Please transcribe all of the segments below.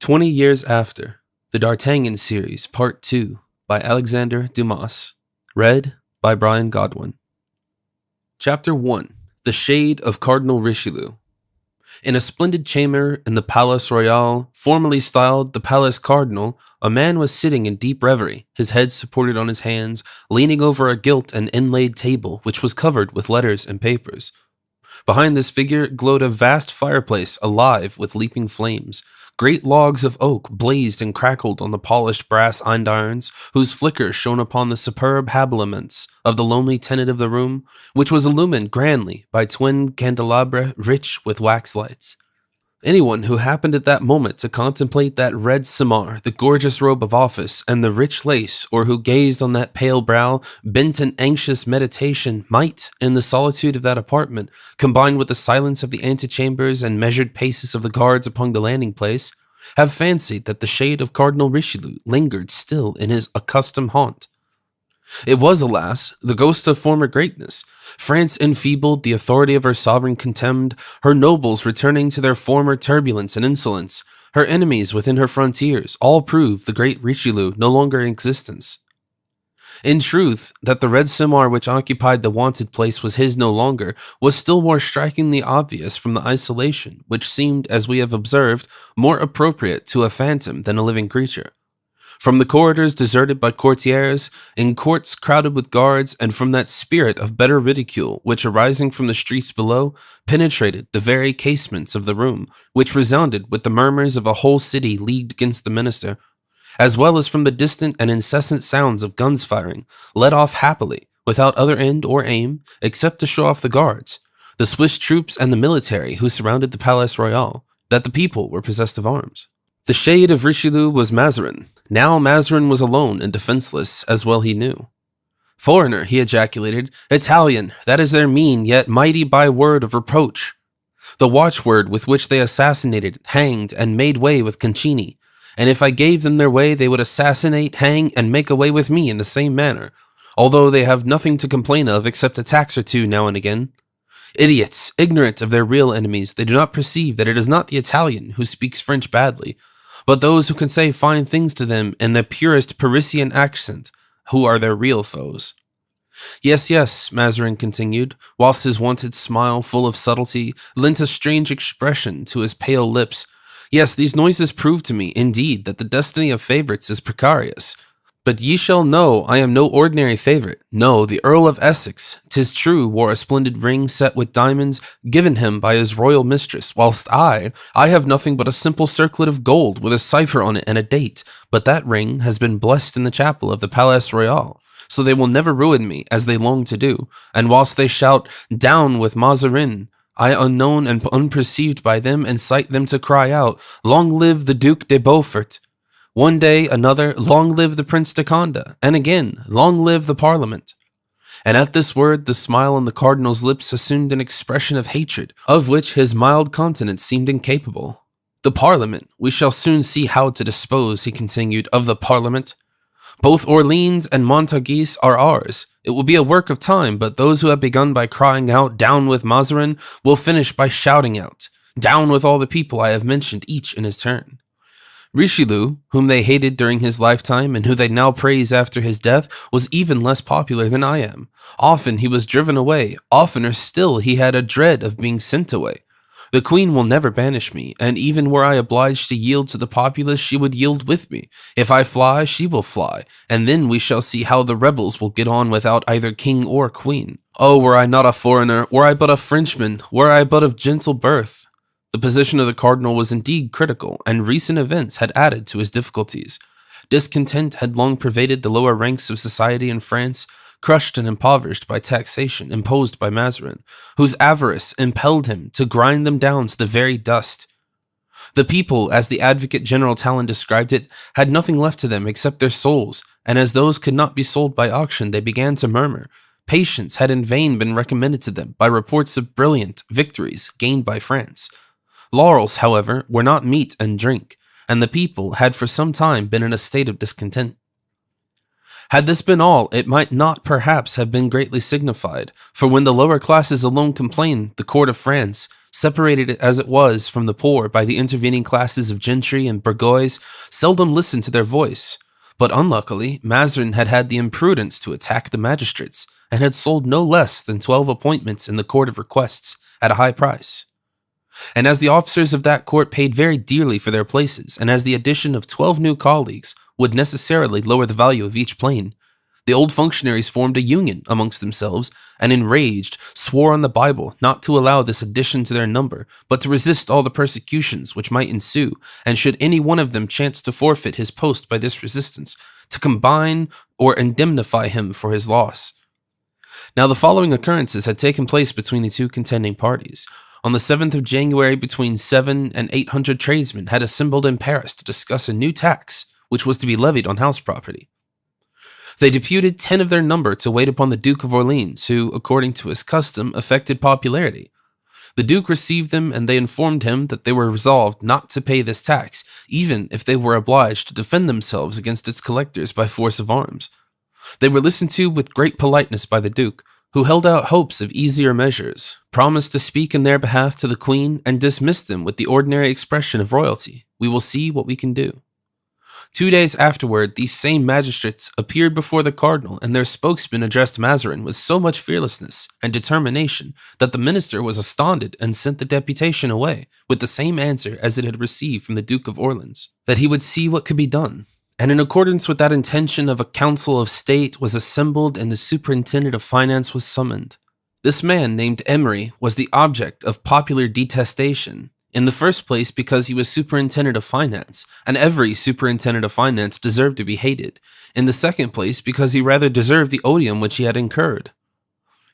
20 Years After, the D'Artagnan Series, Part 2, by Alexandre Dumas. Read by Brian Godwin. Chapter 1, The Shade of Cardinal Richelieu. In a splendid chamber in the Palace Royal, formerly styled the Palace Cardinal, a man was sitting in deep reverie, his head supported on his hands, leaning over a gilt and inlaid table which was covered with letters and papers. Behind this figure glowed a vast fireplace alive with leaping flames. Great logs of oak blazed and crackled on the polished brass andirons, whose flicker shone upon the superb habiliments of the lonely tenant of the room, which was illumined grandly by twin candelabra rich with wax lights. Anyone who happened at that moment to contemplate that red samar, the gorgeous robe of office, and the rich lace, or who gazed on that pale brow, bent in anxious meditation, might, in the solitude of that apartment, combined with the silence of the antechambers and measured paces of the guards upon the landing place, have fancied that the shade of Cardinal Richelieu lingered still in his accustomed haunt. It was, alas, the ghost of former greatness. France enfeebled, the authority of her sovereign contemned, her nobles returning to their former turbulence and insolence, her enemies within her frontiers, all proved the great Richelieu no longer in existence. In truth, that the red simar which occupied the wonted place was his no longer, was still more strikingly obvious from the isolation, which seemed, as we have observed, more appropriate to a phantom than a living creature. From the corridors deserted by courtiers, in courts crowded with guards, and from that spirit of better ridicule which, arising from the streets below, penetrated the very casements of the room, which resounded with the murmurs of a whole city leagued against the minister, as well as from the distant and incessant sounds of guns firing, let off happily, without other end or aim, except to show off the guards, the Swiss troops and the military who surrounded the Palace Royal, that the people were possessed of arms. The shade of Richelieu was Mazarin. Now Mazarin was alone and defenseless, as well he knew. "Foreigner," he ejaculated, "Italian, that is their mean yet mighty byword of reproach. The watchword with which they assassinated, hanged, and made way with Concini. And if I gave them their way, they would assassinate, hang, and make away with me in the same manner, although they have nothing to complain of except a tax or two now and again. Idiots, ignorant of their real enemies, they do not perceive that it is not the Italian who speaks French badly, but those who can say fine things to them in the purest Parisian accent, who are their real foes." "Yes, yes," Mazarin continued, whilst his wonted smile, full of subtlety, lent a strange expression to his pale lips. "Yes, these noises prove to me, indeed, that the destiny of favourites is precarious. But ye shall know I am no ordinary favourite. No, the Earl of Essex, 'tis true, wore a splendid ring set with diamonds, given him by his royal mistress, whilst I have nothing but a simple circlet of gold with a cipher on it and a date, but that ring has been blessed in the chapel of the Palace Royal, so they will never ruin me, as they long to do, and whilst they shout, 'Down with Mazarin,' I, unknown and unperceived by them, incite them to cry out, 'Long live the Duc de Beaufort!' One day, another, 'Long live the Prince de Conde!' And again, 'Long live the Parliament!' And at this word, the smile on the cardinal's lips assumed an expression of hatred, of which his mild countenance seemed incapable. 'The Parliament! We shall soon see how to dispose,' he continued, 'of the Parliament. Both Orleans and Montargis are ours. It will be a work of time, but those who have begun by crying out, 'Down with Mazarin!' will finish by shouting out, 'Down with all the people I have mentioned, each in his turn.' Richelieu, whom they hated during his lifetime and who they now praise after his death, was even less popular than I am. Often he was driven away, oftener still he had a dread of being sent away. The Queen will never banish me, and even were I obliged to yield to the populace, she would yield with me. If I fly, she will fly, and then we shall see how the rebels will get on without either king or queen. Oh, were I not a foreigner, were I but a Frenchman, were I but of gentle birth!" The position of the cardinal was indeed critical, and recent events had added to his difficulties. Discontent had long pervaded the lower ranks of society in France, crushed and impoverished by taxation imposed by Mazarin, whose avarice impelled him to grind them down to the very dust. The people, as the Advocate General Talon described it, had nothing left to them except their souls, and as those could not be sold by auction, they began to murmur. Patience had in vain been recommended to them by reports of brilliant victories gained by France. Laurels, however, were not meat and drink, and the people had for some time been in a state of discontent. Had this been all, it might not perhaps have been greatly signified, for when the lower classes alone complained, the court of France, separated as it was from the poor by the intervening classes of gentry and bourgeois, seldom listened to their voice. But unluckily, Mazarin had had the imprudence to attack the magistrates, and had sold no less than 12 appointments in the Court of Requests at a high price. And as the officers of that court paid very dearly for their places, and as the addition of 12 new colleagues would necessarily lower the value of each plane, the old functionaries formed a union amongst themselves, and enraged, swore on the Bible not to allow this addition to their number, but to resist all the persecutions which might ensue, and should any one of them chance to forfeit his post by this resistance, to combine or indemnify him for his loss. Now the following occurrences had taken place between the two contending parties. On the 7th of January, between 700 and 800 tradesmen had assembled in Paris to discuss a new tax, which was to be levied on house property. They deputed 10 of their number to wait upon the Duke of Orleans, who, according to his custom, affected popularity. The Duke received them, and they informed him that they were resolved not to pay this tax, even if they were obliged to defend themselves against its collectors by force of arms. They were listened to with great politeness by the Duke, who held out hopes of easier measures, promised to speak in their behalf to the Queen, and dismissed them with the ordinary expression of royalty, "We will see what we can do." 2 days afterward, these same magistrates appeared before the cardinal, and their spokesman addressed Mazarin with so much fearlessness and determination that the minister was astounded and sent the deputation away with the same answer as it had received from the Duke of Orleans, that he would see what could be done. And in accordance with that intention, a council of state was assembled, and the superintendent of finance was summoned. This man, named Emery, was the object of popular detestation. In the first place, because he was superintendent of finance, and every superintendent of finance deserved to be hated. In the second place, because he rather deserved the odium which he had incurred.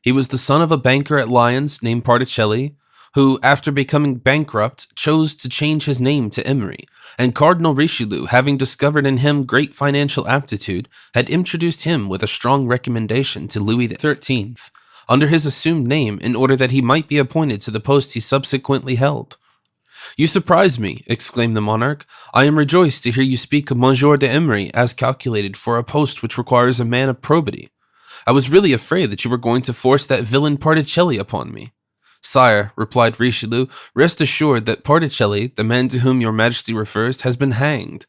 He was the son of a banker at Lyons named Particelli, who, after becoming bankrupt, chose to change his name to Emery, and Cardinal Richelieu, having discovered in him great financial aptitude, had introduced him with a strong recommendation to Louis XIII, under his assumed name, in order that he might be appointed to the post he subsequently held. "You surprise me," exclaimed the monarch. "I am rejoiced to hear you speak of Monsieur d'Emery as calculated for a post which requires a man of probity. I was really afraid that you were going to force that villain Particelli upon me." "Sire," replied Richelieu, "rest assured that Particelli, the man to whom your majesty refers, has been hanged."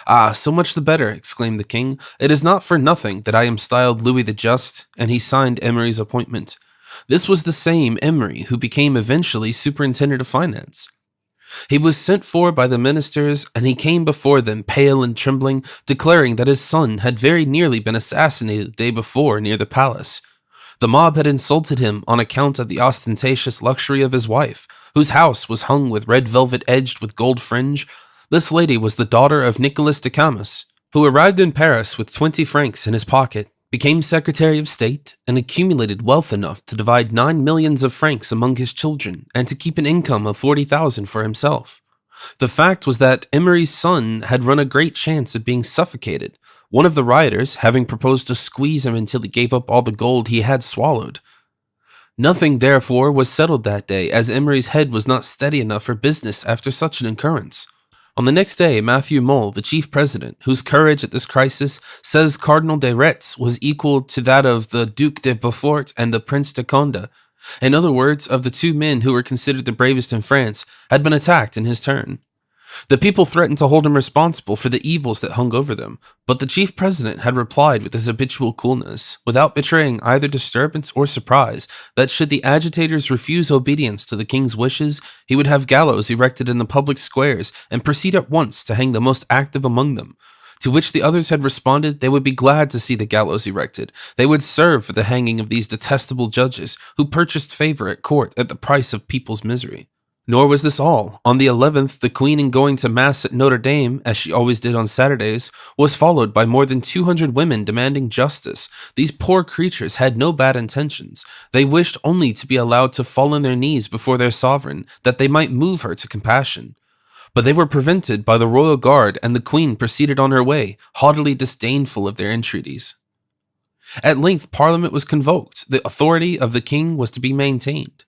"Ah, so much the better," exclaimed the king. "It is not for nothing that I am styled Louis the Just," and he signed Emery's appointment. This was the same Emery who became eventually superintendent of finance. He was sent for by the ministers, and he came before them pale and trembling, declaring that his son had very nearly been assassinated the day before near the palace. The mob had insulted him on account of the ostentatious luxury of his wife, whose house was hung with red velvet edged with gold fringe. This lady was the daughter of Nicolas de Camus, who arrived in Paris with 20 francs in his pocket, became Secretary of State, and accumulated wealth enough to divide 9 millions of francs among his children and to keep an income of 40,000 for himself. The fact was that Emery's son had run a great chance of being suffocated, one of the rioters having proposed to squeeze him until he gave up all the gold he had swallowed. Nothing, therefore, was settled that day, as Emery's head was not steady enough for business after such an occurrence. On the next day, Matthew Mole, the chief president, whose courage at this crisis, says Cardinal de Retz, was equal to that of the Duc de Beaufort and the Prince de Conde, in other words, of the two men who were considered the bravest in France, had been attacked in his turn. The people threatened to hold him responsible for the evils that hung over them, but the chief president had replied with his habitual coolness, without betraying either disturbance or surprise, that should the agitators refuse obedience to the king's wishes, he would have gallows erected in the public squares and proceed at once to hang the most active among them. To which the others had responded, they would be glad to see the gallows erected. They would serve for the hanging of these detestable judges who purchased favor at court at the price of people's misery. Nor was this all. On the 11th, the Queen, in going to Mass at Notre Dame, as she always did on Saturdays, was followed by more than 200 women demanding justice. These poor creatures had no bad intentions. They wished only to be allowed to fall on their knees before their sovereign, that they might move her to compassion. But they were prevented by the royal guard, and the Queen proceeded on her way, haughtily disdainful of their entreaties. At length, Parliament was convoked. The authority of the king was to be maintained.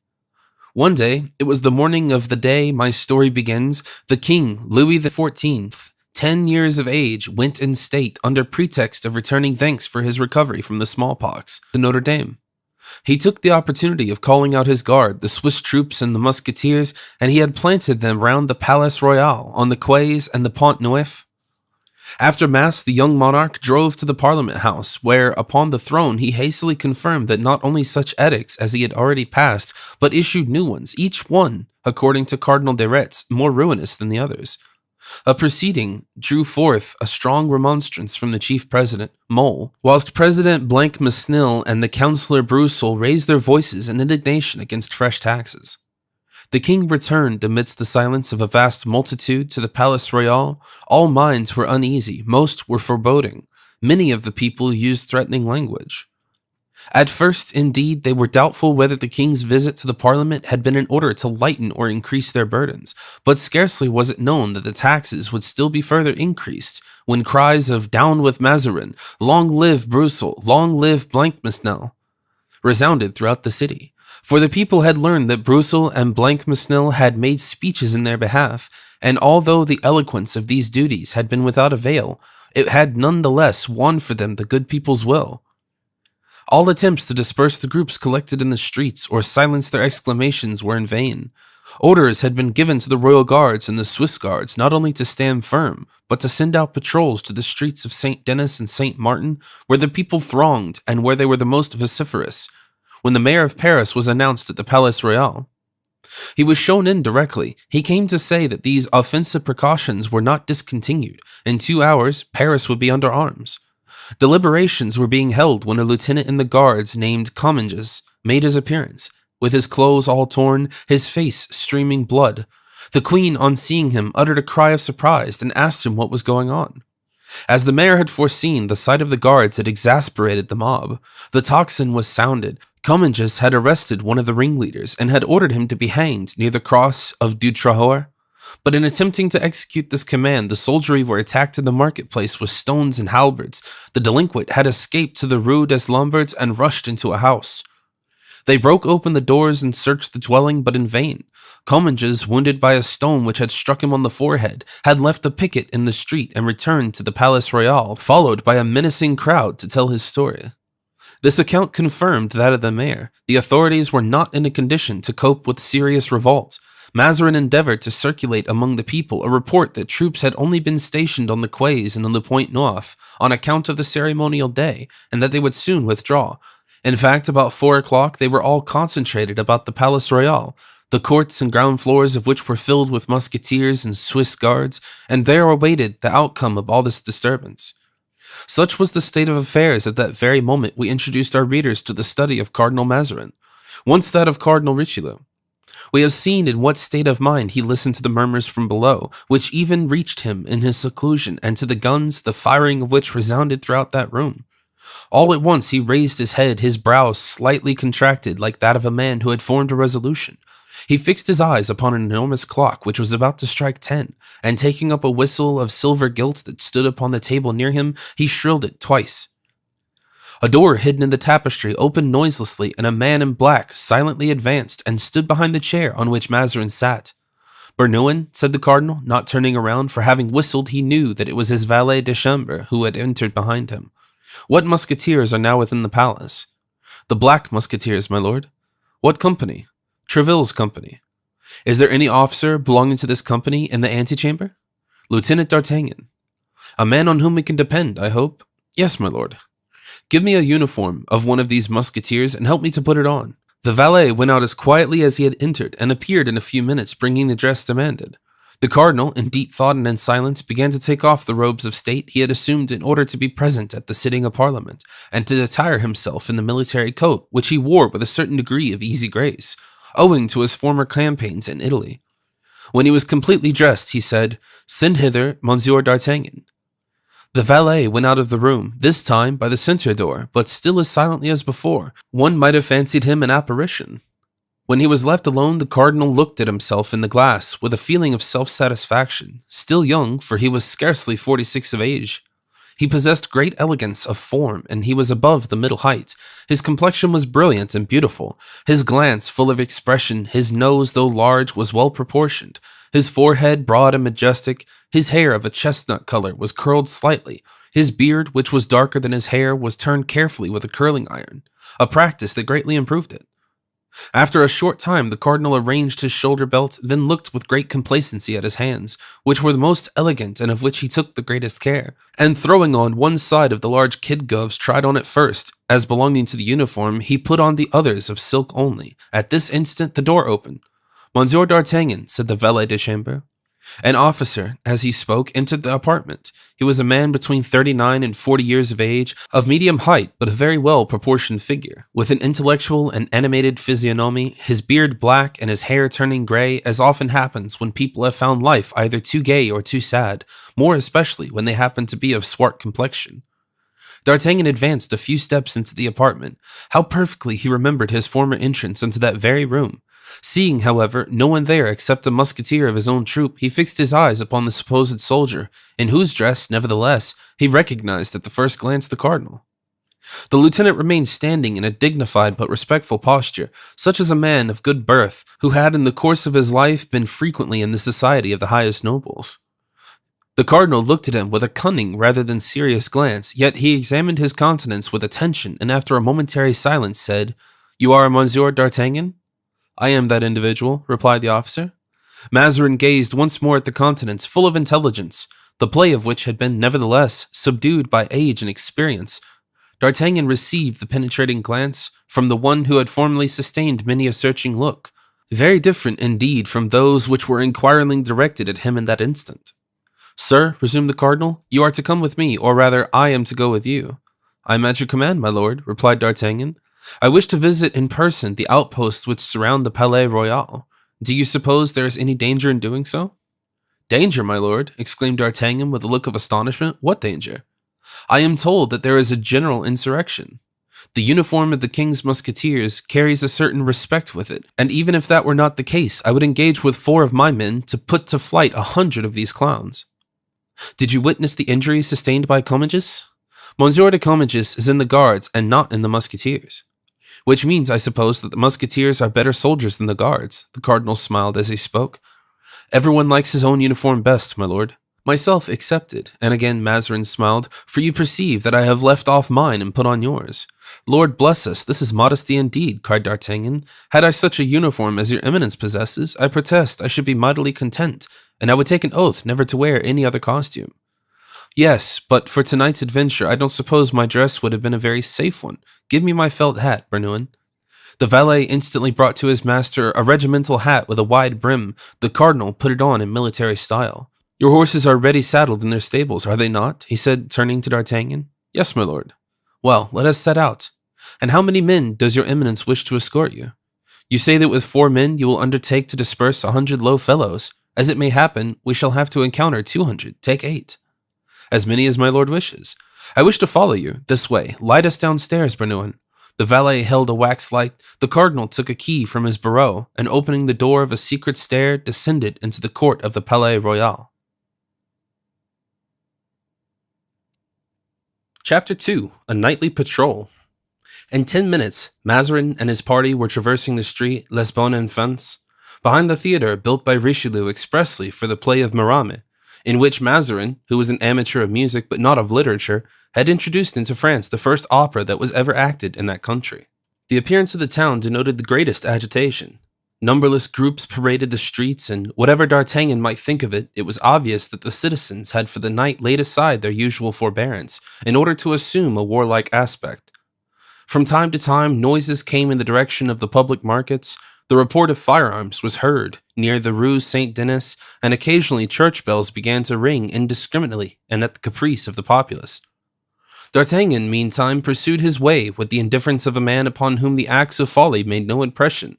One day, it was the morning of the day my story begins, the king, Louis XIV, 10 years of age, went in state, under pretext of returning thanks for his recovery from the smallpox, to Notre Dame. He took the opportunity of calling out his guard, the Swiss troops and the musketeers, and he had planted them round the Palais Royal, on the quays and the Pont Neuf. After Mass, the young monarch drove to the Parliament House, where, upon the throne, he hastily confirmed that not only such edicts as he had already passed, but issued new ones, each one, according to Cardinal de Retz, more ruinous than the others. A proceeding drew forth a strong remonstrance from the chief president, Mole, whilst President Blancmesnil and the Councillor Broussel raised their voices in indignation against fresh taxes. The king returned amidst the silence of a vast multitude to the Palais Royal. All minds were uneasy, most were foreboding. Many of the people used threatening language. At first, indeed, they were doubtful whether the king's visit to the parliament had been in order to lighten or increase their burdens, but scarcely was it known that the taxes would still be further increased, when cries of "Down with Mazarin," "Long live Broussel," "Long live Blancmesnil," resounded throughout the city. For the people had learned that Broussel and Blancmesnil had made speeches in their behalf, and although the eloquence of these duties had been without avail, it had none the less won for them the good people's will. All attempts to disperse the groups collected in the streets or silence their exclamations were in vain. Orders had been given to the royal guards and the Swiss guards not only to stand firm, but to send out patrols to the streets of St. Denis and St. Martin, where the people thronged and where they were the most vociferous. When the mayor of Paris was announced at the Palais Royal, he was shown in directly. He came to say that these offensive precautions were not discontinued. In 2 hours, Paris would be under arms. Deliberations were being held when a lieutenant in the guards named Comminges made his appearance, with his clothes all torn, his face streaming blood. The queen, on seeing him, uttered a cry of surprise and asked him what was going on. As the mayor had foreseen, the sight of the guards had exasperated the mob. The tocsin was sounded. Comminges had arrested one of the ringleaders and had ordered him to be hanged near the cross of Du Trahor. But in attempting to execute this command, the soldiery were attacked in the marketplace with stones and halberds. The delinquent had escaped to the Rue des Lombards and rushed into a house. They broke open the doors and searched the dwelling, but in vain. Comminges, wounded by a stone which had struck him on the forehead, had left the picket in the street and returned to the Palais Royal, followed by a menacing crowd to tell his story. This account confirmed that of the mayor. The authorities were not in a condition to cope with serious revolt. Mazarin endeavored to circulate among the people a report that troops had only been stationed on the quays and on the Pont Neuf on account of the ceremonial day, and that they would soon withdraw. In fact, about 4 o'clock, they were all concentrated about the Palais Royal, the courts and ground floors of which were filled with musketeers and Swiss guards, and there awaited the outcome of all this disturbance. Such was the state of affairs at that very moment we introduced our readers to the study of Cardinal Mazarin, once that of Cardinal Richelieu. We have seen in what state of mind he listened to the murmurs from below, which even reached him in his seclusion, and to the guns, the firing of which resounded throughout that room. All at once he raised his head, his brows slightly contracted like that of a man who had formed a resolution. He fixed his eyes upon an enormous clock which was about to strike 10, and taking up a whistle of silver gilt that stood upon the table near him, he shrilled it twice. A door hidden in the tapestry opened noiselessly, and a man in black silently advanced and stood behind the chair on which Mazarin sat. "Bernouin," said the cardinal, not turning around, for having whistled he knew that it was his valet de chambre who had entered behind him. "What musketeers are now within the palace?" "The Black Musketeers, my lord." "What company?" "Treville's company." "Is there any officer belonging to this company in the antechamber?" "Lieutenant d'Artagnan." "A man on whom we can depend, I hope?" "Yes, my lord." "Give me a uniform of one of these musketeers and help me to put it on." The valet went out as quietly as he had entered and appeared in a few minutes bringing the dress demanded. The cardinal, in deep thought and in silence, began to take off the robes of state he had assumed in order to be present at the sitting of Parliament, and to attire himself in the military coat which he wore with a certain degree of easy grace, owing to his former campaigns in Italy. When he was completely dressed, he said, "Send hither Monsieur d'Artagnan." The valet went out of the room, this time by the center door, but still as silently as before. One might have fancied him an apparition. When he was left alone, the cardinal looked at himself in the glass with a feeling of self-satisfaction. Still young, for he was scarcely 46 of age. He possessed great elegance of form, and he was above the middle height. His complexion was brilliant and beautiful, his glance full of expression, his nose, though large, was well proportioned, his forehead broad and majestic, his hair of a chestnut color was curled slightly, His beard, which was darker than his hair, was turned carefully with a curling iron, a practice that greatly improved it. After a short time, the cardinal arranged his shoulder belt, then looked with great complacency at his hands, which were the most elegant and of which he took the greatest care, and throwing on one side of the large kid gloves tried on it first, as belonging to the uniform, he put on the others of silk only. At this instant the door opened. "Monsieur d'Artagnan," said the valet de chambre. An officer, as he spoke, entered the apartment. He was a man between 39 and 40 years of age, of medium height but a very well-proportioned figure, with an intellectual and animated physiognomy, his beard black and his hair turning grey, as often happens when people have found life either too gay or too sad, more especially when they happen to be of swart complexion. D'Artagnan advanced a few steps into the apartment. How perfectly he remembered his former entrance into that very room! Seeing, however, no one there except a musketeer of his own troop, he fixed his eyes upon the supposed soldier, in whose dress, nevertheless, he recognized at the first glance the cardinal. The lieutenant remained standing in a dignified but respectful posture, such as a man of good birth, who had in the course of his life been frequently in the society of the highest nobles. The cardinal looked at him with a cunning rather than serious glance, yet he examined his countenance with attention, and after a momentary silence said, "You are Monsieur d'Artagnan?" "I am that individual," replied the officer. Mazarin gazed once more at the countenance, full of intelligence, the play of which had been nevertheless subdued by age and experience. D'Artagnan received the penetrating glance from the one who had formerly sustained many a searching look, very different indeed from those which were inquiringly directed at him in that instant. "Sir," resumed the cardinal, "you are to come with me, or rather I am to go with you." "I am at your command, my lord," replied D'Artagnan. "I wish to visit in person the outposts which surround the Palais Royal. Do you suppose there is any danger in doing so?" "Danger, my lord!" exclaimed D'Artagnan with a look of astonishment. "What danger?" "I am told that there is a general insurrection. The uniform of the king's musketeers carries a certain respect with it, and even if that were not the case, I would engage with 4 of my men to put to flight 100 of these clowns." "Did you witness the injuries sustained by Comminges?" "Monsieur de Comminges is in the guards and not in the musketeers." "Which means, I suppose, that the musketeers are better soldiers than the guards." The cardinal smiled as he spoke. "Everyone likes his own uniform best, my lord. Myself excepted," and again Mazarin smiled, "for you perceive that I have left off mine and put on yours." "Lord bless us, this is modesty indeed," cried D'Artagnan. "Had I such a uniform as your eminence possesses, I protest I should be mightily content, and I would take an oath never to wear any other costume." "Yes, but for tonight's adventure, I don't suppose my dress would have been a very safe one. Give me my felt hat, Bernouin." The valet instantly brought to his master a regimental hat with a wide brim. The cardinal put it on in military style. "Your horses are ready saddled in their stables, are they not?" he said, turning to D'Artagnan. "Yes, my lord." "Well, let us set out. And how many men does your eminence wish to escort you?" "You say that with 4 men you will undertake to disperse 100 low fellows. As it may happen, we shall have to encounter 200. Take 8. "As many as my lord wishes. I wish to follow you. This way. Light us downstairs, Bernouin." The valet held a wax light. The cardinal took a key from his bureau, and opening the door of a secret stair, descended into the court of the Palais Royal. Chapter 2. A Nightly Patrol. In 10 minutes, Mazarin and his party were traversing the street Les Bonnes Enfants, behind the theatre built by Richelieu expressly for the play of Mirame, in which Mazarin, who was an amateur of music but not of literature, had introduced into France the first opera that was ever acted in that country. The appearance of the town denoted the greatest agitation. Numberless groups paraded the streets, and whatever D'Artagnan might think of it, it was obvious that the citizens had for the night laid aside their usual forbearance in order to assume a warlike aspect. From time to time, noises came in the direction of the public markets. The report of firearms was heard near the Rue Saint-Denis, and occasionally church bells began to ring indiscriminately and at the caprice of the populace. D'Artagnan, meantime, pursued his way with the indifference of a man upon whom the acts of folly made no impression.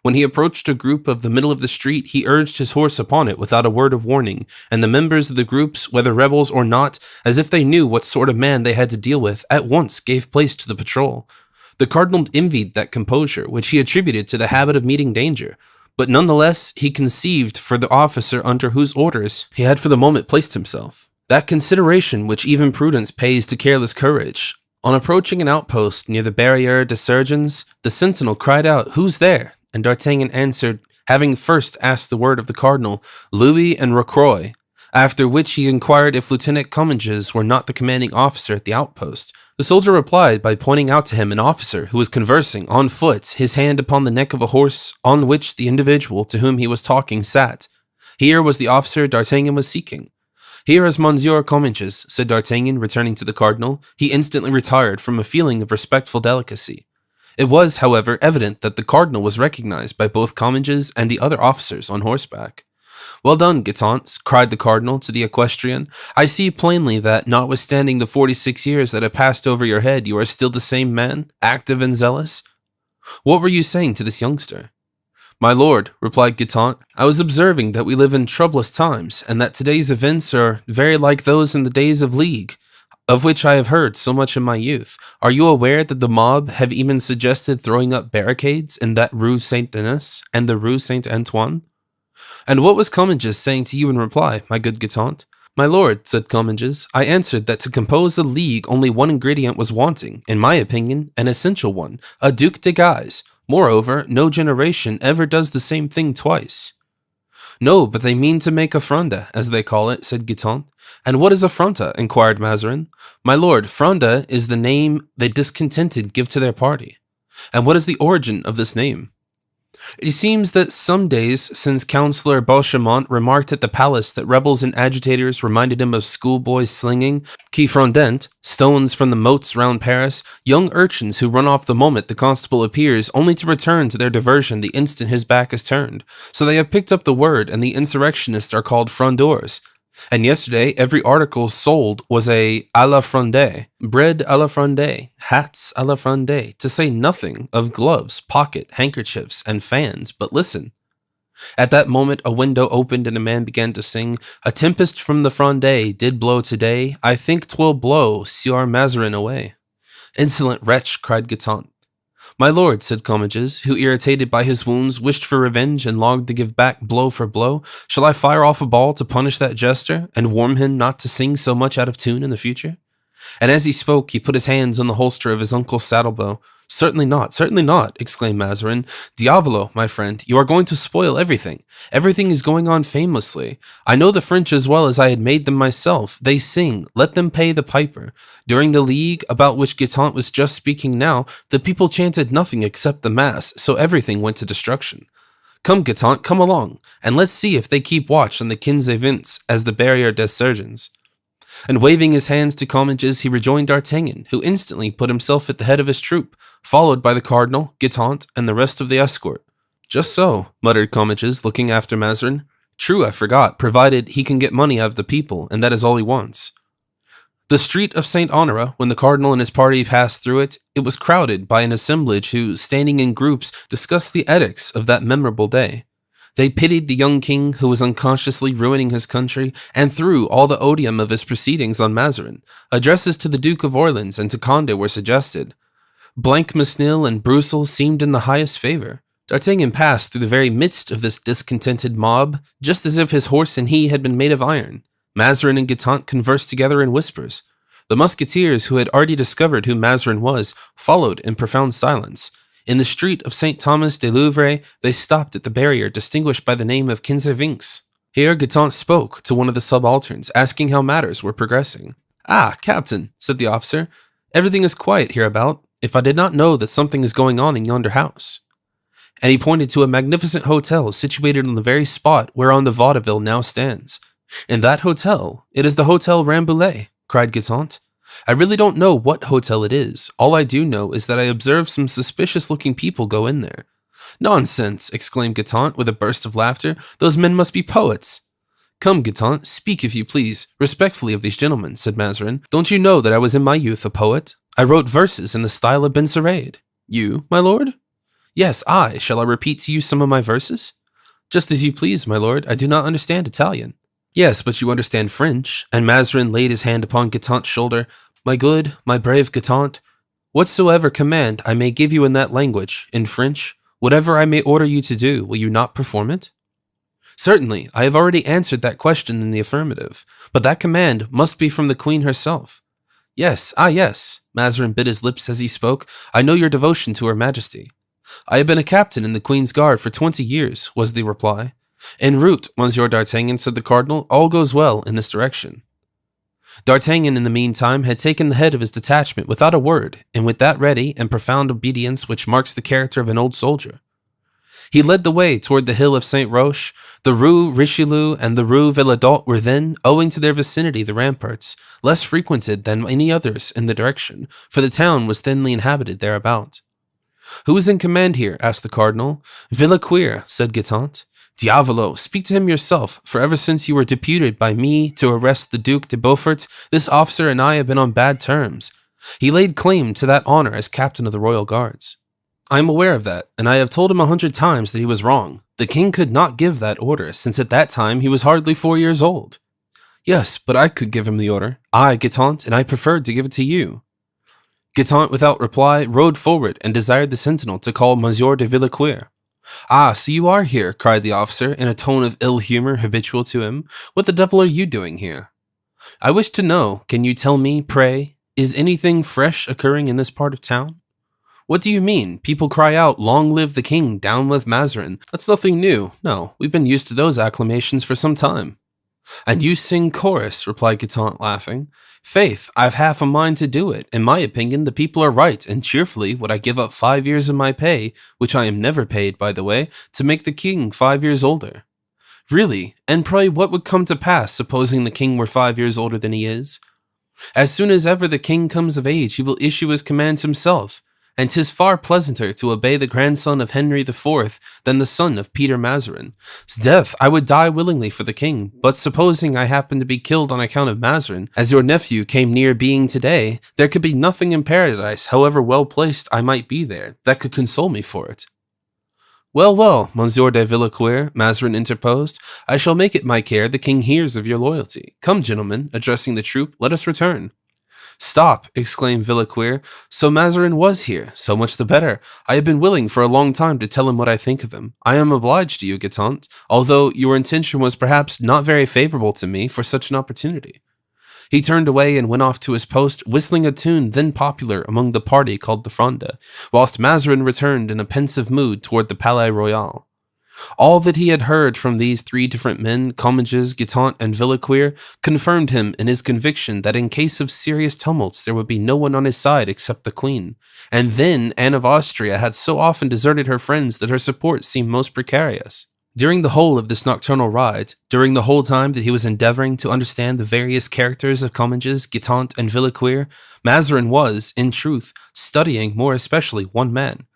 When he approached a group of the middle of the street, he urged his horse upon it without a word of warning, and the members of the groups, whether rebels or not, as if they knew what sort of man they had to deal with, at once gave place to the patrol. The cardinal envied that composure, which he attributed to the habit of meeting danger, but nonetheless he conceived for the officer under whose orders he had for the moment placed himself that consideration which even prudence pays to careless courage. On approaching an outpost near the Barrière des Surgeons, the sentinel cried out, "Who's there?" and D'Artagnan answered, having first asked the word of the cardinal, "Louis and Rocroy." after which he inquired if Lieutenant Comminges were not the commanding officer at the outpost. The soldier replied by pointing out to him an officer who was conversing on foot, his hand upon the neck of a horse on which the individual to whom he was talking sat. Here was the officer D'Artagnan was seeking. "Here is Monsieur Comminges," said D'Artagnan, returning to the cardinal. He instantly retired from a feeling of respectful delicacy. It was, however, evident that the cardinal was recognized by both Comminges and the other officers on horseback. "Well done, Guitant," cried the cardinal to the equestrian. "I see plainly that, notwithstanding the 46 years that have passed over your head, you are still the same man, active and zealous. What were you saying to this youngster?" "My lord," replied Guitant, "I was observing that we live in troublous times, and that today's events are very like those in the days of Ligue, of which I have heard so much in my youth. Are you aware that the mob have even suggested throwing up barricades in that Rue Saint-Denis and the Rue Saint-Antoine?" "And what was Comminges saying to you in reply, my good Guitant?" "My lord," said Comminges, "I answered that to compose a league only one ingredient was wanting, in my opinion, an essential one, a Duc de Guise. Moreover, no generation ever does the same thing twice." "No, but they mean to make a fronde, as they call it," said Guitant. "And what is a fronde?" inquired Mazarin. "My lord, fronde is the name the discontented give to their party." "And what is the origin of this name?" "It seems that some days since Councillor Beauchamont remarked at the palace that rebels and agitators reminded him of schoolboys slinging, qui frondent, stones from the moats round Paris, young urchins who run off the moment the constable appears, only to return to their diversion the instant his back is turned. So they have picked up the word, and the insurrectionists are called frondeurs. And yesterday, every article sold was a à la fronde, bread à la fronde, hats à la fronde, to say nothing of gloves, pocket handkerchiefs, and fans. But listen." At that moment, a window opened and a man began to sing, "A tempest from the fronde did blow today. I think 'twill blow Sieur Mazarin away." "Insolent wretch," cried Guitant. "My lord," said Comminges, who, irritated by his wounds, wished for revenge and longed to give back blow for blow, "shall I fire off a ball to punish that jester, and warn him not to sing so much out of tune in the future?" And as he spoke, he put his hands on the holster of his uncle's saddlebow. Certainly not," exclaimed Mazarin. "Diavolo, my friend, you are going to spoil everything. Everything is going on famously. I know the French as well as I had made them myself. They sing, let them pay the piper. During the League, about which Guitant was just speaking now, the people chanted nothing except the Mass, so everything went to destruction. Come, Guitant, come along, and let's see if they keep watch on the 15 Vince as the Barrière des Surgeons." And waving his hands to Comminges, he rejoined D'Artagnan, who instantly put himself at the head of his troop, followed by the cardinal, Guitant, and the rest of the escort. "Just so," muttered Comminges, looking after Mazarin. "True, I forgot, provided he can get money out of the people, and that is all he wants." The street of Saint Honore, when the cardinal and his party passed through it, it was crowded by an assemblage who, standing in groups, discussed the edicts of that memorable day. They pitied the young king who was unconsciously ruining his country, and threw all the odium of his proceedings on Mazarin. Addresses to the Duke of Orleans and to Condé were suggested. Blancmesnil and Broussel seemed in the highest favor. D'Artagnan passed through the very midst of this discontented mob, just as if his horse and he had been made of iron. Mazarin and Guitant conversed together in whispers. The musketeers, who had already discovered who Mazarin was, followed in profound silence. In the street of Saint Thomas de Louvre, they stopped at the barrier distinguished by the name of 15 Vinx. Here Guitant spoke to one of the subalterns, asking how matters were progressing. "Ah, captain," said the officer, "everything is quiet hereabout, if I did not know that something is going on in yonder house." And he pointed to a magnificent hotel situated on the very spot whereon the vaudeville now stands. "In that hotel? It is the Hotel Rambouillet," cried Guitant. "I really don't know what hotel it is. All I do know is that I observed some suspicious-looking people go in there." "Nonsense!" exclaimed Guitant with a burst of laughter. "Those men must be poets." "Come, Guitant, speak if you please, respectfully of these gentlemen," said Mazarin. "Don't you know that I was in my youth a poet? I wrote verses in the style of Benserade." "You, my lord?" "Yes, I. Shall I repeat to you some of my verses?" "Just as you please, my lord. I do not understand Italian." "Yes, but you understand French," and Mazarin laid his hand upon Guitant's shoulder. "My good, my brave Guitant, whatsoever command I may give you in that language, in French, whatever I may order you to do, will you not perform it?" "Certainly, I have already answered that question in the affirmative, but that command must be from the queen herself." "Yes, yes," Mazarin bit his lips as he spoke. "I know your devotion to her majesty." "I have been a captain in the queen's guard for 20 years, was the reply. En route, Monsieur d'Artagnan, said the cardinal, all goes well in this direction. D'Artagnan, in the meantime, had taken the head of his detachment without a word, and with that ready and profound obedience which marks the character of an old soldier. He led the way toward the hill of Saint Roch. The Rue Richelieu and the Rue Villadolt were then, owing to their vicinity, the ramparts, less frequented than any others in the direction, for the town was thinly inhabited thereabout. "Who is in command here?" asked the cardinal. "Villequier," said Guitant. "Diavolo, speak to him yourself, for ever since you were deputed by me to arrest the Duc de Beaufort, this officer and I have been on bad terms. He laid claim to that honor as captain of the royal guards. I am aware of that, and I have told him 100 times that he was wrong. The king could not give that order, since at that time he was hardly 4 years old." "Yes, but I could give him the order. I, Guitant, and I preferred to give it to you." Guitant, without reply, rode forward and desired the sentinel to call Monsieur de Villequier. "Ah, so you are here," cried the officer, in a tone of ill humor habitual to him. "What the devil are you doing here?" "I wish to know, can you tell me, pray, is anything fresh occurring in this part of town?" "What do you mean? People cry out, 'Long live the king, down with Mazarin.' That's nothing new. No, we've been used to those acclamations for some time." "And you sing chorus," replied Guitant, laughing. "Faith, I've half a mind to do it. In my opinion, the people are right, and cheerfully would I give up 5 years of my pay, which I am never paid, by the way, to make the king 5 years older." "Really? And pray what would come to pass, supposing the king were 5 years older than he is?" "As soon as ever the king comes of age, he will issue his commands himself. And 'tis far pleasanter to obey the grandson of Henry IV than the son of Peter Mazarin. 'Sdeath, I would die willingly for the king, but supposing I happen to be killed on account of Mazarin, as your nephew came near being today, there could be nothing in paradise, however well placed I might be there, that could console me for it." "Well, well, Monsieur de Villequier," Mazarin interposed, "I shall make it my care the king hears of your loyalty. Come, gentlemen," addressing the troop, "let us return." "Stop!" exclaimed Villequier. "So Mazarin was here. So much the better. I have been willing for a long time to tell him what I think of him. I am obliged to you, Guitant, although your intention was perhaps not very favorable to me for such an opportunity." He turned away and went off to his post, whistling a tune then popular among the party called the Fronde, whilst Mazarin returned in a pensive mood toward the Palais Royal. All that he had heard from these 3 different men, Comminges, Guitant, and Villequier, confirmed him in his conviction that in case of serious tumults there would be no one on his side except the queen. And then Anne of Austria had so often deserted her friends that her support seemed most precarious. During the whole of this nocturnal ride, during the whole time that he was endeavoring to understand the various characters of Comminges, Guitant, and Villequier, Mazarin was, in truth, studying more especially one man.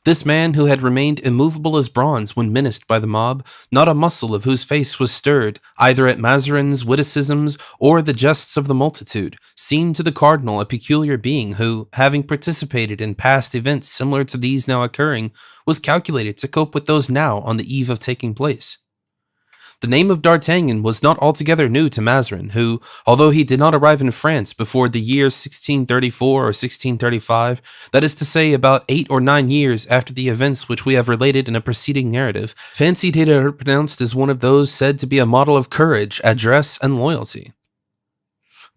This man who had remained immovable as bronze when menaced by the mob, not a muscle of whose face was stirred, either at Mazarin's witticisms or the jests of the multitude, seemed to the cardinal a peculiar being who, having participated in past events similar to these now occurring, was calculated to cope with those now on the eve of taking place. The name of D'Artagnan was not altogether new to Mazarin, who, although he did not arrive in France before the year 1634 or 1635, that is to say about 8 or 9 years after the events which we have related in a preceding narrative, fancied he had heard pronounced as one of those said to be a model of courage, address, and loyalty.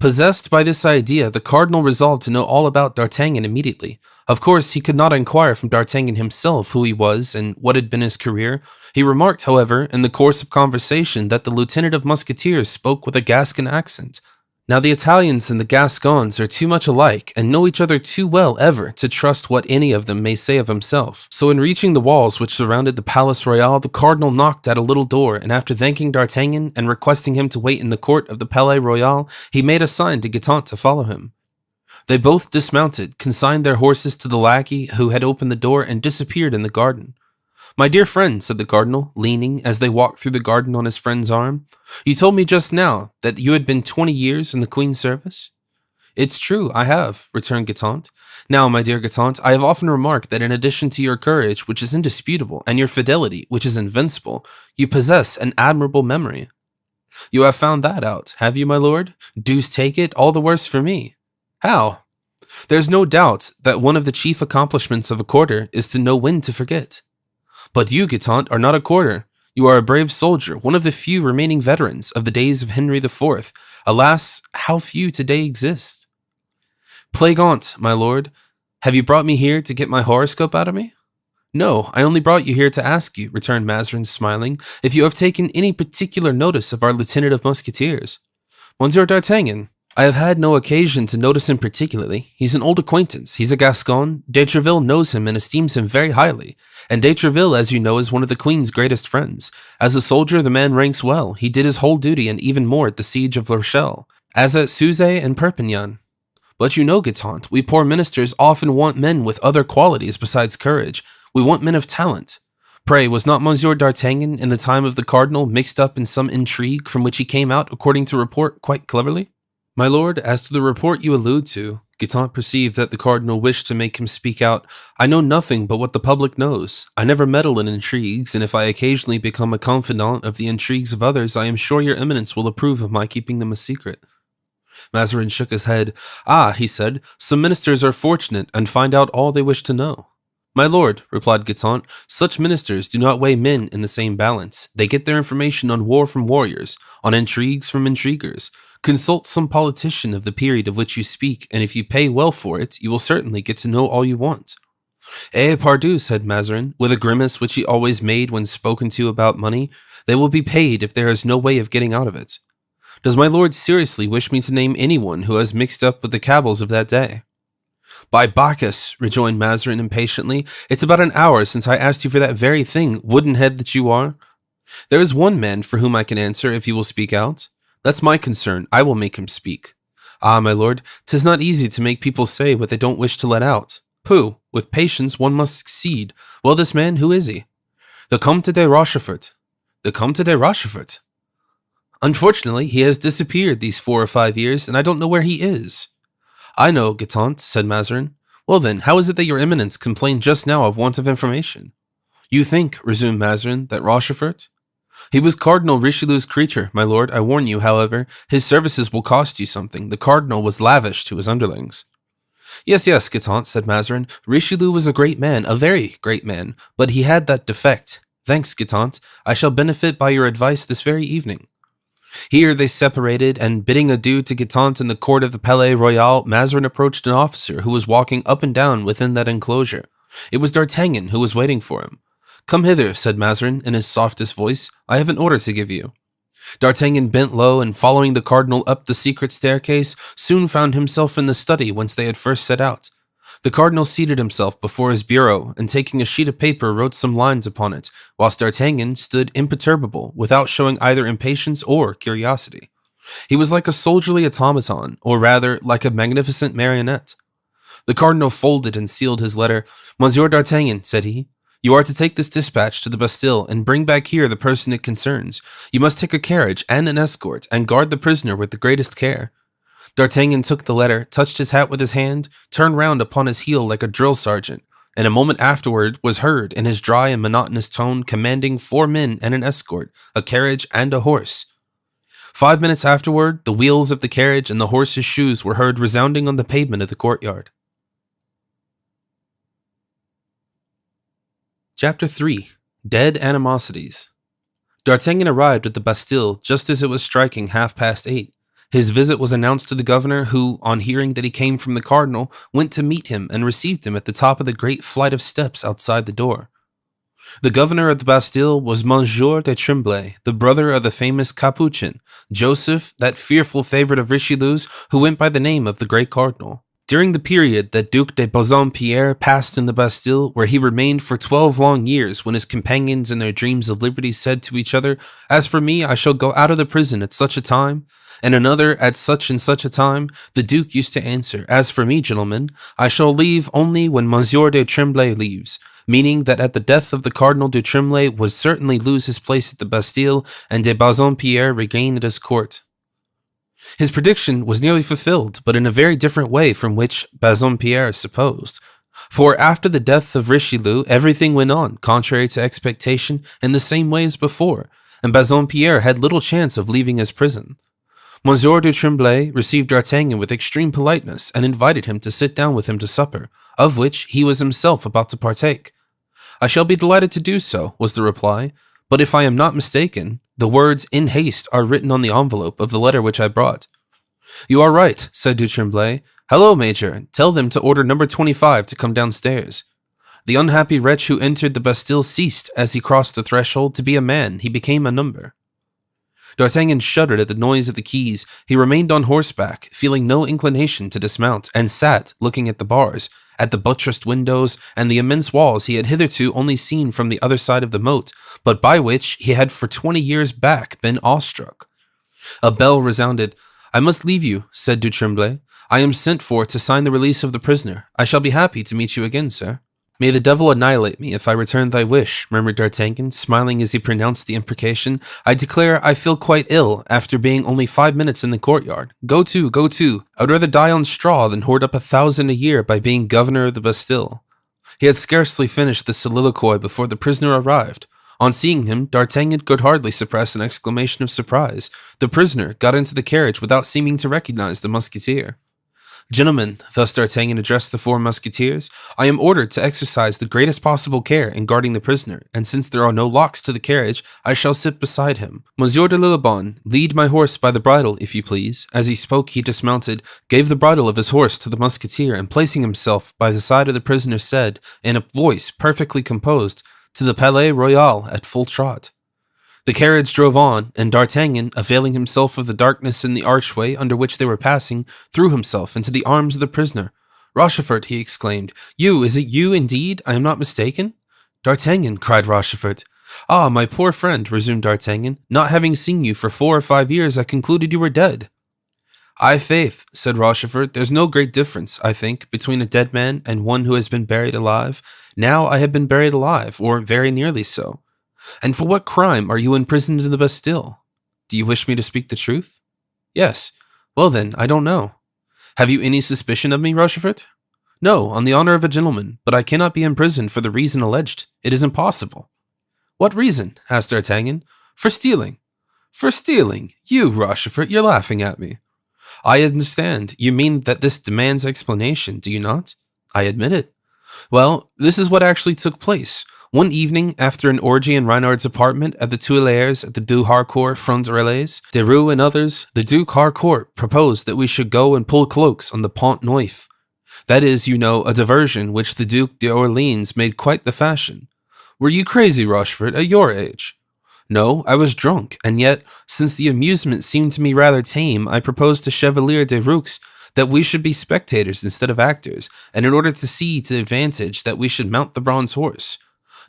Possessed by this idea, the cardinal resolved to know all about D'Artagnan immediately. Of course, he could not inquire from D'Artagnan himself who he was and what had been his career. He remarked, however, in the course of conversation that the lieutenant of musketeers spoke with a Gascon accent. Now the Italians and the Gascons are too much alike and know each other too well ever to trust what any of them may say of himself. So in reaching the walls which surrounded the Palace Royal, the cardinal knocked at a little door, and after thanking D'Artagnan and requesting him to wait in the court of the Palais Royal, he made a sign to Guitant to follow him. They both dismounted, consigned their horses to the lackey who had opened the door, and disappeared in the garden. "My dear friend," said the cardinal, leaning as they walked through the garden on his friend's arm, "you told me just now that you had been 20 years in the Queen's service?" "It's true, I have," returned Guitant. "Now, my dear Guitant, I have often remarked that in addition to your courage, which is indisputable, and your fidelity, which is invincible, you possess an admirable memory." "You have found that out, have you, my lord? Deuce take it, all the worse for me." "How?" "There's no doubt that one of the chief accomplishments of a courtier is to know when to forget." "But you, Guitant, are not a courtier. You are a brave soldier, one of the few remaining veterans of the days of Henry IV. Alas, how few today exist." "Plague on't, my lord. Have you brought me here to get my horoscope out of me?" No, I only brought you here to ask you, returned Mazarin, smiling, if you have taken any particular notice of our lieutenant of musketeers. Monsieur d'Artagnan, I have had no occasion to notice him particularly. He's an old acquaintance. He's a Gascon. De Treville knows him and esteems him very highly. And De Treville, as you know, is one of the Queen's greatest friends. As a soldier, the man ranks well. He did his whole duty and even more at the siege of La Rochelle, as at Suze and Perpignan. But you know, Guitant, we poor ministers often want men with other qualities besides courage. We want men of talent. Pray, was not Monsieur d'Artagnan, in the time of the cardinal, mixed up in some intrigue from which he came out, according to report, quite cleverly? My lord, as to the report you allude to, Guitant perceived that the cardinal wished to make him speak out. I know nothing but what the public knows. I never meddle in intrigues, and if I occasionally become a confidant of the intrigues of others, I am sure your eminence will approve of my keeping them a secret. Mazarin shook his head. Ah, he said, some ministers are fortunate and find out all they wish to know. My lord, replied Guitant, such ministers do not weigh men in the same balance. They get their information on war from warriors, on intrigues from intriguers. Consult some politician of the period of which you speak, and if you pay well for it, you will certainly get to know all you want. Eh, pardieu, said Mazarin, with a grimace which he always made when spoken to about money. They will be paid if there is no way of getting out of it. Does my lord seriously wish me to name anyone who has mixed up with the cabals of that day? By Bacchus, rejoined Mazarin impatiently, it's about an hour since I asked you for that very thing, wooden-head that you are. There is one man for whom I can answer if you will speak out. That's my concern. I will make him speak. Ah, my lord, 'tis not easy to make people say what they don't wish to let out. Pooh, with patience one must succeed. Well, this man, who is he? The Comte de Rochefort. The Comte de Rochefort? Unfortunately, he has disappeared these 4 or 5 years, and I don't know where he is. I know, Guitant, said Mazarin. Well then, how is it that your eminence complained just now of want of information? You think, resumed Mazarin, that Rochefort? He was Cardinal Richelieu's creature, my lord. I warn you, however, his services will cost you something. The cardinal was lavish to his underlings. Yes, Guitant, said Mazarin. Richelieu was a great man, a very great man, but he had that defect. Thanks, Guitant. I shall benefit by your advice this very evening. Here they separated, and bidding adieu to Guitant in the court of the Palais Royal, Mazarin approached an officer who was walking up and down within that enclosure. It was D'Artagnan who was waiting for him. Come hither, said Mazarin in his softest voice. I have an order to give you. D'Artagnan bent low, and following the cardinal up the secret staircase, soon found himself in the study whence they had first set out. The cardinal seated himself before his bureau, and taking a sheet of paper wrote some lines upon it, whilst D'Artagnan stood imperturbable, without showing either impatience or curiosity. He was like a soldierly automaton, or rather, like a magnificent marionette. The cardinal folded and sealed his letter. Monsieur d'Artagnan, said he, you are to take this dispatch to the Bastille, and bring back here the person it concerns. You must take a carriage and an escort, and guard the prisoner with the greatest care. D'Artagnan took the letter, touched his hat with his hand, turned round upon his heel like a drill sergeant, and a moment afterward was heard, in his dry and monotonous tone, commanding 4 men and an escort, a carriage and a horse. 5 minutes afterward, the wheels of the carriage and the horse's shoes were heard resounding on the pavement of the courtyard. Chapter 3. Dead Animosities. D'Artagnan arrived at the Bastille just as it was striking 8:30. His visit was announced to the governor, who, on hearing that he came from the cardinal, went to meet him and received him at the top of the great flight of steps outside the door. The governor of the Bastille was Monsieur de Tremblay, the brother of the famous Capuchin, Joseph, that fearful favorite of Richelieu's, who went by the name of the Great Cardinal. During the period that Duc de Bassompierre passed in the Bastille, where he remained for 12 long years, when his companions in their dreams of liberty said to each other, "As for me, I shall go out of the prison at such a time," and another at such and such a time, the Duke used to answer, "As for me, gentlemen, I shall leave only when Monsieur de Tremblay leaves," meaning that at the death of the Cardinal de Tremblay would certainly lose his place at the Bastille, and de Bassompierre regain at his court. His prediction was nearly fulfilled, but in a very different way from which Bassompierre supposed. For after the death of Richelieu, everything went on, contrary to expectation, in the same way as before, and Bassompierre had little chance of leaving his prison. Monsieur de Tremblay received D'Artagnan with extreme politeness, and invited him to sit down with him to supper, of which he was himself about to partake. "I shall be delighted to do so," was the reply, "but if I am not mistaken, the words 'in haste' are written on the envelope of the letter which I brought." "You are right," said du Tremblay. "Hello, Major, tell them to order number 25 to come downstairs." The unhappy wretch who entered the Bastille ceased, as he crossed the threshold, to be a man. He became a number. D'Artagnan shuddered at the noise of the keys. He remained on horseback, feeling no inclination to dismount, and sat looking at the bars, at the buttressed windows, and the immense walls he had hitherto only seen from the other side of the moat, but by which he had for 20 years back been awestruck. A bell resounded. "I must leave you," said du Tremblay. "I am sent for to sign the release of the prisoner. I shall be happy to meet you again, sir." "May the devil annihilate me if I return thy wish," murmured D'Artagnan, smiling as he pronounced the imprecation. "I declare I feel quite ill, after being only 5 minutes in the courtyard. Go to, go to. I would rather die on straw than hoard up 1,000 a year by being governor of the Bastille." He had scarcely finished this soliloquy before the prisoner arrived. On seeing him, D'Artagnan could hardly suppress an exclamation of surprise. The prisoner got into the carriage without seeming to recognize the musketeer. "Gentlemen," thus D'Artagnan addressed the 4 musketeers, "I am ordered to exercise the greatest possible care in guarding the prisoner, and since there are no locks to the carriage, I shall sit beside him. Monsieur de Lillebonne, lead my horse by the bridle, if you please." As he spoke, he dismounted, gave the bridle of his horse to the musketeer, and placing himself by the side of the prisoner, said, in a voice perfectly composed, "To the Palais Royal at full trot." The carriage drove on, and D'Artagnan, availing himself of the darkness in the archway under which they were passing, threw himself into the arms of the prisoner. "Rochefort," he exclaimed, is it you indeed? I am not mistaken?" "D'Artagnan," cried Rochefort. "Ah, my poor friend," resumed D'Artagnan, "not having seen you for 4 or 5 years, I concluded you were dead." "Aye, faith," said Rochefort, "there's no great difference, I think, between a dead man and one who has been buried alive. Now I have been buried alive, or very nearly so." "And for what crime are you imprisoned in the Bastille?" "Do you wish me to speak the truth?" "Yes." "Well then, I don't know." "Have you any suspicion of me, Rochefort?" "No, on the honor of a gentleman, but I cannot be imprisoned for the reason alleged. It is impossible." "What reason?" asked D'Artagnan. "For stealing." "For stealing? You, Rochefort, you're laughing at me." "I understand. You mean that this demands explanation, do you not?" "I admit it." "Well, this is what actually took place. One evening, after an orgy in Reinard's apartment at the Tuileries at the Deux Harcourt Front Relais, Deroux and others, the Duke Harcourt proposed that we should go and pull cloaks on the Pont Neuf. That is, you know, a diversion which the Duke d'Orleans made quite the fashion. Were you crazy, Rochefort, at your age?" "No, I was drunk, and yet, since the amusement seemed to me rather tame, I proposed to Chevalier Deroux that we should be spectators instead of actors, and in order to see to advantage that we should mount the bronze horse.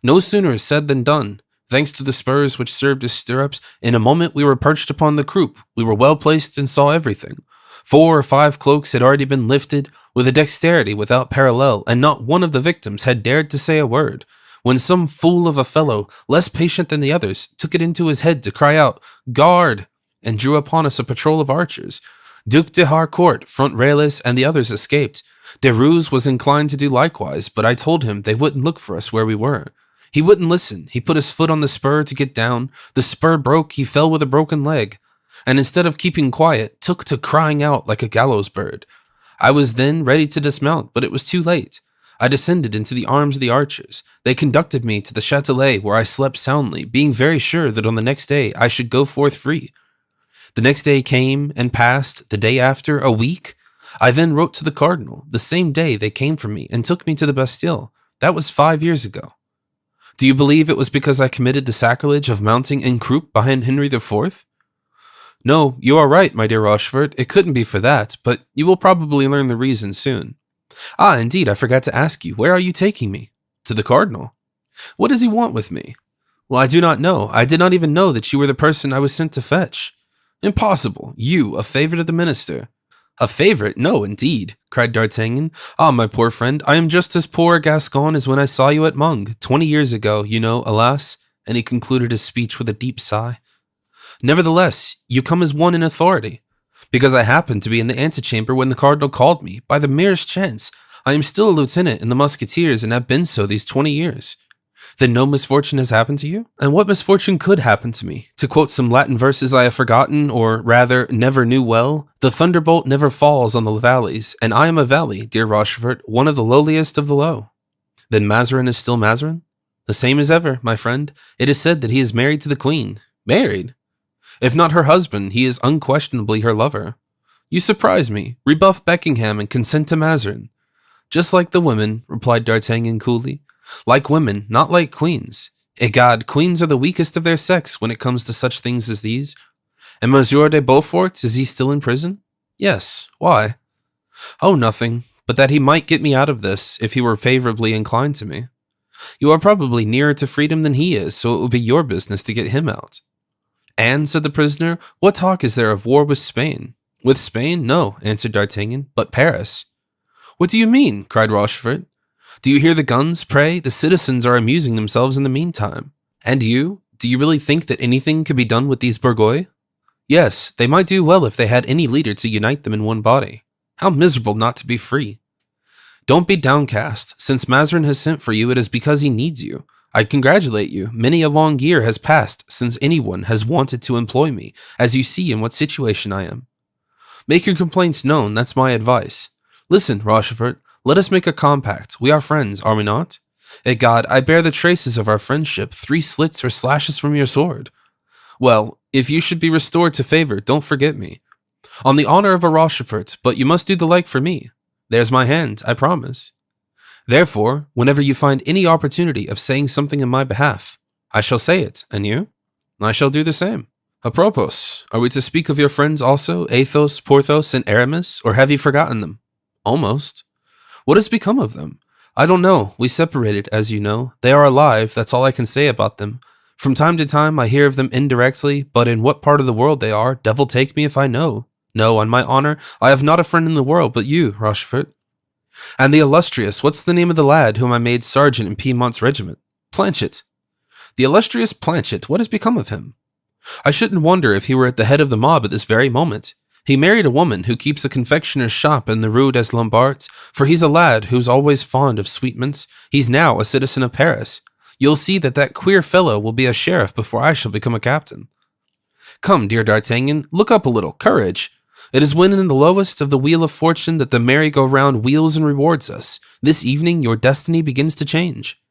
No sooner said than done. Thanks to the spurs which served as stirrups, in a moment we were perched upon the croup. We were well placed and saw everything. 4 or 5 cloaks had already been lifted with a dexterity without parallel, and not one of the victims had dared to say a word, when some fool of a fellow, less patient than the others, took it into his head to cry out, 'Guard!' and drew upon us a patrol of archers. Duke de Harcourt, Front Relais, and the others escaped. Deroux was inclined to do likewise, but I told him they wouldn't look for us where we were. He wouldn't listen. He put his foot on the spur to get down. The spur broke. He fell with a broken leg, and instead of keeping quiet, took to crying out like a gallows bird. I was then ready to dismount, but it was too late. I descended into the arms of the archers. They conducted me to the Châtelet, where I slept soundly, being very sure that on the next day I should go forth free. The next day came and passed, the day after, a week. I then wrote to the cardinal. The same day they came for me and took me to the Bastille. That was 5 years ago. Do you believe it was because I committed the sacrilege of mounting en croupe behind Henry IV? No, you are right, my dear Rochefort. It couldn't be for that, but you will probably learn the reason soon. Ah, indeed, I forgot to ask you, where are you taking me? To the cardinal. What does he want with me? Well, I do not know. I did not even know that you were the person I was sent to fetch. Impossible. You, a favorite of the minister. A favorite? No, indeed, cried D'Artagnan. Ah, my poor friend, I am just as poor a Gascon as when I saw you at Meung, 20 years ago, you know, alas, and he concluded his speech with a deep sigh. Nevertheless, you come as one in authority, because I happened to be in the antechamber when the cardinal called me. By the merest chance, I am still a lieutenant in the musketeers and have been so these 20 years. Then no misfortune has happened to you? And what misfortune could happen to me? To quote some Latin verses I have forgotten, or rather, never knew well, the thunderbolt never falls on the valleys, and I am a valley, dear Rochefort, one of the lowliest of the low. Then Mazarin is still Mazarin? The same as ever, my friend. It is said that he is married to the queen. Married? If not her husband, he is unquestionably her lover. You surprise me. Rebuff Buckingham and consent to Mazarin. Just like the women, replied D'Artagnan coolly. Like women, not like queens. Egad, queens are the weakest of their sex when it comes to such things as these. And Monsieur de Beaufort, is he still in prison? Yes. Why? Oh, nothing, but that he might get me out of this if he were favorably inclined to me. You are probably nearer to freedom than he is, so it will be your business to get him out. And, said the prisoner, what talk is there of war with Spain? With Spain? No, answered D'Artagnan, but Paris. What do you mean? Cried Rochefort. Do you hear the guns? Pray, the citizens are amusing themselves in the meantime. And you? Do you really think that anything could be done with these Bourgois? Yes, they might do well if they had any leader to unite them in one body. How miserable not to be free. Don't be downcast. Since Mazarin has sent for you, it is because he needs you. I congratulate you. Many a long year has passed since anyone has wanted to employ me, as you see in what situation I am. Make your complaints known, that's my advice. Listen, Rochefort, let us make a compact. We are friends, are we not? Egad, I bear the traces of our friendship, 3 slits or slashes from your sword. Well, if you should be restored to favor, don't forget me. On the honor of a Rochefort, but you must do the like for me. There's my hand, I promise. Therefore, whenever you find any opportunity of saying something in my behalf, I shall say it, and you? I shall do the same. Apropos, are we to speak of your friends also, Athos, Porthos, and Aramis, or have you forgotten them? Almost. What has become of them? I don't know. We separated, as you know. They are alive, that's all I can say about them. From time to time I hear of them indirectly, but in what part of the world they are, devil take me if I know. No, on my honor, I have not a friend in the world but you, Rochefort. And the illustrious, what's the name of the lad whom I made sergeant in Piemont's regiment? Planchet. The illustrious Planchet, what has become of him? I shouldn't wonder if he were at the head of the mob at this very moment. He married a woman who keeps a confectioner's shop in the Rue des Lombards, for he's a lad who's always fond of sweetmeats. He's now a citizen of Paris. You'll see that queer fellow will be a sheriff before I shall become a captain. Come, dear D'Artagnan, look up a little. Courage! It is when in the lowest of the wheel of fortune that the merry-go-round wheels and rewards us. This evening your destiny begins to change.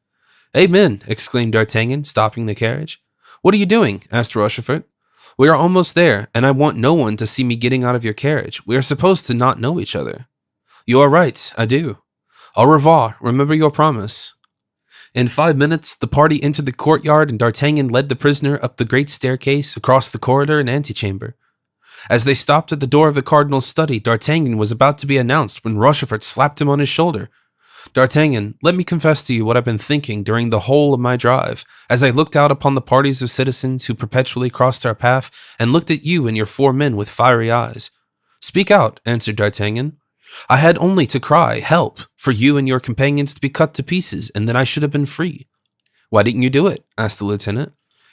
Amen, exclaimed D'Artagnan, stopping the carriage. What are you doing? Asked Rochefort. We are almost there, and I want no one to see me getting out of your carriage. We are supposed to not know each other. You are right, adieu. Au revoir, remember your promise. In 5 minutes, the party entered the courtyard, and D'Artagnan led the prisoner up the great staircase, across the corridor and antechamber. As they stopped at the door of the cardinal's study, D'Artagnan was about to be announced when Rochefort slapped him on his shoulder. D'Artagnan, let me confess to you what I've been thinking during the whole of my drive, as I looked out upon the parties of citizens who perpetually crossed our path, and looked at you and your 4 men with fiery eyes. Speak out, answered D'Artagnan. I had only to cry, help, for you and your companions to be cut to pieces, and then I should have been free. Why didn't you do it? Asked the lieutenant.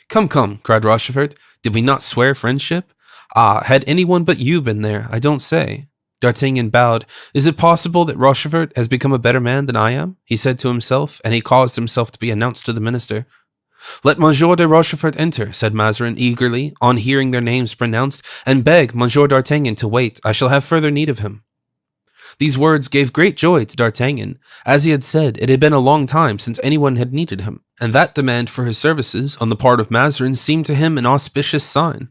Come, cried Rochefort. Did we not swear friendship? Ah, had anyone but you been there, I don't say. D'Artagnan bowed. Is it possible that Rochefort has become a better man than I am? He said to himself, and he caused himself to be announced to the minister. Let Monsieur de Rochefort enter, said Mazarin eagerly, on hearing their names pronounced, and beg Monsieur d'Artagnan to wait. I shall have further need of him. These words gave great joy to D'Artagnan. As he had said, it had been a long time since anyone had needed him, and that demand for his services on the part of Mazarin seemed to him an auspicious sign.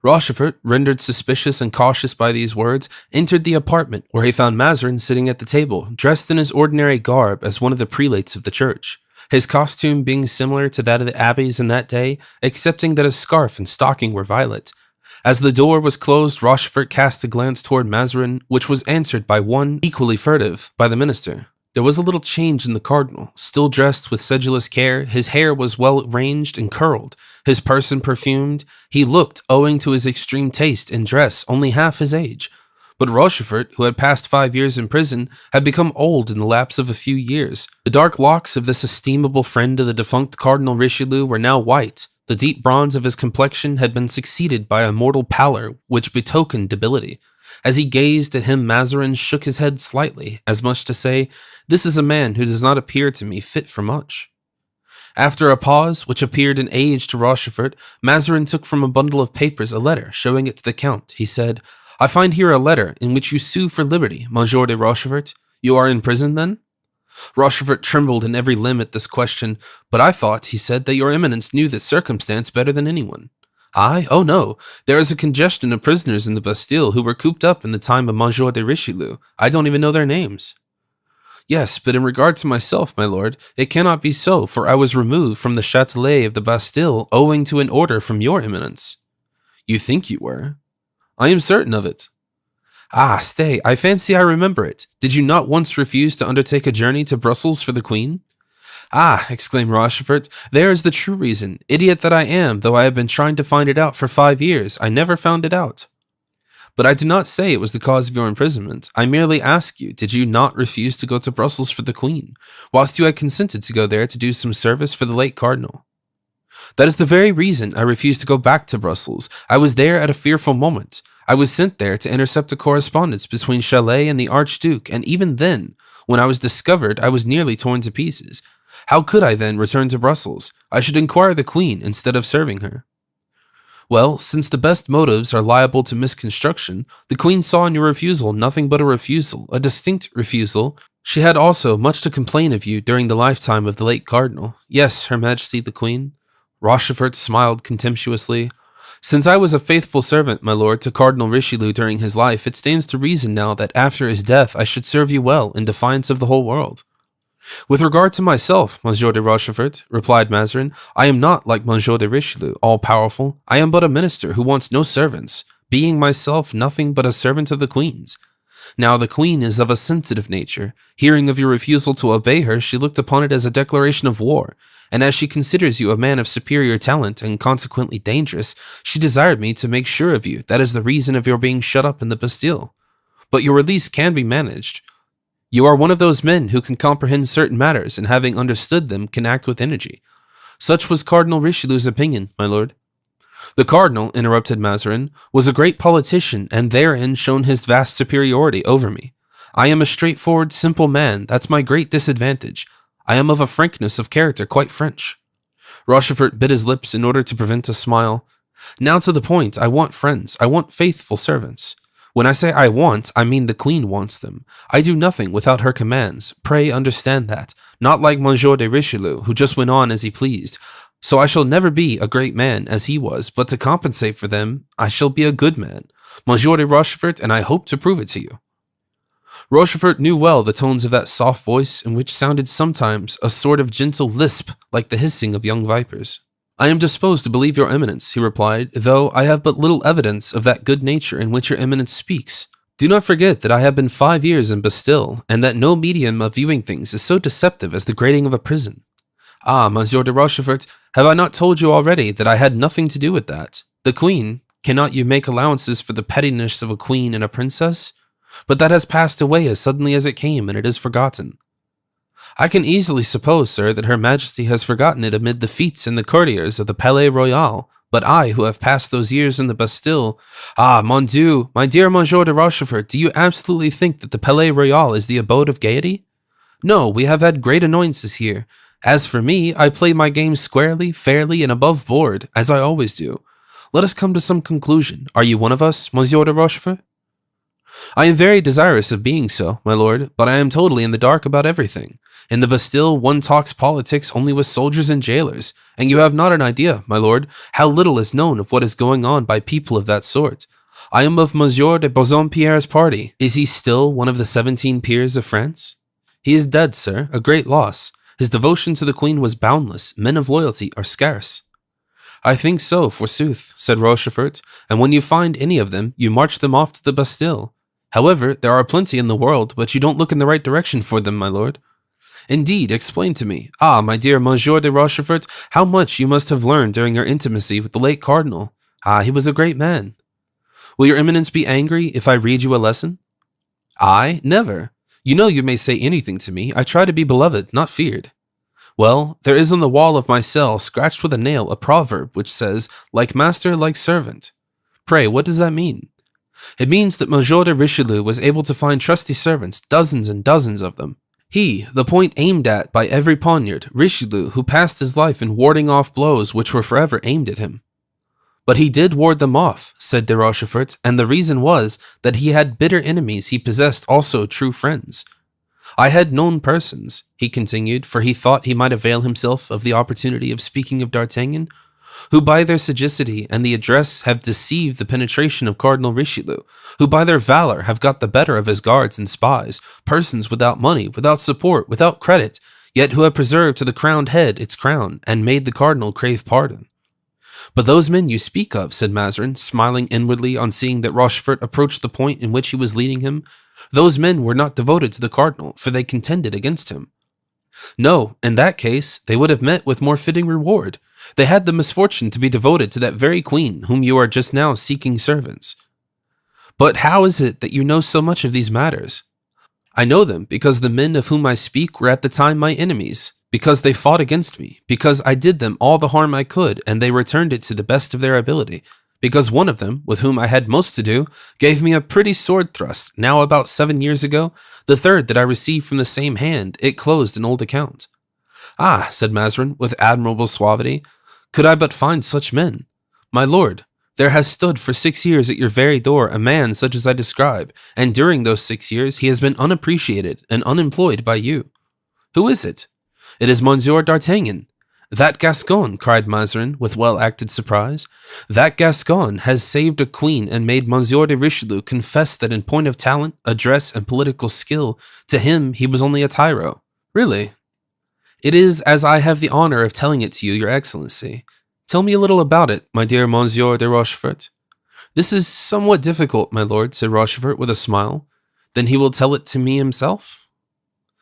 Rochefort, rendered suspicious and cautious by these words, entered the apartment, where he found Mazarin sitting at the table, dressed in his ordinary garb as one of the prelates of the church, his costume being similar to that of the abbeys in that day, excepting that his scarf and stocking were violet. As the door was closed, Rochefort cast a glance toward Mazarin, which was answered by one equally furtive by the minister. There was a little change in the cardinal. Still dressed with sedulous care, his hair was well arranged and curled, his person perfumed. He looked, owing to his extreme taste in dress, only half his age. But Rochefort, who had passed 5 years in prison, had become old in the lapse of a few years. The dark locks of this estimable friend of the defunct Cardinal Richelieu were now white. The deep bronze of his complexion had been succeeded by a mortal pallor which betokened debility. As he gazed at him, Mazarin shook his head slightly, as much to say, "This is a man who does not appear to me fit for much." After a pause, which appeared an age to Rochefort, Mazarin took from a bundle of papers a letter, showing it to the count. He said, "I find here a letter in which you sue for liberty, Monsieur de Rochefort. You are in prison, then?" Rochefort trembled in every limb at this question. "But I thought," he said, "that your eminence knew this circumstance better than anyone." "I? Oh no, there is a congestion of prisoners in the Bastille who were cooped up in the time of Monsieur de Richelieu. I don't even know their names." Yes, but in regard to myself, my lord, it cannot be so, for I was removed from the Châtelet of the Bastille owing to an order from your eminence. You think you were? I am certain of it. Ah, stay, I fancy I remember it. Did you not once refuse to undertake a journey to Brussels for the Queen? Ah, exclaimed Rochefort, there is the true reason. Idiot that I am, though I have been trying to find it out for 5 years, I never found it out. But I do not say it was the cause of your imprisonment. I merely ask you, did you not refuse to go to Brussels for the Queen, whilst you had consented to go there to do some service for the late Cardinal? That is the very reason I refused to go back to Brussels. I was there at a fearful moment. I was sent there to intercept a correspondence between Chalais and the Archduke, and even then, when I was discovered, I was nearly torn to pieces. How could I then return to Brussels? I should inquire the Queen instead of serving her. Well, since the best motives are liable to misconstruction, the Queen saw in your refusal nothing but a refusal, a distinct refusal. She had also much to complain of you during the lifetime of the late Cardinal. Yes, Her Majesty the Queen. Rochefort smiled contemptuously. Since I was a faithful servant, my lord, to Cardinal Richelieu during his life, it stands to reason now that after his death I should serve you well in defiance of the whole world. With regard to myself, Monsieur de Rochefort, replied Mazarin, I am not like Monsieur de Richelieu, all-powerful. I am but a minister who wants no servants, being myself nothing but a servant of the Queen's. Now the Queen is of a sensitive nature. Hearing of your refusal to obey her, she looked upon it as a declaration of war, and as she considers you a man of superior talent and consequently dangerous, she desired me to make sure of you. That is the reason of your being shut up in the Bastille. But your release can be managed. You are one of those men who can comprehend certain matters, and having understood them, can act with energy. Such was Cardinal Richelieu's opinion, my lord. The Cardinal, interrupted Mazarin, was a great politician, and therein shone his vast superiority over me. I am a straightforward, simple man. That's my great disadvantage. I am of a frankness of character quite French. Rochefort bit his lips in order to prevent a smile. Now to the point, I want friends. I want faithful servants. When I say I want, I mean the Queen wants them. I do nothing without her commands. Pray understand that. Not like Monsieur de Richelieu, who just went on as he pleased. So I shall never be a great man as he was, but to compensate for them, I shall be a good man. Monsieur de Rochefort, and I hope to prove it to you. Rochefort knew well the tones of that soft voice, in which sounded sometimes a sort of gentle lisp like the hissing of young vipers. I am disposed to believe your eminence, he replied, though I have but little evidence of that good nature in which your eminence speaks. Do not forget that I have been 5 years in Bastille, and that no medium of viewing things is so deceptive as the grating of a prison. Ah, Monsieur de Rochefort, have I not told you already that I had nothing to do with that? The Queen, cannot you make allowances for the pettiness of a queen and a princess? But that has passed away as suddenly as it came, and it is forgotten. I can easily suppose, sir, that Her Majesty has forgotten it amid the feats and the courtiers of the Palais Royal, but I, who have passed those years in the Bastille— Ah, mon Dieu, my dear Monsieur de Rochefort, do you absolutely think that the Palais Royal is the abode of gaiety? No, we have had great annoyances here. As for me, I play my game squarely, fairly, and above board, as I always do. Let us come to some conclusion. Are you one of us, Monsieur de Rochefort? I am very desirous of being so, my lord, but I am totally in the dark about everything. In the Bastille, one talks politics only with soldiers and jailers, and you have not an idea, my lord, how little is known of what is going on by people of that sort. I am of Monsieur de Bassompierre's party. Is he still one of the 17 peers of France? He is dead, sir, a great loss. His devotion to the Queen was boundless. Men of loyalty are scarce. I think so, forsooth, said Rochefort, and when you find any of them, you march them off to the Bastille. However, there are plenty in the world, but you don't look in the right direction for them, my lord. Indeed, explain to me. Ah, my dear Monsieur de Rochefort, how much you must have learned during your intimacy with the late Cardinal. Ah, he was a great man. Will your eminence be angry if I read you a lesson? I? Never. You know you may say anything to me. I try to be beloved, not feared. Well, there is on the wall of my cell, scratched with a nail, a proverb which says, like master, like servant. Pray, what does that mean? It means that Monsieur de Richelieu was able to find trusty servants, dozens and dozens of them. He, the point aimed at by every poniard, Richelieu, who passed his life in warding off blows which were forever aimed at him. But he did ward them off, said de Rochefort, and the reason was that he had bitter enemies, he possessed also true friends. I had known persons, he continued, for he thought he might avail himself of the opportunity of speaking of D'Artagnan, who by their sagacity and the address have deceived the penetration of Cardinal Richelieu, who by their valor have got the better of his guards and spies, persons without money, without support, without credit, yet who have preserved to the crowned head its crown, and made the cardinal crave pardon. But those men you speak of, said Mazarin, smiling inwardly on seeing that Rochefort approached the point in which he was leading him, those men were not devoted to the cardinal, for they contended against him. No, in that case, they would have met with more fitting reward. They had the misfortune to be devoted to that very queen whom you are just now seeking servants. But how is it that you know so much of these matters? I know them because the men of whom I speak were at the time my enemies, because they fought against me, because I did them all the harm I could, and they returned it to the best of their ability, because one of them, with whom I had most to do, gave me a pretty sword thrust, now about 7 years ago. The third that I received from the same hand, it closed an old account. Ah, said Mazarin, with admirable suavity, could I but find such men. My lord, there has stood for 6 years at your very door a man such as I describe, and during those 6 years he has been unappreciated and unemployed by you. Who is it? It is Monsieur d'Artagnan. That Gascon, cried Mazarin, with well-acted surprise. That Gascon has saved a queen and made Monsieur de Richelieu confess that in point of talent, address, and political skill, to him he was only a tyro. Really? It is as I have the honor of telling it to you, your excellency. Tell me a little about it, my dear Monsieur de Rochefort. This is somewhat difficult, my lord, said Rochefort with a smile. Then he will tell it to me himself?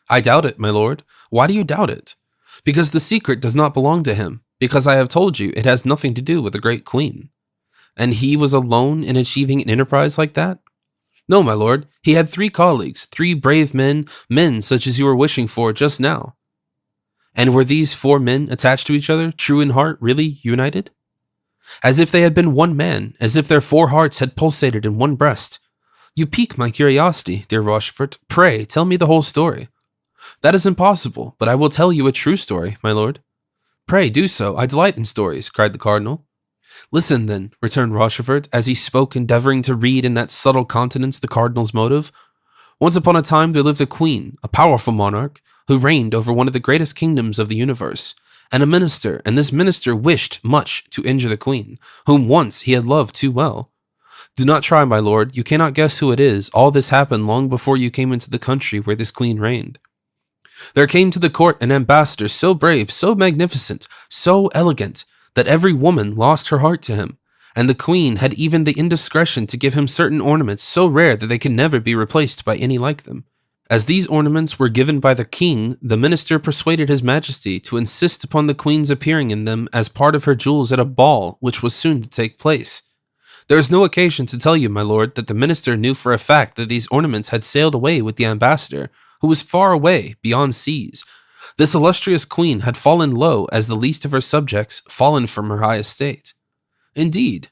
I doubt it, my lord. Why do you doubt it? Because the secret does not belong to him, because I have told you it has nothing to do with the great queen. And he was alone in achieving an enterprise like that? No, my lord, he had 3 colleagues, 3 brave men, men such as you were wishing for just now. And were these 4 men attached to each other, true in heart, really united? As if they had been one man, as if their 4 hearts had pulsated in one breast. You pique my curiosity, dear Rochefort. Pray, tell me the whole story. That is impossible, but I will tell you a true story, my lord. Pray do so, I delight in stories, cried the cardinal. Listen, then, returned Rochefort, as he spoke, endeavoring to read in that subtle countenance the cardinal's motive. Once upon a time there lived a queen, a powerful monarch, who reigned over one of the greatest kingdoms of the universe, and a minister, and this minister wished much to injure the queen, whom once he had loved too well. Do not try, my lord, you cannot guess who it is. All this happened long before you came into the country where this queen reigned. There came to the court an ambassador so brave, so magnificent, so elegant, that every woman lost her heart to him, and the queen had even the indiscretion to give him certain ornaments so rare that they can never be replaced by any like them. As these ornaments were given by the king, the minister persuaded his majesty to insist upon the queen's appearing in them as part of her jewels at a ball which was soon to take place. There is no occasion to tell you, my lord, that the minister knew for a fact that these ornaments had sailed away with the ambassador, who was far away, beyond seas. This illustrious queen had fallen low as the least of her subjects, fallen from her high estate. Indeed.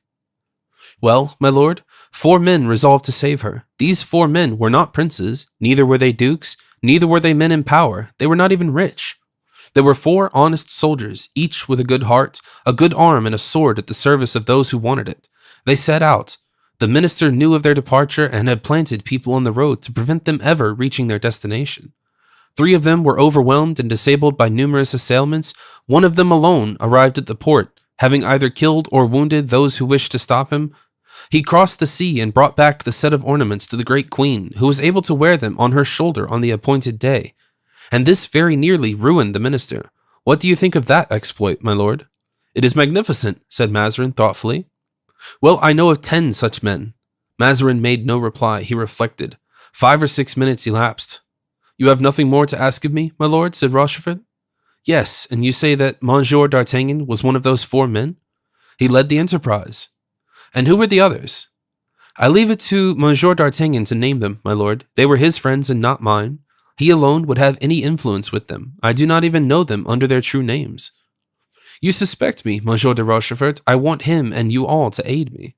Well, my lord, 4 men resolved to save her. These 4 men were not princes, neither were they dukes, neither were they men in power, they were not even rich. There were 4 honest soldiers, each with a good heart, a good arm, and a sword at the service of those who wanted it. They set out. The minister knew of their departure and had planted people on the road to prevent them ever reaching their destination. 3 of them were overwhelmed and disabled by numerous assailants. 1 of them alone arrived at the port, having either killed or wounded those who wished to stop him. He crossed the sea and brought back the set of ornaments to the great queen, who was able to wear them on her shoulder on the appointed day. And this very nearly ruined the minister. What do you think of that exploit, my lord? It is magnificent, said Mazarin thoughtfully. Well, I know of 10 such men. Mazarin made no reply. He reflected. 5 or 6 minutes elapsed. You have nothing more to ask of me, my lord, said Rochefort. Yes, and you say that Monsieur d'Artagnan was one of those 4 men? He led the enterprise. And who were the others? I leave it to Monsieur d'Artagnan to name them, my lord. They were his friends and not mine. He alone would have any influence with them. I do not even know them under their true names. You suspect me, Monsieur de Rochefort. I want him and you all to aid me.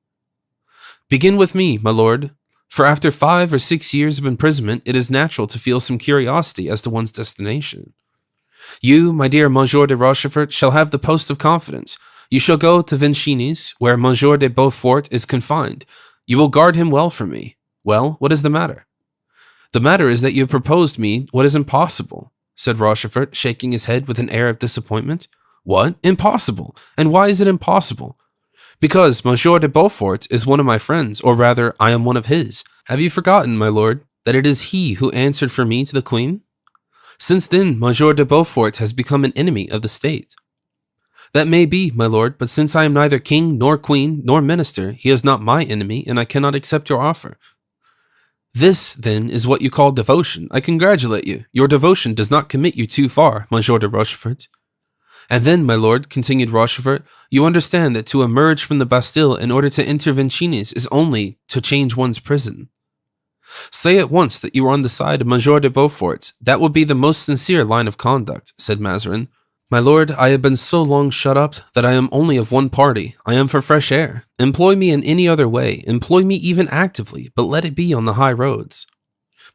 Begin with me, my lord, for after 5 or 6 years of imprisonment, it is natural to feel some curiosity as to one's destination. You, my dear Monsieur de Rochefort, shall have the post of confidence. You shall go to Vincini's, where Monsieur de Beaufort is confined. You will guard him well for me. Well, what is the matter? The matter is that you have proposed me what is impossible, said Rochefort, shaking his head with an air of disappointment. What? Impossible. And why is it impossible? Because Monsieur de Beaufort is one of my friends, or rather, I am one of his. Have you forgotten, my lord, that it is he who answered for me to the queen? Since then, Monsieur de Beaufort has become an enemy of the state. That may be, my lord, but since I am neither king, nor queen, nor minister, he is not my enemy, and I cannot accept your offer. This, then, is what you call devotion. I congratulate you. Your devotion does not commit you too far, Monsieur de Rochefort. And then, my lord, continued Rochefort, you understand that to emerge from the Bastille in order to enter Vincini's is only to change one's prison. Say at once that you are on the side of Monsieur de Beaufort. That would be the most sincere line of conduct, said Mazarin. My lord, I have been so long shut up that I am only of one party. I am for fresh air. Employ me in any other way. Employ me even actively, but let it be on the high roads.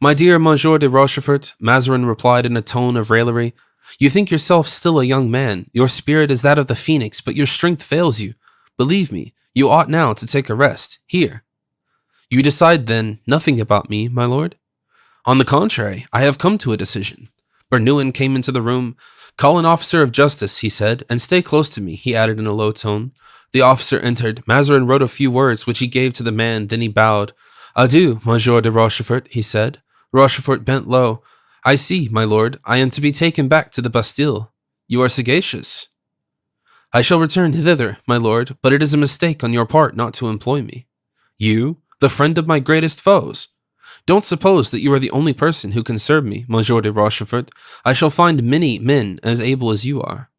My dear Monsieur de Rochefort, Mazarin replied in a tone of raillery, you think yourself still a young man. Your spirit is that of the phoenix, but your strength fails you. Believe me, you ought now to take a rest. Here. You decide, then, nothing about me, my lord? On the contrary, I have come to a decision. Bernouin came into the room. Call an officer of justice, he said, and stay close to me, he added in a low tone. The officer entered. Mazarin wrote a few words, which he gave to the man, then he bowed. Adieu, Monsieur de Rochefort, he said. Rochefort bent low. I see, my lord, I am to be taken back to the Bastille. You are sagacious. I shall return thither, my lord, but it is a mistake on your part not to employ me. You, the friend of my greatest foes. Don't suppose that you are the only person who can serve me, Monsieur de Rochefort. I shall find many men as able as you are.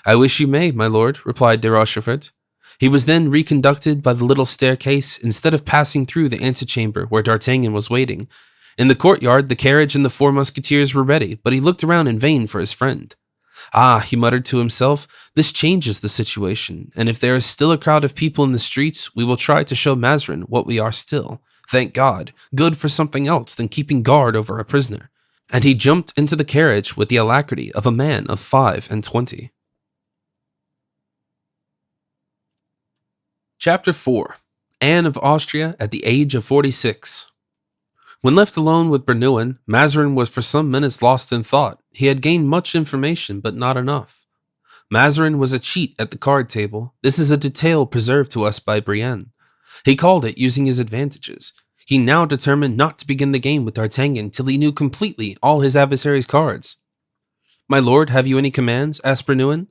I wish you may, my lord, replied de Rochefort. He was then reconducted by the little staircase instead of passing through the antechamber where D'Artagnan was waiting. In the courtyard, the carriage and the 4 musketeers were ready, but he looked around in vain for his friend. Ah, he muttered to himself, this changes the situation, and if there is still a crowd of people in the streets, we will try to show Mazarin what we are still. Thank God, good for something else than keeping guard over a prisoner. And he jumped into the carriage with the alacrity of a man of 25. Chapter 4. Anne of Austria at the age of 46. When left alone with Bernouin, Mazarin was for some minutes lost in thought. He had gained much information, but not enough. Mazarin was a cheat at the card table. This is a detail preserved to us by Brienne. He called it using his advantages. He now determined not to begin the game with D'Artagnan till he knew completely all his adversary's cards. My lord, have you any commands? Asked Bernouin.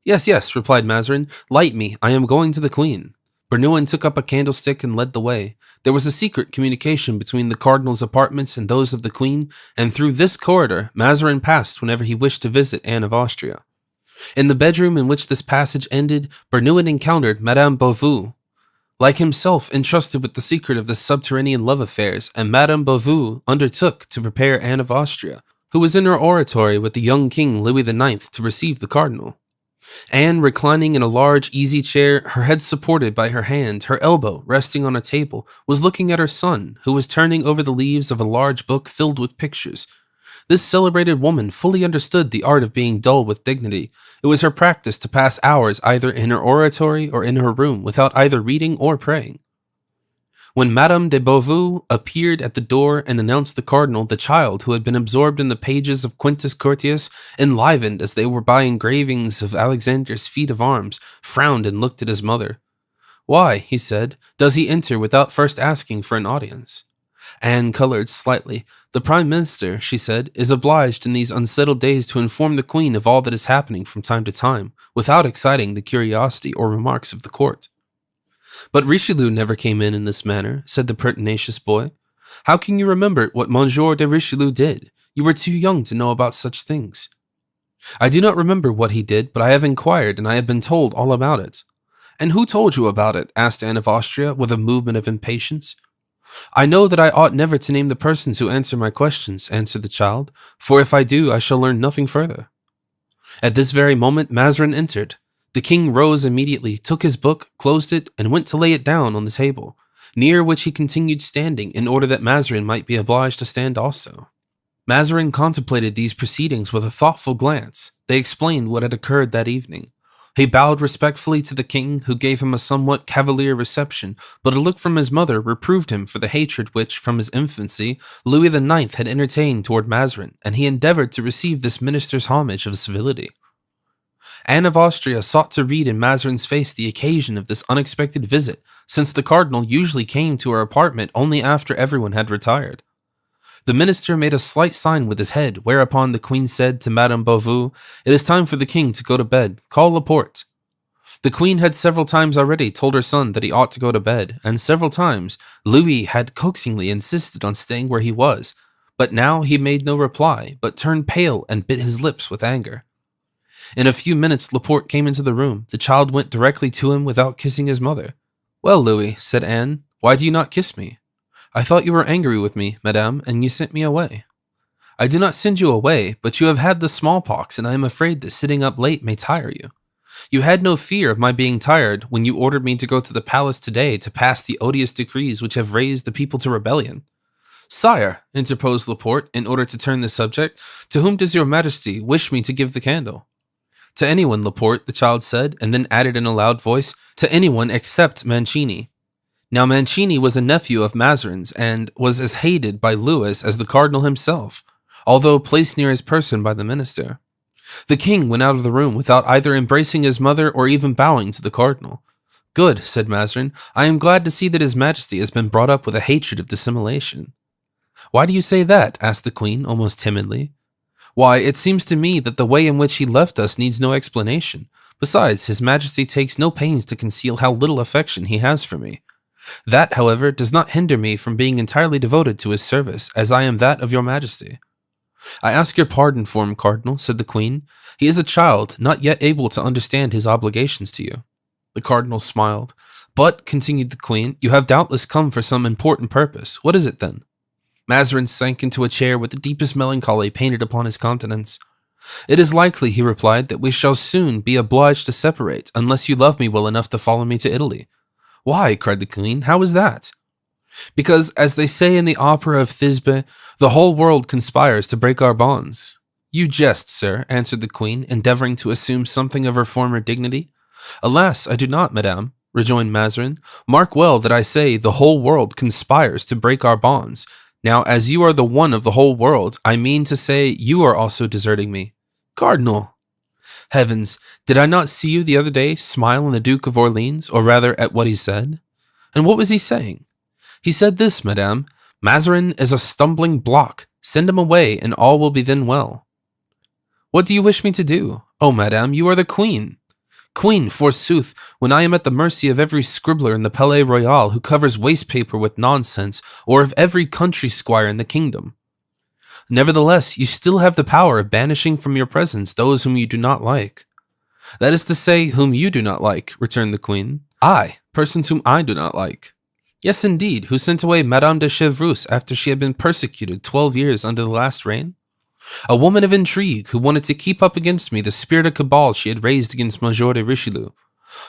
Yes, replied Mazarin. Light me, I am going to the queen. Bernouin took up a candlestick and led the way. There was a secret communication between the cardinal's apartments and those of the queen, and through this corridor Mazarin passed whenever he wished to visit Anne of Austria. In the bedroom in which this passage ended, Bernouin encountered Madame Beauvue. Like himself, entrusted with the secret of the subterranean love affairs, and Madame Beauvue undertook to prepare Anne of Austria, who was in her oratory with the young king Louis IX to receive the cardinal. Anne, reclining in a large easy chair, her head supported by her hand, her elbow resting on a table, was looking at her son, who was turning over the leaves of a large book filled with pictures. This celebrated woman fully understood the art of being dull with dignity. It was her practice to pass hours either in her oratory or in her room without either reading or praying. When Madame de Beauvue appeared at the door and announced the cardinal, the child, who had been absorbed in the pages of Quintus Curtius, enlivened as they were by engravings of Alexandre's feat of arms, frowned and looked at his mother. Why, he said, does he enter without first asking for an audience? Anne colored slightly. The Prime Minister, she said, is obliged in these unsettled days to inform the Queen of all that is happening from time to time, without exciting the curiosity or remarks of the court. But Richelieu never came in this manner, said the pertinacious boy. How can you remember what Monsieur de Richelieu did? You were too young to know about such things. I do not remember what he did, but I have inquired, and I have been told all about it. And who told you about it? Asked Anne of Austria, with a movement of impatience. I know that I ought never to name the persons who answer my questions, answered the child, for if I do, I shall learn nothing further. At this very moment, Mazarin entered. The king rose immediately, took his book, closed it, and went to lay it down on the table, near which he continued standing in order that Mazarin might be obliged to stand also. Mazarin contemplated these proceedings with a thoughtful glance. They explained what had occurred that evening. He bowed respectfully to the king, who gave him a somewhat cavalier reception, but a look from his mother reproved him for the hatred which, from his infancy, Louis IX had entertained toward Mazarin, and he endeavored to receive this minister's homage of civility. Anne of Austria sought to read in Mazarin's face the occasion of this unexpected visit, since the cardinal usually came to her apartment only after everyone had retired. The minister made a slight sign with his head, whereupon the queen said to Madame Boveux, "It is time for the king to go to bed. Call Laporte." The queen had several times already told her son that he ought to go to bed, and several times Louis had coaxingly insisted on staying where he was, but now he made no reply, but turned pale and bit his lips with anger. In a few minutes Laporte came into the room. The child went directly to him without kissing his mother. "Well, Louis," said Anne, "why do you not kiss me? I thought you were angry with me, madame, and you sent me away." "I do not send you away, but you have had the smallpox, and I am afraid that sitting up late may tire you. You had no fear of my being tired when you ordered me to go to the palace today to pass the odious decrees which have raised the people to rebellion." "Sire," interposed Laporte, in order to turn the subject, "to whom does your majesty wish me to give the candle?" "To anyone, Laporte," the child said, and then added in a loud voice, "to anyone except Mancini." Now Mancini was a nephew of Mazarin's, and was as hated by Louis as the cardinal himself, although placed near his person by the minister. The king went out of the room without either embracing his mother or even bowing to the cardinal. "Good," said Mazarin. "I am glad to see that his majesty has been brought up with a hatred of dissimulation." "Why do you say that?" asked the queen, almost timidly. "Why, it seems to me that the way in which he left us needs no explanation. Besides, his majesty takes no pains to conceal how little affection he has for me. That, however, does not hinder me from being entirely devoted to his service, as I am that of your majesty." "I ask your pardon for him, cardinal," said the queen. "He is a child, not yet able to understand his obligations to you." The cardinal smiled. "But," continued the queen, "you have doubtless come for some important purpose. What is it, then?" Mazarin sank into a chair with the deepest melancholy painted upon his countenance. "It is likely," he replied, "that we shall soon be obliged to separate, unless you love me well enough to follow me to Italy." "Why?" cried the queen. "How is that?" "Because, as they say in the opera of Thisbe, the whole world conspires to break our bonds." "You jest, sir," answered the queen, endeavoring to assume something of her former dignity. "Alas, I do not, madame," rejoined Mazarin. "Mark well that I say the whole world conspires to break our bonds. Now, as you are the one of the whole world, I mean to say you are also deserting me." "Cardinal!" "Heavens, did I not see you the other day smile on the Duke of Orleans, or rather at what he said?" "And what was he saying?" "He said this, madame, 'Mazarin is a stumbling block. Send him away, and all will be then well.'" "What do you wish me to do? Oh, madame, you are the queen." "Queen, forsooth, when I am at the mercy of every scribbler in the Palais Royal who covers waste paper with nonsense, or of every country squire in the kingdom." "Nevertheless, you still have the power of banishing from your presence those whom you do not like." "That is to say, whom you do not like," returned the queen. "I, persons whom I do not like." "Yes, indeed, who sent away Madame de Chevreuse after she had been persecuted 12 years under the last reign? A woman of intrigue who wanted to keep up against me the spirited cabal she had raised against Monsieur de Richelieu,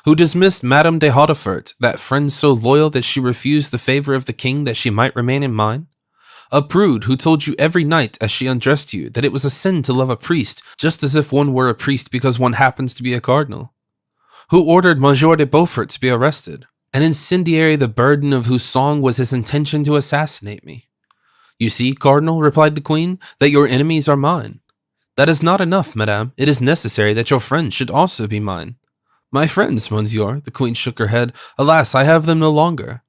who dismissed Madame de Hautefort, that friend so loyal that she refused the favor of the king that she might remain in mine. A prude who told you every night as she undressed you that it was a sin to love a priest, just as if one were a priest because one happens to be a cardinal. Who ordered Monsieur de Beaufort to be arrested, an incendiary the burden of whose song was his intention to assassinate me. You see, cardinal, replied the queen, that your enemies are mine. That is not enough, madame. It is necessary that your friends should also be mine. My friends, monsieur, the queen shook her head. Alas, I have them no longer.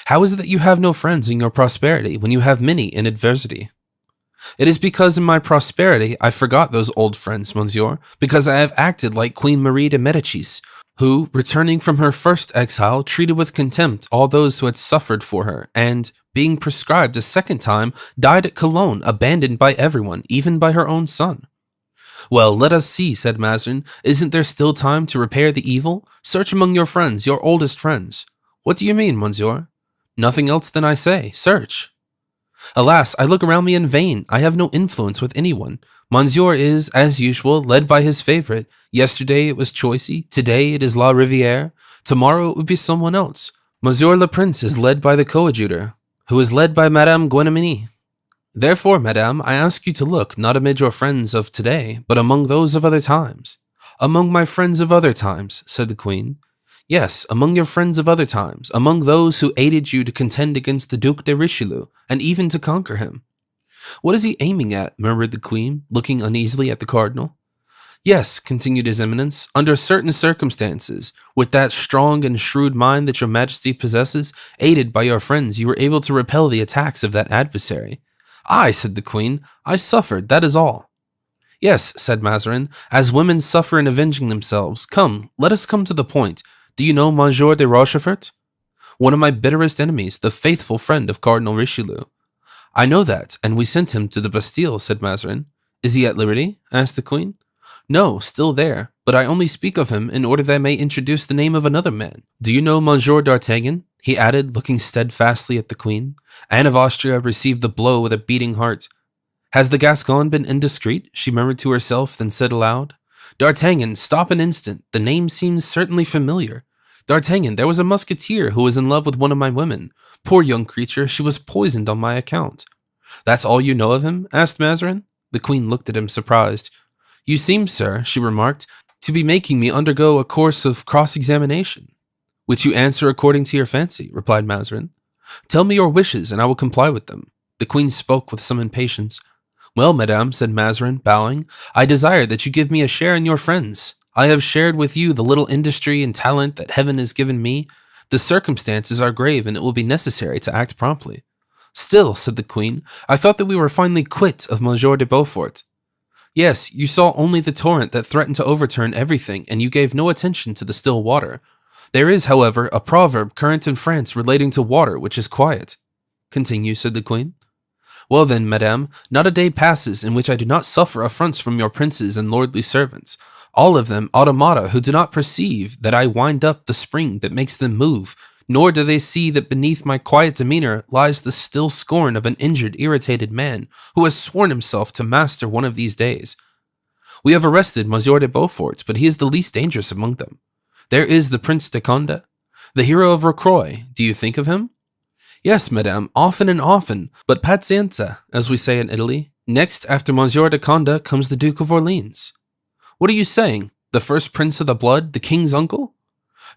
How is it that you have no friends in your prosperity when you have many in adversity? It is because in my prosperity I forgot those old friends, monsieur, because I have acted like Queen Marie de Medicis, who, returning from her first exile, treated with contempt all those who had suffered for her, and, being prescribed a second time, died at Cologne, abandoned by everyone, even by her own son. Well, let us see, said Mazarin. Isn't there still time to repair the evil? Search among your friends, your oldest friends. What do you mean, monsieur? Nothing else than I say. Search. Alas, I look around me in vain. I have no influence with anyone. Monsieur is, as usual, led by his favorite. Yesterday it was Choisy, today it is La Riviere, tomorrow it would be someone else. Monsieur le Prince is led by the coadjutor, who is led by Madame Guenemini. Therefore, madame, I ask you to look not amid your friends of today, but among those of other times. Among my friends of other times, said the queen. Yes, among your friends of other times, among those who aided you to contend against the Duc de Richelieu, and even to conquer him. What is he aiming at? Murmured the queen, looking uneasily at the cardinal. Yes, continued His Eminence, under certain circumstances, with that strong and shrewd mind that your Majesty possesses, aided by your friends, you were able to repel the attacks of that adversary. Aye, said the Queen, I suffered, that is all. Yes, said Mazarin, as women suffer in avenging themselves. Come, let us come to the point. Do you know Monsieur de Rochefort? One of my bitterest enemies, the faithful friend of Cardinal Richelieu. I know that, and we sent him to the Bastille, said Mazarin. Is he at liberty? Asked the Queen. No, still there, but I only speak of him in order that I may introduce the name of another man. Do you know Monsieur d'Artagnan? He added, looking steadfastly at the Queen. Anne of Austria received the blow with a beating heart. Has the Gascon been indiscreet? She murmured to herself, then said aloud. D'Artagnan, stop an instant. The name seems certainly familiar. D'Artagnan, there was a musketeer who was in love with one of my women. Poor young creature, she was poisoned on my account. That's all you know of him? Asked Mazarin. The Queen looked at him surprised. You seem, sir, she remarked, to be making me undergo a course of cross-examination. Which you answer according to your fancy, replied Mazarin. Tell me your wishes, and I will comply with them. The Queen spoke with some impatience. Well, madame, said Mazarin, bowing, I desire that you give me a share in your friends. I have shared with you the little industry and talent that heaven has given me. The circumstances are grave, and it will be necessary to act promptly. Still, said the Queen, I thought that we were finally quit of Monsieur de Beaufort. Yes, you saw only the torrent that threatened to overturn everything, and you gave no attention to the still water. There is, however, a proverb current in France relating to water which is quiet. Continue, said the Queen. Well then, madame, not a day passes in which I do not suffer affronts from your princes and lordly servants, all of them automata who do not perceive that I wind up the spring that makes them move, nor do they see that beneath my quiet demeanor lies the still scorn of an injured, irritated man who has sworn himself to master one of these days. We have arrested Monsieur de Beaufort, but he is the least dangerous among them. There is the Prince de Conde, the hero of Rocroi. Do you think of him? Yes, madame, often and often, but pazienza, as we say in Italy. Next, after Monsieur de Conde, comes the Duke of Orleans. What are you saying? The first prince of the blood, the king's uncle?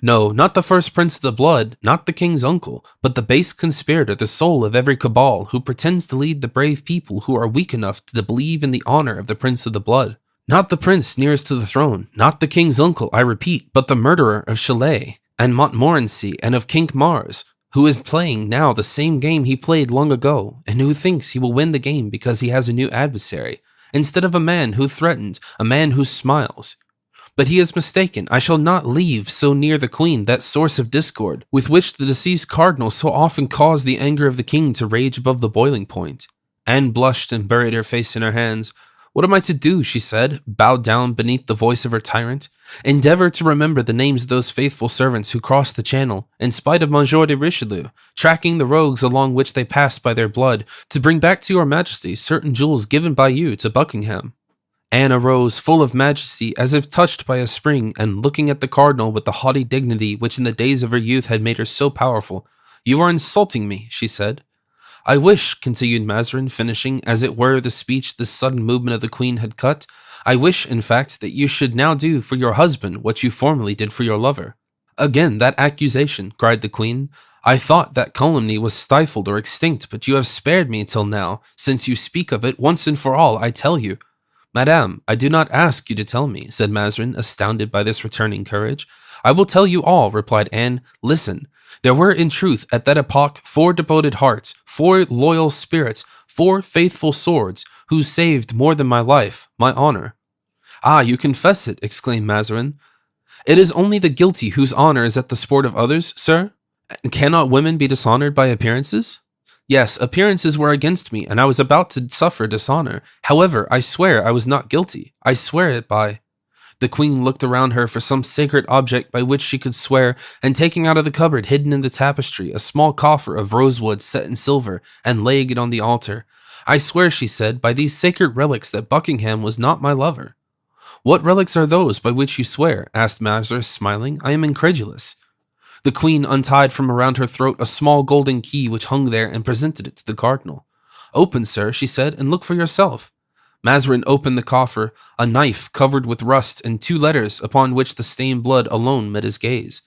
No, not the first prince of the blood, not the king's uncle, but the base conspirator, the soul of every cabal, who pretends to lead the brave people who are weak enough to believe in the honor of the prince of the blood. Not the prince nearest to the throne, not the king's uncle, I repeat, but the murderer of Chalais and Montmorency and of King Mars, who is playing now the same game he played long ago, and who thinks he will win the game because he has a new adversary, instead of a man who threatens, a man who smiles. But he is mistaken. I shall not leave so near the Queen that source of discord, with which the deceased cardinal so often caused the anger of the king to rage above the boiling point. Anne blushed and buried her face in her hands. What am I to do, she said, bowed down beneath the voice of her tyrant. Endeavor to remember the names of those faithful servants who crossed the channel, in spite of Monsieur de Richelieu, tracking the rogues along which they passed by their blood, to bring back to your majesty certain jewels given by you to Buckingham. Anne arose, full of majesty, as if touched by a spring, and looking at the cardinal with the haughty dignity which in the days of her youth had made her so powerful. You are insulting me, she said. I wish, continued Mazarin, finishing, as it were, the speech this sudden movement of the Queen had cut, I wish, in fact, that you should now do for your husband what you formerly did for your lover. Again, that accusation, cried the Queen. I thought that calumny was stifled or extinct, but you have spared me till now. Since you speak of it, once and for all, I tell you. Madame, I do not ask you to tell me, said Mazarin, astounded by this returning courage. I will tell you all, replied Anne. Listen. There were, in truth, at that epoch, 4 devoted hearts, 4 loyal spirits, 4 faithful swords, who saved more than my life, my honor. Ah, you confess it, exclaimed Mazarin. It is only the guilty whose honor is at the sport of others, sir? Cannot women be dishonored by appearances? Yes, appearances were against me, and I was about to suffer dishonor. However, I swear I was not guilty. I swear it by... The Queen looked around her for some sacred object by which she could swear, and taking out of the cupboard hidden in the tapestry a small coffer of rosewood set in silver, and laying it on the altar. I swear, she said, by these sacred relics that Buckingham was not my lover. What relics are those by which you swear? Asked Mazarin, smiling. I am incredulous. The Queen untied from around her throat a small golden key which hung there and presented it to the cardinal. Open, sir, she said, and look for yourself. Mazarin opened the coffer, a knife covered with rust and 2 letters upon which the stained blood alone met his gaze.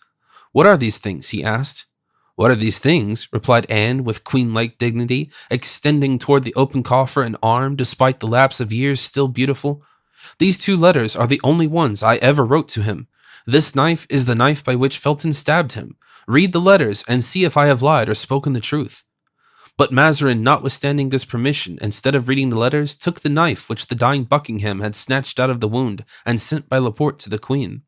What are these things? He asked. What are these things? Replied Anne with queen-like dignity, extending toward the open coffer an arm despite the lapse of years still beautiful. These 2 letters are the only ones I ever wrote to him. This knife is the knife by which Felton stabbed him. Read the letters and see if I have lied or spoken the truth." But Mazarin, notwithstanding this permission, instead of reading the letters, took the knife which the dying Buckingham had snatched out of the wound and sent by Laporte to the queen.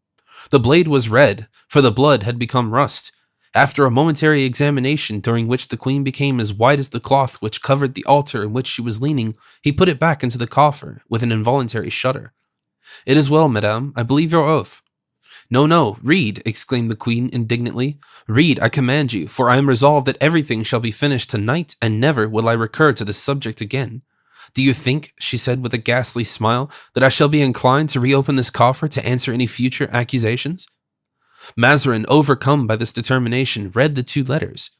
The blade was red, for the blood had become rust. After a momentary examination, during which the queen became as white as the cloth which covered the altar in which she was leaning, he put it back into the coffer with an involuntary shudder. "It is well, madame, I believe your oath." "No, no, read," exclaimed the queen indignantly. "Read, I command you, for I am resolved that everything shall be finished tonight, and never will I recur to this subject again. Do you think," she said with a ghastly smile, "that I shall be inclined to reopen this coffer to answer any future accusations?" Mazarin, overcome by this determination, read the 2 letters.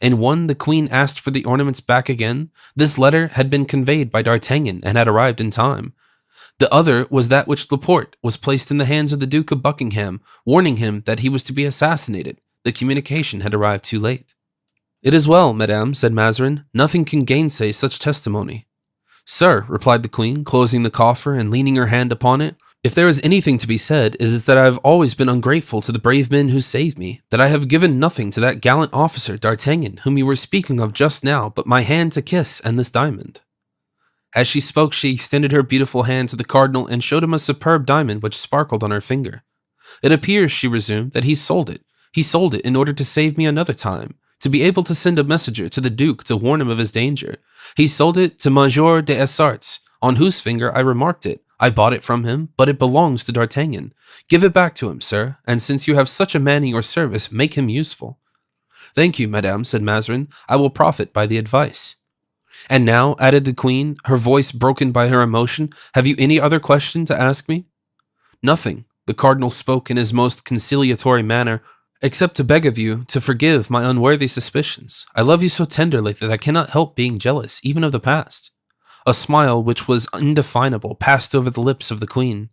In one, the queen asked for the ornaments back again. This letter had been conveyed by D'Artagnan and had arrived in time. The other was that which Laporte was placed in the hands of the Duke of Buckingham, warning him that he was to be assassinated. The communication had arrived too late. "It is well, madame," said Mazarin. "Nothing can gainsay such testimony." "Sir," replied the queen, closing the coffer and leaning her hand upon it, "if there is anything to be said, it is that I have always been ungrateful to the brave men who saved me, that I have given nothing to that gallant officer, D'Artagnan, whom you were speaking of just now, but my hand to kiss and this diamond." As she spoke, she extended her beautiful hand to the cardinal and showed him a superb diamond which sparkled on her finger. "It appears," she resumed, "that he sold it. He sold it in order to save me another time, to be able to send a messenger to the duke to warn him of his danger. He sold it to Monsieur des Essarts, on whose finger I remarked it. I bought it from him, but it belongs to D'Artagnan. Give it back to him, sir, and since you have such a man in your service, make him useful." "Thank you, madame," said Mazarin. "I will profit by the advice." "And now," added the queen, her voice broken by her emotion, "have you any other question to ask me?" "Nothing," the cardinal spoke in his most conciliatory manner, "except to beg of you to forgive my unworthy suspicions. I love you so tenderly that I cannot help being jealous, even of the past." A smile which was indefinable passed over the lips of the queen.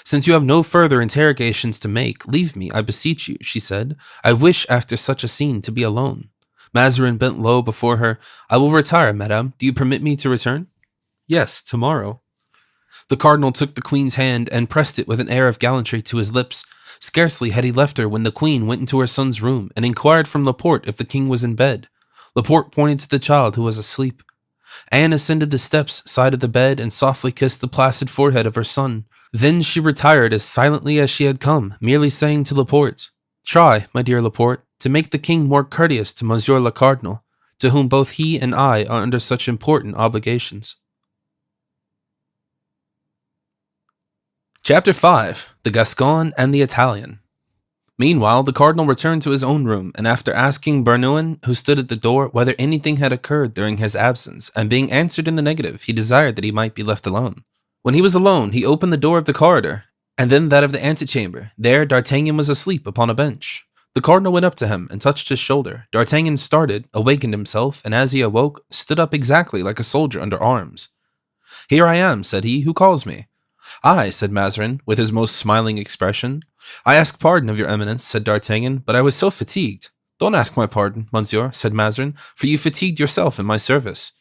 "Since you have no further interrogations to make, leave me, I beseech you," she said. "I wish, after such a scene, to be alone." Mazarin bent low before her. "I will retire, madame. Do you permit me to return?" "Yes, tomorrow." The cardinal took the queen's hand and pressed it with an air of gallantry to his lips. Scarcely had he left her when the queen went into her son's room and inquired from Laporte if the king was in bed. Laporte pointed to the child, who was asleep. Anne ascended the steps, side of the bed, and softly kissed the placid forehead of her son. Then she retired as silently as she had come, merely saying to Laporte, "Try, my dear Laporte, to make the king more courteous to Monsieur le Cardinal, to whom both he and I are under such important obligations." Chapter 5. The Gascon and the Italian. Meanwhile, the cardinal returned to his own room, and after asking Bernouin, who stood at the door, whether anything had occurred during his absence, and being answered in the negative, he desired that he might be left alone. When he was alone, he opened the door of the corridor, and then that of the antechamber. There, D'Artagnan was asleep upon a bench. The cardinal went up to him and touched his shoulder. D'Artagnan started, awakened himself, and as he awoke, stood up exactly like a soldier under arms. "Here I am," said he. "Who calls me?" "I," said Mazarin, with his most smiling expression. "I ask pardon of your eminence," said D'Artagnan, "but I was so fatigued." "Don't ask my pardon, monsieur," said Mazarin, "for you fatigued yourself in my service."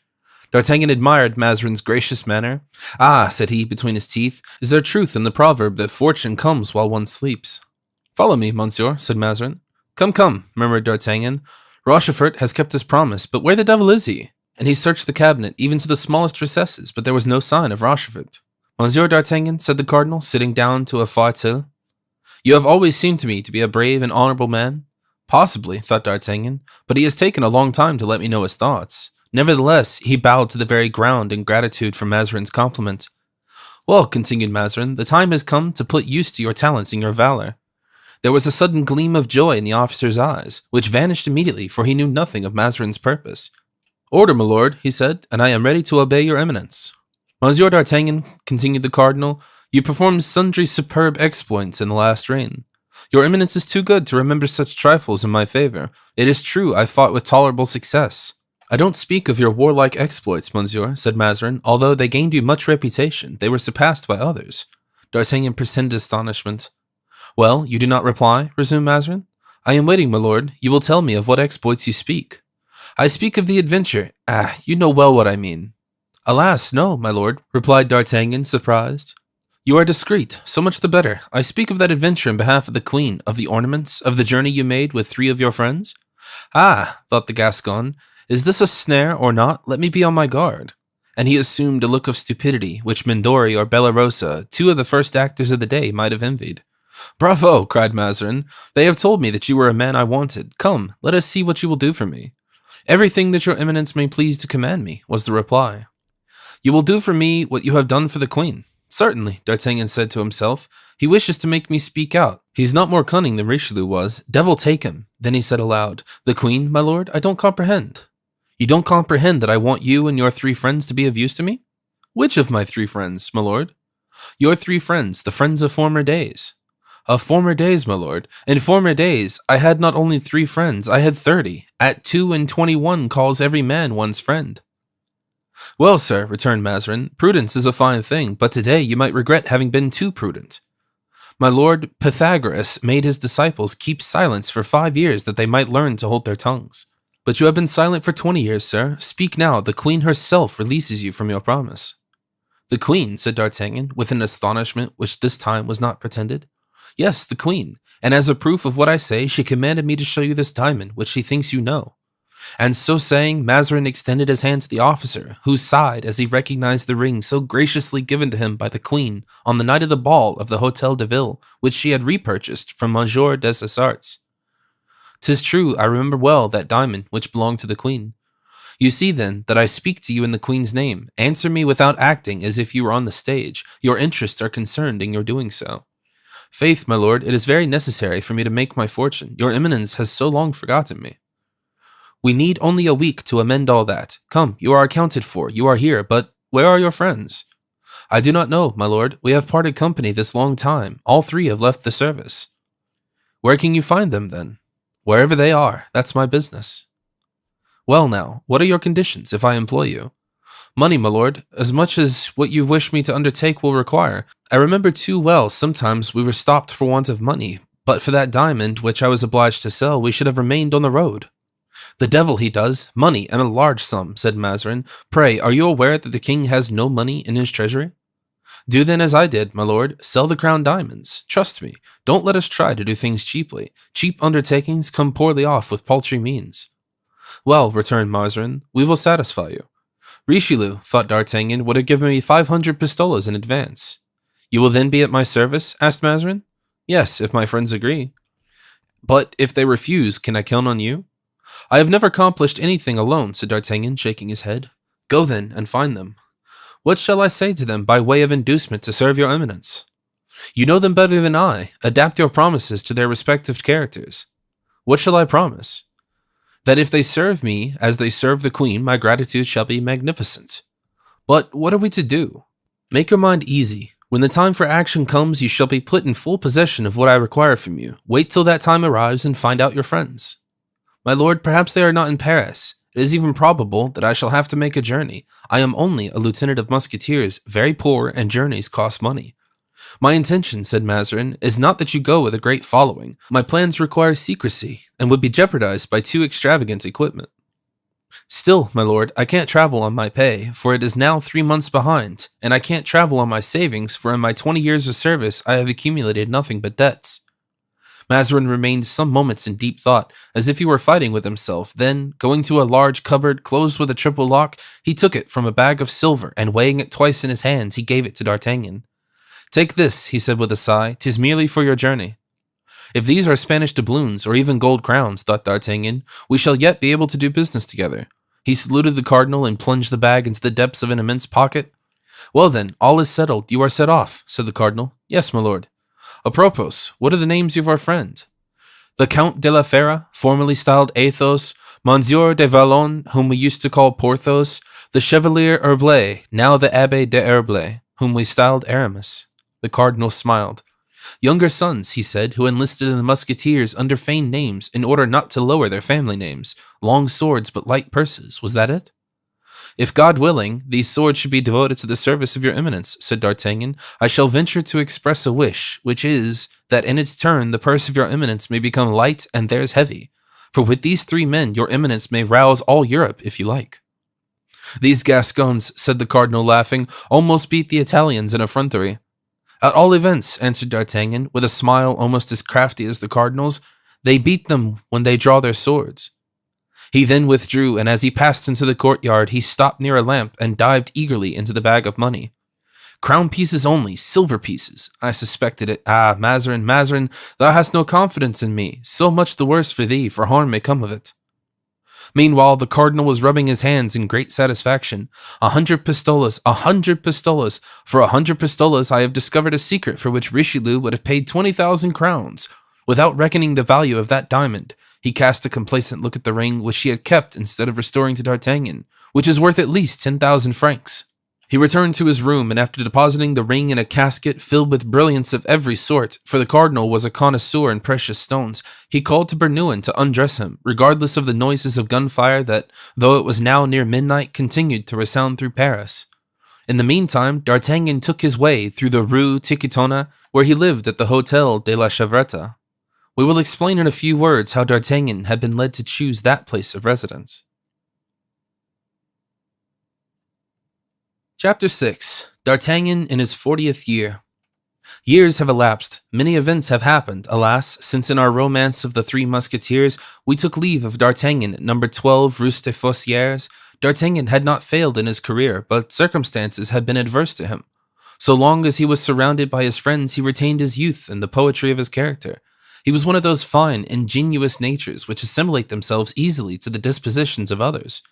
D'Artagnan admired Mazarin's gracious manner. "Ah," said he between his teeth, "is there truth in the proverb that fortune comes while one sleeps?" "Follow me, monsieur," said Mazarin. Come, come," murmured D'Artagnan. "Rochefort has kept his promise, but where the devil is he?" And he searched the cabinet, even to the smallest recesses, but there was no sign of Rochefort. "Monsieur D'Artagnan," said the cardinal, sitting down to a fauteuil, "you have always seemed to me to be a brave and honorable man." "Possibly," thought D'Artagnan, "but he has taken a long time to let me know his thoughts." Nevertheless, he bowed to the very ground in gratitude for Mazarin's compliment. "Well," continued Mazarin, "the time has come to put use to your talents and your valor." There was a sudden gleam of joy in the officer's eyes, which vanished immediately, for he knew nothing of Mazarin's purpose. "Order, my lord," he said, "and I am ready to obey your eminence." "Monsieur D'Artagnan," continued the cardinal, "you performed sundry superb exploits in the last reign. Your eminence is too good to remember such trifles in my favor. It is true I fought with tolerable success." "I don't speak of your warlike exploits, monsieur," said Mazarin. "Although they gained you much reputation, they were surpassed by others." D'Artagnan pretended astonishment. "Well, you do not reply?" resumed Mazarin. "I am waiting, my lord. You will tell me of what exploits you speak." "I speak of the adventure. You know well what I mean." "Alas, no, my lord," replied D'Artagnan, surprised. You are discreet, so much the better. I speak of that adventure in behalf of the queen, of the ornaments, of the journey you made with 3 of your friends. Ah, thought the Gascon, is this a snare or not? Let me be on my guard. And he assumed a look of stupidity, which Mindori or Bellarosa, 2 of the first actors of the day, might have envied. Bravo, cried Mazarin. They have told me that you were a man I wanted. Come, let us see what you will do for me. Everything that your eminence may please to command me, was the reply. You will do for me what you have done for the queen. Certainly, D'Artagnan said to himself. He wishes to make me speak out. He's not more cunning than Richelieu was. Devil take him. Then he said aloud, The queen, my lord? I don't comprehend. You don't comprehend that I want you and your 3 friends to be of use to me? Which of my 3 friends, my lord? Your 3 friends, the friends of former days. Of former days, my lord. In former days, I had not only 3 friends, I had 30. At 2 and 21 calls every man one's friend. Well, sir, returned Mazarin, prudence is a fine thing, but today you might regret having been too prudent. My lord Pythagoras made his disciples keep silence for 5 years that they might learn to hold their tongues. But you have been silent for 20 years, sir. Speak now, the queen herself releases you from your promise. The queen, said D'Artagnan, with an astonishment which this time was not pretended. Yes, the queen, and as a proof of what I say, she commanded me to show you this diamond, which she thinks you know. And so saying, Mazarin extended his hand to the officer, who sighed as he recognized the ring so graciously given to him by the queen on the night of the ball of the Hôtel de Ville, which she had repurchased from Monsieur Dessessarts. "'Tis true, I remember well that diamond which belonged to the queen. You see, then, that I speak to you in the queen's name. Answer me without acting as if you were on the stage. Your interests are concerned in your doing so. Faith, my lord, it is very necessary for me to make my fortune. Your eminence has so long forgotten me. We need only a week to amend all that. Come, you are accounted for, you are here, but where are your friends? I do not know, my lord. We have parted company this long time. All 3 have left the service. Where can you find them, then? Wherever they are, that's my business. Well now, what are your conditions, if I employ you? Money, my lord, as much as what you wish me to undertake will require. I remember too well sometimes we were stopped for want of money, but for that diamond which I was obliged to sell, we should have remained on the road. The devil he does, money, and a large sum, said Mazarin. Pray, are you aware that the king has no money in his treasury? Do then as I did, my lord, sell the crown diamonds. Trust me, don't let us try to do things cheaply. Cheap undertakings come poorly off with paltry means. Well, returned Mazarin, we will satisfy you. Richelieu, thought D'Artagnan, would have given me 500 pistoles in advance. You will then be at my service? Asked Mazarin. Yes, if my friends agree. But if they refuse, can I count on you? I have never accomplished anything alone, said D'Artagnan, shaking his head. Go then, and find them. What shall I say to them by way of inducement to serve your eminence? You know them better than I. Adapt your promises to their respective characters. What shall I promise? That if they serve me as they serve the queen, my gratitude shall be magnificent. But what are we to do? Make your mind easy. When the time for action comes, you shall be put in full possession of what I require from you. Wait till that time arrives and find out your friends. My lord, perhaps they are not in Paris. It is even probable that I shall have to make a journey. I am only a lieutenant of musketeers, very poor, and journeys cost money. My intention, said Mazarin, is not that you go with a great following. My plans require secrecy, and would be jeopardized by too extravagant equipment. Still, my lord, I can't travel on my pay, for it is now 3 months behind, and I can't travel on my savings, for in my 20 years of service I have accumulated nothing but debts. Mazarin remained some moments in deep thought, as if he were fighting with himself. Then, going to a large cupboard closed with a triple lock, he took it from a bag of silver, and weighing it twice in his hands, he gave it to D'Artagnan. Take this, he said with a sigh, 'tis merely for your journey. If these are Spanish doubloons, or even gold crowns, thought D'Artagnan, we shall yet be able to do business together. He saluted the cardinal and plunged the bag into the depths of an immense pocket. Well then, all is settled. You are set off, said the cardinal. Yes, my lord. Apropos, what are the names of our friend? The Count de la Fera, formerly styled Athos, Monsieur de Vallon, whom we used to call Porthos, the Chevalier Herblay, now the Abbé de Herblay, whom we styled Aramis. The cardinal smiled. Younger sons, he said, who enlisted in the musketeers under feigned names in order not to lower their family names. Long swords but light purses, was that it? If God willing, these swords should be devoted to the service of your eminence, said D'Artagnan. I shall venture to express a wish, which is, that in its turn the purse of your eminence may become light and theirs heavy. For with these 3 men your eminence may rouse all Europe, if you like. These Gascons, said the cardinal laughing, almost beat the Italians in effrontery. At all events, answered D'Artagnan, with a smile almost as crafty as the cardinal's, they beat them when they draw their swords. He then withdrew, and as he passed into the courtyard, he stopped near a lamp and dived eagerly into the bag of money. Crown pieces only, silver pieces. I suspected it. Ah, Mazarin, Mazarin, thou hast no confidence in me. So much the worse for thee, for harm may come of it. Meanwhile, the cardinal was rubbing his hands in great satisfaction. 100 pistoles, 100 pistoles. For 100 pistoles, I have discovered a secret for which Richelieu would have paid 20,000 crowns. Without reckoning the value of that diamond, he cast a complacent look at the ring which he had kept instead of restoring to D'Artagnan, which is worth at least 10,000 francs. He returned to his room, and after depositing the ring in a casket filled with brilliants of every sort, for the cardinal was a connoisseur in precious stones, he called to Bernouin to undress him, regardless of the noises of gunfire that, though it was now near midnight, continued to resound through Paris. In the meantime, D'Artagnan took his way through the Rue Tiquetonne, where he lived at the Hôtel de la Chevrette. We will explain in a few words how D'Artagnan had been led to choose that place of residence. Chapter 6. D'Artagnan in his 40th year. Years have elapsed, many events have happened, alas, since in our romance of the Three Musketeers we took leave of D'Artagnan at number 12 Rue des Fossoyeurs. D'Artagnan had not failed in his career, but circumstances had been adverse to him. So long as he was surrounded by his friends, he retained his youth and the poetry of his character. He was one of those fine, ingenuous natures which assimilate themselves easily to the dispositions of others.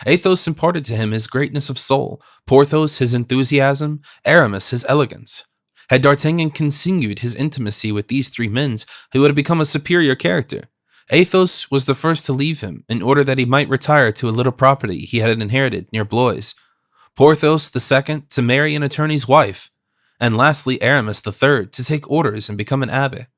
Athos imparted to him his greatness of soul, Porthos his enthusiasm, Aramis his elegance. Had D'Artagnan continued his intimacy with these three men, he would have become a superior character. Athos was the first to leave him, in order that he might retire to a little property he had inherited near Blois. Porthos the second to marry an attorney's wife, and lastly Aramis the third to take orders and become an abbé.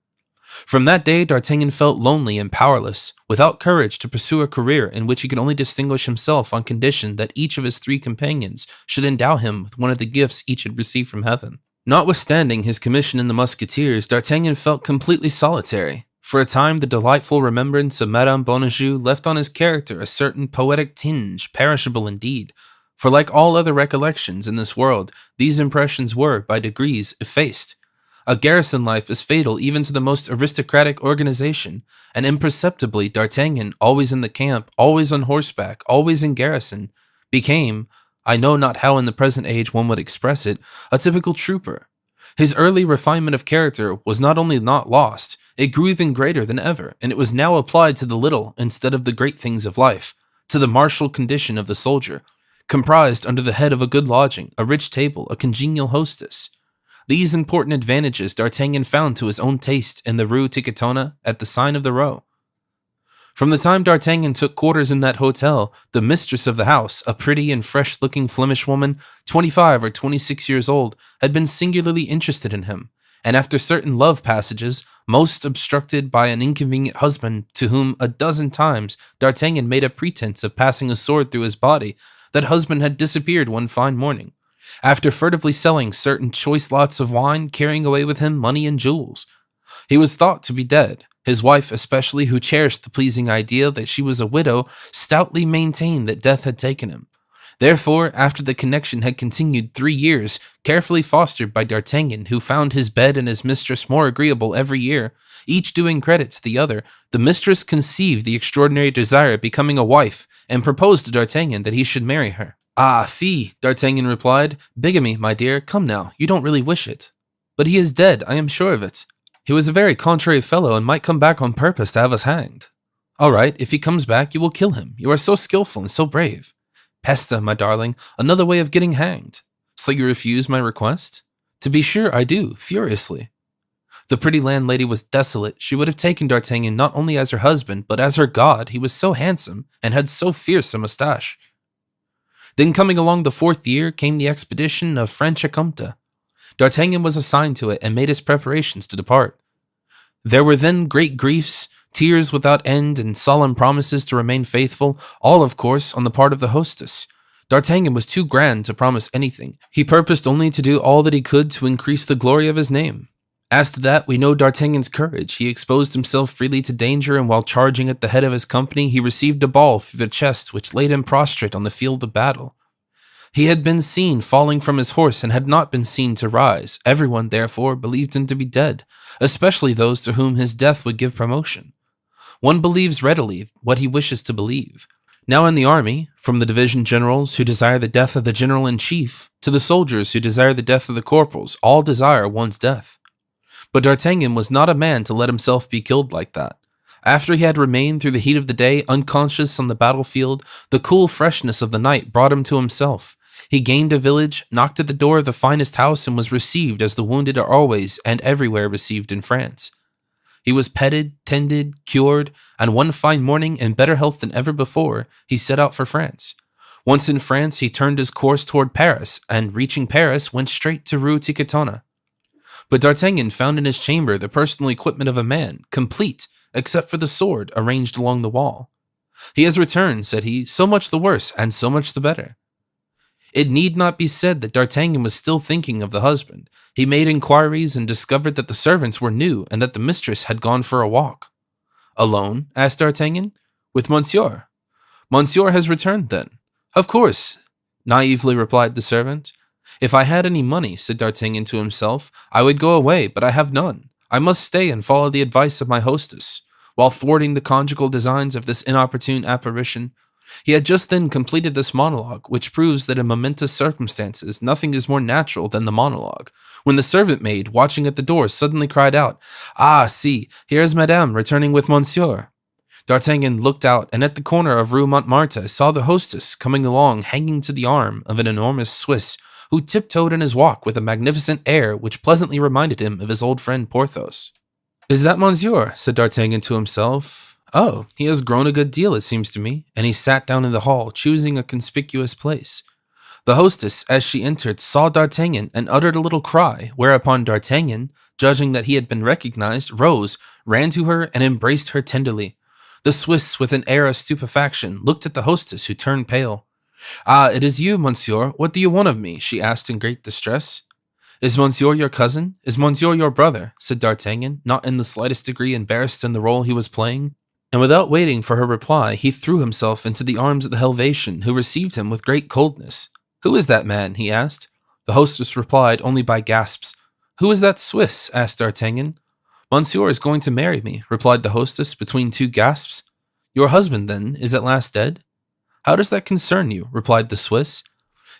From that day, D'Artagnan felt lonely and powerless, without courage to pursue a career in which he could only distinguish himself on condition that each of his three companions should endow him with one of the gifts each had received from heaven. Notwithstanding his commission in the Musketeers, D'Artagnan felt completely solitary. For a time, the delightful remembrance of Madame Bonajoux left on his character a certain poetic tinge, perishable indeed. For like all other recollections in this world, these impressions were, by degrees, effaced. A garrison life is fatal even to the most aristocratic organization, and imperceptibly D'Artagnan, always in the camp, always on horseback, always in garrison, became, I know not how in the present age one would express it, a typical trooper. His early refinement of character was not only not lost, it grew even greater than ever, and it was now applied to the little instead of the great things of life, to the martial condition of the soldier, comprised under the head of a good lodging, a rich table, a congenial hostess. These important advantages D'Artagnan found to his own taste in the Rue Tiquetonne at the sign of the Row. From the time D'Artagnan took quarters in that hotel, the mistress of the house, a pretty and fresh-looking Flemish woman, 25 or 26 years old, had been singularly interested in him, and after certain love passages, most obstructed by an inconvenient husband to whom a dozen times D'Artagnan made a pretense of passing a sword through his body, that husband had disappeared one fine morning, after furtively selling certain choice lots of wine, carrying away with him money and jewels. He was thought to be dead. His wife especially, who cherished the pleasing idea that she was a widow, stoutly maintained that death had taken him. Therefore, after the connection had continued 3 years, carefully fostered by D'Artagnan, who found his bed and his mistress more agreeable every year, each doing credit to the other, the mistress conceived the extraordinary desire of becoming a wife, and proposed to D'Artagnan that he should marry her. Ah, fie, D'Artagnan replied. Bigamy, my dear, come now, you don't really wish it. But he is dead, I am sure of it. He was a very contrary fellow and might come back on purpose to have us hanged. All right, if he comes back, you will kill him. You are so skillful and so brave. Pesta, my darling, another way of getting hanged. So you refuse my request? To be sure I do, furiously. The pretty landlady was desolate. She would have taken D'Artagnan not only as her husband, but as her god. He was so handsome and had so fierce a moustache. Then coming along the 4th year came the expedition of Franche-Comté. D'Artagnan was assigned to it and made his preparations to depart. There were then great griefs, tears without end, and solemn promises to remain faithful, all of course on the part of the hostess. D'Artagnan was too grand to promise anything. He purposed only to do all that he could to increase the glory of his name. As to that, we know D'Artagnan's courage. He exposed himself freely to danger, and while charging at the head of his company, he received a ball through the chest which laid him prostrate on the field of battle. He had been seen falling from his horse and had not been seen to rise. Everyone, therefore, believed him to be dead, especially those to whom his death would give promotion. One believes readily what he wishes to believe. Now in the army, from the division generals who desire the death of the general-in-chief, to the soldiers who desire the death of the corporals, all desire one's death. But D'Artagnan was not a man to let himself be killed like that. After he had remained through the heat of the day unconscious on the battlefield, the cool freshness of the night brought him to himself. He gained a village, knocked at the door of the finest house, and was received as the wounded are always and everywhere received in France. He was petted, tended, cured, and one fine morning, in better health than ever before, he set out for France. Once in France, he turned his course toward Paris, and reaching Paris, went straight to Rue Tiquetonne. But D'Artagnan found in his chamber the personal equipment of a man, complete, except for the sword arranged along the wall. "He has returned," said he, "so much the worse, and so much the better." It need not be said that D'Artagnan was still thinking of the husband. He made inquiries and discovered that the servants were new and that the mistress had gone for a walk. "Alone?" asked D'Artagnan. "With Monsieur." "Monsieur has returned, then?" "Of course," naively replied the servant. "If I had any money," said D'Artagnan to himself, "I would go away, but I have none. I must stay and follow the advice of my hostess." While thwarting the conjugal designs of this inopportune apparition, he had just then completed this monologue, which proves that in momentous circumstances nothing is more natural than the monologue, when the servant maid, watching at the door, suddenly cried out, "Ah, see, here is Madame returning with Monsieur." D'Artagnan looked out, and at the corner of Rue Montmartre saw the hostess coming along hanging to the arm of an enormous Swiss, who tiptoed in his walk with a magnificent air which pleasantly reminded him of his old friend Porthos. "Is that Monsieur?" said D'Artagnan to himself. "Oh, he has grown a good deal, it seems to me," and he sat down in the hall, choosing a conspicuous place. The hostess, as she entered, saw D'Artagnan and uttered a little cry, whereupon D'Artagnan, judging that he had been recognized, rose, ran to her, and embraced her tenderly. The Swiss, with an air of stupefaction, looked at the hostess, who turned pale. "Ah, it is you, Monsieur. What do you want of me?" she asked in great distress. "Is Monsieur your cousin? Is Monsieur your brother?" said D'Artagnan, not in the slightest degree embarrassed in the role he was playing. And without waiting for her reply, he threw himself into the arms of the Helvetian, who received him with great coldness. "Who is that man?" he asked. The hostess replied only by gasps. "Who is that Swiss?" asked D'Artagnan. "Monsieur is going to marry me," replied the hostess between two gasps. "Your husband, then, is at last dead?" "How does that concern you?" replied the Swiss.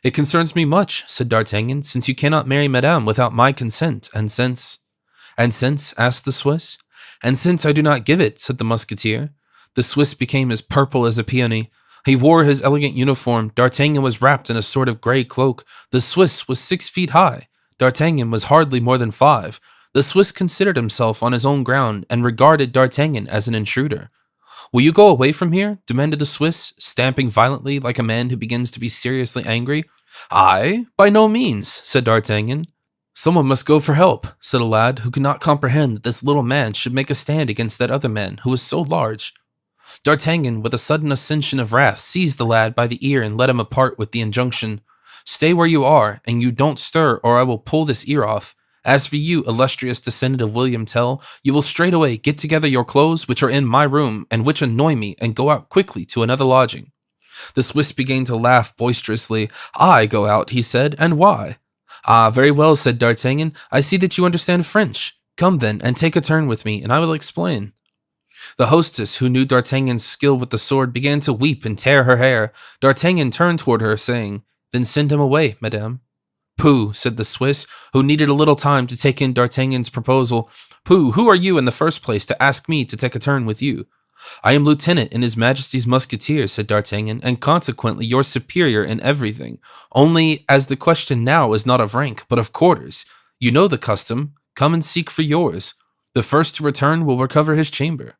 "It concerns me much," said D'Artagnan, "since you cannot marry Madame without my consent, and since—" "And since?" asked the Swiss. "And since I do not give it," said the musketeer. The Swiss became as purple as a peony. He wore his elegant uniform. D'Artagnan was wrapped in a sort of grey cloak. The Swiss was 6 feet high. D'Artagnan was hardly more than 5. The Swiss considered himself on his own ground and regarded D'Artagnan as an intruder. "Will you go away from here?" demanded the Swiss, stamping violently like a man who begins to be seriously angry. "I? By no means," said D'Artagnan. "Someone must go for help," said a lad who could not comprehend that this little man should make a stand against that other man who was so large. D'Artagnan, with a sudden accession of wrath, seized the lad by the ear and led him apart with the injunction, "Stay where you are, and you don't stir, or I will pull this ear off. As for you, illustrious descendant of William Tell, you will straightway get together your clothes, which are in my room, and which annoy me, and go out quickly to another lodging." The Swiss began to laugh boisterously. "I go out," he said, "and why?" "Ah, very well," said D'Artagnan. "I see that you understand French. Come then, and take a turn with me, and I will explain." The hostess, who knew D'Artagnan's skill with the sword, began to weep and tear her hair. D'Artagnan turned toward her, saying, "Then send him away, madame." "Pooh," said the Swiss, who needed a little time to take in D'Artagnan's proposal. "Pooh, who are you in the first place to ask me to take a turn with you?" "I am lieutenant in His Majesty's Musketeers," said D'Artagnan, "and consequently your superior in everything. Only, as the question now is not of rank, but of quarters, you know the custom. Come and seek for yours. The first to return will recover his chamber."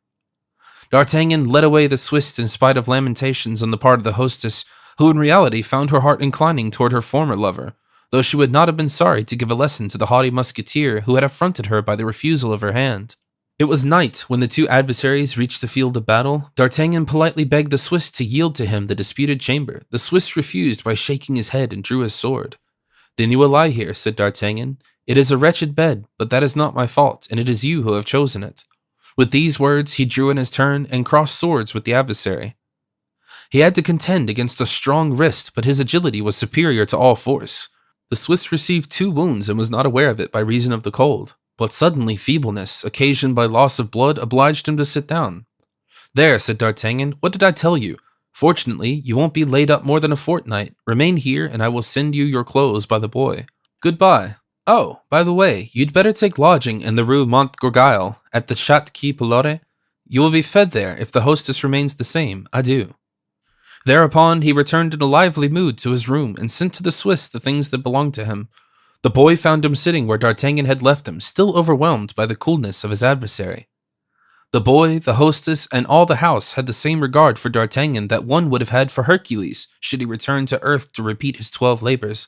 D'Artagnan led away the Swiss in spite of lamentations on the part of the hostess, who in reality found her heart inclining toward her former lover, though she would not have been sorry to give a lesson to the haughty musketeer who had affronted her by the refusal of her hand. It was night when the two adversaries reached the field of battle. D'Artagnan politely begged the Swiss to yield to him the disputed chamber. The Swiss refused by shaking his head and drew his sword. "Then you will lie here," said D'Artagnan. "It is a wretched bed, but that is not my fault, and it is you who have chosen it." With these words, he drew in his turn and crossed swords with the adversary. He had to contend against a strong wrist, but his agility was superior to all force. The Swiss received 2 wounds and was not aware of it by reason of the cold, but suddenly feebleness, occasioned by loss of blood, obliged him to sit down. "There," said D'Artagnan, "what did I tell you? Fortunately, you won't be laid up more than a fortnight. Remain here, and I will send you your clothes by the boy. Goodbye. Oh, by the way, you'd better take lodging in the Rue Montgorgueil, at the Chat qui Pelore. You will be fed there if the hostess remains the same. Adieu." Thereupon he returned in a lively mood to his room and sent to the Swiss the things that belonged to him. The boy found him sitting where D'Artagnan had left him, still overwhelmed by the coolness of his adversary. The boy, the hostess, and all the house had the same regard for D'Artagnan that one would have had for Hercules should he return to earth to repeat his 12 labors.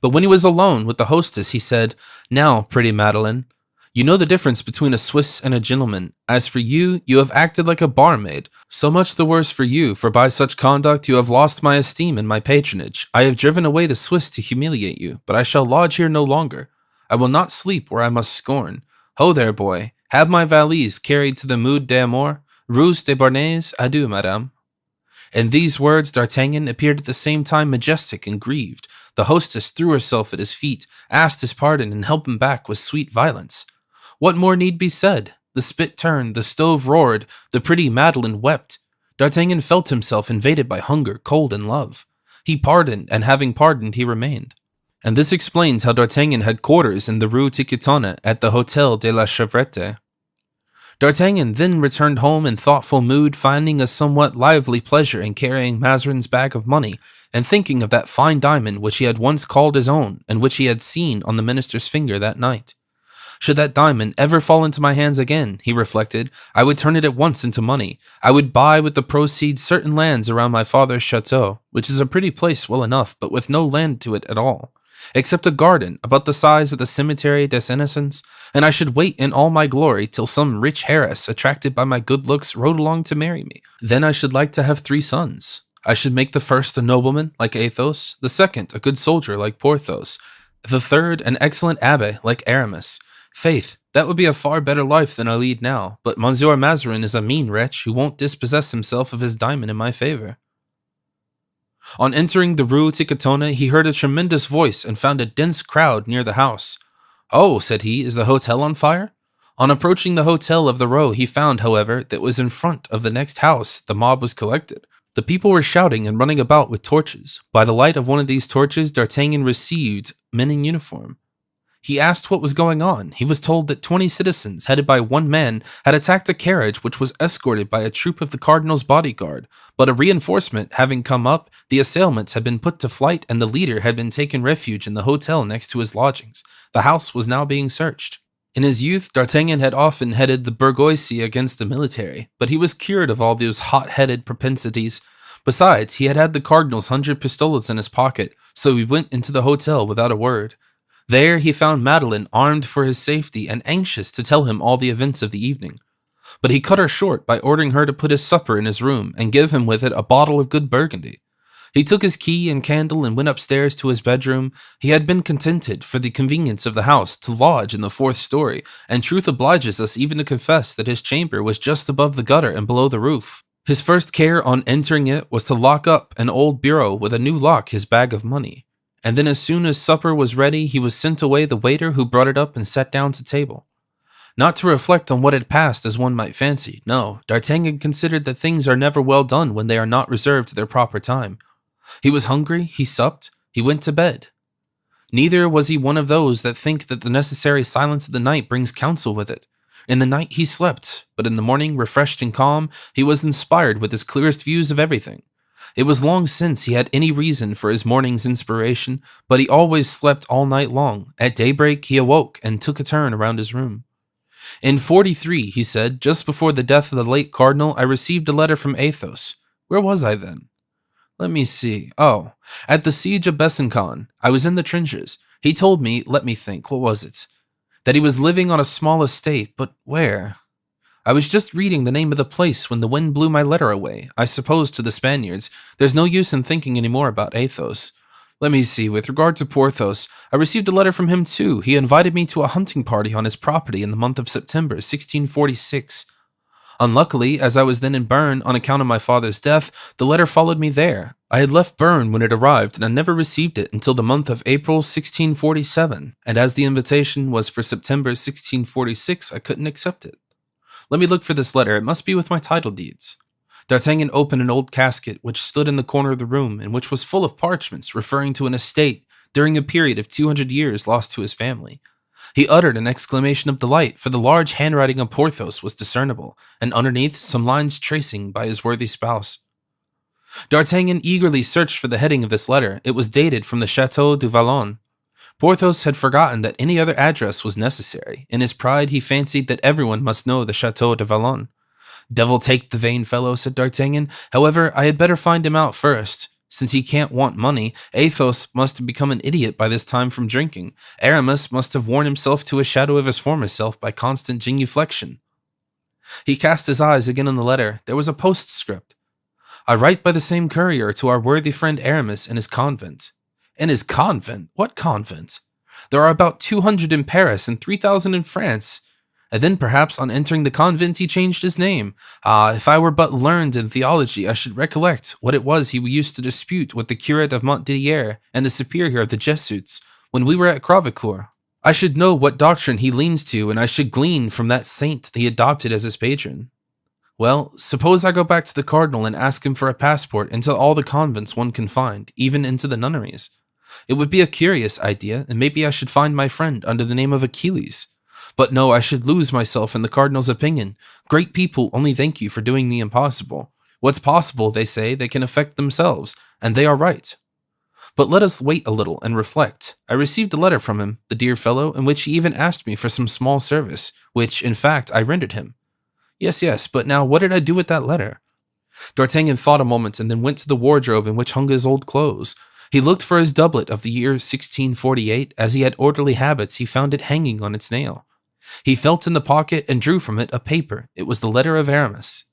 But when he was alone with the hostess, he said, "Now, pretty Madeleine, you know the difference between a Swiss and a gentleman. As for you, you have acted like a barmaid. So much the worse for you, for by such conduct you have lost my esteem and my patronage. I have driven away the Swiss to humiliate you, but I shall lodge here no longer. I will not sleep where I must scorn. Ho there, boy, have my valise carried to the Mood d'Amour, Ruse des Barnets. Adieu, madame." In these words, D'Artagnan appeared at the same time majestic and grieved. The hostess threw herself at his feet, asked his pardon, and held him back with sweet violence. What more need be said? The spit turned, the stove roared, the pretty Madeleine wept. D'Artagnan felt himself invaded by hunger, cold, and love. He pardoned, and having pardoned, he remained. And this explains how D'Artagnan had quarters in the Rue Tiquetonne at the Hôtel de la Chevrette. D'Artagnan then returned home in thoughtful mood, finding a somewhat lively pleasure in carrying Mazarin's bag of money, and thinking of that fine diamond which he had once called his own, and which he had seen on the minister's finger that night. Should that diamond ever fall into my hands again, he reflected, I would turn it at once into money. I would buy with the proceeds certain lands around my father's chateau, which is a pretty place well enough, but with no land to it at all, except a garden about the size of the Cemetery des Innocents, and I should wait in all my glory till some rich heiress, attracted by my good looks, rode along to marry me. Then I should like to have 3 sons. I should make the first a nobleman, like Athos, the second a good soldier, like Porthos, the third an excellent abbé, like Aramis. Faith, that would be a far better life than I lead now, but Monsieur Mazarin is a mean wretch who won't dispossess himself of his diamond in my favor. On entering the Rue Tiquetonne, he heard a tremendous voice and found a dense crowd near the house. "Oh," said he, "is the hotel on fire?" On approaching the hotel of the Row, he found, however, that it was in front of the next house the mob was collected. The people were shouting and running about with torches. By the light of one of these torches, D'Artagnan perceived men in uniform. He asked what was going on. He was told that 20 citizens, headed by one man, had attacked a carriage which was escorted by a troop of the cardinal's bodyguard, but a reinforcement having come up, the assailants had been put to flight and the leader had been taken refuge in the hotel next to his lodgings. The house was now being searched. In his youth, D'Artagnan had often headed the bourgeoisie against the military, but he was cured of all those hot-headed propensities. Besides, he had had the cardinal's 100 pistoles in his pocket, so he went into the hotel without a word. There he found Madeleine armed for his safety and anxious to tell him all the events of the evening. But he cut her short by ordering her to put his supper in his room and give him with it a bottle of good Burgundy. He took his key and candle and went upstairs to his bedroom. He had been contented, for the convenience of the house, to lodge in the 4th story, and truth obliges us even to confess that his chamber was just above the gutter and below the roof. His first care on entering it was to lock up an old bureau with a new lock his bag of money. And then as soon as supper was ready, he was sent away the waiter who brought it up and sat down to table. Not to reflect on what had passed as one might fancy, no, D'Artagnan considered that things are never well done when they are not reserved to their proper time. He was hungry, he supped, he went to bed. Neither was he one of those that think that the necessary silence of the night brings counsel with it. In the night he slept, but in the morning, refreshed and calm, he was inspired with his clearest views of everything. It was long since he had any reason for his morning's inspiration, but he always slept all night long. At daybreak he awoke and took a turn around his room. In 43, he said, just before the death of the late cardinal, I received a letter from Athos. Where was I then? Let me see. Oh, at the siege of Besançon. I was in the trenches. He told me, let me think, what was it? That he was living on a small estate, but where? I was just reading the name of the place when the wind blew my letter away, I suppose to the Spaniards. There's no use in thinking any more about Athos. Let me see, with regard to Porthos, I received a letter from him too. He invited me to a hunting party on his property in the month of September, 1646. Unluckily, as I was then in Bern on account of my father's death, the letter followed me there. I had left Bern when it arrived, and I never received it until the month of April 1647, and as the invitation was for September 1646, I couldn't accept it. Let me look for this letter. It must be with my title deeds. D'Artagnan opened an old casket which stood in the corner of the room, and which was full of parchments referring to an estate during a period of 200 years lost to his family. He uttered an exclamation of delight, for the large handwriting of Porthos was discernible, and underneath some lines tracing by his worthy spouse. D'Artagnan eagerly searched for the heading of this letter. It was dated from the Chateau du Vallon. Porthos had forgotten that any other address was necessary. In his pride, he fancied that everyone must know the Chateau du Vallon. "Devil take the vain fellow," said D'Artagnan. "However, I had better find him out first. Since he can't want money, Athos must have become an idiot by this time from drinking. Aramis must have worn himself to a shadow of his former self by constant genuflection." He cast his eyes again on the letter. There was a postscript. "I write by the same courier to our worthy friend Aramis in his convent." "In his convent? What convent?" "There are about 200 in Paris and 3,000 in France." And then perhaps on entering the convent he changed his name. Ah, if I were but learned in theology, I should recollect what it was he used to dispute with the curate of Montdidier and the superior of the Jesuits when we were at Crevecoeur. I should know what doctrine he leans to, and I should glean from that saint he adopted as his patron. Well, suppose I go back to the cardinal and ask him for a passport into all the convents one can find, even into the nunneries. It would be a curious idea, and maybe I should find my friend under the name of Achilles. But no, I should lose myself in the cardinal's opinion. Great people only thank you for doing the impossible. What's possible, they say, they can effect themselves, and they are right. But let us wait a little and reflect. I received a letter from him, the dear fellow, in which he even asked me for some small service, which, in fact, I rendered him. Yes, but now what did I do with that letter?" D'Artagnan thought a moment and then went to the wardrobe in which hung his old clothes. He looked for his doublet of the year 1648. As he had orderly habits, he found it hanging on its nail. He felt in the pocket and drew from it a paper. It was the letter of Aramis.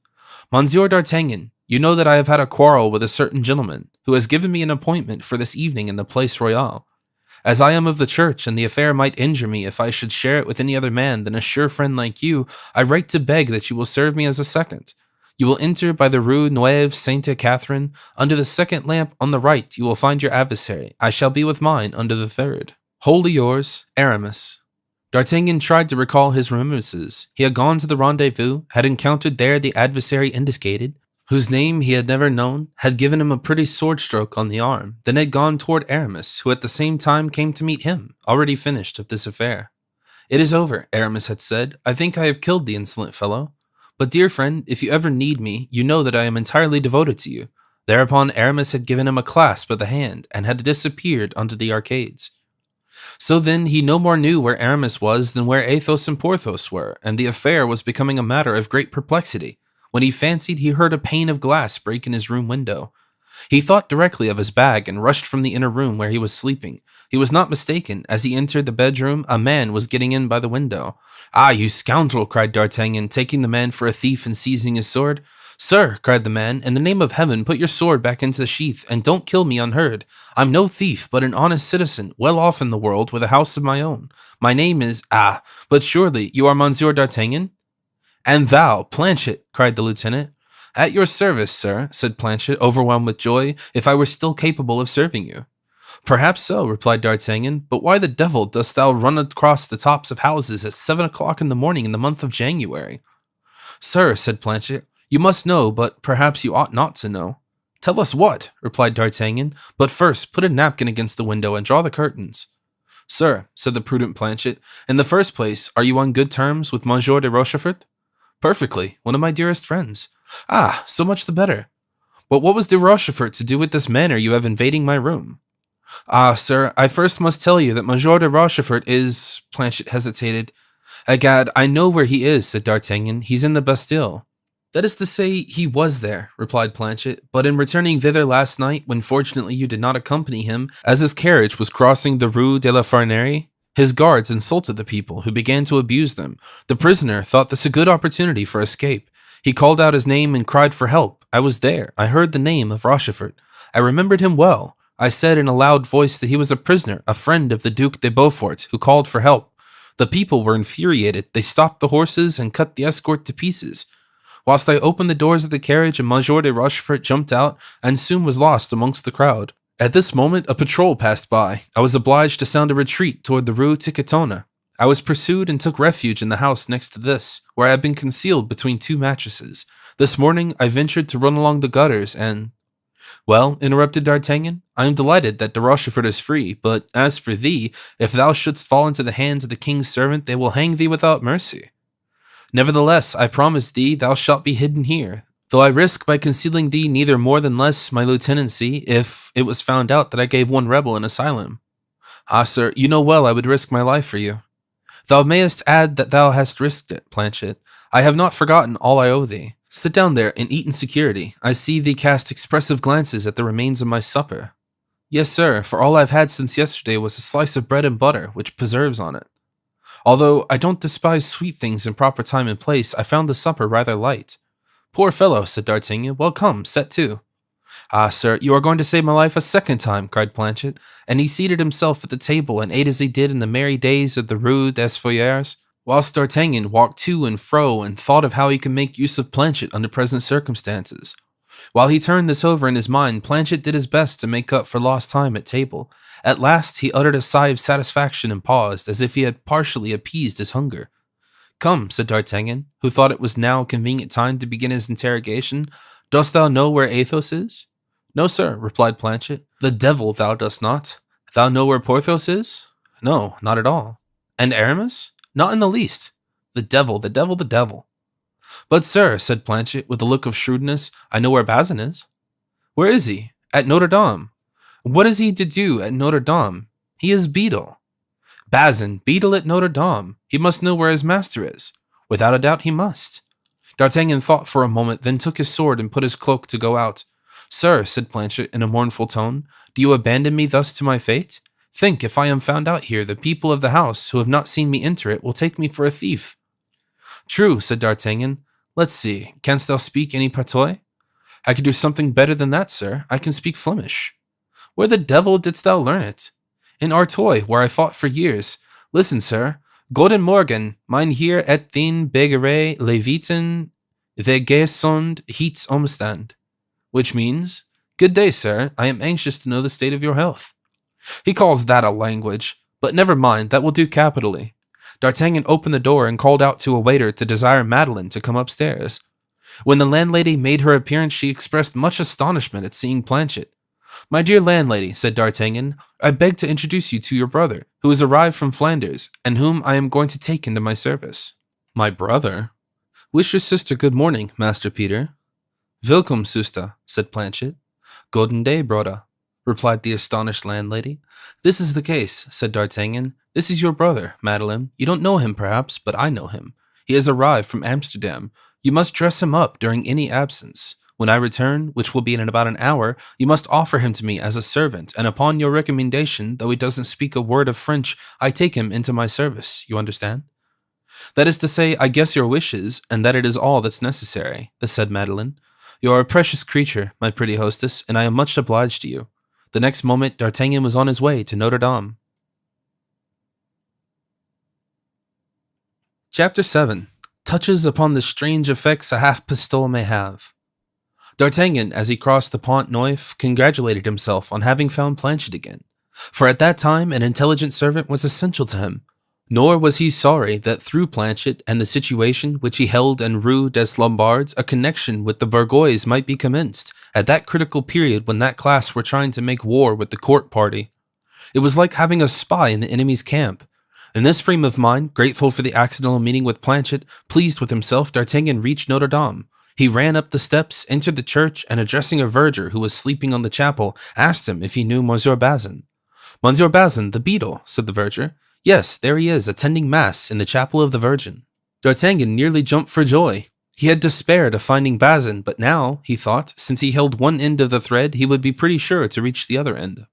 "Monsieur d'Artagnan, you know that I have had a quarrel with a certain gentleman, who has given me an appointment for this evening in the Place Royale. As I am of the church, and the affair might injure me if I should share it with any other man than a sure friend like you, I write to beg that you will serve me as a second. You will enter by the Rue Neuve Sainte Catherine. Under the second lamp on the right you will find your adversary. I shall be with mine under the third. Wholly yours, Aramis." D'Artagnan tried to recall his remembrances. He had gone to the rendezvous, had encountered there the adversary indicated, whose name he had never known, had given him a pretty sword stroke on the arm, then had gone toward Aramis, who at the same time came to meet him, already finished of this affair. "It is over," Aramis had said. "I think I have killed the insolent fellow. But, dear friend, if you ever need me, you know that I am entirely devoted to you." Thereupon Aramis had given him a clasp of the hand, and had disappeared under the arcades. So then he no more knew where Aramis was than where Athos and Porthos were, and the affair was becoming a matter of great perplexity, when he fancied he heard a pane of glass break in his room window. He thought directly of his bag and rushed from the inner room where he was sleeping. He was not mistaken. As he entered the bedroom, a man was getting in by the window. "Ah, you scoundrel!" cried D'Artagnan, taking the man for a thief and seizing his sword. "Sir," cried the man, "in the name of heaven, put your sword back into the sheath, and don't kill me unheard. I'm no thief, but an honest citizen, well off in the world, with a house of my own. My name is— but surely you are Monsieur d'Artagnan?" "And thou, Planchet!" cried the lieutenant. "At your service, sir," said Planchet, overwhelmed with joy, "if I were still capable of serving you." "Perhaps so," replied D'Artagnan, "but why the devil dost thou run across the tops of houses at 7 o'clock in the morning in the month of January?" "Sir," said Planchet, "you must know, but perhaps you ought not to know." "Tell us what," replied D'Artagnan, "but first put a napkin against the window and draw the curtains." "Sir," said the prudent Planchet, "in the first place, are you on good terms with Monsieur de Rochefort?" "Perfectly, one of my dearest friends." "Ah, so much the better. But what was de Rochefort to do with this manner you have invading my room?" "Ah, sir, I first must tell you that Monsieur de Rochefort is—" Planchet hesitated. "Egad, I know where he is," said D'Artagnan. "He's in the Bastille." "That is to say, he was there," replied Planchet, "but in returning thither last night, when fortunately you did not accompany him, as his carriage was crossing the Rue de la Fernerie, his guards insulted the people, who began to abuse them. The prisoner thought this a good opportunity for escape. He called out his name and cried for help. I was there. I heard the name of Rochefort. I remembered him well. I said in a loud voice that he was a prisoner, a friend of the Duc de Beaufort, who called for help. The people were infuriated. They stopped the horses and cut the escort to pieces. whilst I opened the doors of the carriage and Monsieur de Rochefort jumped out and soon was lost amongst the crowd. At this moment, a patrol passed by. I was obliged to sound a retreat toward the Rue Tichetona. I was pursued and took refuge in the house next to this, where I had been concealed between two mattresses. This morning, I ventured to run along the gutters and— Well, interrupted D'Artagnan, I am delighted that de Rochefort is free, but as for thee, if thou shouldst fall into the hands of the king's servant, they will hang thee without mercy. Nevertheless, I promise thee thou shalt be hidden here, though I risk by concealing thee neither more than less my lieutenancy, if it was found out that I gave one rebel an asylum. Ah, sir, you know well I would risk my life for you. Thou mayest add that thou hast risked it, Planchet. I have not forgotten all I owe thee. Sit down there and eat in security. I see thee cast expressive glances at the remains of my supper. Yes, sir, for all I've had since yesterday was a slice of bread and butter, with preserves on it. Although I don't despise sweet things in proper time and place, I found the supper rather light. Poor fellow, said D'Artagnan. Well, come, set to. Ah, sir, you are going to save my life a second time, cried Planchet, and he seated himself at the table and ate as he did in the merry days of the Rue des Feuillants, whilst D'Artagnan walked to and fro and thought of how he could make use of Planchet under present circumstances. While he turned this over in his mind, Planchet did his best to make up for lost time at table. At last he uttered a sigh of satisfaction and paused, as if he had partially appeased his hunger. Come, said D'Artagnan, who thought it was now a convenient time to begin his interrogation, dost thou know where Athos is? No, sir, replied Planchet. The devil, thou dost not. Thou know where Porthos is? No, not at all. And Aramis? Not in the least. The devil, the devil, the devil. But, sir, said Planchet, with a look of shrewdness, I know where Bazin is. Where is he? At Notre Dame. What is he to do at Notre Dame? He is beadle. Bazin, beadle at Notre Dame. He must know where his master is. Without a doubt he must. D'Artagnan thought for a moment, then took his sword and put his cloak to go out. Sir, said Planchet in a mournful tone, do you abandon me thus to my fate? Think, if I am found out here, the people of the house, who have not seen me enter it, will take me for a thief. True, said D'Artagnan. Let's see, canst thou speak any patois? I can do something better than that, sir. I can speak Flemish. Where the devil didst thou learn it? In Artois, where I fought for years. Listen, sir. Goeden Morgen, mein Heer et den Begerei Leviten the Gesund Heats Omstand. Which means, good day, sir. I am anxious to know the state of your health. He calls that a language, but never mind, that will do capitally. D'Artagnan opened the door and called out to a waiter to desire Madeleine to come upstairs. When the landlady made her appearance, she expressed much astonishment at seeing Planchet. My dear landlady, said D'Artagnan, I beg to introduce you to your brother, who has arrived from Flanders, and whom I am going to take into my service. My brother? Wish your sister good morning, Master Peter. Welcome, Susta, said Planchet. Golden day, brother, replied the astonished landlady. This is the case, said D'Artagnan. This is your brother, Madeleine. You don't know him, perhaps, but I know him. He has arrived from Amsterdam. You must dress him up during any absence. When I return, which will be in about an hour, you must offer him to me as a servant, and upon your recommendation, though he doesn't speak a word of French, I take him into my service. You understand? That is to say, I guess your wishes, and that it is all that's necessary, said Madeleine. You are a precious creature, my pretty hostess, and I am much obliged to you. The next moment, D'Artagnan was on his way to Notre Dame. Chapter 7. Touches upon the strange effects a half-pistole may have. D'Artagnan, as he crossed the Pont Neuf, congratulated himself on having found Planchet again, for at that time an intelligent servant was essential to him. Nor was he sorry that through Planchet and the situation which he held in Rue des Lombards, a connection with the Bourgois might be commenced, at that critical period when that class were trying to make war with the court party. It was like having a spy in the enemy's camp. In this frame of mind, grateful for the accidental meeting with Planchet, pleased with himself, D'Artagnan reached Notre Dame. He ran up the steps, entered the church, and addressing a verger who was sleeping on the chapel, asked him if he knew Monsieur Bazin. Monsieur Bazin, the beadle, said the verger. Yes, there he is, attending mass in the chapel of the Virgin. D'Artagnan nearly jumped for joy. He had despaired of finding Bazin, but now, he thought, since he held one end of the thread, he would be pretty sure to reach the other end.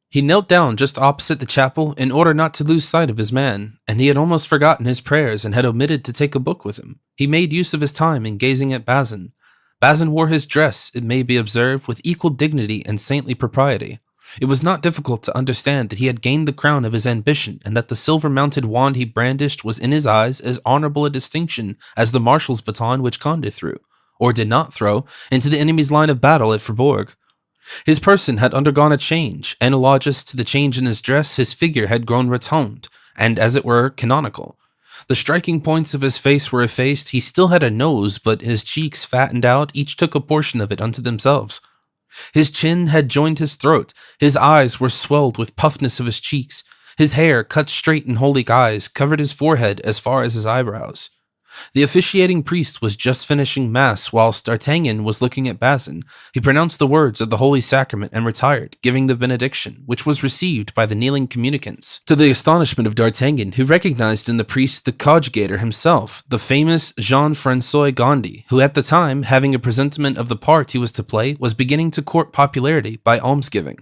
He knelt down just opposite the chapel in order not to lose sight of his man, and he had almost forgotten his prayers and had omitted to take a book with him. He made use of his time in gazing at Bazin. Bazin wore his dress, it may be observed, with equal dignity and saintly propriety. It was not difficult to understand that he had gained the crown of his ambition, and that the silver-mounted wand he brandished was in his eyes as honorable a distinction as the marshal's baton which Conde threw, or did not throw, into the enemy's line of battle at Faubourg. His person had undergone a change. Analogous to the change in his dress, his figure had grown rotund, and as it were, canonical. The striking points of his face were effaced. He still had a nose, but his cheeks fattened out, each took a portion of it unto themselves. His chin had joined his throat, his eyes were swelled with puffness of his cheeks, his hair, cut straight in holy guise, covered his forehead as far as his eyebrows. The officiating priest was just finishing mass, whilst D'Artagnan was looking at Bazin. He pronounced the words of the Holy Sacrament and retired, giving the benediction, which was received by the kneeling communicants, to the astonishment of D'Artagnan, who recognized in the priest the coadjutor himself, the famous Jean-François Gondi, who at the time, having a presentiment of the part he was to play, was beginning to court popularity by almsgiving.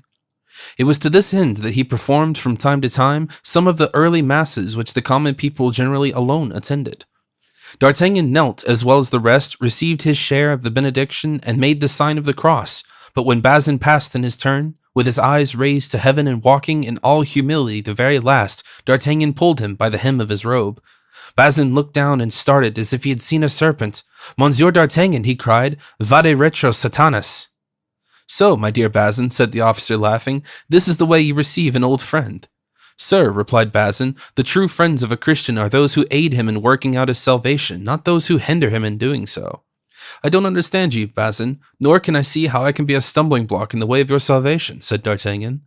It was to this end that he performed from time to time some of the early masses which the common people generally alone attended. D'Artagnan knelt as well as the rest, received his share of the benediction, and made the sign of the cross. But when Bazin passed in his turn, with his eyes raised to heaven and walking in all humility the very last, D'Artagnan pulled him by the hem of his robe. Bazin looked down and started as if he had seen a serpent. "Monsieur D'Artagnan," he cried, "vade retro Satanas." "So, my dear Bazin," said the officer, laughing, "this is the way you receive an old friend." "Sir," replied Bazin, "the true friends of a Christian are those who aid him in working out his salvation, not those who hinder him in doing so." "I don't understand you, Bazin, nor can I see how I can be a stumbling block in the way of your salvation," said D'Artagnan.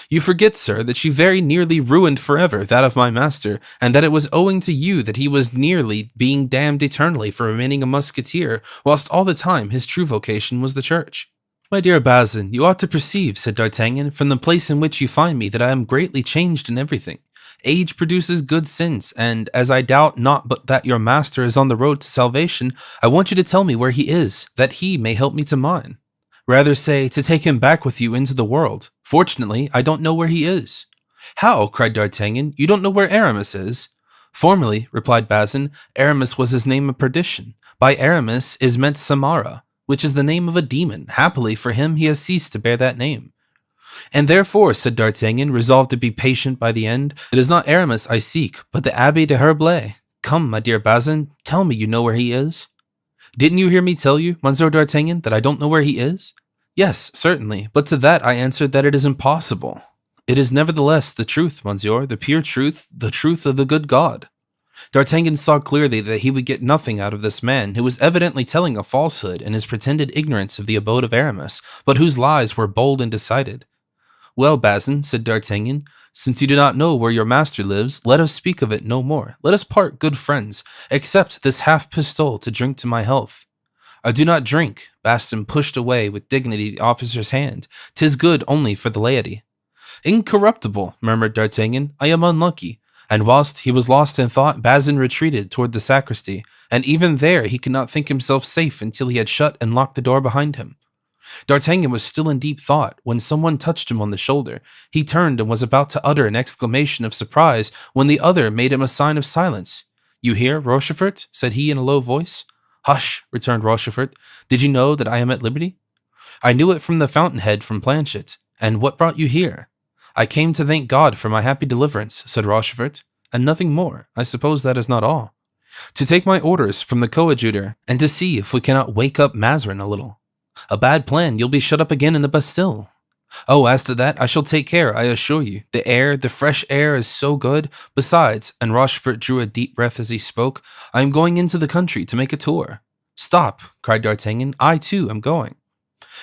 "You forget, sir, that you very nearly ruined forever that of my master, and that it was owing to you that he was nearly being damned eternally for remaining a musketeer, whilst all the time his true vocation was the church." "My dear Bazin, you ought to perceive," said D'Artagnan, "from the place in which you find me, that I am greatly changed in everything. Age produces good sense, and as I doubt not but that your master is on the road to salvation, I want you to tell me where he is, that he may help me to mine. Rather say, to take him back with you into the world. Fortunately, I don't know where he is." "How?" cried D'Artagnan. "You don't know where Aramis is?" "Formerly," replied Bazin, "Aramis was his name of perdition. By Aramis is meant Samara, which is the name of a demon. Happily for him, he has ceased to bear that name." "And therefore," said D'Artagnan, resolved to be patient by the end, "it is not Aramis I seek, but the Abbé de Herblay. Come, my dear Bazin, tell me you know where he is." "Didn't you hear me tell you, Monsieur D'Artagnan, that I don't know where he is?" "Yes, certainly, but to that I answered that it is impossible." "It is nevertheless the truth, monsieur, the pure truth, the truth of the good God." D'Artagnan saw clearly that he would get nothing out of this man, who was evidently telling a falsehood in his pretended ignorance of the abode of Aramis, but whose lies were bold and decided. "Well, Bazin," said D'Artagnan, "since you do not know where your master lives, let us speak of it no more. Let us part good friends. Accept this half-pistole to drink to my health." "I do not drink." Bazin pushed away with dignity the officer's hand. "'Tis good only for the laity." "Incorruptible," murmured D'Artagnan. "I am unlucky." And whilst he was lost in thought, Bazin retreated toward the sacristy, and even there he could not think himself safe until he had shut and locked the door behind him. D'Artagnan was still in deep thought when someone touched him on the shoulder. He turned and was about to utter an exclamation of surprise when the other made him a sign of silence. "You hear, Rochefort?" said he in a low voice. "Hush," returned Rochefort. "Did you know that I am at liberty?" "I knew it from the fountainhead from Planchet. And what brought you here?" "I came to thank God for my happy deliverance," said Rochefort, "and nothing more. I suppose that is not all." "To take my orders from the coadjutor, and to see if we cannot wake up Mazarin a little." "A bad plan. You'll be shut up again in the Bastille." "Oh, as to that, I shall take care, I assure you. The fresh air is so good. Besides," and Rochefort drew a deep breath as he spoke, "I am going into the country to make a tour." "Stop," cried D'Artagnan. "I, too, am going."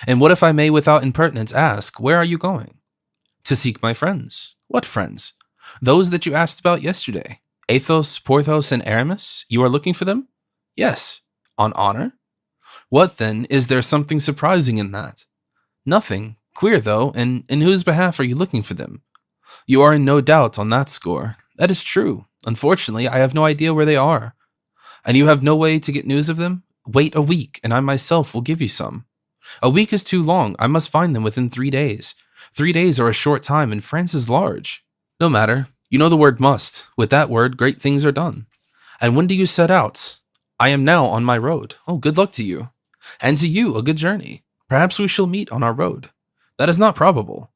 "And what if I may without impertinence ask, where are you going?" "To seek my friends." "What friends?" "Those that you asked about yesterday. Athos, Porthos, and Aramis. You are looking for them?" "Yes." "On honor?" "What, then, is there something surprising in that?" "Nothing. Queer, though, and in whose behalf are you looking for them?" "You are in no doubt on that score." "That is true. Unfortunately, I have no idea where they are." "And you have no way to get news of them?" "Wait a week, and I myself will give you some." "A week is too long. I must find them within 3 days. 3 days are a short time, and France is large." "No matter. You know the word must. With that word, great things are done." "And when do you set out?" "I am now on my road." "Oh, good luck to you." "And to you, a good journey. Perhaps we shall meet on our road." "That is not probable."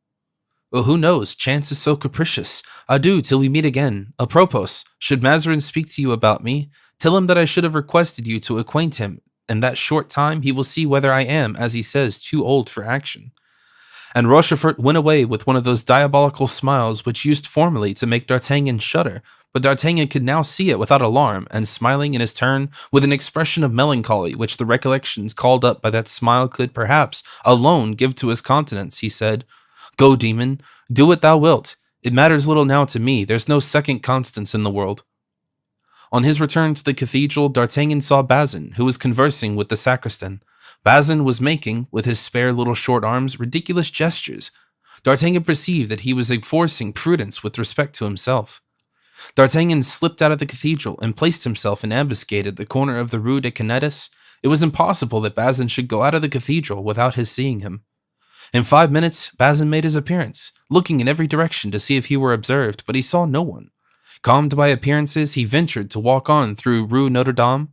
"Well, who knows? Chance is so capricious. Adieu till we meet again. Apropos, should Mazarin speak to you about me, tell him that I should have requested you to acquaint him in that short time he will see whether I am, as he says, too old for action." And Rochefort went away with one of those diabolical smiles which used formerly to make D'Artagnan shudder, but D'Artagnan could now see it without alarm, and smiling in his turn, with an expression of melancholy which the recollections called up by that smile could, perhaps, alone give to his countenance, he said, "Go, demon, do what thou wilt. It matters little now to me. There's no second Constance in the world." On his return to the cathedral, D'Artagnan saw Bazin, who was conversing with the sacristan. Bazin was making, with his spare little short arms, ridiculous gestures. D'Artagnan perceived that he was enforcing prudence with respect to himself. D'Artagnan slipped out of the cathedral and placed himself in ambuscade at the corner of the Rue des Canettes. It was impossible that Bazin should go out of the cathedral without his seeing him. In 5 minutes, Bazin made his appearance, looking in every direction to see if he were observed, but he saw no one. Calmed by appearances, he ventured to walk on through Rue Notre Dame.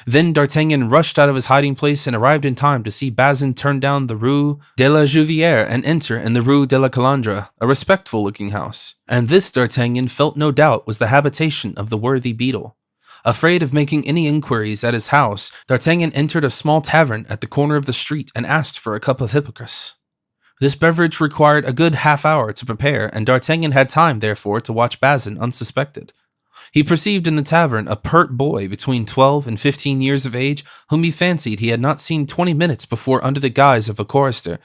Then D'Artagnan rushed out of his hiding place and arrived in time to see Bazin turn down the Rue de la Juvière and enter in the Rue de la Calandre, a respectful-looking house. And this, D'Artagnan felt no doubt, was the habitation of the worthy beadle. Afraid of making any inquiries at his house, D'Artagnan entered a small tavern at the corner of the street and asked for a cup of hippocras. This beverage required a good half-hour to prepare, and D'Artagnan had time, therefore, to watch Bazin unsuspected. He perceived in the tavern a pert boy between 12 and 15 years of age, whom he fancied he had not seen 20 minutes before under the guise of a chorister.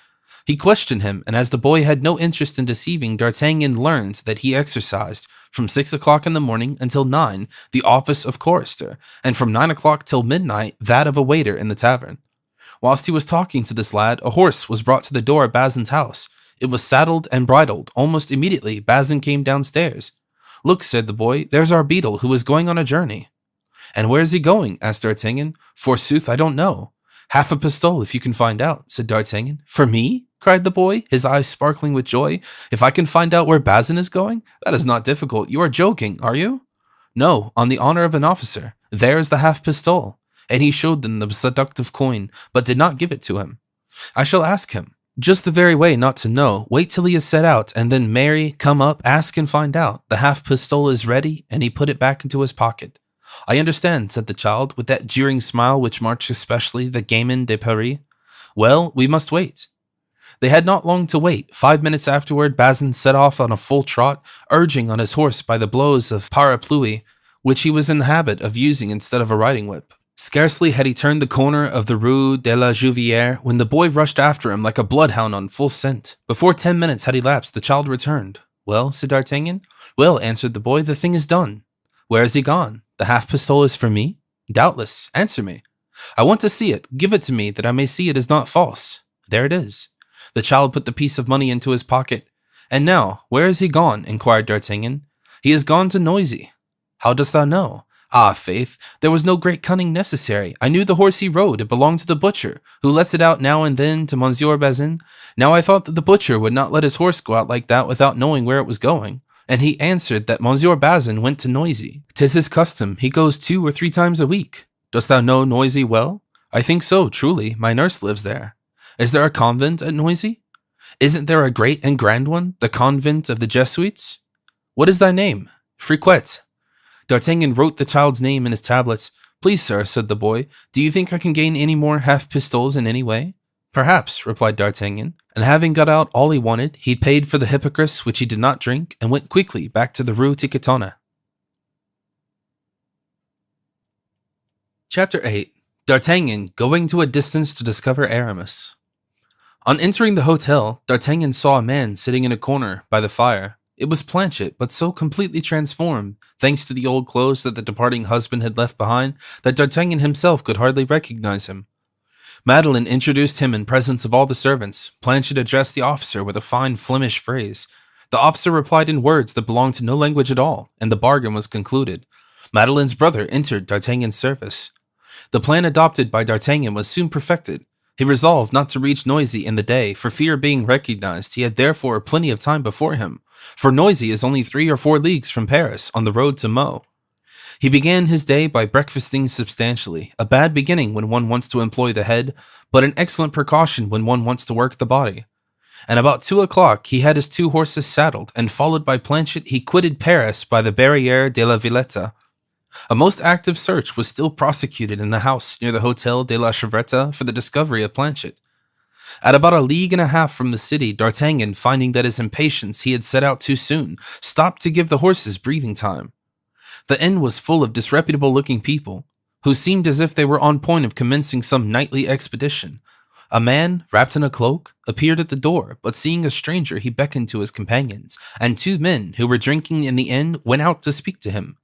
He questioned him, and as the boy had no interest in deceiving, D'Artagnan learned that he exercised, from 6 o'clock in the morning until 9, the office of chorister, and from 9 o'clock till midnight that of a waiter in the tavern. Whilst he was talking to this lad, a horse was brought to the door of Bazin's house. It was saddled and bridled. Almost immediately, Bazin came downstairs. "Look," said the boy, "there's our beadle, who is going on a journey." "And where is he going?" asked D'Artagnan. "Forsooth, I don't know." "Half a pistole, if you can find out," said D'Artagnan. "For me?" cried the boy, his eyes sparkling with joy. "If I can find out where Bazin is going? That is not difficult. You are joking, are you?" "No, on the honor of an officer. There is the half pistole." And he showed them the seductive coin, but did not give it to him. "I shall ask him. Just the very way not to know. Wait till he is set out, and then marry, come up, ask and find out. The half pistole is ready," and he put it back into his pocket. "I understand," said the child, with that jeering smile which marks especially the gamins de Paris. "Well, we must wait." They had not long to wait. 5 minutes afterward, Bazin set off on a full trot, urging on his horse by the blows of parapluie, which he was in the habit of using instead of a riding whip. Scarcely had he turned the corner of the Rue de la Juvière when the boy rushed after him like a bloodhound on full scent. Before 10 minutes had elapsed, the child returned. "Well," said D'Artagnan. "Well," answered the boy, "the thing is done." "Where is he gone? The half pistole is for me?" "Doubtless. Answer me." "I want to see it. Give it to me, that I may see it is not false." "There it is." The child put the piece of money into his pocket. "And now, where is he gone?" inquired D'Artagnan. "He is gone to Noisy." "How dost thou know?" "Ah, faith, there was no great cunning necessary. I knew the horse he rode. It belonged to the butcher, who lets it out now and then to Monsieur Bazin. Now I thought that the butcher would not let his horse go out like that without knowing where it was going. And he answered that Monsieur Bazin went to Noisy. 'Tis his custom. He goes 2 or 3 times a week. Dost thou know Noisy well?" "I think so, truly. My nurse lives there." "Is there a convent at Noisy?" "Isn't there a great and grand one, the convent of the Jesuits?" "What is thy name?" "Friquet." D'Artagnan wrote the child's name in his tablets. "Please, sir," said the boy, "do you think I can gain any more half-pistoles in any way?" "Perhaps," replied D'Artagnan, and having got out all he wanted, he paid for the hippocras, which he did not drink, and went quickly back to the Rue Tiquetonne. Chapter 8. D'Artagnan going to a distance to discover Aramis. On entering the hotel, D'Artagnan saw a man sitting in a corner by the fire. It was Planchet, but so completely transformed, thanks to the old clothes that the departing husband had left behind, that D'Artagnan himself could hardly recognize him. Madeleine introduced him in presence of all the servants. Planchet addressed the officer with a fine Flemish phrase. The officer replied in words that belonged to no language at all, and the bargain was concluded. Madeleine's brother entered D'Artagnan's service. The plan adopted by D'Artagnan was soon perfected. He resolved not to reach Noisy in the day, for fear of being recognized. He had therefore plenty of time before him, for Noisy is only 3 or 4 leagues from Paris, on the road to Meaux. He began his day by breakfasting substantially, a bad beginning when one wants to employ the head, but an excellent precaution when one wants to work the body. And about 2 o'clock he had his 2 horses saddled, and followed by Planchet, he quitted Paris by the Barrière de la Villette. A most active search was still prosecuted in the house near the Hotel de la Chevrette for the discovery of Planchet. At about a league and a half from the city, D'Artagnan, finding that his impatience he had set out too soon, stopped to give the horses breathing time. The inn was full of disreputable-looking people, who seemed as if they were on point of commencing some nightly expedition. A man, wrapped in a cloak, appeared at the door, but seeing a stranger, he beckoned to his companions, and 2 men who were drinking in the inn went out to speak to him.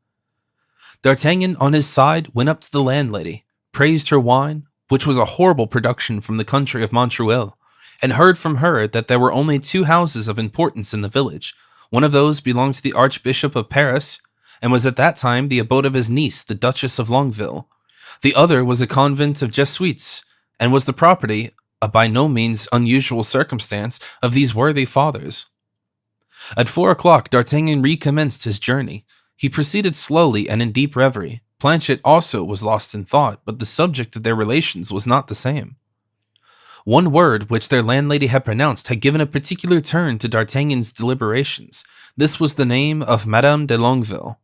D'Artagnan, on his side, went up to the landlady, praised her wine, which was a horrible production from the country of Montreuil, and heard from her that there were only 2 houses of importance in the village. One of those belonged to the Archbishop of Paris, and was at that time the abode of his niece, the Duchess of Longueville. The other was a convent of Jesuits, and was the property, a by no means unusual circumstance, of these worthy fathers. At 4 o'clock, D'Artagnan recommenced his journey. He proceeded slowly and in deep reverie. Planchet also was lost in thought, but the subject of their relations was not the same. One word which their landlady had pronounced had given a particular turn to D'Artagnan's deliberations. This was the name of Madame de Longueville.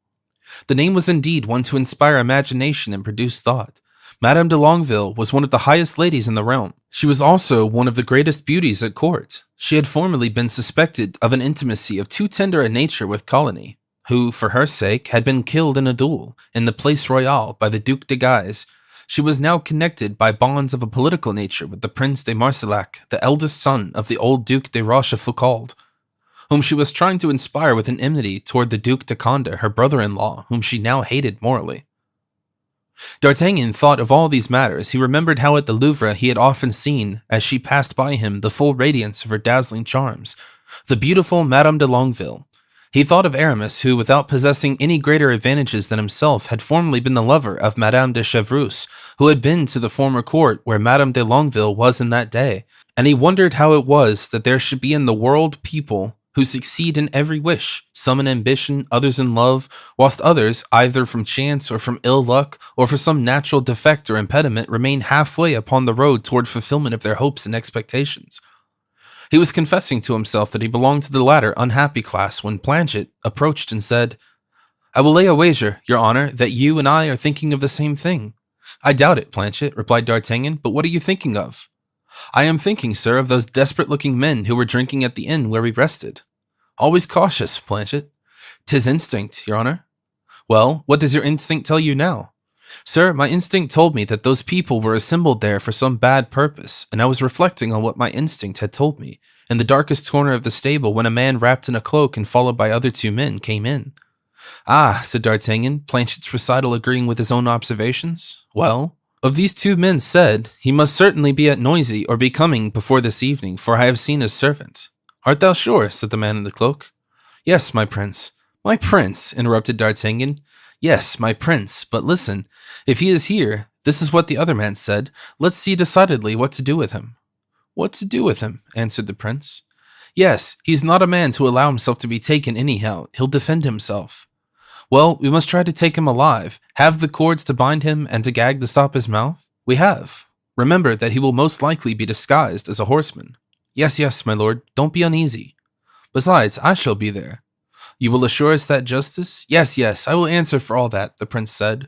The name was indeed one to inspire imagination and produce thought. Madame de Longueville was one of the highest ladies in the realm. She was also one of the greatest beauties at court. She had formerly been suspected of an intimacy of too tender a nature with Coligny, who, for her sake, had been killed in a duel in the Place Royale by the Duc de Guise. She was now connected by bonds of a political nature with the Prince de Marsillac, the eldest son of the old Duc de Rochefoucauld, whom she was trying to inspire with an enmity toward the Duc de Conde, her brother-in-law, whom she now hated morally. D'Artagnan thought of all these matters. He remembered how at the Louvre he had often seen, as she passed by him, the full radiance of her dazzling charms, the beautiful Madame de Longueville. He thought of Aramis, who, without possessing any greater advantages than himself, had formerly been the lover of Madame de Chevreuse, who had been to the former court where Madame de Longueville was in that day, and he wondered how it was that there should be in the world people who succeed in every wish, some in ambition, others in love, whilst others, either from chance or from ill luck, or for some natural defect or impediment, remain halfway upon the road toward fulfillment of their hopes and expectations. He was confessing to himself that he belonged to the latter unhappy class when Planchet approached and said, "I will lay a wager, your honor, that you and I are thinking of the same thing." "I doubt it, Planchet," replied D'Artagnan, "but what are you thinking of?" "I am thinking, sir, of those desperate-looking men who were drinking at the inn where we rested." "Always cautious, Planchet." "'Tis instinct, your honor." "Well, what does your instinct tell you now?" "Sir, my instinct told me that those people were assembled there for some bad purpose, and I was reflecting on what my instinct had told me in the darkest corner of the stable when a man wrapped in a cloak and followed by other 2 men came in." "Ah," said D'Artagnan, Planchet's recital agreeing with his own observations. "Well?" "Of these 2 men said, he must certainly be at Noisy or be coming before this evening, for I have seen his servant." "Art thou sure?" said the man in the cloak. "Yes, my prince." "My prince," interrupted D'Artagnan. "Yes, my prince, but listen, if he is here, this is what the other man said, let's see decidedly what to do with him." "What to do with him?" answered the prince. "Yes, he's not a man to allow himself to be taken anyhow, he'll defend himself." "Well, we must try to take him alive. Have the cords to bind him and to gag to stop his mouth?" "We have. Remember that he will most likely be disguised as a horseman." Yes, my lord, don't be uneasy. Besides, I shall be there." "You will assure us that justice?" Yes, I will answer for all that," the prince said.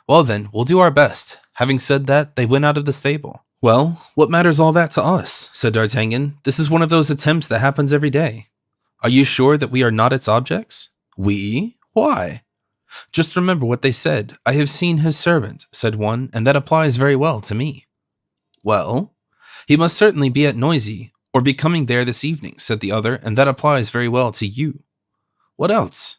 "Well then, we'll do our best." Having said that, they went out of the stable. "Well, what matters all that to us?" said D'Artagnan. "This is one of those attempts that happens every day." "Are you sure that we are not its objects?" "We? Why?" "Just remember what they said. 'I have seen his servant,'" said one, "and that applies very well to me." "Well?" "He must certainly be at Noisy, or be coming there this evening," said the other, "and that applies very well to you." "What else?"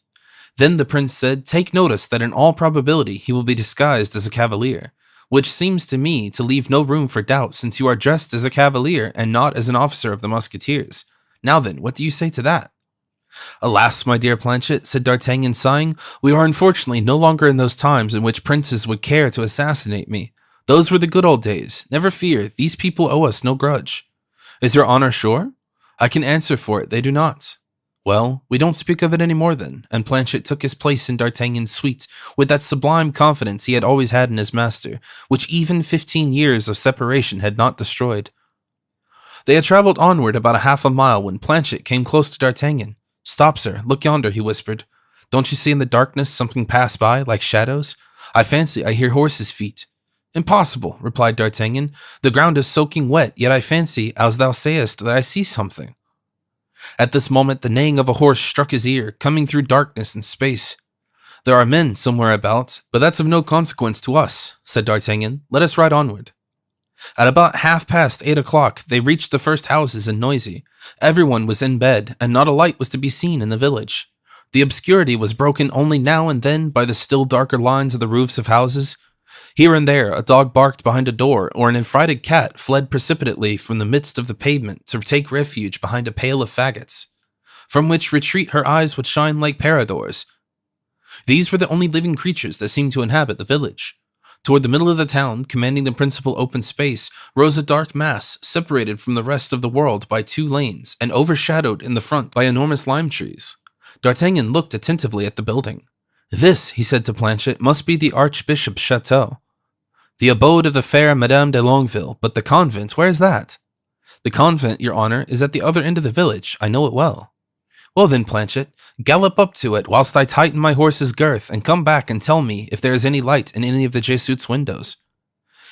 Then the prince said, "Take notice that in all probability he will be disguised as a cavalier, which seems to me to leave no room for doubt, since you are dressed as a cavalier and not as an officer of the musketeers. Now then, what do you say to that?" "Alas, my dear Planchet," said D'Artagnan, sighing, "we are unfortunately no longer in those times in which princes would care to assassinate me. Those were the good old days. Never fear, these people owe us no grudge." "Is your honor sure?" "I can answer for it, they do not." "Well, we don't speak of it any more then," and Planchet took his place in D'Artagnan's suite with that sublime confidence he had always had in his master, which even 15 years of separation had not destroyed. They had traveled onward about a half a mile when Planchet came close to D'Artagnan. "Stop, sir, look yonder," he whispered. "Don't you see in the darkness something pass by, like shadows? I fancy I hear horses' feet. Impossible, replied D'Artagnan. The ground is soaking wet, yet I fancy, as thou sayest, that I see something. At this moment, the neighing of a horse struck his ear, coming through darkness and space. There are men somewhere about, but that's of no consequence to us, said D'Artagnan. Let us ride onward. At about 8:30 o'clock, they reached the first houses in Noisy. Everyone was in bed, and not a light was to be seen in the village. The obscurity was broken only now and then by the still darker lines of the roofs of houses. Here and there, a dog barked behind a door, or an affrighted cat fled precipitately from the midst of the pavement to take refuge behind a pail of faggots, from which retreat her eyes would shine like paradors. These were the only living creatures that seemed to inhabit the village. Toward the middle of the town, commanding the principal open space, rose a dark mass, separated from the rest of the world by 2 lanes, and overshadowed in the front by enormous lime trees. D'Artagnan looked attentively at the building. This, he said to Planchet, must be the Archbishop's chateau. The abode of the fair Madame de Longueville, but the convent, where is that? The convent, your honor, is at the other end of the village. I know it well. Well then, Planchet, gallop up to it whilst I tighten my horse's girth, and come back and tell me if there is any light in any of the Jesuits' windows.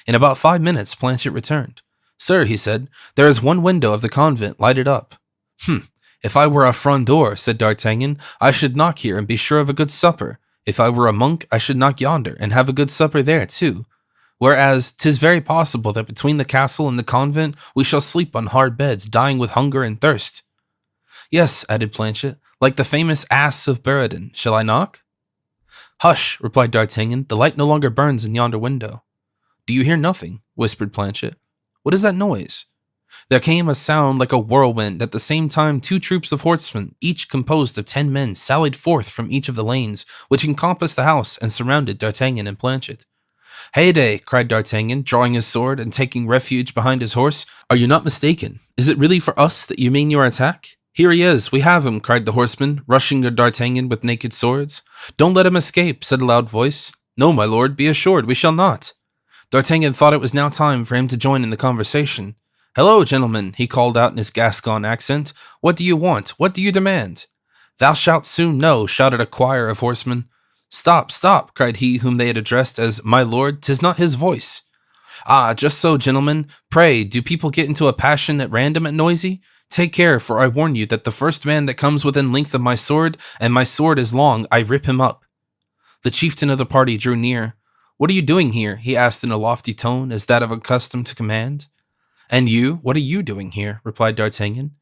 In about 5 minutes, Planchet returned. Sir, he said, there is one window of the convent lighted up. If I were a frondeur, said D'Artagnan, I should knock here and be sure of a good supper. If I were a monk, I should knock yonder, and have a good supper there too. Whereas 'tis very possible that between the castle and the convent we shall sleep on hard beds, dying with hunger and thirst. Yes, added Planchet, like the famous ass of Buridan. Shall I knock? Hush, replied D'Artagnan, the light no longer burns in yonder window. Do you hear nothing? Whispered Planchet. What is that noise? There came a sound like a whirlwind. At the same time, 2 troops of horsemen, each composed of 10 men, sallied forth from each of the lanes, which encompassed the house and surrounded D'Artagnan and Planchet. Heyday, cried D'Artagnan, drawing his sword and taking refuge behind his horse. Are you not mistaken? Is it really for us that you mean your attack? Here he is, we have him, cried the horsemen, rushing to D'Artagnan with naked swords. Don't let him escape, said a loud voice. No, my lord, be assured, we shall not. D'Artagnan thought it was now time for him to join in the conversation. Hello, gentlemen, he called out in his Gascon accent. What do you want? What do you demand? Thou shalt soon know, shouted a choir of horsemen. Stop, stop, cried he whom they had addressed as my lord. 'Tis not his voice. Ah, just so, gentlemen. Pray, do people get into a passion at random at Noisy? Take care, for I warn you that the first man that comes within length of my sword, and my sword is long, I rip him up. The chieftain of the party drew near. What are you doing here? He asked in a lofty tone, as that of a accustomed to command. And you, what are you doing here? Replied D'Artagnan.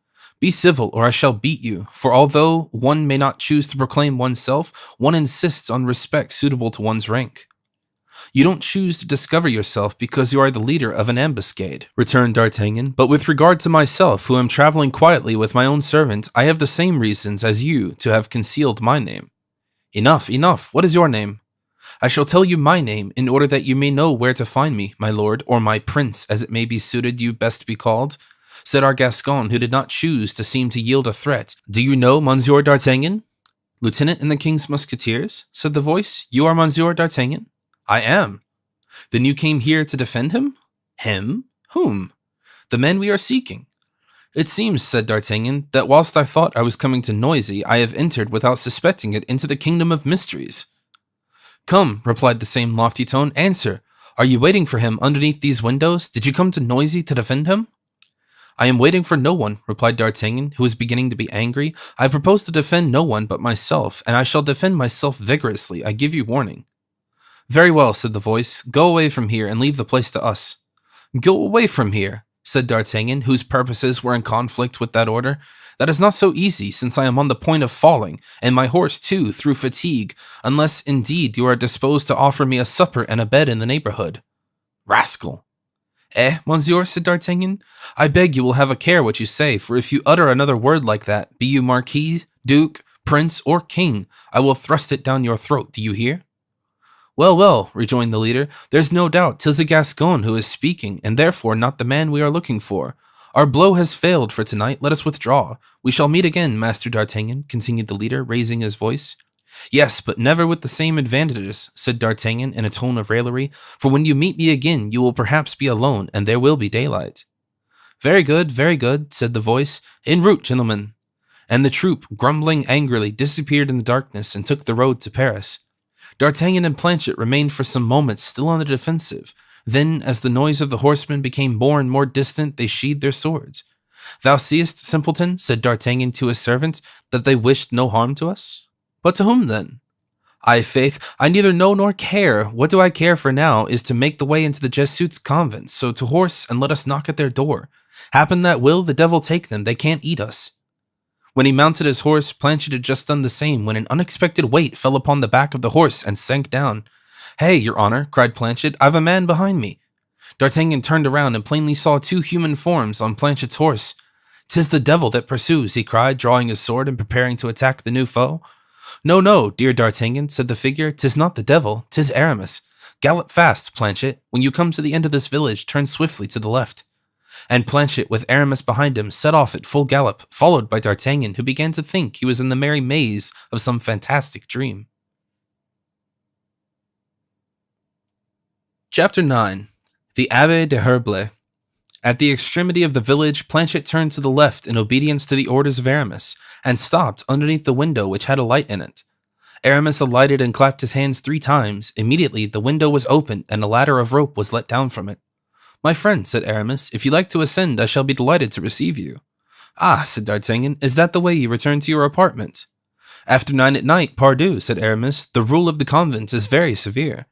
Be civil, or I shall beat you, for although one may not choose to proclaim oneself, one insists on respect suitable to one's rank. You don't choose to discover yourself because you are the leader of an ambuscade, returned D'Artagnan, but with regard to myself, who am traveling quietly with my own servant, I have the same reasons as you to have concealed my name. Enough, enough, what is your name? I shall tell you my name, in order that you may know where to find me, my lord, or my prince, as it may be suited you best to be called, said our Gascon, who did not choose to seem to yield a threat. Do you know Monsieur D'Artagnan? Lieutenant in the King's Musketeers, said the voice. You are Monsieur D'Artagnan? I am. Then you came here to defend him? Him? Whom? The men we are seeking. It seems, said D'Artagnan, that whilst I thought I was coming to Noisy, I have entered without suspecting it into the kingdom of mysteries. Come, replied the same lofty tone, answer. Are you waiting for him underneath these windows? Did you come to Noisy to defend him? I am waiting for no one, replied D'Artagnan, who was beginning to be angry. I propose to defend no one but myself, and I shall defend myself vigorously, I give you warning. Very well, said the voice. Go away from here and leave the place to us. Go away from here, said D'Artagnan, whose purposes were in conflict with that order. That is not so easy, since I am on the point of falling, and my horse too, through fatigue, unless indeed you are disposed to offer me a supper and a bed in the neighborhood. Rascal! Eh, monsieur, said D'Artagnan, I beg you will have a care what you say, for if you utter another word like that, be you marquis, duke, prince, or king, I will thrust it down your throat, do you hear? Well, well, rejoined the leader, there's no doubt 'tis a Gascon who is speaking, and therefore not the man we are looking for. Our blow has failed for tonight, let us withdraw. We shall meet again, Master D'Artagnan, continued the leader, raising his voice. Yes, but never with the same advantages, said D'Artagnan in a tone of raillery, for when you meet me again, you will perhaps be alone, and there will be daylight. Very good, said the voice. En route, gentlemen. And the troop, grumbling angrily, disappeared in the darkness and took the road to Paris. D'Artagnan and Planchet remained for some moments still on the defensive. Then, as the noise of the horsemen became more and more distant, they sheathed their swords. "Thou seest, simpleton," said D'Artagnan to his servant, "that they wished no harm to us." "But to whom then?" "I faith, I neither know nor care. What do I care for now is to make the way into the Jesuits' convent, so to horse and let us knock at their door. Happen that will, the devil take them, they can't eat us." When he mounted his horse, Planchet had just done the same when an unexpected weight fell upon the back of the horse and sank down. "Hey, your honor," cried Planchet, "I've a man behind me." D'Artagnan turned around and plainly saw two human forms on Planchet's horse. "'Tis the devil that pursues," he cried, drawing his sword and preparing to attack the new foe. "No, no, dear D'Artagnan," said the figure, "'tis not the devil, 'tis Aramis. Gallop fast, Planchet. When you come to the end of this village, turn swiftly to the left." And Planchet, with Aramis behind him, set off at full gallop, followed by D'Artagnan, who began to think he was in the merry maze of some fantastic dream. Chapter 9. The Abbé de Herblay. At the extremity of the village, Planchet turned to the left in obedience to the orders of Aramis, and stopped underneath the window which had a light in it. Aramis alighted and clapped his hands 3 times. Immediately the window was opened, and a ladder of rope was let down from it. "My friend," said Aramis, "if you like to ascend, I shall be delighted to receive you." "Ah," said D'Artagnan, "is that the way you return to your apartment?" "After 9 at night, pardieu," said Aramis, "the rule of the convent is very severe."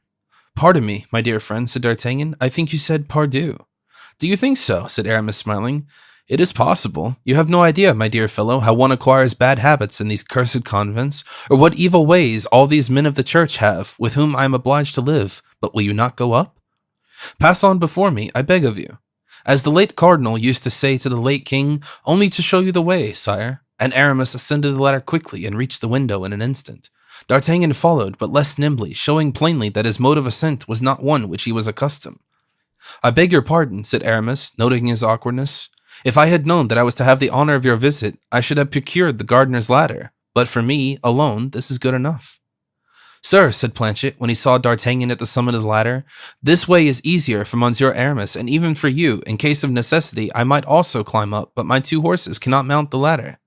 "Pardon me, my dear friend," said D'Artagnan, "I think you said pardieu." "Do you think so?" said Aramis, smiling. "It is possible. You have no idea, my dear fellow, how one acquires bad habits in these cursed convents, or what evil ways all these men of the church have, with whom I am obliged to live. But will you not go up?" "Pass on before me, I beg of you. As the late cardinal used to say to the late king, only to show you the way, sire." And Aramis ascended the ladder quickly and reached the window in an instant. D'Artagnan followed, but less nimbly, showing plainly that his mode of ascent was not one which he was accustomed. "I beg your pardon," said Aramis, noting his awkwardness. "If I had known that I was to have the honor of your visit, I should have procured the gardener's ladder. But for me, alone, this is good enough." "Sir," said Planchet, when he saw D'Artagnan at the summit of the ladder, "this way is easier for Monsieur Aramis, and even for you. In case of necessity, I might also climb up, but my 2 horses cannot mount the ladder."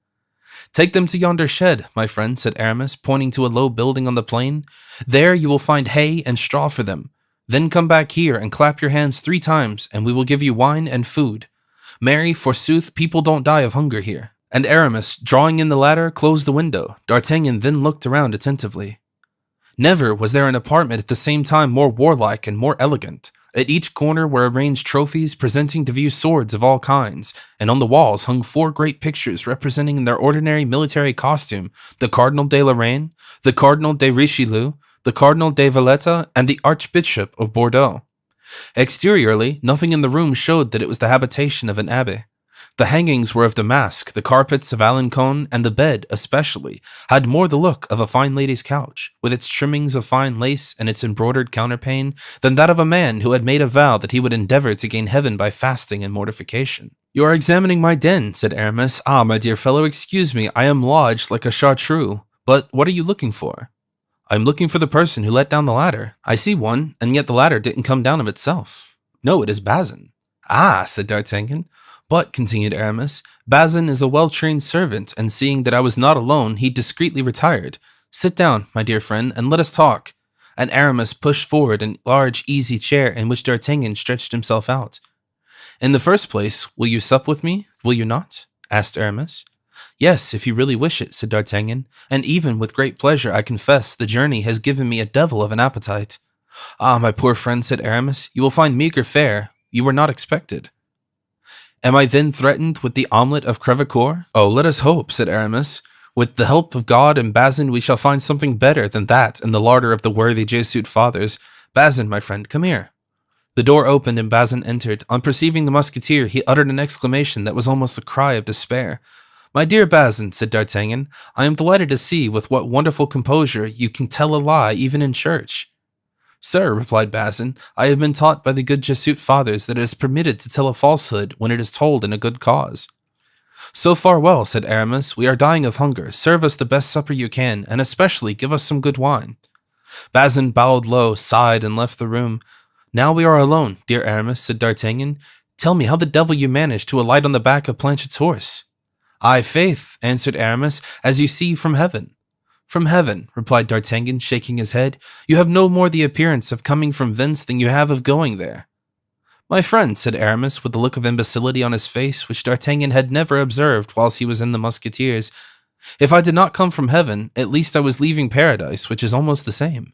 "Take them to yonder shed, my friend," said Aramis, pointing to a low building on the plain. "There you will find hay and straw for them. Then come back here and clap your hands 3 times, and we will give you wine and food. Marry, forsooth, people don't die of hunger here." And Aramis, drawing in the ladder, closed the window. D'Artagnan then looked around attentively. Never was there an apartment at the same time more warlike and more elegant. At each corner were arranged trophies presenting to view swords of all kinds, and on the walls hung 4 great pictures representing in their ordinary military costume the Cardinal de Lorraine, the Cardinal de Richelieu, the Cardinal de Valletta, and the Archbishop of Bordeaux. Exteriorly, nothing in the room showed that it was the habitation of an abbé. The hangings were of damask, the carpets of Alencon, and the bed, especially, had more the look of a fine lady's couch, with its trimmings of fine lace and its embroidered counterpane, than that of a man who had made a vow that he would endeavor to gain heaven by fasting and mortification. "You are examining my den," said Aramis. "Ah, my dear fellow, excuse me, I am lodged like a chartreux. But what are you looking for?" "I'm looking for the person who let down the ladder. I see one, and yet the ladder didn't come down of itself." "No, it is Bazin." "Ah," said D'Artagnan. "But," continued Aramis, "Bazin is a well-trained servant, and seeing that I was not alone, he discreetly retired. Sit down, my dear friend, and let us talk." And Aramis pushed forward a large easy chair in which D'Artagnan stretched himself out. "In the first place, will you sup with me, will you not?" asked Aramis. "Yes, if you really wish it," said D'Artagnan, "and even with great pleasure, I confess the journey has given me a devil of an appetite." "Ah, my poor friend," said Aramis, "you will find meager fare. You were not expected." "Am I then threatened with the omelette of Crevecoeur?" "Oh, let us hope," said Aramis. "With the help of God and Bazin, we shall find something better than that in the larder of the worthy Jesuit fathers. Bazin, my friend, come here." The door opened and Bazin entered. On perceiving the musketeer, he uttered an exclamation that was almost a cry of despair. "My dear Bazin," said D'Artagnan, "I am delighted to see with what wonderful composure you can tell a lie even in church." "Sir," replied Bazin, "I have been taught by the good Jesuit fathers that it is permitted to tell a falsehood when it is told in a good cause." "So far well," said Aramis. "We are dying of hunger. Serve us the best supper you can, and especially give us some good wine." Bazin bowed low, sighed, and left the room. "Now we are alone, dear Aramis," said D'Artagnan. "Tell me how the devil you managed to alight on the back of Planchet's horse." "Ay, faith," answered Aramis, "as you see from heaven." From heaven, replied D'Artagnan, shaking his head. You have no more the appearance of coming from thence than you have of going there. My friend, said Aramis, with a look of imbecility on his face, which D'Artagnan had never observed whilst he was in the Musketeers, if I did not come from heaven, at least I was leaving paradise, which is almost the same.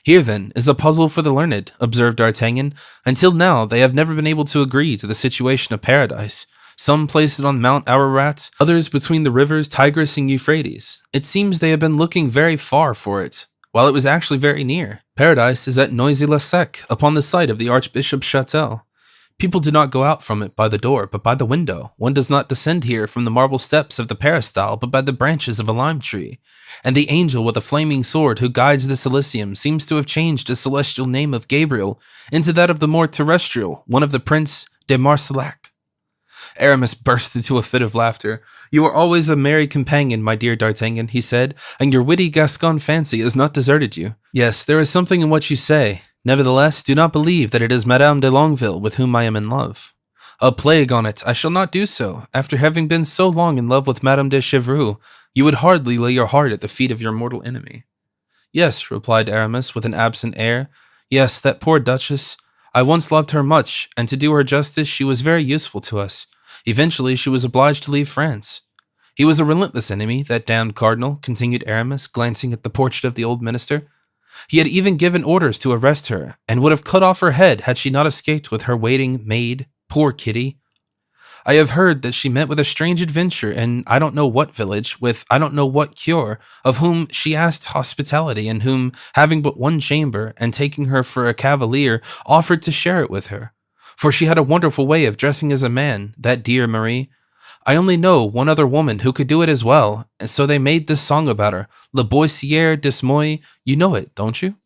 Here, then, is a puzzle for the learned, observed D'Artagnan. Until now, they have never been able to agree to the situation of paradise. Some place it on Mount Ararat, others between the rivers Tigris and Euphrates. It seems they have been looking very far for it, while it was actually very near. Paradise is at Noisy-le-Sec, upon the site of the Archbishop's chateau. People do not go out from it by the door, but by the window. One does not descend here from the marble steps of the peristyle, but by the branches of a lime tree. And the angel with a flaming sword who guides the Cilicium seems to have changed the celestial name of Gabriel into that of the more terrestrial, one of the Prince de Marsillac. Aramis burst into a fit of laughter. You are always a merry companion, my dear D'Artagnan, he said, and your witty Gascon fancy has not deserted you. Yes, there is something in what you say. Nevertheless, do not believe that it is Madame de Longueville with whom I am in love. A plague on it, I shall not do so. After having been so long in love with Madame de Chevreuse, you would hardly lay your heart at the feet of your mortal enemy. Yes, replied Aramis with an absent air. Yes, that poor Duchess. I once loved her much, and to do her justice, she was very useful to us. Eventually, she was obliged to leave France. He was a relentless enemy, that damned cardinal, continued Aramis, glancing at the portrait of the old minister. He had even given orders to arrest her, and would have cut off her head had she not escaped with her waiting maid. Poor Kitty. I have heard that she met with a strange adventure in I don't know what village, with I don't know what cure, of whom she asked hospitality, and whom, having but one chamber, and taking her for a cavalier, offered to share it with her. For she had a wonderful way of dressing as a man, that dear Marie. I only know one other woman who could do it as well, and so they made this song about her, Le Boissière d'Esmoy. You know it, don't you?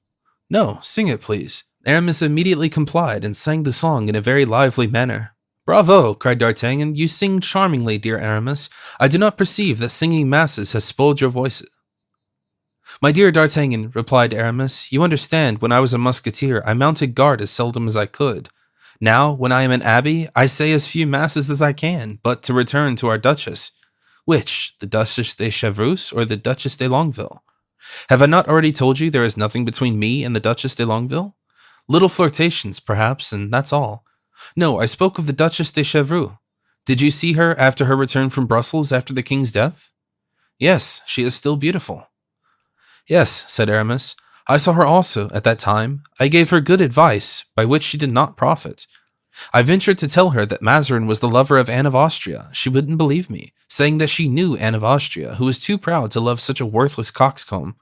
No, sing it, please. Aramis immediately complied and sang the song in a very lively manner. Bravo, cried D'Artagnan. You sing charmingly, dear Aramis. I do not perceive that singing masses has spoiled your voices. My dear D'Artagnan, replied Aramis, you understand, when I was a musketeer, I mounted guard as seldom as I could. Now, when I am an abbé, I say as few masses as I can, but to return to our Duchess. Which, the Duchess de Chevreuse or the Duchess de Longueville? Have I not already told you there is nothing between me and the Duchess de Longueville? Little flirtations, perhaps, and that's all. No, I spoke of the Duchess de Chevreuse. Did you see her after her return from Brussels after the king's death? Yes, she is still beautiful. Yes, said Aramis. I saw her also at that time. I gave her good advice, by which she did not profit. I ventured to tell her that Mazarin was the lover of Anne of Austria. She wouldn't believe me, saying that she knew Anne of Austria, who was too proud to love such a worthless coxcomb.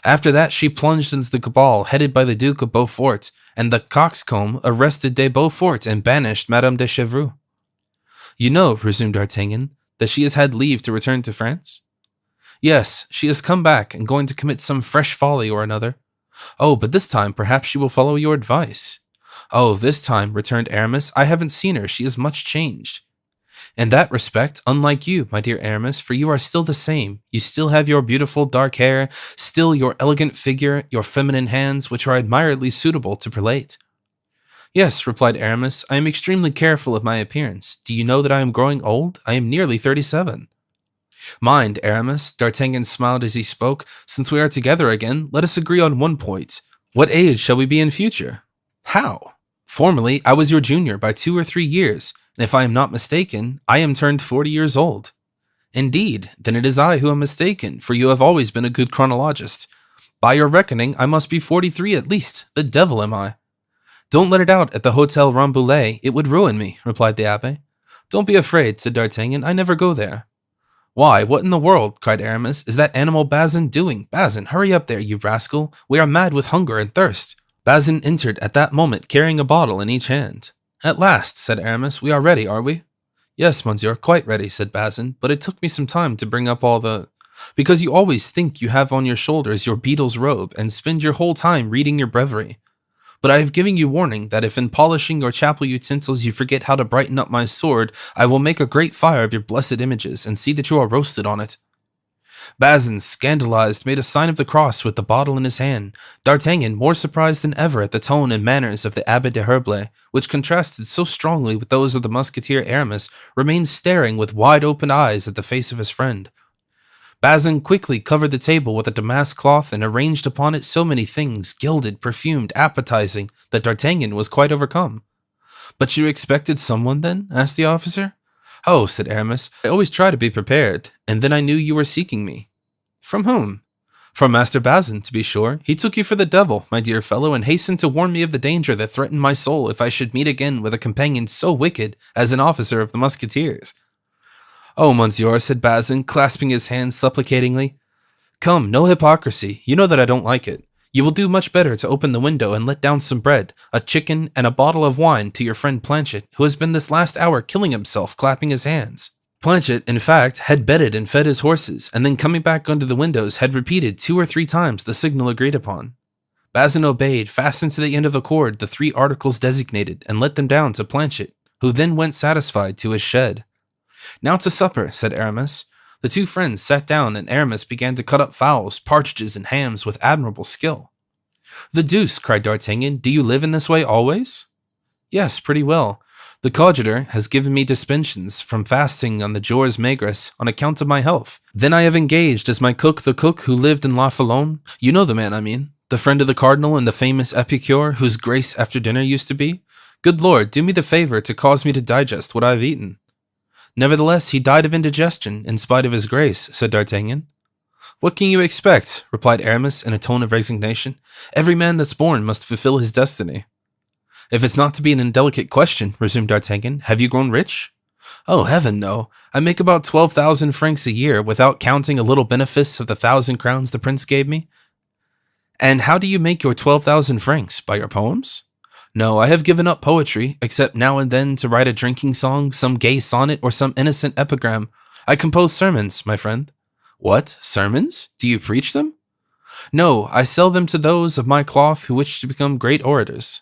After that, she plunged into the cabal headed by the Duke of Beaufort, and the coxcomb arrested de Beaufort and banished Madame de Chevreuse. You know, resumed D'Artagnan, that she has had leave to return to France? Yes, she has come back and going to commit some fresh folly or another. Oh, but this time perhaps she will follow your advice. Oh, this time, returned Aramis, I haven't seen her. She is much changed. In that respect, unlike you, my dear Aramis, for you are still the same. You still have your beautiful dark hair, still your elegant figure, your feminine hands, which are admirably suitable to prelate. Yes, replied Aramis, I am extremely careful of my appearance. Do you know that I am growing old? I am nearly 37. Mind, Aramis, D'Artagnan smiled as he spoke, since we are together again, let us agree on one point. What age shall we be in future? How? Formerly, I was your junior by 2 or 3 years, and if I am not mistaken, I am turned 40 years old. Indeed, then it is I who am mistaken, for you have always been a good chronologist. By your reckoning, I must be 43 at least. The devil am I. Don't let it out at the Hotel Rambouillet, it would ruin me, replied the abbé. Don't be afraid, said D'Artagnan, I never go there. Why, what in the world, cried Aramis, is that animal Bazin doing? Bazin, hurry up there, you rascal. We are mad with hunger and thirst. Bazin entered at that moment, carrying a bottle in each hand. At last, said Aramis, we are ready, are we? Yes, monsieur, quite ready, said Bazin, but it took me some time to bring up all the... Because you always think you have on your shoulders your beadle's robe, and spend your whole time reading your breviary. But I have given you warning that if in polishing your chapel utensils you forget how to brighten up my sword, I will make a great fire of your blessed images, and see that you are roasted on it. Bazin, scandalized, made a sign of the cross with the bottle in his hand. D'Artagnan, more surprised than ever at the tone and manners of the Abbé de Herblay, which contrasted so strongly with those of the musketeer Aramis, remained staring with wide-open eyes at the face of his friend. Bazin quickly covered the table with a damask cloth and arranged upon it so many things, gilded, perfumed, appetizing, that D'Artagnan was quite overcome. "But you expected someone, then?" asked the officer. "Oh," said Aramis, "I always try to be prepared, and then I knew you were seeking me." "From whom?" "From Master Bazin, to be sure. He took you for the devil, my dear fellow, and hastened to warn me of the danger that threatened my soul if I should meet again with a companion so wicked as an officer of the Musketeers." "Oh, monsieur," said Bazin, clasping his hands supplicatingly. "Come, no hypocrisy. You know that I don't like it. You will do much better to open the window and let down some bread, a chicken, and a bottle of wine to your friend Planchet, who has been this last hour killing himself, clapping his hands." Planchet, in fact, had bedded and fed his horses, and then coming back under the windows had repeated 2 or 3 times the signal agreed upon. Bazin obeyed, fastened to the end of the cord the 3 articles designated, and let them down to Planchet, who then went satisfied to his shed. "Now to supper," said Aramis. The 2 friends sat down, and Aramis began to cut up fowls, partridges, and hams with admirable skill. "The deuce!" cried D'Artagnan. "Do you live in this way always?" "Yes, pretty well. The coadjutor has given me dispensations from fasting on the jours maigres on account of my health. Then I have engaged as my cook the cook who lived in La Follone. You know the man I mean, the friend of the cardinal and the famous epicure whose grace after dinner used to be. Good Lord, do me the favor to cause me to digest what I have eaten." "Nevertheless, he died of indigestion, in spite of his grace," said D'Artagnan. "What can you expect?" replied Aramis in a tone of resignation. "Every man that's born must fulfill his destiny." "If it's not to be an indelicate question," resumed D'Artagnan, "have you grown rich?" "Oh, heaven, no. I make about 12,000 francs a year, without counting a little benefice of the 1,000 crowns the prince gave me." "And how do you make your 12,000 francs? By your poems?" "No, I have given up poetry, except now and then to write a drinking song, some gay sonnet, or some innocent epigram. I compose sermons, my friend." "What? Sermons? Do you preach them?" "No, I sell them to those of my cloth who wish to become great orators."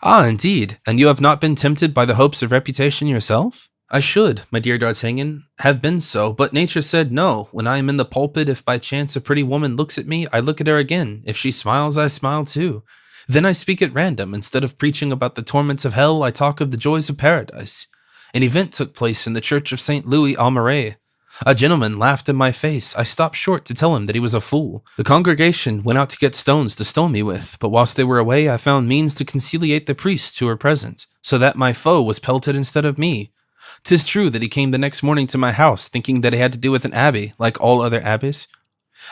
"Ah, indeed, and you have not been tempted by the hopes of reputation yourself?" "I should, my dear D'Artagnan, have been so, but nature said no. When I am in the pulpit, if by chance a pretty woman looks at me, I look at her again. If she smiles, I smile too. Then I speak at random. Instead of preaching about the torments of hell, I talk of the joys of paradise. An event took place in the church of St. Louis au Marais. A gentleman laughed in my face. I stopped short to tell him that he was a fool. The congregation went out to get stones to stone me with, but whilst they were away, I found means to conciliate the priests who were present, so that my foe was pelted instead of me. 'Tis true that he came the next morning to my house, thinking that it had to do with an abbey, like all other abbeys.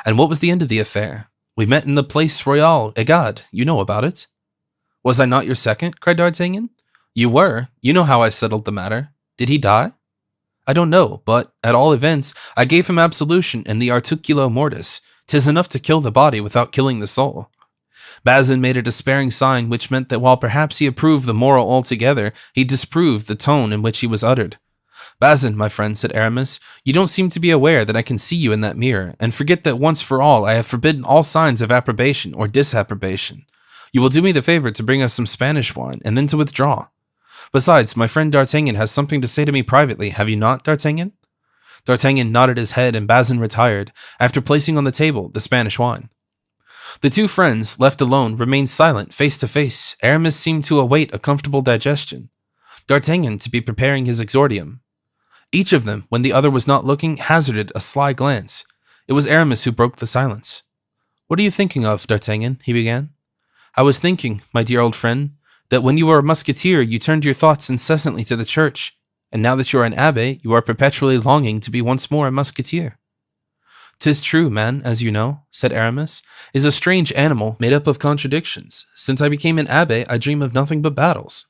And what was the end of the affair? We met in the Place Royale, Egad, you know about it." "Was I not your second?" cried D'Artagnan. "You were. You know how I settled the matter. Did he die?" "I don't know, but, at all events, I gave him absolution in the articulo mortis. 'Tis enough to kill the body without killing the soul." Bazin made a despairing sign, which meant that while perhaps he approved the moral altogether, he disapproved the tone in which he was uttered. "Bazin, my friend," said Aramis, "you don't seem to be aware that I can see you in that mirror, and forget that once for all I have forbidden all signs of approbation or disapprobation. You will do me the favor to bring us some Spanish wine, and then to withdraw. Besides, my friend D'Artagnan has something to say to me privately, have you not, D'Artagnan?" D'Artagnan nodded his head, and Bazin retired, after placing on the table the Spanish wine. The 2 friends, left alone, remained silent, face to face. Aramis seemed to await a comfortable digestion, D'Artagnan to be preparing his exordium. Each of them, when the other was not looking, hazarded a sly glance. It was Aramis who broke the silence. "What are you thinking of, D'Artagnan?" he began. "I was thinking, my dear old friend, that when you were a musketeer you turned your thoughts incessantly to the church, and now that you are an abbé, you are perpetually longing to be once more a musketeer." "'Tis true, man, as you know," said Aramis, "is a strange animal made up of contradictions. Since I became an abbé, I dream of nothing but battles."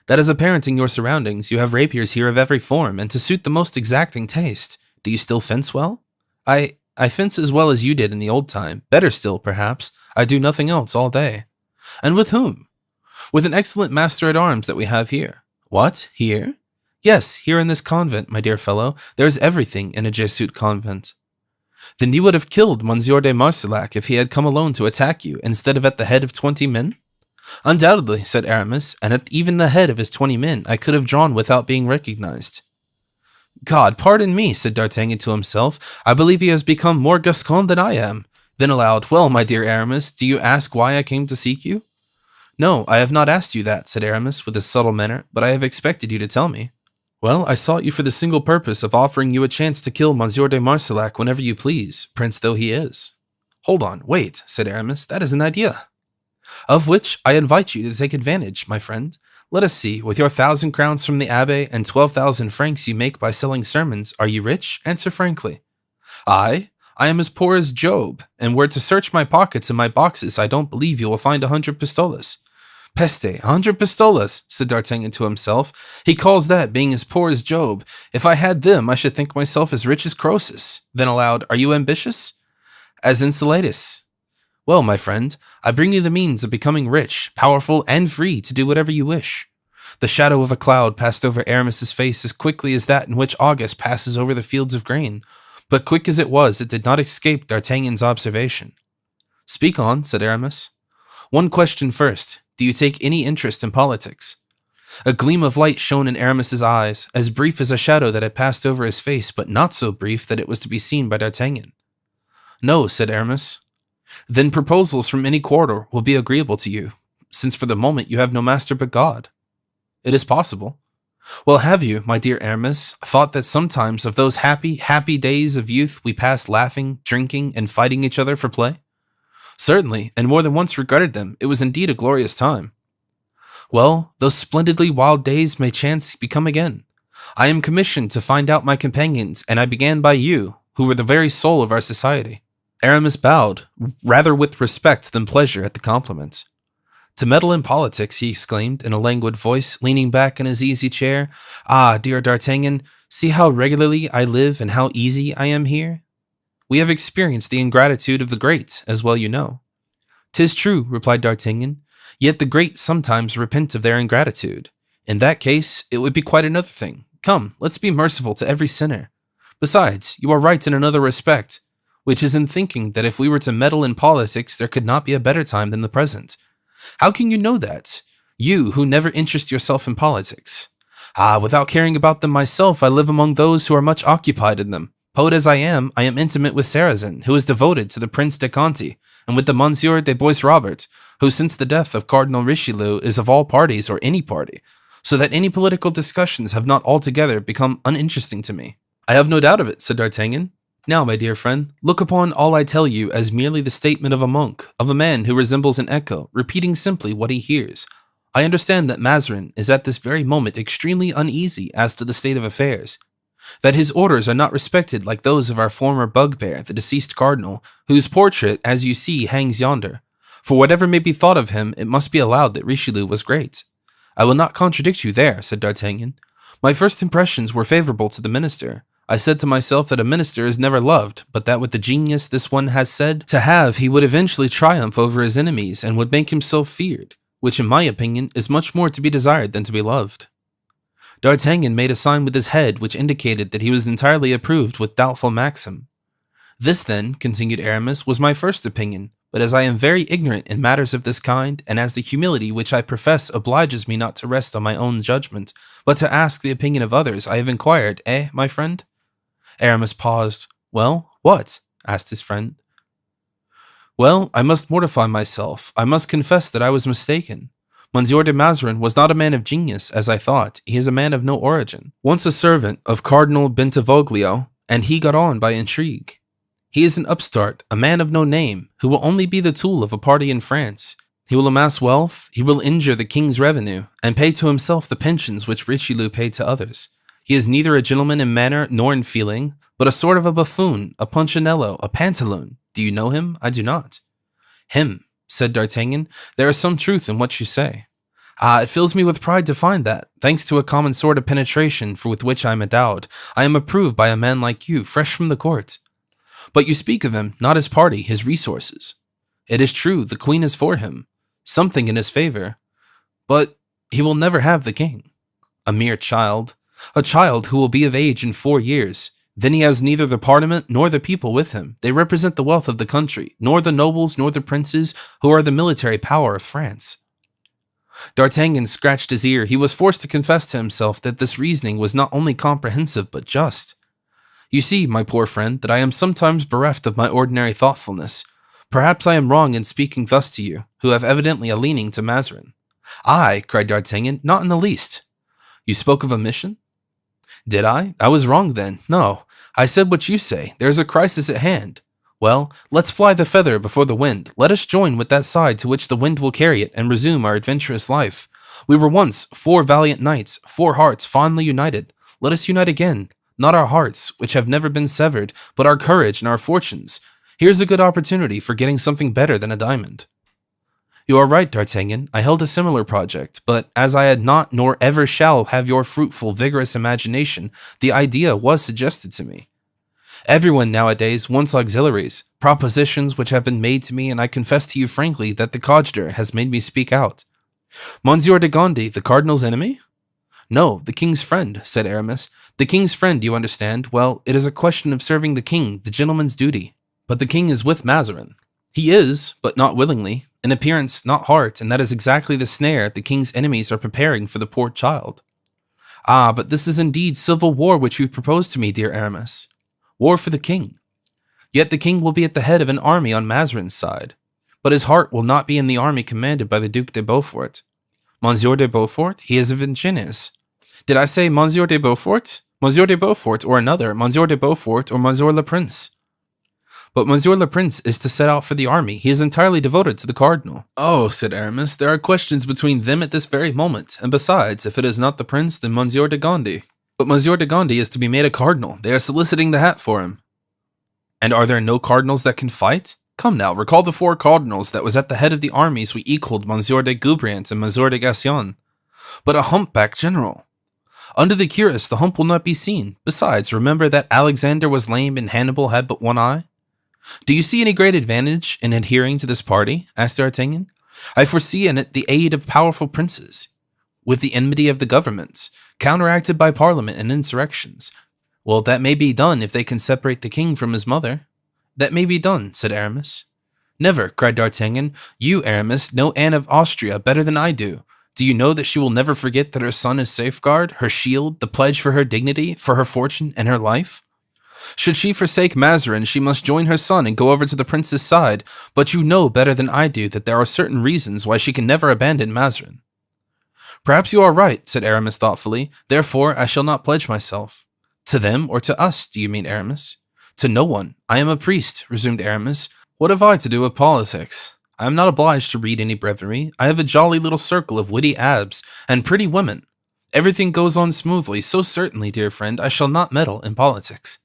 "That is apparent in your surroundings. You have rapiers here of every form, and to suit the most exacting taste. Do you still fence well?" I fence as well as you did in the old time. Better still, perhaps. I do nothing else all day." "And with whom?" "With an excellent master-at-arms that we have here." "What? Here?" "Yes, here in this convent, my dear fellow. There is everything in a Jesuit convent." "Then you would have killed Monsieur de Marsillac if he had come alone to attack you, instead of at the head of 20 men?" "Undoubtedly," said Aramis, "and at even the head of his 20 men I could have drawn without being recognized." "God pardon me," said D'Artagnan to himself, "I believe he has become more Gascon than I am." Then aloud, "Well, my dear Aramis, do you ask why I came to seek you?" "No, I have not asked you that," said Aramis with a subtle manner, "but I have expected you to tell me." Well, I sought you for the single purpose of offering you a chance to kill Monsieur de Marsillac whenever you please, prince though he is. Hold on, wait, said Aramis, that is an idea. Of which I invite you to take advantage, my friend. Let us see, with your 1,000 crowns from the Abbé and 12,000 francs you make by selling sermons, are you rich? Answer frankly. I am as poor as Job, and were to search my pockets and my boxes, I don't believe you will find 100 pistoles. Peste, 100 pistoles, said D'Artagnan to himself. He calls that being as poor as Job. If I had them, I should think myself as rich as Croesus. Then aloud, are you ambitious? As insulatus. Well, my friend, I bring you the means of becoming rich, powerful, and free to do whatever you wish. The shadow of a cloud passed over Aramis's face as quickly as that in which August passes over the fields of grain, but quick as it was, it did not escape D'Artagnan's observation. Speak on, said Aramis. One question first. Do you take any interest in politics? A gleam of light shone in Aramis's eyes, as brief as a shadow that had passed over his face, but not so brief that it was to be seen by D'Artagnan. No, said Aramis. Then proposals from any quarter will be agreeable to you, since for the moment you have no master but God. It is possible. Well, have you, my dear Aramis, thought that sometimes of those happy, happy days of youth we passed laughing, drinking, and fighting each other for play? Certainly, and more than once regretted them. It was indeed a glorious time. Well, those splendidly wild days may chance become again. I am commissioned to find out my companions, and I began by you, who were the very soul of our society. Aramis bowed, rather with respect than pleasure at the compliment. To meddle in politics, he exclaimed in a languid voice, leaning back in his easy chair. Ah, dear D'Artagnan, see how regularly I live and how easy I am here. We have experienced the ingratitude of the great, as well you know. 'Tis true, replied D'Artagnan, yet the great sometimes repent of their ingratitude. In that case, it would be quite another thing. Come, let's be merciful to every sinner. Besides, you are right in another respect, which is in thinking that if we were to meddle in politics, there could not be a better time than the present. How can you know that? You, who never interest yourself in politics. Ah, without caring about them myself, I live among those who are much occupied in them. Poet as I am intimate with Sarrazin, who is devoted to the Prince de Conti, and with the Monsieur de Bois Robert, who since the death of Cardinal Richelieu is of all parties or any party, so that any political discussions have not altogether become uninteresting to me. I have no doubt of it, said D'Artagnan. Now, my dear friend, look upon all I tell you as merely the statement of a monk, of a man who resembles an echo, repeating simply what he hears. I understand that Mazarin is at this very moment extremely uneasy as to the state of affairs, that his orders are not respected like those of our former bugbear, the deceased cardinal, whose portrait, as you see, hangs yonder. For whatever may be thought of him, it must be allowed that Richelieu was great. I will not contradict you there, said D'Artagnan. My first impressions were favorable to the minister. I said to myself that a minister is never loved, but that with the genius this one has said to have, he would eventually triumph over his enemies and would make himself feared, which in my opinion is much more to be desired than to be loved. D'Artagnan made a sign with his head which indicated that he was entirely approved with doubtful maxim. This then, continued Aramis, was my first opinion, but as I am very ignorant in matters of this kind, and as the humility which I profess obliges me not to rest on my own judgment, but to ask the opinion of others, I have inquired, my friend? Aramis paused. Well, what? Asked his friend. Well, I must mortify myself. I must confess that I was mistaken. Monsieur de Mazarin was not a man of genius, as I thought. He is a man of no origin. Once a servant of Cardinal Bentivoglio, and he got on by intrigue. He is an upstart, a man of no name, who will only be the tool of a party in France. He will amass wealth, he will injure the king's revenue, and pay to himself the pensions which Richelieu paid to others. He is neither a gentleman in manner nor in feeling, but a sort of a buffoon, a punchinello, a pantaloon. Do you know him? I do not. Him, said D'Artagnan. There is some truth in what you say. Ah, it fills me with pride to find that, thanks to a common sort of penetration for with which I am endowed, I am approved by a man like you, fresh from the court. But you speak of him, not his party, his resources. It is true, the queen is for him, something in his favor, but he will never have the king. A mere child. A child who will be of age in 4 years. Then he has neither the parliament nor the people with him. They represent the wealth of the country, nor the nobles nor the princes, who are the military power of France. D'Artagnan scratched his ear. He was forced to confess to himself that this reasoning was not only comprehensive but just. You see, my poor friend, that I am sometimes bereft of my ordinary thoughtfulness. Perhaps I am wrong in speaking thus to you, who have evidently a leaning to Mazarin. I, cried D'Artagnan, not in the least. You spoke of a mission? Did I? I was wrong then. No. I said what you say. There's a crisis at hand. Well, let's fly the feather before the wind. Let us join with that side to which the wind will carry it and resume our adventurous life. We were once 4 valiant knights, 4 hearts fondly united. Let us unite again. Not our hearts, which have never been severed, but our courage and our fortunes. Here's a good opportunity for getting something better than a diamond. You are right, D'Artagnan. I held a similar project, but as I had not nor ever shall have your fruitful, vigorous imagination, the idea was suggested to me. Everyone nowadays wants auxiliaries, propositions which have been made to me, and I confess to you frankly that the coadjutor has made me speak out. Monsieur de Gondy, the cardinal's enemy? No, the king's friend, said Aramis. The king's friend, you understand. Well, it is a question of serving the king, the gentleman's duty. But the king is with Mazarin. He is, but not willingly, in appearance, not heart, and that is exactly the snare the king's enemies are preparing for the poor child. Ah, but this is indeed civil war which you propose to me, dear Aramis. War for the king. Yet the king will be at the head of an army on Mazarin's side, but his heart will not be in the army commanded by the Duc de Beaufort. Monsieur de Beaufort, he is a Vincennes. Did I say Monsieur de Beaufort? Monsieur de Beaufort or another, Monsieur de Beaufort or Monsieur le Prince. But Monsieur le Prince is to set out for the army. He is entirely devoted to the cardinal. Oh, said Aramis, there are questions between them at this very moment, and besides, if it is not the prince, then Monsieur de Gondy. But Monsieur de Gondy is to be made a cardinal. They are soliciting the hat for him. And are there no cardinals that can fight? Come now, recall the 4 cardinals that was at the head of the armies we equaled Monsieur de Goubriant and Monsieur de Gassion. But a humpback general. Under the cuirass, the hump will not be seen. Besides, remember that Alexandre was lame and Hannibal had but one eye? Do you see any great advantage in adhering to this party? Asked D'Artagnan. I foresee in it the aid of powerful princes, with the enmity of the governments, counteracted by parliament and insurrections. Well, that may be done if they can separate the king from his mother. That may be done, said Aramis. Never, cried D'Artagnan. You, Aramis, know Anne of Austria better than I do. Do you know that she will never forget that her son is safeguard, her shield, the pledge for her dignity, for her fortune, and her life? Should she forsake Mazarin, she must join her son and go over to the prince's side, but you know better than I do that there are certain reasons why she can never abandon Mazarin. Perhaps you are right, said Aramis thoughtfully. Therefore, I shall not pledge myself. To them or to us, do you mean, Aramis? To no one. I am a priest, resumed Aramis. What have I to do with politics? I am not obliged to read any breviary. I have a jolly little circle of witty abs and pretty women. Everything goes on smoothly, so certainly, dear friend, I shall not meddle in politics.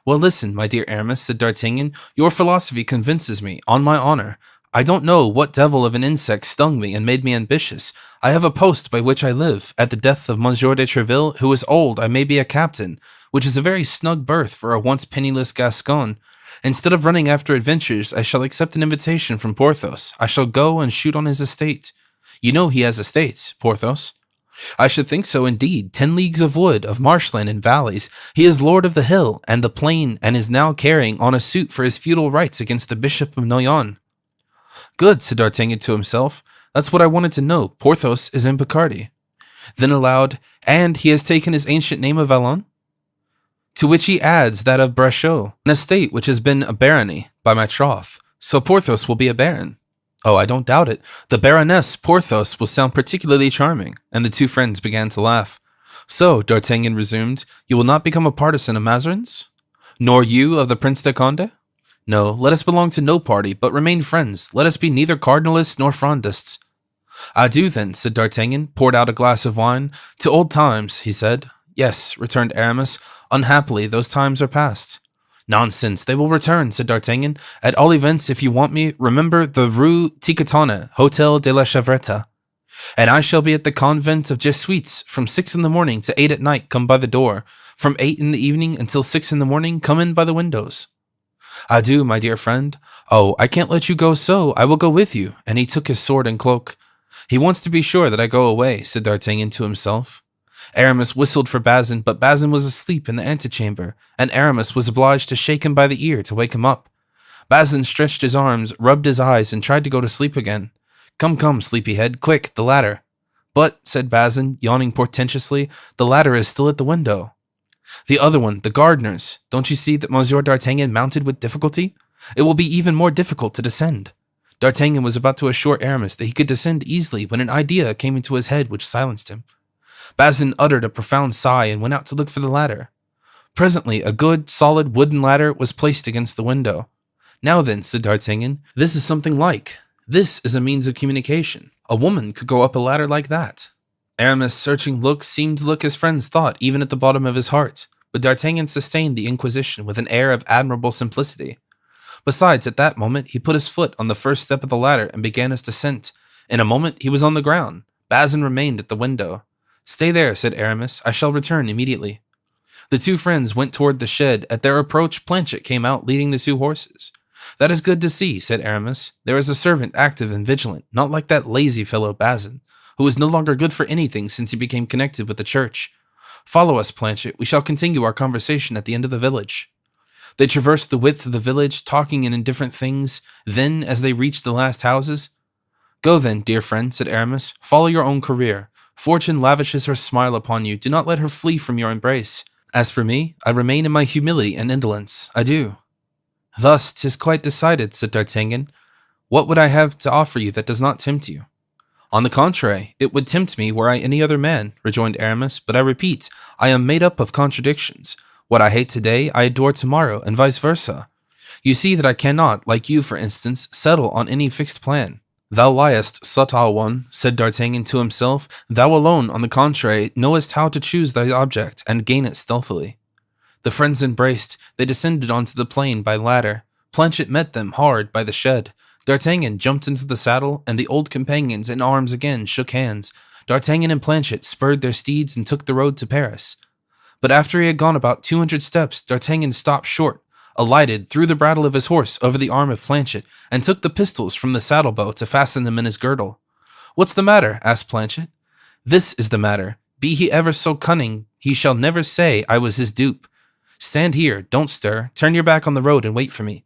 Well, listen, my dear Aramis, said D'Artagnan, your philosophy convinces me, on my honor. I don't know what devil of an insect stung me and made me ambitious. I have a post by which I live. At the death of Monsieur de Treville, who is old, I may be a captain, which is a very snug berth for a once penniless Gascon. Instead of running after adventures, I shall accept an invitation from Porthos. I shall go and shoot on his estate. You know he has estates, Porthos. I should think so indeed. 10 leagues of wood, of marshland and valleys. He is lord of the hill and the plain, and is now carrying on a suit for his feudal rights against the Bishop of Noyon. Good, said D'Artagnan to himself. That's what I wanted to know. Porthos is in Picardy. Then aloud, and he has taken his ancient name of Vallon? To which he adds that of Brachot, an estate which has been a barony by my troth. So Porthos will be a baron. Oh, I don't doubt it. The Baroness Porthos will sound particularly charming, and the 2 friends began to laugh. So, D'Artagnan resumed, you will not become a partisan of Mazarin's? Nor you of the Prince de Condé? No, let us belong to no party, but remain friends. Let us be neither cardinalists nor Frondists. Adieu, then, said D'Artagnan, poured out a glass of wine. To old times, he said. Yes, returned Aramis. Unhappily, those times are past. Nonsense, they will return, said D'Artagnan. At all events, if you want me, remember the Rue Ticotane, Hotel de la Chevrette. And I shall be at the convent of Jesuits from 6 in the morning to 8 at night. Come by the door. From 8 in the evening until 6 in the morning, come in by the windows. Adieu, my dear friend. Oh, I can't let you go so. I will go with you. And he took his sword and cloak. He wants to be sure that I go away, said D'Artagnan to himself. Aramis whistled for Bazin, but Bazin was asleep in the antechamber, and Aramis was obliged to shake him by the ear to wake him up. Bazin stretched his arms, rubbed his eyes, and tried to go to sleep again. Come, come, sleepyhead, quick, the ladder. But, said Bazin, yawning portentously, the ladder is still at the window. The other one, the gardener's. Don't you see that Monsieur d'Artagnan mounted with difficulty? It will be even more difficult to descend. D'Artagnan was about to assure Aramis that he could descend easily when an idea came into his head which silenced him. Bazin uttered a profound sigh and went out to look for the ladder. Presently, a good, solid wooden ladder was placed against the window. Now then, said D'Artagnan, this is something like. This is a means of communication. A woman could go up a ladder like that. Aramis' searching look seemed to look his friend's thought even at the bottom of his heart, but D'Artagnan sustained the inquisition with an air of admirable simplicity. Besides, at that moment, he put his foot on the first step of the ladder and began his descent. In a moment, he was on the ground. Bazin remained at the window. Stay there, said Aramis. I shall return immediately. The two friends went toward the shed. At their approach, Planchet came out leading the two horses. That is good to see, said Aramis. There is a servant active and vigilant, not like that lazy fellow Bazin, who is no longer good for anything since he became connected with the church. Follow us, Planchet. We shall continue our conversation at the end of the village. They traversed the width of the village, talking in indifferent things. Then, as they reached the last houses, Go then, dear friend, said Aramis. Follow your own career. Fortune lavishes her smile upon you. Do not let her flee from your embrace. As for me, I remain in my humility and indolence. Adieu. Thus, 'tis quite decided, said D'Artagnan. What would I have to offer you that does not tempt you? On the contrary, it would tempt me were I any other man, rejoined Aramis, but I repeat, I am made up of contradictions. What I hate today, I adore tomorrow, and vice versa. You see that I cannot, like you, for instance, settle on any fixed plan. Thou liest, subtle one, said D'Artagnan to himself. Thou alone, on the contrary, knowest how to choose thy object, and gain it stealthily. The friends embraced. They descended onto the plain by ladder. Planchet met them hard by the shed. D'Artagnan jumped into the saddle, and the old companions in arms again shook hands. D'Artagnan and Planchet spurred their steeds and took the road to Paris. But after he had gone about 200 steps, D'Artagnan stopped short, alighted, threw the bridle of his horse over the arm of Planchet, and took the pistols from the saddle-bow to fasten them in his girdle. What's the matter? Asked Planchet. This is the matter. Be he ever so cunning, he shall never say I was his dupe. Stand here, don't stir, turn your back on the road and wait for me.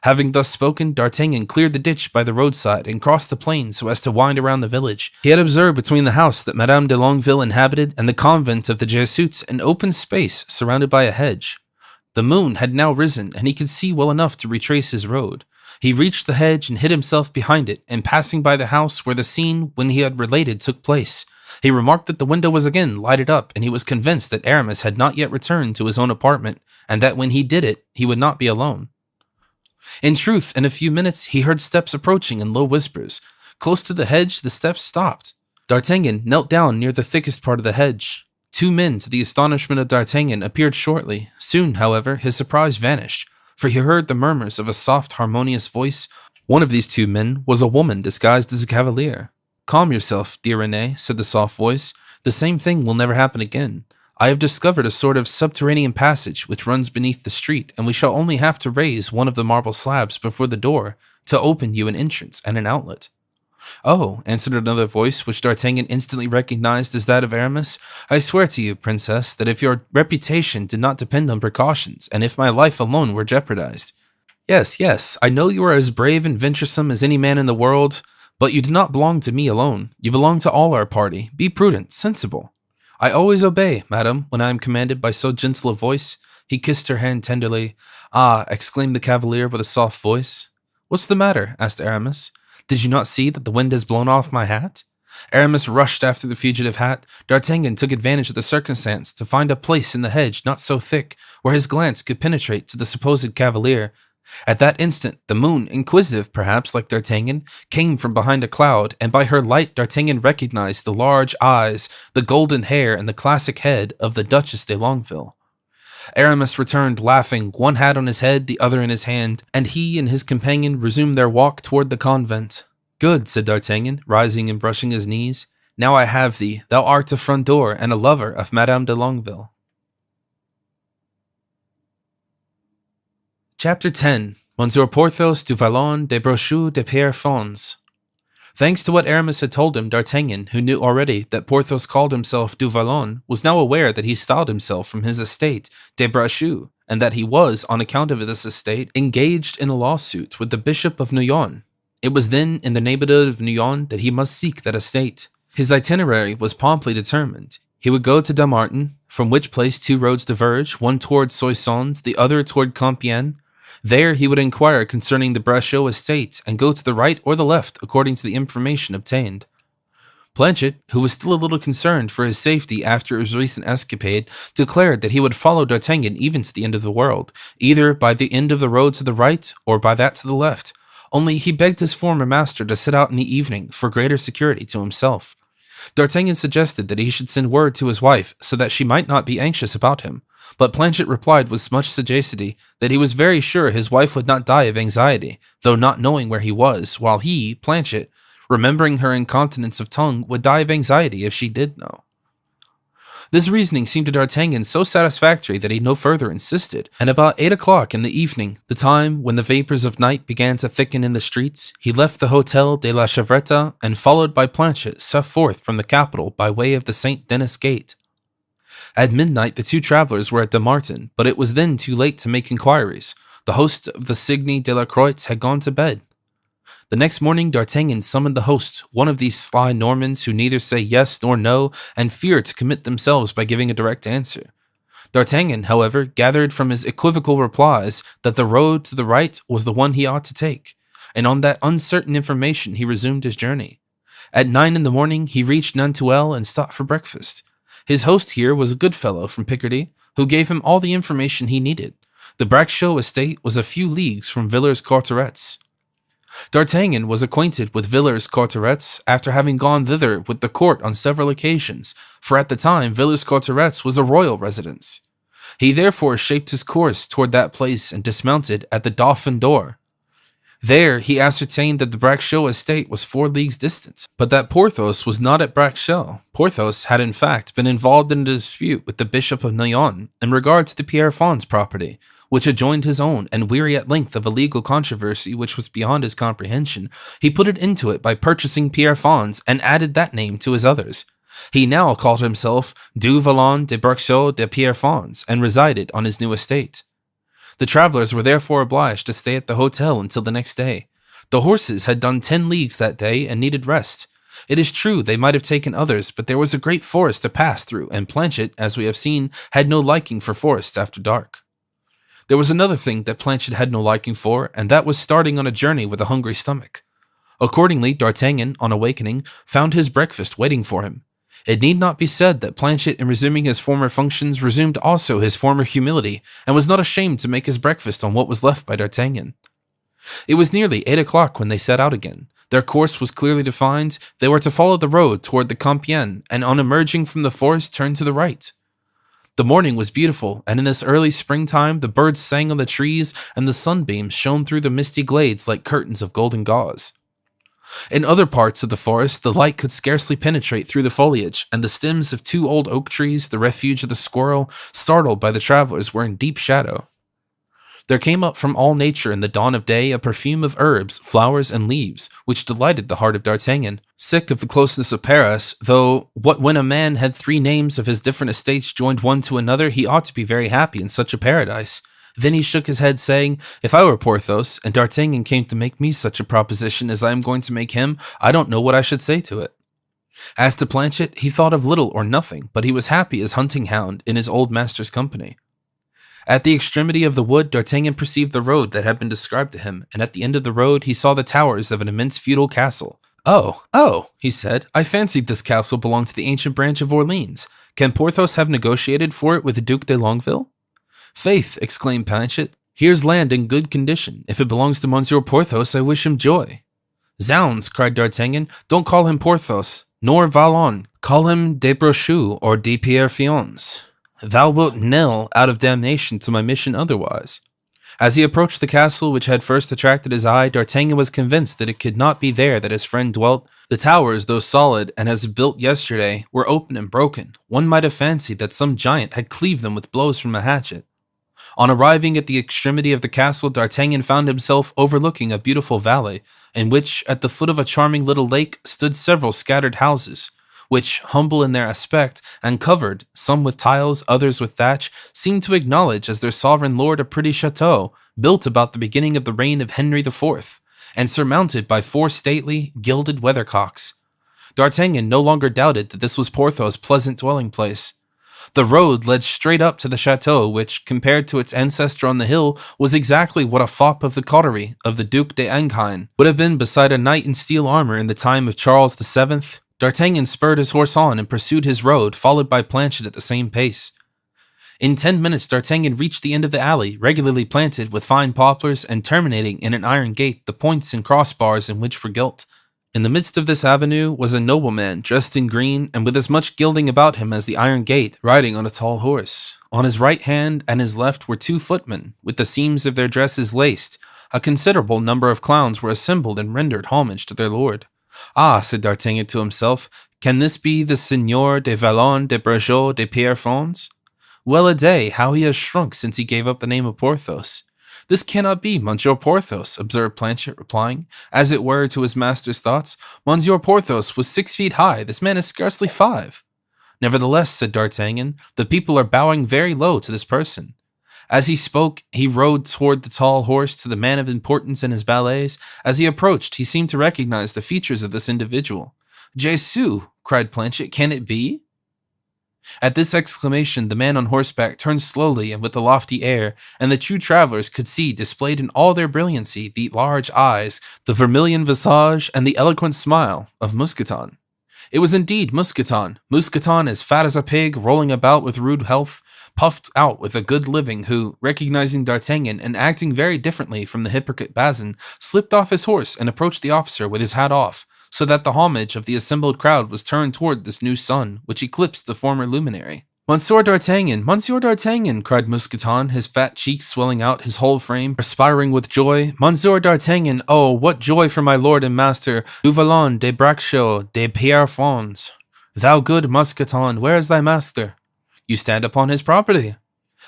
Having thus spoken, D'Artagnan cleared the ditch by the roadside and crossed the plain so as to wind around the village. He had observed between the house that Madame de Longueville inhabited and the convent of the Jesuits an open space surrounded by a hedge. The moon had now risen, and he could see well enough to retrace his road. He reached the hedge and hid himself behind it, and passing by the house where the scene when he had related took place, he remarked that the window was again lighted up, and he was convinced that Aramis had not yet returned to his own apartment, and that when he did it, he would not be alone. In truth, in a few minutes, he heard steps approaching in low whispers. Close to the hedge, the steps stopped. D'Artagnan knelt down near the thickest part of the hedge. Two men, to the astonishment of D'Artagnan, appeared shortly. Soon, however, his surprise vanished, for he heard the murmurs of a soft, harmonious voice. One of these two men was a woman disguised as a cavalier. Calm yourself, dear René, said the soft voice. The same thing will never happen again. I have discovered a sort of subterranean passage which runs beneath the street, and we shall only have to raise one of the marble slabs before the door to open you an entrance and an outlet. Oh, answered another voice, which D'Artagnan instantly recognized as that of Aramis. I swear to you, princess, that if your reputation did not depend on precautions, and if my life alone were jeopardized. Yes, I know you are as brave and venturesome as any man in the world, but you do not belong to me alone. You belong to all our party. Be prudent, sensible. I always obey, madam, when I am commanded by so gentle a voice. He kissed her hand tenderly. Ah, exclaimed the cavalier with a soft voice. What's the matter? Asked Aramis. Did you not see that the wind has blown off my hat? Aramis rushed after the fugitive hat. D'Artagnan took advantage of the circumstance to find a place in the hedge not so thick, where his glance could penetrate to the supposed cavalier. At that instant, the moon, inquisitive perhaps like D'Artagnan, came from behind a cloud, and by her light D'Artagnan recognized the large eyes, the golden hair, and the classic head of the Duchess de Longueville. Aramis returned laughing, one hat on his head, the other in his hand, and he and his companion resumed their walk toward the convent. Good, said D'Artagnan, rising and brushing his knees. Now I have thee. Thou art a Frondeur and a lover of Madame de Longueville. Chapter 10. Monsieur Porthos du Vallon de Brochu de Pierrefonds. Thanks to what Aramis had told him, D'Artagnan, who knew already that Porthos called himself du Vallon, was now aware that he styled himself from his estate de Brochu, and that he was, on account of this estate, engaged in a lawsuit with the Bishop of Noyon. It was then in the neighborhood of Noyon that he must seek that estate. His itinerary was promptly determined. He would go to Dammartin, from which place two roads diverge, one toward Soissons, the other toward Compiègne. There he would inquire concerning the Brachot estate and go to the right or the left according to the information obtained. Planchet, who was still a little concerned for his safety after his recent escapade, declared that he would follow D'Artagnan even to the end of the world, either by the end of the road to the right or by that to the left. Only he begged his former master to set out in the evening for greater security to himself. D'Artagnan suggested that he should send word to his wife so that she might not be anxious about him, but Planchet replied with much sagacity that he was very sure his wife would not die of anxiety, though not knowing where he was, while he, Planchet, remembering her incontinence of tongue, would die of anxiety if she did know. This reasoning seemed to D'Artagnan so satisfactory that he no further insisted, and about 8 o'clock in the evening, the time when the vapors of night began to thicken in the streets, he left the Hôtel de la Chevrette and, followed by Planchet, set forth from the capital by way of the Saint Denis Gate. At midnight the two travelers were at Dammartin, but it was then too late to make inquiries. The host of the Cygne de la Croix had gone to bed. The next morning D'Artagnan summoned the host, one of these sly Normans who neither say yes nor no and fear to commit themselves by giving a direct answer. D'Artagnan, however, gathered from his equivocal replies that the road to the right was the one he ought to take, and on that uncertain information he resumed his journey. At 9 in the morning he reached Nanteuil and stopped for breakfast. His host here was a good fellow from Picardy, who gave him all the information he needed. The Braccio estate was a few leagues from Villers-Cotterets. D'Artagnan was acquainted with Villers-Cotterets after having gone thither with the court on several occasions, for at the time Villers-Cotterets was a royal residence. He therefore shaped his course toward that place and dismounted at the Dauphin d'Or. There he ascertained that the Braccio estate was 4 leagues distant, but that Porthos was not at Braccio. Porthos had in fact been involved in a dispute with the Bishop of Noyon in regard to the Pierrefonds property, which adjoined his own, and weary at length of a legal controversy which was beyond his comprehension, he put it into it by purchasing Pierrefonds and added that name to his others. He now called himself Du Vallon de Braccio de Pierrefonds and resided on his new estate. The travelers were therefore obliged to stay at the hotel until the next day. The horses had done 10 leagues that day and needed rest. It is true they might have taken others, but there was a great forest to pass through, and Planchet, as we have seen, had no liking for forests after dark. There was another thing that Planchet had no liking for, and that was starting on a journey with a hungry stomach. Accordingly, D'Artagnan, on awakening, found his breakfast waiting for him. It need not be said that Planchet, in resuming his former functions, resumed also his former humility, and was not ashamed to make his breakfast on what was left by D'Artagnan. It was nearly 8 o'clock when they set out again. Their course was clearly defined. They were to follow the road toward the Compiègne, and on emerging from the forest turn to the right. The morning was beautiful, and in this early springtime the birds sang on the trees, and the sunbeams shone through the misty glades like curtains of golden gauze. In other parts of the forest, the light could scarcely penetrate through the foliage, and the stems of 2 old oak trees, the refuge of the squirrel, startled by the travelers, were in deep shadow. There came up from all nature in the dawn of day a perfume of herbs, flowers, and leaves, which delighted the heart of D'Artagnan. Sick of the closeness of Paris, though what when a man had 3 names of his different estates joined one to another, he ought to be very happy in such a paradise. Then he shook his head, saying, "If I were Porthos, and D'Artagnan came to make me such a proposition as I am going to make him, I don't know what I should say to it." As to Planchet, he thought of little or nothing, but he was happy as hunting hound in his old master's company. At the extremity of the wood, D'Artagnan perceived the road that had been described to him, and at the end of the road he saw the towers of an immense feudal castle. Oh, he said, "I fancied this castle belonged to the ancient branch of Orleans. Can Porthos have negotiated for it with the Duc de Longueville?" "Faith," exclaimed Planchet, "here's land in good condition. If it belongs to Monsieur Porthos, I wish him joy." "Zounds," cried D'Artagnan, "don't call him Porthos, nor Vallon. Call him de Brochu or de Pierrefonds. Thou wilt knell out of damnation to my mission otherwise." As he approached the castle which had first attracted his eye, D'Artagnan was convinced that it could not be there that his friend dwelt. The towers, though solid and as built yesterday, were open and broken. One might have fancied that some giant had cleaved them with blows from a hatchet. On arriving at the extremity of the castle, D'Artagnan found himself overlooking a beautiful valley, in which, at the foot of a charming little lake, stood several scattered houses, which, humble in their aspect, and covered, some with tiles, others with thatch, seemed to acknowledge as their sovereign lord a pretty chateau, built about the beginning of the reign of Henry IV, and surmounted by 4 stately, gilded weathercocks. D'Artagnan no longer doubted that this was Porthos' pleasant dwelling place. The road led straight up to the chateau, which, compared to its ancestor on the hill, was exactly what a fop of the coterie of the Duc d'Enghien would have been beside a knight in steel armor in the time of Charles VII, D'Artagnan spurred his horse on and pursued his road, followed by Planchet at the same pace. In 10 minutes, D'Artagnan reached the end of the alley, regularly planted with fine poplars and terminating in an iron gate, the points and crossbars in which were gilt. In the midst of this avenue was a nobleman dressed in green and with as much gilding about him as the iron gate, riding on a tall horse. On his right hand and his left were 2 footmen, with the seams of their dresses laced. A considerable number of clowns were assembled and rendered homage to their lord. "Ah," said D'Artagnan to himself, "can this be the Seigneur de Vallon de Bergeau de Pierrefonds? Well a day, how he has shrunk since he gave up the name of Porthos." "This cannot be Monsieur Porthos," observed Planchet, replying, as it were, to his master's thoughts. "Monsieur Porthos was 6 feet high. This man is scarcely 5. "Nevertheless," said D'Artagnan, "the people are bowing very low to this person." As he spoke, he rode toward the tall horse to the man of importance and his valets. As he approached, he seemed to recognize the features of this individual. "Jesu!" cried Planchet, "can it be?" At this exclamation, the man on horseback turned slowly and with a lofty air, and the 2 travelers could see displayed in all their brilliancy the large eyes, the vermilion visage, and the eloquent smile of Mousqueton. It was indeed Mousqueton as fat as a pig, rolling about with rude health, puffed out with a good living, who, recognizing D'Artagnan and acting very differently from the hypocrite Bazin, slipped off his horse and approached the officer with his hat off, so that the homage of the assembled crowd was turned toward this new sun, which eclipsed the former luminary. Monsieur d'Artagnan, cried Mousqueton, his fat cheeks swelling out, his whole frame perspiring with joy. Monsieur d'Artagnan, oh, what joy for my lord and master, du Vallon de Braccio de Pierrefonds. Thou good Mousqueton, where is thy master? You stand upon his property.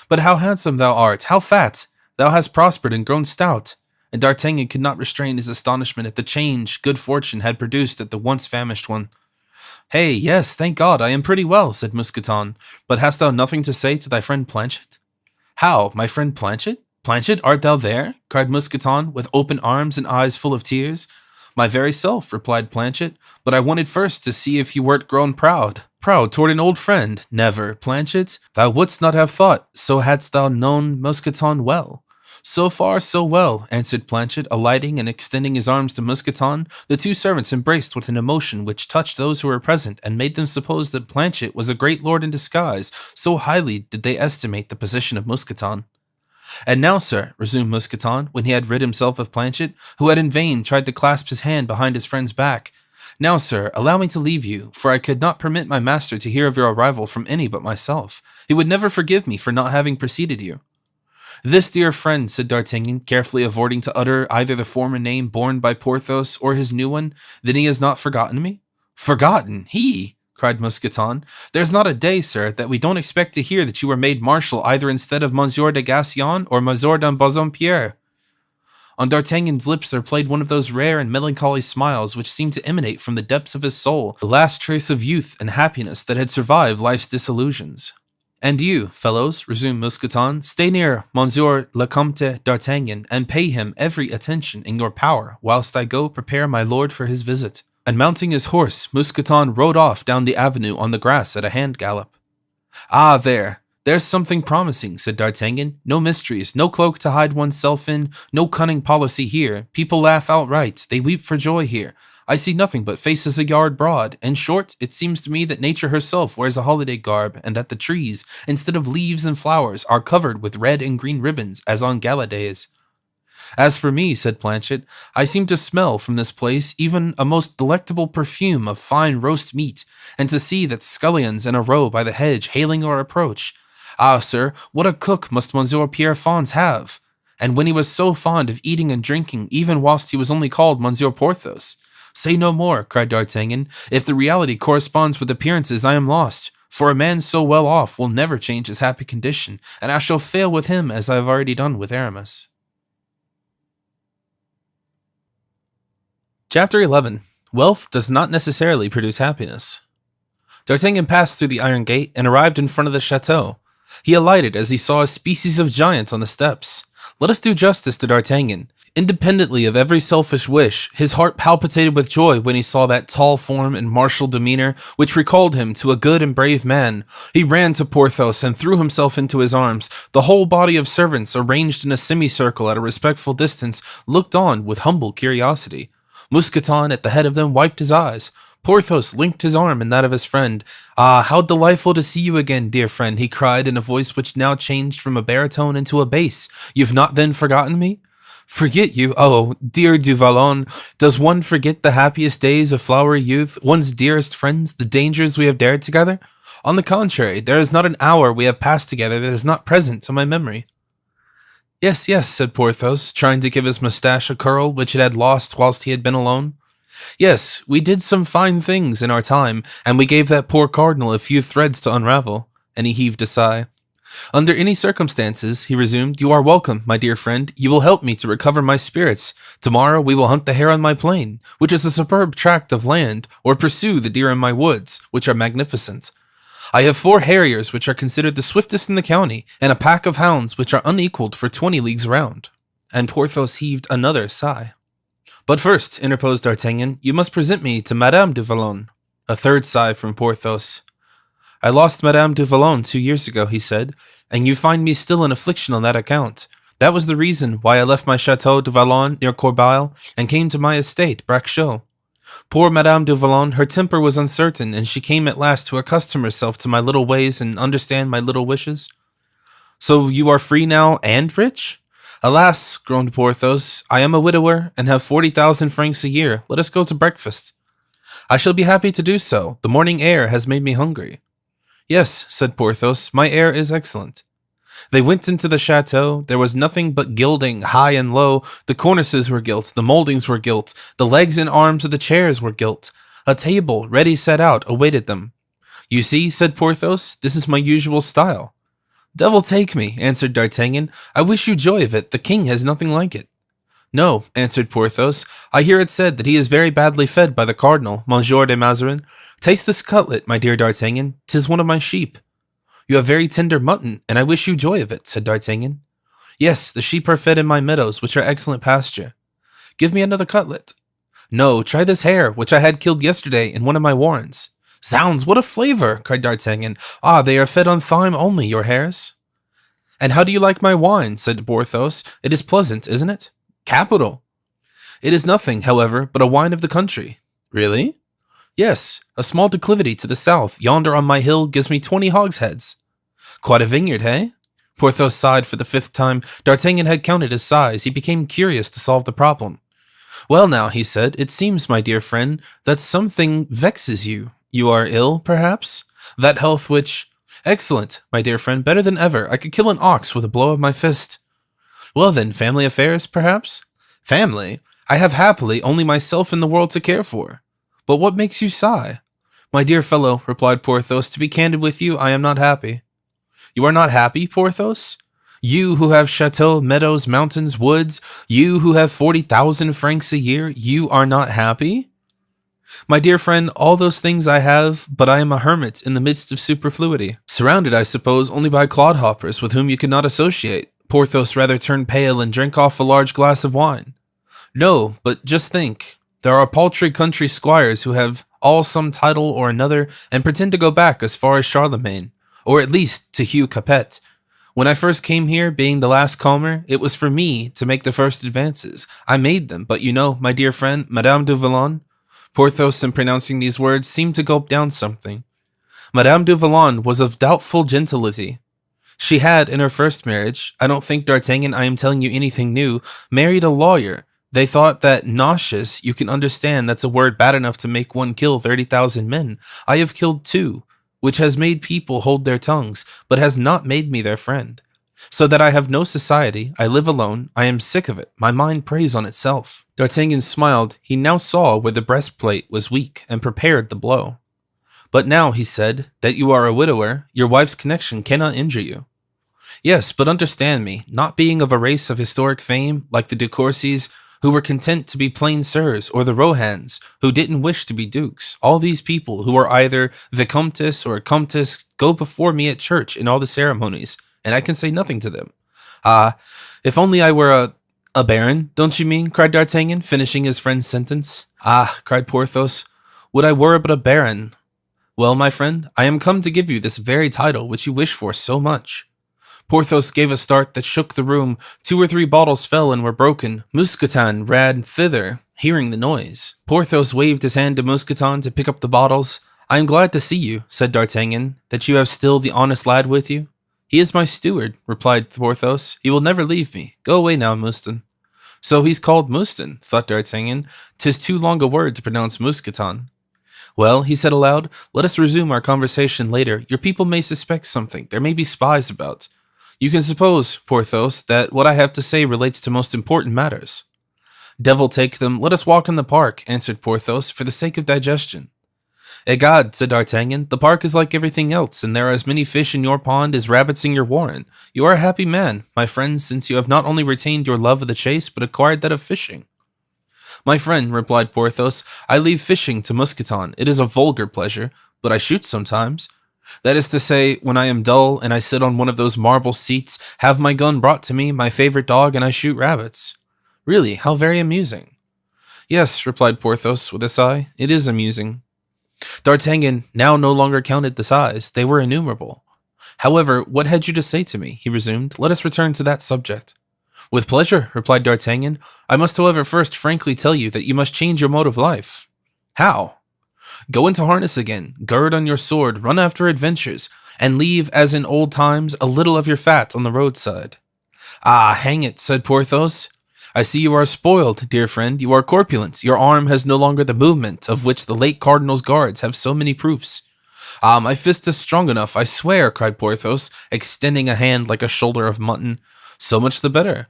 But how handsome thou art, how fat! Thou hast prospered and grown stout. And D'Artagnan could not restrain his astonishment at the change good fortune had produced at the once famished one. "Hey, yes, thank God, I am pretty well," said Mousqueton. "But hast thou nothing to say to thy friend Planchet?" "How, my friend Planchet? Planchet, art thou there?" cried Mousqueton, with open arms and eyes full of tears. "My very self," replied Planchet, "but I wanted first to see if you wert grown proud." "Proud toward an old friend? Never, Planchet. Thou wouldst not have thought, so hadst thou known Mousqueton well." "So far, so well," answered Planchet, alighting and extending his arms to Mousqueton. The 2 servants embraced with an emotion which touched those who were present and made them suppose that Planchet was a great lord in disguise, so highly did they estimate the position of Mousqueton. "And now, sir," resumed Mousqueton, when he had rid himself of Planchet, who had in vain tried to clasp his hand behind his friend's back, "now, sir, allow me to leave you, for I could not permit my master to hear of your arrival from any but myself. He would never forgive me for not having preceded you." "This dear friend," said D'Artagnan, carefully avoiding to utter either the former name borne by Porthos or his new one, "then he has not forgotten me?" "Forgotten? He?" cried Mousqueton. "There's not a day, sir, that we don't expect to hear that you were made marshal either instead of Monsieur de Gassion or Monsieur de Bassompierre." On D'Artagnan's lips there played one of those rare and melancholy smiles which seemed to emanate from the depths of his soul, the last trace of youth and happiness that had survived life's disillusions. "And you, fellows," resumed Mousqueton, "stay near Monsieur le Comte d'Artagnan, and pay him every attention in your power, whilst I go prepare my lord for his visit." And mounting his horse, Mousqueton rode off down the avenue on the grass at a hand gallop. "Ah, there's something promising," said D'Artagnan. "No mysteries, no cloak to hide oneself in, no cunning policy here. People laugh outright, they weep for joy here. I see nothing but faces a yard broad. In short, it seems to me that nature herself wears a holiday garb, and that the trees, instead of leaves and flowers, are covered with red and green ribbons, as on gala days." "As for me," said Planchet, "I seem to smell from this place even a most delectable perfume of fine roast meat, and to see that scullions in a row by the hedge hailing our approach. Ah, sir, what a cook must Monsieur Pierrefonds have! And when he was so fond of eating and drinking, even whilst he was only called Monsieur Porthos." "Say no more," cried D'Artagnan. "If the reality corresponds with appearances, I am lost. For a man so well off will never change his happy condition, and I shall fail with him as I have already done with Aramis." Chapter 11. Wealth does not necessarily produce happiness. D'Artagnan passed through the iron gate and arrived in front of the chateau. He alighted as he saw a species of giant on the steps. Let us do justice to D'Artagnan. Independently of every selfish wish, his heart palpitated with joy when he saw that tall form and martial demeanor, which recalled him to a good and brave man. He ran to Porthos and threw himself into his arms. The whole body of servants, arranged in a semicircle at a respectful distance, looked on with humble curiosity. Mousqueton, at the head of them, wiped his eyes. Porthos linked his arm in that of his friend. "Ah, how delightful to see you again, dear friend," he cried in a voice which now changed from a baritone into a bass. "You've not then forgotten me?" "Forget you? Oh, dear Du Vallon, does one forget the happiest days of flowery youth, one's dearest friends, the dangers we have dared together? On the contrary, there is not an hour we have passed together that is not present to my memory." "Yes, yes," said Porthos, trying to give his moustache a curl which it had lost whilst he had been alone. "Yes, we did some fine things in our time, and we gave that poor cardinal a few threads to unravel." And he heaved a sigh. "Under any circumstances," he resumed, "you are welcome, my dear friend. You will help me to recover my spirits. Tomorrow we will hunt the hare on my plain, which is a superb tract of land, or pursue the deer in my woods, which are magnificent. I have 4 harriers, which are considered the swiftest in the county, and a pack of hounds, which are unequaled for 20 leagues round." And Porthos heaved another sigh. "But first," interposed D'Artagnan, "you must present me to Madame du Vallon." A third sigh from Porthos. "I lost Madame du Vallon 2 years ago," he said, "and you find me still in affliction on that account. That was the reason why I left my Chateau de Vallon near Corbeil and came to my estate, Bracchot. Poor Madame du Vallon, her temper was uncertain, and she came at last to accustom herself to my little ways and understand my little wishes." "So you are free now and rich?" "Alas," groaned Porthos, "I am a widower and have 40,000 francs a year. Let us go to breakfast." "I shall be happy to do so. The morning air has made me hungry." "Yes," said Porthos, "my air is excellent." They went into the chateau. There was nothing but gilding, high and low. The cornices were gilt, the mouldings were gilt, the legs and arms of the chairs were gilt. A table, ready set out, awaited them. "You see," said Porthos, "this is my usual style." "Devil take me," answered D'Artagnan. "I wish you joy of it. The king has nothing like it." "No," answered Porthos. "I hear it said that he is very badly fed by the cardinal, Monsieur de Mazarin. Taste this cutlet, my dear D'Artagnan. 'Tis one of my sheep." "You have very tender mutton, and I wish you joy of it," said D'Artagnan. "Yes, the sheep are fed in my meadows, which are excellent pasture." "Give me another cutlet." "No, try this hare, which I had killed yesterday in one of my warrens." "Zounds, what a flavor!" cried D'Artagnan. "Ah, they are fed on thyme only, your hares." "And how do you like my wine?" said Porthos. "It is pleasant, isn't it?" "Capital." "It is nothing, however, but a wine of the country." "Really?" "Yes, a small declivity to the south, yonder on my hill, gives me 20 hogsheads." "Quite a vineyard, eh?" Porthos sighed for the 5th time. D'Artagnan had counted his sighs. He became curious to solve the problem. "Well now," he said, "it seems, my dear friend, that something vexes you. You are ill, perhaps? That health which—" "Excellent, my dear friend, better than ever. I could kill an ox with a blow of my fist." "Well then, family affairs, perhaps?" "Family? I have happily only myself in the world to care for." "But what makes you sigh?" "My dear fellow," replied Porthos, "to be candid with you, I am not happy." "You are not happy, Porthos? You who have chateaux, meadows, mountains, woods, you who have 40,000 francs a year, you are not happy?" "My dear friend, all those things I have, but I am a hermit in the midst of superfluity, surrounded, I suppose, only by clodhoppers with whom you could not associate." Porthos rather turned pale and drank off a large glass of wine. "No, but just think. There are paltry country squires who have all some title or another and pretend to go back as far as Charlemagne, or at least to Hugh Capet. When I first came here, being the last comer, it was for me to make the first advances. I made them, but you know, my dear friend, Madame du Vallon—" Porthos, in pronouncing these words, seemed to gulp down something. "Madame du Vallon was of doubtful gentility. She had, in her first marriage— I don't think, D'Artagnan, I am telling you anything new— married a lawyer. They thought that nauseous, you can understand that's a word bad enough to make one kill 30,000 men. I have killed 2, which has made people hold their tongues, but has not made me their friend. So that I have no society, I live alone, I am sick of it, my mind preys on itself." D'Artagnan smiled. He now saw where the breastplate was weak, and prepared the blow. "But now," he said, "that you are a widower, your wife's connection cannot injure you." "Yes, but understand me, not being of a race of historic fame, like the De Courcys, who were content to be plain sirs, or the Rohans, who didn't wish to be dukes. All these people, who are either Vicomtess or Comtesse, go before me at church in all the ceremonies, and I can say nothing to them." "Ah, if only I were a baron, don't you mean?" cried D'Artagnan, finishing his friend's sentence. "Ah," cried Porthos, "would I were but a baron! Well, my friend, I am come to give you this very title which you wish for so much." Porthos gave a start that shook the room. 2 or 3 bottles fell and were broken. Mousqueton ran thither, hearing the noise. Porthos waved his hand to Mousqueton to pick up the bottles. "I am glad to see you," said D'Artagnan, "that you have still the honest lad with you." "He is my steward," replied Porthos. "He will never leave me. Go away now, Mouston." "So he's called Mouston," thought D'Artagnan. "'Tis too long a word to pronounce Mousqueton." "Well," he said aloud, "let us resume our conversation later. Your people may suspect something. There may be spies about. You can suppose, Porthos, that what I have to say relates to most important matters." "Devil take them, let us walk in the park," answered Porthos, "for the sake of digestion." "Egad," said D'Artagnan, "the park is like everything else, and there are as many fish in your pond as rabbits in your warren. You are a happy man, my friend, since you have not only retained your love of the chase, but acquired that of fishing." "My friend," replied Porthos, "I leave fishing to Mousqueton. It is a vulgar pleasure, but I shoot sometimes. That is to say, when I am dull and I sit on one of those marble seats, have my gun brought to me, my favorite dog, and I shoot rabbits." "Really, how very amusing." "Yes," replied Porthos with a sigh, "it is amusing." D'Artagnan now no longer counted the sighs. They were innumerable. "However, what had you to say to me?" he resumed. "Let us return to that subject." "With pleasure," replied D'Artagnan. "I must, however, first frankly tell you that you must change your mode of life." "How?" "Go into harness again, gird on your sword, run after adventures, and leave, as in old times, a little of your fat on the roadside." "Ah, hang it," said Porthos. "I see you are spoiled, dear friend. You are corpulent. Your arm has no longer the movement of which the late cardinal's guards have so many proofs." "Ah, my fist is strong enough, I swear," cried Porthos, extending a hand like a shoulder of mutton. "So much the better."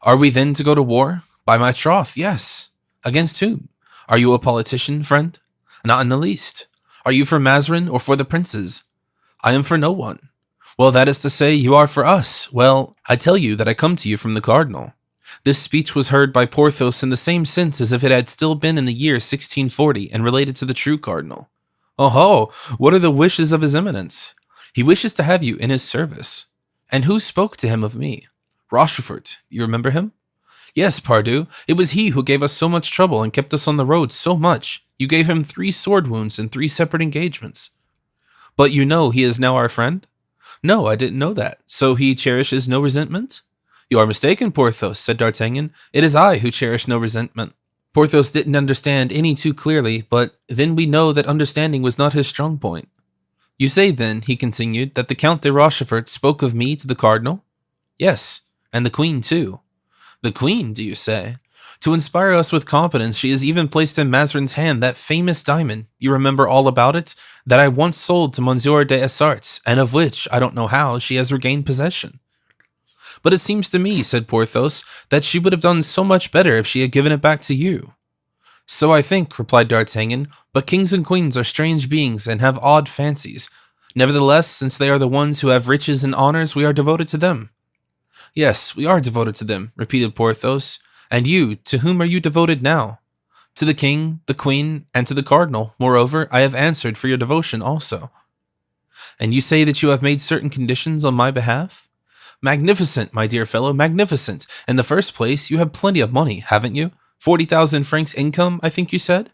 "Are we then to go to war?" "By my troth, yes." "Against whom?" "Are you a politician, friend?" "Not in the least." "Are you for Mazarin or for the princes?" "I am for no one." "Well, that is to say, you are for us. Well, I tell you that I come to you from the cardinal." This speech was heard by Porthos in the same sense as if it had still been in the year 1640 and related to the true cardinal. "Oh, what are the wishes of his eminence?" "He wishes to have you in his service." "And who spoke to him of me?" "Rochefort. You remember him?" "Yes, pardieu. It was he who gave us so much trouble and kept us on the road so much. You gave him 3 sword wounds in 3 separate engagements." "But you know he is now our friend?" "No, I didn't know that. So he cherishes no resentment?" "You are mistaken, Porthos," said D'Artagnan. "It is I who cherish no resentment." Porthos didn't understand any too clearly, but then we know that understanding was not his strong point. "You say, then," he continued, "that the Count de Rochefort spoke of me to the cardinal?" "Yes, and the queen too." "The queen, do you say?" "To inspire us with confidence, she has even placed in Mazarin's hand that famous diamond, you remember all about it, that I once sold to Monsieur de Essarts, and of which, I don't know how, she has regained possession." "But it seems to me," said Porthos, "that she would have done so much better if she had given it back to you." "So I think," replied D'Artagnan, "but kings and queens are strange beings and have odd fancies. Nevertheless, since they are the ones who have riches and honors, we are devoted to them." "Yes, we are devoted to them," repeated Porthos. "And you, to whom are you devoted now?" "To the king, the queen, and to the cardinal. Moreover, I have answered for your devotion also." "And you say that you have made certain conditions on my behalf?" "Magnificent, my dear fellow, magnificent. In the first place, you have plenty of money, haven't you? 40,000 francs income, I think you said?"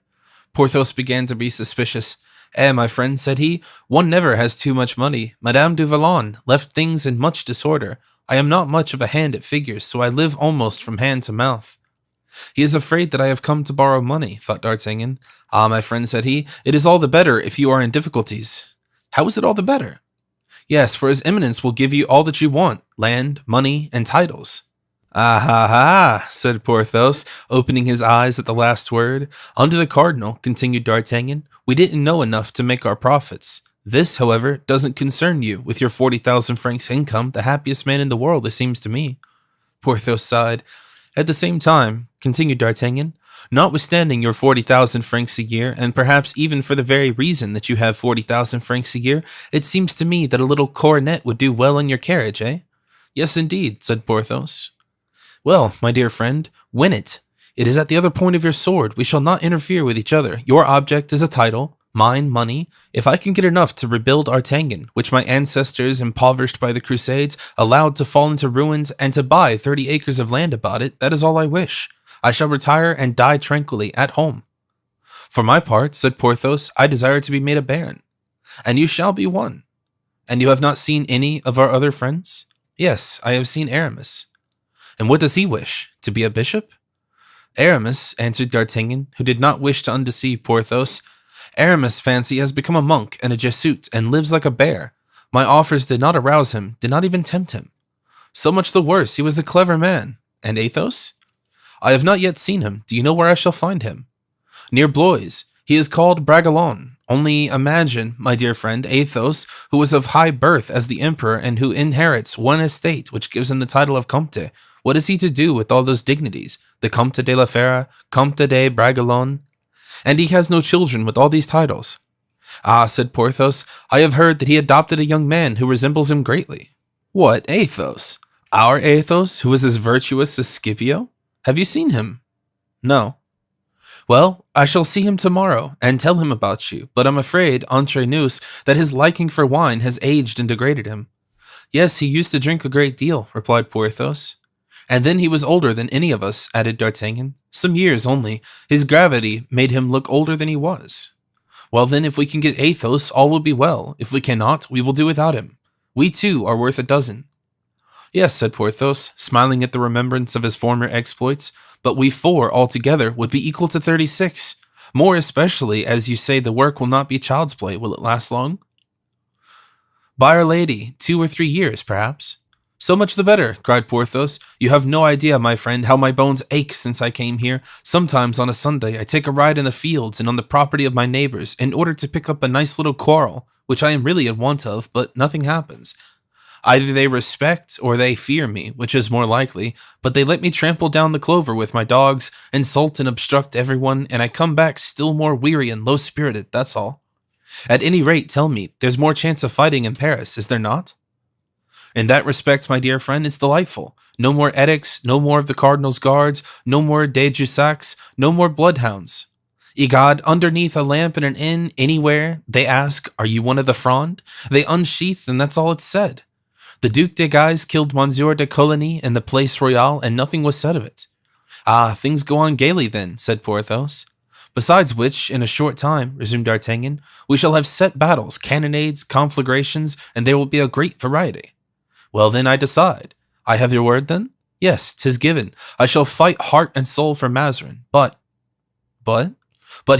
Porthos began to be suspicious. My friend," said he, "one never has too much money. Madame du Vallon left things in much disorder. I am not much of a hand at figures, so I live almost from hand to mouth." "He is afraid that I have come to borrow money," thought D'Artagnan. "Ah, my friend," said he, "it is all the better if you are in difficulties." "How is it all the better?" "Yes, for his eminence will give you all that you want, land, money, and titles." "Ah ha ha," said Porthos, opening his eyes at the last word. "Under the cardinal," continued D'Artagnan, "we didn't know enough to make our profits. This, however, doesn't concern you. With your 40,000 francs income, the happiest man in the world, it seems to me." Porthos sighed. "At the same time," continued D'Artagnan, "notwithstanding your 40,000 francs a year, and perhaps even for the very reason that you have 40,000 francs a year, it seems to me that a little coronet would do well in your carriage, eh?" "Yes, indeed," said Porthos. "Well, my dear friend, win it. It is at the other point of your sword. We shall not interfere with each other. Your object is a title, mine money. If I can get enough to rebuild Artangan, which my ancestors, impoverished by the Crusades, allowed to fall into ruins, and to buy 30 acres of land about it, that is all I wish. I shall retire and die tranquilly at home." "For my part," said Porthos, "I desire to be made a baron." "And you shall be one." "And you have not seen any of our other friends?" Yes, I have seen Aramis. And what does he wish? To be a bishop? Aramis, answered D'Artagnan, who did not wish to undeceive Porthos. Aramis, fancy, has become a monk and a Jesuit, and lives like a bear. My offers did not arouse him, did not even tempt him. So much the worse, he was a clever man. And Athos? I have not yet seen him. Do you know where I shall find him? Near Blois. He is called Bragelonne. Only imagine, my dear friend, Athos, who was of high birth as the emperor and who inherits one estate which gives him the title of Comte. What is he to do with all those dignities? The Comte de la Fera, Comte de Bragelonne? And he has no children with all these titles. Ah, said Porthos, I have heard that he adopted a young man who resembles him greatly. What, Athos? Our Athos, who is as virtuous as Scipio? Have you seen him? No. Well, I shall see him tomorrow and tell him about you, but I'm afraid, entre nous, that his liking for wine has aged and degraded him. Yes, he used to drink a great deal, replied Porthos. And then he was older than any of us, added D'Artagnan. Some years only. His gravity made him look older than he was. Well then, if we can get Athos, all will be well. If we cannot, we will do without him. We too are worth a dozen. Yes, said Porthos, smiling at the remembrance of his former exploits, but we four altogether would be equal to 36. More especially, as you say, the work will not be child's play. Will it last long? By Our Lady, 2 or 3 years, perhaps. So much the better, cried Porthos. You have no idea, my friend, how my bones ache since I came here. Sometimes on a Sunday I take a ride in the fields and on the property of my neighbors in order to pick up a nice little quarrel, which I am really in want of, but nothing happens. Either they respect or they fear me, which is more likely, but they let me trample down the clover with my dogs, insult and obstruct everyone, and I come back still more weary and low-spirited, that's all. At any rate, tell me, there's more chance of fighting in Paris, is there not? In that respect, my dear friend, it's delightful. No more edicts, no more of the cardinal's guards, no more de Jussacs, no more bloodhounds. Egad, underneath a lamp in an inn, anywhere, they ask, are you one of the Fronde? They unsheath, and that's all it's said. The Duc de Guise killed Monsieur de Coligny in the Place Royale, and nothing was said of it. Ah, things go on gaily then, said Porthos. Besides which, in a short time, resumed D'Artagnan, we shall have set battles, cannonades, conflagrations, and there will be a great variety. Well then, I decide. I have your word then? Yes, 'tis given. I shall fight heart and soul for Mazarin, but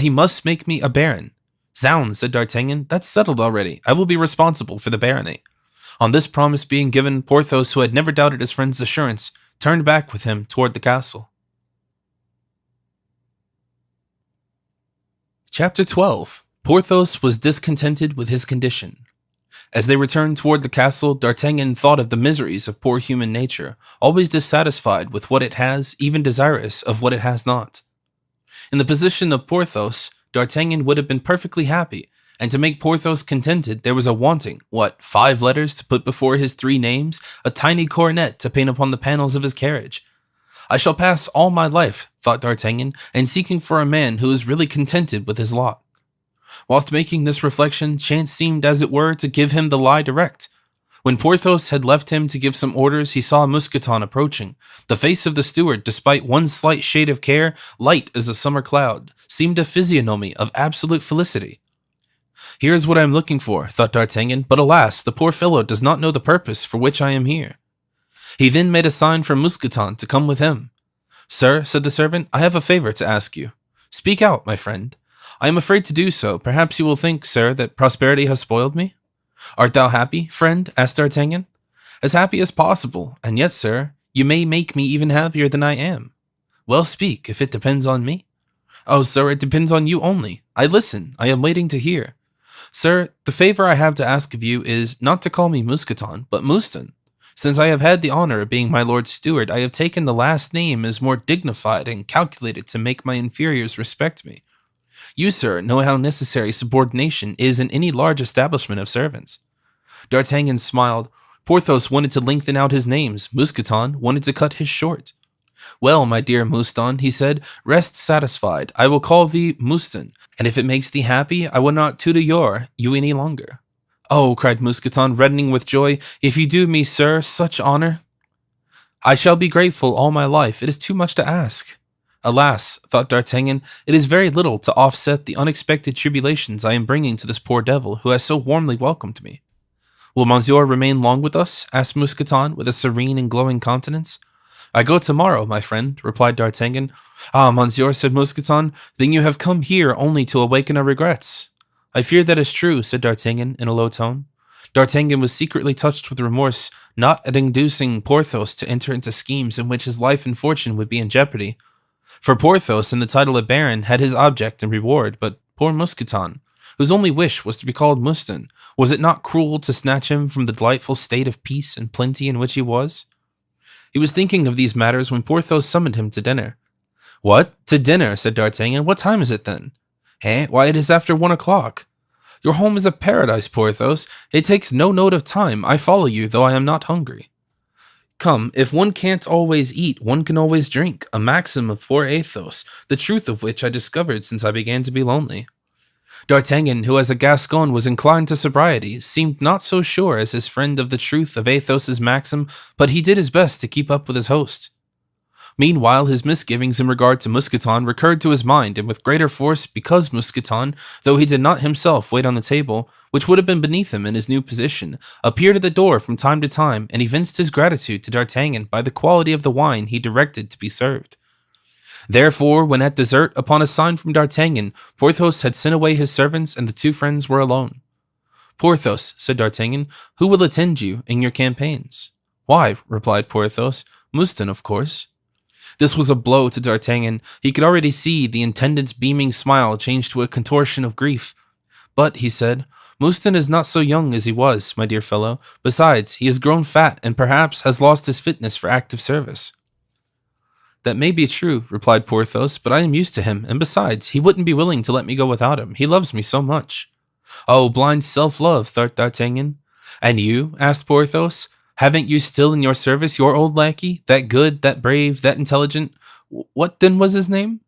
he must make me a baron. Zounds, said D'Artagnan, that's settled already. I will be responsible for the barony. On this promise being given, Porthos, who had never doubted his friend's assurance, turned back with him toward the castle. Chapter 12. Porthos was discontented with his condition. As they returned toward the castle, D'Artagnan thought of the miseries of poor human nature, always dissatisfied with what it has, even desirous of what it has not. In the position of Porthos, D'Artagnan would have been perfectly happy, and to make Porthos contented, there was a wanting, 5 letters to put before his 3 names, a tiny coronet to paint upon the panels of his carriage. I shall pass all my life, thought D'Artagnan, in seeking for a man who is really contented with his lot. Whilst making this reflection, chance seemed, as it were, to give him the lie direct. When Porthos had left him to give some orders, he saw Mousqueton approaching. The face of the steward, despite one slight shade of care, light as a summer cloud, seemed a physiognomy of absolute felicity. Here is what I am looking for, thought D'Artagnan, but alas, the poor fellow does not know the purpose for which I am here. He then made a sign for Mousqueton to come with him. Sir, said the servant, I have a favor to ask you. Speak out, my friend. I am afraid to do so. Perhaps you will think, sir, that prosperity has spoiled me? Art thou happy, friend? Asked D'Artagnan. As happy as possible, and yet, sir, you may make me even happier than I am. Well, speak, if it depends on me. Oh, sir, it depends on you only. I listen. I am waiting to hear. Sir, the favor I have to ask of you is not to call me Mousqueton, but Mouston. Since I have had the honor of being my lord's steward, I have taken the last name as more dignified and calculated to make my inferiors respect me. You, sir, know how necessary subordination is in any large establishment of servants. D'Artagnan smiled. Porthos wanted to lengthen out his names. Mousqueton wanted to cut his short. Well, my dear Mouston, he said, rest satisfied. I will call thee Mouston, and if it makes thee happy, I will not tutor you any longer. Oh, cried Mousqueton, reddening with joy, if you do me, sir, such honor. I shall be grateful all my life. It is too much to ask. Alas, thought D'Artagnan, it is very little to offset the unexpected tribulations I am bringing to this poor devil who has so warmly welcomed me. Will Monsieur remain long with us? Asked Mousqueton with a serene and glowing countenance. I go tomorrow, my friend, replied D'Artagnan. Ah, Monsieur, said Mousqueton, then you have come here only to awaken our regrets. I fear that is true, said D'Artagnan in a low tone. D'Artagnan was secretly touched with remorse, not at inducing Porthos to enter into schemes in which his life and fortune would be in jeopardy. For Porthos, in the title of Baron, had his object and reward, but poor Mousqueton, whose only wish was to be called Mouston, was it not cruel to snatch him from the delightful state of peace and plenty in which he was? He was thinking of these matters when Porthos summoned him to dinner. What? To dinner, said D'Artagnan. What time is it then? Eh? Why, it is after 1 o'clock. Your home is a paradise, Porthos. It takes no note of time. I follow you, though I am not hungry. Come, if one can't always eat, one can always drink, a maxim of poor Athos, the truth of which I discovered since I began to be lonely. D'Artagnan, who as a Gascon was inclined to sobriety, seemed not so sure as his friend of the truth of Athos's maxim, but he did his best to keep up with his host. Meanwhile, his misgivings in regard to Mousqueton recurred to his mind, and with greater force, because Mousqueton, though he did not himself wait on the table, which would have been beneath him in his new position, appeared at the door from time to time, and evinced his gratitude to D'Artagnan by the quality of the wine he directed to be served. Therefore, when at dessert, upon a sign from D'Artagnan, Porthos had sent away his servants, and the two friends were alone. Porthos, said D'Artagnan, who will attend you in your campaigns? Why, replied Porthos, Mouston, of course. This was a blow to D'Artagnan. He could already see the intendant's beaming smile change to a contortion of grief. But, he said, Mouston is not so young as he was, my dear fellow. Besides, he has grown fat, and perhaps has lost his fitness for active service. That may be true, replied Porthos, but I am used to him, and besides, he wouldn't be willing to let me go without him. He loves me so much. Oh, blind self-love, thought D'Artagnan. And you? Asked Porthos. Haven't you still in your service your old lackey? That good, that brave, that intelligent? What then was his name?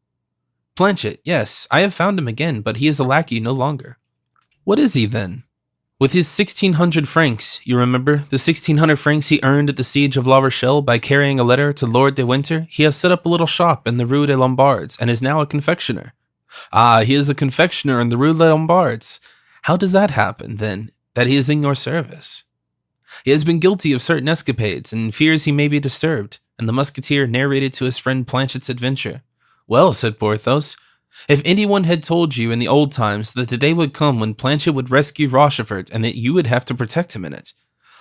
Planchet, yes, I have found him again, but he is a lackey no longer. What is he then? With his 1,600 francs, you remember, the 1,600 francs he earned at the siege of La Rochelle by carrying a letter to Lord de Winter, he has set up a little shop in the Rue des Lombards, and is now a confectioner. Ah, he is a confectioner in the Rue des Lombards. How does that happen, then, that he is in your service? He has been guilty of certain escapades, and fears he may be disturbed, and the musketeer narrated to his friend Planchet's adventure. Well, said Porthos, if anyone had told you in the old times that the day would come when Planchet would rescue Rochefort and that you would have to protect him in it,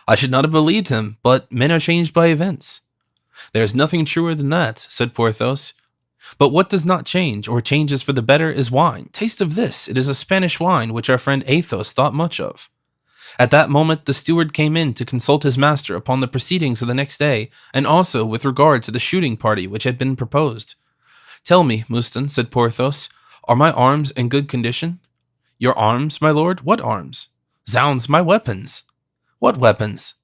I should not have believed him, but men are changed by events. There is nothing truer than that, said Porthos. But what does not change, or changes for the better, is wine. Taste of this, it is a Spanish wine which our friend Athos thought much of. At that moment the steward came in to consult his master upon the proceedings of the next day, and also with regard to the shooting party which had been proposed. Tell me, Mouston, said Porthos, are my arms in good condition? Your arms, my lord? What arms? Zounds, my weapons. What weapons?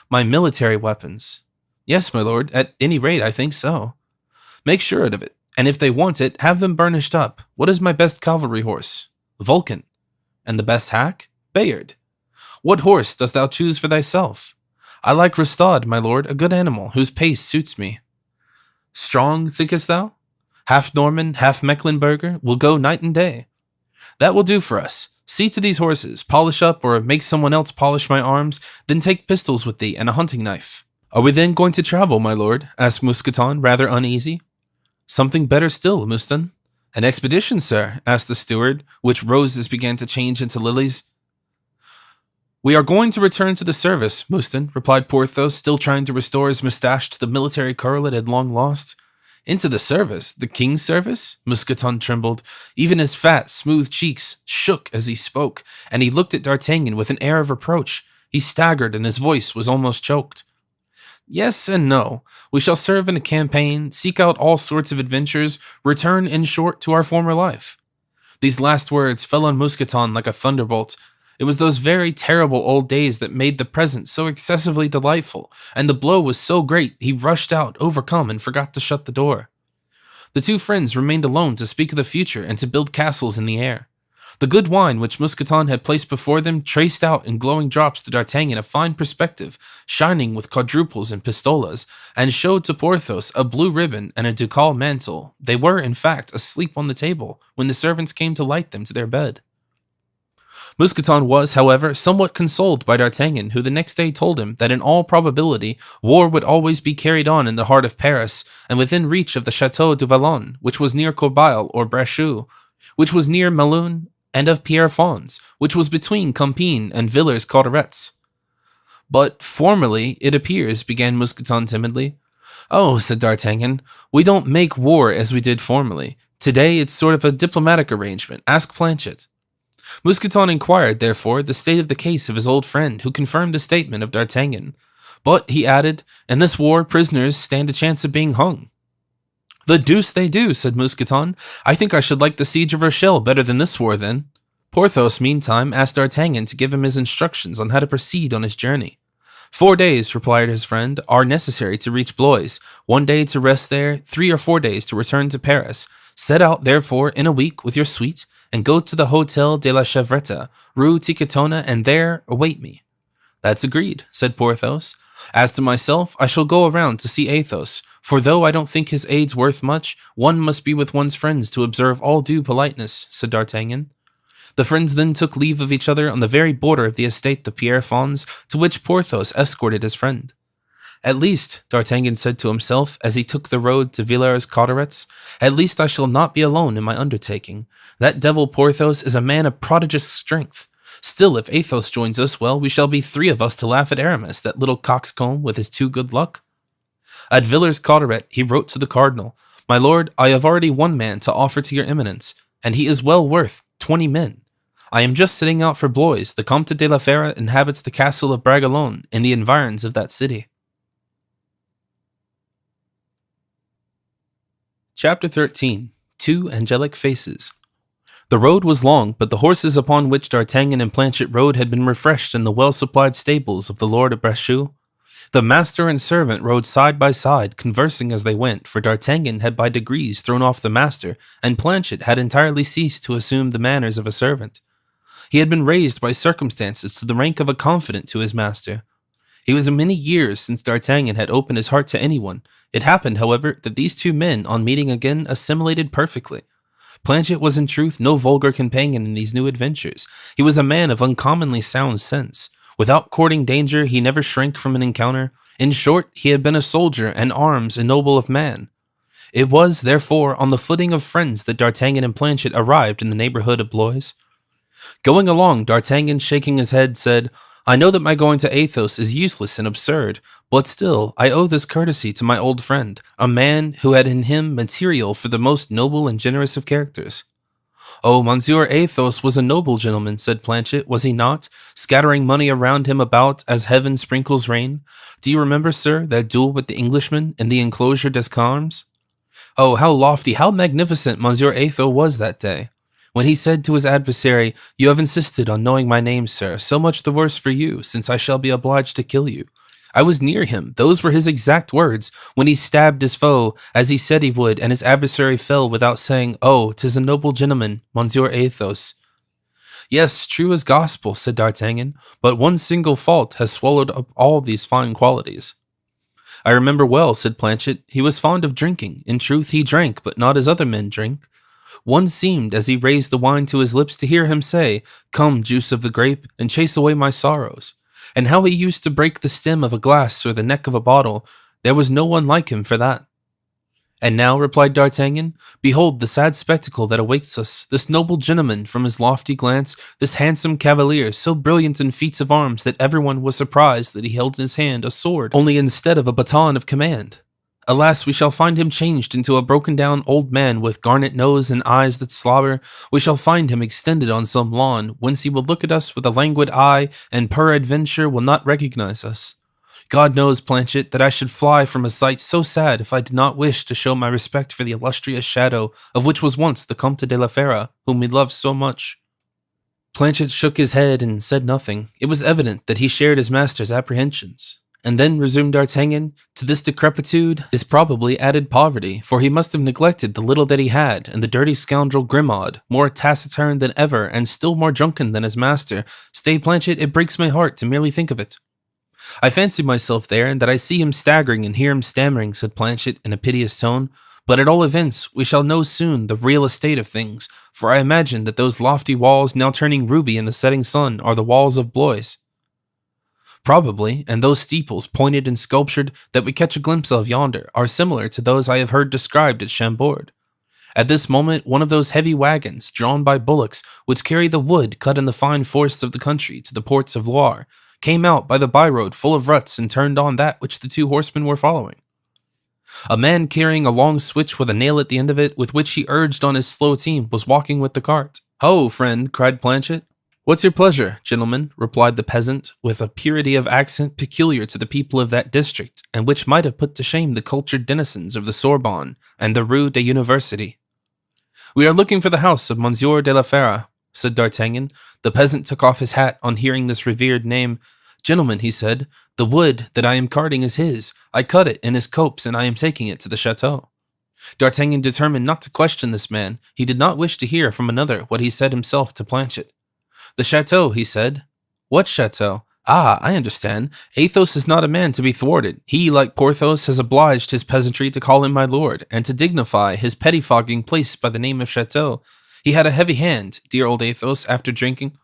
My military weapons. Yes, my lord, at any rate I think so. Make sure of it, and if they want it, have them burnished up. What is my best cavalry horse? Vulcan. And the best hack? Bayard. What horse dost thou choose for thyself? I like Rustad, my lord, a good animal, whose pace suits me. Strong, thinkest thou? Half Norman, half Mecklenburger, will go night and day. That will do for us. See to these horses, polish up, or make someone else polish my arms, then take pistols with thee and a hunting knife. Are we then going to travel, my lord? Asked Mousqueton, rather uneasy. Something better still, Mouston. An expedition, sir? Asked the steward, which roses began to change into lilies. We are going to return to the service, Mouston, replied Porthos, still trying to restore his moustache to the military curl it had long lost. Into the service? The king's service? Mousqueton trembled. Even his fat, smooth cheeks shook as he spoke, and he looked at D'Artagnan with an air of reproach. He staggered, and his voice was almost choked. Yes and no. We shall serve in a campaign, seek out all sorts of adventures, return, in short, to our former life. These last words fell on Mousqueton like a thunderbolt. It was those very terrible old days that made the present so excessively delightful, and the blow was so great he rushed out, overcome, and forgot to shut the door. The two friends remained alone to speak of the future and to build castles in the air. The good wine which Mousqueton had placed before them traced out in glowing drops to D'Artagnan a fine perspective, shining with quadruples and pistolas, and showed to Porthos a blue ribbon and a ducal mantle. They were, in fact, asleep on the table when the servants came to light them to their bed. Mousqueton was, however, somewhat consoled by D'Artagnan, who the next day told him that in all probability war would always be carried on in the heart of Paris, and within reach of the Chateau du Vallon, which was near Corbeil or Brachoux, which was near Melun, and of Pierrefonds, which was between Compiègne and Villers-Cotterets. "But formerly, it appears," began Mousqueton timidly. "Oh," said D'Artagnan, "we don't make war as we did formerly. Today it's sort of a diplomatic arrangement. Ask Planchet." Mousqueton inquired, therefore, the state of the case of his old friend, who confirmed the statement of D'Artagnan. "But," he added, "in this war prisoners stand a chance of being hung." "The deuce they do," said Mousqueton. "I think I should like the siege of Rochelle better than this war, then." Porthos, meantime, asked D'Artagnan to give him his instructions on how to proceed on his journey. 4 days, replied his friend, are necessary to reach Blois, 1 day to rest there, 3 or 4 days to return to Paris. Set out, therefore, in a week with your suite, and go to the Hotel de la Chevrette, Rue Tiquetona, and there await me." "That's agreed," said Porthos. "As to myself, I shall go around to see Athos, for though I don't think his aid's worth much, one must be with one's friends to observe all due politeness," said D'Artagnan. The friends then took leave of each other on the very border of the estate of Pierrefonds, to which Porthos escorted his friend. "At least," D'Artagnan said to himself as he took the road to Villers-Cotterets, "at least I shall not be alone in my undertaking. That devil Porthos is a man of prodigious strength. Still, if Athos joins us, well, we shall be 3 of us to laugh at Aramis, that little coxcomb with his too good luck." At Villers-Cotterets he wrote to the cardinal, "My lord, I have already 1 man to offer to your eminence, and he is well worth 20 men. I am just setting out for Blois. The Comte de la Fere inhabits the castle of Bragelonne in the environs of that city." Chapter 13. 2 Angelic Faces. The road was long, but the horses upon which D'Artagnan and Planchet rode had been refreshed in the well-supplied stables of the Lord of Brachoux. The master and servant rode side by side, conversing as they went, for D'Artagnan had by degrees thrown off the master, and Planchet had entirely ceased to assume the manners of a servant. He had been raised by circumstances to the rank of a confidant to his master. It was many years since D'Artagnan had opened his heart to anyone. It happened, however, that these 2 men, on meeting again, assimilated perfectly. Planchet was in truth no vulgar companion in these new adventures. He was a man of uncommonly sound sense. Without courting danger, he never shrank from an encounter. In short, he had been a soldier, and arms a noble of man. It was, therefore, on the footing of friends that D'Artagnan and Planchet arrived in the neighborhood of Blois. Going along, D'Artagnan, shaking his head, said, "I know that my going to Athos is useless and absurd, but still I owe this courtesy to my old friend, a man who had in him material for the most noble and generous of characters." "Oh, Monsieur Athos was a noble gentleman," said Planchet, "was he not, scattering money around him about as heaven sprinkles rain? Do you remember, sir, that duel with the Englishman in the enclosure des Carmes? Oh, how lofty, how magnificent Monsieur Athos was that day! When he said to his adversary, 'You have insisted on knowing my name, sir, so much the worse for you, since I shall be obliged to kill you.' I was near him, those were his exact words, when he stabbed his foe, as he said he would, and his adversary fell without saying, 'Oh, 'tis a noble gentleman, Monsieur Athos.'" "Yes, true as gospel," said D'Artagnan, "but one single fault has swallowed up all these fine qualities." "I remember well," said Planchet, "he was fond of drinking. In truth, he drank, but not as other men drink. One seemed, as he raised the wine to his lips, to hear him say, 'Come, juice of the grape, and chase away my sorrows.' And how he used to break the stem of a glass or the neck of a bottle, there was no one like him for that." "And now," replied D'Artagnan, "behold the sad spectacle that awaits us. This noble gentleman, from his lofty glance, this handsome cavalier, so brilliant in feats of arms that everyone was surprised that he held in his hand a sword, only instead of a baton of command. Alas, we shall find him changed into a broken-down old man with garnet nose and eyes that slobber. We shall find him extended on some lawn, whence he will look at us with a languid eye, and peradventure will not recognize us. God knows, Planchet, that I should fly from a sight so sad if I did not wish to show my respect for the illustrious shadow of which was once the Comte de la Fere, whom we loved so much." Planchet shook his head and said nothing. It was evident that he shared his master's apprehensions. "And then," resumed D'Artagnan, "to this decrepitude is probably added poverty, for he must have neglected the little that he had, and the dirty scoundrel Grimaud, more taciturn than ever, and still more drunken than his master. Stay, Planchet, it breaks my heart to merely think of it." "I fancy myself there, and that I see him staggering and hear him stammering," said Planchet in a piteous tone. But at all events, we shall know soon the real estate of things, for I imagine that those lofty walls now turning ruby in the setting sun are the walls of Blois. Probably, and those steeples pointed and sculptured that we catch a glimpse of yonder are similar to those I have heard described at Chambord. At this moment, one of those heavy wagons, drawn by bullocks, which carry the wood cut in the fine forests of the country to the ports of Loire, came out by the byroad full of ruts and turned on that which the two horsemen were following. A man carrying a long switch with a nail at the end of it, with which he urged on his slow team, was walking with the cart. "Ho, friend," cried Planchet. "What's your pleasure, gentlemen?" replied the peasant, with a purity of accent peculiar to the people of that district, and which might have put to shame the cultured denizens of the Sorbonne and the Rue de University. "We are looking for the house of Monsieur de la Fera," said D'Artagnan. The peasant took off his hat on hearing this revered name. "Gentlemen," he said, "the wood that I am carting is his. I cut it in his copse, and I am taking it to the chateau." D'Artagnan determined not to question this man. He did not wish to hear from another what he said himself to Planchet. "The chateau," he said. "What chateau? Ah, I understand. Athos is not a man to be thwarted. He, like Porthos, has obliged his peasantry to call him my lord, and to dignify his pettifogging place by the name of chateau. He had a heavy hand, dear old Athos, after drinking."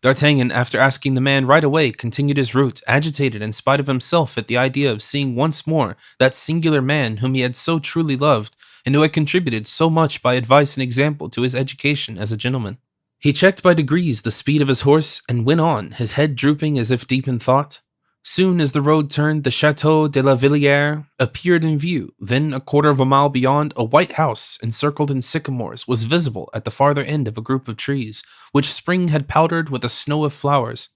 D'Artagnan, after asking the man right away, continued his route, agitated in spite of himself at the idea of seeing once more that singular man whom he had so truly loved, and who had contributed so much by advice and example to his education as a gentleman. He checked by degrees the speed of his horse, and went on, his head drooping as if deep in thought. Soon as the road turned, the Chateau de la Villiers appeared in view. Then, a quarter of a mile beyond, a white house, encircled in sycamores, was visible at the farther end of a group of trees, which spring had powdered with a snow of flowers.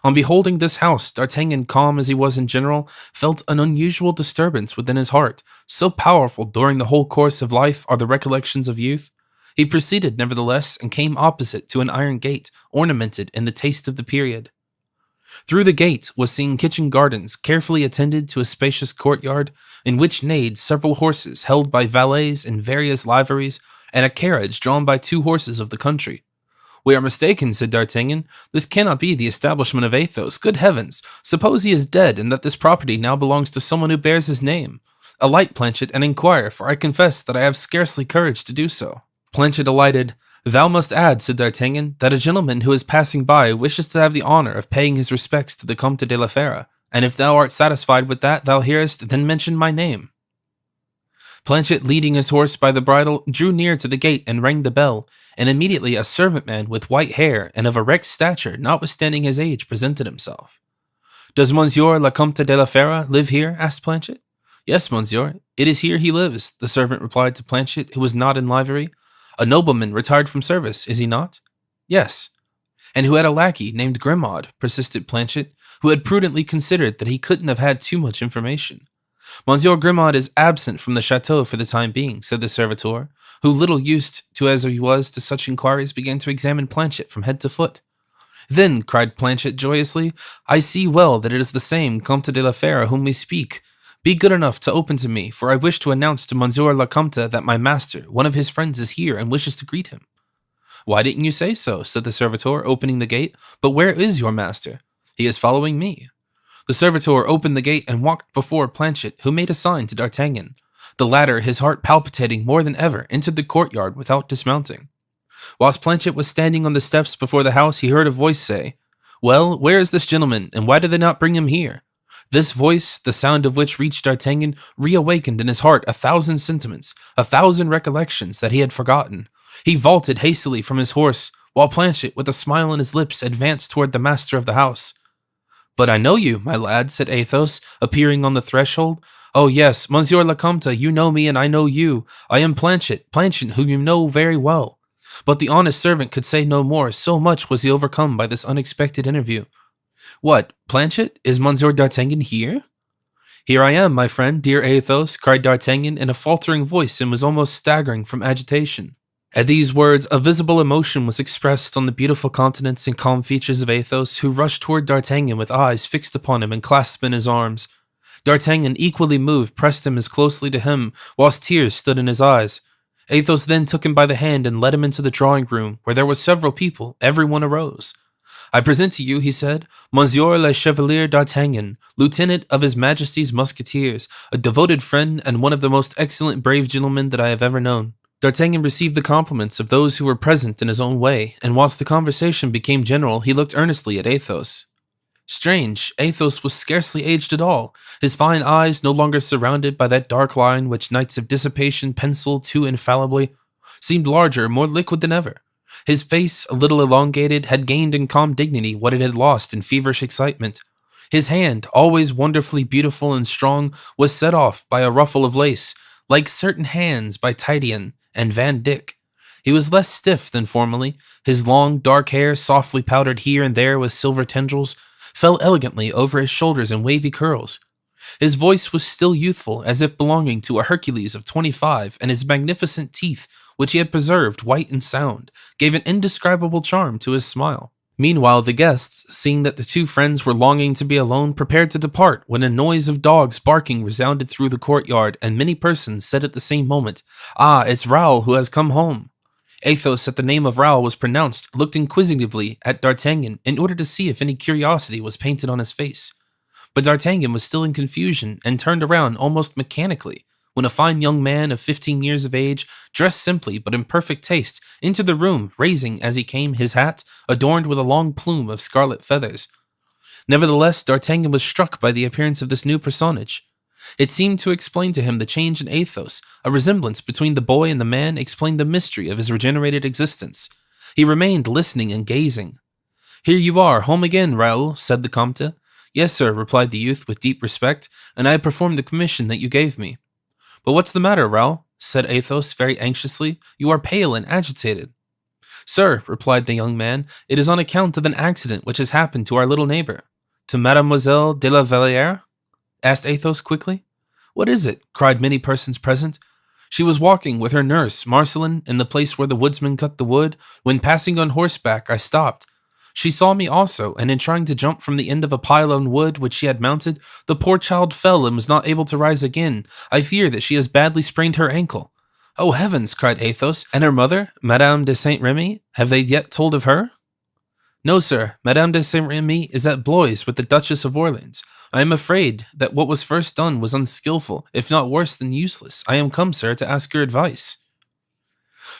On beholding this house, D'Artagnan, calm as he was in general, felt an unusual disturbance within his heart, so powerful during the whole course of life are the recollections of youth. He proceeded, nevertheless, and came opposite to an iron gate, ornamented in the taste of the period. Through the gate was seen kitchen gardens, carefully attended to a spacious courtyard, in which neighed several horses held by valets in various liveries, and a carriage drawn by 2 horses of the country. "We are mistaken," said D'Artagnan. "This cannot be the establishment of Athos. Good heavens! Suppose he is dead, and that this property now belongs to someone who bears his name. Alight, Planchet, and inquire, for I confess that I have scarcely courage to do so." Planchet alighted. "Thou must add," said D'Artagnan, "that a gentleman who is passing by wishes to have the honor of paying his respects to the Comte de la Fera, and if thou art satisfied with that thou hearest, then mention my name." Planchet, leading his horse by the bridle, drew near to the gate and rang the bell, and immediately a servant man with white hair and of erect stature, notwithstanding his age, presented himself. "Does Monsieur le Comte de la Fera live here?" asked Planchet. "Yes, monsieur, it is here he lives," the servant replied to Planchet, who was not in livery. "A nobleman retired from service, is he not?" "Yes." "And who had a lackey named Grimaud," persisted Planchet, who had prudently considered that he couldn't have had too much information. "Monsieur Grimaud is absent from the chateau for the time being," said the servitor, who, little used to as he was to such inquiries, began to examine Planchet from head to foot. "Then," cried Planchet joyously, "I see well that it is the same Comte de la Fera whom we speak. Be good enough to open to me, for I wish to announce to Monsieur le Comte that my master, one of his friends, is here and wishes to greet him." "Why didn't you say so?" said the servitor, opening the gate. "But where is your master?" "He is following me." The servitor opened the gate and walked before Planchet, who made a sign to D'Artagnan. The latter, his heart palpitating more than ever, entered the courtyard without dismounting. Whilst Planchet was standing on the steps before the house, he heard a voice say, "Well, where is this gentleman, and why did they not bring him here?" This voice, the sound of which reached D'Artagnan, reawakened in his heart 1,000 sentiments, 1,000 recollections that he had forgotten. He vaulted hastily from his horse, while Planchet, with a smile on his lips, advanced toward the master of the house. "But I know you, my lad," said Athos, appearing on the threshold. "Oh yes, Monsieur le Comte, you know me and I know you. I am Planchet, whom you know very well." But the honest servant could say no more, so much was he overcome by this unexpected interview. "What, Planchet, is Monsieur d'Artagnan here?" "Here I am, my friend, dear Athos," cried D'Artagnan in a faltering voice, and was almost staggering from agitation. At these words, a visible emotion was expressed on the beautiful countenance and calm features of Athos, who rushed toward D'Artagnan with eyes fixed upon him and clasped in his arms. D'Artagnan, equally moved, pressed him as closely to him, whilst tears stood in his eyes. Athos then took him by the hand and led him into the drawing room, where there were several people. Everyone arose. I present to you, he said, Monsieur le Chevalier d'Artagnan, lieutenant of His Majesty's Musketeers, a devoted friend and one of the most excellent brave gentlemen that I have ever known. D'Artagnan received the compliments of those who were present in his own way, and whilst the conversation became general, he looked earnestly at Athos. Strange, Athos was scarcely aged at all, his fine eyes no longer surrounded by that dark line which nights of dissipation pencil too infallibly, seemed larger, more liquid than ever. His face, a little elongated, had gained in calm dignity what it had lost in feverish excitement. His hand, always wonderfully beautiful and strong, was set off by a ruffle of lace, like certain hands by Titian and Van Dyck. He was less stiff than formerly. His long, dark hair, softly powdered here and there with silver tendrils, fell elegantly over his shoulders in wavy curls. His voice was still youthful, as if belonging to a Hercules of 25, and his magnificent teeth, which he had preserved white and sound, gave an indescribable charm to his smile. Meanwhile, the guests, seeing that the two friends were longing to be alone, prepared to depart, when a noise of dogs barking resounded through the courtyard, and many persons said at the same moment, "Ah, it's Raoul who has come home." Athos, at the name of Raoul was pronounced, looked inquisitively at D'Artagnan in order to see if any curiosity was painted on his face. But D'Artagnan was still in confusion and turned around almost mechanically when a fine young man of 15 years of age, dressed simply but in perfect taste, entered the room, raising, as he came, his hat, adorned with a long plume of scarlet feathers. Nevertheless, D'Artagnan was struck by the appearance of this new personage. It seemed to explain to him the change in Athos. A resemblance between the boy and the man explained the mystery of his regenerated existence. He remained listening and gazing. "Here you are, home again, Raoul," said the Comte. "Yes, sir," replied the youth with deep respect, "and I have performed the commission that you gave me." "But what's the matter, Raoul?" said Athos very anxiously. "You are pale and agitated." "Sir," replied the young man, "it is on account of an accident which has happened to our little neighbor." "To Mademoiselle de la Valliere?" asked Athos quickly. "What is it?" cried many persons present. "She was walking with her nurse, Marcelin, in the place where the woodsman cut the wood. When passing on horseback, I stopped. She saw me also, and in trying to jump from the end of a pile of wood which she had mounted, the poor child fell and was not able to rise again. I fear that she has badly sprained her ankle." "Oh heavens!" cried Athos. "And her mother, Madame de Saint Remy, have they yet told of her?" "No, sir. Madame de Saint Remy is at Blois with the Duchess of Orleans. I am afraid that what was first done was unskillful, if not worse than useless. I am come, sir, to ask your advice."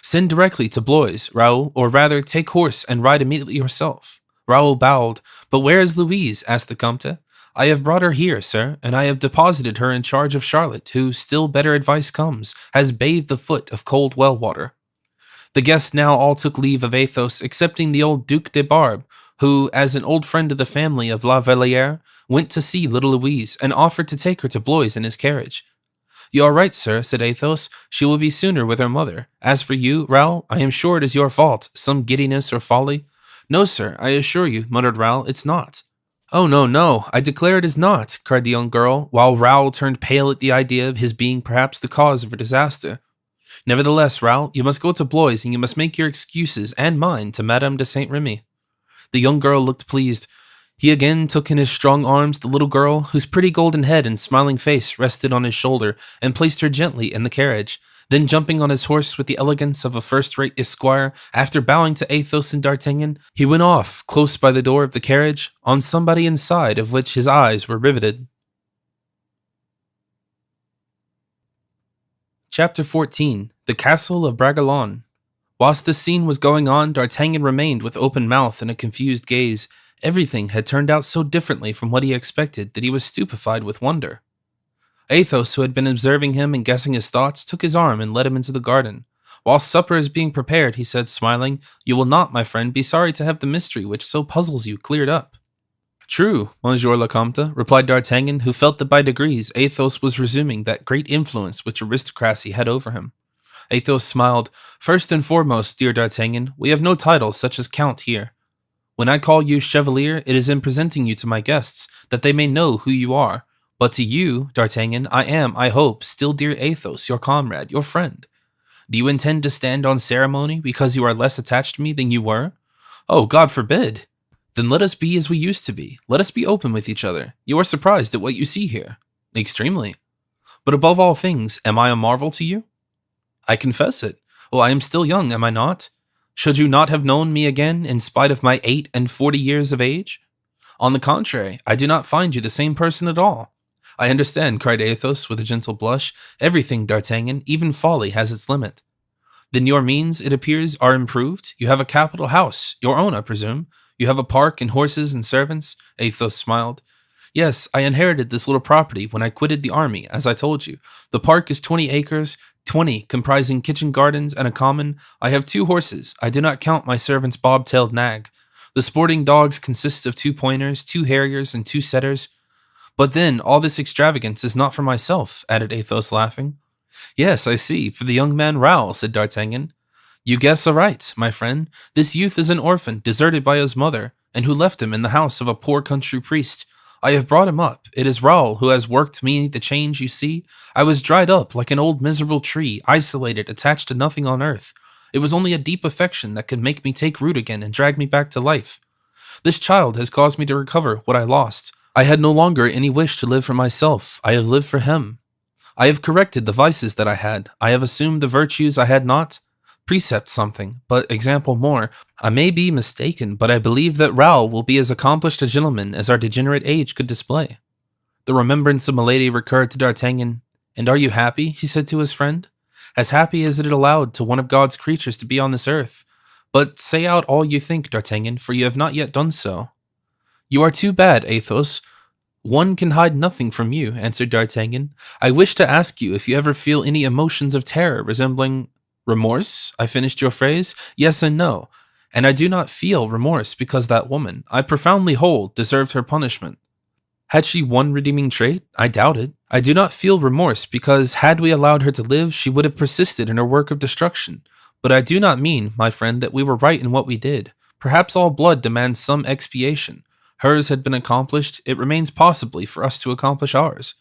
"Send directly to Blois, Raoul, or rather take horse and ride immediately yourself." Raoul bowed. "But where is Louise?" asked the Comte. "I have brought her here, sir, and I have deposited her in charge of Charlotte, who, still better advice comes, has bathed the foot of cold well water." The guests now all took leave of Athos, excepting the old Duc de Barbe, who, as an old friend of the family of La Valliere, went to see little Louise, and offered to take her to Blois in his carriage. "You are right, sir," said Athos. "She will be sooner with her mother. As for you, Raoul, I am sure it is your fault, some giddiness or folly." "No, sir, I assure you," muttered Raoul, "it's not." "Oh, no, no, I declare it is not," cried the young girl, while Raoul turned pale at the idea of his being perhaps the cause of her disaster. "Nevertheless, Raoul, you must go to Blois, and you must make your excuses, and mine, to Madame de Saint Remy." The young girl looked pleased. He again took in his strong arms the little girl, whose pretty golden head and smiling face rested on his shoulder, and placed her gently in the carriage. Then, jumping on his horse with the elegance of a first-rate esquire, after bowing to Athos and D'Artagnan, he went off, close by the door of the carriage, on somebody inside of which his eyes were riveted. Chapter 14. The Castle of Bragelonne. Whilst this scene was going on, D'Artagnan remained with open mouth and a confused gaze. Everything had turned out so differently from what he expected that he was stupefied with wonder. Athos, who had been observing him and guessing his thoughts, took his arm and led him into the garden. Whilst supper is being prepared, he said, smiling, "You will not, my friend, be sorry to have the mystery which so puzzles you cleared up." "True, Monsieur le Comte," replied D'Artagnan, who felt that by degrees Athos was resuming that great influence which aristocracy had over him. Athos smiled. "First and foremost, dear D'Artagnan, we have no titles such as Count here. When I call you Chevalier, it is in presenting you to my guests, that they may know who you are. But to you, D'Artagnan, I am, I hope, still dear Athos, your comrade, your friend. Do you intend to stand on ceremony because you are less attached to me than you were? Oh, God forbid! Then let us be as we used to be. Let us be open with each other. You are surprised at what you see here." "Extremely. But above all things, am I a marvel to you?" "I confess it. Well, I am still young, am I not?" Should you not have known me again in spite of my 48 years of age? On the contrary, I do not find you the same person at all. I understand, cried Athos with a gentle blush. Everything, D'Artagnan, even folly, has its limit. Then your means, it appears, are improved? You have a capital house, your own, I presume. You have a park and horses and servants? Athos smiled. Yes, I inherited this little property when I quitted the army, as I told you. The park is 20 acres, 20 comprising kitchen gardens and a common. I have 2 horses. I do not count my servant's bob-tailed nag. The sporting dogs consist of 2 pointers, 2 harriers, and 2 setters. But then, all this extravagance is not for myself, added Athos, laughing. Yes, I see, for the young man Raoul, said D'Artagnan. You guess aright, my friend. This youth is an orphan, deserted by his mother, and who left him in the house of a poor country priest. I have brought him up. It is Raoul who has worked me the change you see. I was dried up like an old miserable tree, isolated, attached to nothing on earth. It was only a deep affection that could make me take root again and drag me back to life. This child has caused me to recover what I lost. I had no longer any wish to live for myself. I have lived for him. I have corrected the vices that I had. I have assumed the virtues I had not. Precept something, but example more. I may be mistaken, but I believe that Raoul will be as accomplished a gentleman as our degenerate age could display. The remembrance of Milady recurred to D'Artagnan. And are you happy? He said to his friend. As happy as it is allowed to one of God's creatures to be on this earth. But say out all you think, D'Artagnan, for you have not yet done so. You are too bad, Athos. One can hide nothing from you, answered D'Artagnan. I wish to ask you if you ever feel any emotions of terror resembling remorse. I finished your phrase? Yes and no. And I do not feel remorse because that woman, I profoundly hold, deserved her punishment. Had she one redeeming trait? I doubt it. I do not feel remorse because had we allowed her to live, she would have persisted in her work of destruction. But I do not mean, my friend, that we were right in what we did. Perhaps all blood demands some expiation. Hers had been accomplished, it remains possibly for us to accomplish ours.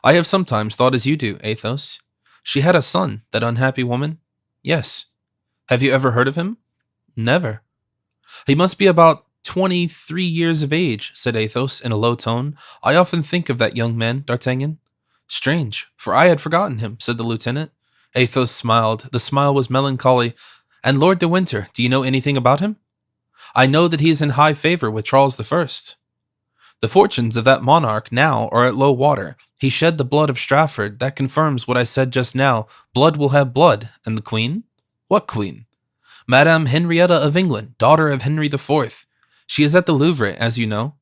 I have sometimes thought as you do, Athos. She had a son, that unhappy woman? Yes. Have you ever heard of him? Never. He must be about 23 years of age, said Athos in a low tone. I often think of that young man, D'Artagnan. Strange, for I had forgotten him, said the lieutenant. Athos smiled. The smile was melancholy. And Lord de Winter, do you know anything about him? I know that he is in high favor with Charles I. The fortunes of that monarch now are at low water. He shed the blood of Strafford. That confirms what I said just now. Blood will have blood. And the queen? What queen? Madame Henrietta of England, daughter of Henry IV. She is at the Louvre, as you know.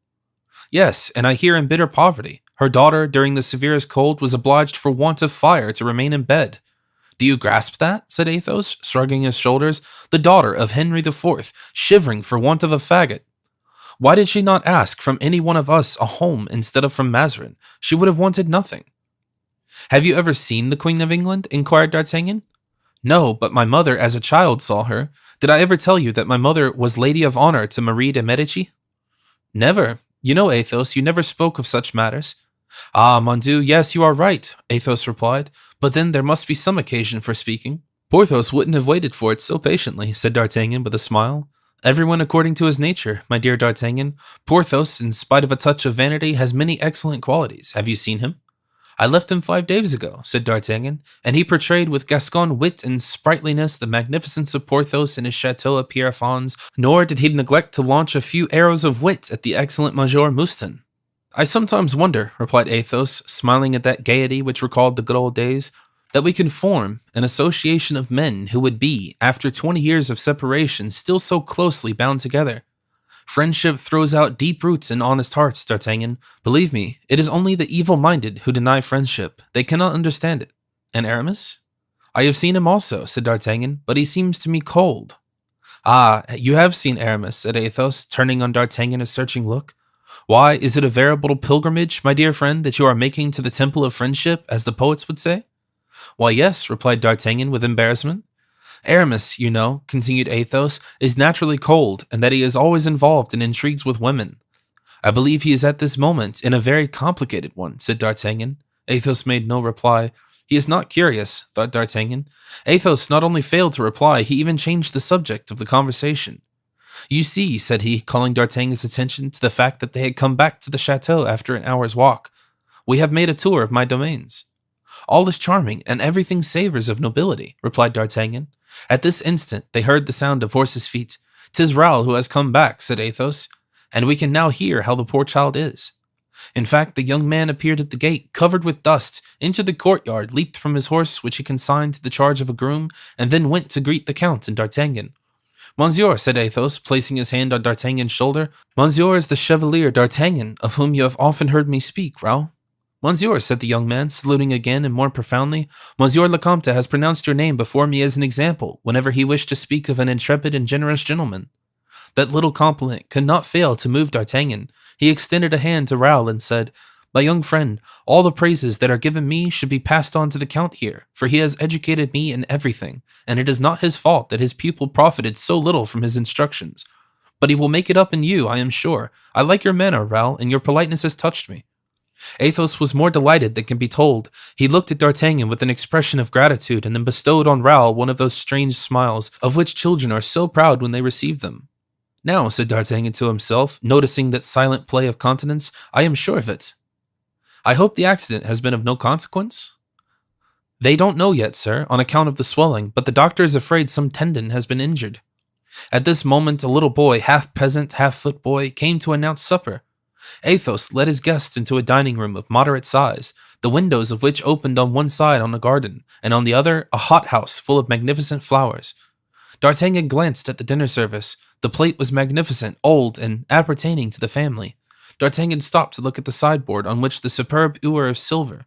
Yes, and I hear in bitter poverty. Her daughter, during the severest cold, was obliged for want of fire to remain in bed. Do you grasp that? Said Athos, shrugging his shoulders. The daughter of Henry IV, shivering for want of a faggot. Why did she not ask from any one of us a home instead of from Mazarin? She would have wanted nothing. Have you ever seen the Queen of England? Inquired D'Artagnan. No, but my mother as a child saw her. Did I ever tell you that my mother was lady of honor to Marie de Medici? Never. You know, Athos, you never spoke of such matters. Ah, mon Dieu, yes, you are right, Athos replied. But then there must be some occasion for speaking. Porthos wouldn't have waited for it so patiently, said D'Artagnan with a smile. Everyone according to his nature, my dear D'Artagnan. Porthos, in spite of a touch of vanity, has many excellent qualities. Have you seen him? I left him 5 days ago, said D'Artagnan, and he portrayed with Gascon wit and sprightliness the magnificence of Porthos in his chateau of Pierrefonds, nor did he neglect to launch a few arrows of wit at the excellent Major Mouston. I sometimes wonder, replied Athos, smiling at that gaiety which recalled the good old days, that we can form an association of men who would be, after 20 years of separation, still so closely bound together. Friendship throws out deep roots in honest hearts, D'Artagnan. Believe me, it is only the evil-minded who deny friendship. They cannot understand it. And Aramis? I have seen him also, said D'Artagnan, but he seems to me cold. Ah, you have seen Aramis, said Athos, turning on D'Artagnan a searching look. Why, is it a veritable pilgrimage, my dear friend, that you are making to the temple of friendship, as the poets would say? Why, yes, replied D'Artagnan with embarrassment. Aramis, you know, continued Athos, is naturally cold, and that he is always involved in intrigues with women. I believe he is at this moment in a very complicated one, said D'Artagnan. Athos made no reply. He is not curious, thought D'Artagnan. Athos not only failed to reply, he even changed the subject of the conversation. You see, said he, calling D'Artagnan's attention to the fact that they had come back to the chateau after an hour's walk. We have made a tour of my domains. All is charming, and everything savors of nobility, replied D'Artagnan. At this instant they heard the sound of horses' feet. "'Tis Raoul who has come back," said Athos, "and we can now hear how the poor child is." In fact, the young man appeared at the gate, covered with dust, entered the courtyard, leaped from his horse, which he consigned to the charge of a groom, and then went to greet the Count and D'Artagnan. "Monsieur," said Athos, placing his hand on D'Artagnan's shoulder, "Monsieur is the Chevalier D'Artagnan, of whom you have often heard me speak, Raoul." "Monsieur," said the young man, saluting again and more profoundly, "Monsieur le Comte has pronounced your name before me as an example, whenever he wished to speak of an intrepid and generous gentleman." That little compliment could not fail to move D'Artagnan. He extended a hand to Raoul and said, "My young friend, all the praises that are given me should be passed on to the Count here, for he has educated me in everything, and it is not his fault that his pupil profited so little from his instructions. But he will make it up in you, I am sure. I like your manner, Raoul, and your politeness has touched me." Athos was more delighted than can be told. He looked at D'Artagnan with an expression of gratitude and then bestowed on Raoul one of those strange smiles of which children are so proud when they receive them. "Now," said D'Artagnan to himself, noticing that silent play of countenance, "I am sure of it. I hope the accident has been of no consequence?" "They don't know yet, sir, on account of the swelling, but the doctor is afraid some tendon has been injured." At this moment a little boy, half peasant, half footboy, came to announce supper. Athos led his guests into a dining room of moderate size, the windows of which opened on one side on a garden, and on the other a hothouse full of magnificent flowers. D'Artagnan glanced at the dinner service. The plate was magnificent, old, and appertaining to the family. D'Artagnan stopped to look at the sideboard on which the superb ewer of silver.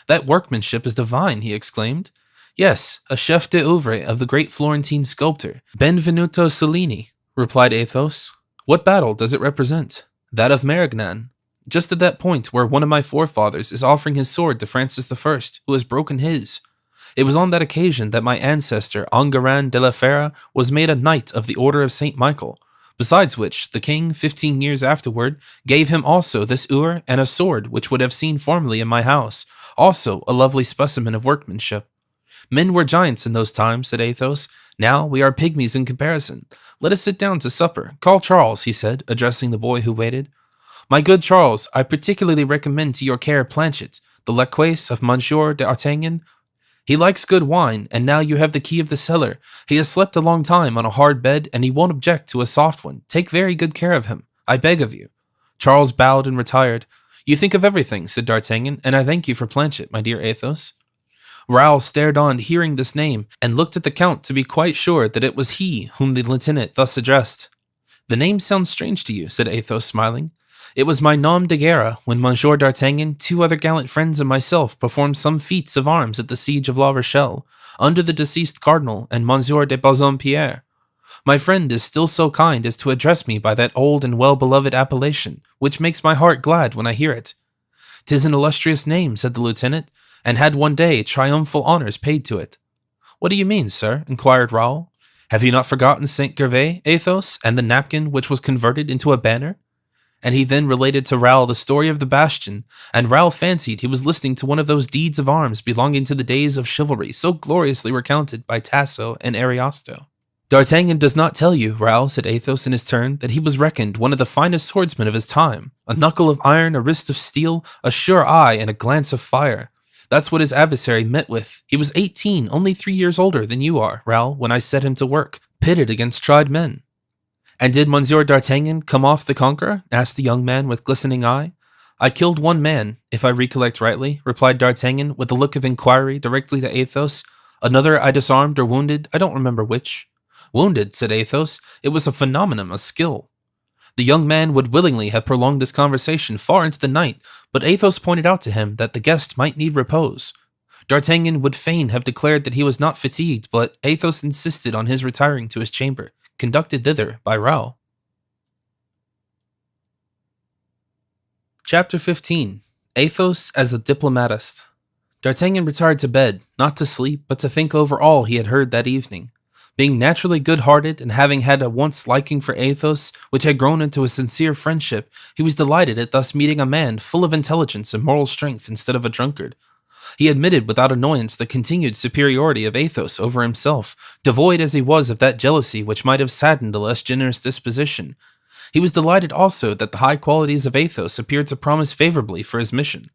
"That workmanship is divine," he exclaimed. "Yes, a chef d'oeuvre of the great Florentine sculptor, Benvenuto Cellini," replied Athos. "What battle does it represent?" "That of Marignan. Just at that point where one of my forefathers is offering his sword to Francis I, who has broken his. It was on that occasion that my ancestor, Enguerrand de la Fera, was made a Knight of the Order of St. Michael. Besides which, the king, 15 years afterward, gave him also this ewer and a sword which would have seen formerly in my house, also a lovely specimen of workmanship." "Men were giants in those times," said Athos. "Now we are pygmies in comparison. Let us sit down to supper. Call Charles," he said, addressing the boy who waited. "My good Charles, I particularly recommend to your care Planchet, the Laquais of Monsieur d'Artagnan. He likes good wine, and now you have the key of the cellar. He has slept a long time on a hard bed, and he won't object to a soft one. Take very good care of him, I beg of you." Charles bowed and retired. "You think of everything," said D'Artagnan, "and I thank you for Planchet, my dear Athos." Raoul stared on, hearing this name, and looked at the Count to be quite sure that it was he whom the lieutenant thus addressed. "The name sounds strange to you," said Athos, smiling. "It was my nom de guerre when Monsieur d'Artagnan, 2 other gallant friends, and myself performed some feats of arms at the siege of La Rochelle, under the deceased cardinal and Monsieur de Bassompierre. My friend is still so kind as to address me by that old and well-beloved appellation, which makes my heart glad when I hear it." "'Tis an illustrious name," said the lieutenant, "and had one day triumphal honors paid to it." "What do you mean, sir?" inquired Raoul. "Have you not forgotten Saint Gervais, Athos, and the napkin which was converted into a banner?" And he then related to Raoul the story of the bastion, and Raoul fancied he was listening to one of those deeds of arms belonging to the days of chivalry so gloriously recounted by Tasso and Ariosto. "D'Artagnan does not tell you, Raoul," said Athos in his turn, "that he was reckoned one of the finest swordsmen of his time. A knuckle of iron, a wrist of steel, a sure eye, and a glance of fire. That's what his adversary met with. He was 18, only 3 years older than you are, Raoul, when I set him to work, pitted against tried men." "And did Monsieur d'Artagnan come off the conqueror?" asked the young man with glistening eye. "I killed one man, if I recollect rightly," replied D'Artagnan with a look of inquiry directly to Athos. "Another I disarmed or wounded, I don't remember which." "Wounded," said Athos. "It was a phenomenon of skill." The young man would willingly have prolonged this conversation far into the night, but Athos pointed out to him that the guest might need repose. D'Artagnan would fain have declared that he was not fatigued, but Athos insisted on his retiring to his chamber, conducted thither by Raoul. Chapter 15. Athos as a diplomatist. D'Artagnan retired to bed, not to sleep, but to think over all he had heard that evening. Being naturally good-hearted and having had a once liking for Athos, which had grown into a sincere friendship, he was delighted at thus meeting a man full of intelligence and moral strength instead of a drunkard. He admitted without annoyance the continued superiority of Athos over himself, devoid as he was of that jealousy which might have saddened a less generous disposition. He was delighted also that the high qualities of Athos appeared to promise favorably for his mission.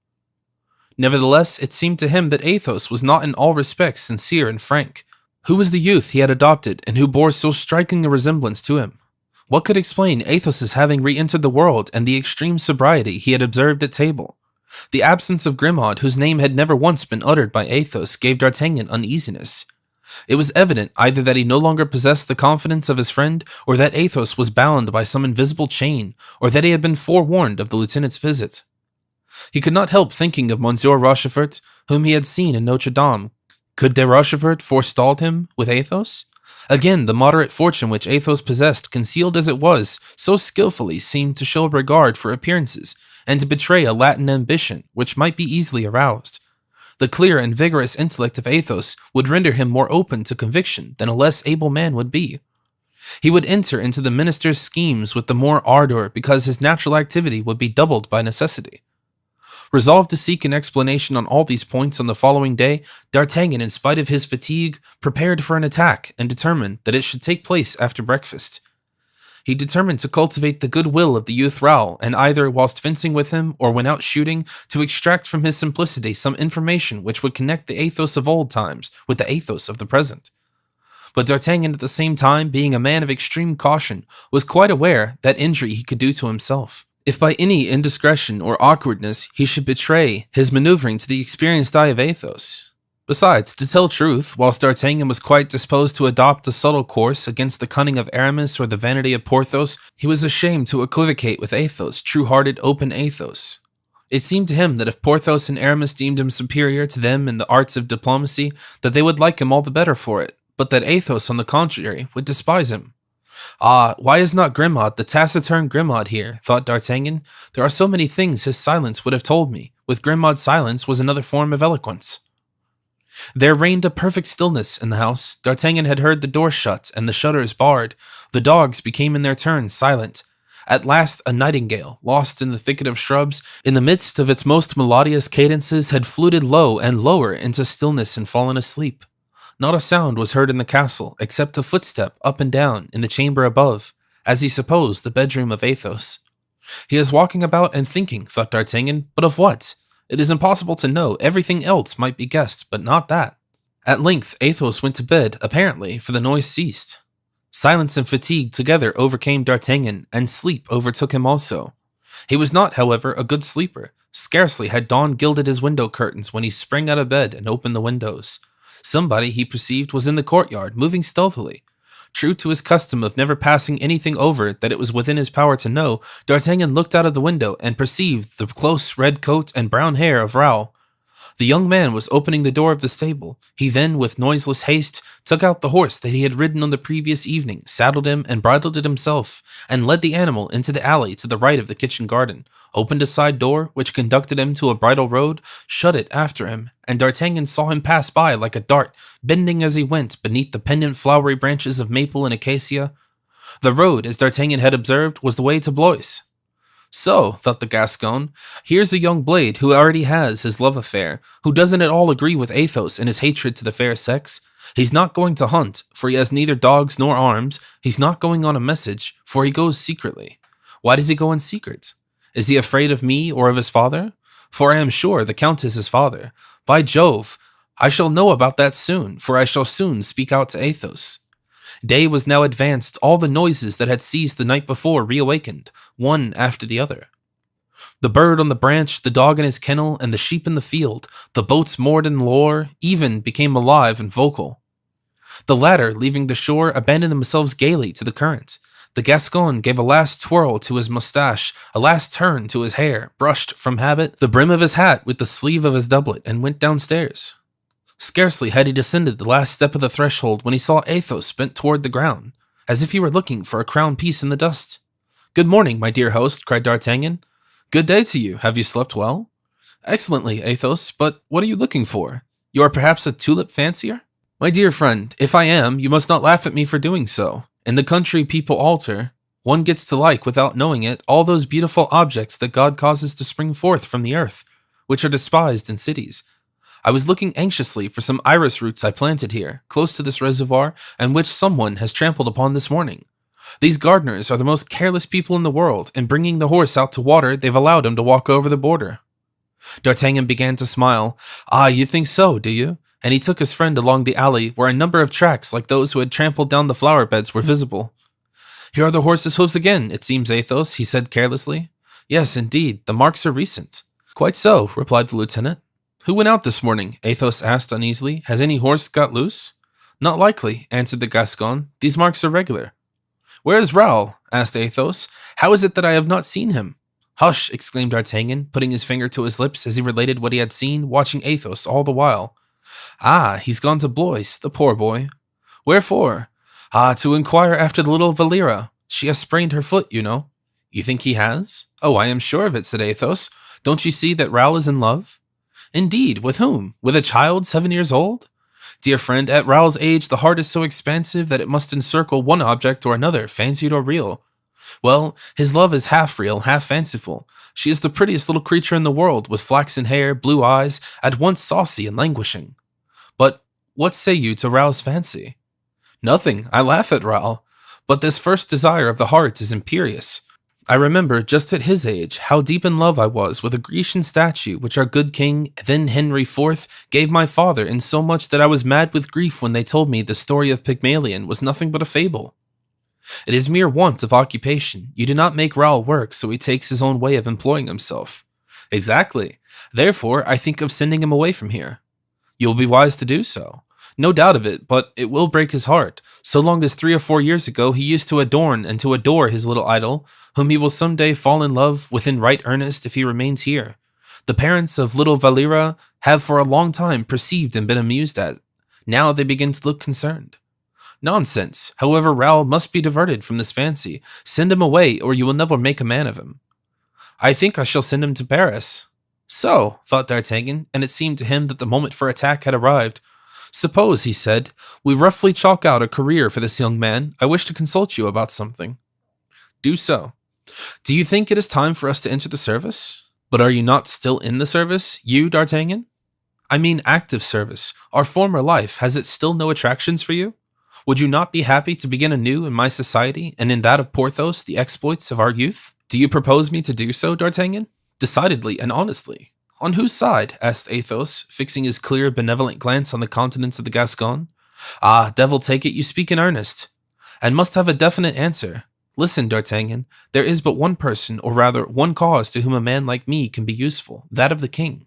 Nevertheless, it seemed to him that Athos was not in all respects sincere and frank. Who was the youth he had adopted, and who bore so striking a resemblance to him? What could explain Athos's having re-entered the world and the extreme sobriety he had observed at table? The absence of Grimaud, whose name had never once been uttered by Athos, gave D'Artagnan uneasiness. It was evident either that he no longer possessed the confidence of his friend, or that Athos was bound by some invisible chain, or that he had been forewarned of the lieutenant's visit. He could not help thinking of Monsieur Rochefort, whom he had seen in Notre Dame. Could de Rochefort forestalled him with Athos? Again, the moderate fortune which Athos possessed, concealed as it was, so skillfully seemed to show regard for appearances, and to betray a Latin ambition which might be easily aroused. The clear and vigorous intellect of Athos would render him more open to conviction than a less able man would be. He would enter into the minister's schemes with the more ardor because his natural activity would be doubled by necessity. Resolved to seek an explanation on all these points on the following day, D'Artagnan, in spite of his fatigue, prepared for an attack and determined that it should take place after breakfast. He determined to cultivate the goodwill of the youth Raoul, and either whilst fencing with him or when out shooting, to extract from his simplicity some information which would connect the Athos of old times with the Athos of the present. But D'Artagnan, at the same time, being a man of extreme caution, was quite aware that injury he could do to himself, if by any indiscretion or awkwardness he should betray his maneuvering to the experienced eye of Athos. Besides, to tell truth, whilst D'Artagnan was quite disposed to adopt a subtle course against the cunning of Aramis or the vanity of Porthos, he was ashamed to equivocate with Athos, true-hearted, open Athos. It seemed to him that if Porthos and Aramis deemed him superior to them in the arts of diplomacy, that they would like him all the better for it, but that Athos, on the contrary, would despise him. Ah, why is not Grimaud, the taciturn Grimaud, here? Thought D'Artagnan. There are so many things his silence would have told me. With Grimaud's silence was another form of eloquence. There reigned a perfect stillness in the house. D'Artagnan had heard the door shut and the shutters barred. The dogs became in their turn silent. At last a nightingale, lost in the thicket of shrubs, in the midst of its most melodious cadences, had fluted low and lower into stillness and fallen asleep. Not a sound was heard in the castle, except a footstep up and down in the chamber above, as he supposed the bedroom of Athos. He is walking about and thinking, thought D'Artagnan, but of what? It is impossible to know. Everything else might be guessed, but not that. At length Athos went to bed, apparently, for the noise ceased. Silence and fatigue together overcame D'Artagnan, and sleep overtook him also. He was not, however, a good sleeper. Scarcely had dawn gilded his window curtains when he sprang out of bed and opened the windows. Somebody, he perceived, was in the courtyard, moving stealthily. True to his custom of never passing anything over that it was within his power to know, D'Artagnan looked out of the window and perceived the close red coat and brown hair of Raoul. The young man was opening the door of the stable. He then, with noiseless haste, took out the horse that he had ridden on the previous evening, saddled him and bridled it himself, and led the animal into the alley to the right of the kitchen garden, opened a side door, which conducted him to a bridle road, shut it after him, and D'Artagnan saw him pass by like a dart, bending as he went beneath the pendant flowery branches of maple and acacia. The road, as D'Artagnan had observed, was the way to Blois. So, thought the Gascon, here's a young blade who already has his love affair, who doesn't at all agree with Athos in his hatred to the fair sex. He's not going to hunt, for he has neither dogs nor arms. He's not going on a message, for he goes secretly. Why does he go in secret? Is he afraid of me or of his father? For I am sure the Count is his father. By Jove, I shall know about that soon, for I shall soon speak out to Athos. Day was now advanced. All the noises that had ceased the night before reawakened, one after the other. The bird on the branch, the dog in his kennel, and the sheep in the field, the boats moored in Loire, even became alive and vocal. The latter, leaving the shore, abandoned themselves gaily to the current. The Gascon gave a last twirl to his moustache, a last turn to his hair, brushed, from habit, the brim of his hat with the sleeve of his doublet, and went downstairs. Scarcely had he descended the last step of the threshold when he saw Athos bent toward the ground, as if he were looking for a crown piece in the dust. "Good morning, my dear host," cried D'Artagnan. "Good day to you. Have you slept well?" "Excellently, Athos, but what are you looking for? You are perhaps a tulip fancier?" "My dear friend, if I am, you must not laugh at me for doing so. In the country people alter. One gets to like, without knowing it, all those beautiful objects that God causes to spring forth from the earth, which are despised in cities. I was looking anxiously for some iris roots I planted here, close to this reservoir, and which someone has trampled upon this morning. These gardeners are the most careless people in the world. In bringing the horse out to water, they've allowed him to walk over the border." D'Artagnan began to smile. "Ah, you think so, do you? and he took his friend along the alley where a number of tracks like those who had trampled down the flower beds were visible. "Here are the horses' hoofs again, it seems, Athos," he said carelessly. "Yes, indeed, the marks are recent." "Quite so," replied the lieutenant. "Who went out this morning?" Athos asked uneasily. "Has any horse got loose?" "Not likely," answered the Gascon. "These marks are regular." "Where is Raoul?" asked Athos. "How is it that I have not seen him?" "Hush!" exclaimed D'Artagnan, putting his finger to his lips as he related what he had seen, watching Athos all the while. "Ah, he's gone to Blois, the poor boy." "Wherefore?" "Ah, to inquire after the little Valera. She has sprained her foot, you know." "You think he has?" "Oh, I am sure of it," said Athos. "Don't you see that Raoul is in love?" "Indeed, with whom? With a child 7 years old?" "Dear friend, at Raoul's age the heart is so expansive that it must encircle one object or another, fancied or real. Well, his love is half real, half fanciful. She is the prettiest little creature in the world, with flaxen hair, blue eyes, at once saucy and languishing. But what say you to Raoul's fancy?" "Nothing. I laugh at Raoul. But this first desire of the heart is imperious. I remember, just at his age, how deep in love I was with a Grecian statue which our good king, then Henry IV, gave my father, insomuch that I was mad with grief when they told me the story of Pygmalion was nothing but a fable. It is mere want of occupation. You do not make Raoul work, so he takes his own way of employing himself." "Exactly. Therefore, I think of sending him away from here." "You will be wise to do so." "No doubt of it, but it will break his heart, so long as 3 or 4 years ago he used to adorn and to adore his little idol, whom he will some day fall in love with in right earnest if he remains here. The parents of little Valera have for a long time perceived and been amused at. Now they begin to look concerned." "Nonsense. However, Raoul must be diverted from this fancy. Send him away, or you will never make a man of him." "I think I shall send him to Paris." "So," thought D'Artagnan, and it seemed to him that the moment for attack had arrived. "Suppose," he said, "we roughly chalk out a career for this young man. I wish to consult you about something." "Do so." "Do you think it is time for us to enter the service?" "But are you not still in the service, you, D'Artagnan?" "I mean active service. Our former life, has it still no attractions for you? Would you not be happy to begin anew in my society, and in that of Porthos, the exploits of our youth? Do you propose me to do so, D'Artagnan?" "Decidedly and honestly." "On whose side?" asked Athos, fixing his clear, benevolent glance on the countenance of the Gascon. "Ah, devil take it, you speak in earnest, and must have a definite answer. Listen, D'Artagnan, there is but one person, or rather one cause, to whom a man like me can be useful, that of the king."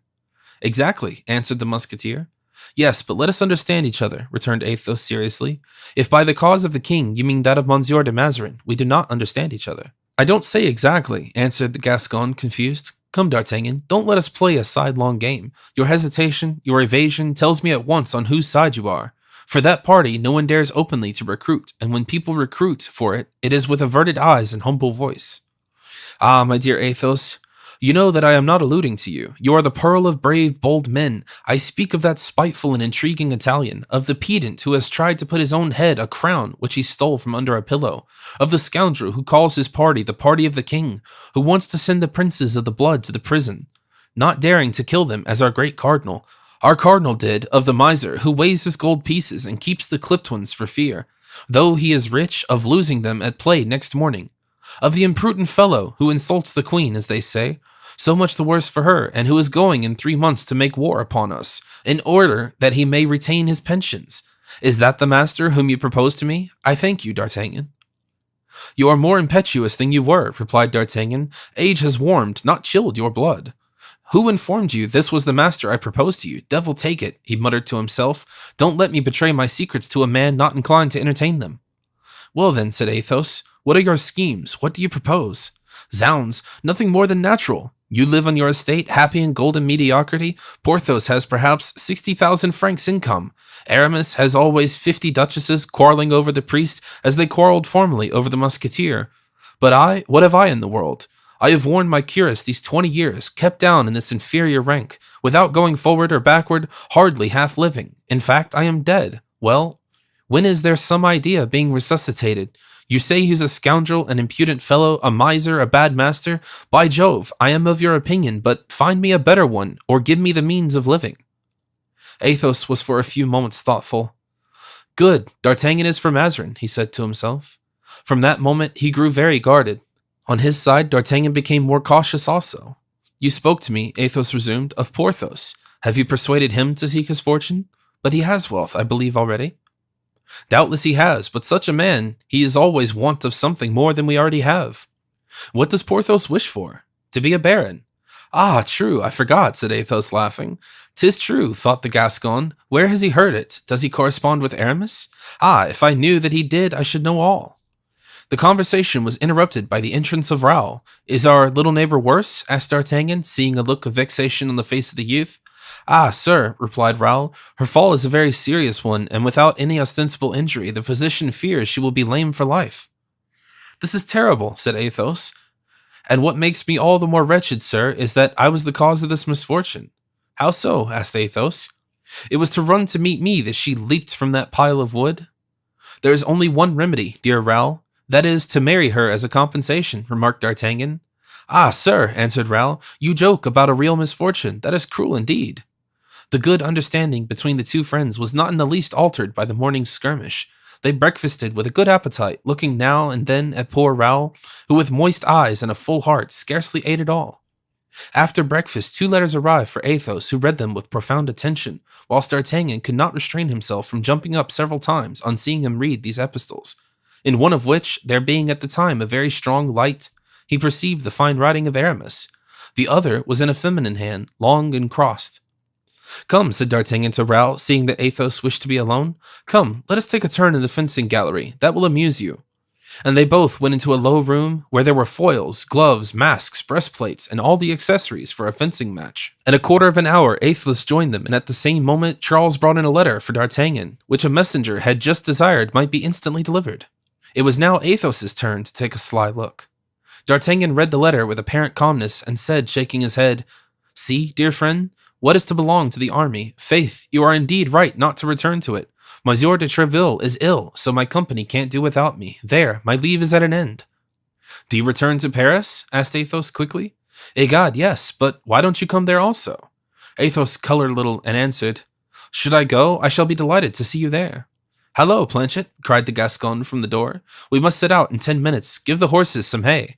"Exactly," answered the musketeer. "Yes, but let us understand each other," returned Athos seriously. "If by the cause of the king you mean that of Monsieur de Mazarin, we do not understand each other." "I don't say exactly," answered the Gascon, confused. "Come, D'Artagnan, don't let us play a sidelong game. Your hesitation, your evasion, tells me at once on whose side you are. For that party no one dares openly to recruit, and when people recruit for it, it is with averted eyes and humble voice." "Ah, my dear Athos, you know that I am not alluding to you. You are the pearl of brave, bold men. I speak of that spiteful and intriguing Italian, of the pedant who has tried to put his own head a crown which he stole from under a pillow, of the scoundrel who calls his party the party of the king, who wants to send the princes of the blood to the prison, not daring to kill them as our great cardinal. Our cardinal did, of the miser who weighs his gold pieces and keeps the clipped ones for fear, though he is rich, of losing them at play next morning, of the imprudent fellow who insults the queen, as they say, so much the worse for her, and who is going in 3 months to make war upon us, in order that he may retain his pensions. Is that the master whom you propose to me? I thank you, D'Artagnan." "You are more impetuous than you were," replied D'Artagnan. "Age has warmed, not chilled, your blood. Who informed you this was the master I proposed to you? Devil take it," he muttered to himself. "Don't let me betray my secrets to a man not inclined to entertain them." "Well then," said Athos, "what are your schemes? What do you propose?" "Zounds, nothing more than natural. You live on your estate, happy in golden mediocrity. Porthos has perhaps 60,000 francs income. Aramis has always 50 duchesses quarreling over the priest as they quarreled formerly over the musketeer. But I, what have I in the world? I have worn my cuirass these 20 years, kept down in this inferior rank, without going forward or backward, hardly half living. In fact, I am dead. Well, when is there some idea being resuscitated? You say he's a scoundrel, an impudent fellow, a miser, a bad master. By Jove, I am of your opinion, but find me a better one, or give me the means of living." Athos was for a few moments thoughtful. "Good, D'Artagnan is for Mazarin," he said to himself. From that moment he grew very guarded. On his side, D'Artagnan became more cautious also. "You spoke to me," Athos resumed, "of Porthos. Have you persuaded him to seek his fortune?" But he has wealth, I believe, already. Doubtless he has, but such a man, he is always want of something more than we already have. What does Porthos wish for? To be a baron. Ah, true, I forgot, said Athos, laughing. 'Tis true, thought the Gascon. Where has he heard it? Does he correspond with Aramis? Ah, if I knew that he did, I should know all. The conversation was interrupted by the entrance of Raoul. Is our little neighbor worse? Asked D'Artagnan, seeing a look of vexation on the face of the youth. Ah, sir, replied Raoul, her fall is a very serious one, and without any ostensible injury, the physician fears she will be lame for life. This is terrible, said Athos. And what makes me all the more wretched, sir, is that I was the cause of this misfortune. How so? Asked Athos. It was to run to meet me that she leaped from that pile of wood. There is only one remedy, dear Raoul. That is, to marry her as a compensation, remarked D'Artagnan. Ah, sir, answered Raoul, you joke about a real misfortune. That is cruel indeed. The good understanding between the two friends was not in the least altered by the morning's skirmish. They breakfasted with a good appetite, looking now and then at poor Raoul, who with moist eyes and a full heart scarcely ate at all. After breakfast, 2 letters arrived for Athos, who read them with profound attention, whilst D'Artagnan could not restrain himself from jumping up several times on seeing him read these epistles, in one of which, there being at the time a very strong light, he perceived the fine writing of Aramis. The other was in a feminine hand, long and crossed. Come, said D'Artagnan to Raoul, seeing that Athos wished to be alone. Come, let us take a turn in the fencing gallery. That will amuse you. And they both went into a low room where there were foils, gloves, masks, breastplates, and all the accessories for a fencing match. In a quarter of an hour, Athos joined them, and at the same moment, Charles brought in a letter for D'Artagnan, which a messenger had just desired might be instantly delivered. It was now Athos's turn to take a sly look. D'Artagnan read the letter with apparent calmness and said, shaking his head, See, dear friend, what is to belong to the army? Faith, you are indeed right not to return to it. Monsieur de Treville is ill, so my company can't do without me. There, my leave is at an end. Do you return to Paris? Asked Athos quickly. Egad, yes, but why don't you come there also? Athos colored a little and answered, Should I go? I shall be delighted to see you there. Hallo, Planchet, cried the Gascon from the door. We must set out in 10 minutes. Give the horses some hay.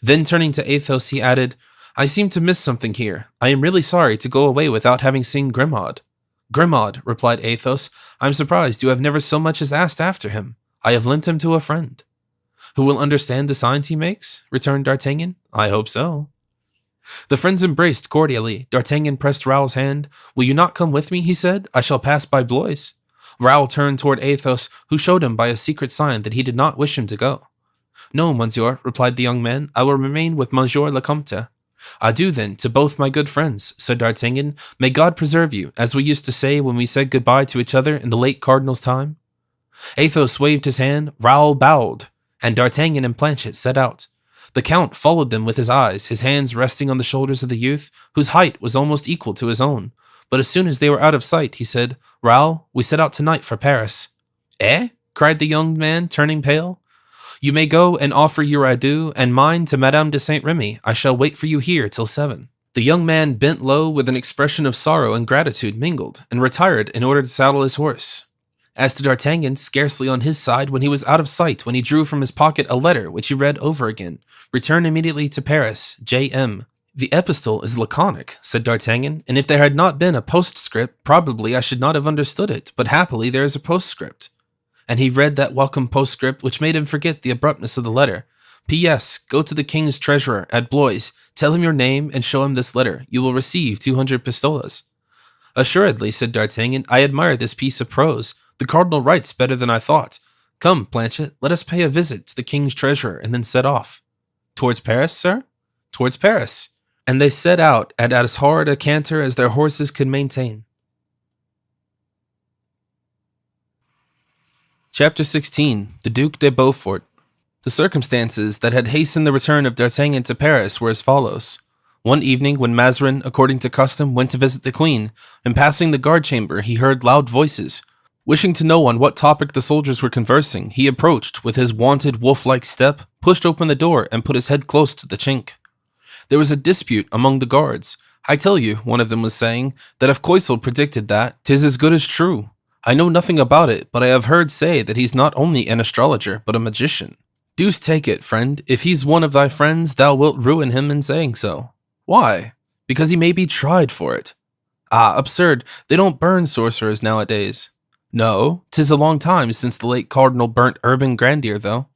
Then turning to Athos, he added, I seem to miss something here. I am really sorry to go away without having seen Grimaud. Grimaud, replied Athos, I'm surprised you have never so much as asked after him. I have lent him to a friend. Who will understand the signs he makes? Returned D'Artagnan. I hope so. The friends embraced cordially. D'Artagnan pressed Raoul's hand. Will you not come with me? He said. I shall pass by Blois. Raoul turned toward Athos, who showed him by a secret sign that he did not wish him to go. No, monsieur, replied the young man. I will remain with Monsieur le Comte. Adieu, then, to both my good friends, said D'Artagnan. May God preserve you, as we used to say when we said goodbye to each other in the late cardinal's time. Athos waved his hand, Raoul bowed, and D'Artagnan and Planchet set out. The count followed them with his eyes, his hands resting on the shoulders of the youth, whose height was almost equal to his own. But as soon as they were out of sight, he said, Raoul, we set out tonight for Paris. Eh? Cried the young man, turning pale. You may go and offer your adieu, and mine to Madame de Saint-Remy. I shall wait for you here till 7. The young man bent low with an expression of sorrow and gratitude mingled, and retired in order to saddle his horse. As to D'Artagnan, scarcely on his side when he was out of sight, when he drew from his pocket a letter which he read over again. Return immediately to Paris, J.M. The epistle is laconic, said D'Artagnan, and if there had not been a postscript, probably I should not have understood it, but happily there is a postscript. And he read that welcome postscript which made him forget the abruptness of the letter. P.S. Go to the king's treasurer at Blois, tell him your name, and show him this letter. You will receive 200 pistoles. Assuredly, said D'Artagnan, I admire this piece of prose. The cardinal writes better than I thought. Come, Planchet, let us pay a visit to the king's treasurer and then set off. Towards Paris, sir? Towards Paris. And they set out at as hard a canter as their horses could maintain. Chapter 16. The Duc de Beaufort. The circumstances that had hastened the return of D'Artagnan to Paris were as follows. One evening, when Mazarin, according to custom, went to visit the queen, in passing the guard chamber he heard loud voices. Wishing to know on what topic the soldiers were conversing, he approached with his wonted wolf-like step, pushed open the door, and put his head close to the chink. There was a dispute among the guards. I tell you, one of them was saying, that if Coysel predicted that, 'tis as good as true. I know nothing about it, but I have heard say that he's not only an astrologer, but a magician. Deuce take it, friend, if he's one of thy friends, thou wilt ruin him in saying so. Why? Because he may be tried for it. Ah, absurd. They don't burn sorcerers nowadays. No, 'tis a long time since the late cardinal burnt Urban Grandier, though.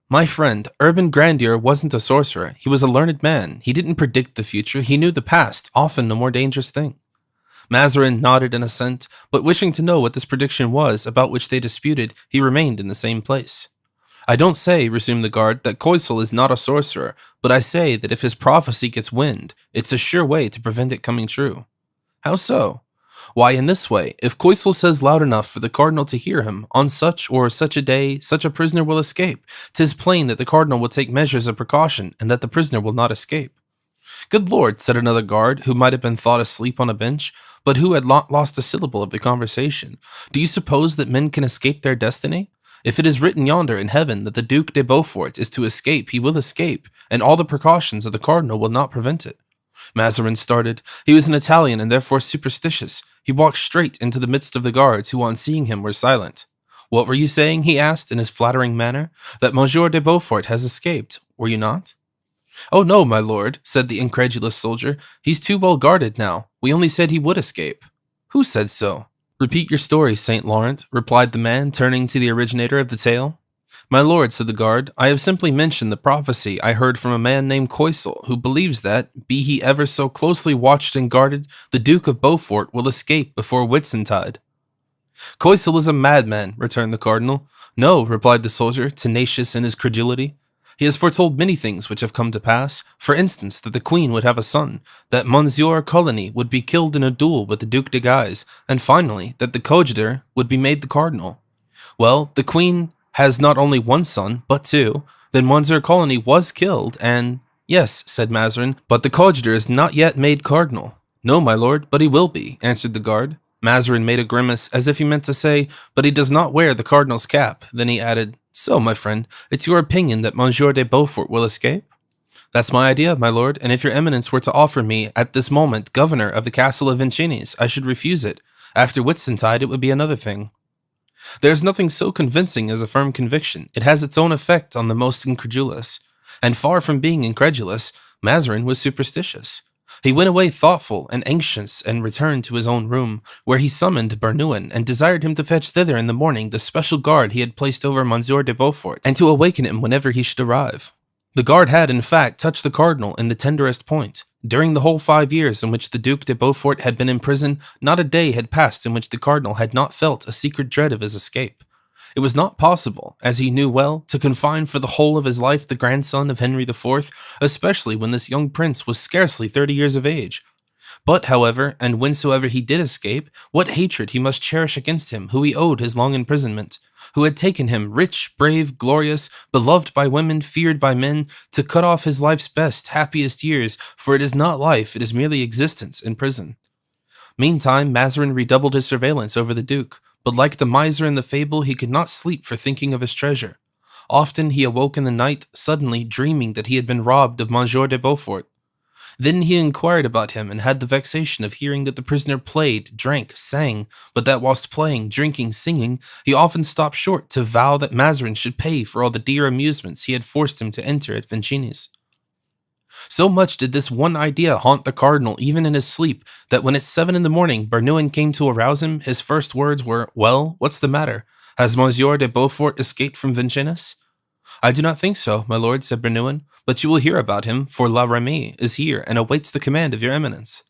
My friend, Urban Grandier wasn't a sorcerer. He was a learned man. He didn't predict the future. He knew the past, often a more dangerous thing. Mazarin nodded in assent, but wishing to know what this prediction was, about which they disputed, he remained in the same place. I don't say, resumed the guard, that Coysel is not a sorcerer, but I say that if his prophecy gets wind, it's a sure way to prevent it coming true. How so? Why, in this way, if Coysel says loud enough for the cardinal to hear him, on such or such a day, such a prisoner will escape. 'Tis plain that the cardinal will take measures of precaution, and that the prisoner will not escape. Good Lord, said another guard, who might have been thought asleep on a bench, but who had not lost a syllable of the conversation. Do you suppose that men can escape their destiny? If it is written yonder in heaven that the Duc de Beaufort is to escape, he will escape, and all the precautions of the cardinal will not prevent it. Mazarin started. He was an Italian and therefore superstitious. He walked straight into the midst of the guards, who on seeing him were silent. What were you saying? He asked in his flattering manner. That Monsieur de Beaufort has escaped, were you not? Oh no, my lord, said the incredulous soldier. He's too well guarded now. We only said he would escape. Who said so? Repeat your story, Saint Laurent, replied the man, turning to the originator of the tale. My lord, said the guard, I have simply mentioned the prophecy I heard from a man named Coysel, who believes that, be he ever so closely watched and guarded, the Duke of Beaufort will escape before Whitsuntide. Coysel is a madman, returned the cardinal. No, replied the soldier, tenacious in his credulity. He has foretold many things which have come to pass. For instance, that the queen would have a son, that Monsieur Coligny would be killed in a duel with the Duc de Guise, and finally, that the coadjutor would be made the cardinal. Well, the queen has not only one son, but two. Then Monsieur Coligny was killed, and... Yes, said Mazarin, but the coadjutor is not yet made cardinal. No, my lord, but he will be, answered the guard. Mazarin made a grimace, as if he meant to say, but he does not wear the cardinal's cap. Then he added, so, my friend, it's your opinion that Monsieur de Beaufort will escape? That's my idea, my lord, and if your eminence were to offer me, at this moment, governor of the castle of Vincennes, I should refuse it. After Whitsuntide, it would be another thing. There is nothing so convincing as a firm conviction. It has its own effect on the most incredulous. And far from being incredulous, Mazarin was superstitious. He went away thoughtful and anxious and returned to his own room, where he summoned Bernouin and desired him to fetch thither in the morning the special guard he had placed over Monsieur de Beaufort, and to awaken him whenever he should arrive. The guard had, in fact, touched the cardinal in the tenderest point. During the whole 5 years in which the Duc de Beaufort had been in prison, not a day had passed in which the cardinal had not felt a secret dread of his escape. It was not possible, as he knew well, to confine for the whole of his life the grandson of Henry IV, especially when this young prince was scarcely 30 years of age. But, however, and whensoever he did escape, what hatred he must cherish against him who he owed his long imprisonment, who had taken him, rich, brave, glorious, beloved by women, feared by men, to cut off his life's best, happiest years, for it is not life, it is merely existence, in prison. Meantime, Mazarin redoubled his surveillance over the duke, but like the miser in the fable, he could not sleep for thinking of his treasure. Often he awoke in the night, suddenly dreaming that he had been robbed of Monsieur de Beaufort. Then he inquired about him and had the vexation of hearing that the prisoner played, drank, sang, but that whilst playing, drinking, singing, he often stopped short to vow that Mazarin should pay for all the dear amusements he had forced him to enter at Vincennes. So much did this one idea haunt the cardinal even in his sleep, that when at 7 in the morning Bernouin came to arouse him, his first words were, well, what's the matter? Has Monsieur de Beaufort escaped from Vincennes? I do not think so, my lord, said Bernouin, but you will hear about him, for La Ramee is here and awaits the command of your eminence.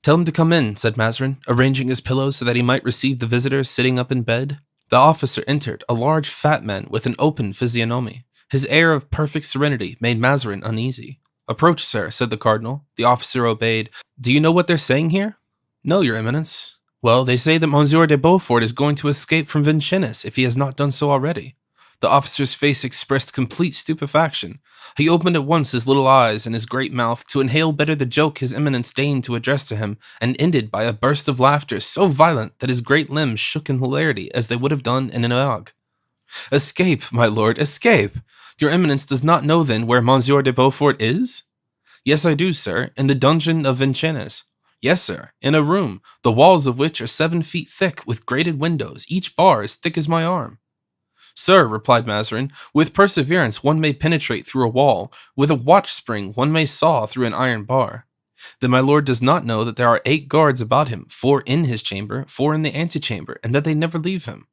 Tell him to come in, said Mazarin, arranging his pillows so that he might receive the visitor sitting up in bed. The officer entered, a large fat man with an open physiognomy. His air of perfect serenity made Mazarin uneasy. Approach, sir, said the cardinal. The officer obeyed. Do you know what they're saying here? No, your eminence. Well, they say that Monsieur de Beaufort is going to escape from Vincennes if he has not done so already. The officer's face expressed complete stupefaction. He opened at once his little eyes and his great mouth to inhale better the joke his eminence deigned to address to him, and ended by a burst of laughter so violent that his great limbs shook in hilarity as they would have done in an ague. Escape, my lord, escape! Your eminence does not know then where Monsieur de Beaufort is? Yes, I do, sir, in the dungeon of Vincennes. Yes, sir, in a room, the walls of which are 7 feet thick, with grated windows, each bar as thick as my arm. Sir, replied Mazarin, with perseverance one may penetrate through a wall, with a watch spring one may saw through an iron bar. Then my lord does not know that there are 8 guards about him, 4 in his chamber, 4 in the antechamber, and that they never leave him.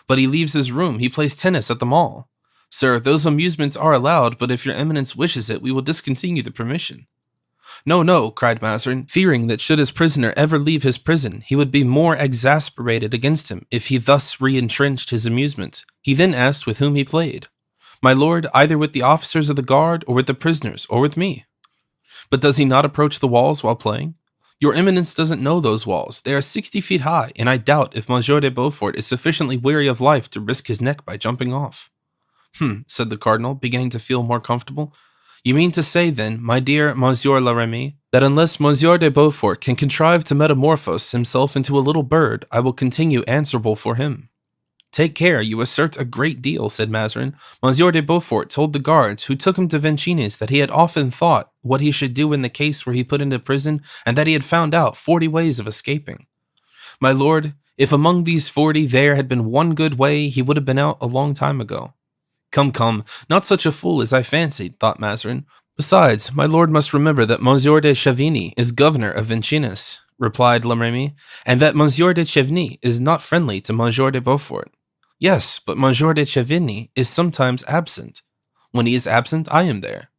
But he leaves his room, he plays tennis at the mall. Sir, those amusements are allowed, but if your eminence wishes it, we will discontinue the permission. No, no, cried Mazarin, fearing that should his prisoner ever leave his prison, he would be more exasperated against him if he thus re-entrenched his amusement. He then asked with whom he played. My lord, either with the officers of the guard, or with the prisoners, or with me. But does he not approach the walls while playing? Your eminence doesn't know those walls. They are 60 feet high, and I doubt if Monsieur de Beaufort is sufficiently weary of life to risk his neck by jumping off. Said the cardinal, beginning to feel more comfortable. You mean to say, then, my dear Monsieur la Remy, that unless Monsieur de Beaufort can contrive to metamorphose himself into a little bird, I will continue answerable for him. Take care, you assert a great deal, said Mazarin. Monsieur de Beaufort told the guards who took him to Vincennes that he had often thought what he should do in the case where he put into prison, and that he had found out 40 ways of escaping. My lord, if among these 40 there had been one good way, he would have been out a long time ago. Come, not such a fool as I fancied, thought Mazarin. Besides, my lord must remember that Monsieur de Chavigny is governor of Vincennes, replied La Remy, and that Monsieur de Chavigny is not friendly to Monsieur de Beaufort. Yes, but Monsieur de Chavigny is sometimes absent. When he is absent, I am there.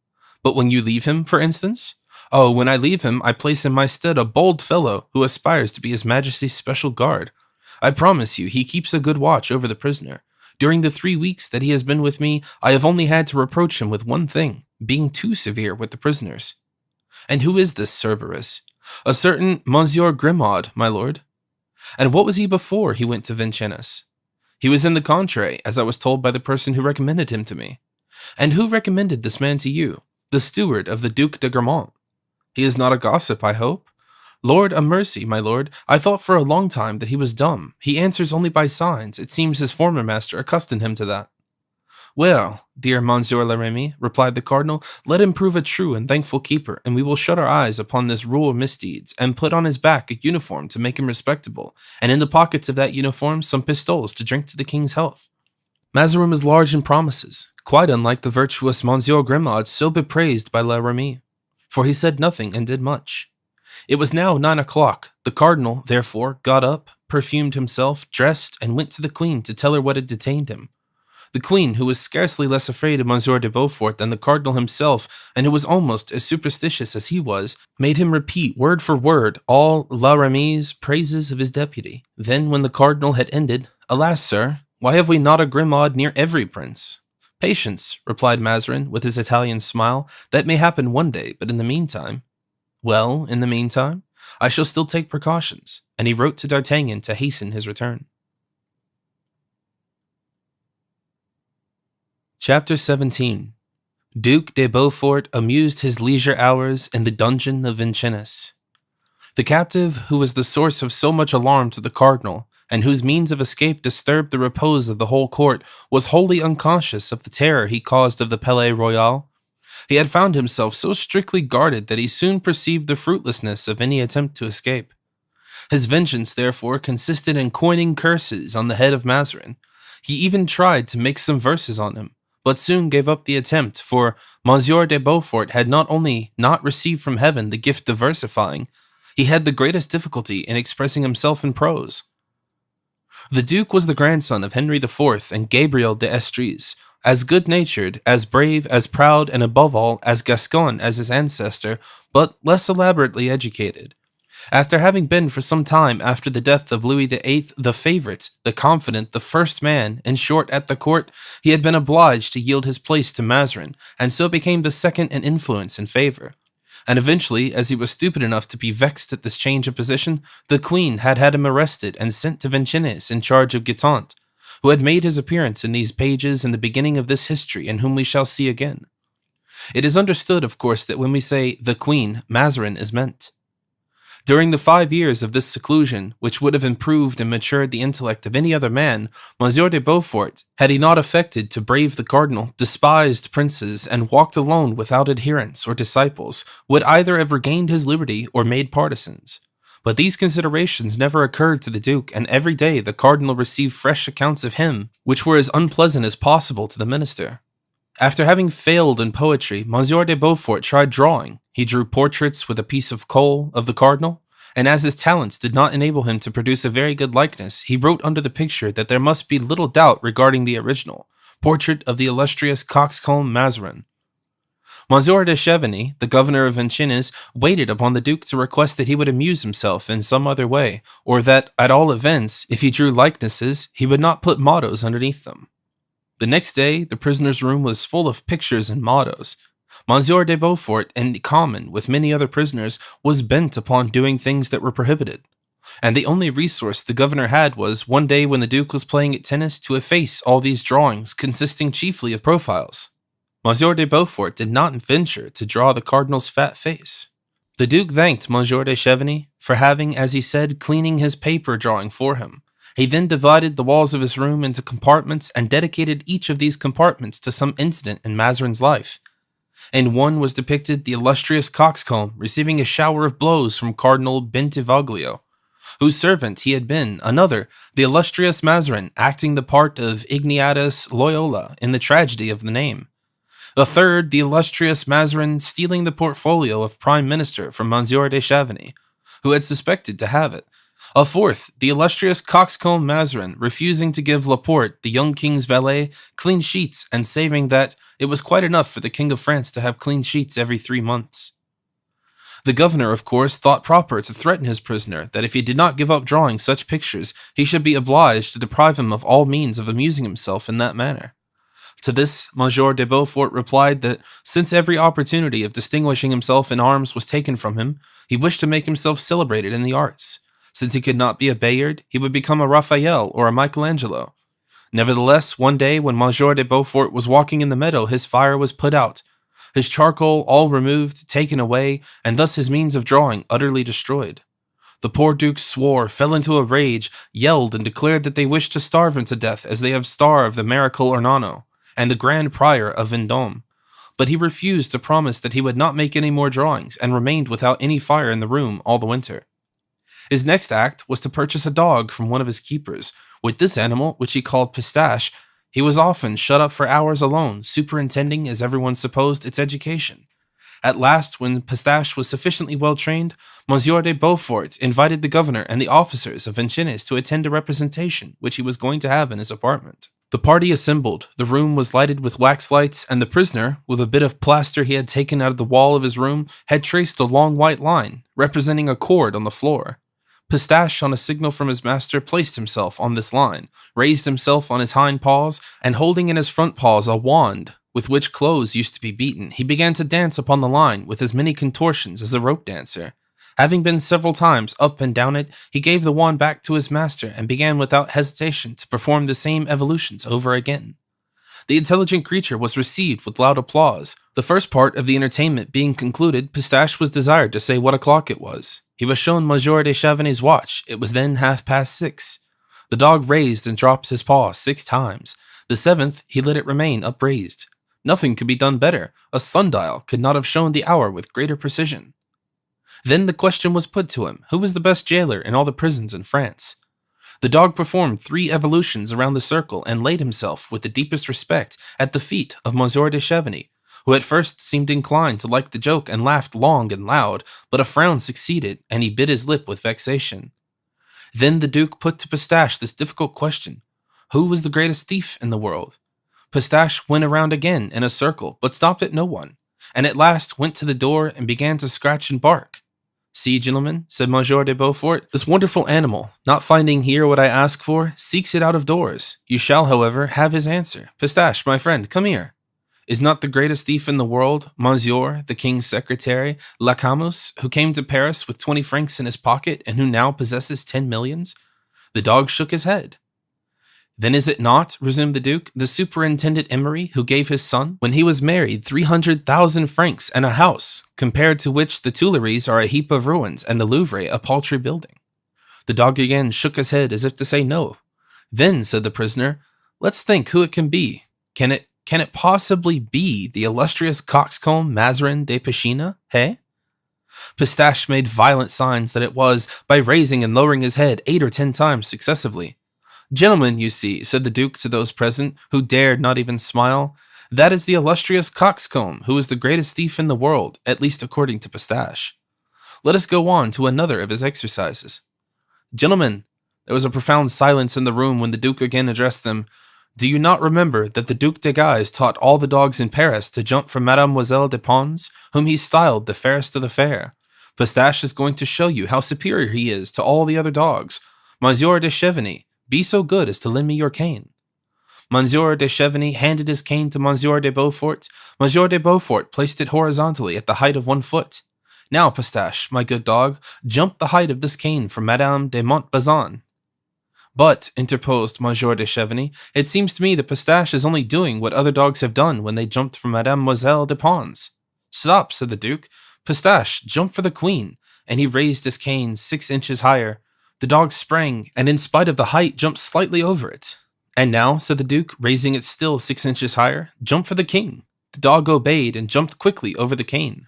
But when you leave him, for instance? Oh, when I leave him, I place in my stead a bold fellow who aspires to be His Majesty's special guard. I promise you, he keeps a good watch over the prisoner. During the 3 weeks that he has been with me, I have only had to reproach him with one thing, being too severe with the prisoners. And who is this Cerberus? A certain Monsieur Grimaud, my lord. And what was he before he went to Vincennes? He was in the contrary, as I was told by the person who recommended him to me. And who recommended this man to you? The steward of the Duc de Gramont. He is not a gossip, I hope? Lord a mercy, my lord, I thought for a long time that he was dumb. He answers only by signs. It seems his former master accustomed him to that. Well, dear Monsieur la Remy, replied the cardinal, let him prove a true and thankful keeper, and we will shut our eyes upon this rule of misdeeds, and put on his back a uniform to make him respectable, and in the pockets of that uniform some pistoles to drink to the king's health. Mazarin was large in promises, quite unlike the virtuous Monsieur Grimaud so bepraised by La Remy, for he said nothing and did much. It was now 9 o'clock. The cardinal, therefore, got up, perfumed himself, dressed, and went to the queen to tell her what had detained him. The queen, who was scarcely less afraid of Monsieur de Beaufort than the cardinal himself, and who was almost as superstitious as he was, made him repeat word for word all La Remy's praises of his deputy. Then, when the cardinal had ended, alas, sir, why have we not a Grimaud near every prince? Patience, replied Mazarin, with his Italian smile, that may happen one day, but in the meantime... Well, in the meantime, I shall still take precautions, and he wrote to D'Artagnan to hasten his return. Chapter 17. Duc de Beaufort amused his leisure hours in the dungeon of Vincennes. The captive, who was the source of so much alarm to the cardinal, and whose means of escape disturbed the repose of the whole court, was wholly unconscious of the terror he caused of the Palais Royal. He had found himself so strictly guarded that he soon perceived the fruitlessness of any attempt to escape. His vengeance, therefore, consisted in coining curses on the head of Mazarin. He even tried to make some verses on him, but soon gave up the attempt, for Monsieur de Beaufort had not only not received from heaven the gift of versifying, he had the greatest difficulty in expressing himself in prose. The Duke was the grandson of Henry IV and Gabriel d'Estrees, as good-natured, as brave, as proud, and above all, as Gascon as his ancestor, but less elaborately educated. After having been for some time after the death of Louis VIII the favorite, the confident, the first man, in short, at the court, he had been obliged to yield his place to Mazarin, and so became the second in influence and favor. And eventually, as he was stupid enough to be vexed at this change of position, the queen had him arrested and sent to Vincennes in charge of Guitant, who had made his appearance in these pages in the beginning of this history, and whom we shall see again. It is understood, of course, that when we say the queen, Mazarin is meant. During the 5 years of this seclusion, which would have improved and matured the intellect of any other man, Monsieur de Beaufort, had he not affected to brave the cardinal, despised princes, and walked alone without adherents or disciples, would either have regained his liberty or made partisans. But these considerations never occurred to the Duke, and every day the cardinal received fresh accounts of him, which were as unpleasant as possible to the minister. After having failed in poetry, Monsieur de Beaufort tried drawing. He drew portraits with a piece of coal of the cardinal, and as his talents did not enable him to produce a very good likeness, he wrote under the picture that there must be little doubt regarding the original portrait of the illustrious coxcomb Mazarin. Monsieur de Chevigny, the governor of Vincennes, waited upon the duke to request that he would amuse himself in some other way, or that, at all events, if he drew likenesses, he would not put mottos underneath them. The next day, the prisoner's room was full of pictures and mottos. Monsieur de Beaufort, in common with many other prisoners, was bent upon doing things that were prohibited. And the only resource the governor had was, one day when the duke was playing at tennis, to efface all these drawings, consisting chiefly of profiles. Monsieur de Beaufort did not venture to draw the cardinal's fat face. The duke thanked Monsieur de Chevigny for having, as he said, cleaning his paper drawing for him. He then divided the walls of his room into compartments and dedicated each of these compartments to some incident in Mazarin's life. In one was depicted the illustrious coxcomb receiving a shower of blows from Cardinal Bentivoglio, whose servant he had been. Another, the illustrious Mazarin acting the part of Ignatius Loyola in the tragedy of the name. A third, the illustrious Mazarin stealing the portfolio of Prime Minister from Monsieur de Chavigny, who had suspected to have it. A fourth, the illustrious coxcomb Mazarin refusing to give Laporte, the young king's valet, clean sheets and saying that it was quite enough for the King of France to have clean sheets every 3 months. The governor, of course, thought proper to threaten his prisoner that if he did not give up drawing such pictures, he should be obliged to deprive him of all means of amusing himself in that manner. To this, Monsieur de Beaufort replied that since every opportunity of distinguishing himself in arms was taken from him, he wished to make himself celebrated in the arts. Since he could not be a Bayard, he would become a Raphael or a Michelangelo. Nevertheless, one day when Monsieur de Beaufort was walking in the meadow, his fire was put out, his charcoal all removed, taken away, and thus his means of drawing utterly destroyed. The poor duke swore, fell into a rage, yelled, and declared that they wished to starve him to death as they have starved the Miracle Ornano and the Grand Prior of Vendôme. But he refused to promise that he would not make any more drawings, and remained without any fire in the room all the winter. His next act was to purchase a dog from one of his keepers. With this animal, which he called Pistache, he was often shut up for hours alone, superintending, as everyone supposed, its education. At last, when Pistache was sufficiently well trained, Monsieur de Beaufort invited the governor and the officers of Vincennes to attend a representation which he was going to have in his apartment. The party assembled, the room was lighted with wax lights, and the prisoner, with a bit of plaster he had taken out of the wall of his room, had traced a long white line, representing a cord on the floor. Pistache, on a signal from his master, placed himself on this line, raised himself on his hind paws, and holding in his front paws a wand with which clothes used to be beaten, he began to dance upon the line with as many contortions as a rope dancer. Having been several times up and down it, he gave the wand back to his master and began without hesitation to perform the same evolutions over again. The intelligent creature was received with loud applause. The first part of the entertainment being concluded, Pistache was desired to say what o'clock it was. He was shown Monsieur de Chavigny's watch. It was then 6:30. The dog raised and dropped his paw 6 times. The 7th, he let it remain upraised. Nothing could be done better. A sundial could not have shown the hour with greater precision. Then the question was put to him, who was the best jailer in all the prisons in France? The dog performed 3 evolutions around the circle and laid himself with the deepest respect at the feet of Monsieur de Chavigny, who at first seemed inclined to like the joke and laughed long and loud, but a frown succeeded, and he bit his lip with vexation. Then the duke put to Pistache this difficult question, who was the greatest thief in the world? Pistache went around again in a circle, but stopped at no one, and at last went to the door and began to scratch and bark. See, gentlemen, said Monsieur de Beaufort, this wonderful animal, not finding here what I ask for, seeks it out of doors. You shall, however, have his answer. Pistache, my friend, come here. Is not the greatest thief in the world, Monsieur, the king's secretary, Lacamus, who came to Paris with 20 francs in his pocket and who now possesses 10 millions? The dog shook his head. Then is it not, resumed the duke, the superintendent Emery, who gave his son, when he was married, 300,000 francs and a house, compared to which the Tuileries are a heap of ruins and the Louvre a paltry building? The dog again shook his head as if to say no. Then, said the prisoner, let's think who it can be. Can it possibly be the illustrious coxcomb Mazarin de Piscina, hey? Pistache made violent signs that it was, by raising and lowering his head 8 or 10 times successively. Gentlemen, you see, said the duke to those present, who dared not even smile, That is the illustrious coxcomb, who is the greatest thief in the world, at least according to Pistache. Let us go on to another of his exercises. Gentlemen, there was a profound silence in the room when the Duke again addressed them. Do you not remember that the Duc de Guise taught all the dogs in Paris to jump for Mademoiselle de Pons, whom he styled the fairest of the fair? Pistache is going to show you how superior he is to all the other dogs. Monsieur de Chevigny, be so good as to lend me your cane. Monsieur de Chevigny handed his cane to Monsieur de Beaufort. Monsieur de Beaufort placed it horizontally at the height of 1 foot. Now, Pistache, my good dog, jump the height of this cane for Madame de Montbazon. But, interposed Monsieur de Chevigny, it seems to me that Pistache is only doing what other dogs have done when they jumped for Mademoiselle de Pons. Stop, said the Duke. Pistache, jump for the Queen. And he raised his cane 6 inches higher. The dog sprang, and in spite of the height, jumped slightly over it. And now, said the Duke, raising it still 6 inches higher, jump for the King. The dog obeyed and jumped quickly over the cane.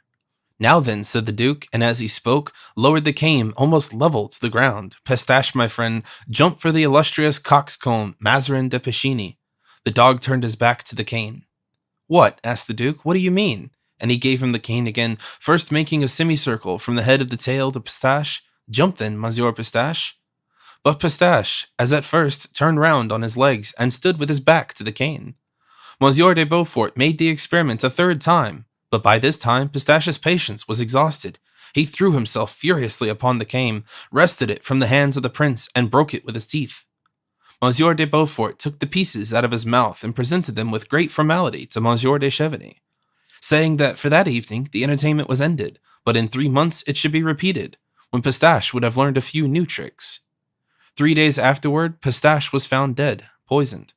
Now then, said the Duke, and as he spoke, lowered the cane almost level to the ground. Pistache, my friend, jump for the illustrious coxcomb, Mazarin de Piscini. The dog turned his back to the cane. What? Asked the Duke. What do you mean? And he gave him the cane again, first making a semicircle from the head of the tail to Pistache. Jump then, Monsieur Pistache. But Pistache, as at first, turned round on his legs and stood with his back to the cane. Monsieur de Beaufort made the experiment a 3rd time, but by this time Pistache's patience was exhausted. He threw himself furiously upon the cane, wrested it from the hands of the prince, and broke it with his teeth. Monsieur de Beaufort took the pieces out of his mouth and presented them with great formality to Monsieur de Chevigny, saying that for that evening the entertainment was ended, but in 3 months it should be repeated, when Pistache would have learned a few new tricks. 3 days afterward, Pistache was found dead, poisoned.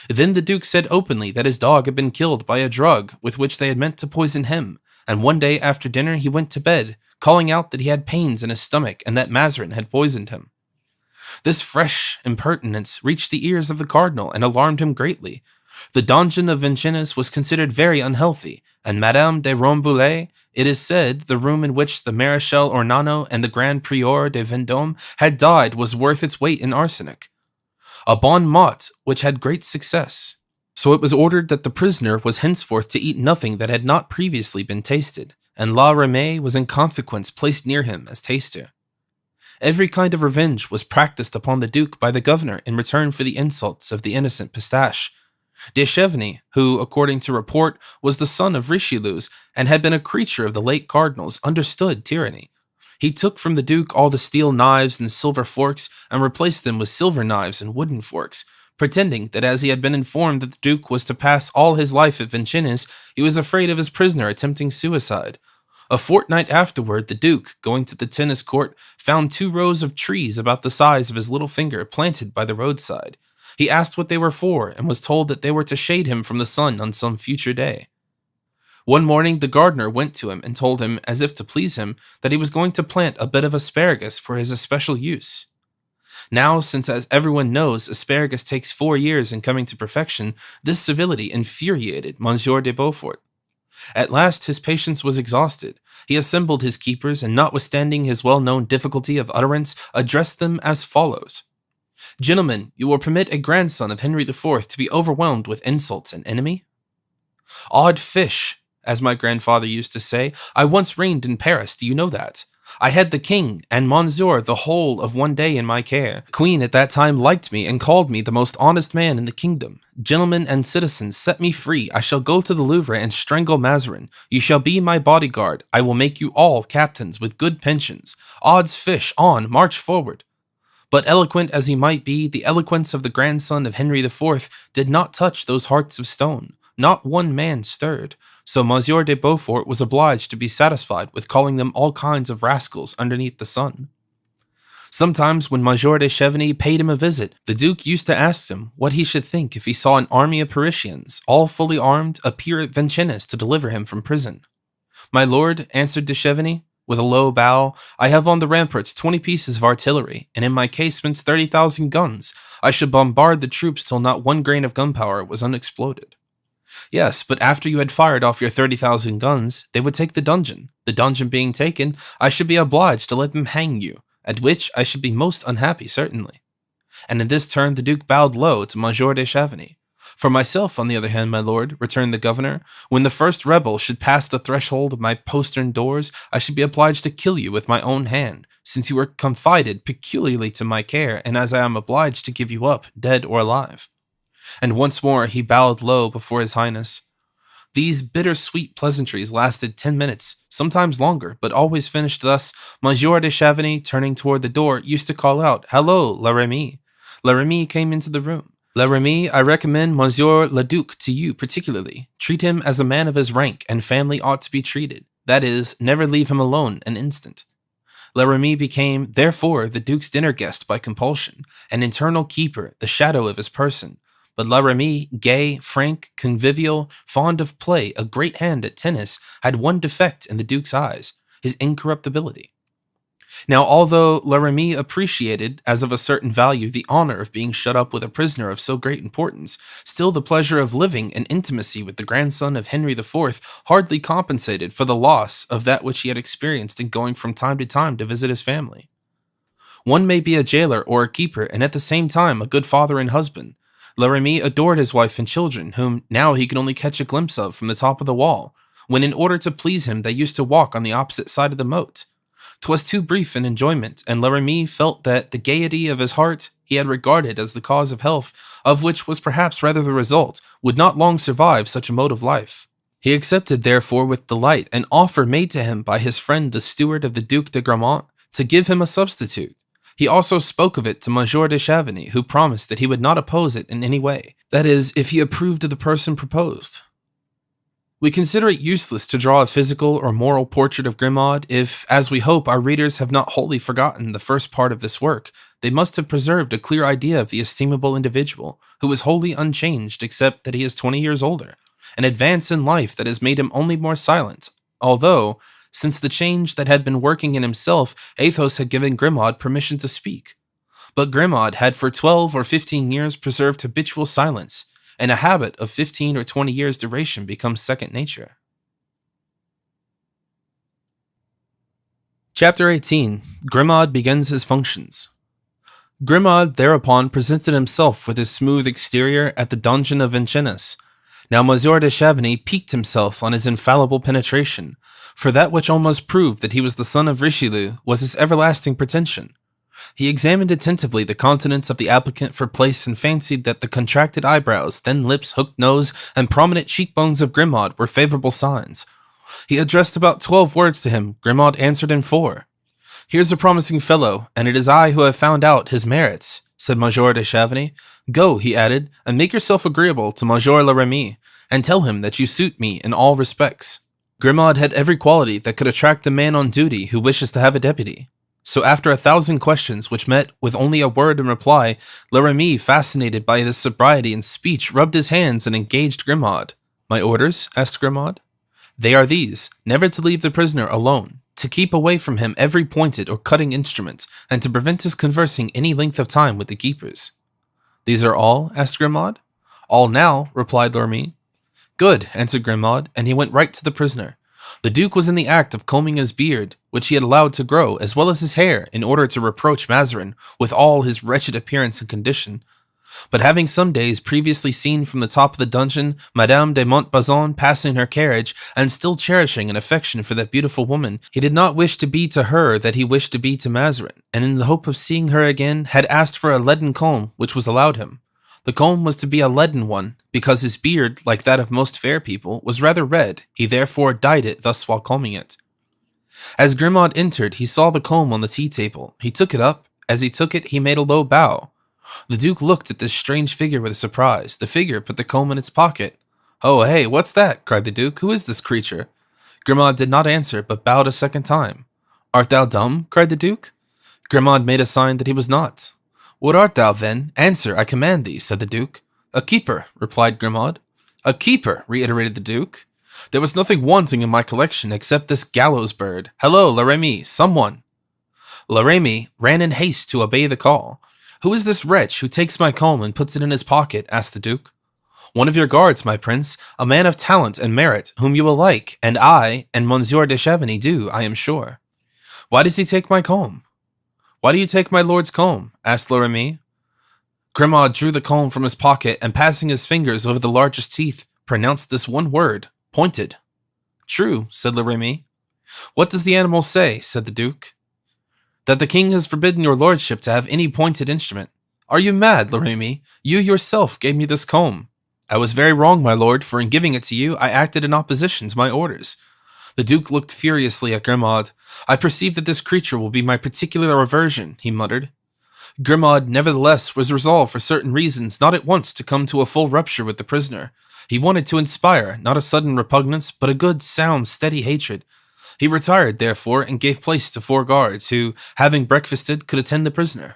Then the Duke said openly that his dog had been killed by a drug with which they had meant to poison him, and one day after dinner he went to bed, calling out that he had pains in his stomach and that Mazarin had poisoned him. This fresh impertinence reached the ears of the cardinal and alarmed him greatly. The donjon of Vincennes was considered very unhealthy, and Madame de Rambouillet, it is said, the room in which the Maréchal Ornano and the Grand Prior de Vendôme had died was worth its weight in arsenic, a bon mot which had great success. So it was ordered that the prisoner was henceforth to eat nothing that had not previously been tasted, and La Ramée was in consequence placed near him as taster. Every kind of revenge was practiced upon the Duke by the governor in return for the insults of the innocent Pistache. De Chevigny, who, according to report, was the son of Richelieu's and had been a creature of the late cardinal's, understood tyranny. He took from the Duke all the steel knives and silver forks and replaced them with silver knives and wooden forks, pretending that as he had been informed that the Duke was to pass all his life at Vincennes, he was afraid of his prisoner attempting suicide. A fortnight afterward, the Duke, going to the tennis court, found 2 rows of trees about the size of his little finger planted by the roadside. He asked what they were for, and was told that they were to shade him from the sun on some future day. One morning the gardener went to him and told him, as if to please him, that he was going to plant a bed of asparagus for his especial use. Now, since as everyone knows, asparagus takes 4 years in coming to perfection, this civility infuriated Monsieur de Beaufort. At last his patience was exhausted. He assembled his keepers, and notwithstanding his well-known difficulty of utterance, addressed them as follows. Gentlemen, you will permit a grandson of Henry IV to be overwhelmed with insults and enemy? Odd fish, as my grandfather used to say, I once reigned in Paris, do you know that? I had the king and Monsieur the whole of one day in my care. The queen at that time liked me and called me the most honest man in the kingdom. Gentlemen and citizens, set me free. I shall go to the Louvre and strangle Mazarin. You shall be my bodyguard. I will make you all captains with good pensions. Odds fish, on, march forward. But eloquent as he might be, the eloquence of the grandson of Henry IV did not touch those hearts of stone. Not one man stirred. So Monsieur de Beaufort was obliged to be satisfied with calling them all kinds of rascals underneath the sun. Sometimes when Monsieur de Chevigny paid him a visit, the Duke used to ask him what he should think if he saw an army of Parisians, all fully armed, appear at Vincennes to deliver him from prison. My lord, answered de Chevigny, with a low bow, I have on the ramparts 20 pieces of artillery, and in my casements 30,000 guns. I should bombard the troops till not one grain of gunpowder was unexploded. Yes, but after you had fired off your 30,000 guns, they would take the dungeon. The dungeon being taken, I should be obliged to let them hang you, at which I should be most unhappy, certainly. And in this turn the Duke bowed low to Monsieur de Chevigny. For myself, on the other hand, my lord, returned the governor, when the first rebel should pass the threshold of my postern doors, I should be obliged to kill you with my own hand, since you were confided peculiarly to my care, and as I am obliged to give you up, dead or alive. And once more he bowed low before his highness. These bittersweet pleasantries lasted 10 minutes, sometimes longer, but always finished thus. Monsieur de Chavigny, turning toward the door, used to call out, "Hello, La Remy." La Remy came into the room. "La Remy, I recommend Monsieur le Duc to you particularly. Treat him as a man of his rank and family ought to be treated. That is, never leave him alone an instant." La Remy became, therefore, the Duke's dinner guest by compulsion, an internal keeper, the shadow of his person. But La Remy, gay, frank, convivial, fond of play, a great hand at tennis, had one defect in the Duke's eyes, his incorruptibility. Now, although La Remy appreciated, as of a certain value, the honor of being shut up with a prisoner of so great importance, still the pleasure of living in intimacy with the grandson of Henry IV hardly compensated for the loss of that which he had experienced in going from time to time to visit his family. One may be a jailer or a keeper, and at the same time a good father and husband. La Remy adored his wife and children, whom now he could only catch a glimpse of from the top of the wall, when in order to please him they used to walk on the opposite side of the moat. 'Twas too brief an enjoyment, and La Remy felt that the gaiety of his heart he had regarded as the cause of health, of which was perhaps rather the result, would not long survive such a mode of life. He accepted therefore with delight an offer made to him by his friend the steward of the Duc de Gramont to give him a substitute. He also spoke of it to Monsieur de Chavigny, who promised that he would not oppose it in any way, that is, if he approved of the person proposed. We consider it useless to draw a physical or moral portrait of Grimaud if, as we hope, our readers have not wholly forgotten the first part of this work. They must have preserved a clear idea of the estimable individual, who is wholly unchanged except that he is 20 years older, an advance in life that has made him only more silent, although, since the change that had been working in himself, Athos had given Grimaud permission to speak. But Grimaud had for 12 or 15 years preserved habitual silence, and a habit of 15 or 20 years' duration becomes second nature. Chapter 18. Grimaud begins his functions. Grimaud thereupon presented himself with his smooth exterior at the donjon of Vincennes. Now Monsieur de Chavigny piqued himself on his infallible penetration, for that which almost proved that he was the son of Richelieu was his everlasting pretension. He examined attentively the countenance of the applicant for place and fancied that the contracted eyebrows, thin lips, hooked nose, and prominent cheekbones of Grimaud were favorable signs. He addressed about 12 words to him. Grimaud answered in 4. "Here's a promising fellow, and it is I who have found out his merits," said Monsieur de Chavigny. "Go," he added, "and make yourself agreeable to Monsieur La Remy, and tell him that you suit me in all respects." Grimaud had every quality that could attract a man on duty who wishes to have a deputy. So after 1,000 questions which met with only a word in reply, La Remy, fascinated by his sobriety and speech, rubbed his hands and engaged Grimaud. "My orders?" asked Grimaud. "They are these: never to leave the prisoner alone, to keep away from him every pointed or cutting instrument, and to prevent his conversing any length of time with the keepers." "These are all?" asked Grimaud. "All now," replied La Remy. "Good," answered Grimaud, and he went right to the prisoner. The Duke was in the act of combing his beard, which he had allowed to grow, as well as his hair, in order to reproach Mazarin with all his wretched appearance and condition. But having some days previously seen from the top of the dungeon Madame de Montbazon passing in her carriage, and still cherishing an affection for that beautiful woman, he did not wish to be to her that he wished to be to Mazarin, and in the hope of seeing her again, had asked for a leaden comb, which was allowed him. The comb was to be a leaden one, because his beard, like that of most fair people, was rather red. He therefore dyed it thus while combing it. As Grimaud entered, he saw the comb on the tea-table. He took it up. As he took it, he made a low bow. The Duke looked at this strange figure with surprise. The figure put the comb in its pocket. "Oh, hey, what's that?" cried the Duke. "Who is this creature?" Grimaud did not answer, but bowed a second time. "Art thou dumb?" cried the Duke. Grimaud made a sign that he was not. "What art thou, then? Answer, I command thee," said the Duke. "A keeper," replied Grimaud. "A keeper," reiterated the Duke. "There was nothing wanting in my collection except this gallows bird. Hello, La Remy, someone!" La Remy ran in haste to obey the call. "Who is this wretch who takes my comb and puts it in his pocket?" asked the Duke. "One of your guards, my prince, a man of talent and merit, whom you will like, and I and Monsieur de Chavigny do, I am sure." "Why does he take my comb?" "Why do you take my lord's comb?" asked La Remy. Grimaud drew the comb from his pocket and, passing his fingers over the largest teeth, pronounced this one word, pointed. True, said Leremy. What does the animal say? Said the Duke. That the king has forbidden your lordship to have any pointed instrument. Are you mad, Leremy? You yourself gave me this comb. I was very wrong, my lord, for in giving it to you, I acted in opposition to my orders. The Duke looked furiously at Grimaud. I perceive that this creature will be my particular aversion, he muttered. Grimaud, nevertheless, was resolved for certain reasons not at once to come to a full rupture with the prisoner. He wanted to inspire, not a sudden repugnance, but a good, sound, steady hatred. He retired, therefore, and gave place to 4 guards, who, having breakfasted, could attend the prisoner.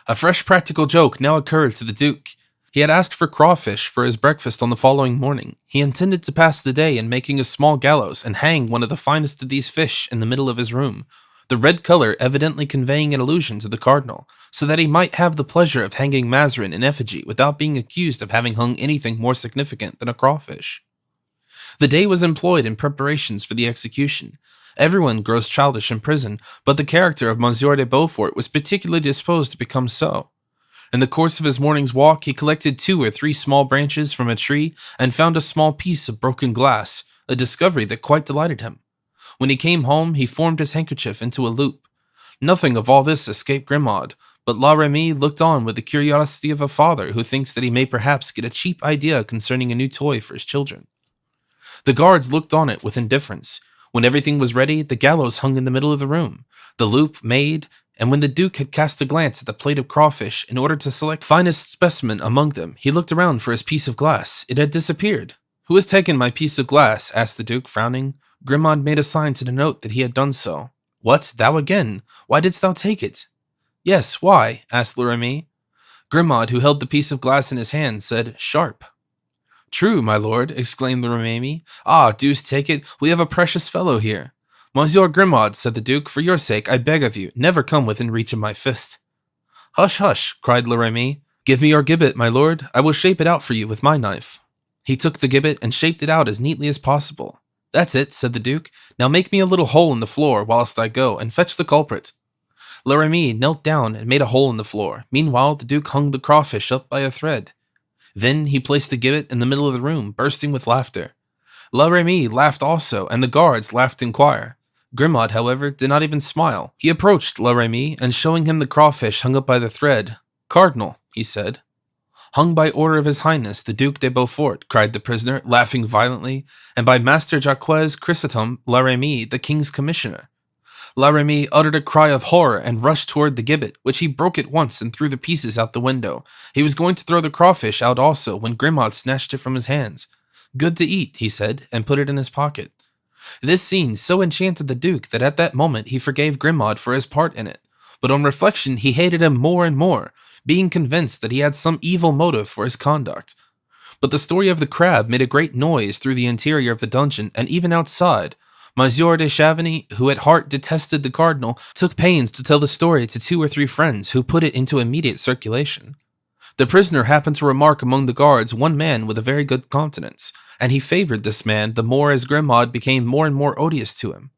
A fresh practical joke now occurred to the Duke. He had asked for crawfish for his breakfast on the following morning. He intended to pass the day in making a small gallows and hang one of the finest of these fish in the middle of his room, the red color evidently conveying an allusion to the cardinal, so that he might have the pleasure of hanging Mazarin in effigy without being accused of having hung anything more significant than a crawfish. The day was employed in preparations for the execution. Everyone grows childish in prison, but the character of Monsieur de Beaufort was particularly disposed to become so. In the course of his morning's walk, he collected 2 or 3 small branches from a tree and found a small piece of broken glass, a discovery that quite delighted him. When he came home, he formed his handkerchief into a loop. Nothing of all this escaped Grimaud, but La Remy looked on with the curiosity of a father who thinks that he may perhaps get a cheap idea concerning a new toy for his children. The guards looked on it with indifference. When everything was ready, the gallows hung in the middle of the room, the loop made, and when the Duke had cast a glance at the plate of crawfish in order to select the finest specimen among them, he looked around for his piece of glass. It had disappeared. Who has taken my piece of glass? Asked the Duke, frowning. Grimaud made a sign to denote that he had done so. What, thou again? Why didst thou take it? Yes, why? Asked Leremy. Grimaud, who held the piece of glass in his hand, said, Sharp. True, my lord, exclaimed Leremy. Ah, deuce take it, we have a precious fellow here. Monsieur Grimaud, said the Duke, for your sake, I beg of you, never come within reach of my fist. Hush, hush, cried Leremy. Give me your gibbet, my lord. I will shape it out for you with my knife. He took the gibbet and shaped it out as neatly as possible. That's it, said the Duke. Now make me a little hole in the floor whilst I go, and fetch the culprit. Leremy knelt down and made a hole in the floor. Meanwhile, the Duke hung the crawfish up by a thread. Then he placed the gibbet in the middle of the room, bursting with laughter. La Remy laughed also, and the guards laughed in choir. Grimaud, however, did not even smile. He approached La Remy, and showing him the crawfish hung up by the thread, Cardinal, he said. Hung by order of his Highness, the Duc de Beaufort, cried the prisoner, laughing violently, and by Master Jacques Chrysostom, La Remy, the king's commissioner. La Remy uttered a cry of horror and rushed toward the gibbet, which he broke at once and threw the pieces out the window. He was going to throw the crawfish out also, when Grimaud snatched it from his hands. Good to eat, he said, and put it in his pocket. This scene so enchanted the Duke that at that moment he forgave Grimaud for his part in it, but on reflection he hated him more and more, being convinced that he had some evil motive for his conduct. But the story of the crab made a great noise through the interior of the dungeon and even outside. Monsieur de Chavigny, who at heart detested the cardinal, took pains to tell the story to 2 or 3 friends who put it into immediate circulation. The prisoner happened to remark among the guards one man with a very good countenance, and he favored this man the more as Grimaud became more and more odious to him.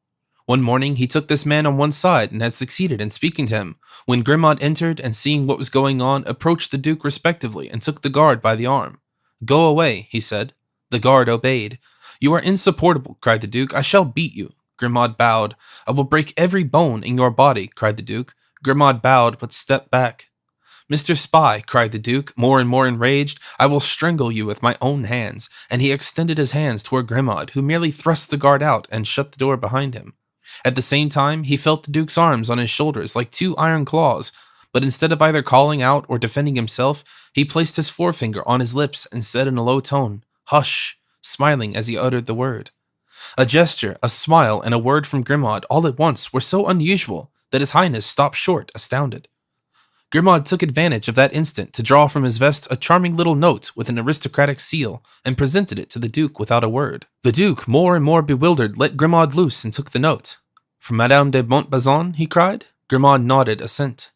One morning he took this man on one side and had succeeded in speaking to him, when Grimaud entered and seeing what was going on, approached the Duke respectively and took the guard by the arm. Go away, he said. The guard obeyed. You are insupportable, cried the Duke. I shall beat you. Grimaud bowed. I will break every bone in your body, cried the Duke. Grimaud bowed, but stepped back. Mr. Spy, cried the Duke, more and more enraged, I will strangle you with my own hands, and he extended his hands toward Grimaud, who merely thrust the guard out and shut the door behind him. At the same time, he felt the Duke's arms on his shoulders like 2 iron claws, but instead of either calling out or defending himself, he placed his forefinger on his lips and said in a low tone, Hush, smiling as he uttered the word. A gesture, a smile, and a word from Grimaud all at once were so unusual that his Highness stopped short, astounded. Grimaud took advantage of that instant to draw from his vest a charming little note with an aristocratic seal, and presented it to the Duke without a word. The Duke, more and more bewildered, let Grimaud loose and took the note. From Madame de Montbazon, he cried. Grimaud nodded assent.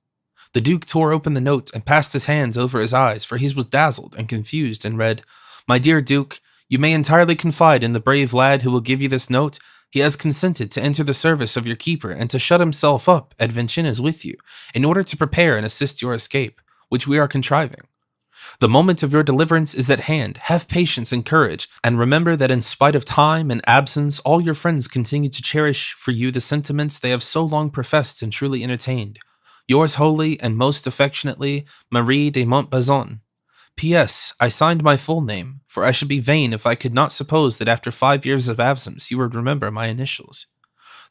The Duke tore open the note and passed his hands over his eyes, for he was dazzled and confused, and read, My dear Duke, you may entirely confide in the brave lad who will give you this note. He has consented to enter the service of your keeper and to shut himself up at Vincennes with you, in order to prepare and assist your escape. which we are contriving. The moment of your deliverance is at hand. Have patience and courage, and remember that in spite of time and absence, all your friends continue to cherish for you the sentiments they have so long professed and truly entertained. Yours wholly and most affectionately, Marie de Montbazon. P.S. I signed my full name, for I should be vain if I could not suppose that after 5 years of absence you would remember my initials.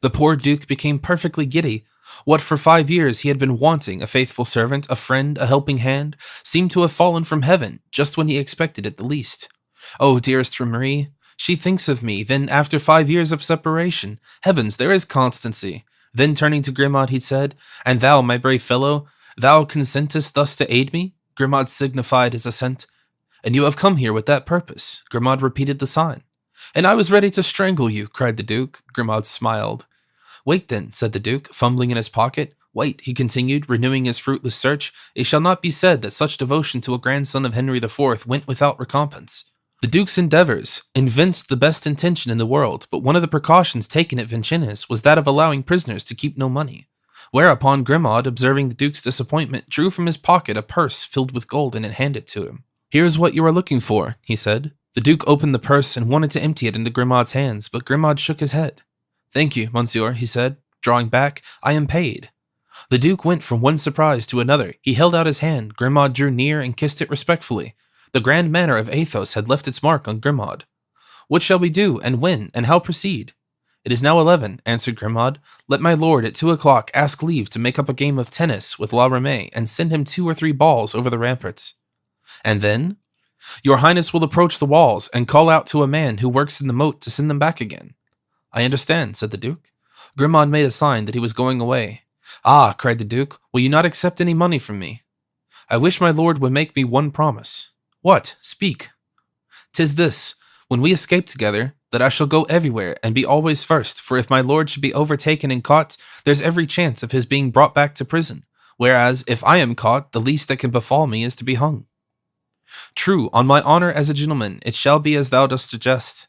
The poor Duke became perfectly giddy. What for 5 years he had been wanting, a faithful servant, a friend, a helping hand, seemed to have fallen from heaven, just when he expected it the least. Oh, dearest Marie, she thinks of me, then after 5 years of separation. Heavens, there is constancy. Then turning to Grimaud, he said, And thou, my brave fellow, thou consentest thus to aid me? Grimaud signified his assent. And you have come here with that purpose. Grimaud repeated the sign. And I was ready to strangle you, cried the Duke. Grimaud smiled. Wait then, said the Duke, fumbling in his pocket. Wait, he continued, renewing his fruitless search. It shall not be said that such devotion to a grandson of Henry IV went without recompense. The Duke's endeavors evinced the best intention in the world, but one of the precautions taken at Vincennes was that of allowing prisoners to keep no money. Whereupon Grimaud, observing the Duke's disappointment, drew from his pocket a purse filled with gold and handed it to him. Here is what you are looking for, he said. The Duke opened the purse and wanted to empty it into Grimaud's hands, but Grimaud shook his head. Thank you, monsieur, he said, drawing back. I am paid. The Duke went from one surprise to another. He held out his hand. Grimaud drew near and kissed it respectfully. The grand manner of Athos had left its mark on Grimaud. What shall we do, and when, and how proceed? It is now 11, answered Grimaud. Let my lord at 2 o'clock ask leave to make up a game of tennis with La Ramee and send him 2 or 3 balls over the ramparts. And then? Your Highness will approach the walls and call out to a man who works in the moat to send them back again. I understand, said the Duke. Grimaud made a sign that he was going away. Ah, cried the Duke, will you not accept any money from me? I wish my lord would make me one promise. What? Speak. 'Tis this, when we escape together, that I shall go everywhere and be always first, for if my lord should be overtaken and caught, there's every chance of his being brought back to prison, whereas if I am caught, the least that can befall me is to be hung. True, on my honor as a gentleman, it shall be as thou dost suggest.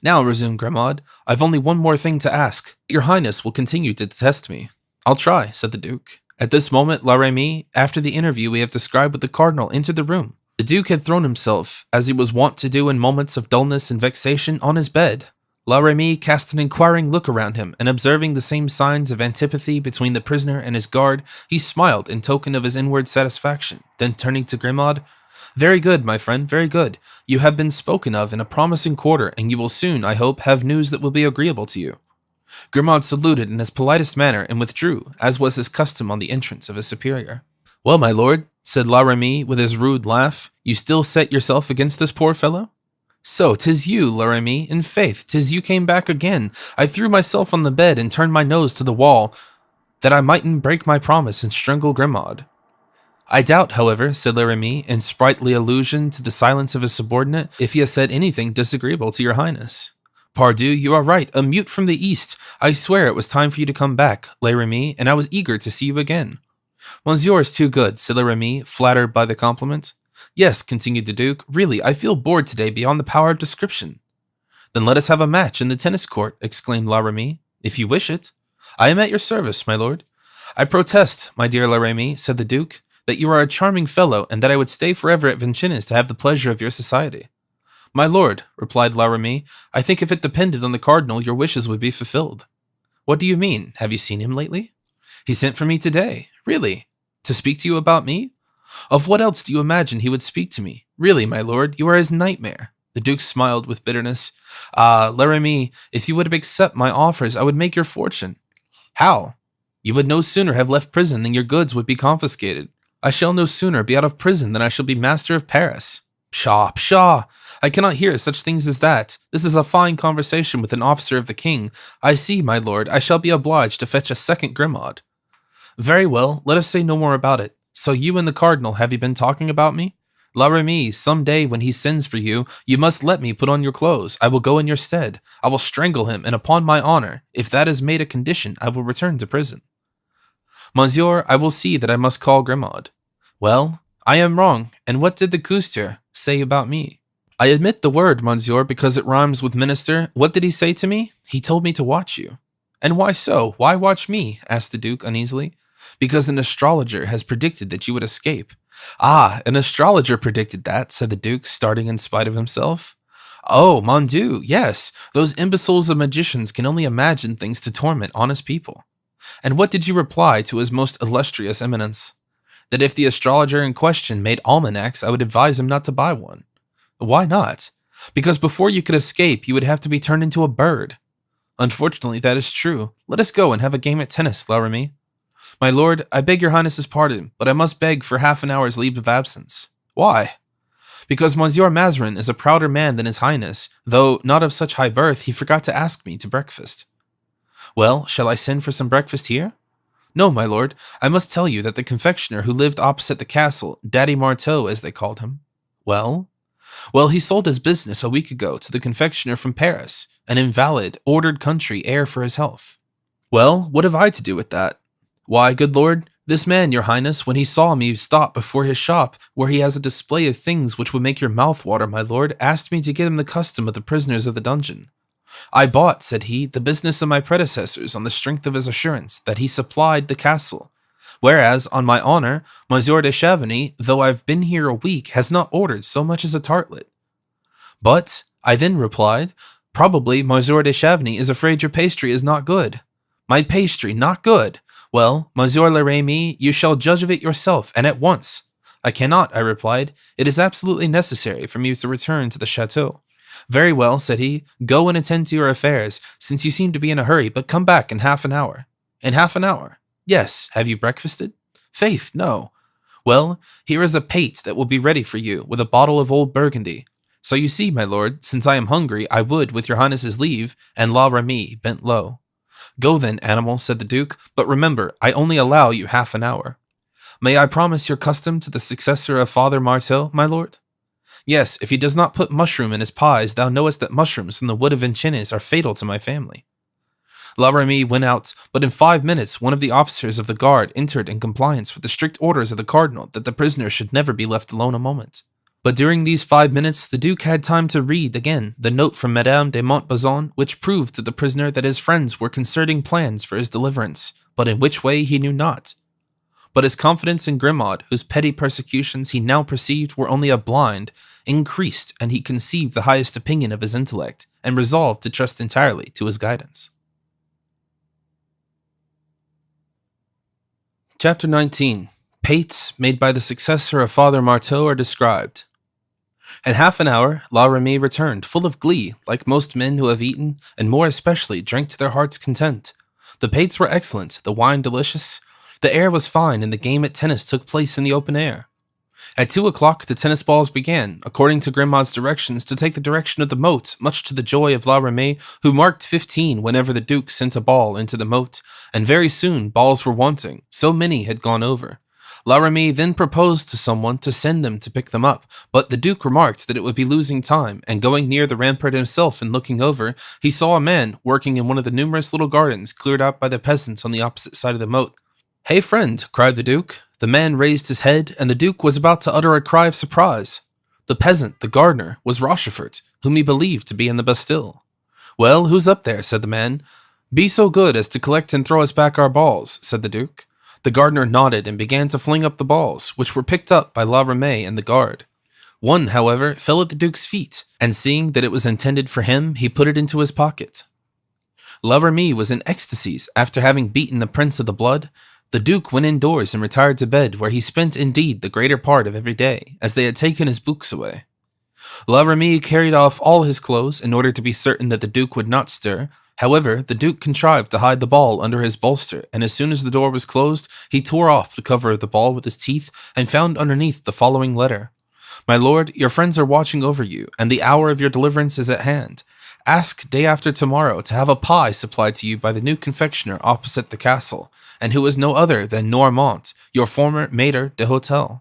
Now, resumed Grimaud, I've only one more thing to ask. Your Highness will continue to detest me. I'll try, said the Duke. At this moment, La Ramee, after the interview we have described with the cardinal, entered the room. The Duke had thrown himself, as he was wont to do in moments of dullness and vexation, on his bed. La Ramee cast an inquiring look around him, and observing the same signs of antipathy between the prisoner and his guard, he smiled in token of his inward satisfaction. Then turning to Grimaud, Very good, my friend, very good. You have been spoken of in a promising quarter, and you will soon, I hope, have news that will be agreeable to you. Grimaud saluted in his politest manner and withdrew, as was his custom on the entrance of his superior. Well, my lord, said La Ramee with his rude laugh, you still set yourself against this poor fellow? So, 'tis you, La Ramee, in faith, 'tis you came back again. I threw myself on the bed and turned my nose to the wall, that I mightn't break my promise and strangle Grimaud. I doubt, however, said La Ramee, in sprightly allusion to the silence of his subordinate, if he has said anything disagreeable to your Highness. Pardieu, you are right, a mute from the east. I swear it was time for you to come back, La Ramee, and I was eager to see you again. Monsieur is too good, said La Ramee, flattered by the compliment. Yes, continued the Duke, really, I feel bored today beyond the power of description. Then let us have a match in the tennis court, exclaimed La Ramee, if you wish it. I am at your service, my lord. I protest, my dear La Ramee, said the Duke, that you are a charming fellow, and that I would stay forever at Vincennes to have the pleasure of your society. My lord, replied La Ramee, I think if it depended on the cardinal, your wishes would be fulfilled. What do you mean? Have you seen him lately? He sent for me today. Really? To speak to you about me? Of what else do you imagine he would speak to me? Really, my lord, you are his nightmare. The Duke smiled with bitterness. Ah, La Ramee, if you would accept my offers, I would make your fortune. How? You would no sooner have left prison than your goods would be confiscated. I shall no sooner be out of prison than I shall be master of Paris. Pshaw, pshaw! I cannot hear such things as that. This is a fine conversation with an officer of the king. I see, my lord, I shall be obliged to fetch a second Grimaud. Very well, let us say no more about it. So you and the cardinal, have you been talking about me? La Ramee, some day when he sends for you, you must let me put on your clothes. I will go in your stead. I will strangle him, and upon my honor, if that is made a condition, I will return to prison. Monsieur, I will see that I must call Grimaud. Well, I am wrong, and what did the Couster say about me? I admit the word, monsieur, because it rhymes with minister. What did he say to me? He told me to watch you. And why so? Why watch me? Asked the Duke uneasily. Because an astrologer has predicted that you would escape. Ah, an astrologer predicted that, said the Duke, starting in spite of himself. Oh, mon Dieu, yes, those imbeciles of magicians can only imagine things to torment honest people. And what did you reply to his most illustrious eminence? That if the astrologer in question made almanacs, I would advise him not to buy one. Why not? Because before you could escape, you would have to be turned into a bird. Unfortunately, that is true. Let us go and have a game at tennis, La Remy. My lord, I beg your highness's pardon, but I must beg for half an hour's leave of absence. Why? Because Monsieur Mazarin is a prouder man than his highness, though not of such high birth, he forgot to ask me to breakfast. Well, shall I send for some breakfast here? No, my lord, I must tell you that the confectioner who lived opposite the castle, Daddy Marteau as they called him. Well? Well, he sold his business a week ago to the confectioner from Paris, an invalid, ordered country heir for his health. Well, what have I to do with that? Why, good lord, this man, your highness, when he saw me stop before his shop, where he has a display of things which would make your mouth water, my lord, asked me to get him the custom of the prisoners of the dungeon. I bought, said he, the business of my predecessors on the strength of his assurance that he supplied the castle. Whereas, on my honor, Monsieur de Chavigny, though I've been here a week, has not ordered so much as a tartlet. But, I then replied, probably Monsieur de Chavigny is afraid your pastry is not good. My pastry not good? Well, Monsieur le Remy, you shall judge of it yourself, and at once. I cannot, I replied. It is absolutely necessary for me to return to the chateau. Very well, said he. Go and attend to your affairs, since you seem to be in a hurry, but come back in half an hour. In half an hour? Yes. Have you breakfasted? Faith, no. Well, here is a pate that will be ready for you, with a bottle of old Burgundy. So you see, my lord, since I am hungry, I would, with your highness's leave, and La Remy bent low. Go then, animal, said the Duke, but remember, I only allow you half an hour. May I promise your custom to the successor of Father Marteau, my lord? Yes, if he does not put mushroom in his pies, thou knowest that mushrooms from the wood of Vincennes are fatal to my family. La Remy went out, but in 5 minutes one of the officers of the guard entered in compliance with the strict orders of the cardinal that the prisoner should never be left alone a moment. But during these 5 minutes, the Duke had time to read again the note from Madame de Montbazon, which proved to the prisoner that his friends were concerting plans for his deliverance, but in which way he knew not. But his confidence in Grimaud, whose petty persecutions he now perceived were only a blind, increased, and he conceived the highest opinion of his intellect, and resolved to trust entirely to his guidance. Chapter 19. Pates made by the successor of Father Marteau are described. In half an hour, La Remy returned, full of glee, like most men who have eaten, and more especially drank to their heart's content. The pates were excellent, the wine delicious, the air was fine, and the game at tennis took place in the open air. At 2 o'clock, the tennis balls began, according to Grimaud's directions, to take the direction of the moat, much to the joy of La Remy, who marked 15 whenever the Duke sent a ball into the moat, and very soon balls were wanting, so many had gone over. La Remy then proposed to someone to send them to pick them up, but the Duke remarked that it would be losing time, and going near the rampart himself and looking over, he saw a man working in one of the numerous little gardens cleared out by the peasants on the opposite side of the moat. "Hey, friend," cried the Duke. The man raised his head, and the Duke was about to utter a cry of surprise. The peasant, the gardener, was Rochefort, whom he believed to be in the Bastille. "Well, who's up there?" said the man. "Be so good as to collect and throw us back our balls," said the Duke. The gardener nodded and began to fling up the balls, which were picked up by La Remy and the guard. One, however, fell at the Duke's feet, and seeing that it was intended for him, he put it into his pocket. La Remy was in ecstasies after having beaten the Prince of the Blood. The Duke went indoors and retired to bed, where he spent indeed the greater part of every day, as they had taken his books away. La Remy carried off all his clothes in order to be certain that the Duke would not stir. However, the Duke contrived to hide the ball under his bolster, and as soon as the door was closed, he tore off the cover of the ball with his teeth and found underneath the following letter. "My lord, your friends are watching over you, and the hour of your deliverance is at hand. Ask day after tomorrow to have a pie supplied to you by the new confectioner opposite the castle, and who is no other than Normand, your former maître d'hôtel.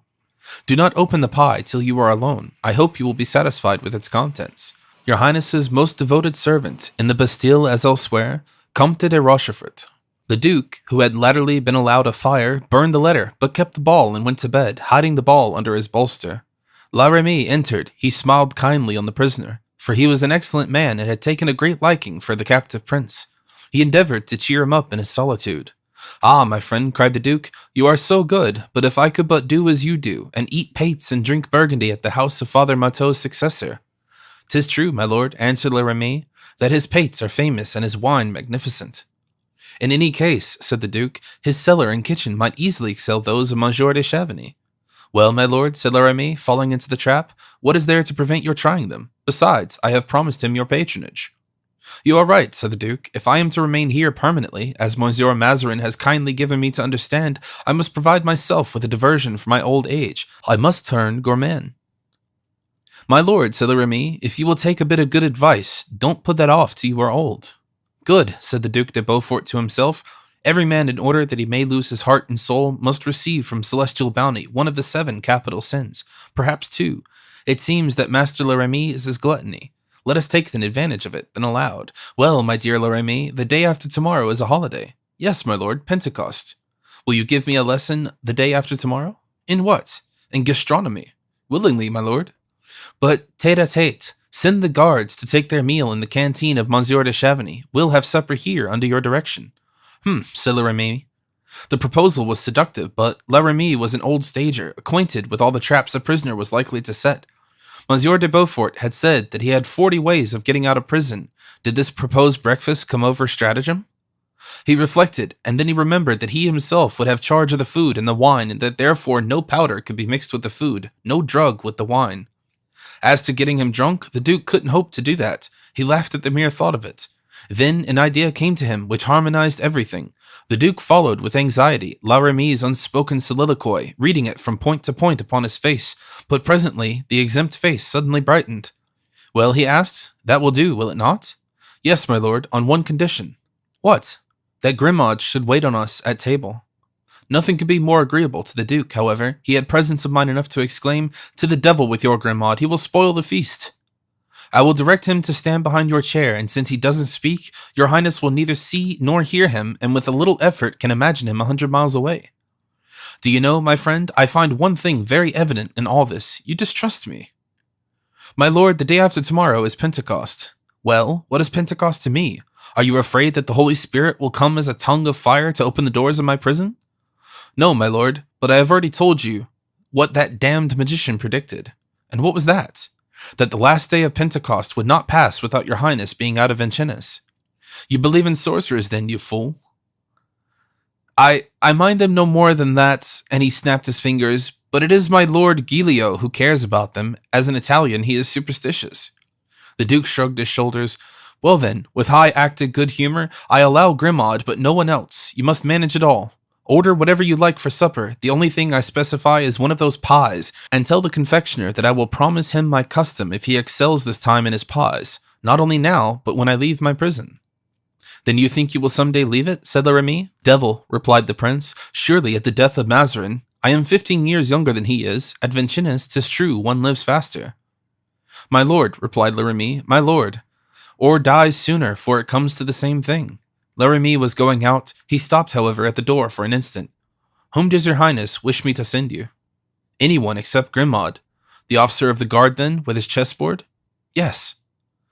Do not open the pie till you are alone. I hope you will be satisfied with its contents. Your Highness's most devoted servant, in the Bastille as elsewhere, Comte de Rochefort." The Duke, who had latterly been allowed a fire, burned the letter, but kept the ball and went to bed, hiding the ball under his bolster. La Remy entered. He smiled kindly on the prisoner, for he was an excellent man and had taken a great liking for the captive prince. He endeavored to cheer him up in his solitude. Ah, my friend, cried the Duke, you are so good, but if I could but do as you do, and eat pates and drink burgundy at the house of Father Mateau's successor. 'Tis true, my lord, answered La Ramee, that his pates are famous and his wine magnificent. In any case, said the Duke, his cellar and kitchen might easily excel those of Monsieur de Chavigny. Well, my lord, said La Ramee, falling into the trap, what is there to prevent your trying them? Besides, I have promised him your patronage. You are right, said the Duke. If I am to remain here permanently, as Monsieur Mazarin has kindly given me to understand, I must provide myself with a diversion for my old age. I must turn gourmand. My lord, said La Ramee, if you will take a bit of good advice, don't put that off till you are old. Good, said the Duc de Beaufort to himself. Every man, in order that he may lose his heart and soul, must receive from celestial bounty one of the 7 capital sins, perhaps 2. It seems that Master La Ramee is his gluttony. Let us take an advantage of it, then aloud. Well, my dear La Ramee, the day after tomorrow is a holiday. Yes, my lord, Pentecost. Will you give me a lesson the day after tomorrow? In what? In gastronomy. Willingly, my lord. But tete-a-tete, send the guards to take their meal in the canteen of Monsieur de Chavigny. We'll have supper here under your direction. Said La Ramee. The proposal was seductive, but La Ramee was an old stager, acquainted with all the traps a prisoner was likely to set. Monsieur de Beaufort had said that he had 40 ways of getting out of prison. Did this proposed breakfast come over stratagem? He reflected, and then he remembered that he himself would have charge of the food and the wine, and that therefore no powder could be mixed with the food, no drug with the wine. As to getting him drunk, the Duke couldn't hope to do that. He laughed at the mere thought of it. Then an idea came to him which harmonized everything. The Duke followed with anxiety La Ramee's unspoken soliloquy, reading it from point to point upon his face, but presently the exempt face suddenly brightened. Well, he asked, that will do, will it not? Yes, my lord, on one condition. What? That Grimaud should wait on us at table. Nothing could be more agreeable to the Duke, however. He had presence of mind enough to exclaim, to the devil with your Grimaud, he will spoil the feast. I will direct him to stand behind your chair, and since he doesn't speak, your highness will neither see nor hear him, and with a little effort can imagine him 100 miles away. Do you know, my friend, I find one thing very evident in all this. You distrust me. My lord, the day after tomorrow is Pentecost. Well, what is Pentecost to me? Are you afraid that the Holy Spirit will come as a tongue of fire to open the doors of my prison? No, my lord, but I have already told you what that damned magician predicted. And what was that? That the last day of Pentecost would not pass without your highness being out of Vincennes. You believe in sorcerers then, you fool? I mind them no more than that, and he snapped his fingers, but it is my lord Giglio who cares about them. As an Italian, he is superstitious. The Duke shrugged his shoulders. Well then, with high-acted good humor, I allow Grimaud, but no one else. You must manage it all. Order whatever you like for supper. The only thing I specify is one of those pies, and tell the confectioner that I will promise him my custom if he excels this time in his pies, not only now, but when I leave my prison. Then you think you will some day leave it? Said La Ramee. Devil, replied the prince, surely at the death of Mazarin. I am 15 years younger than he is. At Vincennes, 'tis true, one lives faster. My lord, replied La Ramee, my lord, or dies sooner, for it comes to the same thing. La Ramee was going out. He stopped, however, at the door for an instant. Whom does your highness wish me to send you? Anyone except Grimaud. The officer of the guard, then, with his chessboard? Yes.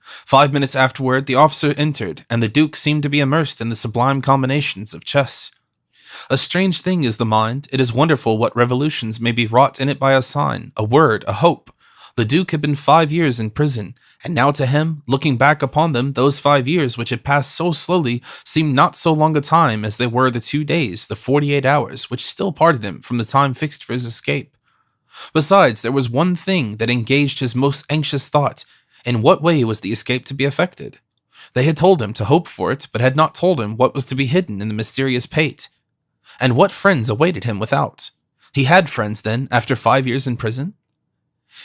5 minutes afterward, the officer entered, and the Duke seemed to be immersed in the sublime combinations of chess. A strange thing is the mind. It is wonderful what revolutions may be wrought in it by a sign, a word, a hope. The Duke had been 5 years in prison, and now to him, looking back upon them, those 5 years which had passed so slowly seemed not so long a time as they were the 2 days, the 48 hours, which still parted him from the time fixed for his escape. Besides, there was one thing that engaged his most anxious thought. In what way was the escape to be effected? They had told him to hope for it, but had not told him what was to be hidden in the mysterious pate. And what friends awaited him without? He had friends, then, after 5 years in prison?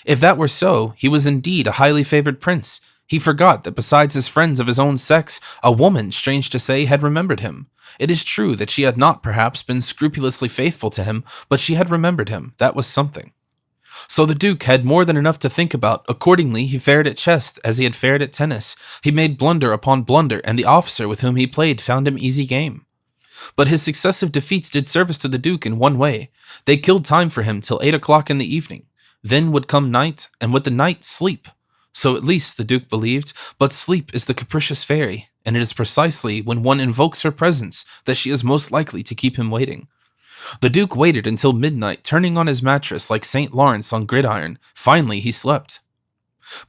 If that were so, he was indeed a highly favored prince. He forgot that besides his friends of his own sex, a woman, strange to say, had remembered him. It is true that she had not, perhaps, been scrupulously faithful to him, but she had remembered him. That was something. So the Duke had more than enough to think about. Accordingly, he fared at chess as he had fared at tennis. He made blunder upon blunder, and the officer with whom he played found him easy game. But his successive defeats did service to the Duke in one way. They killed time for him till 8 o'clock in the evening. Then would come night, and with the night, sleep. So at least the Duke believed, but sleep is the capricious fairy, and it is precisely when one invokes her presence that she is most likely to keep him waiting. The Duke waited until midnight, turning on his mattress like St. Lawrence on gridiron. Finally, he slept.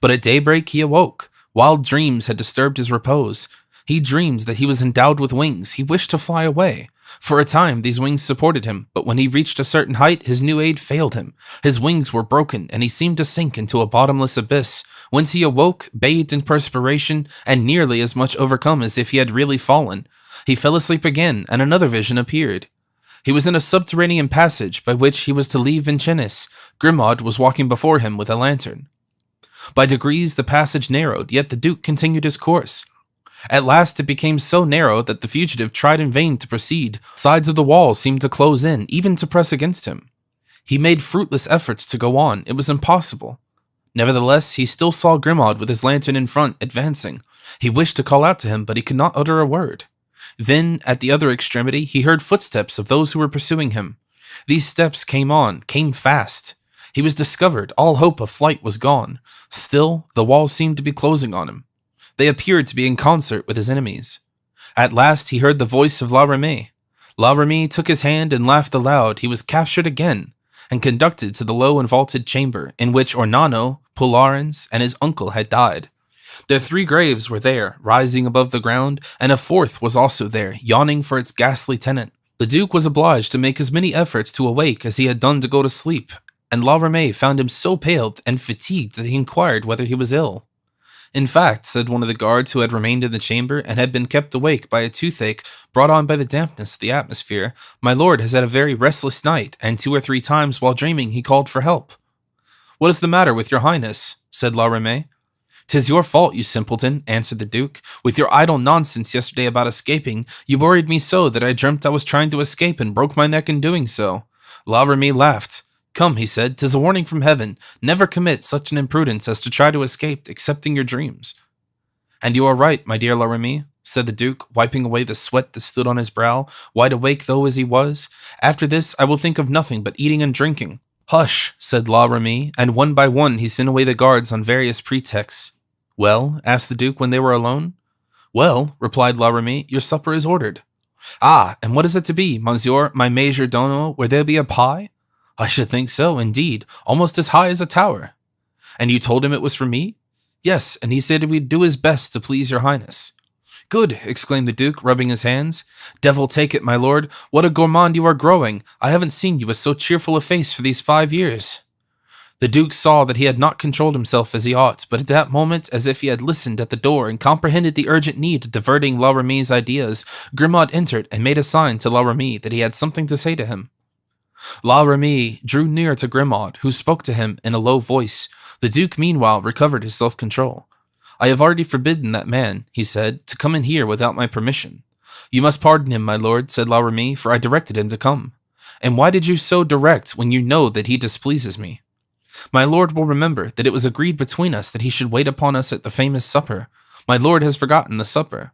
But at daybreak he awoke. Wild dreams had disturbed his repose. He dreamed that he was endowed with wings. He wished to fly away. For a time, these wings supported him, but when he reached a certain height, his new aid failed him. His wings were broken, and he seemed to sink into a bottomless abyss, whence he awoke, bathed in perspiration, and nearly as much overcome as if he had really fallen. He fell asleep again, and another vision appeared. He was in a subterranean passage by which he was to leave Vincennes. Grimaud was walking before him with a lantern. By degrees the passage narrowed, yet the Duke continued his course. At last it became so narrow that the fugitive tried in vain to proceed. Sides of the wall seemed to close in, even to press against him. He made fruitless efforts to go on. It was impossible. Nevertheless, he still saw Grimaud with his lantern in front, advancing. He wished to call out to him, but he could not utter a word. Then, at the other extremity, he heard footsteps of those who were pursuing him. These steps came fast. He was discovered. All hope of flight was gone. Still, the walls seemed to be closing on him. They appeared to be in concert with his enemies. At last he heard the voice of La Ramee. La Ramee took his hand and laughed aloud. He was captured again, and conducted to the low and vaulted chamber in which Ornano, Pularens, and his uncle had died. Their 3 graves were there, rising above the ground, and a 4th was also there, yawning for its ghastly tenant. The Duke was obliged to make as many efforts to awake as he had done to go to sleep, and La Ramee found him so pale and fatigued that he inquired whether he was ill. In fact, said one of the guards who had remained in the chamber and had been kept awake by a toothache brought on by the dampness of the atmosphere, my lord has had a very restless night, and 2 or 3 times while dreaming he called for help. What is the matter with your highness? Said La Ramee. 'Tis your fault, you simpleton, answered the Duke. With your idle nonsense yesterday about escaping, you worried me so that I dreamt I was trying to escape and broke my neck in doing so. La Ramee laughed. Come, he said, 'tis a warning from heaven. Never commit such an imprudence as to try to escape, excepting your dreams. And you are right, my dear La Ramee, said the Duke, wiping away the sweat that stood on his brow, wide awake though as he was. After this, I will think of nothing but eating and drinking. Hush, said La Ramee, and one by one he sent away the guards on various pretexts. Well, asked the Duke when they were alone. Well, replied La Ramee, your supper is ordered. Ah, and what is it to be, monsieur, my major domo? Will there be a pie? I should think so, indeed, almost as high as a tower. And you told him it was for me? Yes, and he said he would do his best to please your highness. Good, exclaimed the Duke, rubbing his hands. Devil take it, my lord, what a gourmand you are growing. I haven't seen you with so cheerful a face for these 5 years. The Duke saw that he had not controlled himself as he ought, but at that moment, as if he had listened at the door and comprehended the urgent need of diverting La Ramee's ideas, Grimaud entered and made a sign to La Ramee that he had something to say to him. La Ramee drew near to Grimaud, who spoke to him in a low voice. The Duke meanwhile recovered his self-control. I have already forbidden that man, he said, to come in here without my permission. You must pardon him, my lord, said La Ramee, for I directed him to come. And why did you so direct when you know that he displeases me? My lord will remember that it was agreed between us that he should wait upon us at the famous supper. My lord has forgotten the supper.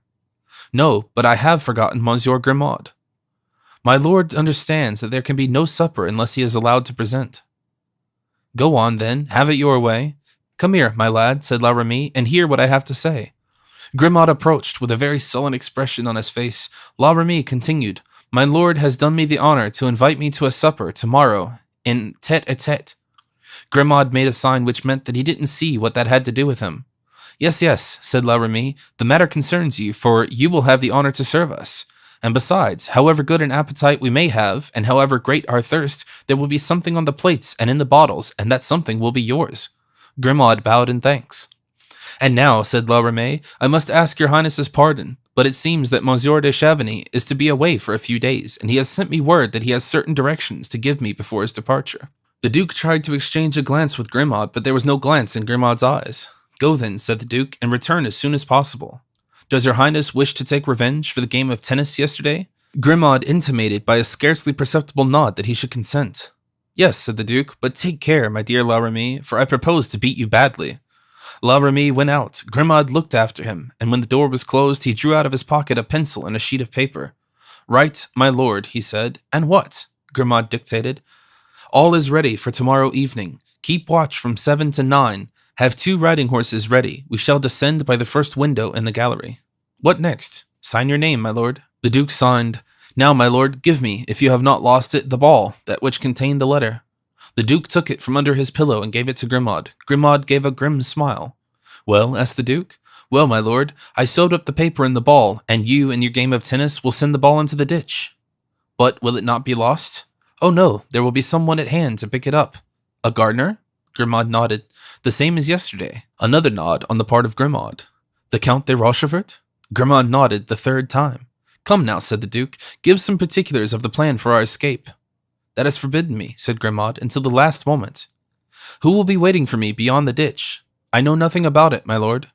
No, but I have forgotten Monsieur Grimaud. My lord understands that there can be no supper unless he is allowed to present. Go on, then, have it your way. Come here, my lad, said La Ramee, and hear what I have to say. Grimaud approached with a very sullen expression on his face. La Ramee continued, My lord has done me the honor to invite me to a supper tomorrow in tete-a-tete. Grimaud made a sign which meant that he didn't see what that had to do with him. Yes, said La Ramee, the matter concerns you, for you will have the honor to serve us. And besides, however good an appetite we may have, and however great our thirst, there will be something on the plates and in the bottles, and that something will be yours. Grimaud bowed in thanks. And now, said La Ramee, I must ask your highness's pardon, but it seems that Monsieur de Chavigny is to be away for a few days, and he has sent me word that he has certain directions to give me before his departure. The Duke tried to exchange a glance with Grimaud, but there was no glance in Grimaud's eyes. Go then, said the Duke, and return as soon as possible. Does your highness wish to take revenge for the game of tennis yesterday? Grimaud intimated by a scarcely perceptible nod that he should consent. Yes, said the Duke, but take care, my dear La Ramee, for I propose to beat you badly. La Ramee went out. Grimaud looked after him, and when the door was closed, he drew out of his pocket a pencil and a sheet of paper. Write, my lord, he said. And what? Grimaud dictated. All is ready for tomorrow evening. Keep watch from 7 to 9. Have 2 riding horses ready. We shall descend by the first window in the gallery. What next? Sign your name, my lord. The duke signed. Now, my lord, give me, if you have not lost it, the ball, that which contained the letter. The duke took it from under his pillow and gave it to Grimaud. Grimaud gave a grim smile. Well, asked the duke. Well, my lord, I sewed up the paper in the ball, and you, in your game of tennis, will send the ball into the ditch. But will it not be lost? Oh no, there will be someone at hand to pick it up. A gardener? Grimaud nodded. The same as yesterday. Another nod on the part of Grimaud. The Count de Rochefort? Grimaud nodded the 3rd time. Come now, said the duke, give some particulars of the plan for our escape. That is forbidden me, said Grimaud, until the last moment. Who will be waiting for me beyond the ditch? I know nothing about it, my lord.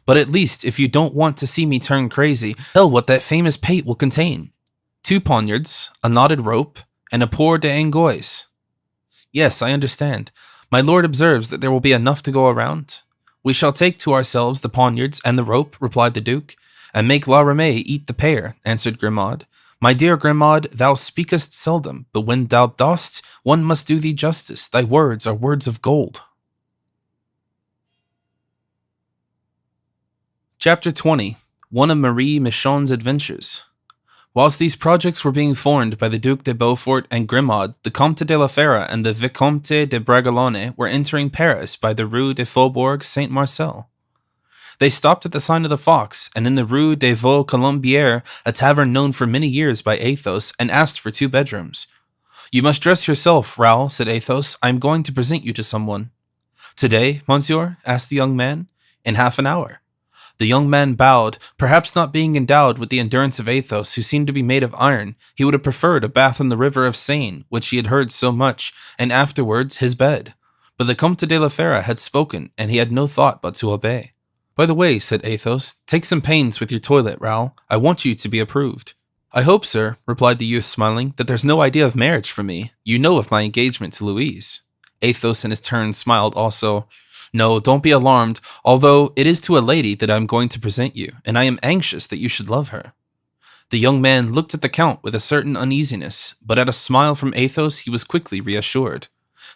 But at least, if you don't want to see me turn crazy, tell what that famous pate will contain. 2 poniards, a knotted rope, and a pour d'angoisse. Yes, I understand. My lord observes that there will be enough to go around. We shall take to ourselves the poniards and the rope, replied the duke, and make La Ramee eat the pear, answered Grimaud. My dear Grimaud, thou speakest seldom, but when thou dost, one must do thee justice. Thy words are words of gold. Chapter 20. One of Marie Michon's Adventures. Whilst these projects were being formed by the Duc de Beaufort and Grimaud, the Comte de la Fère and the Vicomte de Bragelonne were entering Paris by the Rue de Faubourg Saint-Marcel. They stopped at the sign of the Fox, and in the Rue des Vaux Colombières, a tavern known for many years by Athos, and asked for 2 bedrooms. You must dress yourself, Raoul, said Athos. I am going to present you to someone. Today, monsieur? Asked the young man. In half an hour. The young man bowed, perhaps not being endowed with the endurance of Athos, who seemed to be made of iron. He would have preferred a bath in the river of Seine, which he had heard so much, and afterwards his bed. But the Comte de la Fère had spoken, and he had no thought but to obey. By the way, said Athos, take some pains with your toilet, Raoul. I want you to be approved. I hope, sir, replied the youth, smiling, that there's no idea of marriage for me. You know of my engagement to Louise. Athos in his turn smiled also. No, don't be alarmed, although it is to a lady that I am going to present you, and I am anxious that you should love her. The young man looked at the Count with a certain uneasiness, but at a smile from Athos he was quickly reassured.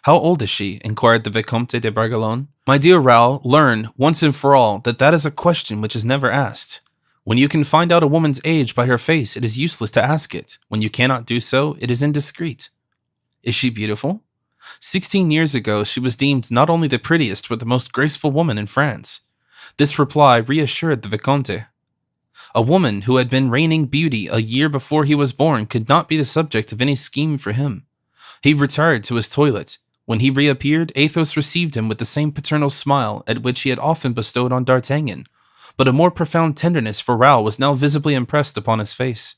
How old is she? Inquired the Vicomte de Bragelonne. My dear Raoul, learn, once and for all, that is a question which is never asked. When you can find out a woman's age by her face, it is useless to ask it. When you cannot do so, it is indiscreet. Is she beautiful? 16 years ago, she was deemed not only the prettiest, but the most graceful woman in France. This reply reassured the Vicomte. A woman who had been reigning beauty a year before he was born could not be the subject of any scheme for him. He retired to his toilet. When he reappeared, Athos received him with the same paternal smile at which he had often bestowed on D'Artagnan, but a more profound tenderness for Raoul was now visibly impressed upon his face.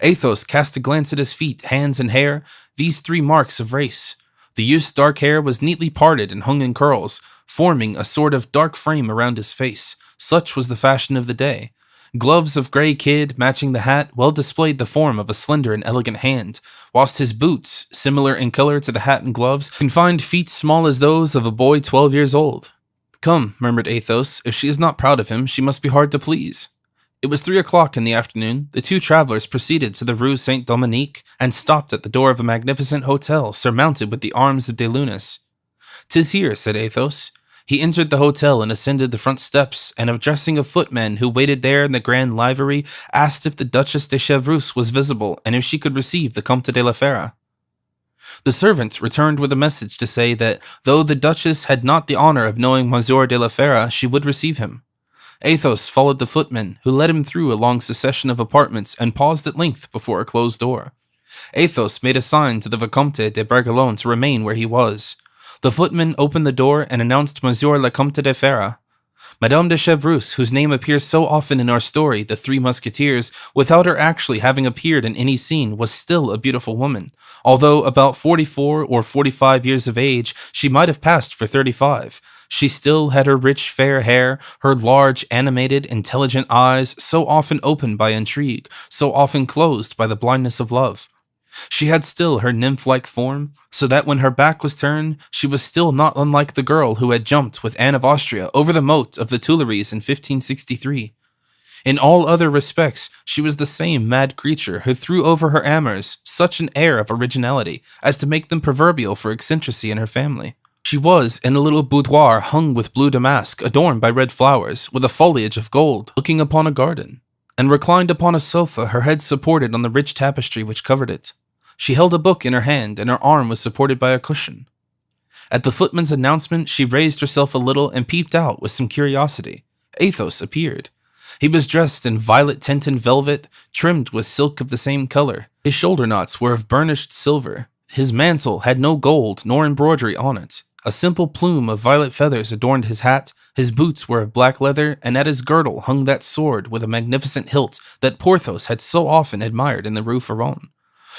Athos cast a glance at his feet, hands, and hair, these 3 marks of race. The youth's dark hair was neatly parted and hung in curls, forming a sort of dark frame around his face. Such was the fashion of the day. Gloves of grey kid, matching the hat, well displayed the form of a slender and elegant hand, whilst his boots, similar in color to the hat and gloves, confined feet small as those of a boy 12 years old. Come, murmured Athos, if she is not proud of him, she must be hard to please. It was 3 o'clock in the afternoon. The 2 travelers proceeded to the Rue Saint-Dominique and stopped at the door of a magnificent hotel surmounted with the arms of de Leunas. "'Tis here," said Athos. He entered the hotel and ascended the front steps, and addressing a footman who waited there in the grand livery, asked if the Duchess de Chevreuse was visible and if she could receive the Comte de la Fère. The servant returned with a message to say that, though the Duchess had not the honor of knowing Monsieur de la Fère, she would receive him. Athos followed the footman, who led him through a long succession of apartments and paused at length before a closed door. Athos made a sign to the Vicomte de Bragelonne to remain where he was. The footman opened the door and announced Monsieur le Comte de Fère. Madame de Chevreuse, whose name appears so often in our story, The Three Musketeers, without her actually having appeared in any scene, was still a beautiful woman. Although about 44 or 45 years of age, she might have passed for 35. She still had her rich, fair hair, her large, animated, intelligent eyes, so often opened by intrigue, so often closed by the blindness of love. She had still her nymph-like form, so that when her back was turned, she was still not unlike the girl who had jumped with Anne of Austria over the moat of the Tuileries in 1563. In all other respects, she was the same mad creature who threw over her amours such an air of originality as to make them proverbial for eccentricity in her family. She was in a little boudoir hung with blue damask, adorned by red flowers, with a foliage of gold, looking upon a garden, and reclined upon a sofa, her head supported on the rich tapestry which covered it. She held a book in her hand, and her arm was supported by a cushion. At the footman's announcement, she raised herself a little and peeped out with some curiosity. Athos appeared. He was dressed in violet-tinted velvet, trimmed with silk of the same color. His shoulder knots were of burnished silver. His mantle had no gold nor embroidery on it. A simple plume of violet feathers adorned his hat. His boots were of black leather, and at his girdle hung that sword with a magnificent hilt that Porthos had so often admired in the Rue Feron.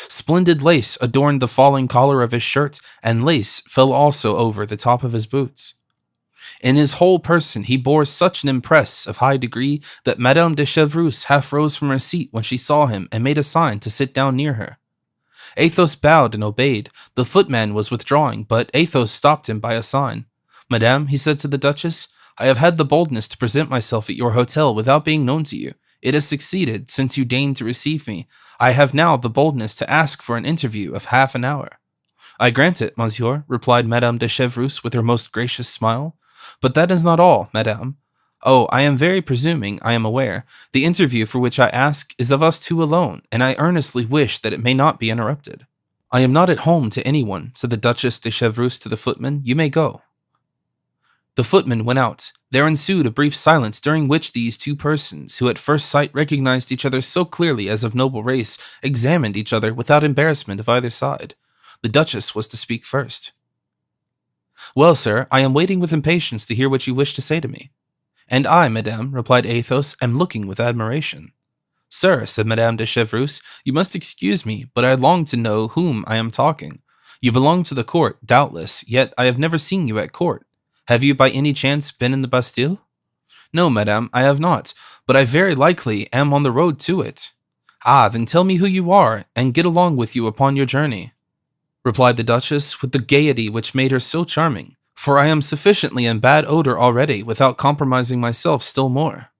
Splendid lace adorned the falling collar of his shirt, and lace fell also over the top of his boots. In his whole person he bore such an impress of high degree that Madame de Chevreuse half rose from her seat when she saw him and made a sign to sit down near her. Athos bowed and obeyed. The footman was withdrawing, but Athos stopped him by a sign. "Madame," he said to the Duchess, "I have had the boldness to present myself at your hotel without being known to you. It has succeeded, since you deigned to receive me. I have now the boldness to ask for an interview of half an hour." "I grant it, monsieur," replied Madame de Chevreuse with her most gracious smile. "But that is not all, madame. Oh, I am very presuming, I am aware. The interview for which I ask is of us two alone, and I earnestly wish that it may not be interrupted." "I am not at home to anyone," said the Duchess de Chevreuse to the footman. "You may go." The footman went out. There ensued a brief silence, during which these two persons, who at first sight recognized each other so clearly as of noble race, examined each other without embarrassment of either side. The Duchess was to speak first. "Well, sir, I am waiting with impatience to hear what you wish to say to me." "And I, madame," replied Athos, "am looking with admiration." "Sir," said Madame de Chevreuse, "you must excuse me, but I long to know whom I am talking. You belong to the court, doubtless, yet I have never seen you at court. Have you by any chance been in the Bastille?" "No, madame, I have not, but I very likely am on the road to it." "Ah, then tell me who you are, and get along with you upon your journey," replied the Duchess with the gaiety which made her so charming, "for I am sufficiently in bad odor already without compromising myself still more."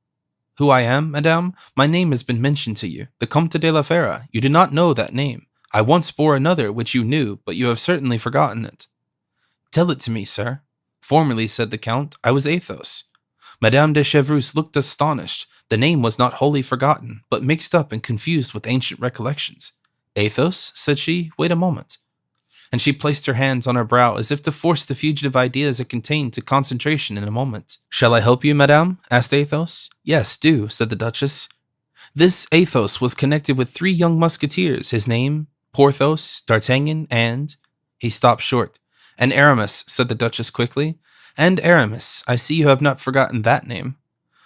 "Who I am, madame? My name has been mentioned to you, the Comte de la Fera. You do not know that name. I once bore another which you knew, but you have certainly forgotten it." "Tell it to me, sir." "Formerly," said the Count, "I was Athos." Madame de Chevreuse looked astonished. The name was not wholly forgotten, but mixed up and confused with ancient recollections. "Athos?" said she. "Wait a moment." And she placed her hands on her brow as if to force the fugitive ideas it contained to concentration in a moment. "Shall I help you, madame?" asked Athos. "Yes, do," said the Duchess. "This Athos was connected with 3 young musketeers, his name, Porthos, D'Artagnan, and—" He stopped short. "And Aramis," said the Duchess quickly. "And Aramis. I see you have not forgotten that name."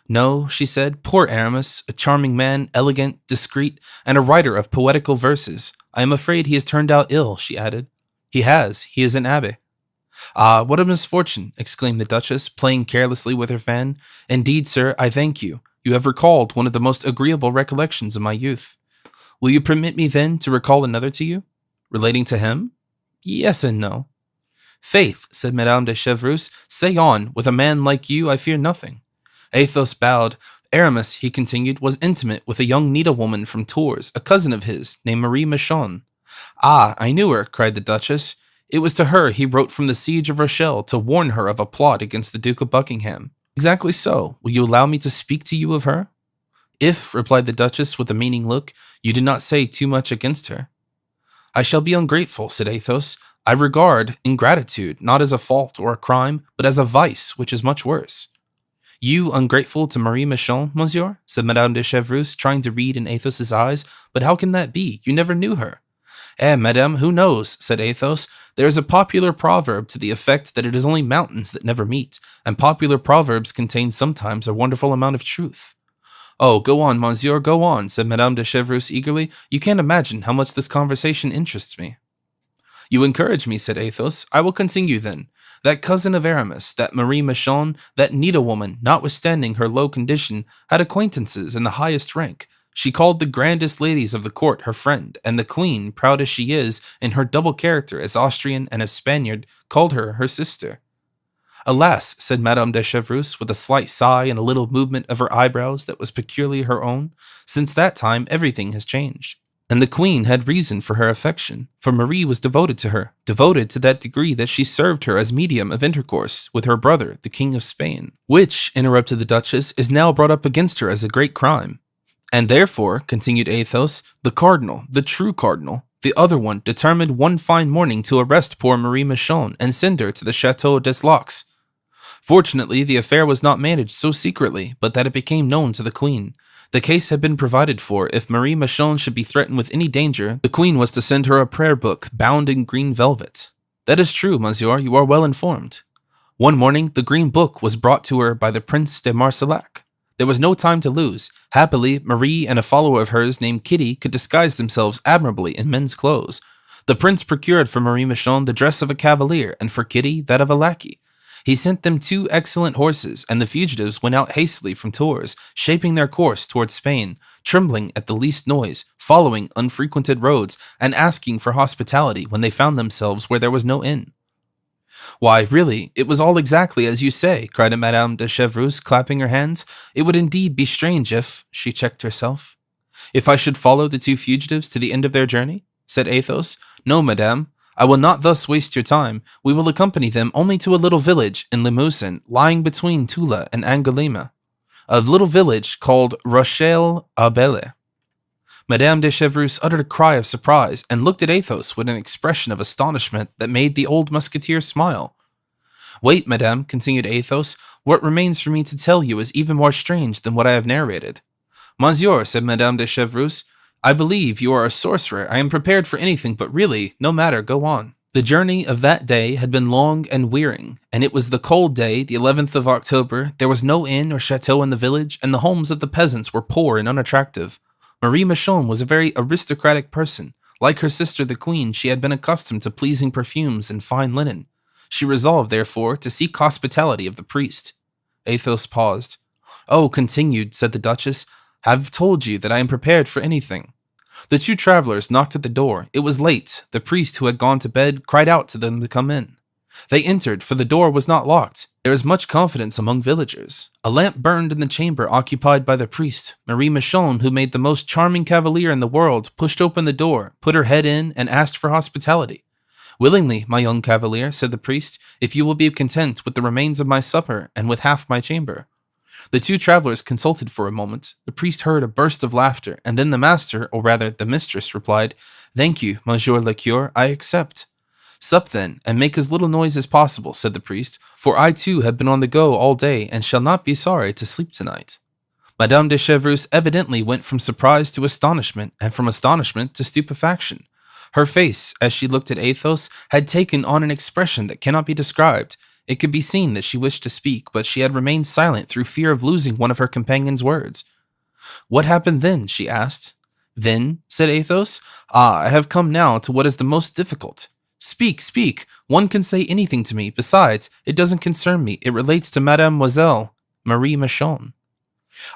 "No," she said. "Poor Aramis, a charming man, elegant, discreet, and a writer of poetical verses. I am afraid he has turned out ill," she added. "He has. He is an abbé." "Ah, what a misfortune!" exclaimed the Duchess, playing carelessly with her fan. "Indeed, sir, I thank you. You have recalled one of the most agreeable recollections of my youth. Will you permit me, then, to recall another to you?" "Relating to him?" "Yes and no." "Faith," said Madame de Chevreuse, "say on. With a man like you, I fear nothing." Athos bowed. "Aramis," he continued, "was intimate with a young needlewoman from Tours, a cousin of his, named Marie Michon." "Ah, I knew her," cried the Duchess. "It was to her he wrote from the siege of Rochelle to warn her of a plot against the Duke of Buckingham." "Exactly so. Will you allow me to speak to you of her?" "If," replied the Duchess with a meaning look, "you do not say too much against her." "I shall be ungrateful," said Athos. "I regard ingratitude not as a fault or a crime, but as a vice, which is much worse." "You ungrateful to Marie Michon, monsieur?" said Madame de Chevreuse, trying to read in Athos's eyes. "But how can that be? You never knew her." "Eh, madame, who knows?" said Athos. "There is a popular proverb to the effect that it is only mountains that never meet, and popular proverbs contain sometimes a wonderful amount of truth." "Oh, go on, monsieur, go on," said Madame de Chevreuse eagerly. "You can't imagine how much this conversation interests me." "You encourage me," said Athos. "I will continue then. That cousin of Aramis, that Marie Michon, that needlewoman, notwithstanding her low condition, had acquaintances in the highest rank. She called the grandest ladies of the court her friend, and the queen, proud as she is, in her double character as Austrian and as Spaniard, called her her sister." "Alas," said Madame de Chevreuse, with a slight sigh and a little movement of her eyebrows that was peculiarly her own, "since that time everything has changed." And the queen had reason for her affection, for Marie was devoted to her, devoted to that degree that she served her as medium of intercourse with her brother, the King of Spain, which, interrupted the Duchess, is now brought up against her as a great crime. And therefore, continued Athos, the cardinal, the true cardinal, the other one, determined one fine morning to arrest poor Marie Michon and send her to the Chateau des Lacs. Fortunately, the affair was not managed so secretly, but that it became known to the queen. The case had been provided for. If Marie Michon should be threatened with any danger, the queen was to send her a prayer book bound in green velvet. That is true, monsieur, you are well informed. One morning, the green book was brought to her by the Prince de Marsillac. There was no time to lose. Happily, Marie and a follower of hers named Kitty could disguise themselves admirably in men's clothes. The prince procured for Marie Michon the dress of a cavalier, and for Kitty that of a lackey. He sent them 2 excellent horses, and the fugitives went out hastily from Tours, shaping their course towards Spain, trembling at the least noise, following unfrequented roads, and asking for hospitality when they found themselves where there was no inn. Why, really, it was all exactly as you say, cried Madame de Chevreuse, clapping her hands. It would indeed be strange if, she checked herself. If I should follow the 2 fugitives to the end of their journey? Said Athos. No, madame. I will not thus waste your time. We will accompany them only to a little village in Limousin, lying between Toula and Angoulême. A little village called Rochelle-Abelle. Madame de Chevreuse uttered a cry of surprise and looked at Athos with an expression of astonishment that made the old musketeer smile. Wait, madame, continued Athos. What remains for me to tell you is even more strange than what I have narrated. Monsieur, said Madame de Chevreuse, I believe you are a sorcerer. I am prepared for anything, but really, no matter, go on. The journey of that day had been long and wearing, and it was the cold day, the 11th of October. There was no inn or chateau in the village, and the homes of the peasants were poor and unattractive. Marie Michon was a very aristocratic person. Like her sister the queen, she had been accustomed to pleasing perfumes and fine linen. She resolved, therefore, to seek hospitality of the priest. Athos paused. Oh, continued, said the Duchess, I've told you that I am prepared for anything. The 2 travelers knocked at the door. It was late. The priest, who had gone to bed, cried out to them to come in. They entered, for the door was not locked. There is much confidence among villagers. A lamp burned in the chamber occupied by the priest. Marie Michon, who made the most charming cavalier in the world, pushed open the door, put her head in, and asked for hospitality. Willingly, my young cavalier, said the priest, if you will be content with the remains of my supper and with half my chamber. The 2 travelers consulted for a moment. The priest heard a burst of laughter, and then the master, or rather the mistress, replied, Thank you, Monsieur le Curé, I accept. Sup then, and make as little noise as possible, said the priest, for I too have been on the go all day, and shall not be sorry to sleep tonight. Madame de Chevreuse evidently went from surprise to astonishment, and from astonishment to stupefaction. Her face, as she looked at Athos, had taken on an expression that cannot be described. It could be seen that she wished to speak, but she had remained silent through fear of losing one of her companion's words. What happened then? She asked. Then, said Athos, I have come now to what is the most difficult. Speak, speak. One can say anything to me. Besides, it doesn't concern me. It relates to Mademoiselle Marie Michon.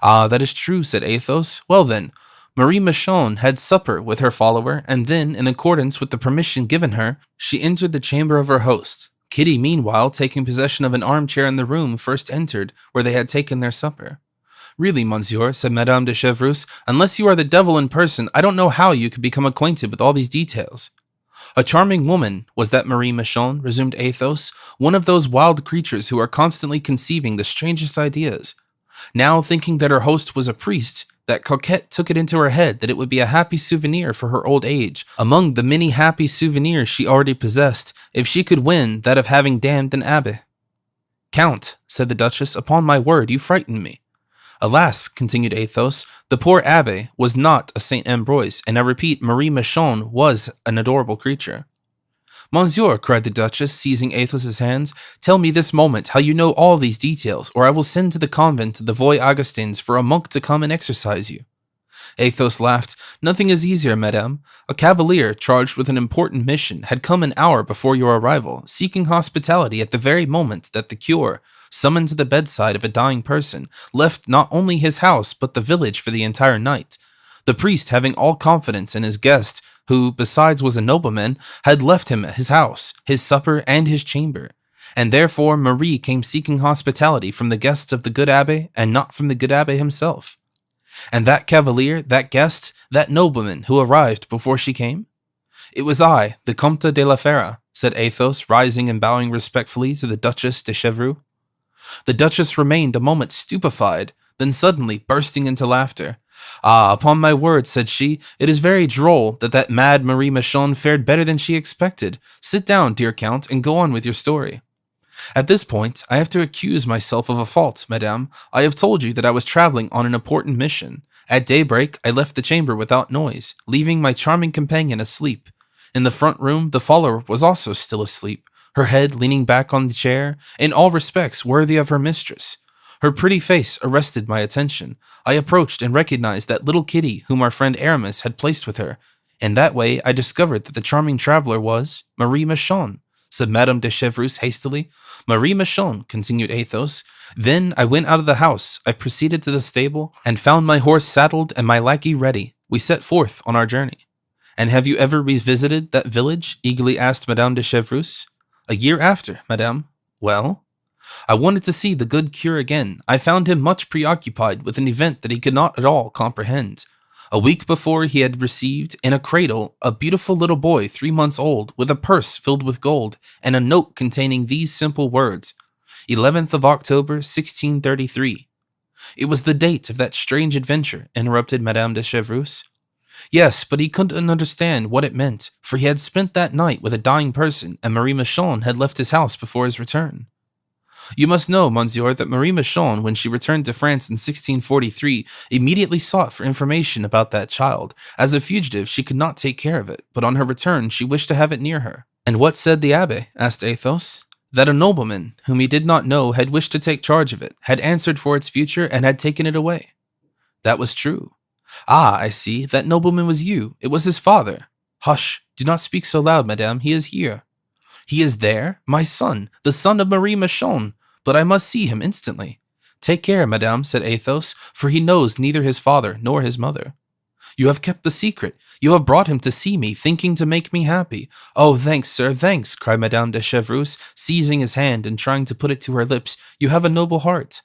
Ah, that is true, said Athos. Well then, Marie Michon had supper with her follower, and then, in accordance with the permission given her, she entered the chamber of her host. Kitty, meanwhile, taking possession of an armchair in the room, first entered, where they had taken their supper. Really, monsieur, said Madame de Chevreuse, unless you are the devil in person, I don't know how you could become acquainted with all these details. A charming woman was that Marie Michon, resumed Athos, one of those wild creatures who are constantly conceiving the strangest ideas. Now, thinking that her host was a priest, that coquette took it into her head that it would be a happy souvenir for her old age, among the many happy souvenirs she already possessed, if she could win that of having damned an abbé. Count, said the Duchess, upon my word, you frighten me. Alas, continued Athos, the poor abbé was not a Saint Ambroise, and I repeat, Marie Michon was an adorable creature. Monsieur, cried the Duchess, seizing Athos's hands, tell me this moment how you know all these details, or I will send to the convent of the Voy Augustins for a monk to come and exercise you. Athos laughed. Nothing is easier, madame. A cavalier charged with an important mission had come an hour before your arrival, seeking hospitality at the very moment that the curé, summoned to the bedside of a dying person, left not only his house but the village for the entire night. The priest, having all confidence in his guest, who, besides was a nobleman, had left him his house, his supper, and his chamber, and therefore Marie came seeking hospitality from the guests of the good abbé, and not from the good abbé himself. And that cavalier, that guest, that nobleman who arrived before she came? It was I, the Comte de la Fera, said Athos, rising and bowing respectfully to the Duchess de Chevreuse. The Duchess remained a moment stupefied, then suddenly bursting into laughter. Ah, upon my word, said she, it is very droll that mad Marie Michon fared better than she expected. Sit down, dear Count, and go on with your story. At this point, I have to accuse myself of a fault, madame. I have told you that I was traveling on an important mission. At daybreak, I left the chamber without noise, leaving my charming companion asleep. In the front room, the follower was also still asleep, her head leaning back on the chair, in all respects worthy of her mistress. Her pretty face arrested my attention. I approached and recognized that little kitty whom our friend Aramis had placed with her. In that way, I discovered that the charming traveler was Marie Michon, said Madame de Chevreuse hastily. Marie Michon, continued Athos. Then I went out of the house. I proceeded to the stable and found my horse saddled and my lackey ready. We set forth on our journey. And have you ever revisited that village? Eagerly asked Madame de Chevreuse. A year after, madame. Well? I wanted to see the good cure again. I found him much preoccupied with an event that he could not at all comprehend. A week before he had received, in a cradle, a beautiful little boy 3 months old, with a purse filled with gold, and a note containing these simple words, 11th of October, 1633. It was the date of that strange adventure, interrupted Madame de Chevreuse. Yes, but he couldn't understand what it meant, for he had spent that night with a dying person, and Marie Michon had left his house before his return. You must know, monsieur, that Marie Michon, when she returned to France in 1643, immediately sought for information about that child. As a fugitive, she could not take care of it, but on her return, she wished to have it near her. And what said the abbe? Asked Athos. That a nobleman, whom he did not know, had wished to take charge of it, had answered for its future, and had taken it away. That was true. Ah, I see, that nobleman was you. It was his father. Hush, do not speak so loud, madame, he is here. He is there? My son, the son of Marie Michon. But I must see him instantly. Take care, madame, said Athos, for he knows neither his father nor his mother. You have kept the secret. You have brought him to see me, thinking to make me happy. Oh, thanks, sir, thanks, cried Madame de Chevreuse, seizing his hand and trying to put it to her lips. You have a noble heart.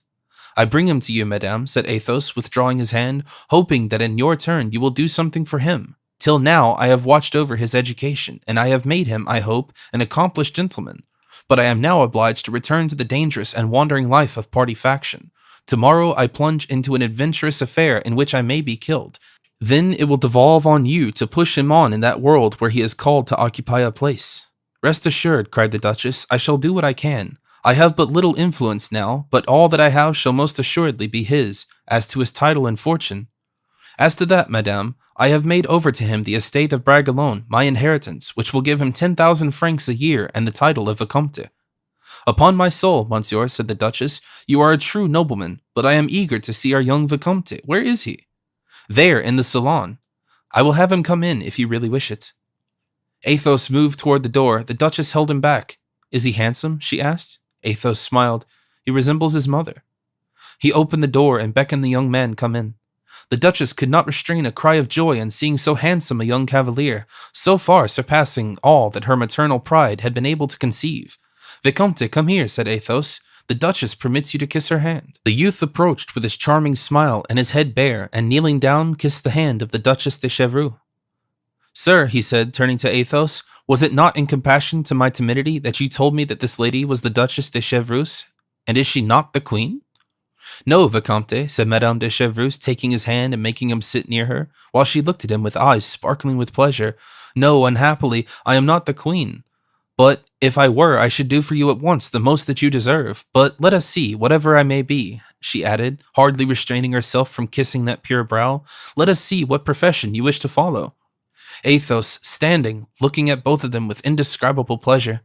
I bring him to you, madame, said Athos, withdrawing his hand, hoping that in your turn you will do something for him. Till now I have watched over his education, and I have made him, I hope, an accomplished gentleman. But I am now obliged to return to the dangerous and wandering life of party faction. Tomorrow I plunge into an adventurous affair in which I may be killed. Then it will devolve on you to push him on in that world where he is called to occupy a place. Rest assured, cried the Duchess, I shall do what I can. I have but little influence now, but all that I have shall most assuredly be his, as to his title and fortune. As to that, madame, I have made over to him the estate of Bragelonne, my inheritance, which will give him 10,000 francs a year and the title of Vicomte. Upon my soul, monsieur, said the Duchess, you are a true nobleman, but I am eager to see our young Vicomte. Where is he? There, in the salon. I will have him come in, if you really wish it. Athos moved toward the door. The Duchess held him back. Is he handsome? She asked. Athos smiled. He resembles his mother. He opened the door and beckoned the young man come in. The Duchess could not restrain a cry of joy on seeing so handsome a young cavalier, so far surpassing all that her maternal pride had been able to conceive. Vicomte, come here, said Athos. The Duchess permits you to kiss her hand. The youth approached with his charming smile and his head bare, and kneeling down, kissed the hand of the Duchess de Chevreuse. Sir, he said, turning to Athos, was it not in compassion to my timidity that you told me that this lady was the Duchess de Chevreuse? And is she not the queen? No, Vicomte, said Madame de Chevreuse, taking his hand and making him sit near her, while she looked at him with eyes sparkling with pleasure. No, unhappily, I am not the queen. But if I were, I should do for you at once the most that you deserve. But let us see, whatever I may be, she added, hardly restraining herself from kissing that pure brow, let us see what profession you wish to follow. Athos, standing, looking at both of them with indescribable pleasure.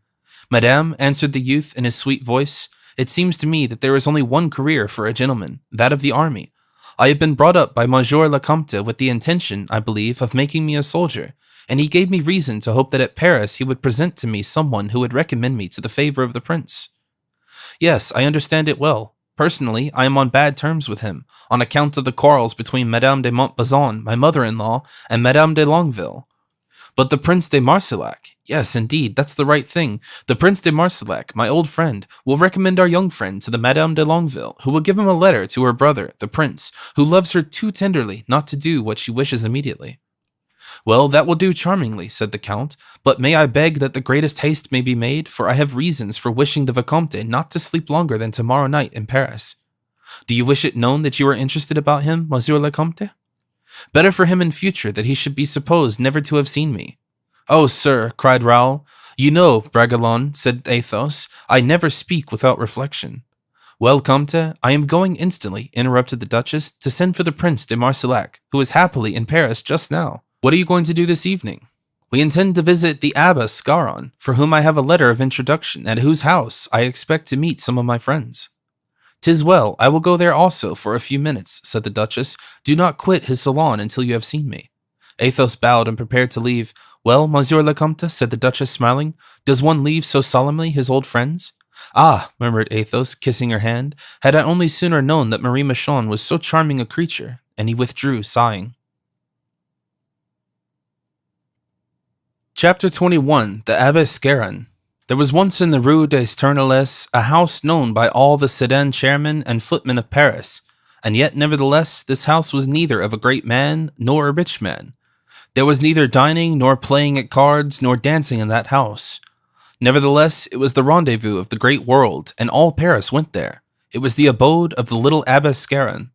Madame, answered the youth in his sweet voice, it seems to me that there is only one career for a gentleman, that of the army. I have been brought up by Monsieur le Comte with the intention, I believe, of making me a soldier, and he gave me reason to hope that at Paris he would present to me someone who would recommend me to the favor of the prince. Yes, I understand it well. Personally, I am on bad terms with him, on account of the quarrels between Madame de Montbazon, my mother-in-law, and Madame de Longueville. But the Prince de Marsillac, Yes, indeed, that's the right thing. The Prince de Marsillac, my old friend, will recommend our young friend to the Madame de Longueville, who will give him a letter to her brother, the Prince, who loves her too tenderly not to do what she wishes immediately. Well, that will do charmingly, said the Count, but may I beg that the greatest haste may be made, for I have reasons for wishing the Vicomte not to sleep longer than tomorrow night in Paris. Do you wish it known that you are interested about him, Monsieur le Comte? Better for him in future that he should be supposed never to have seen me. Oh, sir, cried Raoul. You know, Bragelonne, said Athos, I never speak without reflection. Well, Comte, I am going instantly, interrupted the Duchess, to send for the Prince de Marsillac, who is happily in Paris just now. What are you going to do this evening? We intend to visit the Abbess Scarron, for whom I have a letter of introduction, at whose house I expect to meet some of my friends. 'Tis well, I will go there also for a few minutes, said the Duchess. Do not quit his salon until you have seen me. Athos bowed and prepared to leave. Well, Monsieur le Comte, said the Duchess, smiling, does one leave so solemnly his old friends? Ah, murmured Athos, kissing her hand, had I only sooner known that Marie Michon was so charming a creature, and he withdrew, sighing. Chapter 21. The Abbess Scarron. There was once in the Rue des Tournelles a house known by all the sedan chairmen and footmen of Paris, and yet nevertheless this house was neither of a great man nor a rich man. There was neither dining nor playing at cards nor dancing in that house. Nevertheless, it was the rendezvous of the great world, and all Paris went there. It was the abode of the little Abbess Scarron.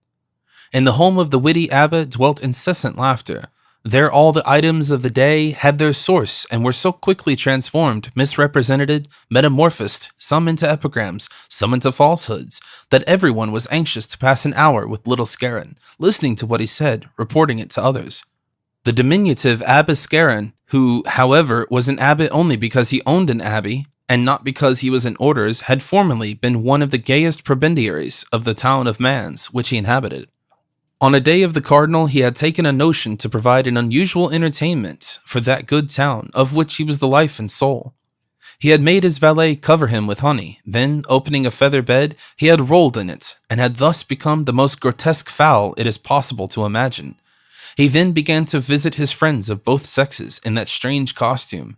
In the home of the witty abbot dwelt incessant laughter. There all the items of the day had their source and were so quickly transformed, misrepresented, metamorphosed, some into epigrams, some into falsehoods, that everyone was anxious to pass an hour with little Scarron, listening to what he said, reporting it to others. The diminutive Abbess Scarron, who, however, was an abbot only because he owned an abbey, and not because he was in orders, had formerly been one of the gayest prebendaries of the town of Mans, which he inhabited. On a day of the cardinal, he had taken a notion to provide an unusual entertainment for that good town, of which he was the life and soul. He had made his valet cover him with honey, then, opening a feather bed, he had rolled in it, and had thus become the most grotesque fowl it is possible to imagine. He then began to visit his friends of both sexes in that strange costume.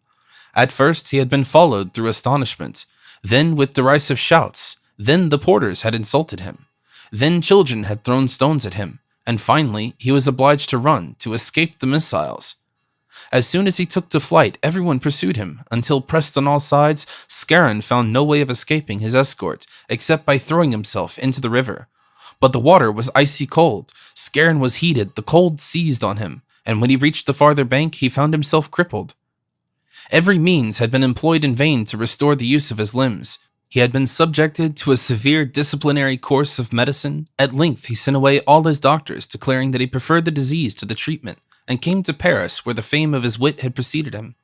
At first he had been followed through astonishment, then with derisive shouts, then the porters had insulted him, then children had thrown stones at him, and finally he was obliged to run to escape the missiles. As soon as he took to flight, everyone pursued him, until pressed on all sides, Scarron found no way of escaping his escort, except by throwing himself into the river. But the water was icy cold, Scarron was heated, the cold seized on him, and when he reached the farther bank, he found himself crippled. Every means had been employed in vain to restore the use of his limbs. He had been subjected to a severe disciplinary course of medicine. At length he sent away all his doctors, declaring that he preferred the disease to the treatment, and came to Paris, where the fame of his wit had preceded him.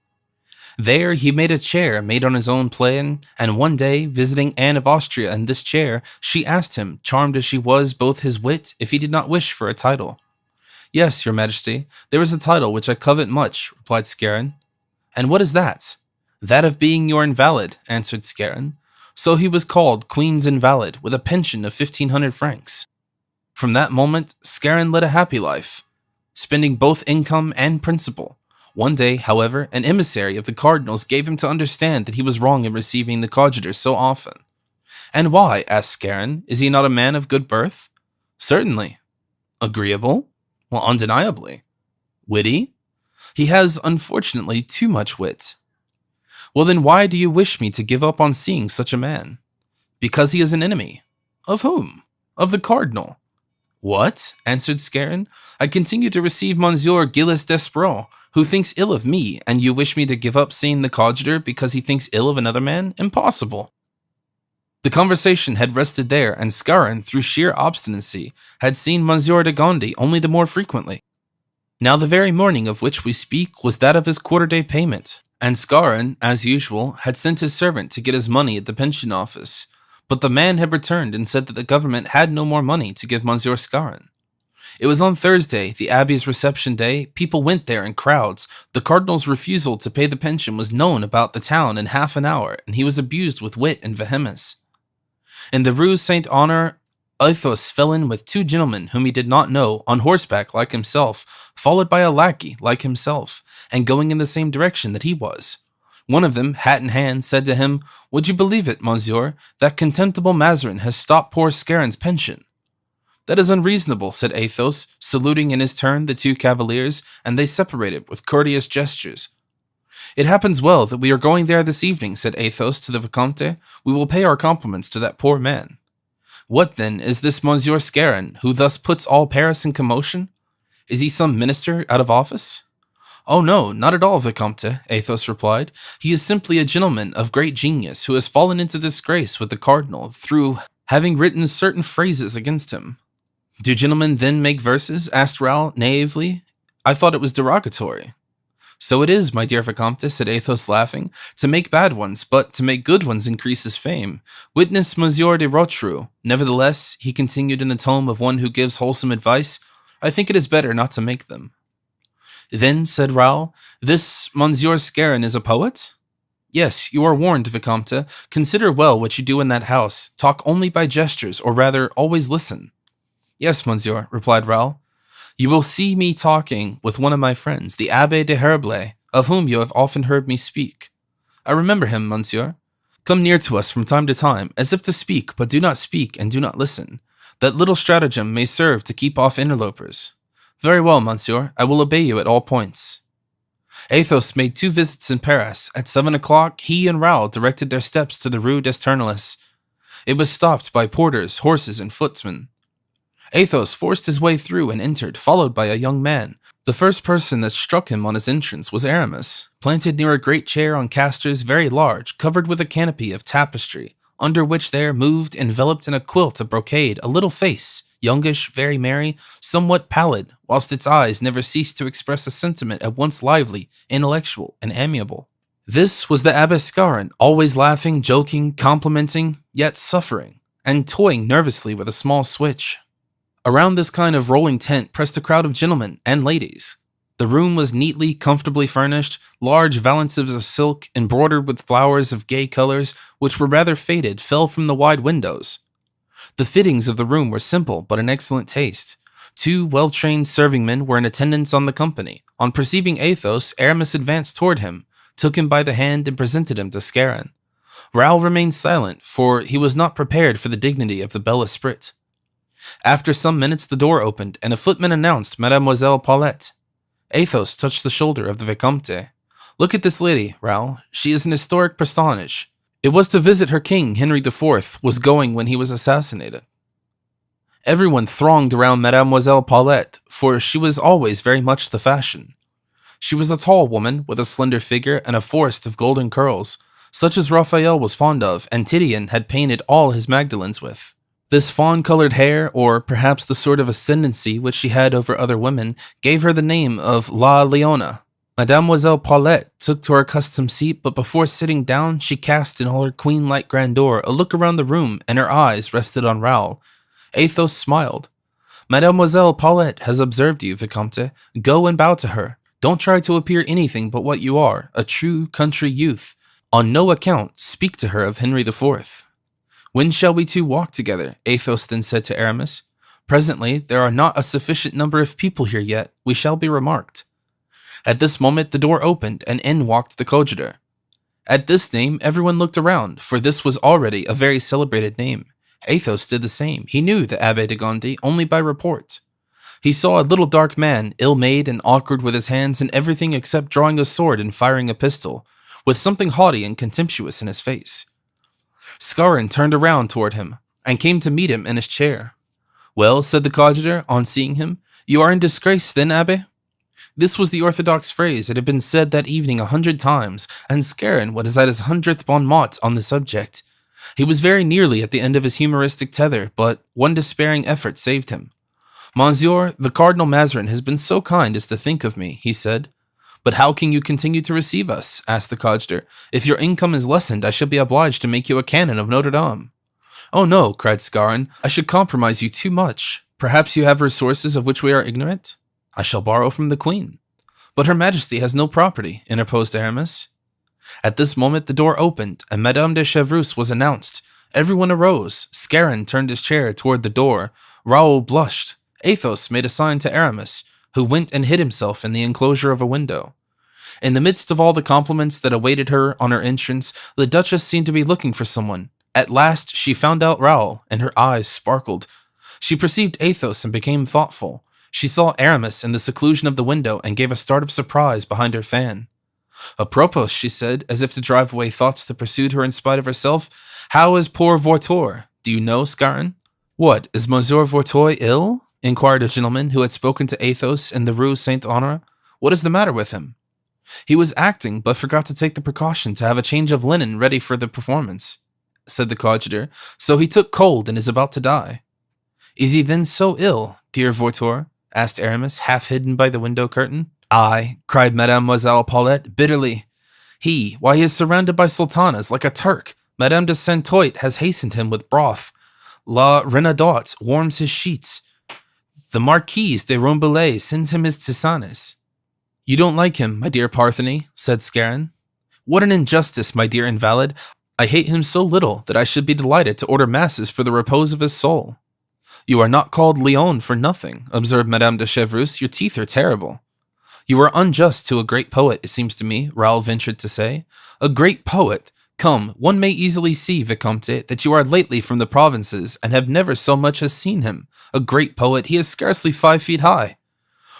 There he made a chair made on his own plan, and one day, visiting Anne of Austria in this chair, she asked him, charmed as she was both his wit, if he did not wish for a title. Yes, your majesty, there is a title which I covet much, replied Scarron. And what is that? That of being your invalid, answered Scarron. So he was called Queen's Invalid, with a pension of 1,500 francs. From that moment, Scarron led a happy life, spending both income and principal. One day, however, an emissary of the cardinal's gave him to understand that he was wrong in receiving the coadjutor so often. And why? Asked Scarron. Is he not a man of good birth? Certainly. Agreeable? Well, undeniably. Witty? He has, unfortunately, too much wit. Well, then why do you wish me to give up on seeing such a man? Because he is an enemy. Of whom? Of the cardinal. What? Answered Scarron. I continue to receive Monsieur Gilles d'Esperance, who thinks ill of me, and you wish me to give up seeing the coadjutor because he thinks ill of another man? Impossible. The conversation had rested there, and Scarron, through sheer obstinacy, had seen Monsieur de Gondi only the more frequently. Now the very morning of which we speak was that of his quarter-day payment, and Scarron, as usual, had sent his servant to get his money at the pension office, but the man had returned and said that the government had no more money to give Monsieur Scarron. It was on Thursday, the abbey's reception day. People went there in crowds. The cardinal's refusal to pay the pension was known about the town in half an hour, and he was abused with wit and vehemence. In the Rue Saint-Honor, Athos fell in with two gentlemen whom he did not know, on horseback like himself, followed by a lackey like himself, and going in the same direction that he was. One of them, hat in hand, said to him, "Would you believe it, monsieur, that contemptible Mazarin has stopped poor Scarron's pension?" "That is unreasonable," said Athos, saluting in his turn the two cavaliers, and they separated with courteous gestures. "It happens well that we are going there this evening," said Athos to the Vicomte. "We will pay our compliments to that poor man." "What, then, is this Monsieur Scarron, who thus puts all Paris in commotion? Is he some minister out of office?" "Oh no, not at all, Vicomte," Athos replied. "He is simply a gentleman of great genius who has fallen into disgrace with the cardinal through having written certain phrases against him." "Do gentlemen then make verses?" asked Raoul naively. "I thought it was derogatory." "So it is, my dear Vicomte," said Athos, laughing. "To make bad ones, but to make good ones increases fame. Witness Monsieur de Rotrou. Nevertheless," he continued in the tone of one who gives wholesome advice, "I think it is better not to make them." "Then," said Raoul, "this Monsieur Scarron is a poet?" "Yes, you are warned, Vicomte. Consider well what you do in that house. Talk only by gestures, or rather, always listen." "Yes, monsieur," replied Raoul. "You will see me talking with one of my friends, the Abbé de Herblay, of whom you have often heard me speak." "I remember him, monsieur." "Come near to us from time to time, as if to speak, but do not speak and do not listen. That little stratagem may serve to keep off interlopers." "Very well, monsieur. I will obey you at all points." Athos made 2 visits in Paris. At 7 o'clock, he and Raoul directed their steps to the Rue des Tournelles. It was stopped by porters, horses, and footmen. Athos forced his way through and entered, followed by a young man. The first person that struck him on his entrance was Aramis, planted near a great chair on casters very large, covered with a canopy of tapestry, under which there moved, enveloped in a quilt of brocade, a little face, youngish, very merry, somewhat pallid, whilst its eyes never ceased to express a sentiment at once lively, intellectual, and amiable. This was the Abbé Scarron, always laughing, joking, complimenting, yet suffering, and toying nervously with a small switch. Around this kind of rolling tent pressed a crowd of gentlemen and ladies. The room was neatly, comfortably furnished, large valances of silk, embroidered with flowers of gay colors, which were rather faded, fell from the wide windows. The fittings of the room were simple, but in excellent taste. 2 well-trained serving-men were in attendance on the company. On perceiving Athos, Aramis advanced toward him, took him by the hand, and presented him to Scarron. Raoul remained silent, for he was not prepared for the dignity of the bel esprit. After some minutes, the door opened, and a footman announced Mademoiselle Paulette. Athos touched the shoulder of the Vicomte. "Look at this lady, Raoul. She is an historic personage. It was to visit her king, Henry IV, was going when he was assassinated." Everyone thronged around Mademoiselle Paulette, for she was always very much the fashion. She was a tall woman, with a slender figure and a forest of golden curls, such as Raphael was fond of, and Titian had painted all his Magdalens with. This fawn-colored hair, or perhaps the sort of ascendancy which she had over other women, gave her the name of La Leona. Mademoiselle Paulette took to her accustomed seat, but before sitting down, she cast in all her queen-like grandeur a look around the room, and her eyes rested on Raoul. Athos smiled. "Mademoiselle Paulette has observed you, Vicomte. Go and bow to her. Don't try to appear anything but what you are, a true country youth. On no account speak to her of Henry IV." "When shall we 2 walk together?" Athos then said to Aramis. "Presently. There are not a sufficient number of people here yet. We shall be remarked." At this moment the door opened, and in walked the coadjutor. At this name everyone looked around, for this was already a very celebrated name. Athos did the same. He knew the Abbé de Gondy only by report. He saw a little dark man, ill-made and awkward with his hands in everything except drawing a sword and firing a pistol, with something haughty and contemptuous in his face. Scarron turned around toward him, and came to meet him in his chair. "Well," said the coadjutor, on seeing him, "you are in disgrace, then, Abbé?" This was the orthodox phrase. It had been said that evening 100 times, and Scarron was at his 100th bon mot on the subject. He was very nearly at the end of his humoristic tether, but one despairing effort saved him. "Monsieur, the Cardinal Mazarin has been so kind as to think of me," he said. "But how can you continue to receive us?" asked the coadjutor. "If your income is lessened, I shall be obliged to make you a canon of Notre Dame." "Oh no," cried Scarron, "I should compromise you too much. Perhaps you have resources of which we are ignorant?" "I shall borrow from the queen." "But her majesty has no property," interposed Aramis. At this moment the door opened, and Madame de Chevreuse was announced. Everyone arose. Scarron turned his chair toward the door. Raoul blushed. Athos made a sign to Aramis, who went and hid himself in the enclosure of a window. In the midst of all the compliments that awaited her on her entrance, the Duchess seemed to be looking for someone. At last, she found out Raoul, and her eyes sparkled. She perceived Athos and became thoughtful. She saw Aramis in the seclusion of the window and gave a start of surprise behind her fan. "Apropos," she said, as if to drive away thoughts that pursued her in spite of herself, "how is poor Voiture? Do you know, Scarron?" "What, is Monsieur Voiture ill?" inquired a gentleman who had spoken to Athos in the Rue Saint-Honore. "What is the matter with him?" "He was acting, but forgot to take the precaution to have a change of linen ready for the performance," said the coadjutor, "so he took cold and is about to die." "Is he then so ill, dear Voiture?" asked Aramis, half hidden by the window curtain. "Aye," cried Mademoiselle Paulette bitterly. Why, he is surrounded by sultanas like a Turk. Madame de Saint-Oit has hastened him with broth. La Renaudot warms his sheets. The Marquise de Rambouillet sends him his tisanes." "You don't like him, my dear Partheny," said Scarron. "What an injustice, my dear invalid. I hate him so little that I should be delighted to order masses for the repose of his soul." "You are not called Leon for nothing," observed Madame de Chevreuse. "Your teeth are terrible." "You are unjust to a great poet, it seems to me," Raoul ventured to say. "A great poet? Come, one may easily see, Vicomte, that you are lately from the provinces and have never so much as seen him. A great poet, he is scarcely 5 feet high."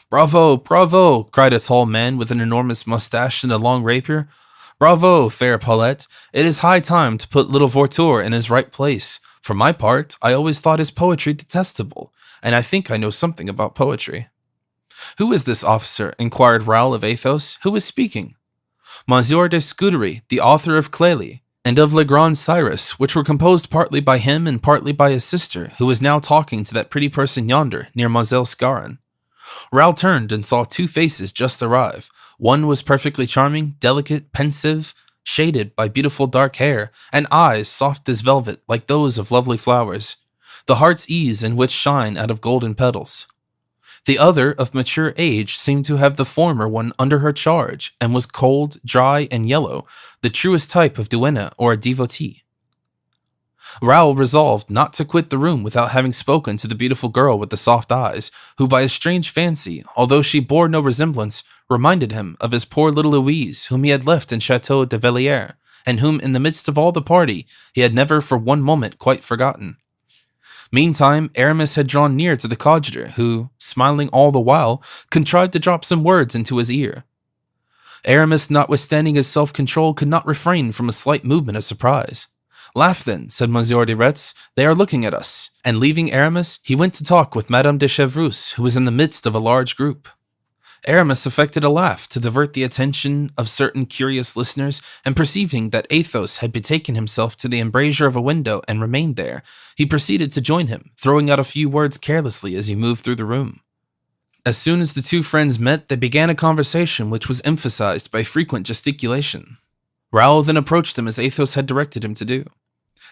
"Bravo, bravo," cried a tall man with an enormous mustache and a long rapier. "Bravo, fair Paulette. It is high time to put little Voiture in his right place. For my part, I always thought his poetry detestable, and I think I know something about poetry." "Who is this officer?" inquired Raoul of Athos. "Who is speaking?" "Monsieur de Scudery, the author of Clélie, and of Le Grand Cyrus, which were composed partly by him and partly by his sister, who is now talking to that pretty person yonder, near Mademoiselle Scarron." Raoul turned and saw 2 faces just arrive. One was perfectly charming, delicate, pensive, shaded by beautiful dark hair, and eyes soft as velvet, like those of lovely flowers, the heart's ease in which shine out of golden petals. The other, of mature age, seemed to have the former one under her charge, and was cold, dry, and yellow, the truest type of duenna or a devotee. Raoul resolved not to quit the room without having spoken to the beautiful girl with the soft eyes, who by a strange fancy, although she bore no resemblance, reminded him of his poor little Louise, whom he had left in Chateau de Villiers, and whom in the midst of all the party he had never for one moment quite forgotten. Meantime, Aramis had drawn near to the coadjutor, who, smiling all the while, contrived to drop some words into his ear. Aramis, notwithstanding his self-control, could not refrain from a slight movement of surprise. "Laugh then," said Monsieur de Retz, "they are looking at us." And leaving Aramis, he went to talk with Madame de Chevreuse, who was in the midst of a large group. Aramis affected a laugh to divert the attention of certain curious listeners, and perceiving that Athos had betaken himself to the embrasure of a window and remained there, he proceeded to join him, throwing out a few words carelessly as he moved through the room. As soon as the 2 friends met, they began a conversation which was emphasized by frequent gesticulation. Raoul then approached them as Athos had directed him to do.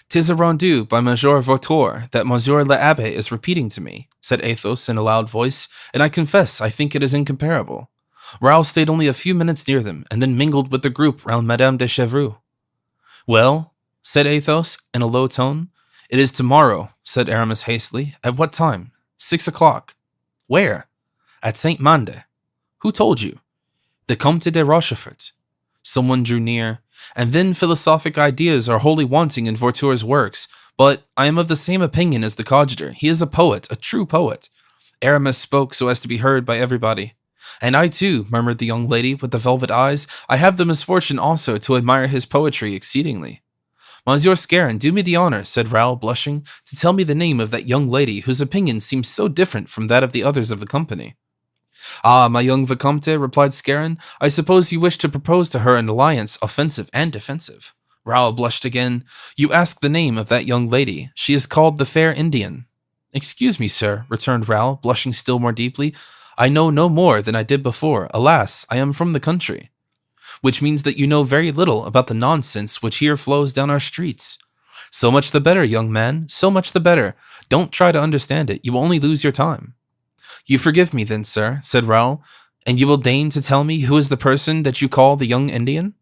"'Tis a rendu by Monsieur Voiture that Monsieur l'Abbé is repeating to me," said Athos in a loud voice, "and I confess I think it is incomparable." Raoul stayed only a few minutes near them, and then mingled with the group round Madame de Chevreuse. "Well," said Athos in a low tone. "It is tomorrow," said Aramis hastily. "At what time?" 6 o'clock. "Where?" "At Saint-Mande." "Who told you?" "The Comte de Rochefort." Someone drew near. "And then philosophic ideas are wholly wanting in Voiture's works, but I am of the same opinion as the coadjutor. He is a poet, a true poet." Aramis spoke so as to be heard by everybody. "And I too," murmured the young lady with the velvet eyes. "I have the misfortune also to admire his poetry exceedingly." "Monsieur Scarron, do me the honor," said Raoul, blushing, "to tell me the name of that young lady whose opinion seems so different from that of the others of the company." "Ah, my young Vicomte," replied Scarron, "I suppose you wish to propose to her an alliance offensive and defensive." Raoul blushed again. "You ask the name of that young lady. She is called the Fair Indian." "Excuse me, sir," returned Raoul, blushing still more deeply. "I know no more than I did before. Alas, I am from the country." "Which means that you know very little about the nonsense which here flows down our streets." "So much the better, young man, so much the better. Don't try to understand it. You will only lose your time." "You forgive me then, sir," said Raoul, "and you will deign to tell me who is the person that you call the young Indian?"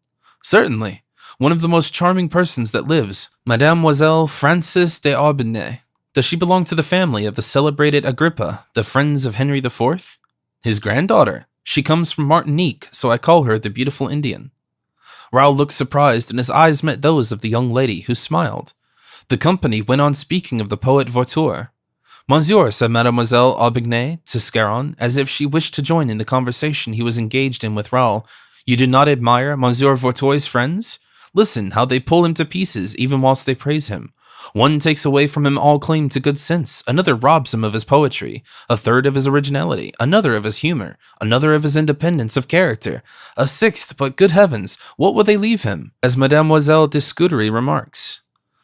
"Certainly. One of the most charming persons that lives, Mademoiselle Frances de Aubigny. Does she belong to the family of the celebrated Agrippa, the friends of Henry IV?" "His granddaughter." She comes from Martinique, so I call her the beautiful Indian." Raoul looked surprised, and his eyes met those of the young lady, who smiled. The company went on speaking of the poet Voiture. "Monsieur," said Mademoiselle Aubigné to Scarron, as if she wished to join in the conversation he was engaged in with Raoul, "you do not admire Monsieur Voiture's friends? Listen how they pull him to pieces even whilst they praise him. One takes away from him all claim to good sense, another robs him of his poetry, a third of his originality, another of his humor, another of his independence of character, a sixth, but good heavens, what will they leave him?" As Mademoiselle de Scudery remarks.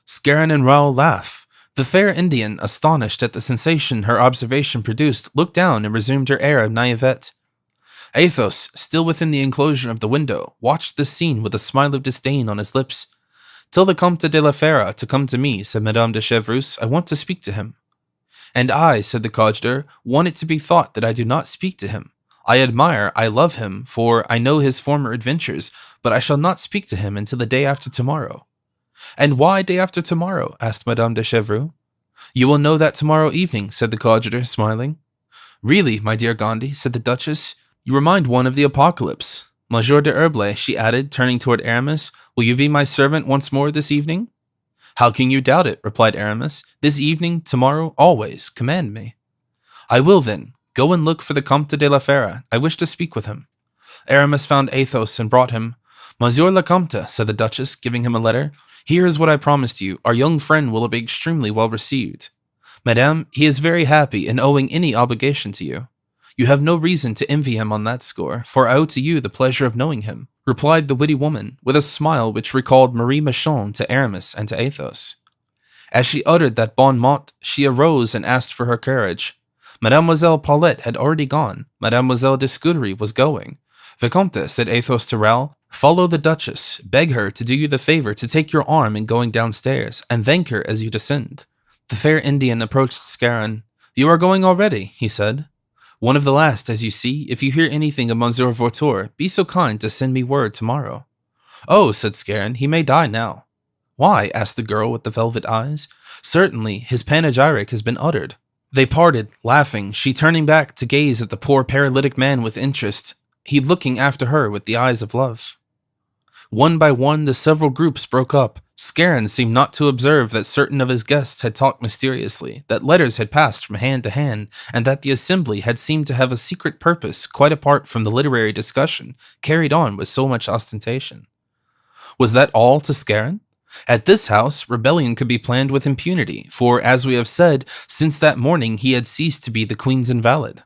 Scarron and Raoul laugh. The fair Indian, astonished at the sensation her observation produced, looked down and resumed her air of naivete. Athos, still within the enclosure of the window, watched this scene with a smile of disdain on his lips. "Tell the Comte de la Fère to come to me," said Madame de Chevreuse. "I want to speak to him." "And I," said the coadjutor, "want it to be thought that I do not speak to him. I admire, I love him, for I know his former adventures, but I shall not speak to him until the day after tomorrow." "And why day after tomorrow?" asked Madame de Chevreuse. "You will know that tomorrow evening," said the coadjutor, smiling. "Really, my dear Gondy," said the Duchess, "you remind one of the Apocalypse. Monsieur de Herblay," she added, turning toward Aramis, "will you be my servant once more this evening?" "How can you doubt it?" replied Aramis. "This evening, tomorrow, always. Command me." "I will, then. Go and look for the Comte de la Fère. I wish to speak with him." Aramis found Athos and brought him. "Monsieur le Comte," said the Duchess, giving him a letter, "here is what I promised you. Our young friend will be extremely well received. Madame, he is very happy in owing any obligation to you. You have no reason to envy him on that score, for I owe to you the pleasure of knowing him," replied the witty woman, with a smile which recalled Marie Michon to Aramis and to Athos. As she uttered that bon mot, she arose and asked for her carriage. Mademoiselle Paulette had already gone. Mademoiselle de Scudery was going. "Vicomte," said Athos to Raoul, "follow the Duchess. Beg her to do you the favor to take your arm in going downstairs, and thank her as you descend." The fair Indian approached Scarron. "You are going already," he said. "One of the last, as you see. If you hear anything of Monsieur Voiture, be so kind to send me word tomorrow." "Oh," said Scarron, "he may die now." "Why?" asked the girl with the velvet eyes. "Certainly, his panegyric has been uttered." They parted, laughing, she turning back to gaze at the poor paralytic man with interest, he looking after her with the eyes of love. One by one, the several groups broke up. Scarron seemed not to observe that certain of his guests had talked mysteriously, that letters had passed from hand to hand, and that the assembly had seemed to have a secret purpose quite apart from the literary discussion carried on with so much ostentation. Was that all to Scarron? At this house, rebellion could be planned with impunity, for, as we have said, since that morning he had ceased to be the queen's invalid.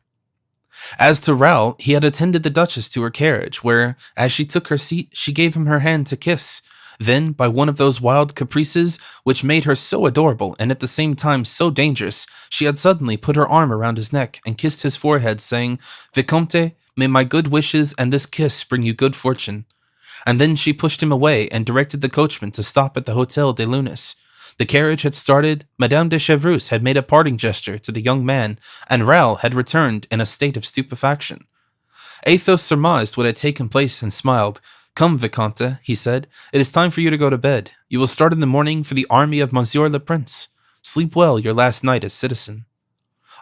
As to Raoul, he had attended the Duchess to her carriage, where, as she took her seat, she gave him her hand to kiss. Then, by one of those wild caprices which made her so adorable and at the same time so dangerous, she had suddenly put her arm around his neck and kissed his forehead, saying, "Vicomte, may my good wishes and this kiss bring you good fortune." And then she pushed him away and directed the coachman to stop at the Hotel de Lunis. The carriage had started, Madame de Chevreuse had made a parting gesture to the young man, and Raoul had returned in a state of stupefaction. Athos surmised what had taken place and smiled. "Come, Vicomte," he said, "it is time for you to go to bed. You will start in the morning for the army of Monsieur le Prince. Sleep well your last night as citizen."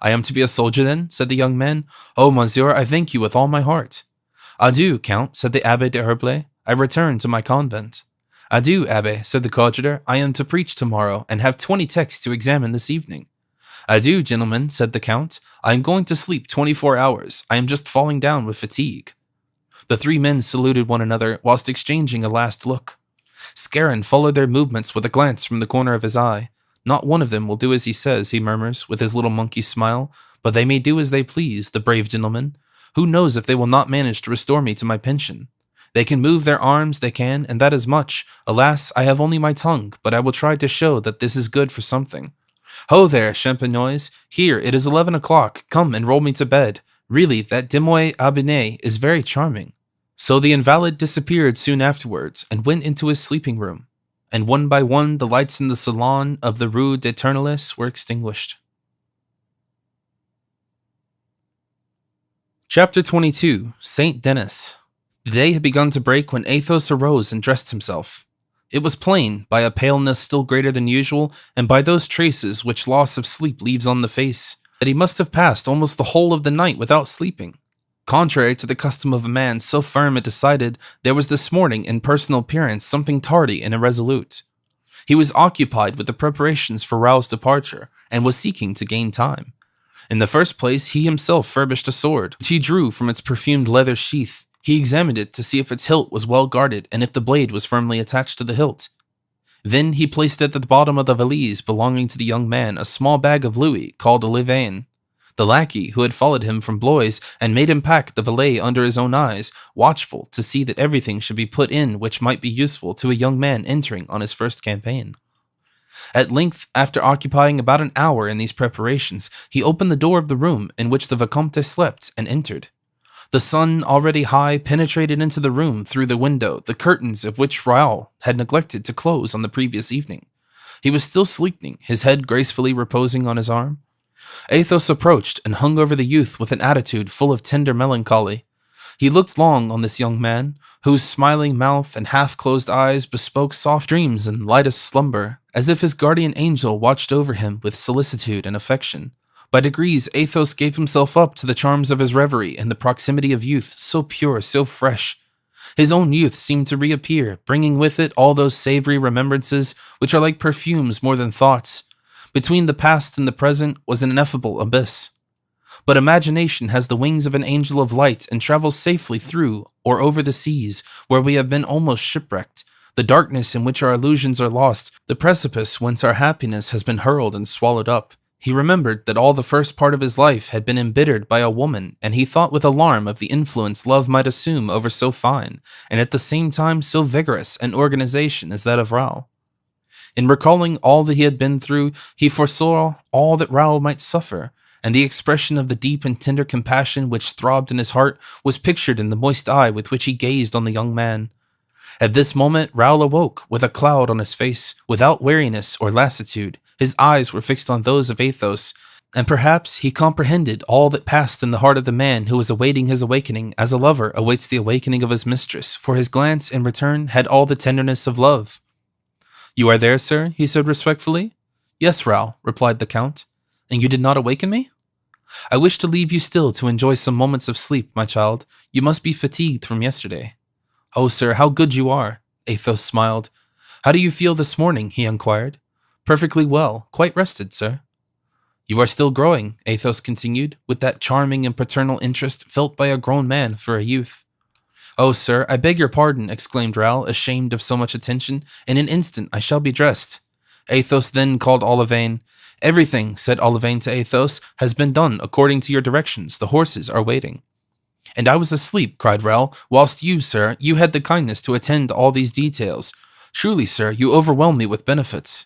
"I am to be a soldier then?" said the young man. "Oh, monsieur, I thank you with all my heart." "Adieu, Count," said the Abbé de Herblay. "I return to my convent." "Adieu, Abbé," said the coadjutor. "I am to preach tomorrow, and have 20 texts to examine this evening." "Adieu, gentlemen," said the Count. "I am going to sleep 24 hours. I am just falling down with fatigue." The three men saluted one another, whilst exchanging a last look. Scarron followed their movements with a glance from the corner of his eye. "Not one of them will do as he says," he murmurs, with his little monkey smile. "But they may do as they please, the brave gentlemen. Who knows if they will not manage to restore me to my pension? They can move their arms, they can, and that is much. Alas, I have only my tongue, but I will try to show that this is good for something. Ho there, Champenoise! Here, it is 11 o'clock. Come and roll me to bed. Really, that Demoiselle Abinet is very charming." So the invalid disappeared soon afterwards, and went into his sleeping room. And one by one, the lights in the salon of the Rue d'Eternalis were extinguished. Chapter 22. Saint Denis. The day had begun to break when Athos arose and dressed himself. It was plain, by a paleness still greater than usual, and by those traces which loss of sleep leaves on the face, that he must have passed almost the whole of the night without sleeping. Contrary to the custom of a man so firm and decided, there was this morning in personal appearance something tardy and irresolute. He was occupied with the preparations for Raoul's departure, and was seeking to gain time. In the first place, he himself furbished a sword, which he drew from its perfumed leather sheath. He examined it to see if its hilt was well guarded and if the blade was firmly attached to the hilt. Then he placed at the bottom of the valise belonging to the young man a small bag of louis called a levain. The lackey who had followed him from Blois and made him pack the valet under his own eyes, watchful to see that everything should be put in which might be useful to a young man entering on his first campaign. At length, after occupying about an hour in these preparations, he opened the door of the room in which the Vicomte slept and entered. The sun, already high, penetrated into the room through the window, the curtains of which Raoul had neglected to close on the previous evening. He was still sleeping, his head gracefully reposing on his arm. Athos approached and hung over the youth with an attitude full of tender melancholy. He looked long on this young man, whose smiling mouth and half-closed eyes bespoke soft dreams and lightest slumber, as if his guardian angel watched over him with solicitude and affection. By degrees, Athos gave himself up to the charms of his reverie and the proximity of youth, so pure, so fresh. His own youth seemed to reappear, bringing with it all those savory remembrances which are like perfumes more than thoughts. Between the past and the present was an ineffable abyss. But imagination has the wings of an angel of light and travels safely through or over the seas where we have been almost shipwrecked, the darkness in which our illusions are lost, the precipice whence our happiness has been hurled and swallowed up. He remembered that all the first part of his life had been embittered by a woman, and he thought with alarm of the influence love might assume over so fine, and at the same time so vigorous, an organization as that of Raoul. In recalling all that he had been through, he foresaw all that Raoul might suffer, and the expression of the deep and tender compassion which throbbed in his heart was pictured in the moist eye with which he gazed on the young man. At this moment Raoul awoke with a cloud on his face, without weariness or lassitude. His eyes were fixed on those of Athos, and perhaps he comprehended all that passed in the heart of the man who was awaiting his awakening as a lover awaits the awakening of his mistress, for his glance in return had all the tenderness of love. "You are there, sir?" he said respectfully. "Yes, Raoul," replied the count. "And you did not awaken me?" "I wish to leave you still to enjoy some moments of sleep, my child. You must be fatigued from yesterday." "Oh, sir, how good you are!" Athos smiled. "How do you feel this morning?" he inquired. "Perfectly well, quite rested, sir." "You are still growing," Athos continued, with that charming and paternal interest felt by a grown man for a youth. "Oh, sir, I beg your pardon," exclaimed Raoul, ashamed of so much attention. "In an instant I shall be dressed." Athos then called Olivain. "Everything," said Olivain to Athos, "has been done according to your directions. The horses are waiting." "And I was asleep," cried Raoul, "whilst you, sir, you had the kindness to attend to all these details. Truly, sir, you overwhelm me with benefits."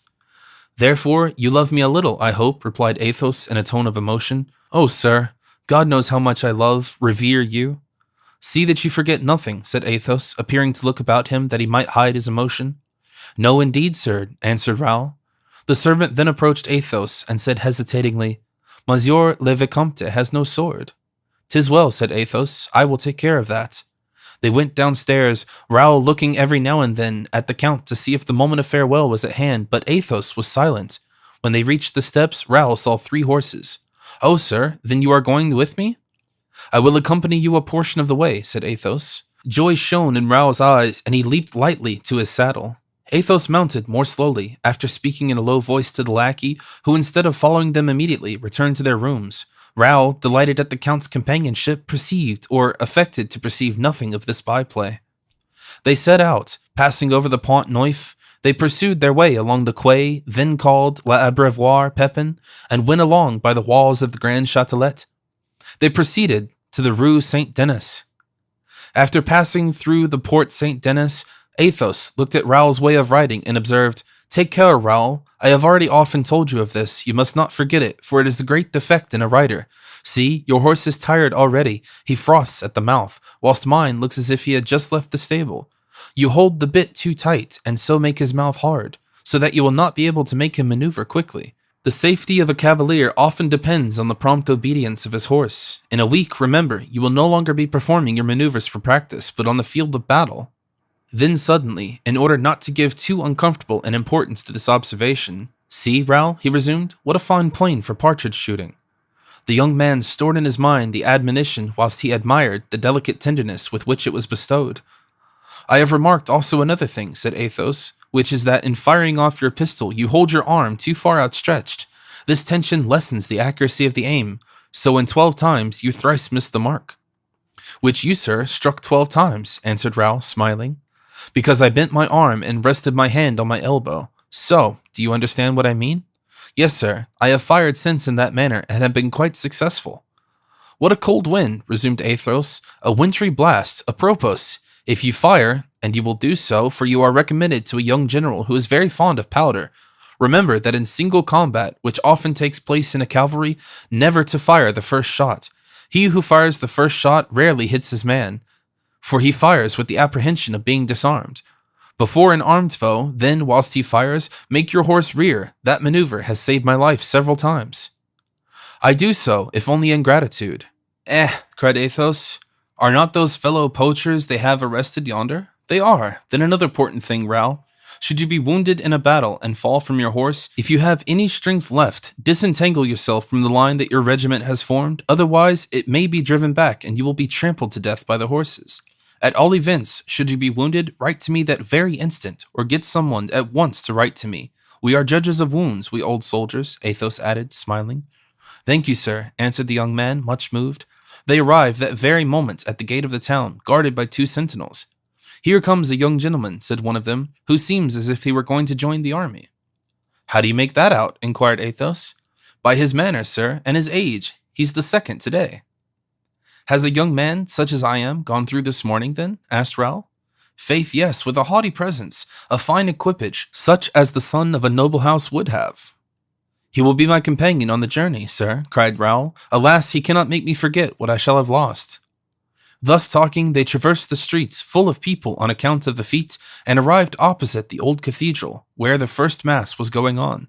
"Therefore, you love me a little, I hope," replied Athos in a tone of emotion. "Oh, sir, God knows how much I love, revere you." "See that you forget nothing," said Athos, appearing to look about him that he might hide his emotion. "No, indeed, sir," answered Raoul. The servant then approached Athos and said hesitatingly, "Monsieur le Vicomte has no sword." "'Tis well," said Athos, "I will take care of that." They went downstairs, Raoul looking every now and then at the count to see if the moment of farewell was at hand, but Athos was silent. When they reached the steps, Raoul saw 3 horses. "Oh, sir, then you are going with me?" "I will accompany you a portion of the way," said Athos. Joy shone in Raoul's eyes, and he leaped lightly to his saddle. Athos mounted more slowly, after speaking in a low voice to the lackey, who instead of following them immediately, returned to their rooms. Raoul, delighted at the count's companionship, perceived, or affected to perceive, nothing of this byplay. They set out, passing over the Pont Neuf. They pursued their way along the quay, then called l'Abreuvoir Pepin, and went along by the walls of the Grand Châtelet. They proceeded to the Rue Saint-Denis. After passing through the Porte Saint-Denis, Athos looked at Raoul's way of riding and observed, "Take care, Raoul. I have already often told you of this. You must not forget it, for it is the great defect in a rider. See, your horse is tired already. He froths at the mouth, whilst mine looks as if he had just left the stable. You hold the bit too tight, and so make his mouth hard, so that you will not be able to make him maneuver quickly. The safety of a cavalier often depends on the prompt obedience of his horse. In a week, remember, you will no longer be performing your maneuvers for practice, but on the field of battle." Then suddenly, in order not to give too uncomfortable an importance to this observation, "See, Raoul," he resumed, "what a fine plain for partridge shooting." The young man stored in his mind the admonition whilst he admired the delicate tenderness with which it was bestowed. I have remarked also another thing, said Athos, which is that in firing off your pistol you hold your arm too far outstretched. This tension lessens the accuracy of the aim, so in 12 times you thrice missed the mark. Which you, sir, struck 12 times, answered Raoul, smiling. Because I bent my arm and rested my hand on my elbow. So, do you understand what I mean? Yes, sir, I have fired since in that manner and have been quite successful. What a cold wind, resumed Athos, a wintry blast, apropos. If you fire, and you will do so, for you are recommended to a young general who is very fond of powder, remember that in single combat, which often takes place in a cavalry, never to fire the first shot. He who fires the first shot rarely hits his man, for he fires with the apprehension of being disarmed. Before an armed foe, then, whilst he fires, make your horse rear. That maneuver has saved my life several times. I do so, if only in gratitude. Cried Athos. Are not those fellow poachers they have arrested yonder? They are. Then another important thing, Raoul. Should you be wounded in a battle and fall from your horse, if you have any strength left, disentangle yourself from the line that your regiment has formed, otherwise it may be driven back and you will be trampled to death by the horses. At all events, should you be wounded, write to me that very instant, or get someone at once to write to me. We are judges of wounds, we old soldiers, Athos added, smiling. Thank you, sir, answered the young man, much moved. They arrived that very moment at the gate of the town, guarded by 2 sentinels. Here comes a young gentleman, said one of them, who seems as if he were going to join the army. How do you make that out? Inquired Athos. By his manner, sir, and his age. He's the second today. Has a young man, such as I am, gone through this morning, then? Asked Raoul. Faith, yes, with a haughty presence, a fine equipage, such as the son of a noble house would have. He will be my companion on the journey, sir, cried Raoul. Alas, he cannot make me forget what I shall have lost. Thus talking, they traversed the streets full of people on account of the fete, and arrived opposite the old cathedral, where the first mass was going on.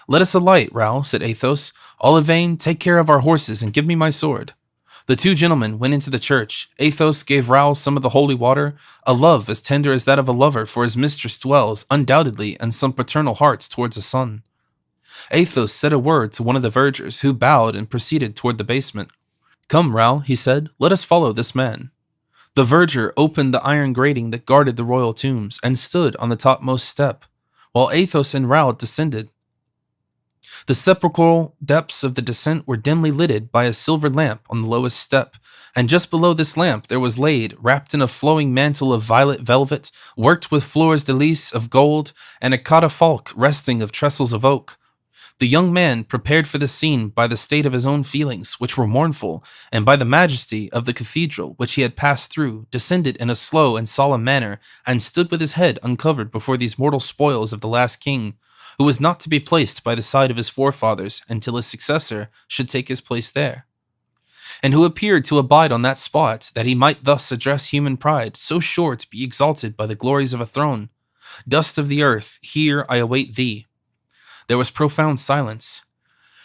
Let us alight, Raoul, said Athos. Olivain, take care of our horses and give me my sword. The 2 gentlemen went into the church. Athos gave Raoul some of the holy water. A love as tender as that of a lover for his mistress dwells, undoubtedly, in some paternal hearts towards a son. Athos said a word to one of the vergers, who bowed and proceeded toward the basement. Come, Raoul, he said, let us follow this man. The verger opened the iron grating that guarded the royal tombs, and stood on the topmost step, while Athos and Raoul descended. The sepulchral depths of the descent were dimly lighted by a silver lamp on the lowest step, and just below this lamp there was laid, wrapped in a flowing mantle of violet velvet, worked with fleurs de lis of gold, and a catafalque resting of trestles of oak. The young man, prepared for the scene by the state of his own feelings, which were mournful, and by the majesty of the cathedral which he had passed through, descended in a slow and solemn manner, and stood with his head uncovered before these mortal spoils of the last king, who was not to be placed by the side of his forefathers until his successor should take his place there, and who appeared to abide on that spot, that he might thus address human pride, so sure to be exalted by the glories of a throne. Dust of the earth, here I await thee. There was profound silence.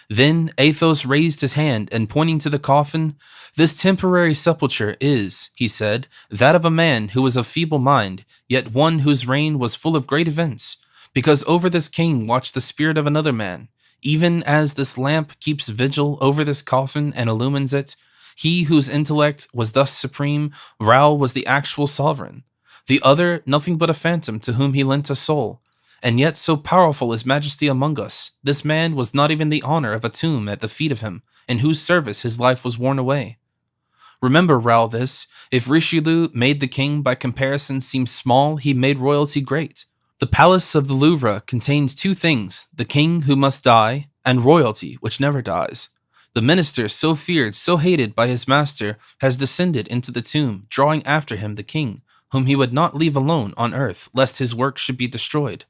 Then Athos raised his hand, and pointing to the coffin, "This temporary sepulture is," he said, "that of a man who was of feeble mind, yet one whose reign was full of great events, because over this king watched the spirit of another man. Even as this lamp keeps vigil over this coffin and illumines it, he whose intellect was thus supreme, Raoul, was the actual sovereign. The other, nothing but a phantom to whom he lent a soul. And yet so powerful is majesty among us, this man was not even the honor of a tomb at the feet of him, in whose service his life was worn away. Remember, Raoul, this, if Richelieu made the king by comparison seem small, he made royalty great. The palace of the Louvre contains 2 things, the king who must die, and royalty which never dies. The minister, so feared, so hated by his master, has descended into the tomb, drawing after him the king, whom he would not leave alone on earth, lest his work should be destroyed.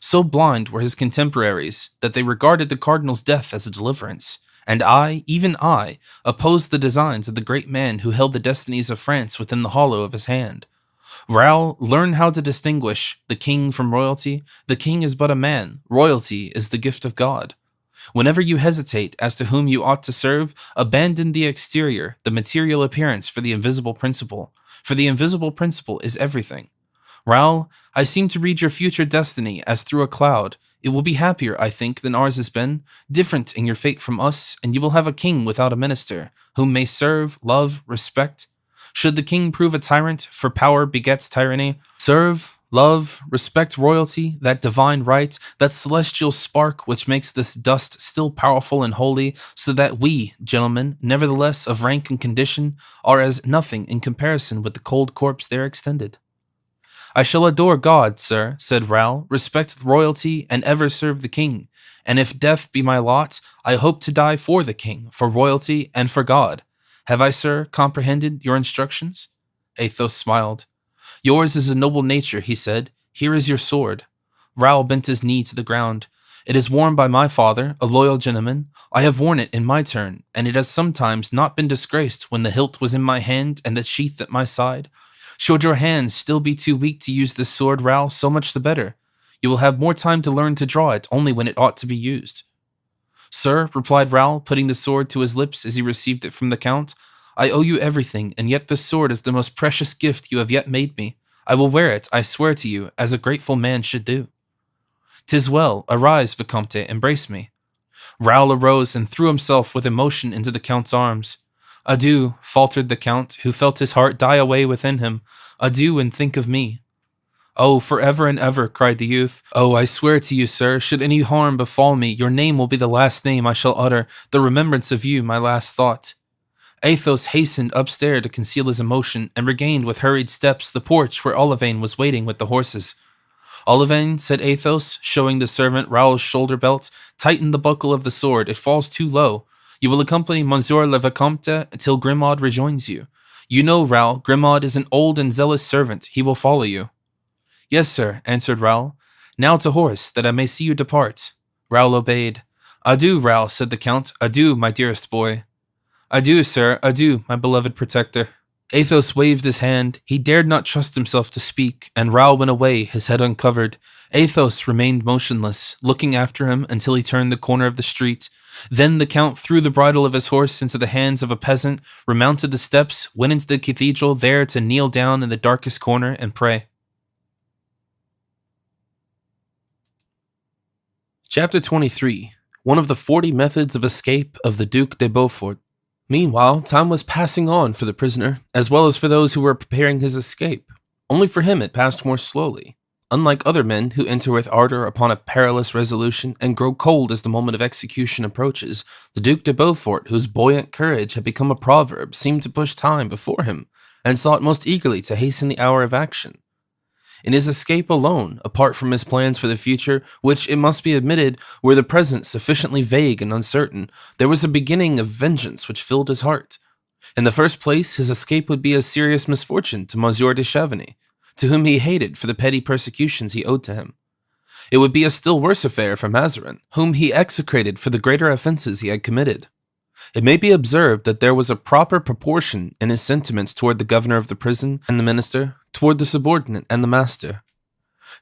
So blind were his contemporaries that they regarded the cardinal's death as a deliverance, and I, even I, opposed the designs of the great man who held the destinies of France within the hollow of his hand. Raoul, learn how to distinguish the king from royalty. The king is but a man, royalty is the gift of God. Whenever you hesitate as to whom you ought to serve, abandon the exterior, the material appearance for the invisible principle, for the invisible principle is everything. Raoul, I seem to read your future destiny as through a cloud. It will be happier, I think, than ours has been, different in your fate from us, and you will have a king without a minister, whom may serve, love, respect. Should the king prove a tyrant, for power begets tyranny, serve, love, respect royalty, that divine right, that celestial spark which makes this dust still powerful and holy, so that we, gentlemen, nevertheless of rank and condition, are as nothing in comparison with the cold corpse there extended. I shall adore God, sir, said Raoul, respect royalty, and ever serve the king. And if death be my lot, I hope to die for the king, for royalty, and for God. Have I, sir, comprehended your instructions? Athos smiled. Yours is a noble nature, he said. Here is your sword. Raoul bent his knee to the ground. It is worn by my father, a loyal gentleman. I have worn it in my turn, and it has sometimes not been disgraced when the hilt was in my hand and the sheath at my side. Should your hands still be too weak to use this sword, Raoul, so much the better. You will have more time to learn to draw it only when it ought to be used. Sir, replied Raoul, putting the sword to his lips as he received it from the Count, I owe you everything, and yet this sword is the most precious gift you have yet made me. I will wear it, I swear to you, as a grateful man should do. 'Tis well. Arise, Vicomte, embrace me. Raoul arose and threw himself with emotion into the Count's arms. Adieu, faltered the Count, who felt his heart die away within him. Adieu, and think of me. Oh, forever and ever, cried the youth. Oh, I swear to you, sir, should any harm befall me, your name will be the last name I shall utter, the remembrance of you my last thought. Athos hastened upstairs to conceal his emotion, and regained with hurried steps the porch where Olivain was waiting with the horses. Olivain, said Athos, showing the servant Raoul's shoulder belt, tighten the buckle of the sword, it falls too low. You will accompany Monsieur le Vicomte till Grimaud rejoins you. You know, Raoul, Grimaud is an old and zealous servant, he will follow you. Yes, sir, answered Raoul. Now to horse, that I may see you depart. Raoul obeyed. Adieu, Raoul, said the Count. Adieu, my dearest boy. Adieu, sir, adieu, my beloved protector. Athos waved his hand. He dared not trust himself to speak, and Raoul went away, his head uncovered. Athos remained motionless, looking after him until he turned the corner of the street. Then the Count threw the bridle of his horse into the hands of a peasant, remounted the steps, went into the cathedral, there to kneel down in the darkest corner and pray. Chapter 23. One of the 40 methods of escape of the Duc de Beaufort. Meanwhile, time was passing on for the prisoner, as well as for those who were preparing his escape. Only for him it passed more slowly. Unlike other men who enter with ardor upon a perilous resolution and grow cold as the moment of execution approaches, the Duc de Beaufort, whose buoyant courage had become a proverb, seemed to push time before him, and sought most eagerly to hasten the hour of action. In his escape alone, apart from his plans for the future, which, it must be admitted, were the present sufficiently vague and uncertain, there was a beginning of vengeance which filled his heart. In the first place, his escape would be a serious misfortune to Monsieur de Chavigny, to whom he hated for the petty persecutions he owed to him. It would be a still worse affair for Mazarin, whom he execrated for the greater offences he had committed. It may be observed that there was a proper proportion in his sentiments toward the governor of the prison and the minister, toward the subordinate and the master.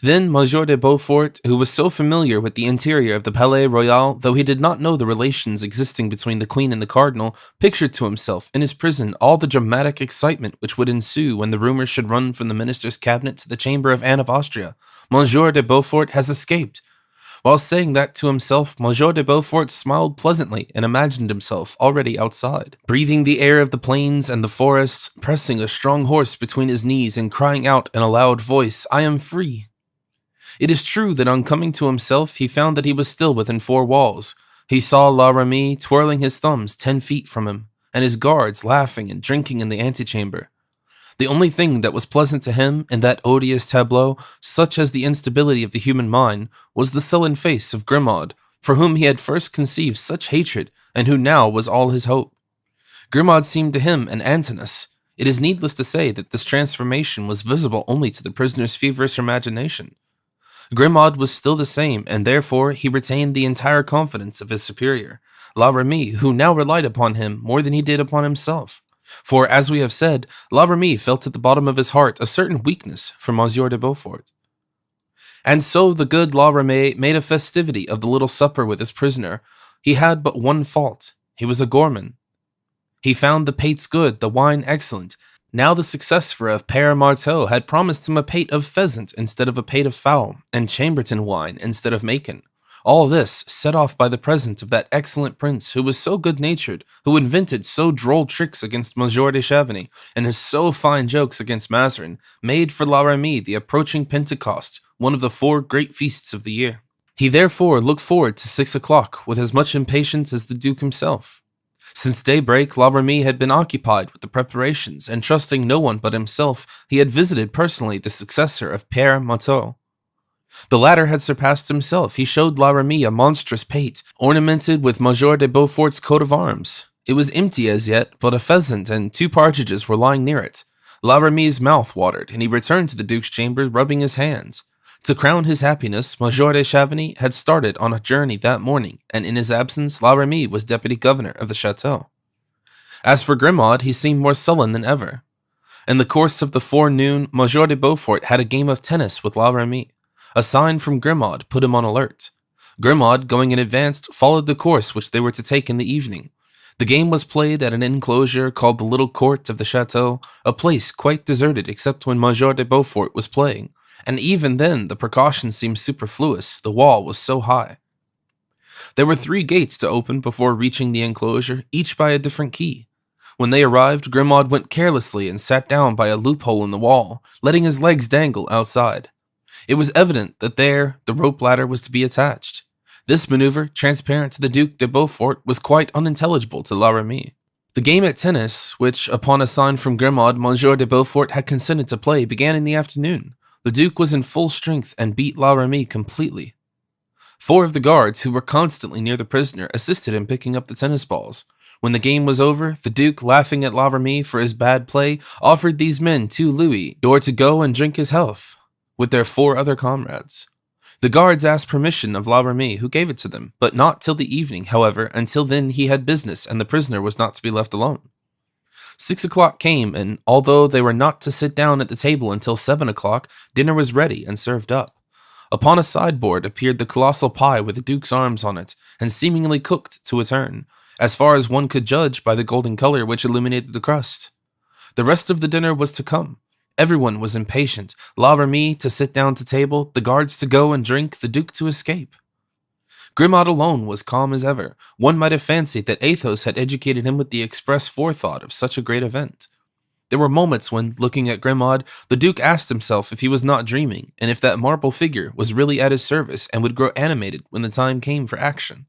Then Monsieur de Beaufort, who was so familiar with the interior of the Palais Royal, though he did not know the relations existing between the queen and the cardinal, pictured to himself in his prison all the dramatic excitement which would ensue when the rumors should run from the minister's cabinet to the chamber of Anne of Austria. Monsieur de Beaufort has escaped. While saying that to himself, Monsieur de Beaufort smiled pleasantly and imagined himself already outside, breathing the air of the plains and the forests, pressing a strong horse between his knees and crying out in a loud voice, I am free. It is true that on coming to himself, he found that he was still within 4 walls. He saw La Ramee twirling his thumbs 10 feet from him, and his guards laughing and drinking in the antechamber. The only thing that was pleasant to him in that odious tableau, such as the instability of the human mind, was the sullen face of Grimaud, for whom he had first conceived such hatred, and who now was all his hope. Grimaud seemed to him an Antinous. It is needless to say that this transformation was visible only to the prisoner's feverish imagination. Grimaud was still the same, and therefore he retained the entire confidence of his superior, La Ramee, who now relied upon him more than he did upon himself. For, as we have said, La Ramee felt at the bottom of his heart a certain weakness for Monsieur de Beaufort. And so the good La Ramee made a festivity of the little supper with his prisoner. He had but one fault. He was a gourmand. He found the pates good, the wine excellent. Now the successor of Père Marteau had promised him a pate of pheasant instead of a pate of fowl, and Chambertin wine instead of Macon. All this set off by the presence of that excellent prince who was so good-natured, who invented so droll tricks against Monsieur de Chavigny, and his so fine jokes against Mazarin, made for La Ramee the approaching Pentecost, one of the 4 great feasts of the year. He therefore looked forward to 6 o'clock with as much impatience as the Duke himself. Since daybreak, La Ramee had been occupied with the preparations, and trusting no one but himself, he had visited personally the successor of Père Marteau. The latter had surpassed himself. He showed La Ramee a monstrous pate, ornamented with Monsieur de Beaufort's coat of arms. It was empty as yet, but a pheasant and 2 partridges were lying near it. La Ramee's mouth watered, and he returned to the Duke's chamber, rubbing his hands. To crown his happiness, Monsieur de Chavigny had started on a journey that morning, and in his absence, La Ramee was deputy governor of the chateau. As for Grimaud, he seemed more sullen than ever. In the course of the forenoon, Monsieur de Beaufort had a game of tennis with La Ramee. A sign from Grimaud put him on alert. Grimaud, going in advance, followed the course which they were to take in the evening. The game was played at an enclosure called the Little Court of the chateau, a place quite deserted except when Monsieur de Beaufort was playing, and even then the precaution seemed superfluous, the wall was so high. There were 3 gates to open before reaching the enclosure, each by a different key. When they arrived, Grimaud went carelessly and sat down by a loophole in the wall, letting his legs dangle outside. It was evident that there the rope ladder was to be attached. This maneuver, transparent to the Duc de Beaufort, was quite unintelligible to La Ramee. The game at tennis, which, upon a sign from Grimaud, Monsieur de Beaufort had consented to play, began in the afternoon. The Duke was in full strength and beat La Ramee completely. 4 of the guards, who were constantly near the prisoner, assisted in picking up the tennis balls. When the game was over, the Duke, laughing at La Ramee for his bad play, offered these men 2 louis d'or to go and drink his health with their 4 other comrades. The guards asked permission of La Ramee, who gave it to them, but not till the evening. However, until then he had business, and the prisoner was not to be left alone. 6 o'clock came, and although they were not to sit down at the table until 7 o'clock, dinner was ready and served up. Upon a sideboard appeared the colossal pie with the Duke's arms on it, and seemingly cooked to a turn, as far as one could judge by the golden color which illuminated the crust. The rest of the dinner was to come. Everyone was impatient, La Ramee to sit down to table, the guards to go and drink, the Duke to escape. Grimaud alone was calm as ever. One might have fancied that Athos had educated him with the express forethought of such a great event. There were moments when, looking at Grimaud, the Duke asked himself if he was not dreaming, and if that marble figure was really at his service and would grow animated when the time came for action.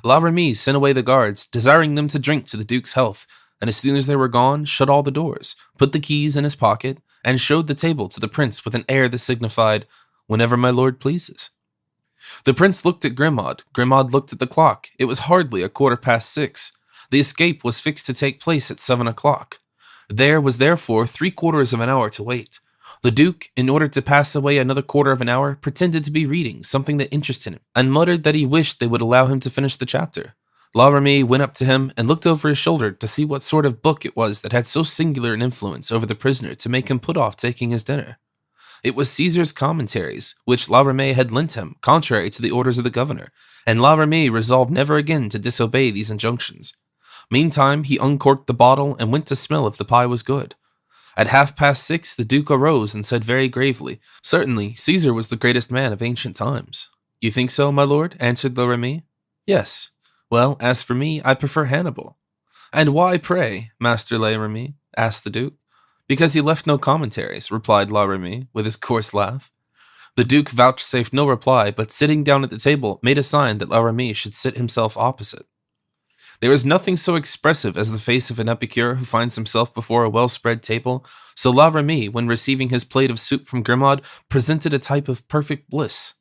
La Ramee sent away the guards, desiring them to drink to the Duke's health, and as soon as they were gone, shut all the doors, put the keys in his pocket, and showed the table to the prince with an air that signified, "Whenever my lord pleases." The prince looked at Grimaud. Grimaud looked at the clock. It was hardly 6:15. The escape was fixed to take place at 7 o'clock. There was therefore 3/4 of an hour to wait. The Duke, in order to pass away another 1/4 of an hour, pretended to be reading something that interested him, and muttered that he wished they would allow him to finish the chapter. La Ramee went up to him and looked over his shoulder to see what sort of book it was that had so singular an influence over the prisoner to make him put off taking his dinner. It was Caesar's Commentaries, which La Ramee had lent him, contrary to the orders of the governor, and La Ramee resolved never again to disobey these injunctions. Meantime, he uncorked the bottle and went to smell if the pie was good. At 6:30, the Duke arose and said very gravely, "Certainly, Caesar was the greatest man of ancient times." "You think so, my lord?" answered La Ramee. "Yes. Well, as for me, I prefer Hannibal." "And why, pray, Master La Ramee?" asked the Duke. "Because he left no commentaries," replied La Ramee, with his coarse laugh. The Duke vouchsafed no reply, but sitting down at the table, made a sign that La Ramee should sit himself opposite. There is nothing so expressive as the face of an epicure who finds himself before a well-spread table, so La Ramee, when receiving his plate of soup from Grimaud, presented a type of perfect bliss.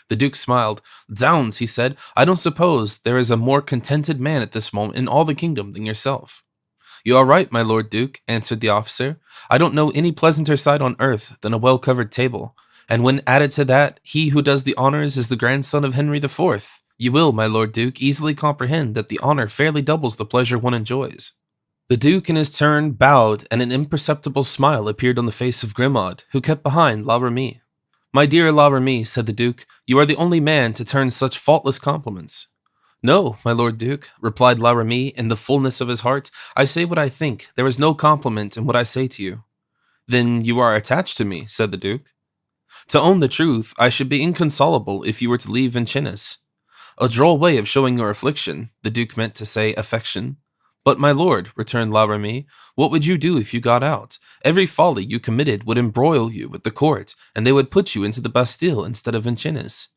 The Duke smiled. "Zounds," he said, "I don't suppose there is a more contented man at this moment in all the kingdom than yourself." "You are right, my Lord Duke," answered the officer. "I don't know any pleasanter sight on earth than a well-covered table, and when added to that, he who does the honors is the grandson of Henry IV. You will, my Lord Duke, easily comprehend that the honor fairly doubles the pleasure one enjoys." The Duke in his turn bowed, and an imperceptible smile appeared on the face of Grimaud, who kept behind La Ramee. "My dear La Ramee," said the Duke, "you are the only man to turn such faultless compliments." "No, my Lord Duke," replied La Ramee in the fullness of his heart, "I say what I think. There is no compliment in what I say to you." "Then you are attached to me," said the Duke. To own the truth, I should be inconsolable if you were to leave Vincennes. A droll way of showing your affliction, the Duke meant to say affection. But, my lord, returned La Ramee, what would you do if you got out? Every folly you committed would embroil you with the court, and they would put you into the Bastille instead of Vincennes.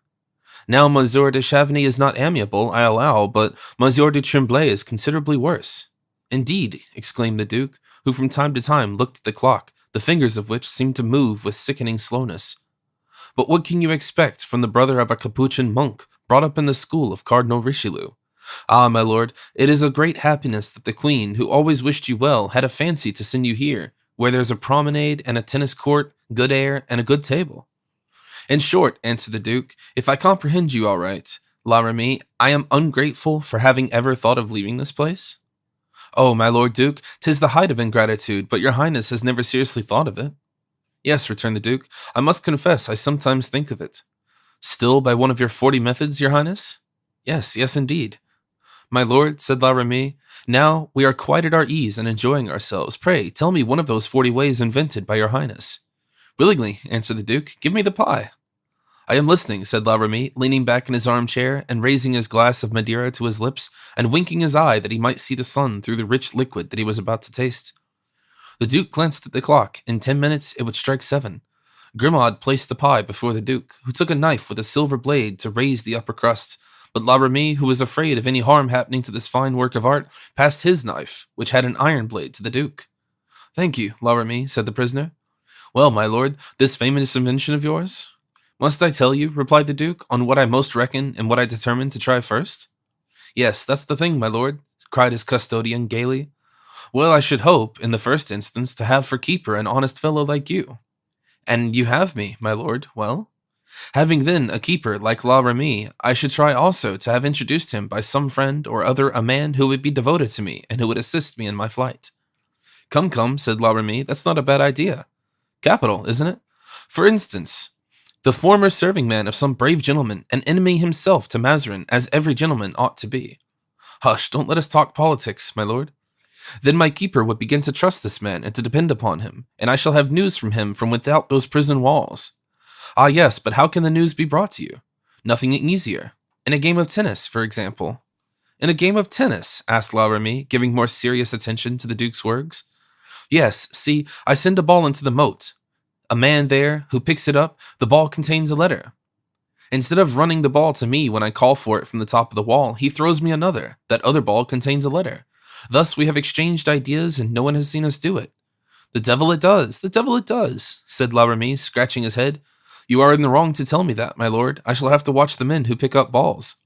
Now, Monsieur de Chavigny is not amiable, I allow, but Monsieur de Tremblay is considerably worse. Indeed, exclaimed the Duke, who from time to time looked at the clock, the fingers of which seemed to move with sickening slowness. But what can you expect from the brother of a Capuchin monk, brought up in the school of Cardinal Richelieu? Ah, my lord, it is a great happiness that the Queen, who always wished you well, had a fancy to send you here, where there's a promenade and a tennis court, good air, and a good table. In short, answered the Duke, if I comprehend you aright, La Ramee, I am ungrateful for having ever thought of leaving this place? Oh, my lord Duke, 'tis the height of ingratitude, but your highness has never seriously thought of it. Yes, returned the Duke, I must confess I sometimes think of it. Still by one of your 40 methods, your highness? Yes, indeed. My lord, said La Ramee, now we are quite at our ease and enjoying ourselves. Pray, tell me one of those 40 ways invented by your highness. Willingly, answered the Duke, give me the pie. I am listening, said La Ramee, leaning back in his armchair and raising his glass of Madeira to his lips and winking his eye that he might see the sun through the rich liquid that he was about to taste. The Duke glanced at the clock. In 10 minutes it would strike 7. Grimaud placed the pie before the Duke, who took a knife with a silver blade to raise the upper crust, but La Ramee, who was afraid of any harm happening to this fine work of art, passed his knife, which had an iron blade, to the Duke. Thank you, La Ramee, said the prisoner. Well, my lord, this famous invention of yours? Must I tell you, replied the Duke, on what I most reckon and what I determined to try first? Yes, that's the thing, my lord, cried his custodian gaily. Well, I should hope, in the first instance, to have for keeper an honest fellow like you. And you have me, my lord, well? Having then a keeper like La Ramee, I should try also to have introduced him by some friend or other a man who would be devoted to me and who would assist me in my flight. Come, said La Ramee, that's not a bad idea. Capital, isn't it? For instance, the former serving man of some brave gentleman, an enemy himself to Mazarin, as every gentleman ought to be. Hush, don't let us talk politics, my lord. Then my keeper would begin to trust this man and to depend upon him, and I shall have news from him from without those prison walls. Ah, yes, but how can the news be brought to you? Nothing easier. In a game of tennis, for example. In a game of tennis? Asked La Ramee, giving more serious attention to the Duke's words. Yes, see, I send a ball into the moat. A man there, who picks it up, the ball contains a letter. Instead of running the ball to me when I call for it from the top of the wall, he throws me another. That other ball contains a letter. Thus we have exchanged ideas and no one has seen us do it. The devil it does, said La Ramee, scratching his head. You are in the wrong to tell me that, my lord. I shall have to watch the men who pick up balls.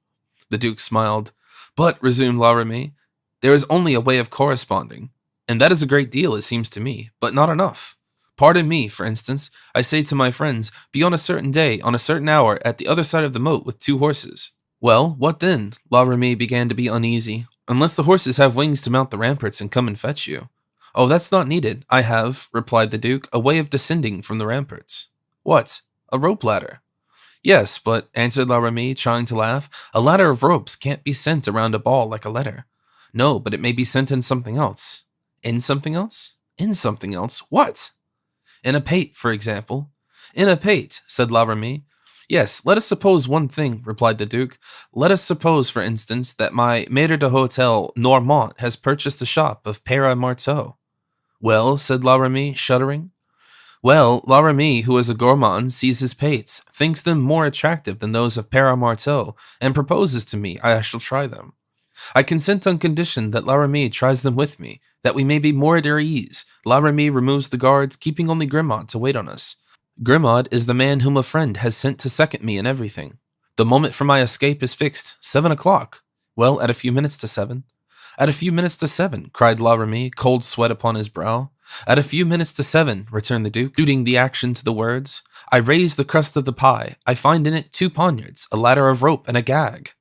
The Duke smiled. But, resumed La Ramee, there is only a way of corresponding. And that is a great deal, it seems to me, but not enough. Pardon me, for instance, I say to my friends, be on a certain day, on a certain hour, at the other side of the moat with 2 horses. Well, what then? La Ramee began to be uneasy. Unless the horses have wings to mount the ramparts and come and fetch you. Oh, that's not needed. I have, replied the Duke, a way of descending from the ramparts. What? A rope ladder? Yes, but, answered La Ramee, trying to laugh, a ladder of ropes can't be sent around a ball like a letter. No, but it may be sent in something else. In something else? In something else? What? In a pate, for example. In a pate, said La Ramee. Yes, let us suppose one thing, replied the Duke. Let us suppose, for instance, that my maître d'hôtel Normand has purchased a shop of Pere Marteau. Well, said La Ramee, shuddering. Well, La Ramee, who is a gourmand, sees his pates, thinks them more attractive than those of Pere Marteau, and proposes to me I shall try them. I consent on condition that La Ramee tries them with me, that we may be more at our ease. La Ramee removes the guards, keeping only Grimaud to wait on us. Grimaud is the man whom a friend has sent to second me in everything. The moment for my escape is fixed, 7 o'clock. Well, at a few minutes to 7. At a few minutes to 7, cried La Ramee, cold sweat upon his brow. At a few minutes to 7, returned the Duke, suiting the action to the words. I raise the crust of the pie. I find in it 2 poniards, a ladder of rope, and a gag.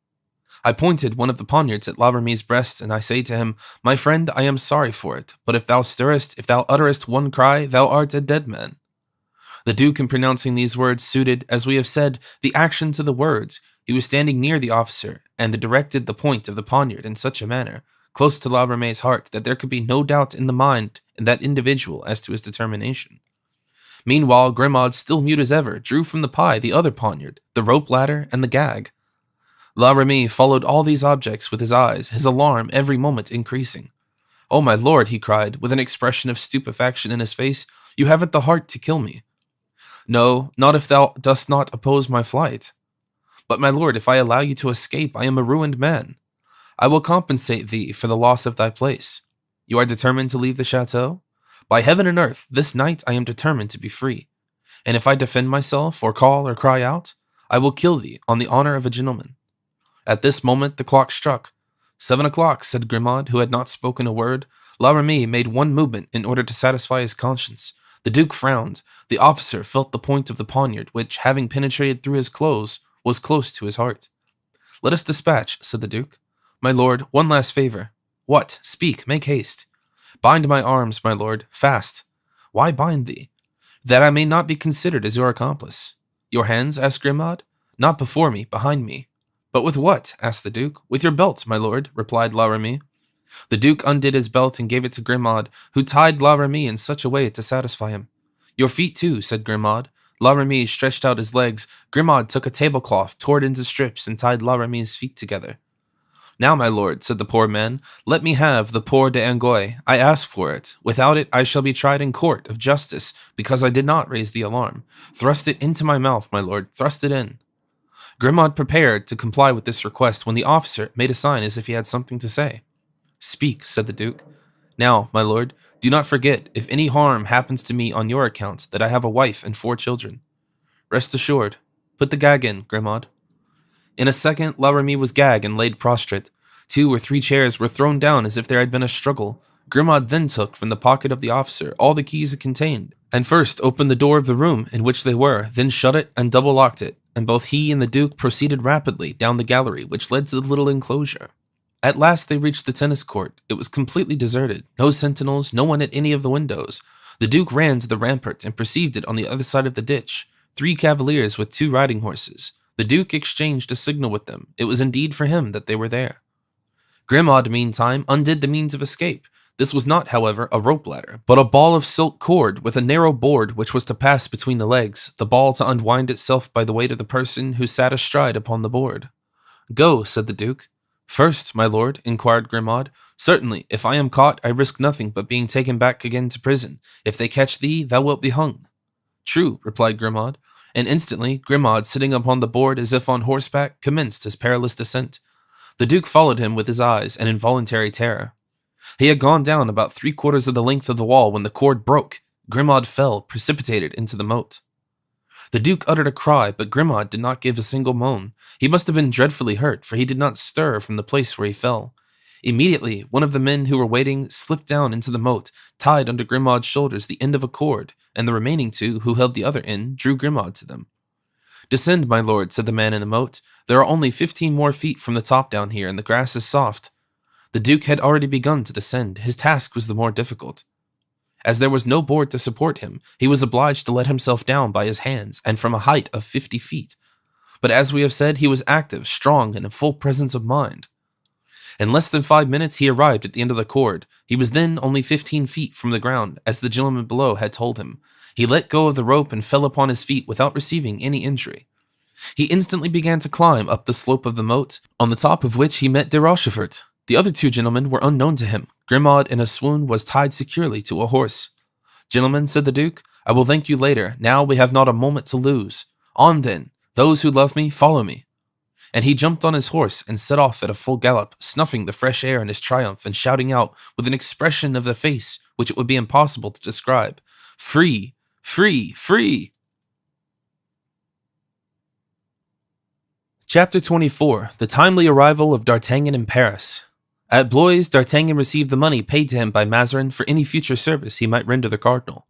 I pointed one of the poniards at La Ramee's breast, and I say to him, My friend, I am sorry for it, but if thou utterest one cry, thou art a dead man. The Duke, in pronouncing these words, suited, as we have said, the action to the words. He was standing near the officer, and directed the point of the poniard in such a manner, close to La Ramee's heart, that there could be no doubt in the mind of that individual as to his determination. Meanwhile, Grimaud, still mute as ever, drew from the pie the other poniard, the rope ladder, and the gag. La Ramee followed all these objects with his eyes, his alarm every moment increasing. "Oh, my lord," he cried, with an expression of stupefaction in his face, "you haven't the heart to kill me." "No, not if thou dost not oppose my flight." "But, my lord, if I allow you to escape, I am a ruined man." "I will compensate thee for the loss of thy place. You are determined to leave the chateau? By heaven and earth, this night I am determined to be free. And if I defend myself, or call or cry out, I will kill thee on the honor of a gentleman." At this moment the clock struck. 7 o'clock, said Grimaud, who had not spoken a word. La Ramee made one movement in order to satisfy his conscience. The Duke frowned. The officer felt the point of the poniard, which, having penetrated through his clothes, was close to his heart. "Let us dispatch," said the Duke. "My lord, one last favor." "What? Speak, make haste." "Bind my arms, my lord, fast." "Why bind thee?" "That I may not be considered as your accomplice." "Your hands?" asked Grimaud. "Not before me, behind me." "But with what?" asked the Duke. "With your belt, my lord," replied La Ramee. The Duke undid his belt and gave it to Grimaud, who tied La Ramee in such a way to satisfy him. "Your feet too," said Grimaud. La Ramee stretched out his legs. Grimaud took a tablecloth, tore it into strips, and tied La Ramee's feet together. "Now, my lord," said the poor man, "let me have the poor d'Angoy. I ask for it. Without it, I shall be tried in court of justice, because I did not raise the alarm. Thrust it into my mouth, my lord, thrust it in." Grimaud prepared to comply with this request when the officer made a sign as if he had something to say. "Speak," said the Duke. "Now, my lord, do not forget, if any harm happens to me on your account, that I have a wife and 4 children. Rest assured. Put the gag in, Grimaud." In a second, La Ramee was gagged and laid prostrate. 2 or 3 chairs were thrown down as if there had been a struggle. Grimaud then took from the pocket of the officer all the keys it contained, and first opened the door of the room in which they were, then shut it and double-locked it, and both he and the Duke proceeded rapidly down the gallery which led to the little enclosure. At last they reached the tennis court. It was completely deserted. No sentinels, no one at any of the windows. The Duke ran to the rampart and perceived it on the other side of the ditch. 3 cavaliers with 2 riding horses. The Duke exchanged a signal with them. It was indeed for him that they were there. Grimaud, meantime, undid the means of escape. This was not, however, a rope ladder, but a ball of silk cord with a narrow board which was to pass between the legs, the ball to unwind itself by the weight of the person who sat astride upon the board. "Go," said the Duke. "First, my lord?" inquired Grimaud. "Certainly, if I am caught, I risk nothing but being taken back again to prison. If they catch thee, thou wilt be hung." "True," replied Grimaud, and instantly Grimaud, sitting upon the board as if on horseback, commenced his perilous descent. The Duke followed him with his eyes in involuntary terror. He had gone down about 3/4 of the length of the wall when the cord broke. Grimaud fell, precipitated into the moat. The Duke uttered a cry, but Grimaud did not give a single moan. He must have been dreadfully hurt, for he did not stir from the place where he fell. Immediately, one of the men who were waiting slipped down into the moat, tied under Grimaud's shoulders the end of a cord, and the remaining 2, who held the other end, drew Grimaud to them. "Descend, my lord," said the man in the moat. "There are only 15 more feet from the top down here, and the grass is soft." The Duke had already begun to descend. His task was the more difficult. As there was no board to support him, he was obliged to let himself down by his hands, and from a height of 50 feet. But as we have said, he was active, strong, and in full presence of mind. In less than 5 minutes he arrived at the end of the cord. He was then only 15 feet from the ground, as the gentleman below had told him. He let go of the rope and fell upon his feet without receiving any injury. He instantly began to climb up the slope of the moat, on the top of which he met de Rochefort. The other 2 gentlemen were unknown to him. Grimaud, in a swoon, was tied securely to a horse. "Gentlemen," said the Duke, "I will thank you later. Now we have not a moment to lose. On then! Those who love me, follow me." And he jumped on his horse and set off at a full gallop, snuffing the fresh air in his triumph and shouting out with an expression of the face which it would be impossible to describe, "Free! Free! Free!" Chapter 24. The timely arrival of D'Artagnan in Paris. At Blois, D'Artagnan received the money paid to him by Mazarin for any future service he might render the cardinal.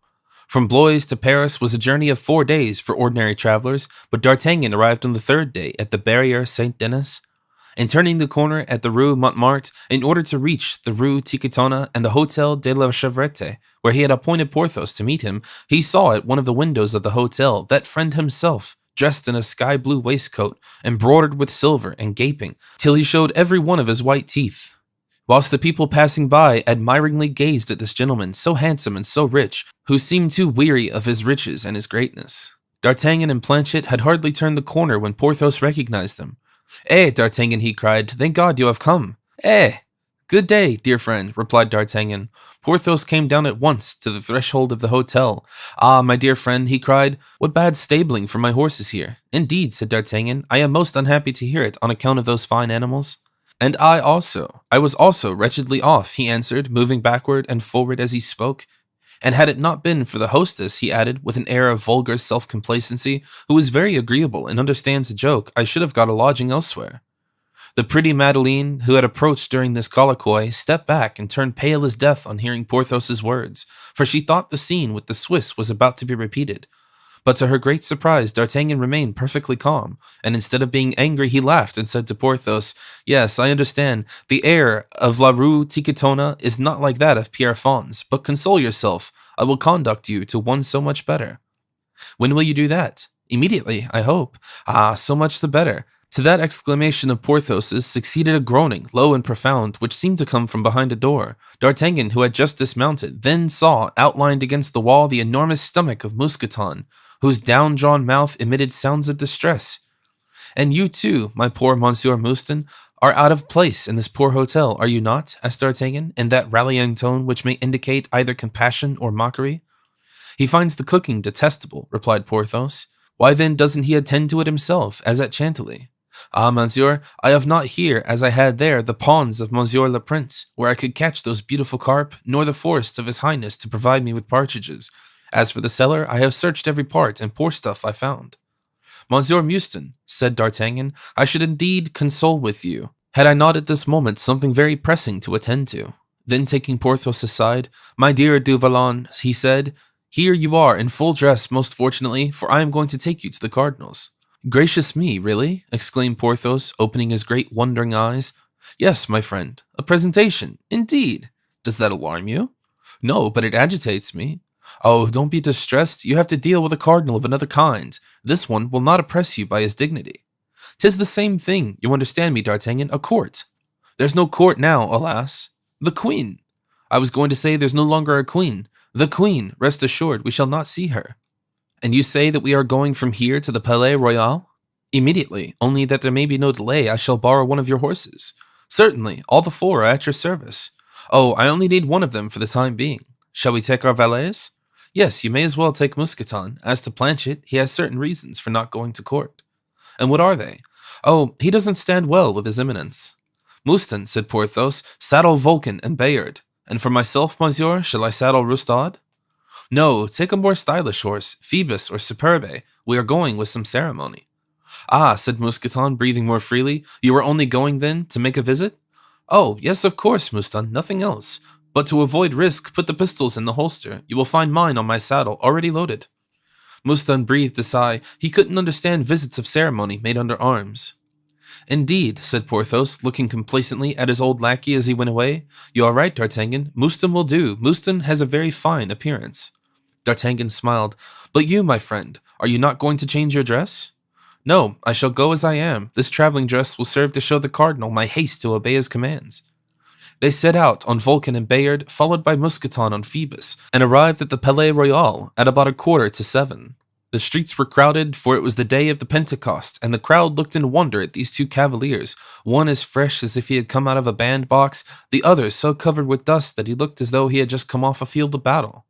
From Blois to Paris was a journey of 4 days for ordinary travelers, but D'Artagnan arrived on the 3rd day at the Barrière Saint-Denis, and turning the corner at the Rue Montmartre in order to reach the Rue Tiquetonne and the Hôtel de la Chevrette, where he had appointed Porthos to meet him, he saw at one of the windows of the hotel that friend himself, dressed in a sky-blue waistcoat, embroidered with silver and gaping, till he showed every one of his white teeth. whilst the people passing by admiringly gazed at this gentleman so handsome and so rich, who seemed too weary of his riches and his greatness. D'Artagnan and Planchet had hardly turned the corner when Porthos recognized them. "Eh, D'Artagnan," he cried, "thank God you have come." "Eh, good day, dear friend," replied D'Artagnan. Porthos came down at once to the threshold of the hotel. "Ah, my dear friend," he cried, "what bad stabling for my horses here." "Indeed," said D'Artagnan, "I am most unhappy to hear it on account of those fine animals." "And I was also wretchedly off," he answered, moving backward and forward as he spoke. "And had it not been for the hostess," he added, with an air of vulgar self-complacency, "who is very agreeable and understands a joke, I should have got a lodging elsewhere." The pretty Madeleine, who had approached during this colloquy, stepped back and turned pale as death on hearing Porthos's words, for she thought the scene with the Swiss was about to be repeated. But to her great surprise, D'Artagnan remained perfectly calm, and instead of being angry, he laughed and said to Porthos, "Yes, I understand. The air of La Rue Tiquetona is not like that of Pierrefonds, but console yourself. I will conduct you to one so much better." "When will you do that?" "Immediately, I hope." "Ah, so much the better." To that exclamation of Porthos's succeeded a groaning, low and profound, which seemed to come from behind a door. D'Artagnan, who had just dismounted, then saw, outlined against the wall, the enormous stomach of Mousqueton, whose down-drawn mouth emitted sounds of distress. "And you too, my poor Monsieur Mouston, are out of place in this poor hotel, are you not?" asked D'Artagnan, in that rallying tone which may indicate either compassion or mockery. "He finds the cooking detestable," replied Porthos. "Why then doesn't he attend to it himself, as at Chantilly?" "Ah, monsieur, I have not here, as I had there, the ponds of Monsieur le Prince, where I could catch those beautiful carp, nor the forest of his highness to provide me with partridges. As for the cellar, I have searched every part, and poor stuff I found." "Monsieur Mouston," said D'Artagnan, "I should indeed console with you, had I not at this moment something very pressing to attend to." Then taking Porthos aside, "My dear Du Vallon," he said, "here you are in full dress, most fortunately, for I am going to take you to the cardinal's." "Gracious me, really?" exclaimed Porthos, opening his great wondering eyes. "Yes, my friend, a presentation, indeed. Does that alarm you?" "No, but it agitates me." "Oh, don't be distressed. You have to deal with a cardinal of another kind. This one will not oppress you by his dignity. 'Tis the same thing, you understand me, D'Artagnan, a court. There's no court now, alas. The queen. I was going to say there's no longer a queen. The queen, rest assured, we shall not see her." "And you say that we are going from here to the Palais Royal?" "Immediately, only that there may be no delay, I shall borrow one of your horses." "Certainly, all the four are at your service." "Oh, I only need one of them for the time being. Shall we take our valets?" "Yes, you may as well take Mousqueton. As to Planchet, he has certain reasons for not going to court." "And what are they?" "Oh, he doesn't stand well with his eminence." "Mouston," said Porthos, "saddle Vulcan and Bayard. And for myself, monsieur, shall I saddle Roustad?" "No, take a more stylish horse, Phoebus or Superbe. We are going with some ceremony." "Ah," said Mousqueton, breathing more freely, "you are only going, then, to make a visit?" "Oh, yes, of course, Mouston, nothing else. But to avoid risk, put the pistols in the holster. You will find mine on my saddle, already loaded." Mouston breathed a sigh. He couldn't understand visits of ceremony made under arms. "Indeed," said Porthos, looking complacently at his old lackey as he went away. "You are right, D'Artagnan. Mouston will do. Mouston has a very fine appearance." D'Artagnan smiled. "But you, my friend, are you not going to change your dress?" "No, I shall go as I am. This traveling dress will serve to show the cardinal my haste to obey his commands." They set out on Vulcan and Bayard, followed by Mousqueton on Phoebus, and arrived at the Palais Royal at about 6:45. The streets were crowded, for it was the day of the Pentecost, and the crowd looked in wonder at these two cavaliers, one as fresh as if he had come out of a bandbox, the other so covered with dust that he looked as though he had just come off a field of battle.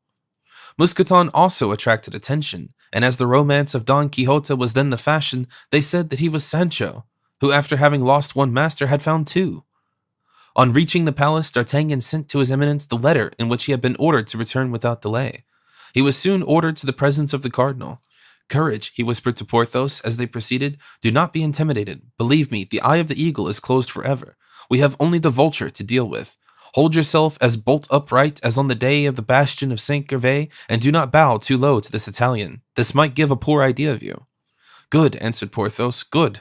Mousqueton also attracted attention, and as the romance of Don Quixote was then the fashion, they said that he was Sancho, who after having lost one master had found two. On reaching the palace, D'Artagnan sent to his eminence the letter in which he had been ordered to return without delay. He was soon ordered to the presence of the cardinal. "Courage," he whispered to Porthos as they proceeded. "Do not be intimidated. Believe me, the eye of the eagle is closed forever. We have only the vulture to deal with. Hold yourself as bolt upright as on the day of the bastion of Saint Gervais, and do not bow too low to this Italian. This might give a poor idea of you." "Good," answered Porthos, "good."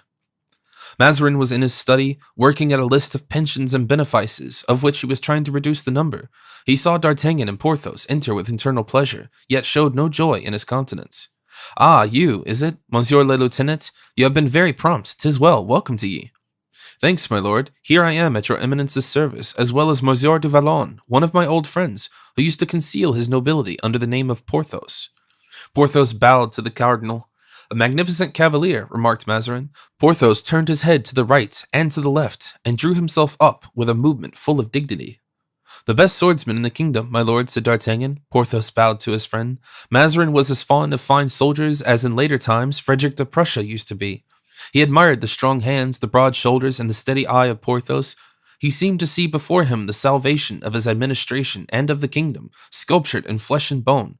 Mazarin was in his study, working at a list of pensions and benefices, of which he was trying to reduce the number. He saw D'Artagnan and Porthos enter with internal pleasure, yet showed no joy in his countenance. "Ah, you, is it, Monsieur le Lieutenant? You have been very prompt. 'Tis well. Welcome to ye." Thanks, my lord. Here I am at your eminence's service, as well as Monsieur du Vallon, one of my old friends, who used to conceal his nobility under the name of Porthos. Porthos bowed to the cardinal. A magnificent cavalier, remarked Mazarin. Porthos turned his head to the right and to the left, and drew himself up with a movement full of dignity. The best swordsman in the kingdom, my lord, said D'Artagnan. Porthos bowed to his friend. Mazarin was as fond of fine soldiers as in later times Frederick of Prussia used to be. He admired the strong hands, the broad shoulders, and the steady eye of Porthos. He seemed to see before him the salvation of his administration and of the kingdom, sculptured in flesh and bone.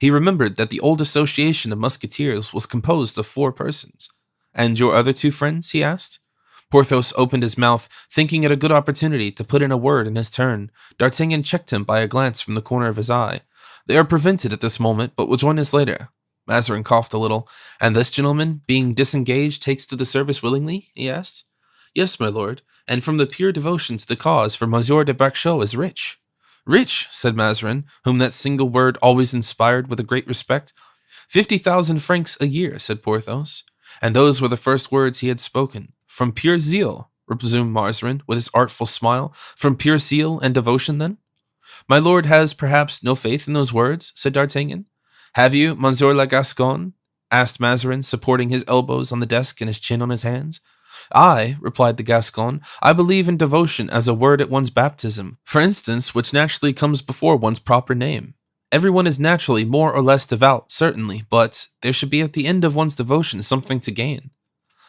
He remembered that the old association of musketeers was composed of 4 persons. "And your other 2 friends?" he asked. Porthos opened his mouth, thinking it a good opportunity to put in a word in his turn. D'Artagnan checked him by a glance from the corner of his eye. "They are prevented at this moment, but will join us later." Mazarin coughed a little. "And this gentleman, being disengaged, takes to the service willingly?" he asked. "Yes, my lord, and from the pure devotion to the cause, for Monsieur de Braccio is rich." "Rich," said Mazarin, whom that single word always inspired with a great respect. 50,000 francs a year, said Porthos. And those were the first words he had spoken. "From pure zeal," resumed Mazarin, with his artful smile. "From pure zeal and devotion, then?" "My lord has, perhaps, no faith in those words," said D'Artagnan. "Have you, Monsieur le Gascon?" asked Mazarin, supporting his elbows on the desk and his chin on his hands. "I," replied the Gascon, "I believe in devotion as a word at one's baptism, for instance, which naturally comes before one's proper name. Everyone is naturally more or less devout, certainly, but there should be at the end of one's devotion something to gain.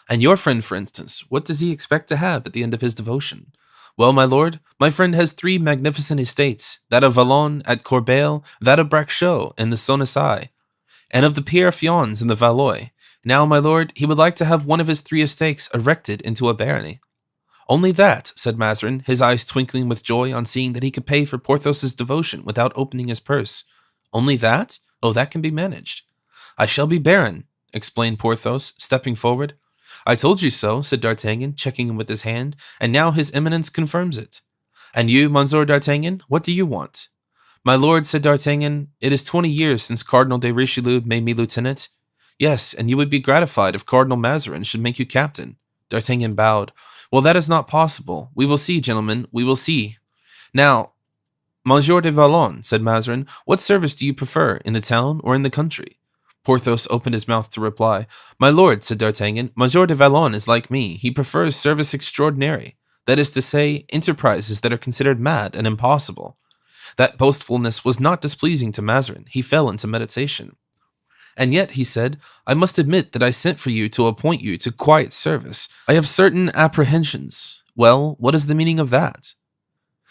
And your friend, for instance, what does he expect to have at the end of his devotion? Well, my lord, my friend has 3 magnificent estates, that of Vallon at Corbeil, that of Braccio in the Sonassai, and of the Pierrefions in the Valois. Now, my lord, he would like to have one of his 3 estates erected into a barony." "Only that," said Mazarin, his eyes twinkling with joy on seeing that he could pay for Porthos's devotion without opening his purse. "Only that? Oh, that can be managed." "I shall be baron," explained Porthos, stepping forward. "I told you so," said D'Artagnan, checking him with his hand, "and now his eminence confirms it." "And you, Monsieur d'Artagnan, what do you want?" "My lord," said D'Artagnan, "it is 20 years since Cardinal de Richelieu made me lieutenant." "Yes, and you would be gratified if Cardinal Mazarin should make you captain." D'Artagnan bowed. "Well, that is not possible. We will see, gentlemen, we will see. Now, Monsieur de Vallon," said Mazarin, "what service do you prefer, in the town or in the country?" Porthos opened his mouth to reply. "My lord," said D'Artagnan, "Monsieur de Vallon is like me. He prefers service extraordinary, that is to say, enterprises that are considered mad and impossible." That boastfulness was not displeasing to Mazarin. He fell into meditation. "And yet," he said, "I must admit that I sent for you to appoint you to quiet service. I have certain apprehensions." "Well, what is the meaning of that?"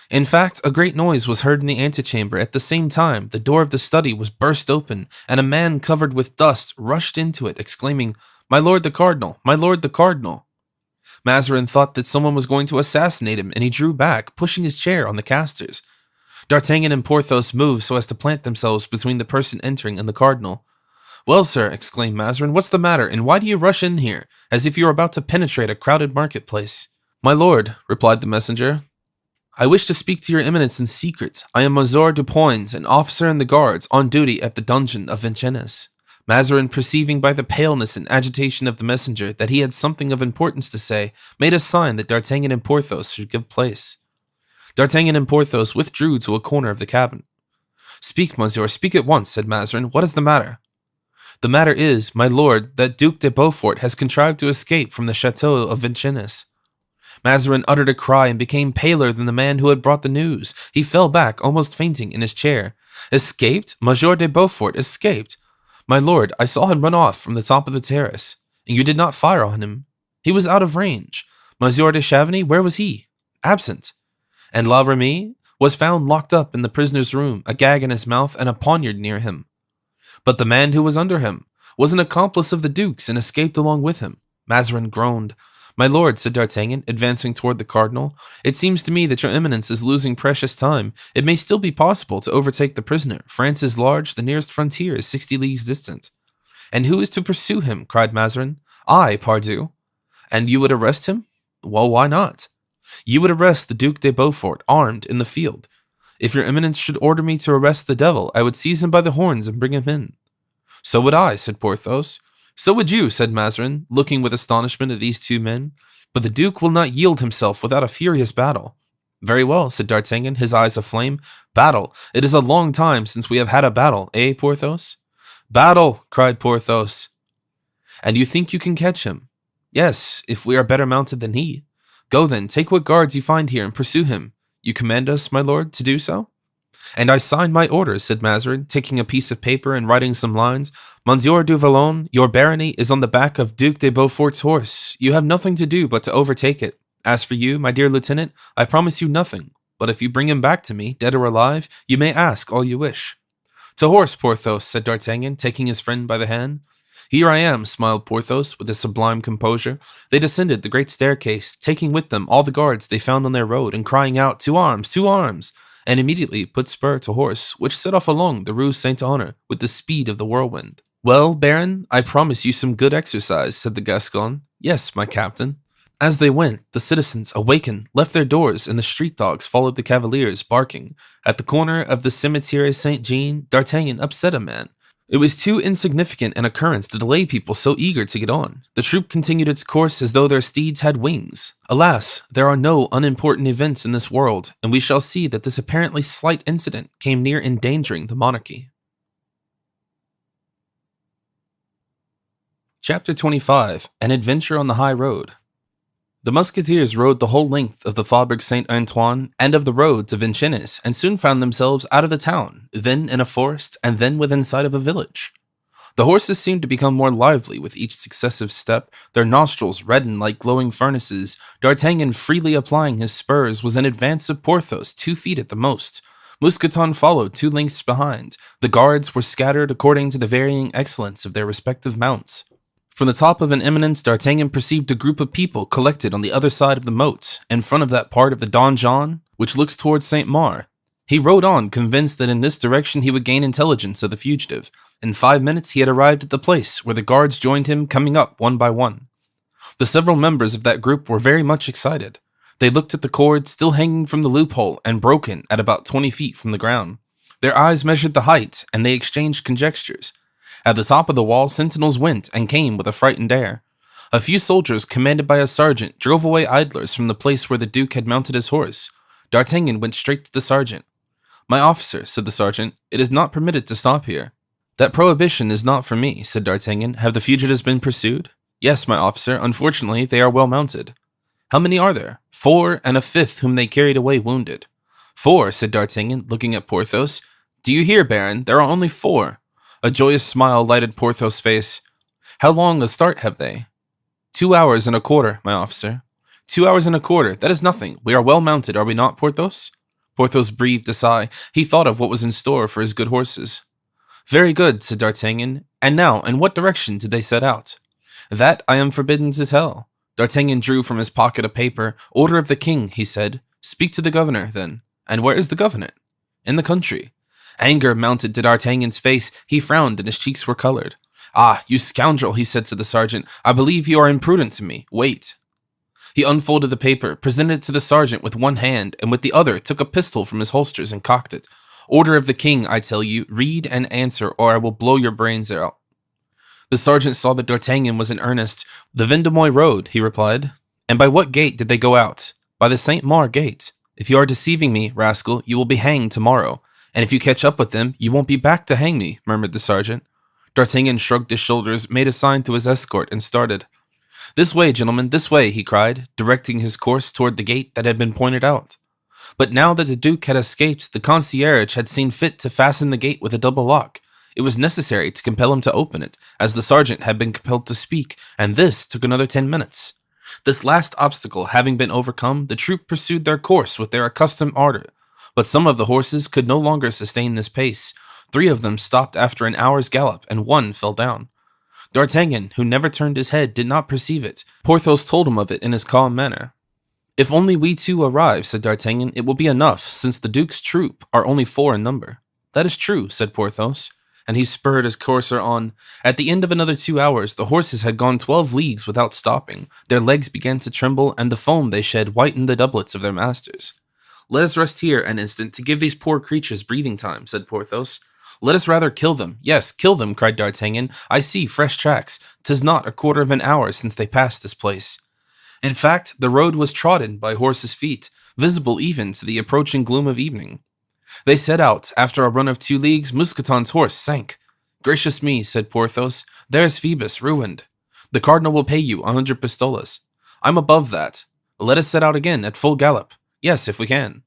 In fact, a great noise was heard in the antechamber. At the same time, the door of the study was burst open, and a man covered with dust rushed into it, exclaiming, "My lord the cardinal! My lord the cardinal!" Mazarin thought that someone was going to assassinate him, and he drew back, pushing his chair on the casters. D'Artagnan and Porthos moved so as to plant themselves between the person entering and the cardinal. "Well, sir," exclaimed Mazarin, "what's the matter, and why do you rush in here, as if you were about to penetrate a crowded marketplace?" "My lord," replied the messenger, "I wish to speak to your eminence in secret. I am Monsieur Dupoins, an officer in the guards, on duty at the dungeon of Vincennes." Mazarin, perceiving by the paleness and agitation of the messenger that he had something of importance to say, made a sign that D'Artagnan and Porthos should give place. D'Artagnan and Porthos withdrew to a corner of the cabin. "Speak, monsieur, speak at once," said Mazarin. "What is the matter?" "The matter is, my lord, that Duc de Beaufort has contrived to escape from the chateau of Vincennes." Mazarin uttered a cry and became paler than the man who had brought the news. He fell back, almost fainting, in his chair. "Escaped? Monsieur de Beaufort escaped? My lord, I saw him run off from the top of the terrace, and you did not fire on him. He was out of range. Monsieur de Chavigny, where was he? Absent. And La Ramee was found locked up in the prisoner's room, a gag in his mouth and a poniard near him. But the man who was under him was an accomplice of the Duke's and escaped along with him." Mazarin groaned. "My lord," said D'Artagnan, advancing toward the cardinal, "it seems to me that your eminence is losing precious time. It may still be possible to overtake the prisoner. France is large, the nearest frontier is 60 leagues distant." "And who is to pursue him?" cried Mazarin. "I, pardieu." "And you would arrest him?" "Well, why not?" "You would arrest the Duc de Beaufort, armed, in the field. If your eminence should order me to arrest the devil, I would seize him by the horns and bring him in." "So would I," said Porthos. "So would you," said Mazarin, looking with astonishment at these 2 men. but the Duke will not yield himself without a furious battle." "Very well," said D'Artagnan, his eyes aflame. "Battle! It is a long time since we have had a battle, eh, Porthos?" "Battle!" cried Porthos. "And you think you can catch him?" "Yes, if we are better mounted than he." "Go then, take what guards you find here and pursue him. You command us, my lord, to do so?" "And I sign my orders," said Mazarin, taking a piece of paper and writing some lines. "Monsieur du Vallon, your barony is on the back of Duc de Beaufort's horse. You have nothing to do but to overtake it. As for you, my dear lieutenant, I promise you nothing, but if you bring him back to me, dead or alive, you may ask all you wish." "To horse, Porthos," said D'Artagnan, taking his friend by the hand. "Here I am," smiled Porthos, with a sublime composure. They descended the great staircase, taking with them all the guards they found on their road, and crying out, "To arms! To arms!" and immediately put spur to horse, which set off along the Rue Saint-Honor with the speed of the whirlwind. "Well, Baron, I promise you some good exercise," said the Gascon. "Yes, my captain." As they went, the citizens, awakened, left their doors, and the street dogs followed the cavaliers, barking. At the corner of the Cimetière Saint-Jean, D'Artagnan upset a man. It was too insignificant an occurrence to delay people so eager to get on. The troop continued its course as though their steeds had wings. Alas, there are no unimportant events in this world, and we shall see that this apparently slight incident came near endangering the monarchy. Chapter 25: An Adventure on the High Road. The musketeers rode the whole length of the Faubourg Saint-Antoine and of the road to Vincennes, and soon found themselves out of the town, then in a forest, and then within sight of a village. The horses seemed to become more lively with each successive step, their nostrils reddened like glowing furnaces. D'Artagnan, freely applying his spurs, was in advance of Porthos 2 feet at the most. Mousqueton followed 2 lengths behind. The guards were scattered according to the varying excellence of their respective mounts. From the top of an eminence, D'Artagnan perceived a group of people collected on the other side of the moat, in front of that part of the donjon which looks towards Saint-Maur. He rode on, convinced that in this direction he would gain intelligence of the fugitive. In 5 minutes he had arrived at the place, where the guards joined him, coming up one by one. The several members of that group were very much excited. They looked at the cord still hanging from the loophole and broken at about 20 feet from the ground. Their eyes measured the height, and they exchanged conjectures. At the top of the wall, sentinels went and came with a frightened air. A few soldiers, commanded by a sergeant, drove away idlers from the place where the Duke had mounted his horse. D'Artagnan went straight to the sergeant. "My officer," said the sergeant, "it is not permitted to stop here." "That prohibition is not for me," said D'Artagnan. "Have the fugitives been pursued?" "Yes, my officer. Unfortunately, they are well mounted." "How many are there?" "4, and a 5th whom they carried away wounded." "4," said D'Artagnan, looking at Porthos. "Do you hear, Baron? There are only 4. A joyous smile lighted Porthos' face. "How long a start have they?" 2 hours and a quarter, my officer." 2 hours and a quarter, that is nothing. We are well mounted, are we not, Porthos? Porthos breathed a sigh. He thought of what was in store for his good horses. "Very good," said D'Artagnan. "And now, in what direction did they set out?" "That I am forbidden to tell." D'Artagnan drew from his pocket a paper. "Order of the king," he said. "Speak to the governor, then." "And where is the governor?" "In the country." Anger mounted to D'Artagnan's face. He frowned, and his cheeks were colored. "Ah, you scoundrel," he said to the sergeant. "I believe you are imprudent to me. Wait." He unfolded the paper, presented it to the sergeant with one hand, and with the other took a pistol from his holsters and cocked it. "Order of the king, I tell you, read and answer, or I will blow your brains out." The sergeant saw that D'Artagnan was in earnest. "The Vendomois road," he replied. "And by what gate did they go out?" "By the Saint-Maur gate." "If you are deceiving me, rascal, you will be hanged tomorrow. And if you catch up with them, you won't be back to hang me," murmured the sergeant. D'Artagnan shrugged his shoulders, made a sign to his escort, and started. "This way, gentlemen, this way," he cried, directing his course toward the gate that had been pointed out. But now that the Duke had escaped, the concierge had seen fit to fasten the gate with a double lock. It was necessary to compel him to open it, as the sergeant had been compelled to speak, and this took another 10 minutes. This last obstacle having been overcome, the troop pursued their course with their accustomed ardor. But some of the horses could no longer sustain this pace. 3 of them stopped after an hour's gallop, and 1 fell down. D'Artagnan, who never turned his head, did not perceive it. Porthos told him of it in his calm manner. "If only we 2 arrive," said D'Artagnan, "it will be enough, since the Duke's troop are only 4 in number." "That is true," said Porthos, and he spurred his courser on. At the end of another 2 hours, the horses had gone 12 leagues without stopping. Their legs began to tremble, and the foam they shed whitened the doublets of their masters. "Let us rest here an instant to give these poor creatures breathing time," said Porthos. "Let us rather kill them. Yes, kill them," cried D'Artagnan. "I see fresh tracks. 'Tis not a quarter of an hour since they passed this place." In fact, the road was trodden by horses' feet, visible even to the approaching gloom of evening. They set out. After a run of 2 leagues, Mousqueton's horse sank. "Gracious me," said Porthos, "there's Phoebus, ruined. The cardinal will pay you 100 pistoles. I'm above that. Let us set out again at full gallop. Yes, if we can."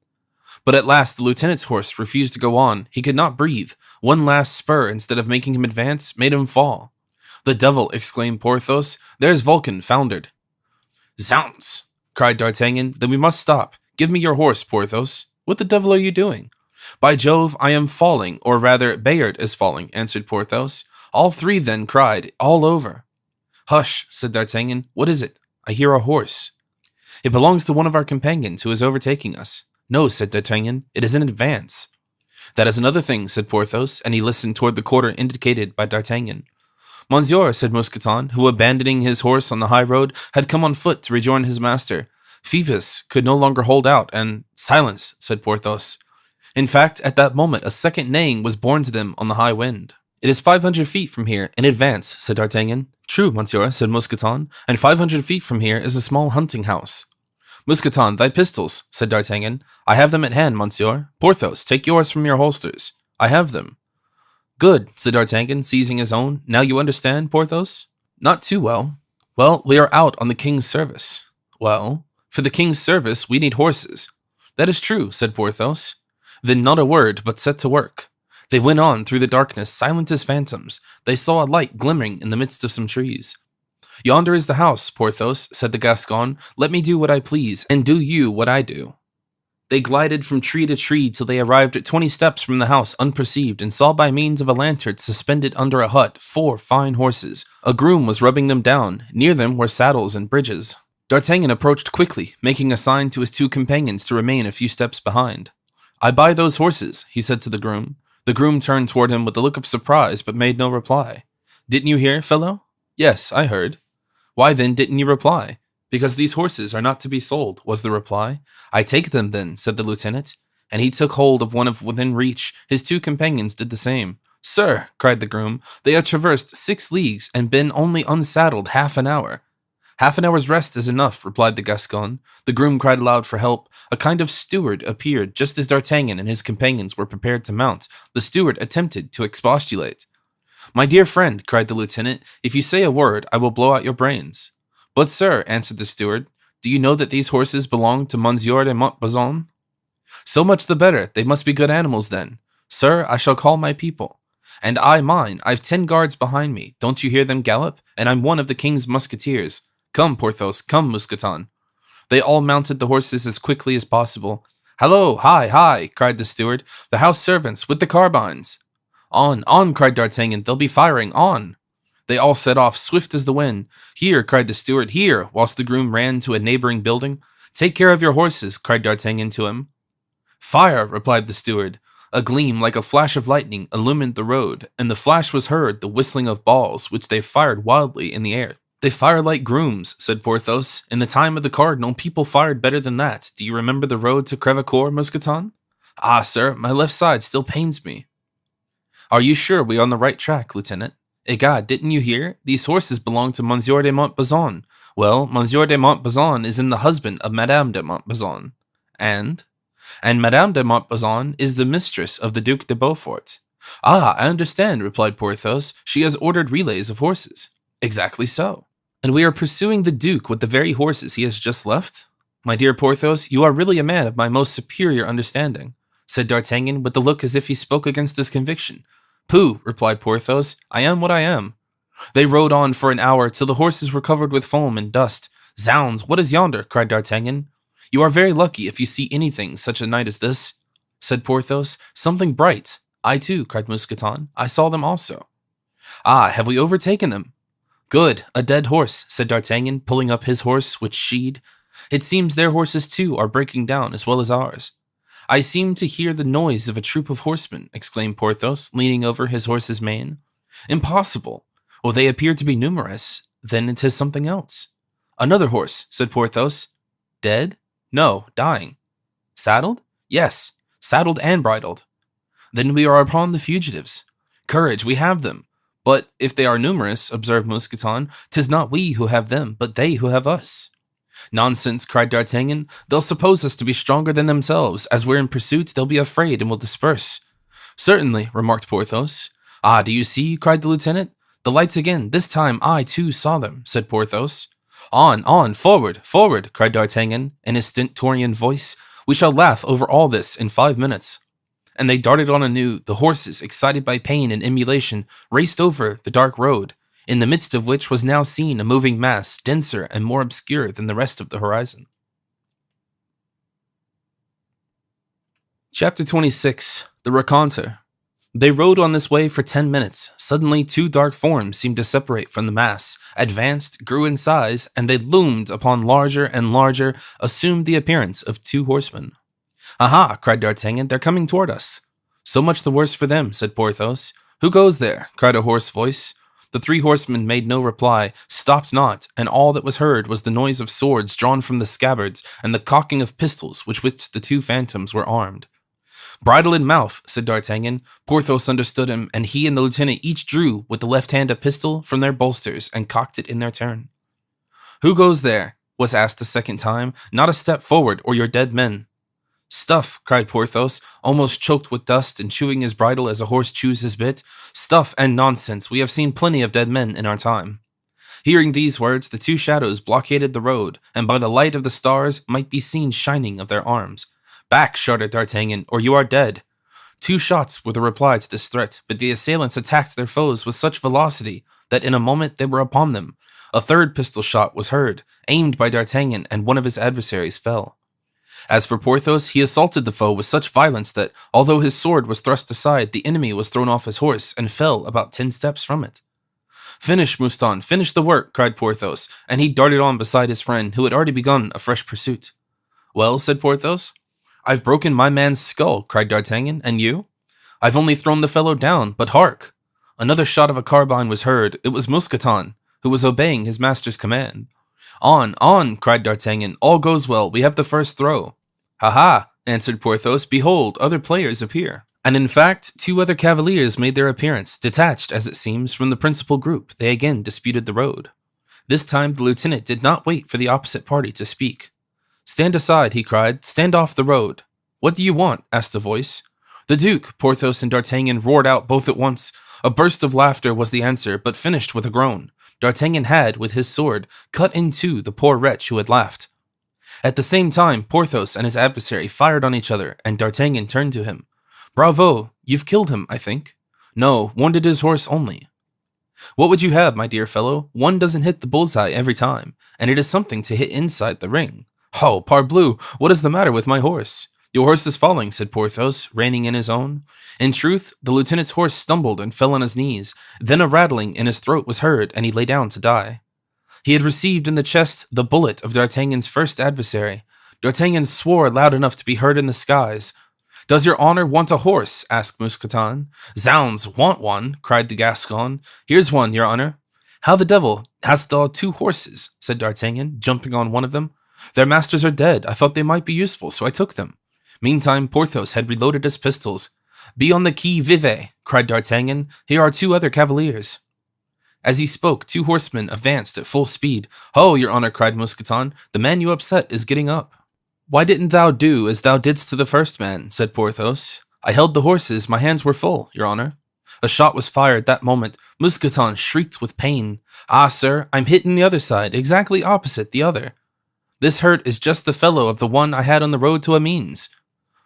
But at last the lieutenant's horse refused to go on. He could not breathe. One last spur, instead of making him advance, made him fall. "The devil!" exclaimed Porthos. "There's Vulcan foundered." "Zounds!" cried D'Artagnan. "Then we must stop. Give me your horse, Porthos. What the devil are you doing?" "By Jove, I am falling, or rather, Bayard is falling," answered Porthos. All 3 then cried, "All over." "Hush," said D'Artagnan. "What is it? I hear a horse." "It belongs to one of our companions who is overtaking us." "No," said D'Artagnan, "it is in advance." "That is another thing," said Porthos, and he listened toward the quarter indicated by D'Artagnan. "Monsieur," said Mousqueton, who, abandoning his horse on the high road, had come on foot to rejoin his master. Phoebus could no longer hold out, and— "Silence," said Porthos. In fact, at that moment, a second neighing was borne to them on the high wind. "It is 500 feet from here, in advance," said D'Artagnan. "True, monsieur," said Mousqueton, "and 500 feet from here is a small hunting house." "Mousqueton, thy pistols," said D'Artagnan. "I have them at hand, monsieur. Porthos, take yours from your holsters. I have them." "Good," said D'Artagnan, seizing his own. "Now you understand, Porthos?" "Not too well." "Well, we are out on the king's service." "Well, for the king's service, we need horses." "That is true," said Porthos. Then not a word, but set to work. They went on through the darkness, silent as phantoms. They saw a light glimmering in the midst of some trees. "Yonder is the house, Porthos," said the Gascon. "Let me do what I please, and do you what I do." They glided from tree to tree till they arrived at 20 steps from the house unperceived, and saw by means of a lantern suspended under a hut 4 fine horses. A groom was rubbing them down. Near them were saddles and bridges. D'Artagnan approached quickly, making a sign to his 2 companions to remain a few steps behind. "I buy those horses," he said to the groom. The groom turned toward him with a look of surprise, but made no reply. "Didn't you hear, fellow?" "Yes, I heard." "Why then didn't you reply?" "Because these horses are not to be sold," was the reply. "I take them then," said the lieutenant, and he took hold of one of within reach. His 2 companions did the same. "Sir," cried the groom, "they have traversed 6 leagues and been only unsaddled half an hour." "Half an hour's rest is enough," replied the Gascon. The groom cried aloud for help. A kind of steward appeared just as D'Artagnan and his companions were prepared to mount. The steward attempted to expostulate. "My dear friend," cried the lieutenant, "if you say a word, I will blow out your brains." "But, sir," answered the steward, "do you know that these horses belong to Monsieur de Montbazon?" "So much the better. They must be good animals then." "Sir, I shall call my people." "And I mine. I've 10 guards behind me. Don't you hear them gallop? And I'm one of the king's musketeers. Come, Porthos, come, Mousqueton." They all mounted the horses as quickly as possible. "Hallo, hi, hi!" cried the steward. "The house servants, with the carbines!" On, cried D'Artagnan. "They'll be firing, on!" They all set off, swift as the wind. "Here," cried the steward, "here!" whilst the groom ran to a neighboring building. "Take care of your horses," cried D'Artagnan to him. "Fire!" replied the steward. A gleam like a flash of lightning illumined the road, and the flash was heard the whistling of balls, which they fired wildly in the air. "They fire like grooms," said Porthos. "In the time of the cardinal, people fired better than that. Do you remember the road to Crevecoeur, Mousqueton?" "Ah, sir, my left side still pains me." "Are you sure we are on the right track, lieutenant?" "Egad, didn't you hear? These horses belong to Monsieur de Montbazon." "Well, Monsieur de Montbazon is the husband of Madame de Montbazon." "And?" "And Madame de Montbazon is the mistress of the Duc de Beaufort." "Ah, I understand," replied Porthos. "She has ordered relays of horses." "Exactly so." "And we are pursuing the Duke with the very horses he has just left?" "My dear Porthos, you are really a man of my most superior understanding," said D'Artagnan with the look as if he spoke against his conviction. "Pooh," replied Porthos, "I am what I am." They rode on for an hour till the horses were covered with foam and dust. "Zounds, what is yonder?" cried D'Artagnan. "You are very lucky if you see anything such a night as this," said Porthos. "Something bright." "I too," cried Mousqueton. "I saw them also." "Ah, have we overtaken them?" "Good, a dead horse," said D'Artagnan, pulling up his horse, which sheed. "It seems their horses too are breaking down as well as ours." "I seem to hear the noise of a troop of horsemen," exclaimed Porthos, leaning over his horse's mane. "Impossible. Well, they appear to be numerous. Then it is something else." "Another horse," said Porthos. "Dead?" "No, dying." "Saddled?" "Yes, saddled and bridled." "Then we are upon the fugitives. Courage, we have them." "But if they are numerous," observed Mousqueton, "'tis not we who have them, but they who have us." Nonsense, cried D'Artagnan. They'll suppose us to be stronger than themselves. As we're in pursuit, they'll be afraid and will disperse. Certainly, remarked Porthos. Ah, do you see? Cried the lieutenant. The lights again. This time I, too, saw them, said Porthos. On, forward, forward, cried D'Artagnan, in his stentorian voice. We shall laugh over all this in 5 minutes. And they darted on anew. The horses, excited by pain and emulation, raced over the dark road, in the midst of which was now seen a moving mass, denser and more obscure than the rest of the horizon. Chapter 26. The Rencontre. They rode on this way for 10 minutes. Suddenly 2 dark forms seemed to separate from the mass, advanced, grew in size, and they loomed upon larger and larger, assumed the appearance of 2 horsemen. Aha, cried D'Artagnan, they're coming toward us. So much the worse for them, said Porthos. Who goes there? Cried a hoarse voice. The 3 horsemen made no reply, stopped not, and all that was heard was the noise of swords drawn from the scabbards and the cocking of pistols with which the 2 phantoms were armed. Bridle in mouth, said D'Artagnan. Porthos understood him, and he and the lieutenant each drew with the left hand a pistol from their bolsters and cocked it in their turn. Who goes there? Was asked a second time. Not a step forward, or you're dead men. Stuff, cried Porthos, almost choked with dust and chewing his bridle as a horse chews his bit. Stuff and nonsense. We have seen plenty of dead men in our time. Hearing these words, the 2 shadows blockaded the road, and by the light of the stars might be seen shining of their arms. Back, shouted D'Artagnan, or you are dead. 2 shots were the reply to this threat, but the assailants attacked their foes with such velocity that in a moment they were upon them. A 3rd pistol shot was heard, aimed by D'Artagnan, and one of his adversaries fell. As for Porthos, he assaulted the foe with such violence that, although his sword was thrust aside, the enemy was thrown off his horse and fell about 10 steps from it. Finish, Mouston, finish the work, cried Porthos, and he darted on beside his friend, who had already begun a fresh pursuit. Well, said Porthos. I've broken my man's skull, cried D'Artagnan, and you? I've only thrown the fellow down, but hark! Another shot of a carbine was heard. It was Mousqueton, who was obeying his master's command. On, cried D'Artagnan, all goes well, we have the first throw. Ha ha, answered Porthos, behold, other players appear. And in fact, 2 other cavaliers made their appearance, detached, as it seems, from the principal group. They again disputed the road. This time the lieutenant did not wait for the opposite party to speak. Stand aside, he cried. Stand off the road. What do you want? Asked a voice. The Duke, Porthos and D'Artagnan roared out both at once. A burst of laughter was the answer, but finished with a groan. D'Artagnan had, with his sword, cut in 2 the poor wretch who had laughed. At the same time, Porthos and his adversary fired on each other, and D'Artagnan turned to him. Bravo, you've killed him, I think. No, wounded his horse only. What would you have, my dear fellow? One doesn't hit the bullseye every time, and it is something to hit inside the ring. Oh, parbleu, what is the matter with my horse? Your horse is falling, said Porthos, reining in his own. In truth, the lieutenant's horse stumbled and fell on his knees. Then a rattling in his throat was heard, and he lay down to die. He had received in the chest the bullet of D'Artagnan's first adversary. D'Artagnan swore loud enough to be heard in the skies. Does your honor want a horse? Asked Mousqueton. Zounds, want one, cried the Gascon. Here's one, your honor. How the devil, hast thou 2 horses? Said D'Artagnan, jumping on one of them. Their masters are dead. I thought they might be useful, so I took them. Meantime, Porthos had reloaded his pistols. Be on the qui vive, cried D'Artagnan. Here are 2 other cavaliers. As he spoke, 2 horsemen advanced at full speed. Ho, your honor, cried Mousqueton. The man you upset is getting up. Why didn't thou do as thou didst to the first man? Said Porthos. I held the horses. My hands were full, your honor. A shot was fired that moment. Mousqueton shrieked with pain. Ah, sir, I'm hit in the other side, exactly opposite the other. This hurt is just the fellow of the one I had on the road to Amiens.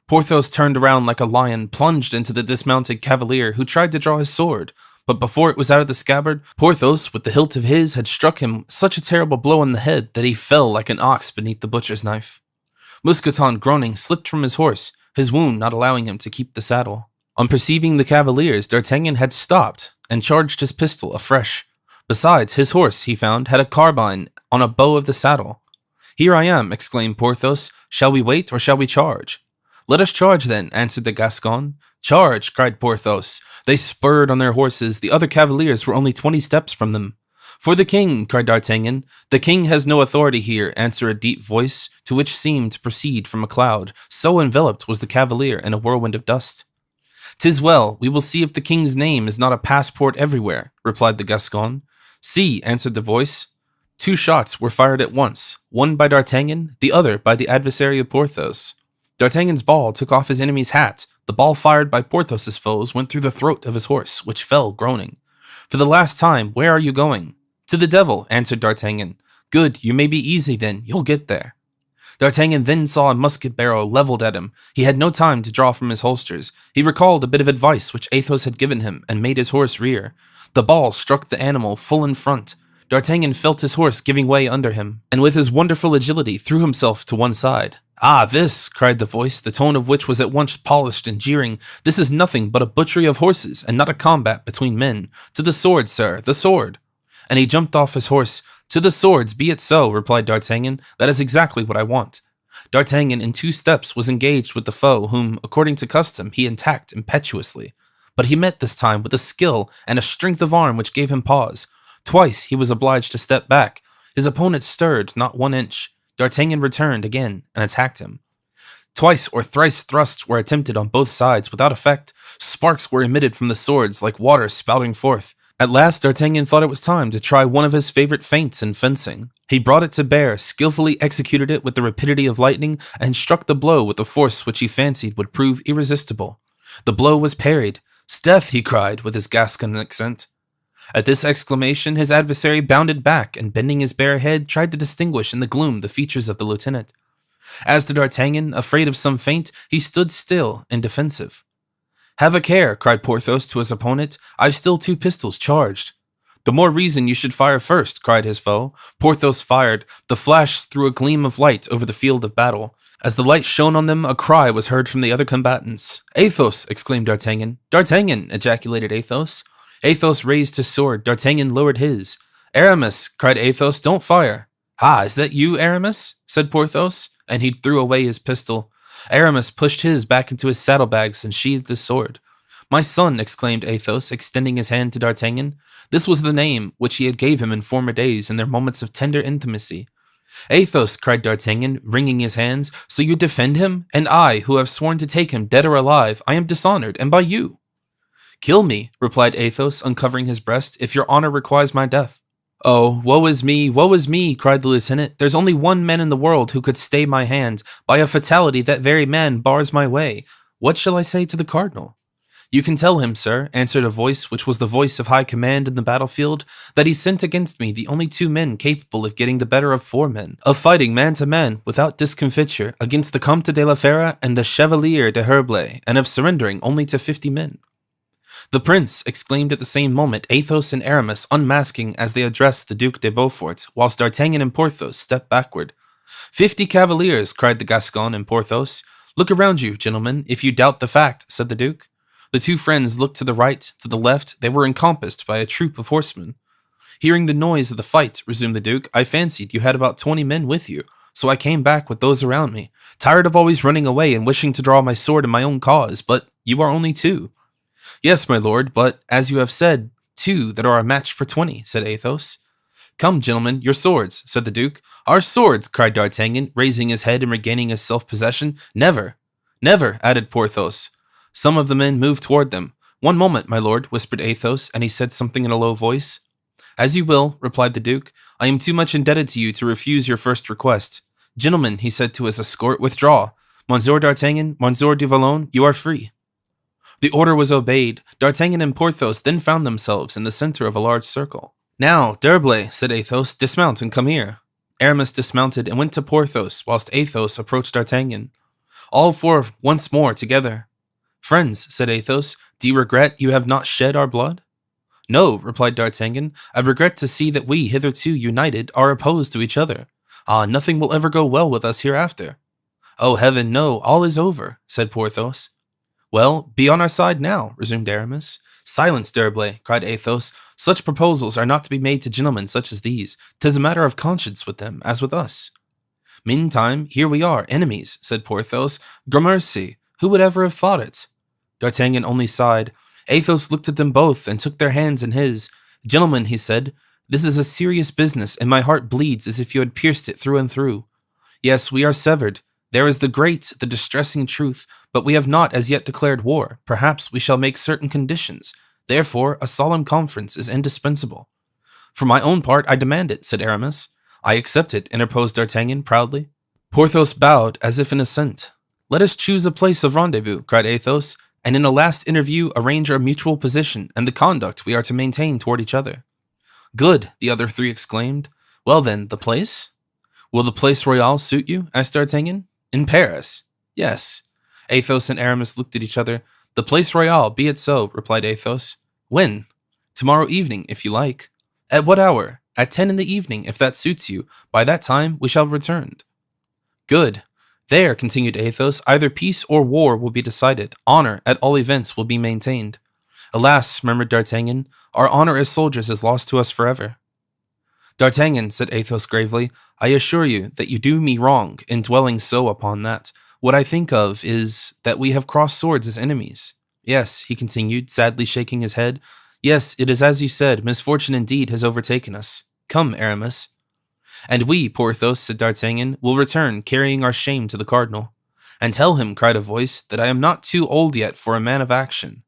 Porthos turned around like a lion, plunged into the dismounted cavalier, who tried to draw his sword. But before it was out of the scabbard, Porthos, with the hilt of his, had struck him such a terrible blow on the head that he fell like an ox beneath the butcher's knife. Mousqueton, groaning, slipped from his horse, his wound not allowing him to keep the saddle. On perceiving the cavaliers, D'Artagnan had stopped and charged his pistol afresh. Besides, his horse, he found, had a carbine on a bow of the saddle. Here I am, exclaimed Porthos. Shall we wait or shall we charge? Let us charge then, answered the Gascon. Charge, cried Porthos. They spurred on their horses. The other cavaliers were only 20 steps from them. For the king, cried D'Artagnan. The king has no authority here, answered a deep voice, to which seemed to proceed from a cloud. So enveloped was the cavalier in a whirlwind of dust. 'Tis well, we will see if the king's name is not a passport everywhere, replied the Gascon. See, answered the voice. 2 shots were fired at once, one by D'Artagnan, the other by the adversary of Porthos. D'Artagnan's ball took off his enemy's hat. The ball fired by Porthos's foes went through the throat of his horse, which fell groaning. "For the last time, where are you going?" "To the devil," answered D'Artagnan. "Good, you may be easy then, you'll get there." D'Artagnan then saw a musket barrel leveled at him. He had no time to draw from his holsters. He recalled a bit of advice which Athos had given him and made his horse rear. The ball struck the animal full in front. D'Artagnan felt his horse giving way under him, and with his wonderful agility threw himself to one side. "Ah, this," cried the voice, the tone of which was at once polished and jeering, "this is nothing but a butchery of horses, and not a combat between men. To the sword, sir, the sword!" And he jumped off his horse. "To the swords, be it so," replied D'Artagnan. "That is exactly what I want." D'Artagnan in 2 steps was engaged with the foe, whom, according to custom, he attacked impetuously. But he met this time with a skill and a strength of arm which gave him pause. Twice he was obliged to step back. His opponent stirred not 1 inch. D'Artagnan returned again and attacked him. Twice or thrice thrusts were attempted on both sides without effect. Sparks were emitted from the swords like water spouting forth. At last D'Artagnan thought it was time to try one of his favorite feints in fencing. He brought it to bear, skillfully executed it with the rapidity of lightning, and struck the blow with a force which he fancied would prove irresistible. The blow was parried. "'Sdeath!" he cried with his Gascon accent. At this exclamation, his adversary bounded back and, bending his bare head, tried to distinguish in the gloom the features of the lieutenant. As to D'Artagnan, afraid of some feint, he stood still and defensive. "Have a care," cried Porthos to his opponent. "I've still 2 pistols charged." "The more reason you should fire first," cried his foe. Porthos fired. The flash threw a gleam of light over the field of battle. As the light shone on them, a cry was heard from the other combatants. "Athos!" exclaimed D'Artagnan. "D'Artagnan!" ejaculated Athos. Athos raised his sword. D'Artagnan lowered his. "Aramis!" cried Athos. "Don't fire." "Ah, is that you, Aramis?" said Porthos, and he threw away his pistol. Aramis pushed his back into his saddlebags and sheathed his sword. "My son!" exclaimed Athos, extending his hand to D'Artagnan. This was the name which he had gave him in former days in their moments of tender intimacy. "Athos!" cried D'Artagnan, wringing his hands. "So you defend him? And I, who have sworn to take him dead or alive, I am dishonored, and by you." "Kill me," replied Athos, uncovering his breast, "if your honor requires my death." "Oh, woe is me," cried the lieutenant. "There's only one man in the world who could stay my hand. By a fatality, that very man bars my way. What shall I say to the cardinal?" "You can tell him, sir," answered a voice which was the voice of high command in the battlefield, "that he sent against me the only 2 men capable of getting the better of 4 men, of fighting man to man, without discomfiture, against the Comte de la Fere and the Chevalier de Herblay, and of surrendering only to 50 men. "The prince!" exclaimed at the same moment Athos and Aramis, unmasking as they addressed the Duc de Beaufort, whilst D'Artagnan and Porthos stepped backward. 50 cavaliers!" cried the Gascon and Porthos. "Look around you, gentlemen, if you doubt the fact," said the Duke. The 2 friends looked to the right, to the left. They were encompassed by a troop of horsemen. "Hearing the noise of the fight," resumed the Duke, "I fancied you had about 20 men with you, so I came back with those around me, tired of always running away and wishing to draw my sword in my own cause, but you are only 2. "Yes, my lord, but, as you have said, 2 that are a match for 20, said Athos. "Come, gentlemen, your swords," said the Duke. "Our swords!" cried D'Artagnan, raising his head and regaining his self-possession. "Never!" "Never!" added Porthos. Some of the men moved toward them. "One moment, my lord," whispered Athos, and he said something in a low voice. "As you will," replied the Duke. "I am too much indebted to you to refuse your first request. Gentlemen," he said to his escort, "withdraw. Monsieur d'Artagnan, Monsieur du Vallon, you are free." The order was obeyed. D'Artagnan and Porthos then found themselves in the center of a large circle. "Now, D'Herblay," said Athos, "dismount and come here." Aramis dismounted and went to Porthos, whilst Athos approached D'Artagnan. All 4 once more together. "Friends," said Athos, "do you regret you have not shed our blood?" "No," replied D'Artagnan. "I regret to see that we, hitherto united, are opposed to each other. Ah, nothing will ever go well with us hereafter." "Oh, heaven, no, all is over," said Porthos. "Well, be on our side now," resumed Aramis. "Silence, D'Herblay," cried Athos. "Such proposals are not to be made to gentlemen such as these. 'Tis a matter of conscience with them, as with us." "Meantime, here we are, enemies," said Porthos. "Gramercy, who would ever have thought it?" D'Artagnan only sighed. Athos looked at them both and took their hands in his. "Gentlemen," he said, "this is a serious business, and my heart bleeds as if you had pierced it through and through. Yes, we are severed. There is the great, the distressing truth, but we have not as yet declared war. Perhaps we shall make certain conditions. Therefore, a solemn conference is indispensable." For my own part, I demand it, said Aramis. I accept it, interposed D'Artagnan proudly. Porthos bowed as if in assent. Let us choose a place of rendezvous, cried Athos, and in a last interview arrange our mutual position and the conduct we are to maintain toward each other. Good, the other three exclaimed. Well then, the place? Will the Place Royale suit you? Asked D'Artagnan. In Paris? Yes. Athos and Aramis looked at each other. The Place Royale, be it so, replied Athos. When? Tomorrow evening, if you like. At what hour? At 10 in the evening, if that suits you. By that time, we shall have returned. Good. There, continued Athos, either peace or war will be decided. Honor, at all events, will be maintained. Alas, murmured D'Artagnan, our honor as soldiers is lost to us forever. D'Artagnan, said Athos gravely, I assure you that you do me wrong in dwelling so upon that. What I think of is that we have crossed swords as enemies. Yes, he continued, sadly shaking his head. Yes, it is as you said, misfortune indeed has overtaken us. Come, Aramis. And we, Porthos, said D'Artagnan, will return, carrying our shame to the cardinal. And tell him, cried a voice, that I am not too old yet for a man of action.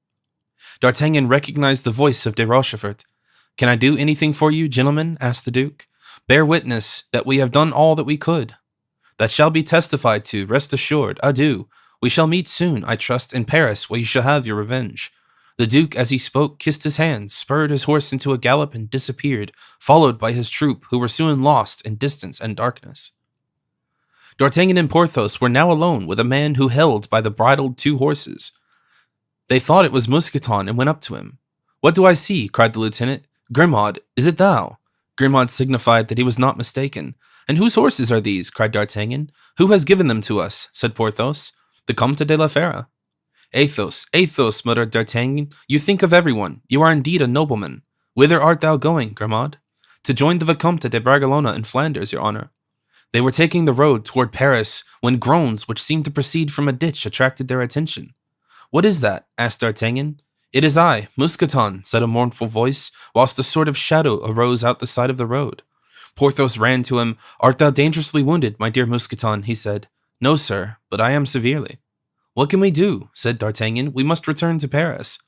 D'Artagnan recognized the voice of de Rochefort. Can I do anything for you, gentlemen? Asked the duke. Bear witness that we have done all that we could. That shall be testified to, rest assured. Adieu. We shall meet soon, I trust, in Paris, where you shall have your revenge. The duke, as he spoke, kissed his hand, spurred his horse into a gallop, and disappeared, followed by his troop, who were soon lost in distance and darkness. D'Artagnan and Porthos were now alone with a man who held by the bridled 2 horses. They thought it was Mousqueton and went up to him. What do I see? Cried the lieutenant. Grimaud, is it thou? Grimaud signified that he was not mistaken. And whose horses are these? Cried D'Artagnan. Who has given them to us? Said Porthos. The Comte de la Fere. Athos, Athos, muttered D'Artagnan, you think of everyone. You are indeed a nobleman. Whither art thou going, Grimaud? To join the Vicomte de Bragelonne in Flanders, your honor. They were taking the road toward Paris when groans which seemed to proceed from a ditch attracted their attention. What is that? Asked D'Artagnan. It is I, Mousqueton, said a mournful voice, whilst a sort of shadow arose out the side of the road. Porthos ran to him. Art thou dangerously wounded, my dear Mousqueton? He said. No, sir, but I am severely. What can we do? Said D'Artagnan. We must return to Paris.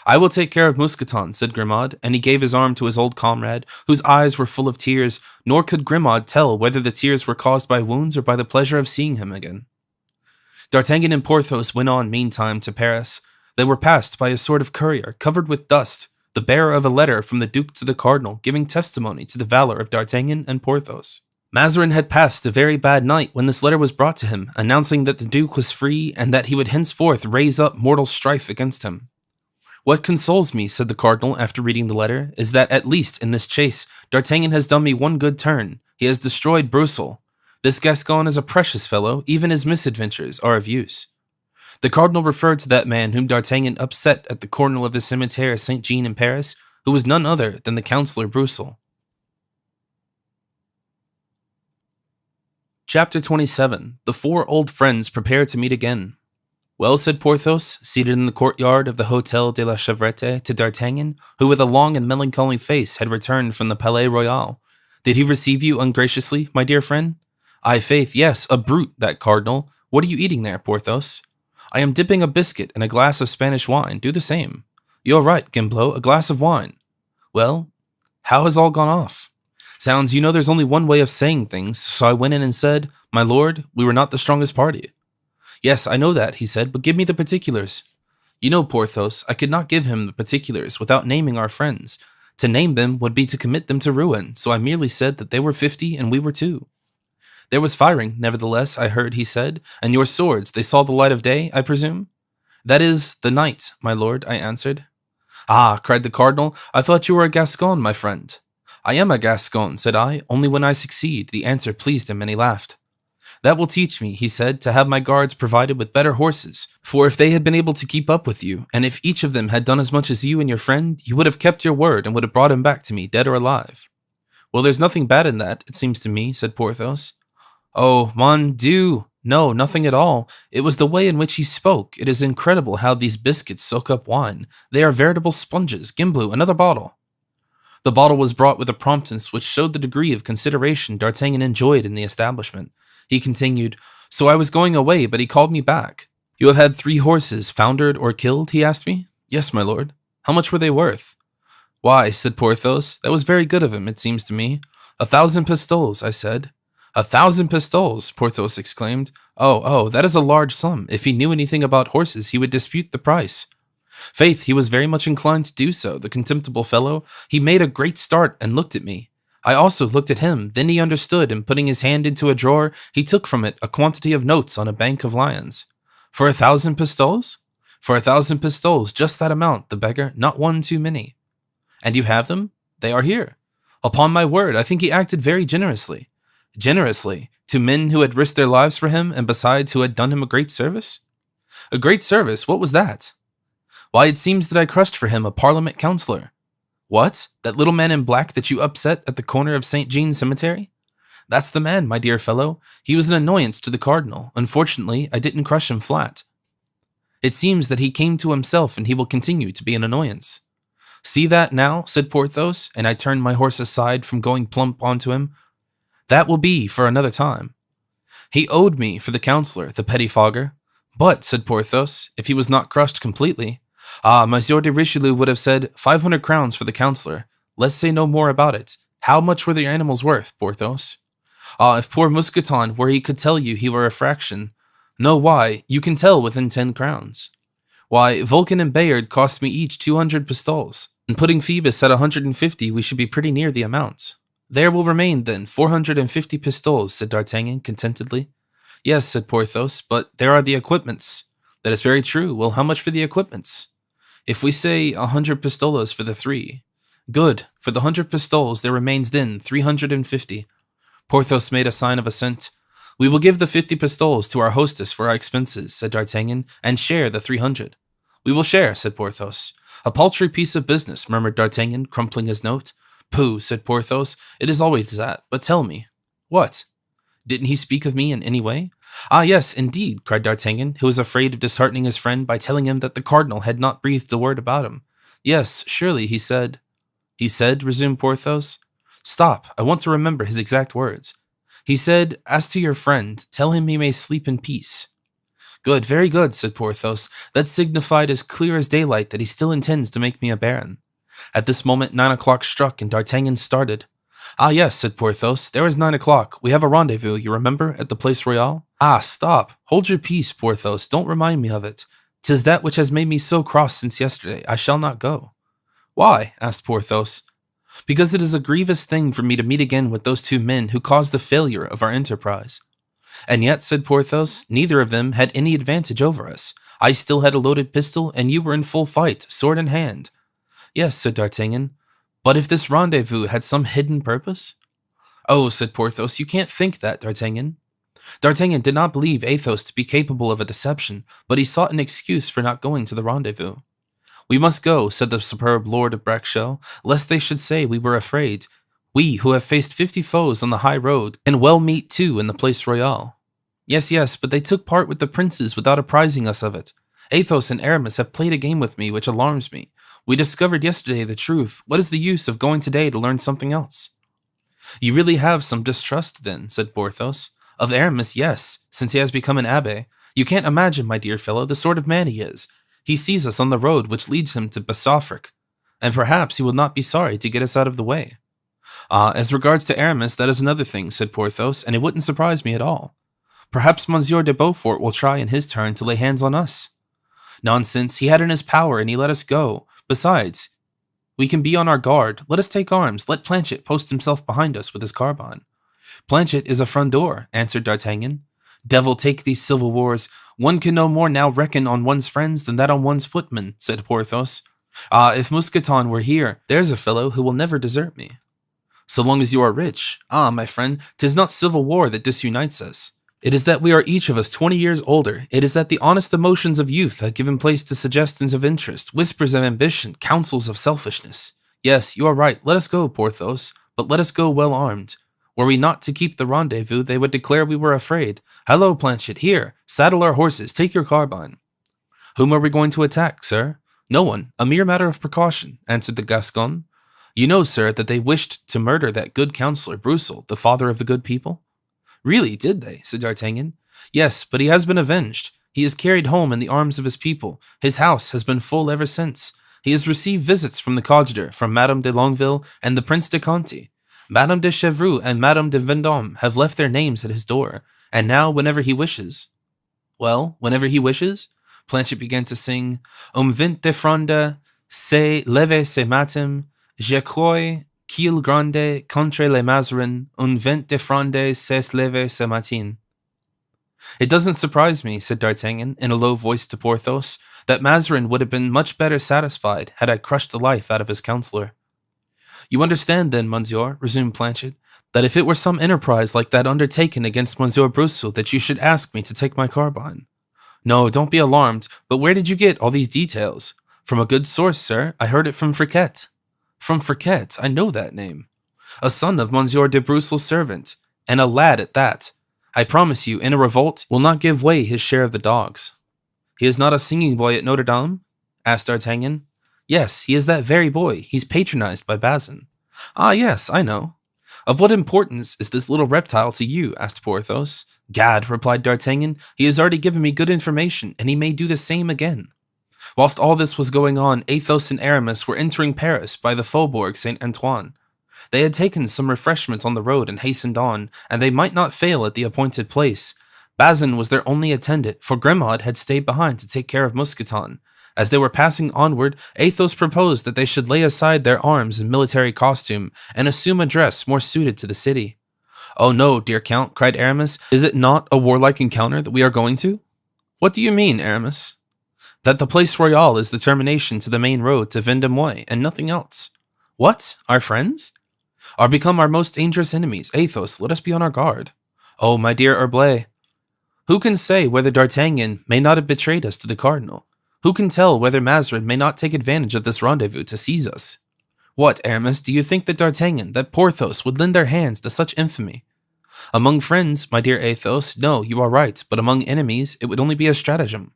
I will take care of Mousqueton, said Grimaud, and he gave his arm to his old comrade, whose eyes were full of tears, nor could Grimaud tell whether the tears were caused by wounds or by the pleasure of seeing him again. D'Artagnan and Porthos went on meantime to Paris. They were passed by a sort of courier, covered with dust, the bearer of a letter from the Duke to the Cardinal, giving testimony to the valor of D'Artagnan and Porthos. Mazarin had passed a very bad night when this letter was brought to him, announcing that the Duke was free and that he would henceforth raise up mortal strife against him. What consoles me, said the Cardinal after reading the letter, is that at least in this chase, D'Artagnan has done me one good turn. He has destroyed Broussel. This Gascon is a precious fellow, even his misadventures are of use. The Cardinal referred to that man whom D'Artagnan upset at the corner of the Cimetière Saint-Jean in Paris, who was none other than the Councillor Broussel. Chapter 27. The 4 old friends prepare to meet again. Well, said Porthos, seated in the courtyard of the Hôtel de la Chevrette, to D'Artagnan, who with a long and melancholy face had returned from the Palais Royal. Did he receive you ungraciously, my dear friend? Ay, faith, yes, a brute, that cardinal. What are you eating there, Porthos? I am dipping a biscuit in a glass of Spanish wine. Do the same. You're right, Gimblot, a glass of wine. Well, how has all gone off? Zounds, you know there's only one way of saying things, so I went in and said, My lord, we were not the strongest party. Yes, I know that, he said, but give me the particulars. You know, Porthos, I could not give him the particulars without naming our friends. To name them would be to commit them to ruin, so I merely said that they were 50 and we were 2. There was firing, nevertheless, I heard, he said, and your swords, they saw the light of day, I presume? That is, the night, my lord, I answered. Ah, cried the cardinal, I thought you were a Gascon, my friend. I am a Gascon, said I, only when I succeed. The answer pleased him, and he laughed. That will teach me, he said, to have my guards provided with better horses, for if they had been able to keep up with you, and if each of them had done as much as you and your friend, you would have kept your word and would have brought him back to me, dead or alive. Well, there's nothing bad in that, it seems to me, said Porthos. Oh, mon Dieu, no, nothing at all. It was the way in which he spoke. It is incredible how these biscuits soak up wine. They are veritable sponges. Gimblot, another bottle. The bottle was brought with a promptness which showed the degree of consideration D'Artagnan enjoyed in the establishment. He continued, So I was going away, but he called me back. You have had 3 horses foundered or killed, he asked me. Yes, my lord. How much were they worth? Why, said Porthos, that was very good of him, it seems to me. 1,000 pistoles, I said. 1,000 pistoles, Porthos exclaimed. Oh, that is a large sum. If he knew anything about horses, he would dispute the price. Faith, he was very much inclined to do so, the contemptible fellow. He made a great start and looked at me. I also looked at him. Then he understood, and putting his hand into a drawer, he took from it a quantity of notes on a bank of lions. For 1,000 pistoles? For 1,000 pistoles, just that amount, the beggar, not one too many. And you have them? They are here. Upon my word, I think he acted very generously. Generously? To men who had risked their lives for him, and besides who had done him a great service? A great service? What was that? Why, it seems that I crushed for him a Parliament councillor. What? That little man in black that you upset at the corner of St. Jean's Cemetery? That's the man, my dear fellow. He was an annoyance to the cardinal. Unfortunately, I didn't crush him flat. It seems that he came to himself, and he will continue to be an annoyance. See that now, said Porthos, and I turned my horse aside from going plump onto him. That will be for another time. He owed me for the councillor, the pettifogger. But, said Porthos, if he was not crushed completely. Monsieur de Richelieu would have said 500 crowns for the councillor. Let's say no more about it. How much were the animals worth, Porthos? If poor Mousqueton were he could tell you he were a fraction. No, why, you can tell within 10 crowns. Why, Vulcan and Bayard cost me each 200 pistoles, and putting Phoebus at 150, we should be pretty near the amount. There will remain, then, 450 pistoles, said D'Artagnan contentedly. Yes, said Porthos, but there are the equipments. That is very true. Well, how much for the equipments? If we say 100 pistoles for the 3. Good. For the 100 pistoles, there remains then 350. Porthos made a sign of assent. We will give the 50 pistoles to our hostess for our expenses, said D'Artagnan, and share the 300. We will share, said Porthos. A paltry piece of business, murmured D'Artagnan, crumpling his note. Pooh, said Porthos. It is always that. But tell me. What? Didn't he speak of me in any way? Ah, yes, indeed, cried D'Artagnan, who was afraid of disheartening his friend by telling him that the cardinal had not breathed a word about him. Yes, surely, he said. He said, resumed Porthos. Stop, I want to remember his exact words. He said, as to your friend, tell him he may sleep in peace. Good, very good, said Porthos. That signified as clear as daylight that he still intends to make me a baron. At this moment 9 o'clock struck, and D'Artagnan started. Ah, yes, said Porthos, there is 9 o'clock. We have a rendezvous, you remember, at the Place Royale? Ah, stop. Hold your peace, Porthos. Don't remind me of it. 'Tis that which has made me so cross since yesterday. I shall not go. Why? Asked Porthos. Because it is a grievous thing for me to meet again with those 2 men who caused the failure of our enterprise. And yet, said Porthos, neither of them had any advantage over us. I still had a loaded pistol, and you were in full fight, sword in hand. Yes, said D'Artagnan. But if this rendezvous had some hidden purpose? Oh, said Porthos, you can't think that, D'Artagnan. D'Artagnan did not believe Athos to be capable of a deception, but he sought an excuse for not going to the rendezvous. We must go, said the superb Lord of Braccio, lest they should say we were afraid. We, who have faced 50 foes on the high road, can well meet 2 in the Place Royale. Yes, but they took part with the princes without apprising us of it. Athos and Aramis have played a game with me which alarms me. We discovered yesterday the truth. What is the use of going today to learn something else? You really have some distrust, then, said Porthos. Of Aramis, yes, since he has become an abbé. You can't imagine, my dear fellow, the sort of man he is. He sees us on the road which leads him to Bassofric, and perhaps he will not be sorry to get us out of the way. As regards to Aramis, that is another thing, said Porthos, and it wouldn't surprise me at all. Perhaps Monsieur de Beaufort will try in his turn to lay hands on us. Nonsense, he had in his power, and he let us go. Besides, we can be on our guard. Let us take arms. Let Planchet post himself behind us with his carbine. Planchet is a frondeur, answered D'Artagnan. Devil take these civil wars. One can no more now reckon on one's friends than that on one's footmen, said Porthos. If Mousqueton were here, there's a fellow who will never desert me. So long as you are rich. My friend, 'tis not civil war that disunites us. It is that we are each of us 20 years older. It is that the honest emotions of youth have given place to suggestions of interest, whispers of ambition, counsels of selfishness. Yes, you are right. Let us go, Porthos, but let us go well armed. Were we not to keep the rendezvous, they would declare we were afraid. Hello, Planchet, here. Saddle our horses. Take your carbine. Whom are we going to attack, sir? No one. A mere matter of precaution, answered the Gascon. You know, sir, that they wished to murder that good counsellor, Broussel, the father of the good people. Really, did they? Said D'Artagnan. Yes, but he has been avenged. He is carried home in the arms of his people. His house has been full ever since. He has received visits from the coadjutor, from Madame de Longueville and the Prince de Conti. Madame de Chevreuse and Madame de Vendôme have left their names at his door, and now, whenever he wishes. Well, whenever he wishes? Planchet began to sing, vint de fronde, se leve ce matin, je crois qu'il grande contre les Mazarin, vint de fronde se leve ce matin. It doesn't surprise me, said D'Artagnan, in a low voice to Porthos, that Mazarin would have been much better satisfied had I crushed the life out of his counselor. You understand, then, monsieur, resumed Planchet, that if it were some enterprise like that undertaken against Monsieur Broussel, that you should ask me to take my carbine. No, don't be alarmed, but where did you get all these details? From a good source, sir. I heard it from Friquet. From Friquet? I know that name. A son of Monsieur de Broussel's servant, and a lad at that. I promise you, in a revolt, will not give way his share of the dogs. He is not a singing boy at Notre Dame? Asked D'Artagnan. Yes, he is that very boy. He's patronized by Bazin. Ah, yes, I know. Of what importance is this little reptile to you? Asked Porthos. Gad, replied D'Artagnan, he has already given me good information, and he may do the same again. Whilst all this was going on, Athos and Aramis were entering Paris by the Faubourg Saint-Antoine. They had taken some refreshment on the road and hastened on, and they might not fail at the appointed place. Bazin was their only attendant, for Grimaud had stayed behind to take care of Mousqueton. As they were passing onward, Athos proposed that they should lay aside their arms and military costume, and assume a dress more suited to the city. Oh no, dear Count, cried Aramis, is it not a warlike encounter that we are going to? What do you mean, Aramis? That the Place Royale is the termination to the main road to Vendomois, and nothing else. What? Our friends? Are become our most dangerous enemies. Athos, let us be on our guard. Oh, my dear Herblay, who can say whether D'Artagnan may not have betrayed us to the cardinal? Who can tell whether Mazarin may not take advantage of this rendezvous to seize us? What, Aramis, do you think that D'Artagnan, that Porthos, would lend their hands to such infamy? Among friends, my dear Athos, no, you are right, but among enemies, it would only be a stratagem.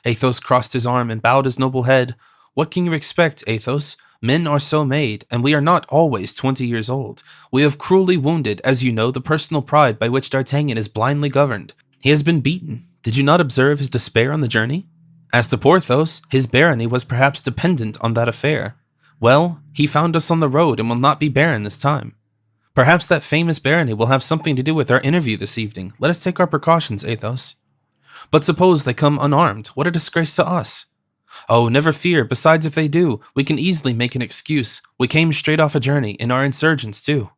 Athos crossed his arm and bowed his noble head. What can you expect, Athos? Men are so made, and we are not always 20 years old. We have cruelly wounded, as you know, the personal pride by which D'Artagnan is blindly governed. He has been beaten. Did you not observe his despair on the journey? As to Porthos, his barony was perhaps dependent on that affair. Well, he found us on the road and will not be barren this time. Perhaps that famous barony will have something to do with our interview this evening. Let us take our precautions, Athos. But suppose they come unarmed, what a disgrace to us. Oh, never fear, besides if they do, we can easily make an excuse. We came straight off a journey, and are insurgents too.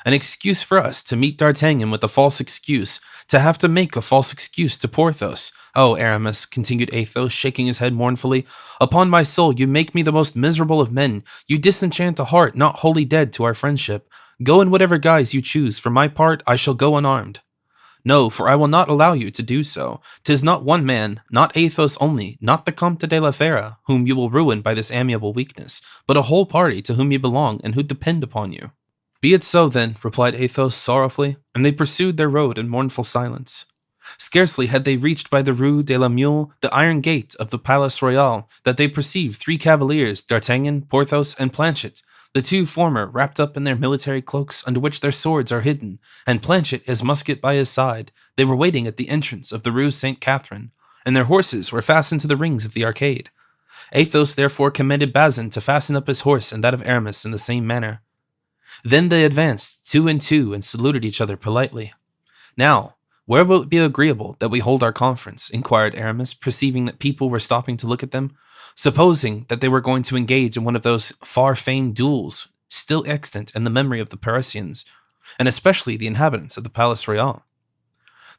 An excuse for us to meet D'Artagnan with a false excuse, to have to make a false excuse to Porthos. Oh, Aramis, continued Athos, shaking his head mournfully, upon my soul, you make me the most miserable of men. You disenchant a heart not wholly dead to our friendship. Go in whatever guise you choose. For my part, I shall go unarmed. No, for I will not allow you to do so. 'Tis not one man, not Athos only, not the Comte de la Fere, whom you will ruin by this amiable weakness, but a whole party to whom you belong and who depend upon you. Be it so, then, replied Athos sorrowfully, and they pursued their road in mournful silence. Scarcely had they reached by the Rue de la Mule the iron gate of the Palace Royal, that they perceived 3 cavaliers, D'Artagnan, Porthos, and Planchet, the 2 former wrapped up in their military cloaks under which their swords are hidden, and Planchet his musket by his side. They were waiting at the entrance of the Rue Saint Catherine, and their horses were fastened to the rings of the arcade. Athos therefore commanded Bazin to fasten up his horse and that of Aramis in the same manner. Then they advanced 2 and 2 and saluted each other politely. Now, where will it be agreeable that we hold our conference? Inquired Aramis, perceiving that people were stopping to look at them. Supposing that they were going to engage in one of those far-famed duels still extant in the memory of the Parisians, and especially the inhabitants of the Palace Royal.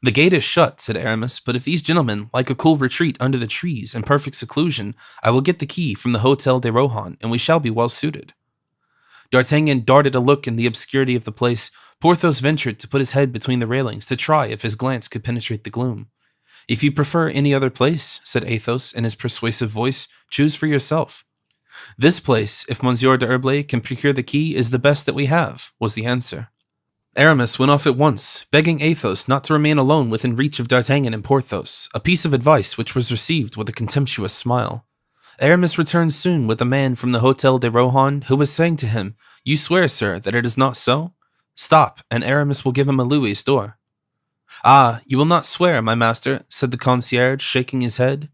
The gate is shut, said Aramis, but if these gentlemen like a cool retreat under the trees in perfect seclusion, I will get the key from the Hotel de Rohan, and we shall be well suited. D'Artagnan darted a look in the obscurity of the place. Porthos ventured to put his head between the railings to try if his glance could penetrate the gloom. If you prefer any other place, said Athos in his persuasive voice, choose for yourself. This place, if Monsieur d'Herblay can procure the key, is the best that we have, was the answer. Aramis went off at once, begging Athos not to remain alone within reach of D'Artagnan and Porthos, a piece of advice which was received with a contemptuous smile. Aramis returned soon with a man from the Hotel de Rohan, who was saying to him, "You swear, sir, that it is not so?" "Stop, and Aramis will give him a louis d'or." "Ah, you will not swear, my master," said the concierge, shaking his head.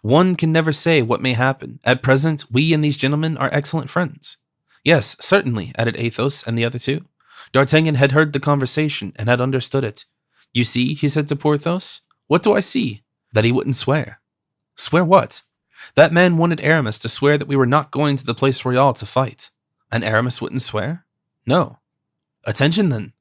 One can never say what may happen. At present, we and these gentlemen are excellent friends. Yes, certainly, added Athos and the other two. D'Artagnan had heard the conversation and had understood it. You see, he said to Porthos. What do I see? That he wouldn't swear. Swear what? That man wanted Aramis to swear that we were not going to the Place Royale to fight. And Aramis wouldn't swear? No. Attention then.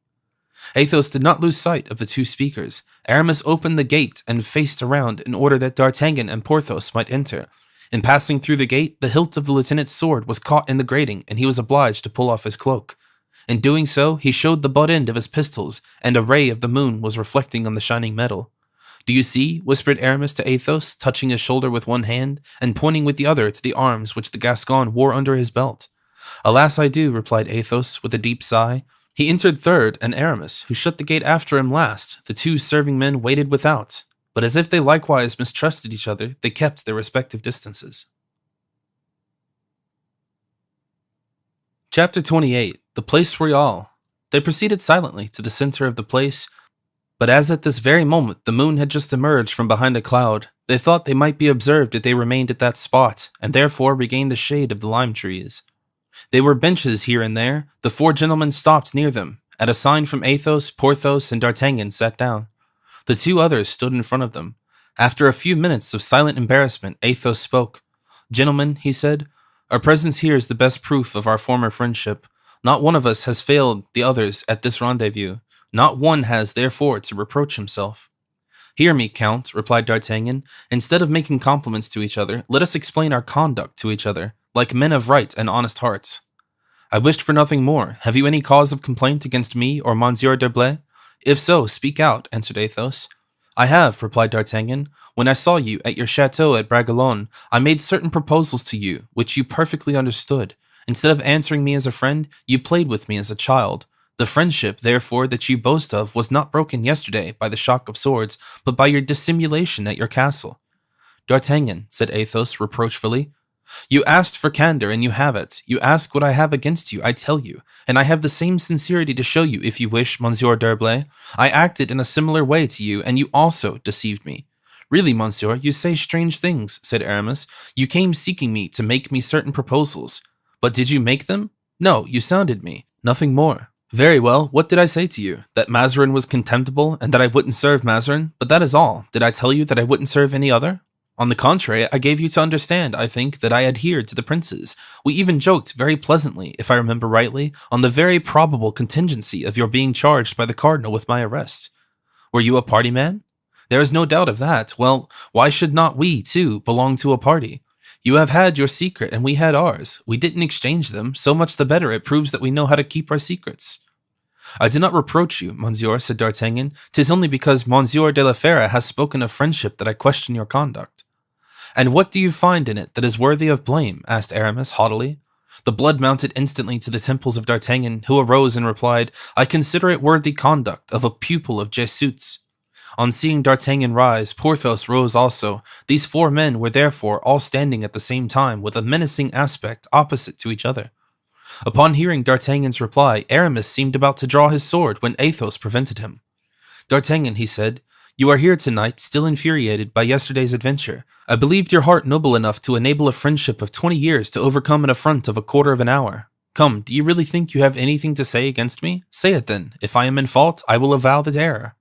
Athos did not lose sight of the two speakers. Aramis opened the gate and faced around in order that D'Artagnan and Porthos might enter. In passing through the gate, the hilt of the lieutenant's sword was caught in the grating, and he was obliged to pull off his cloak. In doing so, he showed the butt end of his pistols, and a ray of the moon was reflecting on the shining metal. Do you see? Whispered Aramis to Athos, touching his shoulder with one hand, and pointing with the other to the arms which the Gascon wore under his belt. Alas, I do, replied Athos with a deep sigh. He entered third, and Aramis, who shut the gate after him last, the two serving men waited without, but as if they likewise mistrusted each other, they kept their respective distances. Chapter 28. The Place Royale. They proceeded silently to the center of the place, but as at this very moment the moon had just emerged from behind a cloud, they thought they might be observed if they remained at that spot, and therefore regained the shade of the lime trees. There were benches here and there. The four gentlemen stopped near them. At a sign from Athos, Porthos, and D'Artagnan sat down. The two others stood in front of them. After a few minutes of silent embarrassment, Athos spoke. Gentlemen, he said, our presence here is the best proof of our former friendship. Not one of us has failed the others at this rendezvous. Not one has, therefore, to reproach himself. Hear me, Count, replied D'Artagnan. Instead of making compliments to each other, let us explain our conduct to each other, like men of right and honest hearts. I wished for nothing more. Have you any cause of complaint against me or Monsieur d'Herblay? If so, speak out, answered Athos. I have, replied D'Artagnan. When I saw you at your chateau at Bragelonne, I made certain proposals to you, which you perfectly understood. Instead of answering me as a friend, you played with me as a child. The friendship, therefore, that you boast of was not broken yesterday by the shock of swords, but by your dissimulation at your castle. D'Artagnan, said Athos reproachfully, you asked for candor, and you have it. You ask what I have against you, I tell you, and I have the same sincerity to show you, if you wish, Monsieur d'Herblay. I acted in a similar way to you, and you also deceived me. Really, monsieur, you say strange things, said Aramis. You came seeking me to make me certain proposals. But did you make them? No, you sounded me. Nothing more. Very well, what did I say to you? That Mazarin was contemptible, and that I wouldn't serve Mazarin? But that is all. Did I tell you that I wouldn't serve any other? On the contrary, I gave you to understand, I think, that I adhered to the princes. We even joked very pleasantly, if I remember rightly, on the very probable contingency of your being charged by the cardinal with my arrest. Were you a party man? There is no doubt of that. Well, why should not we, too, belong to a party? You have had your secret, and we had ours. We didn't exchange them. So much the better. It proves that we know how to keep our secrets. I do not reproach you, monsieur, said D'Artagnan. 'Tis only because Monsieur de la Fère has spoken of friendship that I question your conduct. And what do you find in it that is worthy of blame? Asked Aramis haughtily. The blood mounted instantly to the temples of D'Artagnan, who arose and replied, I consider it worthy conduct of a pupil of Jesuits. On seeing D'Artagnan rise, Porthos rose also. These four men were therefore all standing at the same time with a menacing aspect opposite to each other. Upon hearing D'Artagnan's reply, Aramis seemed about to draw his sword when Athos prevented him. D'Artagnan, he said, you are here tonight, still infuriated by yesterday's adventure. I believed your heart noble enough to enable a friendship of 20 years to overcome an affront of a quarter of an hour. Come, do you really think you have anything to say against me? Say it then. If I am in fault, I will avow the error.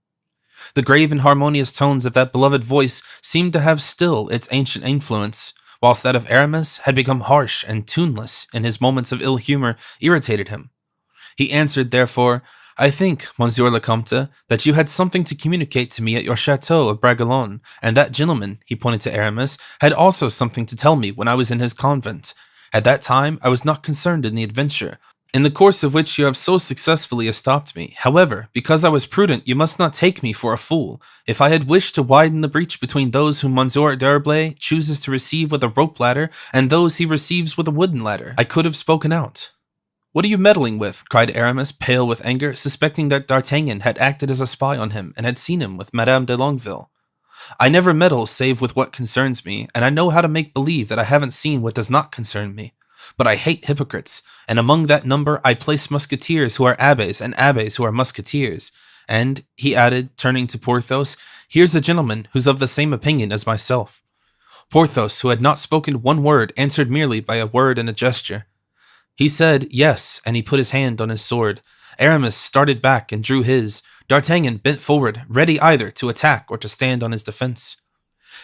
The grave and harmonious tones of that beloved voice seemed to have still its ancient influence, whilst that of Aramis had become harsh and tuneless, and his moments of ill humor irritated him. He answered, therefore, I think, Monsieur le Comte, that you had something to communicate to me at your chateau of Bragelonne, and that gentleman, he pointed to Aramis, had also something to tell me when I was in his convent. At that time, I was not concerned in the adventure, in the course of which you have so successfully estopped me. However, because I was prudent, you must not take me for a fool. If I had wished to widen the breach between those whom Monsieur d'Herblay chooses to receive with a rope ladder and those he receives with a wooden ladder, I could have spoken out. What are you meddling with? Cried Aramis, pale with anger, suspecting that D'Artagnan had acted as a spy on him and had seen him with Madame de Longueville. I never meddle save with what concerns me, and I know how to make believe that I haven't seen what does not concern me. But I hate hypocrites, and among that number I place musketeers who are abbés and abbés who are musketeers. And, he added, turning to Porthos, here's a gentleman who's of the same opinion as myself. Porthos, who had not spoken one word, answered merely by a word and a gesture. He said yes, and he put his hand on his sword. Aramis started back and drew his. D'Artagnan bent forward, ready either to attack or to stand on his defense.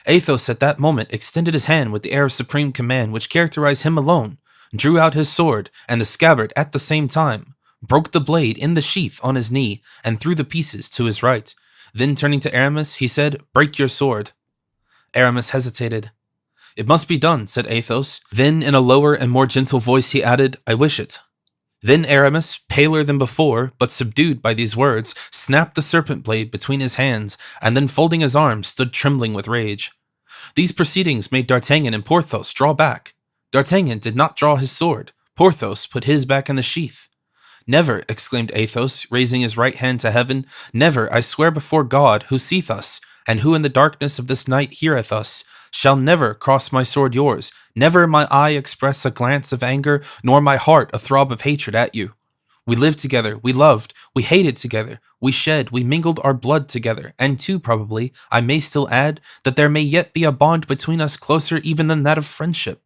Athos at that moment extended his hand with the air of supreme command which characterized him alone, drew out his sword, and the scabbard at the same time, broke the blade in the sheath on his knee, and threw the pieces to his right. Then turning to Aramis, he said, "Break your sword." Aramis hesitated. "It must be done," said Athos. Then in a lower and more gentle voice he added, "I wish it." Then Aramis, paler than before, but subdued by these words, snapped the serpent blade between his hands, and then folding his arms, stood trembling with rage. These proceedings made D'Artagnan and Porthos draw back. D'Artagnan did not draw his sword. Porthos put his back in the sheath. "Never," exclaimed Athos, raising his right hand to heaven, "never, I swear before God, who seeth us, and who in the darkness of this night heareth us, shall never cross my sword yours, never my eye express a glance of anger, nor my heart a throb of hatred at you. We lived together, we loved, we hated together, we shed, we mingled our blood together, and too probably, I may still add, that there may yet be a bond between us closer even than that of friendship.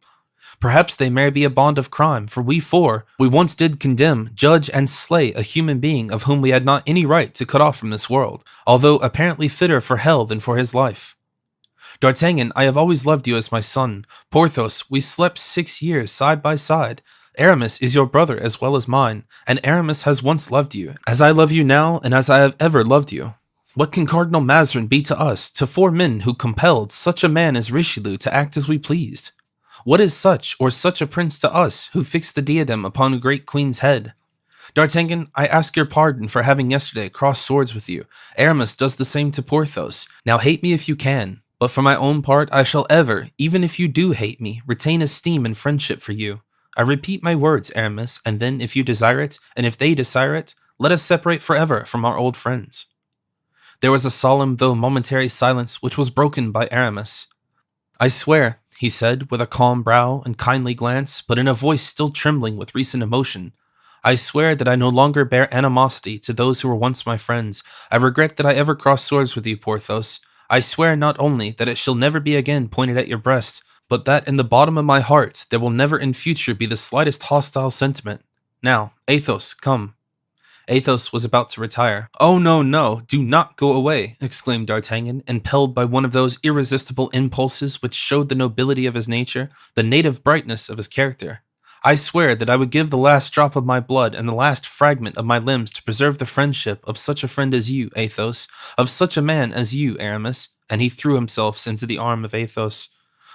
Perhaps they may be a bond of crime, for we four, we once did condemn, judge, and slay a human being of whom we had not any right to cut off from this world, although apparently fitter for hell than for his life. D'Artagnan, I have always loved you as my son. Porthos, we slept 6 years side by side. Aramis is your brother as well as mine, and Aramis has once loved you, as I love you now and as I have ever loved you. What can Cardinal Mazarin be to us, to 4 men who compelled such a man as Richelieu to act as we pleased? What is such or such a prince to us who fixed the diadem upon a great queen's head? D'Artagnan, I ask your pardon for having yesterday crossed swords with you. Aramis does the same to Porthos. Now hate me if you can, but for my own part I shall ever, even if you do hate me, retain esteem and friendship for you. I repeat my words, Aramis, and then if you desire it, and if they desire it, let us separate forever from our old friends." There was a solemn though momentary silence which was broken by Aramis. "I swear," he said, with a calm brow and kindly glance, but in a voice still trembling with recent emotion, "I swear that I no longer bear animosity to those who were once my friends. I regret that I ever crossed swords with you, Porthos. I swear not only that it shall never be again pointed at your breast, but that in the bottom of my heart there will never in future be the slightest hostile sentiment. Now, Athos, come." Athos was about to retire. "Oh, no, no, do not go away," exclaimed D'Artagnan, impelled by one of those irresistible impulses which showed the nobility of his nature, the native brightness of his character. "I swear that I would give the last drop of my blood and the last fragment of my limbs to preserve the friendship of such a friend as you, Athos, of such a man as you, Aramis," and he threw himself into the arm of Athos.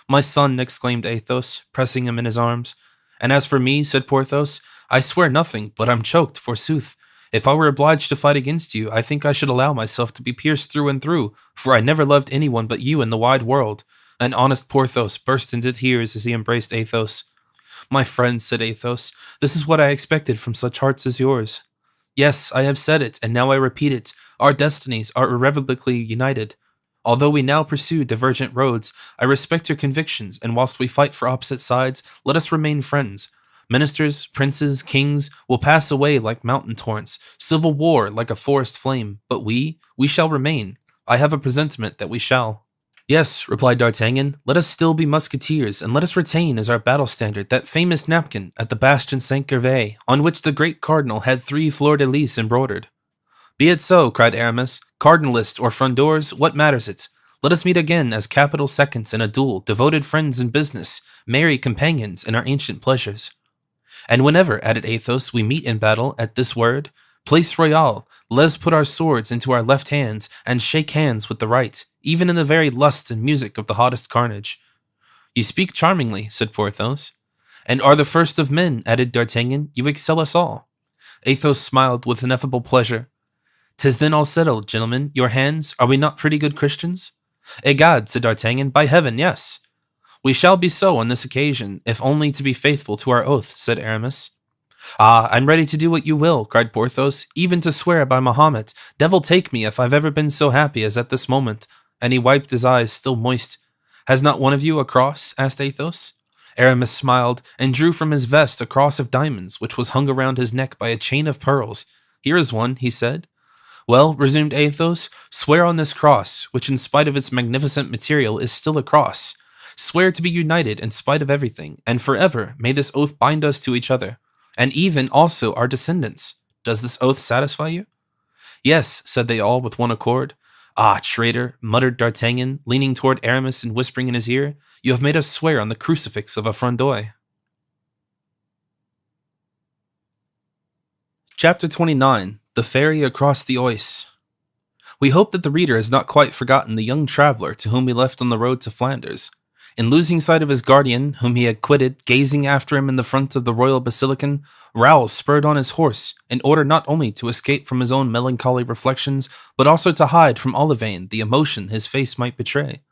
"My son," exclaimed Athos, pressing him in his arms. "And as for me," said Porthos, "I swear nothing, but I'm choked, forsooth. If I were obliged to fight against you, I think I should allow myself to be pierced through and through, for I never loved anyone but you in the wide world." And honest Porthos burst into tears as he embraced Athos. "My friend," said Athos, "this is what I expected from such hearts as yours. Yes, I have said it, and now I repeat it. Our destinies are irrevocably united. Although we now pursue divergent roads, I respect your convictions, and whilst we fight for opposite sides, let us remain friends. Ministers, princes, kings will pass away like mountain torrents, civil war like a forest flame, but we shall remain. I have a presentiment that we shall." "Yes," replied D'Artagnan, "let us still be musketeers, and let us retain as our battle standard that famous napkin at the Bastion Saint-Gervais, on which the great cardinal had 3 fleurs-de-lis embroidered." "Be it so," cried Aramis. "Cardinalists or frondeurs, what matters it? Let us meet again as capital seconds in a duel, devoted friends in business, merry companions in our ancient pleasures." "And whenever," added Athos, "we meet in battle at this word, Place Royale, let us put our swords into our left hands and shake hands with the right, even in the very lust and music of the hottest carnage." "You speak charmingly," said Porthos. "And are the first of men," added D'Artagnan. "You excel us all." Athos smiled with ineffable pleasure. "'Tis then all settled, gentlemen. Your hands, are we not pretty good Christians?" "Egad," said D'Artagnan, "by heaven, yes." "We shall be so on this occasion, if only to be faithful to our oath," said Aramis. "Ah, I'm ready to do what you will," cried Porthos, "even to swear by Mahomet. Devil take me if I've ever been so happy as at this moment." And he wiped his eyes, still moist. "Has not one of you a cross?" asked Athos. Aramis smiled, and drew from his vest a cross of diamonds, which was hung around his neck by a chain of pearls. "Here is one," he said. "Well," resumed Athos, "swear on this cross, which in spite of its magnificent material is still a cross. Swear to be united in spite of everything, and forever may this oath bind us to each other, and even also our descendants. Does this oath satisfy you?" "Yes," said they all with one accord. "Ah, traitor," muttered D'Artagnan, leaning toward Aramis and whispering in his ear, "you have made us swear on the crucifix of a Frondeur." Chapter 29. The Ferry Across the Oise. We hope that the reader has not quite forgotten the young traveler to whom we left on the road to Flanders. In losing sight of his guardian, whom he had quitted, gazing after him in the front of the royal basilican, Raoul spurred on his horse, in order not only to escape from his own melancholy reflections, but also to hide from Olivain the emotion his face might betray.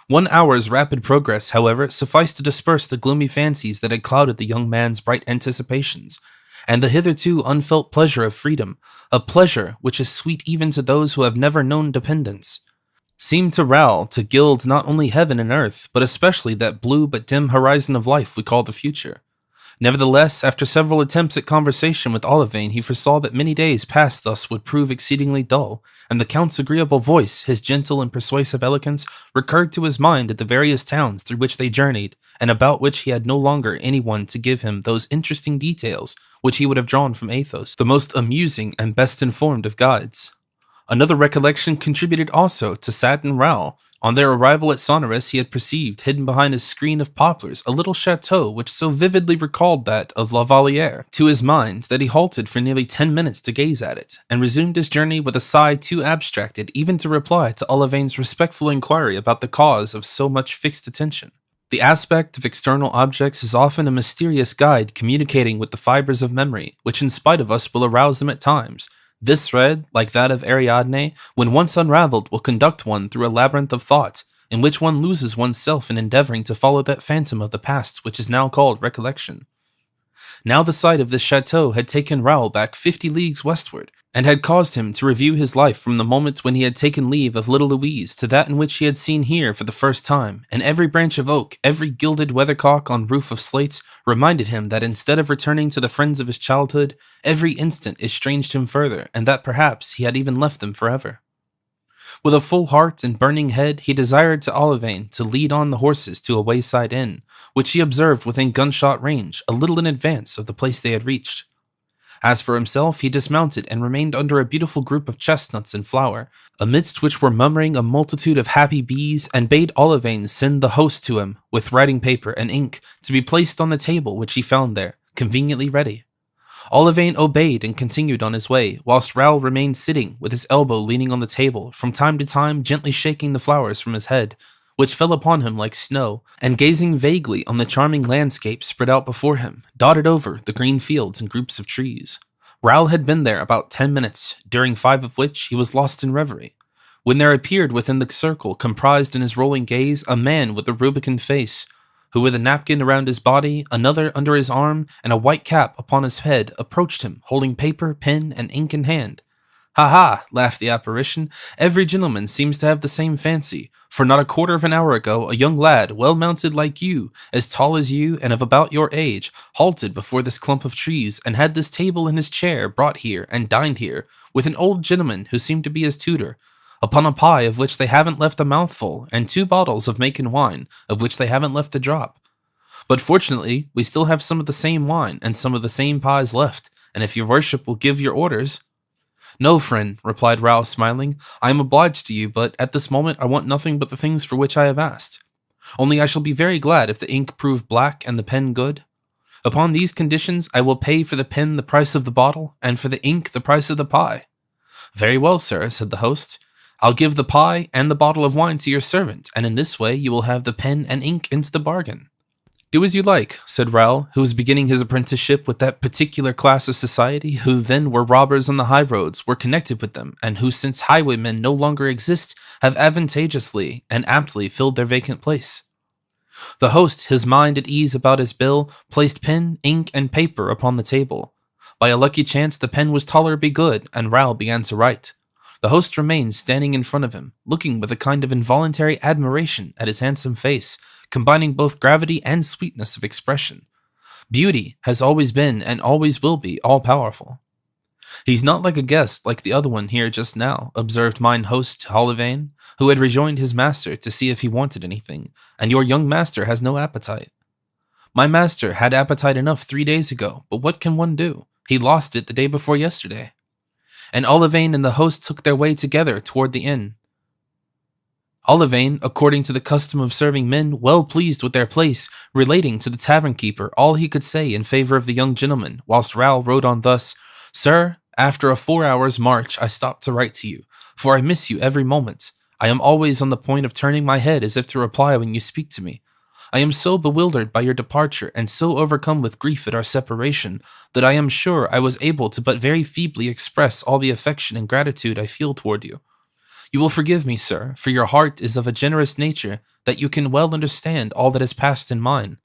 1 hour's rapid progress, however, sufficed to disperse the gloomy fancies that had clouded the young man's bright anticipations, and the hitherto unfelt pleasure of freedom, a pleasure which is sweet even to those who have never known dependence, seemed to Raoul to gild not only heaven and earth, but especially that blue but dim horizon of life we call the future. Nevertheless, after several attempts at conversation with Olivain, he foresaw that many days passed thus would prove exceedingly dull, and the Count's agreeable voice, his gentle and persuasive eloquence, recurred to his mind at the various towns through which they journeyed, and about which he had no longer anyone to give him those interesting details which he would have drawn from Athos, the most amusing and best informed of guides. Another recollection contributed also to sadden Raoul. On their arrival at Sonorus, he had perceived, hidden behind a screen of poplars, a little chateau which so vividly recalled that of La Valliere to his mind that he halted for nearly 10 minutes to gaze at it, and resumed his journey with a sigh too abstracted even to reply to Olivain's respectful inquiry about the cause of so much fixed attention. The aspect of external objects is often a mysterious guide communicating with the fibers of memory, which in spite of us will arouse them at times. This thread, like that of Ariadne, when once unraveled, will conduct one through a labyrinth of thought, in which one loses oneself in endeavoring to follow that phantom of the past which is now called recollection. Now the sight of this chateau had taken Raoul back 50 leagues westward, and had caused him to review his life from the moment when he had taken leave of little Louise to that in which he had seen here for the first time, and every branch of oak, every gilded weathercock on roof of slates, reminded him that instead of returning to the friends of his childhood, every instant estranged him further, and that perhaps he had even left them forever. With a full heart and burning head, he desired to Olivain to lead on the horses to a wayside inn, which he observed within gunshot range, a little in advance of the place they had reached. As for himself, he dismounted and remained under a beautiful group of chestnuts in flower, amidst which were murmuring a multitude of happy bees, and bade Olivain send the host to him with writing paper and ink to be placed on the table which he found there, conveniently ready. Olivain obeyed and continued on his way, whilst Raoul remained sitting with his elbow leaning on the table, from time to time gently shaking the flowers from his head, which fell upon him like snow, and gazing vaguely on the charming landscape spread out before him, dotted over the green fields and groups of trees. Raoul had been there about 10 minutes, during 5 of which he was lost in reverie, when there appeared within the circle comprised in his rolling gaze a man with a rubicund face, who with a napkin around his body, another under his arm, and a white cap upon his head, approached him, holding paper, pen, and ink in hand. "Ha ha!" laughed the apparition, "every gentleman seems to have the same fancy, for not a quarter of an hour ago a young lad, well mounted like you, as tall as you, and of about your age, halted before this clump of trees, and had this table and his chair brought here, and dined here, with an old gentleman who seemed to be his tutor, upon a pie of which they haven't left a mouthful, and 2 bottles of Macon wine, of which they haven't left a drop. But fortunately, we still have some of the same wine, and some of the same pies left, and if your worship will give your orders—" "No, friend," replied Raoul, smiling, "I am obliged to you, but at this moment I want nothing but the things for which I have asked. Only I shall be very glad if the ink prove black and the pen good. Upon these conditions I will pay for the pen the price of the bottle, and for the ink the price of the pie." "Very well, sir," said the host. "I'll give the pie and the bottle of wine to your servant, and in this way you will have the pen and ink into the bargain." "Do as you like," said Raoul, who was beginning his apprenticeship with that particular class of society who then were robbers on the high roads, were connected with them, and who, since highwaymen no longer exist, have advantageously and aptly filled their vacant place. The host, his mind at ease about his bill, placed pen, ink, and paper upon the table. By a lucky chance the pen was tolerably good, and Raoul began to write. The host remained standing in front of him, looking with a kind of involuntary admiration at his handsome face, combining both gravity and sweetness of expression. Beauty has always been and always will be all-powerful. He's not like a guest like the other one here just now, observed mine host Hollivain, who had rejoined his master to see if he wanted anything, and your young master has no appetite. My master had appetite enough 3 days ago, but what can one do? He lost it the day before yesterday. And Olivain and the host took their way together toward the inn. Olivain, according to the custom of serving men, well pleased with their place, relating to the tavern keeper all he could say in favor of the young gentleman, whilst Raoul wrote on thus, Sir, after a 4 hours' march I stopped to write to you, for I miss you every moment. I am always on the point of turning my head as if to reply when you speak to me. I am so bewildered by your departure and so overcome with grief at our separation that I am sure I was able to but very feebly express all the affection and gratitude I feel toward you. You will forgive me, sir, for your heart is of a generous nature that you can well understand all that has passed in mine.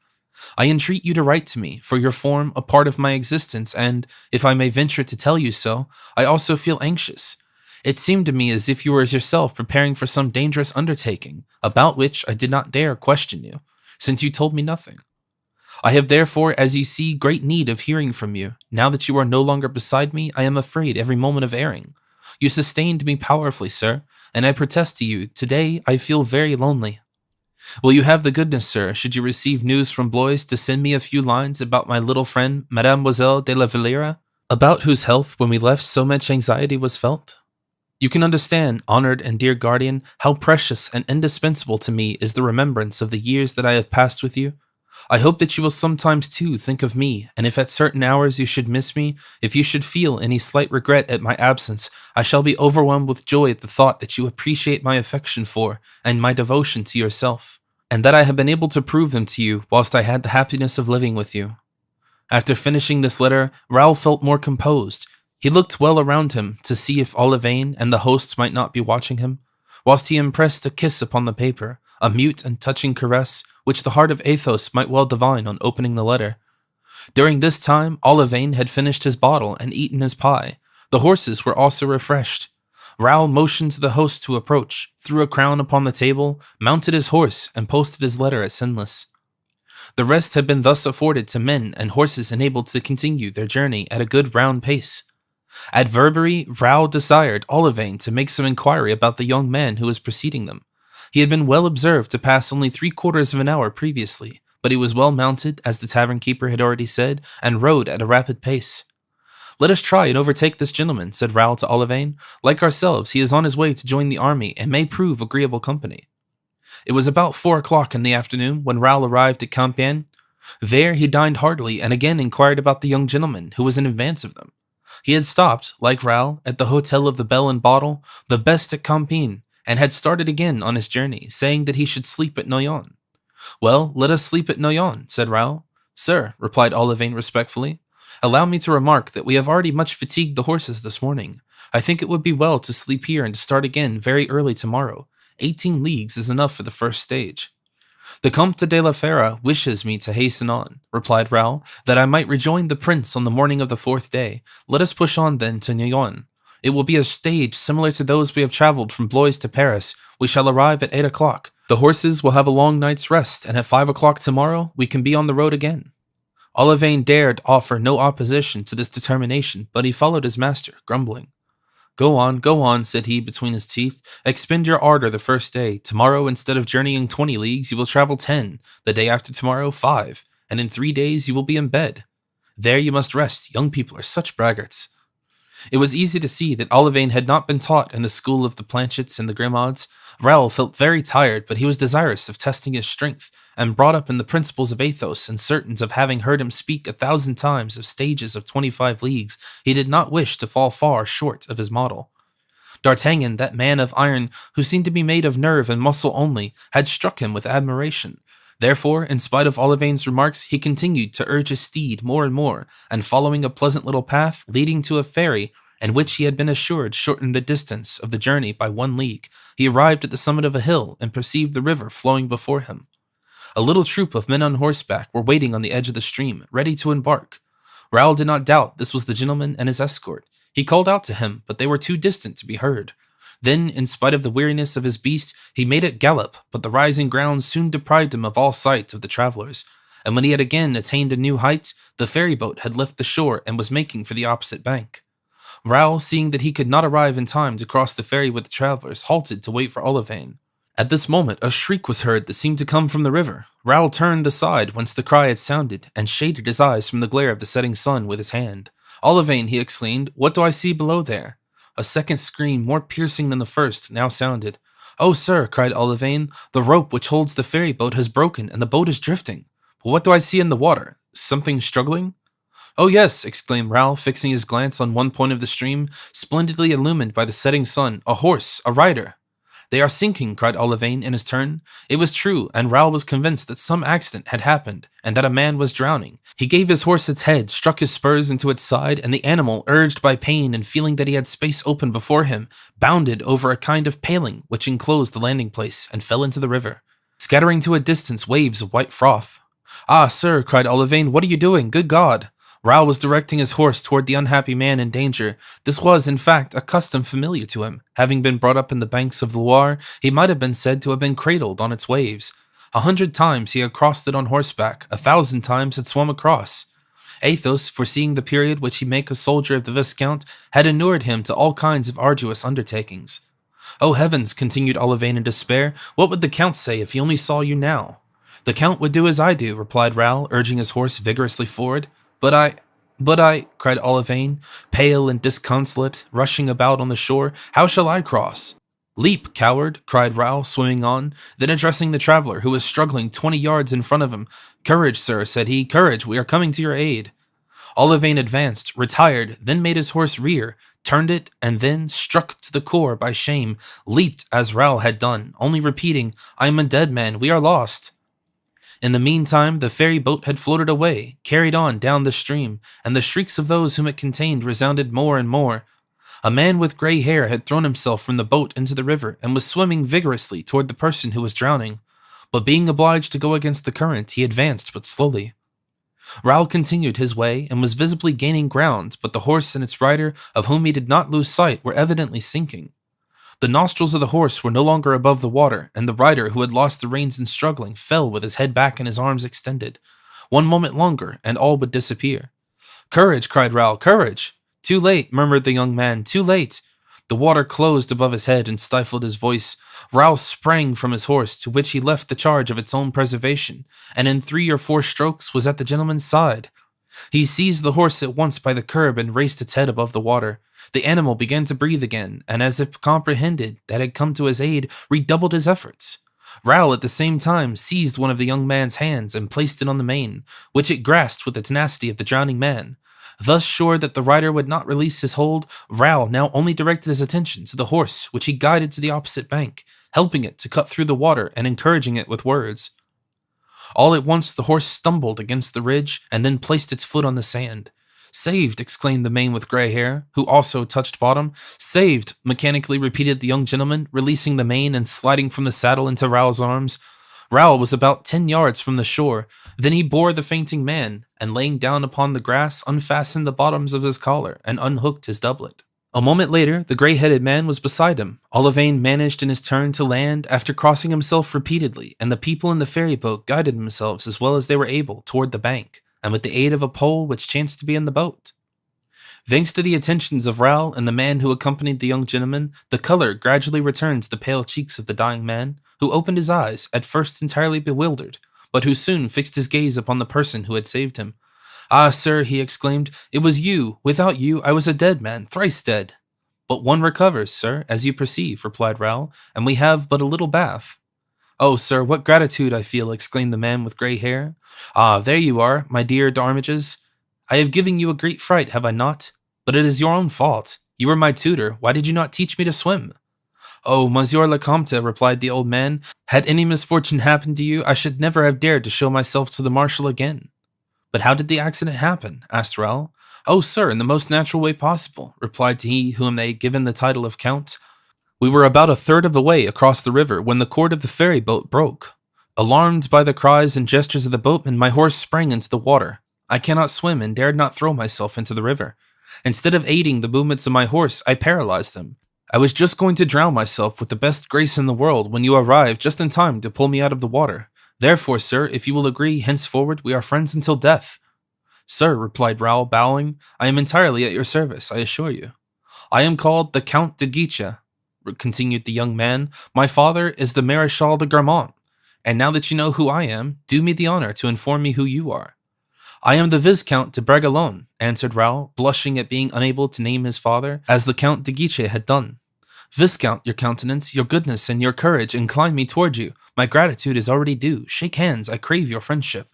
I entreat you to write to me, for your form a part of my existence, and, if I may venture to tell you so, I also feel anxious. It seemed to me as if you were yourself preparing for some dangerous undertaking, about which I did not dare question you, since you told me nothing. I have therefore, as you see, great need of hearing from you. Now that you are no longer beside me, I am afraid every moment of erring. You sustained me powerfully, sir, and I protest to you, today I feel very lonely. Will you have the goodness, sir, should you receive news from Blois, to send me a few lines about my little friend, Mademoiselle de la Valera, about whose health, when we left, so much anxiety was felt? You can understand, honored and dear guardian, how precious and indispensable to me is the remembrance of the years that I have passed with you. I hope that you will sometimes too think of me, and if at certain hours you should miss me, if you should feel any slight regret at my absence, I shall be overwhelmed with joy at the thought that you appreciate my affection for, and my devotion to yourself, and that I have been able to prove them to you whilst I had the happiness of living with you. After finishing this letter, Raoul felt more composed. He looked well around him to see if Olivain and the hosts might not be watching him, whilst he impressed a kiss upon the paper, a mute and touching caress, which the heart of Athos might well divine on opening the letter. During this time, Olivain had finished his bottle and eaten his pie. The horses were also refreshed. Raoul motioned to the host to approach, threw a crown upon the table, mounted his horse, and posted his letter at Senlis. The rest had been thus afforded to men and horses enabled to continue their journey at a good round pace. At Verbery, Raoul desired Olivain to make some inquiry about the young man who was preceding them. He had been well observed to pass only 3/4 of an hour previously, but he was well mounted, as the tavern keeper had already said, and rode at a rapid pace. Let us try and overtake this gentleman, said Raoul to Olivain. Like ourselves, he is on his way to join the army, and may prove agreeable company. It was about 4 o'clock in the afternoon when Raoul arrived at Compiègne. There he dined heartily, and again inquired about the young gentleman, who was in advance of them. He had stopped, like Raoul, at the Hotel of the Bell and Bottle, the best at Compiègne, and had started again on his journey, saying that he should sleep at Noyon. Well, let us sleep at Noyon, said Raoul. Sir, replied Olivain respectfully, allow me to remark that we have already much fatigued the horses this morning. I think it would be well to sleep here and to start again very early tomorrow. 18 leagues is enough for the first stage. The Comte de la Fera wishes me to hasten on, replied Raoul, that I might rejoin the prince on the morning of the 4th day. Let us push on then to Noyon. It will be a stage similar to those we have traveled from Blois to Paris. We shall arrive at 8 o'clock. The horses will have a long night's rest, and at 5 o'clock tomorrow we can be on the road again. Olivain dared offer no opposition to this determination, but he followed his master, grumbling. Go on, said he between his teeth. Expend your ardor the first day. Tomorrow, instead of journeying 20 leagues, you will travel 10. The day after tomorrow, 5. And in 3 days you will be in bed. There you must rest. Young people are such braggarts. It was easy to see that Olivain had not been taught in the school of the Planchets and the Grimauds. Raoul felt very tired, but he was desirous of testing his strength, and brought up in the principles of Athos and certain of having heard him speak 1,000 times of stages of 25 leagues, he did not wish to fall far short of his model. D'Artagnan, that man of iron, who seemed to be made of nerve and muscle only, had struck him with admiration. Therefore, in spite of Olivain's remarks, he continued to urge his steed more and more, and following a pleasant little path leading to a ferry, and which he had been assured shortened the distance of the journey by 1 league, he arrived at the summit of a hill and perceived the river flowing before him. A little troop of men on horseback were waiting on the edge of the stream, ready to embark. Raoul did not doubt this was the gentleman and his escort. He called out to him, but they were too distant to be heard. Then, in spite of the weariness of his beast, he made it gallop, but the rising ground soon deprived him of all sight of the travelers, and when he had again attained a new height, the ferry boat had left the shore and was making for the opposite bank. Raoul, seeing that he could not arrive in time to cross the ferry with the travelers, halted to wait for Olivine. At this moment, a shriek was heard that seemed to come from the river. Raoul turned the side whence the cry had sounded, and shaded his eyes from the glare of the setting sun with his hand. "Olivine," he exclaimed, "what do I see below there?" A second scream, more piercing than the first, now sounded. "Oh, sir," cried Olivine, "the rope which holds the ferry boat has broken, and the boat is drifting. But what do I see in the water? Something struggling?" "Oh, yes," exclaimed Raoul, fixing his glance on one point of the stream, splendidly illumined by the setting sun. "A horse, a rider." "They are sinking," cried Olivine in his turn. It was true, and Raoul was convinced that some accident had happened, and that a man was drowning. He gave his horse its head, struck his spurs into its side, and the animal, urged by pain and feeling that he had space open before him, bounded over a kind of paling which enclosed the landing place, and fell into the river, scattering to a distance waves of white froth. "Ah, sir," cried Olivine, "what are you doing? Good God!" Raoul was directing his horse toward the unhappy man in danger. This was, in fact, a custom familiar to him. Having been brought up in the banks of the Loire, he might have been said to have been cradled on its waves. 100 times he had crossed it on horseback, 1,000 times had swum across. Athos, foreseeing the period which he make a soldier of the Viscount, had inured him to all kinds of arduous undertakings. "Oh heavens," continued Olivine in despair, "what would the Count say if he only saw you now?" "The Count would do as I do," replied Raoul, urging his horse vigorously forward. But I, cried Olivine, pale and disconsolate, rushing about on the shore. "How shall I cross?" "Leap, coward," cried Raoul, swimming on. Then addressing the traveler, who was struggling 20 yards in front of him, "Courage, sir," said he, "courage, we are coming to your aid." Olivine advanced, retired, then made his horse rear, turned it, and then, struck to the core by shame, leaped as Raoul had done, only repeating, "I am a dead man, we are lost." In the meantime, the ferry boat had floated away, carried on down the stream, and the shrieks of those whom it contained resounded more and more. A man with gray hair had thrown himself from the boat into the river and was swimming vigorously toward the person who was drowning. But being obliged to go against the current, he advanced but slowly. Raoul continued his way and was visibly gaining ground, but the horse and its rider, of whom he did not lose sight, were evidently sinking. The nostrils of the horse were no longer above the water, and the rider, who had lost the reins in struggling, fell with his head back and his arms extended. One moment longer, and all would disappear. "Courage!" cried Raoul, "courage!" "Too late!" murmured the young man, "too late!" The water closed above his head and stifled his voice. Raoul sprang from his horse, to which he left the charge of its own preservation, and in 3 or 4 strokes was at the gentleman's side. He seized the horse at once by the curb and raised its head above the water. The animal began to breathe again, and as if comprehended that had come to his aid, redoubled his efforts. Raoul at the same time seized one of the young man's hands and placed it on the mane, which it grasped with the tenacity of the drowning man. Thus sure that the rider would not release his hold, Raoul now only directed his attention to the horse, which he guided to the opposite bank, helping it to cut through the water and encouraging it with words. All at once the horse stumbled against the ridge and then placed its foot on the sand. "Saved!" exclaimed the man with gray hair, who also touched bottom. "Saved!" mechanically repeated the young gentleman, releasing the mane and sliding from the saddle into Raoul's arms. Raoul was about 10 yards from the shore. Then he bore the fainting man, and laying down upon the grass, unfastened the bottoms of his collar and unhooked his doublet. A moment later, the gray-headed man was beside him. Olivine managed in his turn to land after crossing himself repeatedly, and the people in the ferry boat guided themselves as well as they were able toward the bank, and with the aid of a pole which chanced to be in the boat. Thanks to the attentions of Raoul and the man who accompanied the young gentleman, the color gradually returned to the pale cheeks of the dying man, who opened his eyes, at first entirely bewildered, but who soon fixed his gaze upon the person who had saved him. "Ah, sir," he exclaimed, "it was you. Without you, I was a dead man, thrice dead." "But one recovers, sir, as you perceive," replied Raoul, "and we have but a little bath." "Oh, sir, what gratitude I feel," exclaimed the man with gray hair. "Ah, there you are, my dear D'Armiges. I have given you a great fright, have I not? But it is your own fault. You were my tutor. Why did you not teach me to swim?" "Oh, Monsieur le Comte," replied the old man, "had any misfortune happened to you, I should never have dared to show myself to the marshal again." "But how did the accident happen?" asked Raoul. "Oh, sir, in the most natural way possible," replied he whom they had given the title of Count. "We were about a third of the way across the river when the cord of the ferry boat broke. Alarmed by the cries and gestures of the boatmen, my horse sprang into the water. I cannot swim and dared not throw myself into the river. Instead of aiding the movements of my horse, I paralyzed them. I was just going to drown myself with the best grace in the world when you arrived just in time to pull me out of the water. Therefore, sir, if you will agree, henceforward we are friends until death." "Sir," replied Raoul, bowing, "I am entirely at your service, I assure you." I am called the Count de Guiche, continued the young man. My father is the Maréchal de Gramont, and now that you know who I am, do me the honor to inform me who you are. I am the Viscount de Bragelonne, answered Raoul, blushing at being unable to name his father, as the Count de Guiche had done. Viscount, your countenance, your goodness, and your courage incline me toward you. My gratitude is already due. Shake hands, I crave your friendship.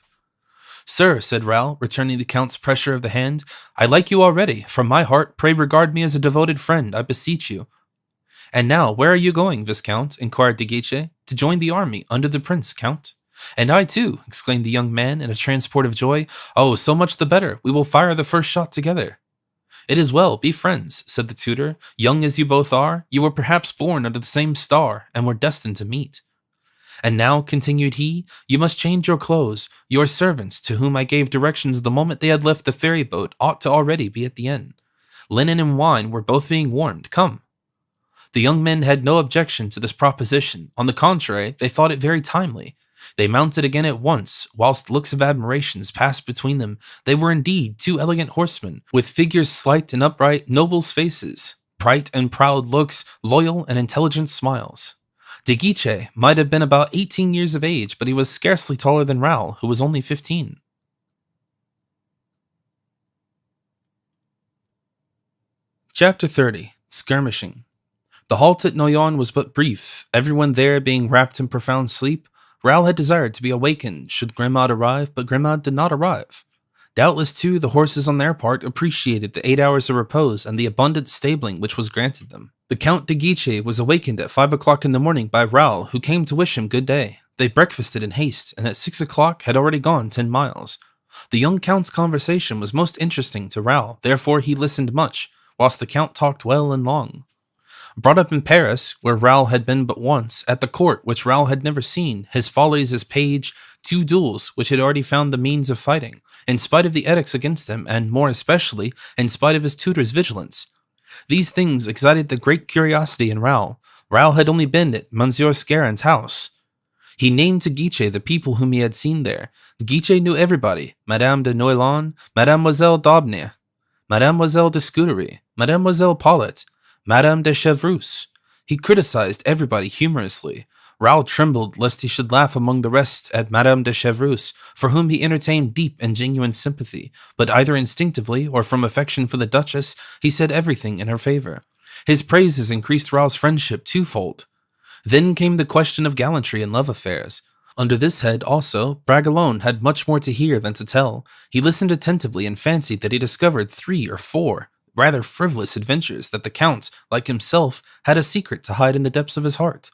Sir, said Raoul, returning the Count's pressure of the hand, I like you already. From my heart, pray regard me as a devoted friend, I beseech you. And now, where are you going, Viscount? Inquired de Guiche. To join the army, under the prince, Count. And I too, exclaimed the young man in a transport of joy. Oh, so much the better. We will fire the first shot together. It is well, be friends, said the tutor. Young as you both are, you were perhaps born under the same star, and were destined to meet. And now, continued he, you must change your clothes. Your servants, to whom I gave directions the moment they had left the ferry boat, ought to already be at the inn. Linen and wine were both being warmed. Come. The young men had no objection to this proposition. On the contrary, they thought it very timely. They mounted again at once, whilst looks of admiration passed between them. They were indeed two elegant horsemen, with figures slight and upright, nobles' faces, bright and proud looks, loyal and intelligent smiles. De Guiche might have been about 18 years of age, but he was scarcely taller than Raoul, who was only 15. Chapter 30. Skirmishing. The halt at Noyon was but brief, everyone there being wrapped in profound sleep. Raoul had desired to be awakened should Grimaud arrive, but Grimaud did not arrive. Doubtless, too, the horses on their part appreciated the 8 hours of repose and the abundant stabling which was granted them. The Count de Guiche was awakened at 5 o'clock in the morning by Raoul, who came to wish him good day. They breakfasted in haste, and at 6 o'clock had already gone 10 miles. The young Count's conversation was most interesting to Raoul, therefore he listened much, whilst the Count talked well and long. Brought up in Paris, where Raoul had been but once, at the court which Raoul had never seen, his follies as page, 2 duels which had already found the means of fighting, in spite of the edicts against him, and more especially, in spite of his tutor's vigilance. These things excited the great curiosity in Raoul. Raoul had only been at Monsieur Scarron's house. He named to Guiche the people whom he had seen there. Guiche knew everybody: Madame de Noëlon, Mademoiselle d'Aubigny, Mademoiselle de Scudery, Mademoiselle Paulette, Madame de Chevreuse. He criticized everybody humorously. Raoul trembled lest he should laugh among the rest at Madame de Chevreuse, for whom he entertained deep and genuine sympathy, but either instinctively or from affection for the Duchess, he said everything in her favor. His praises increased Raoul's friendship twofold. Then came the question of gallantry and love affairs. Under this head, also, Bragelonne had much more to hear than to tell. He listened attentively and fancied that he discovered 3 or 4 rather frivolous adventures that the Count, like himself, had a secret to hide in the depths of his heart.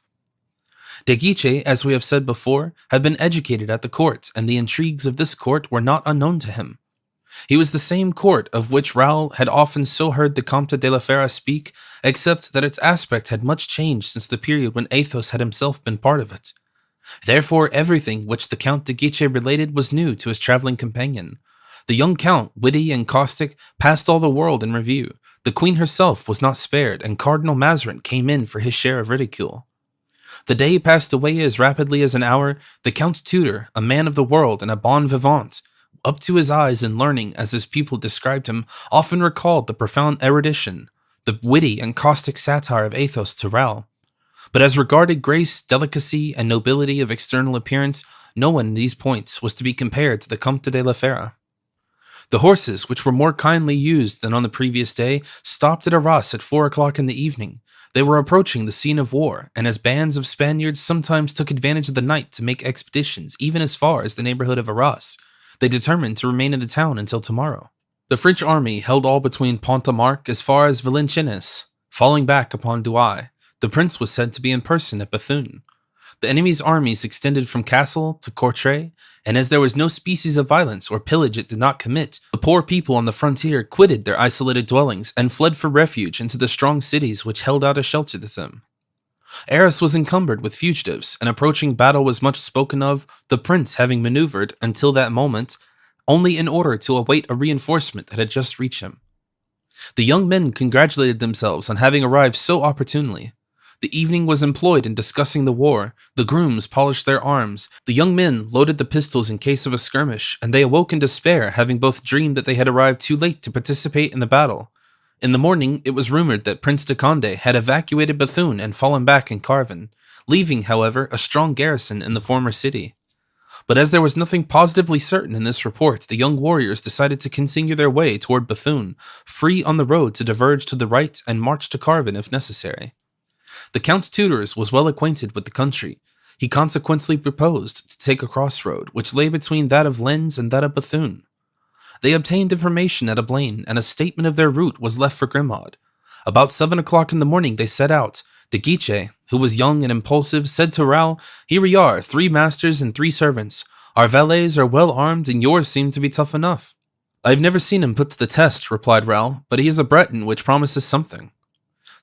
De Guiche, as we have said before, had been educated at the court, and the intrigues of this court were not unknown to him. He was the same court of which Raoul had often so heard the Comte de la Fère speak, except that its aspect had much changed since the period when Athos had himself been part of it. Therefore, everything which the Count de Guiche related was new to his traveling companion. The young Count, witty and caustic, passed all the world in review. The Queen herself was not spared, and Cardinal Mazarin came in for his share of ridicule. The day passed away as rapidly as an hour. The Count's tutor, a man of the world and a bon vivant, up to his eyes in learning as his people described him, often recalled the profound erudition, the witty and caustic satire of Athos to Raoul. But as regarded grace, delicacy, and nobility of external appearance, no one in these points was to be compared to the Comte de la Fère. The horses, which were more kindly used than on the previous day, stopped at Arras at 4 o'clock in the evening. They were approaching the scene of war, and as bands of Spaniards sometimes took advantage of the night to make expeditions even as far as the neighborhood of Arras, they determined to remain in the town until tomorrow. The French army held all between Pont-à-Marc as far as Valenciennes, falling back upon Douai. The prince was said to be in person at Bethune. The enemy's armies extended from Castle to Courtrai, and as there was no species of violence or pillage it did not commit, the poor people on the frontier quitted their isolated dwellings and fled for refuge into the strong cities which held out a shelter to them. Arras was encumbered with fugitives, and approaching battle was much spoken of, the prince having maneuvered, until that moment, only in order to await a reinforcement that had just reached him. The young men congratulated themselves on having arrived so opportunely. The evening was employed in discussing the war. The grooms polished their arms. The young men loaded the pistols in case of a skirmish, and they awoke in despair, having both dreamed that they had arrived too late to participate in the battle, In the morning, it was rumored that Prince de Conde had evacuated Bethune and fallen back in Carvin, leaving, however, a strong garrison in the former city. But as there was nothing positively certain in this report, the young warriors decided to continue their way toward Bethune, free on the road to diverge to the right and march to Carvin if necessary. The Count's tutors was well acquainted with the country. He consequently proposed to take a crossroad, which lay between that of Lens and that of Bethune. They obtained information at Ablain, and a statement of their route was left for Grimaud. About 7 o'clock in the morning they set out. De Guiche, who was young and impulsive, said to Raoul, "Here we are, 3 masters and 3 servants. Our valets are well armed, and yours seem to be tough enough." "I have never seen him put to the test," replied Raoul, "but he is a Breton, which promises something."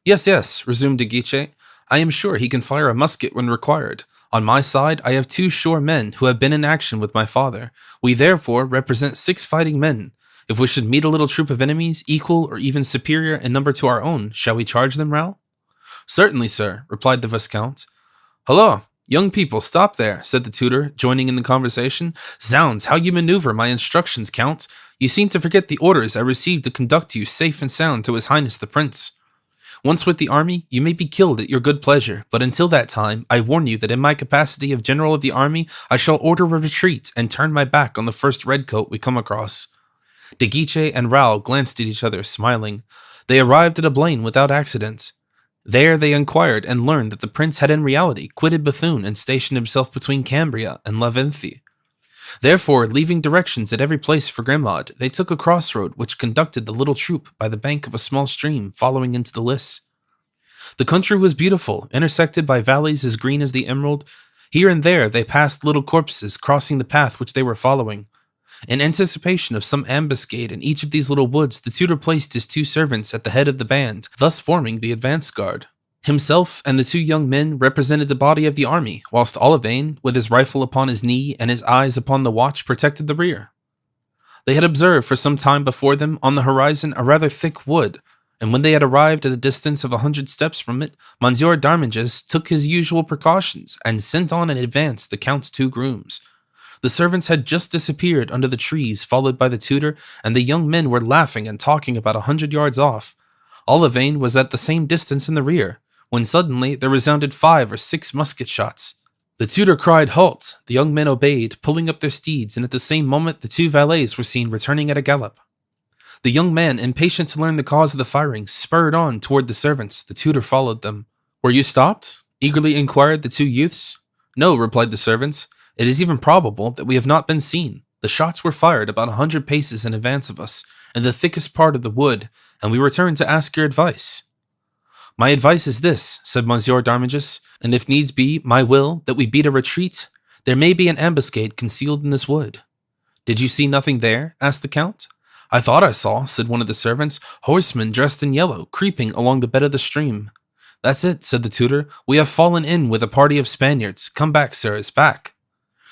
Yes, resumed De Guiche. "I am sure he can fire a musket when required. On my side, I have 2 sure men who have been in action with my father. We therefore represent 6 fighting men. If we should meet a little troop of enemies, equal or even superior in number to our own, shall we charge them, Raoul?" "Certainly, sir," replied the Viscount. "Hullo, young people, stop there," said the tutor, joining in the conversation. "Zounds, how you maneuver my instructions, Count! You seem to forget the orders I received to conduct you safe and sound to His Highness the Prince. Once with the army, you may be killed at your good pleasure, but until that time, I warn you that in my capacity of general of the army, I shall order a retreat and turn my back on the first redcoat we come across." De Guiche and Raoul glanced at each other, smiling. They arrived at Ablain without accident. There they inquired and learned that the prince had in reality quitted Bethune and stationed himself between Cambria and La Vinci. Therefore, leaving directions at every place for Grimaud, they took a crossroad which conducted the little troop by the bank of a small stream following into the Lys. The country was beautiful, intersected by valleys as green as the emerald. Here and there they passed little corpses crossing the path which they were following. In anticipation of some ambuscade in each of these little woods, the tutor placed his 2 servants at the head of the band, thus forming the advance guard. Himself and the 2 young men represented the body of the army, whilst Olivain, with his rifle upon his knee and his eyes upon the watch, protected the rear. They had observed for some time before them on the horizon a rather thick wood, and when they had arrived at a distance of 100 steps from it, Monsieur d'Arminges took his usual precautions and sent on in advance the Count's 2 grooms. The servants had just disappeared under the trees, followed by the tutor, and the young men were laughing and talking about 100 yards off. Olivain was at the same distance in the rear, when suddenly there resounded 5 or 6 musket shots. The tutor cried, "Halt!" The young men obeyed, pulling up their steeds, and at the same moment the 2 valets were seen returning at a gallop. The young man, impatient to learn the cause of the firing, spurred on toward the servants. The tutor followed them. "Were you stopped?" eagerly inquired the 2 youths. "No," replied the servants. "It is even probable that we have not been seen. The shots were fired about 100 paces in advance of us, in the thickest part of the wood, and we returned to ask your advice." "My advice is this," said Monsieur d'Arminges, "and if needs be, my will, that we beat a retreat. There may be an ambuscade concealed in this wood." "Did you see nothing there?" asked the Count. "I thought I saw," said one of the servants, "horsemen dressed in yellow, creeping along the bed of the stream." "That's it," said the tutor. "We have fallen in with a party of Spaniards. Come back, sirs, back."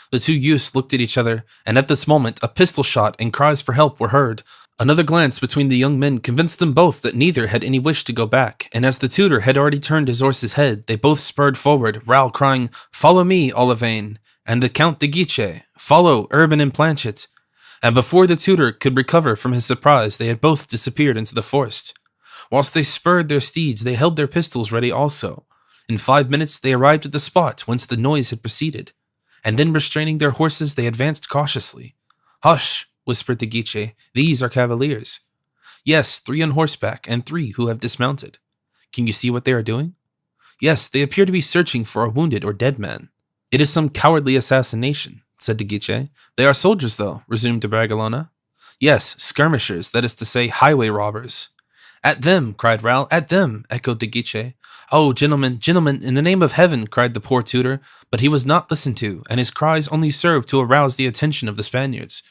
The 2 youths looked at each other, and at this moment a pistol shot and cries for help were heard. Another glance between the young men convinced them both that neither had any wish to go back, and as the tutor had already turned his horse's head, they both spurred forward, Raoul crying, "Follow me, Olivain," and the Count de Guiche, "Follow, Urban and Planchet." And before the tutor could recover from his surprise, they had both disappeared into the forest. Whilst they spurred their steeds, they held their pistols ready also. In 5 minutes they arrived at the spot whence the noise had proceeded, and then restraining their horses, they advanced cautiously. "Hush!" whispered de Guiche. "These are cavaliers." "Yes, 3 on horseback, and 3 who have dismounted." "Can you see what they are doing?" "Yes, they appear to be searching for a wounded or dead man." "It is some cowardly assassination," said de Guiche. "They are soldiers, though," resumed de Bragelonne. "Yes, skirmishers, that is to say, highway robbers." "At them!" cried Raoul. "At them!" echoed de Guiche. "Oh, gentlemen, in the name of heaven!" cried the poor tutor, but he was not listened to, and his cries only served to arouse the attention of the Spaniards.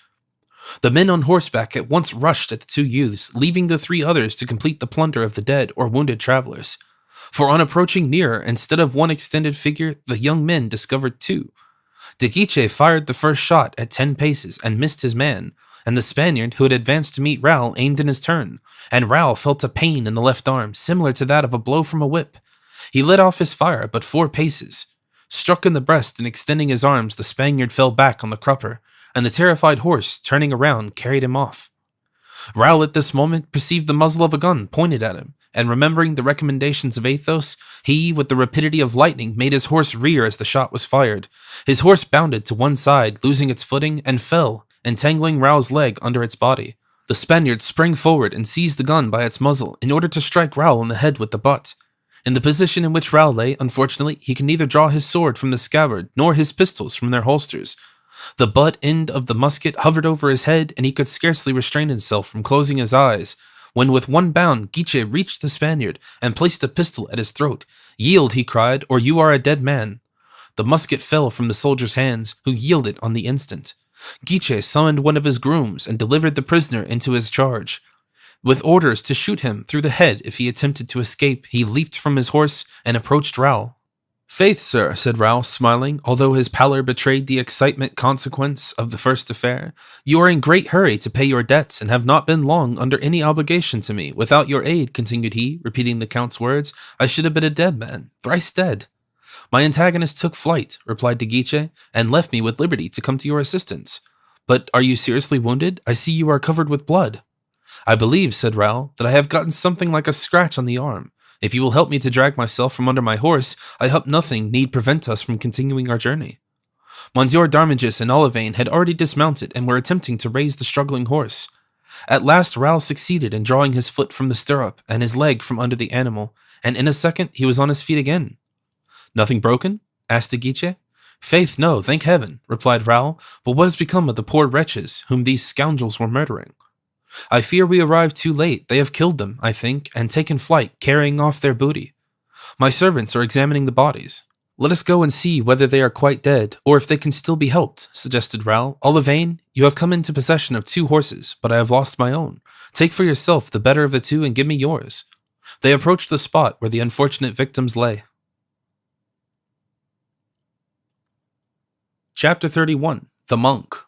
The men on horseback at once rushed at the 2 youths, leaving the 3 others to complete the plunder of the dead or wounded travelers. For on approaching nearer, instead of 1 extended figure, the young men discovered 2. De Guiche fired the first shot at 10 paces and missed his man, and the Spaniard who had advanced to meet Raoul aimed in his turn, and Raoul felt a pain in the left arm, similar to that of a blow from a whip. He let off his fire but 4 paces. Struck in the breast and extending his arms, the Spaniard fell back on the crupper, and the terrified horse, turning around, carried him off. Raoul at this moment perceived the muzzle of a gun pointed at him, and remembering the recommendations of Athos, he, with the rapidity of lightning, made his horse rear as the shot was fired. His horse bounded to one side, losing its footing, and fell, entangling Raoul's leg under its body. The Spaniard sprang forward and seized the gun by its muzzle in order to strike Raoul in the head with the butt. In the position in which Raoul lay, unfortunately, he could neither draw his sword from the scabbard nor his pistols from their holsters. The butt end of the musket hovered over his head, and he could scarcely restrain himself from closing his eyes, when with one bound Guiche reached the Spaniard and placed a pistol at his throat. "Yield," he cried, "or you are a dead man." The musket fell from the soldier's hands, who yielded on the instant. Guiche summoned one of his grooms and delivered the prisoner into his charge. With orders to shoot him through the head if he attempted to escape, he leaped from his horse and approached Raoul. "Faith, sir," said Raoul, smiling, although his pallor betrayed the excitement consequence of the first affair, "you are in great hurry to pay your debts, and have not been long under any obligation to me. Without your aid," continued he, repeating the Count's words, "I should have been a dead man, thrice dead." "My antagonist took flight," replied de Guiche, "and left me with liberty to come to your assistance. But are you seriously wounded? I see you are covered with blood." "I believe," said Raoul, "that I have gotten something like a scratch on the arm. If you will help me to drag myself from under my horse, I hope nothing need prevent us from continuing our journey." Monsieur d'Armiges and Olivain had already dismounted and were attempting to raise the struggling horse. At last Raoul succeeded in drawing his foot from the stirrup and his leg from under the animal, and in a second he was on his feet again. "Nothing broken?" asked de Guiche. "Faith, no, thank heaven," replied Raoul, "but what has become of the poor wretches whom these scoundrels were murdering?" "I fear we arrived too late. They have killed them, I think, and taken flight, carrying off their booty. My servants are examining the bodies." "Let us go and see whether they are quite dead, or if they can still be helped," suggested Raoul. "Olivain, you have come into possession of 2 horses, but I have lost my own. Take for yourself the better of the 2 and give me yours." They approached the spot where the unfortunate victims lay. Chapter 31. The Monk.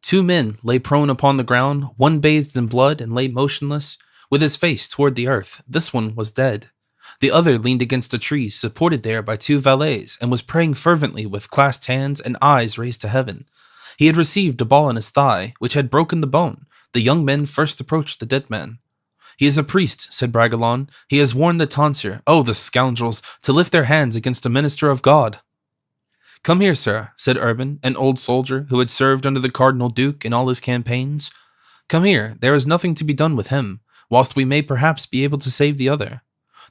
2 men lay prone upon the ground, one bathed in blood and lay motionless, with his face toward the earth. This one was dead. The other leaned against a tree, supported there by 2 valets, and was praying fervently with clasped hands and eyes raised to heaven. He had received a ball in his thigh, which had broken the bone. The young men first approached the dead man. "He is a priest," said Bragelonne. "He has worn the tonsure. Oh, the scoundrels, to lift their hands against a minister of God!" "Come here, sir," said Urban, an old soldier who had served under the Cardinal Duke in all his campaigns. "Come here, there is nothing to be done with him, whilst we may perhaps be able to save the other."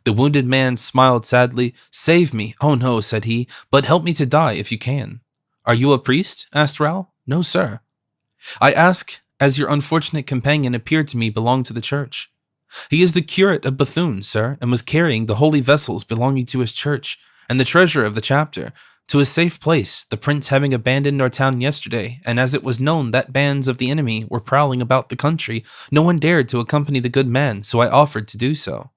The wounded man smiled sadly. "Save me? Oh no," said he, "but help me to die if you can." "Are you a priest?" asked Raoul. "No, sir." "I ask, as your unfortunate companion appeared to me belonged to the church." "He is the curate of Bethune, sir, and was carrying the holy vessels belonging to his church, and the treasure of the chapter, to a safe place, the prince having abandoned our town yesterday, and as it was known that bands of the enemy were prowling about the country, no one dared to accompany the good man, so I offered to do so."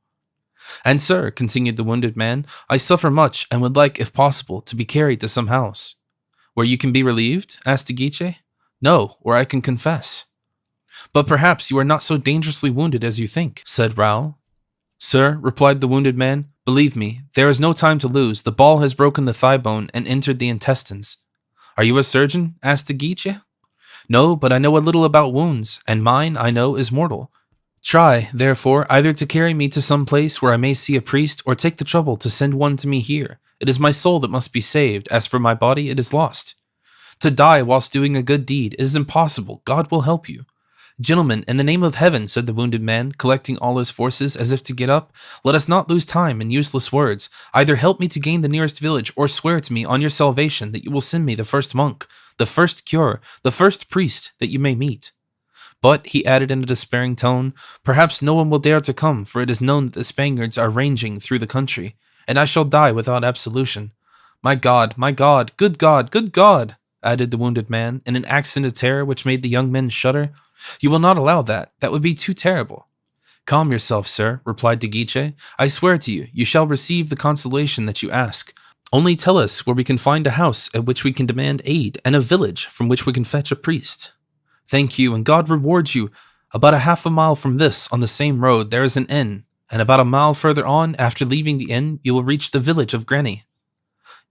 "And, sir," continued the wounded man, "I suffer much, and would like, if possible, to be carried to some house." "Where you can be relieved?" asked de Guiche. "No, where I can confess." "But perhaps you are not so dangerously wounded as you think," said Raoul. "Sir," replied the wounded man, "believe me, there is no time to lose. The ball has broken the thigh bone and entered the intestines." "Are you a surgeon?" asked de Guiche. "No, but I know a little about wounds, and mine, I know, is mortal. Try, therefore, either to carry me to some place where I may see a priest, or take the trouble to send one to me here. It is my soul that must be saved. As for my body, it is lost. To die whilst doing a good deed is impossible. God will help you." "Gentlemen, in the name of heaven," said the wounded man, collecting all his forces as if to get up, "let us not lose time in useless words. Either help me to gain the nearest village, or swear to me on your salvation that you will send me the first monk, the first cure, the first priest that you may meet. But," he added in a despairing tone, "perhaps no one will dare to come, for it is known that the Spaniards are ranging through the country, and I shall die without absolution. My God, good God, good God!" added the wounded man, in an accent of terror which made the young men shudder. "You will not allow that. That would be too terrible." "Calm yourself, sir," replied de Guiche. "I swear to you, you shall receive the consolation that you ask. Only tell us where we can find a house at which we can demand aid, and a village from which we can fetch a priest." "Thank you, and God rewards you. About a half a mile from this, on the same road, there is an inn, and about a mile further on, after leaving the inn, you will reach the village of Granny."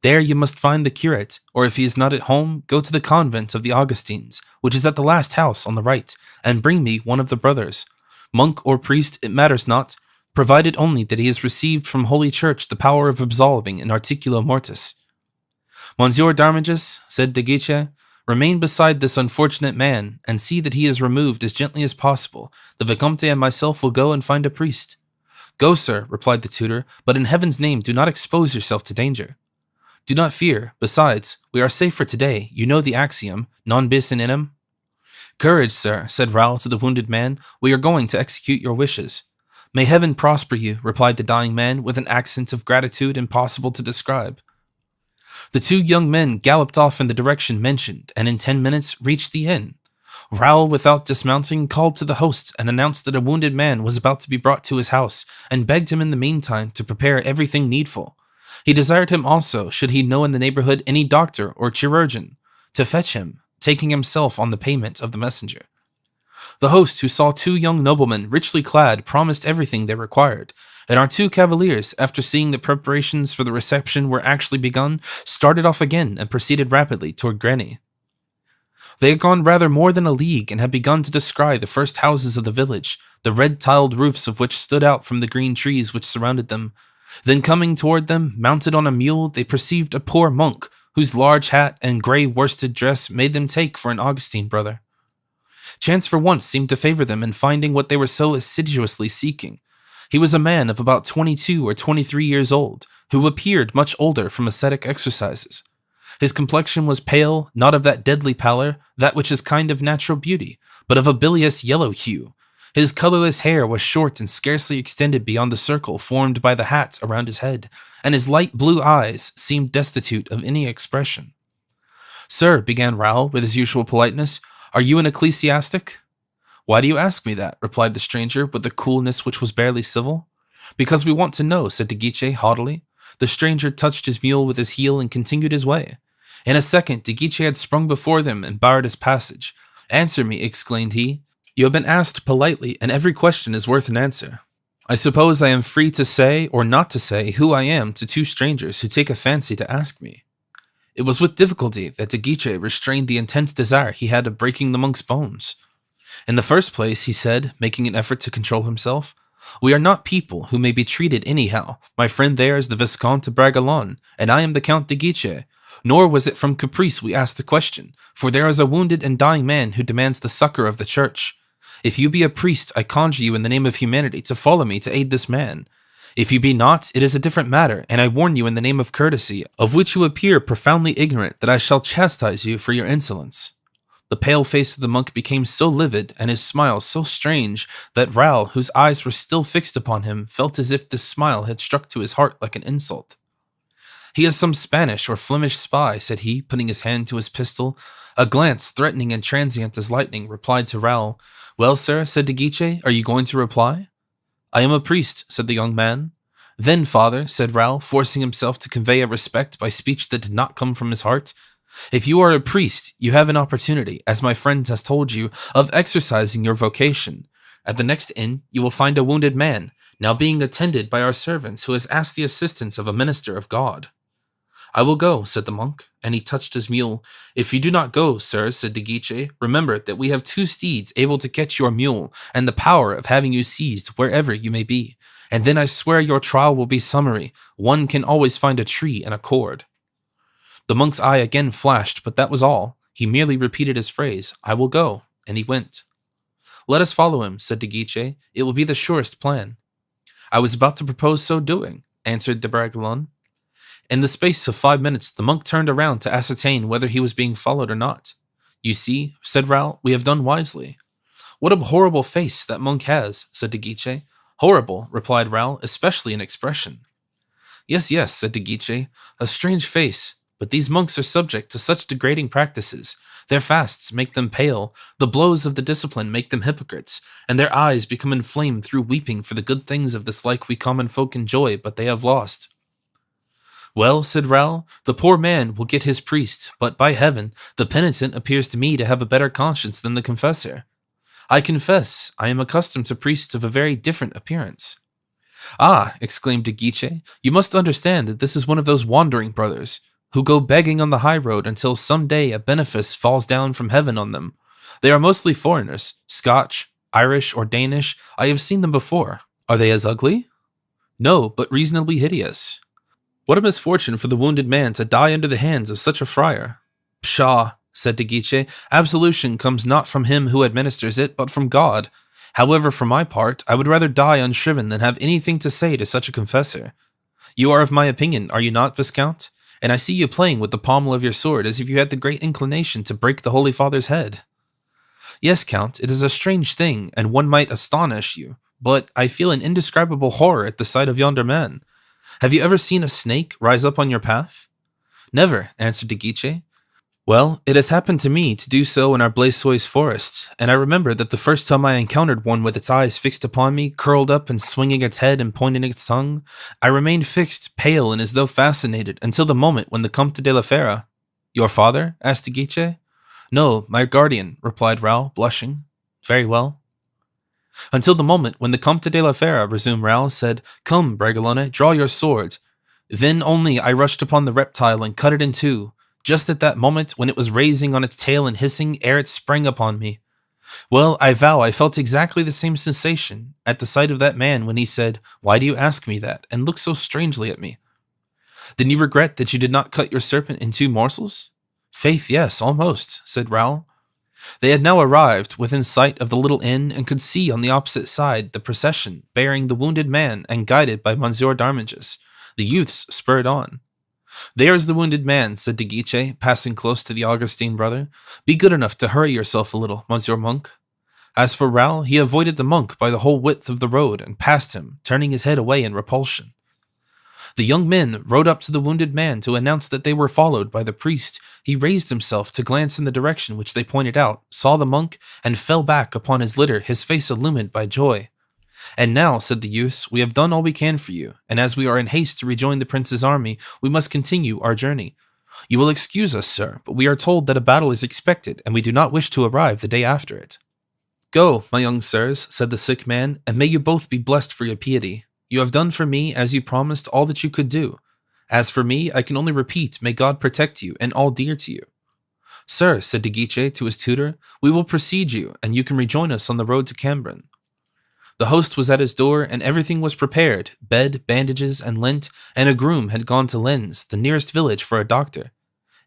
There you must find the curate, or if he is not at home, go to the convent of the Augustines, which is at the last house on the right, and bring me one of the brothers. Monk or priest, it matters not, provided only that he has received from Holy Church the power of absolving in articulo mortis. Monsieur d'Armiges, said De Guiche, remain beside this unfortunate man, and see that he is removed as gently as possible. The Vicomte and myself will go and find a priest. Go, sir, replied the tutor, but in heaven's name do not expose yourself to danger. Do not fear. Besides, we are safe for today. You know the axiom, non bis in idem. Courage, sir, said Raoul to the wounded man. We are going to execute your wishes. May heaven prosper you, replied the dying man, with an accent of gratitude impossible to describe. The two young men galloped off in the direction mentioned, and in 10 minutes reached the inn. Raoul, without dismounting, called to the host and announced that a wounded man was about to be brought to his house, and begged him in the meantime to prepare everything needful. He desired him also, should he know in the neighborhood any doctor or chirurgeon, to fetch him, taking himself on the payment of the messenger. The host, who saw two young noblemen richly clad, promised everything they required, and our two cavaliers, after seeing the preparations for the reception were actually begun, started off again and proceeded rapidly toward Greny. They had gone rather more than a league and had begun to descry the first houses of the village, the red-tiled roofs of which stood out from the green trees which surrounded them. Then coming toward them, mounted on a mule, they perceived a poor monk, whose large hat and grey worsted dress made them take for an Augustine brother. Chance for once seemed to favor them in finding what they were so assiduously seeking. He was a man of about 22 or 23 years old, who appeared much older from ascetic exercises. His complexion was pale, not of that deadly pallor, that which is kind of natural beauty, but of a bilious yellow hue. His colorless hair was short and scarcely extended beyond the circle formed by the hat around his head, and his light blue eyes seemed destitute of any expression. "Sir," began Raoul with his usual politeness, "are you an ecclesiastic?" "Why do you ask me that?" replied the stranger with a coolness which was barely civil. "Because we want to know," said De Guiche haughtily. The stranger touched his mule with his heel and continued his way. In a second, De Guiche had sprung before them and barred his passage. "Answer me," exclaimed he. "You have been asked politely, and every question is worth an answer. I suppose I am free to say or not to say who I am to two strangers who take a fancy to ask me." It was with difficulty that De Guiche restrained the intense desire he had of breaking the monk's bones. "In the first place," he said, making an effort to control himself, "we are not people who may be treated anyhow. My friend there is the Viscount de Bragelonne, and I am the Count de Guiche. Nor was it from caprice we asked the question, for there is a wounded and dying man who demands the succor of the church. If you be a priest, I conjure you in the name of humanity to follow me to aid this man. If you be not, it is a different matter, and I warn you in the name of courtesy, of which you appear profoundly ignorant, that I shall chastise you for your insolence." The pale face of the monk became so livid, and his smile so strange, that Raoul, whose eyes were still fixed upon him, felt as if this smile had struck to his heart like an insult. "He is some Spanish or Flemish spy," said he, putting his hand to his pistol. A glance, threatening and transient as lightning, replied to Raoul. "Well, sir," said De Guiche, "are you going to reply?" "I am a priest," said the young man. "Then, father," said Raoul, forcing himself to convey a respect by speech that did not come from his heart, "if you are a priest, you have an opportunity, as my friend has told you, of exercising your vocation. At the next inn, you will find a wounded man, now being attended by our servants, who has asked the assistance of a minister of God." "I will go," said the monk, and he touched his mule. "If you do not go, sir," said De Guiche, "remember that we have two steeds able to catch your mule, and the power of having you seized wherever you may be. And then I swear your trial will be summary. One can always find a tree and a cord." The monk's eye again flashed, but that was all. He merely repeated his phrase, "I will go," and he went. "Let us follow him," said De Guiche. "It will be the surest plan." "I was about to propose so doing," answered de Bragelonne. In the space of 5 minutes, the monk turned around to ascertain whether he was being followed or not. "You see," said Raoul, "we have done wisely." "What a horrible face that monk has," said De Guiche. "Horrible," replied Raoul, "especially in expression." "Yes, yes," said De Guiche, "a strange face, but these monks are subject to such degrading practices. Their fasts make them pale, the blows of the discipline make them hypocrites, and their eyes become inflamed through weeping for the good things of this life we common folk enjoy, but they have lost." "Well," said Raoul, "the poor man will get his priest, but by heaven, the penitent appears to me to have a better conscience than the confessor. I confess I am accustomed to priests of a very different appearance." "Ah," exclaimed De Guiche, "you must understand that this is one of those wandering brothers. who go begging on the high road until some day a benefice falls down from heaven on them. They are mostly foreigners, Scotch, Irish, or Danish. I have seen them before. Are they as ugly? No, but reasonably hideous. What a misfortune for the wounded man to die under the hands of such a friar. Pshaw, said De Guiche, absolution comes not from him who administers it, but from God. However, for my part, I would rather die unshriven than have anything to say to such a confessor. You are of my opinion, are you not, Viscount? And I see you playing with the pommel of your sword as if you had the great inclination to break the Holy Father's head. Yes, Count, it is a strange thing, and one might astonish you, but I feel an indescribable horror at the sight of yonder man. Have you ever seen a snake rise up on your path? Never, answered De Guiche. Well, it has happened to me to do so in our Blaisois forest, and I remember that the first time I encountered one with its eyes fixed upon me, curled up and swinging its head and pointing its tongue, I remained fixed, pale and as though fascinated, until the moment when the Comte de la Fera— Your father? Asked De Guiche. No, my guardian, replied Raoul, blushing. Very well. Until the moment when the Comte de la Fera, resumed Raoul, said, Come, Bragelonne, draw your swords. Then only I rushed upon the reptile and cut it in two, just at that moment when it was raising on its tail and hissing ere it sprang upon me. Well, I vow I felt exactly the same sensation at the sight of that man when he said, Why do you ask me that, and look so strangely at me? Then you regret that you did not cut your serpent in two morsels? Faith, yes, almost, said Raoul. They had now arrived within sight of the little inn and could see on the opposite side the procession bearing the wounded man and guided by Monsieur d'Arminges. The youths spurred on. There is the wounded man, said De Guiche, passing close to the Augustine brother. Be good enough to hurry yourself a little, Monsieur Monk. As for Raoul, he avoided the monk by the whole width of the road and passed him, turning his head away in repulsion. The young men rode up to the wounded man to announce that they were followed by the priest. He raised himself to glance in the direction which they pointed out, saw the monk, and fell back upon his litter, his face illumined by joy. And now, said the youths, we have done all we can for you, and as we are in haste to rejoin the prince's army, we must continue our journey. You will excuse us, sir, but we are told that a battle is expected, and we do not wish to arrive the day after it. Go, my young sirs, said the sick man, and may you both be blessed for your piety. You have done for me, as you promised, all that you could do. As for me, I can only repeat, may God protect you, and all dear to you. Sir, said De Guiche to his tutor, we will precede you, and you can rejoin us on the road to Cambrin. The host was at his door, and everything was prepared, bed, bandages, and lint, and a groom had gone to Lens, the nearest village, for a doctor.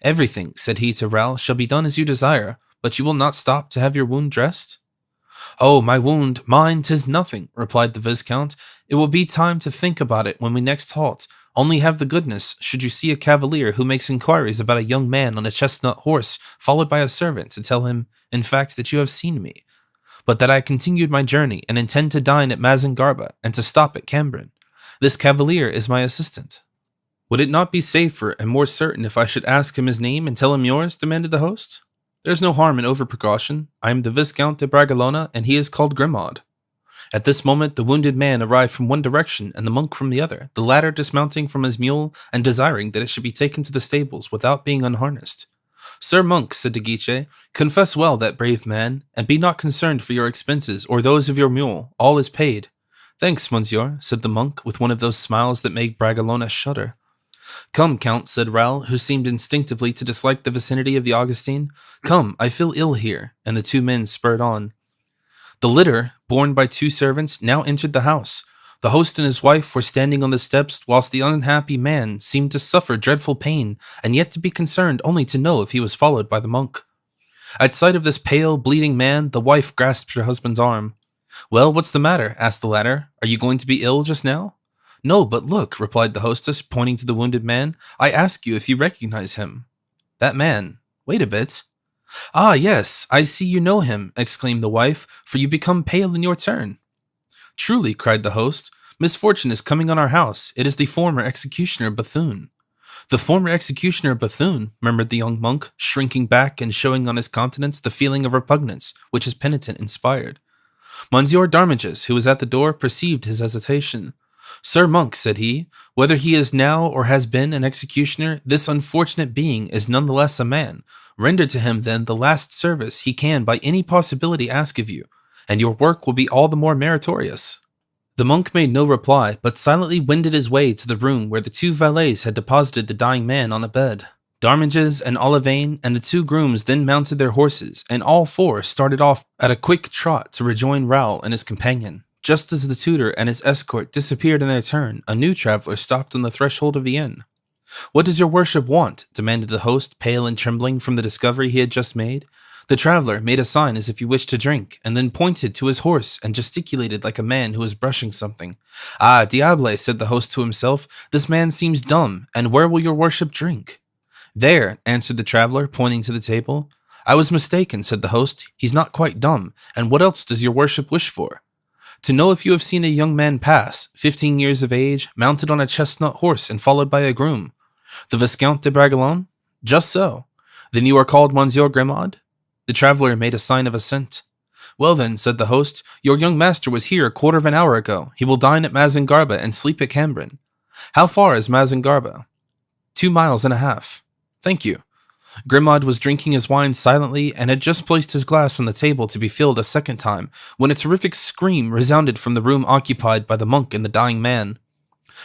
Everything, said he to Raoul, shall be done as you desire, but you will not stop to have your wound dressed? Oh, my wound, mine, 'tis nothing, replied the Viscount. It will be time to think about it when we next halt. Only have the goodness, should you see a cavalier who makes inquiries about a young man on a chestnut horse, followed by a servant, to tell him, in fact, that you have seen me, but that I continued my journey and intend to dine at Mazingarbe and to stop at Cambrin. This cavalier is my assistant. Would it not be safer and more certain if I should ask him his name and tell him yours? Demanded the host. There's no harm in over-precaution. I am the Viscount de Bragelonne, and he is called Grimaud. At this moment the wounded man arrived from one direction and the monk from the other, the latter dismounting from his mule and desiring that it should be taken to the stables without being unharnessed. Sir Monk, said De Guiche, confess well that brave man, and be not concerned for your expenses or those of your mule. All is paid. Thanks, monsieur, said the monk, with one of those smiles that make Bragelonne shudder. Come, Count, said Raoul, who seemed instinctively to dislike the vicinity of the Augustine. Come, I feel ill here, and the two men spurred on. The litter, borne by two servants, now entered the house. The host and his wife were standing on the steps, whilst the unhappy man seemed to suffer dreadful pain, and yet to be concerned only to know if he was followed by the monk. At sight of this pale, bleeding man, the wife grasped her husband's arm. Well, what's the matter? Asked the latter. Are you going to be ill just now? No, but look, replied the hostess, pointing to the wounded man. I ask you if you recognize him. That man. Wait a bit. Ah, yes, I see you know him, exclaimed the wife, for you become pale in your turn. Truly, cried the host, misfortune is coming on our house. It is the former executioner Bethune. The former executioner Bethune, murmured the young monk, shrinking back and showing on his countenance the feeling of repugnance which his penitent inspired. Monsieur d'Arminges, who was at the door, perceived his hesitation. Sir Monk, said he, whether he is now or has been an executioner, this unfortunate being is none the less a man. Render to him, then, the last service he can by any possibility ask of you, and your work will be all the more meritorious. The monk made no reply, but silently wended his way to the room where the two valets had deposited the dying man on a bed. D'Armiges and Olivain and the two grooms then mounted their horses, and all four started off at a quick trot to rejoin Raoul and his companion. Just as the tutor and his escort disappeared in their turn, a new traveler stopped on the threshold of the inn. "What does your worship want?" demanded the host, pale and trembling from the discovery he had just made. The traveler made a sign as if he wished to drink, and then pointed to his horse and gesticulated like a man who was brushing something. "Ah, diable," said the host to himself, "this man seems dumb, and where will your worship drink?" "There," answered the traveler, pointing to the table. "I was mistaken," said the host. "He's not quite dumb, and what else does your worship wish for?" "To know if you have seen a young man pass, 15 years of age, mounted on a chestnut horse and followed by a groom." "The Viscount de Bragelonne?" "Just so." "Then you are called Monsieur Grimaud?" The traveler made a sign of assent. "Well then," said the host, "your young master was here a quarter of an hour ago. He will dine at Mazingarbe and sleep at Cambrin." "How far is Mazingarbe?" 2 miles and a half." "Thank you." Grimaud was drinking his wine silently and had just placed his glass on the table to be filled a second time when a terrific scream resounded from the room occupied by the monk and the dying man.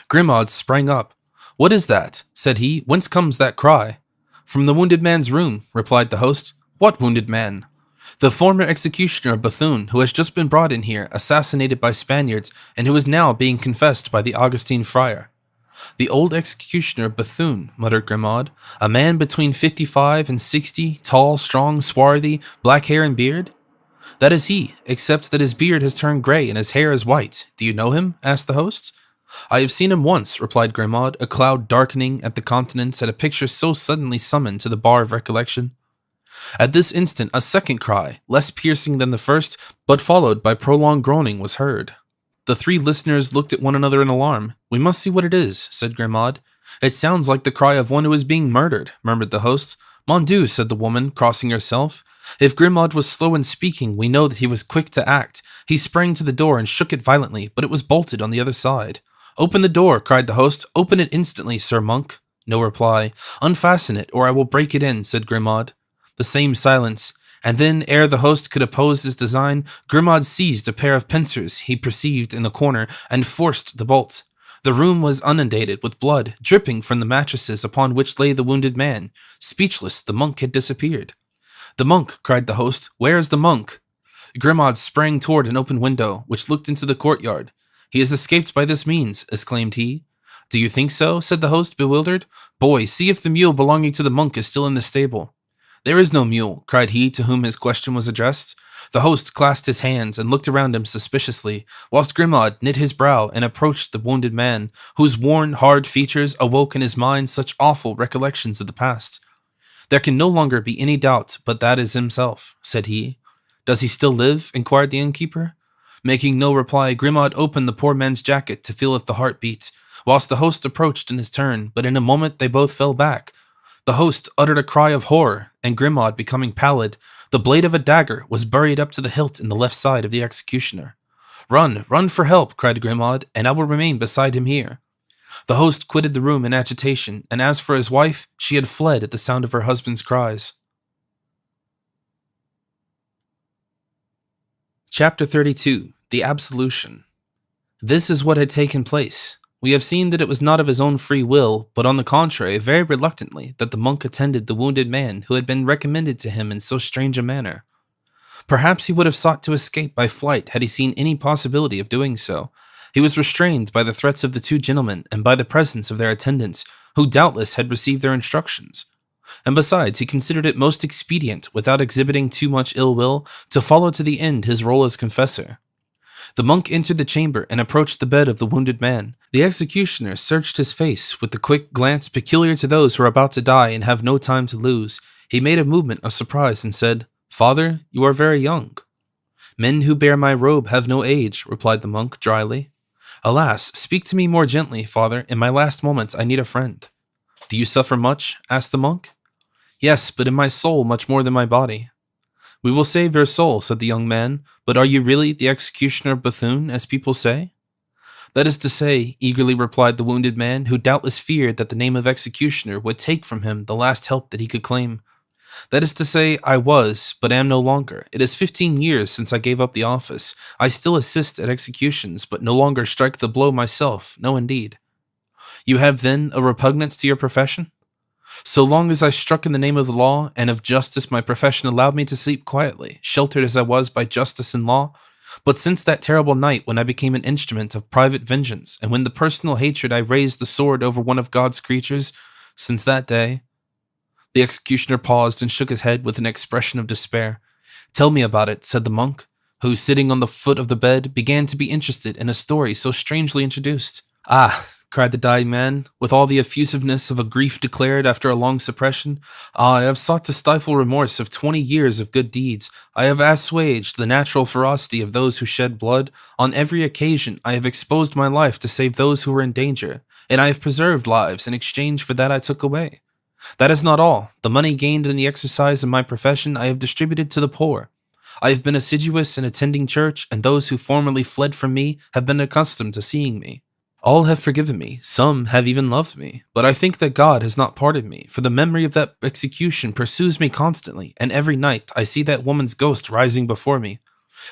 Grimaud sprang up. "What is that?" said he. "Whence comes that cry?" "From the wounded man's room," replied the host. "What wounded man?" "The former executioner of Bethune, who has just been brought in here, assassinated by Spaniards, and who is now being confessed by the Augustine friar." "The old executioner of Bethune," muttered Grimaud. "A man between 55 and 60, tall, strong, swarthy, black hair and beard?" "That is he, except that his beard has turned gray and his hair is white. Do you know him?" asked the host. "I have seen him once," replied Grimaud, a cloud darkening at the countenance at a picture so suddenly summoned to the bar of recollection. At this instant a second cry, less piercing than the first, but followed by prolonged groaning, was heard. The three listeners looked at one another in alarm. "We must see what it is," said Grimaud. "It sounds like the cry of one who is being murdered," murmured the host. "Mon Dieu," said the woman, crossing herself. "If Grimaud was slow in speaking, we know that he was quick to act. He sprang to the door and shook it violently, but it was bolted on the other side." "Open the door," cried the host. "Open it instantly, Sir Monk." No reply. "Unfasten it, or I will break it in," said Grimaud. The same silence, and then, ere the host could oppose his design, Grimaud seized a pair of pincers he perceived in the corner and forced the bolt. The room was inundated with blood, dripping from the mattresses upon which lay the wounded man. Speechless, the monk had disappeared. "The monk!" cried the host. "Where is the monk?" Grimaud sprang toward an open window, which looked into the courtyard. "He has escaped by this means," exclaimed he. "Do you think so?" said the host, bewildered. "Boy, see if the mule belonging to the monk is still in the stable." "There is no mule," cried he to whom his question was addressed. The host clasped his hands and looked around him suspiciously, whilst Grimaud knit his brow and approached the wounded man, whose worn, hard features awoke in his mind such awful recollections of the past. "There can no longer be any doubt but that is himself," said he. "Does he still live?" inquired the innkeeper. Making no reply, Grimaud opened the poor man's jacket to feel if the heart beat, whilst the host approached in his turn, but in a moment they both fell back. The host uttered a cry of horror, and Grimaud, becoming pallid, the blade of a dagger was buried up to the hilt in the left side of the executioner. "Run, run for help," cried Grimaud, "and I will remain beside him here." The host quitted the room in agitation, and as for his wife, she had fled at the sound of her husband's cries. Chapter 32. The Absolution. This is what had taken place. We have seen that it was not of his own free will, but on the contrary, very reluctantly, that the monk attended the wounded man who had been recommended to him in so strange a manner. Perhaps he would have sought to escape by flight had he seen any possibility of doing so. He was restrained by the threats of the two gentlemen and by the presence of their attendants, who doubtless had received their instructions. And besides, he considered it most expedient, without exhibiting too much ill will, to follow to the end his role as confessor. The monk entered the chamber and approached the bed of the wounded man. The executioner searched his face with the quick glance peculiar to those who are about to die and have no time to lose. He made a movement of surprise and said, "Father, you are very young." "Men who bear my robe have no age," replied the monk dryly. "Alas, speak to me more gently, father. In my last moments I need a friend." "Do you suffer much?" asked the monk. "Yes, but in my soul much more than my body." "We will save your soul," said the young man, "but are you really the executioner of Bethune, as people say?" "That is to say," eagerly replied the wounded man, who doubtless feared that the name of executioner would take from him the last help that he could claim. "That is to say, I was, but am no longer. It is 15 years since I gave up the office. I still assist at executions, but no longer strike the blow myself. No, indeed." "You have, then, a repugnance to your profession?" So long as I struck in the name of the law and of justice, my profession allowed me to sleep quietly, sheltered as I was by justice and law. But since that terrible night when I became an instrument of private vengeance, and when the personal hatred I raised the sword over one of God's creatures, since that day, the executioner paused and shook his head with an expression of despair. Tell me about it, said the monk, who, sitting on the foot of the bed, began to be interested in a story so strangely introduced. Ah, cried the dying man, with all the effusiveness of a grief declared after a long suppression. Ah, I have sought to stifle remorse of 20 years of good deeds. I have assuaged the natural ferocity of those who shed blood. On every occasion I have exposed my life to save those who were in danger, and I have preserved lives in exchange for that I took away. That is not all. The money gained in the exercise of my profession I have distributed to the poor. I have been assiduous in attending church, and those who formerly fled from me have been accustomed to seeing me. All have forgiven me, some have even loved me, but I think that God has not parted me, for the memory of that execution pursues me constantly, and every night I see that woman's ghost rising before me.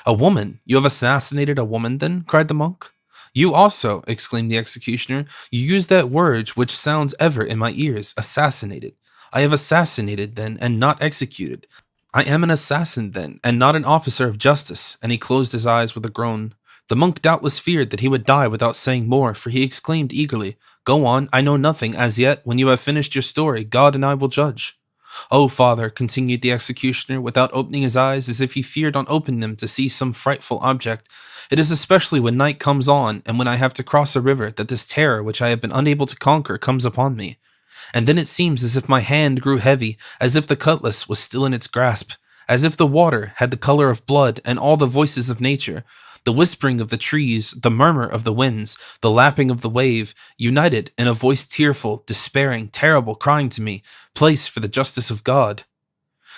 A woman? You have assassinated a woman, then? Cried the monk. You also, exclaimed the executioner. You use that word which sounds ever in my ears, assassinated. I have assassinated, then, and not executed. I am an assassin, then, and not an officer of justice, and he closed his eyes with a groan. The monk doubtless feared that he would die without saying more, for he exclaimed eagerly, Go on, I know nothing as yet. When you have finished your story, God and I will judge. Oh, father, continued the executioner, without opening his eyes, as if he feared on opening them to see some frightful object, it is especially when night comes on, and when I have to cross a river, that this terror which I have been unable to conquer comes upon me. And then it seems as if my hand grew heavy, as if the cutlass was still in its grasp, as if the water had the color of blood, and all the voices of nature, the whispering of the trees, the murmur of the winds, the lapping of the wave, united in a voice tearful, despairing, terrible, crying to me, Place for the justice of God.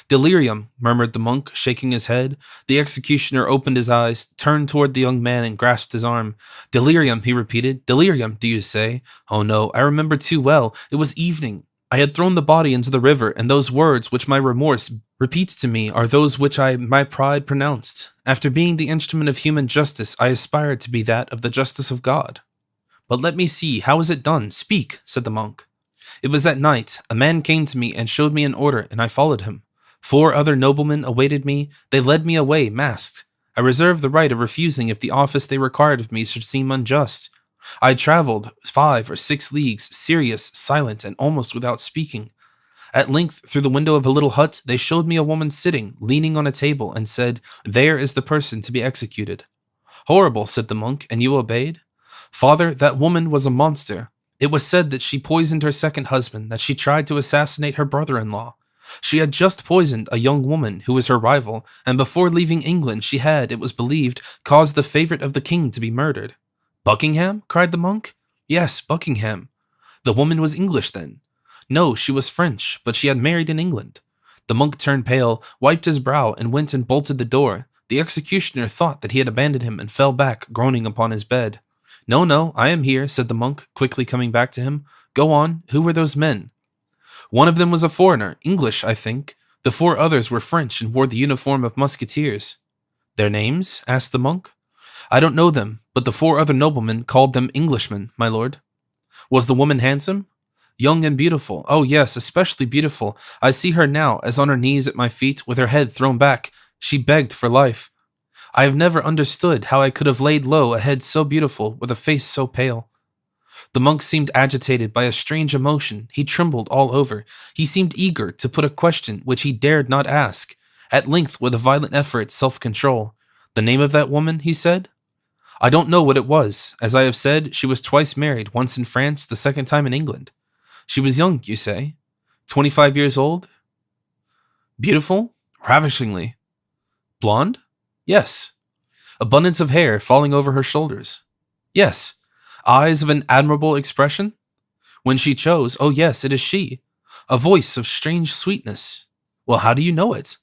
Delirium, murmured the monk, shaking his head. The executioner opened his eyes, turned toward the young man, and grasped his arm. Delirium, he repeated. Delirium, do you say? Oh no, I remember too well. It was evening. I had thrown the body into the river, and those words which my remorse repeats to me are those which my pride pronounced. After being the instrument of human justice, I aspired to be that of the justice of God. But let me see, how is it done? Speak, said the monk. It was at night. A man came to me and showed me an order, and I followed him. 4 other noblemen awaited me. They led me away, masked. I reserved the right of refusing if the office they required of me should seem unjust. I traveled 5 or 6 leagues, serious, silent, and almost without speaking. At length, through the window of a little hut, they showed me a woman sitting, leaning on a table, and said, There is the person to be executed. Horrible, said the monk, and you obeyed? Father, that woman was a monster. It was said that she poisoned her second husband, that she tried to assassinate her brother-in-law. She had just poisoned a young woman who was her rival, and before leaving England she had, it was believed, caused the favorite of the king to be murdered. Buckingham? Cried the monk. Yes, Buckingham. The woman was English, then? No, she was French, but she had married in England. The monk turned pale, wiped his brow, and went and bolted the door. The executioner thought that he had abandoned him and fell back, groaning upon his bed. No, no, I am here, said the monk, quickly coming back to him. Go on, who were those men? One of them was a foreigner, English, I think. The 4 others were French and wore the uniform of musketeers. Their names? Asked the monk. I don't know them, but the 4 other noblemen called them Englishmen, my lord. Was the woman handsome? Young and beautiful. Oh yes, especially beautiful. I see her now, as on her knees at my feet, with her head thrown back. She begged for life. I have never understood how I could have laid low a head so beautiful, with a face so pale. The monk seemed agitated by a strange emotion. He trembled all over. He seemed eager to put a question which he dared not ask. At length, with a violent effort at self-control, The name of that woman, he said? I don't know what it was. As I have said, she was twice married, once in France, the second time in England. She was young, you say? 25 years old? Beautiful? Ravishingly. Blonde? Yes. Abundance of hair falling over her shoulders? Yes. Eyes of an admirable expression? When she chose, oh yes, it is she. A voice of strange sweetness. Well, how do you know it?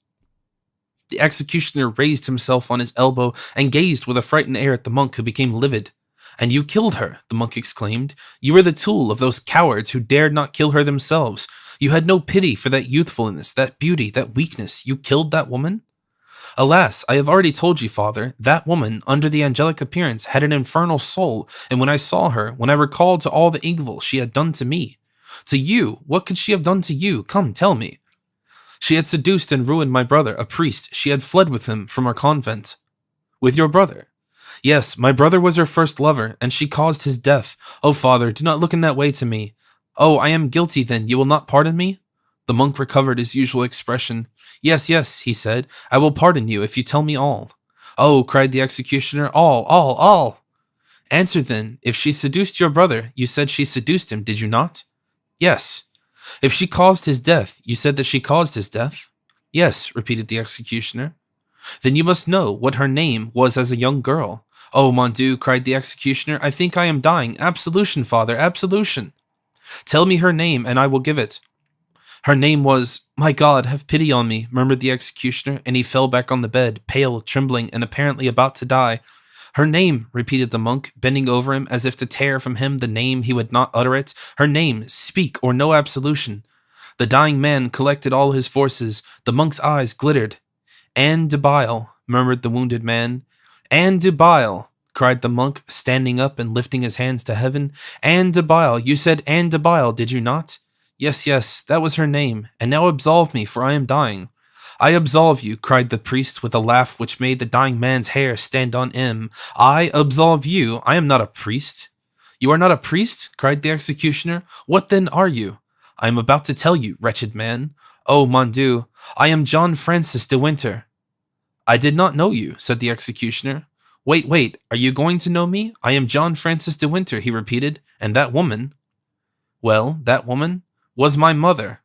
The executioner raised himself on his elbow and gazed with a frightened air at the monk, who became livid. And you killed her, the monk exclaimed. You were the tool of those cowards who dared not kill her themselves. You had no pity for that youthfulness, that beauty, that weakness. You killed that woman? Alas, I have already told you, father, that woman, under the angelic appearance, had an infernal soul, and when I saw her, when I recalled to all the evil she had done to me, To you? What could she have done to you? Come, tell me. She had seduced and ruined my brother, a priest. She had fled with him from our convent. With your brother? Yes, my brother was her first lover, and she caused his death. Oh, father, do not look in that way to me. Oh, I am guilty then. You will not pardon me? The monk recovered his usual expression. Yes, yes, he said. I will pardon you if you tell me all. Oh, cried the executioner, all. Answer then, if she seduced your brother, you said she seduced him, did you not? Yes. If she caused his death, you said that she caused his death? Yes, repeated the executioner. Then you must know what her name was as a young girl. Oh, mon Dieu, cried the executioner, I think I am dying. Absolution, father, absolution. Tell me her name, and I will give it. Her name was— My God, have pity on me, murmured the executioner, and he fell back on the bed, pale, trembling, and apparently about to die. Her name, repeated the monk, bending over him as if to tear from him the name he would not utter it. Her name, speak, or no absolution. The dying man collected all his forces. The monk's eyes glittered. Anne de Bile, murmured the wounded man. Anne de Bile, cried the monk, standing up and lifting his hands to heaven. Anne de Bile, you said Anne de Bile, did you not? Yes, that was her name, and now absolve me, for I am dying. I absolve you, cried the priest with a laugh which made the dying man's hair stand on end. I absolve you? I am not a priest. You are not a priest? Cried the executioner. What then are you? I am about to tell you, wretched man. Oh, mon Dieu, I am John Francis de Winter. I did not know you, said the executioner. Wait, are you going to know me? I am John Francis de Winter, he repeated, and that woman— Well, that woman was my mother.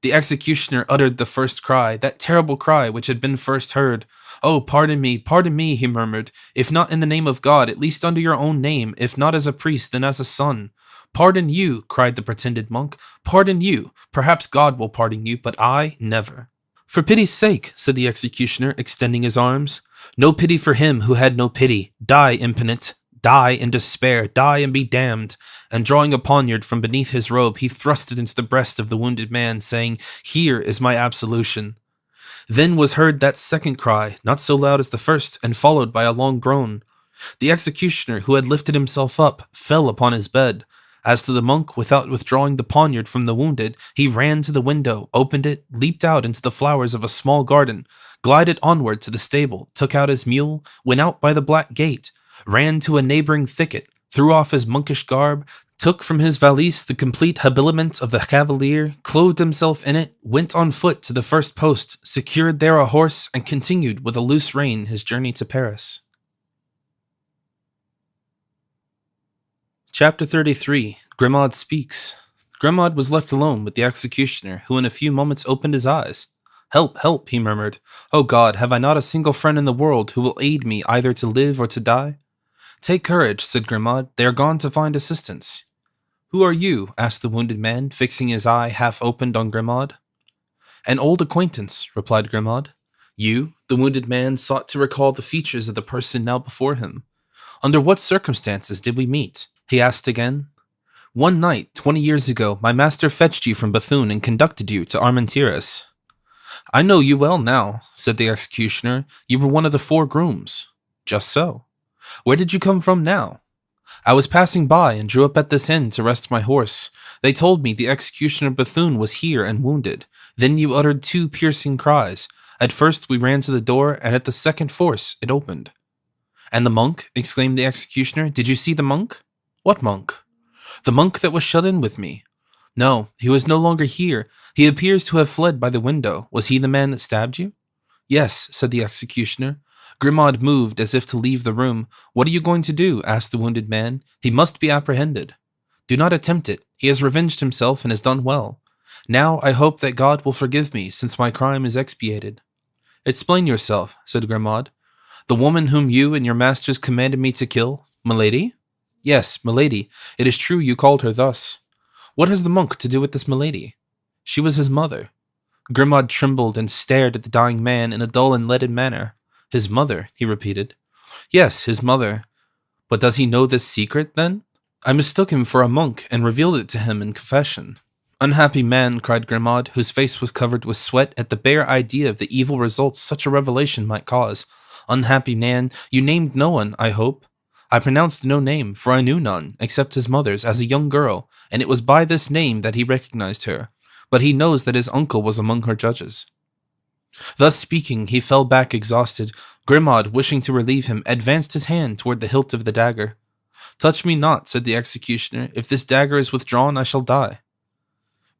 The executioner uttered the first cry, that terrible cry which had been first heard. Oh, pardon me, he murmured. If not in the name of God, at least under your own name, if not as a priest, then as a son. Pardon you, cried the pretended monk. Pardon you. Perhaps God will pardon you, but I never. For pity's sake, said the executioner, extending his arms. No pity for him who had no pity. Die, impotent. Die in despair, die and be damned. And drawing a poniard from beneath his robe, he thrust it into the breast of the wounded man, saying, Here is my absolution. Then was heard that second cry, not so loud as the first, and followed by a long groan. The executioner, who had lifted himself up, fell upon his bed. As to the monk, without withdrawing the poniard from the wounded, he ran to the window, opened it, leaped out into the flowers of a small garden, glided onward to the stable, took out his mule, went out by the black gate, ran to a neighboring thicket, threw off his monkish garb, took from his valise the complete habiliment of the cavalier, clothed himself in it, went on foot to the first post, secured there a horse, and continued with a loose rein his journey to Paris. Chapter 33. Grimaud Speaks. Grimaud was left alone with the executioner, who in a few moments opened his eyes. Help, he murmured. Oh God, have I not a single friend in the world who will aid me either to live or to die? Take courage, said Grimaud. They are gone to find assistance. Who are you? Asked the wounded man, fixing his eye half opened on Grimaud. An old acquaintance, replied Grimaud. You? The wounded man sought to recall the features of the person now before him. Under what circumstances did we meet? He asked again. One night, 20 years ago, my master fetched you from Bethune and conducted you to Armentières. I know you well now, said the executioner. You were one of the 4 grooms. Just so. Where did you come from now? I was passing by and drew up at this inn to rest my horse. They told me the executioner Bethune was here and wounded. Then you uttered 2 piercing cries. At first we ran to the door, and at the second force it opened. And the monk? Exclaimed the executioner. Did you see the monk? What monk? The monk that was shut in with me. No, he was no longer here. He appears to have fled by the window. Was he the man that stabbed you? Yes, said the executioner. Grimaud moved as if to leave the room. What are you going to do? Asked the wounded man. He must be apprehended. Do not attempt it. He has revenged himself and has done well. Now I hope that God will forgive me, since my crime is expiated. Explain yourself, said Grimaud. The woman whom you and your masters commanded me to kill, Milady? Yes, Milady. It is true you called her thus. What has the monk to do with this Milady? She was his mother. Grimaud trembled and stared at the dying man in a dull and leaden manner. His mother, he repeated. Yes, his mother. But does he know this secret, then? I mistook him for a monk and revealed it to him in confession. Unhappy man, cried Grimaud, whose face was covered with sweat at the bare idea of the evil results such a revelation might cause. Unhappy man, you named no one, I hope. I pronounced no name, for I knew none, except his mother's, as a young girl, and it was by this name that he recognized her. But he knows that his uncle was among her judges. Thus speaking, he fell back exhausted. Grimaud, wishing to relieve him, advanced his hand toward the hilt of the dagger. "Touch me not," said the executioner. "If this dagger is withdrawn, I shall die."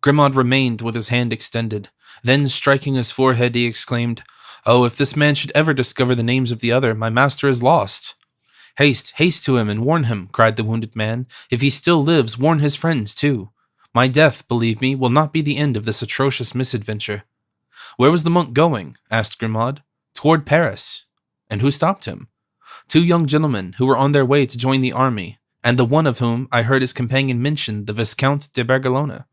Grimaud remained with his hand extended. Then, striking his forehead, he exclaimed, "Oh, if this man should ever discover the names of the other, my master is lost." "Haste, haste to him and warn him," cried the wounded man. "If he still lives, warn his friends too. My death, believe me, will not be the end of this atrocious misadventure." "Where was the monk going?" asked Grimaud. "Toward Paris." "And who stopped him?" "Two young gentlemen who were on their way to join the army, and the one of whom I heard his companion mention, the Viscount de Bergalona."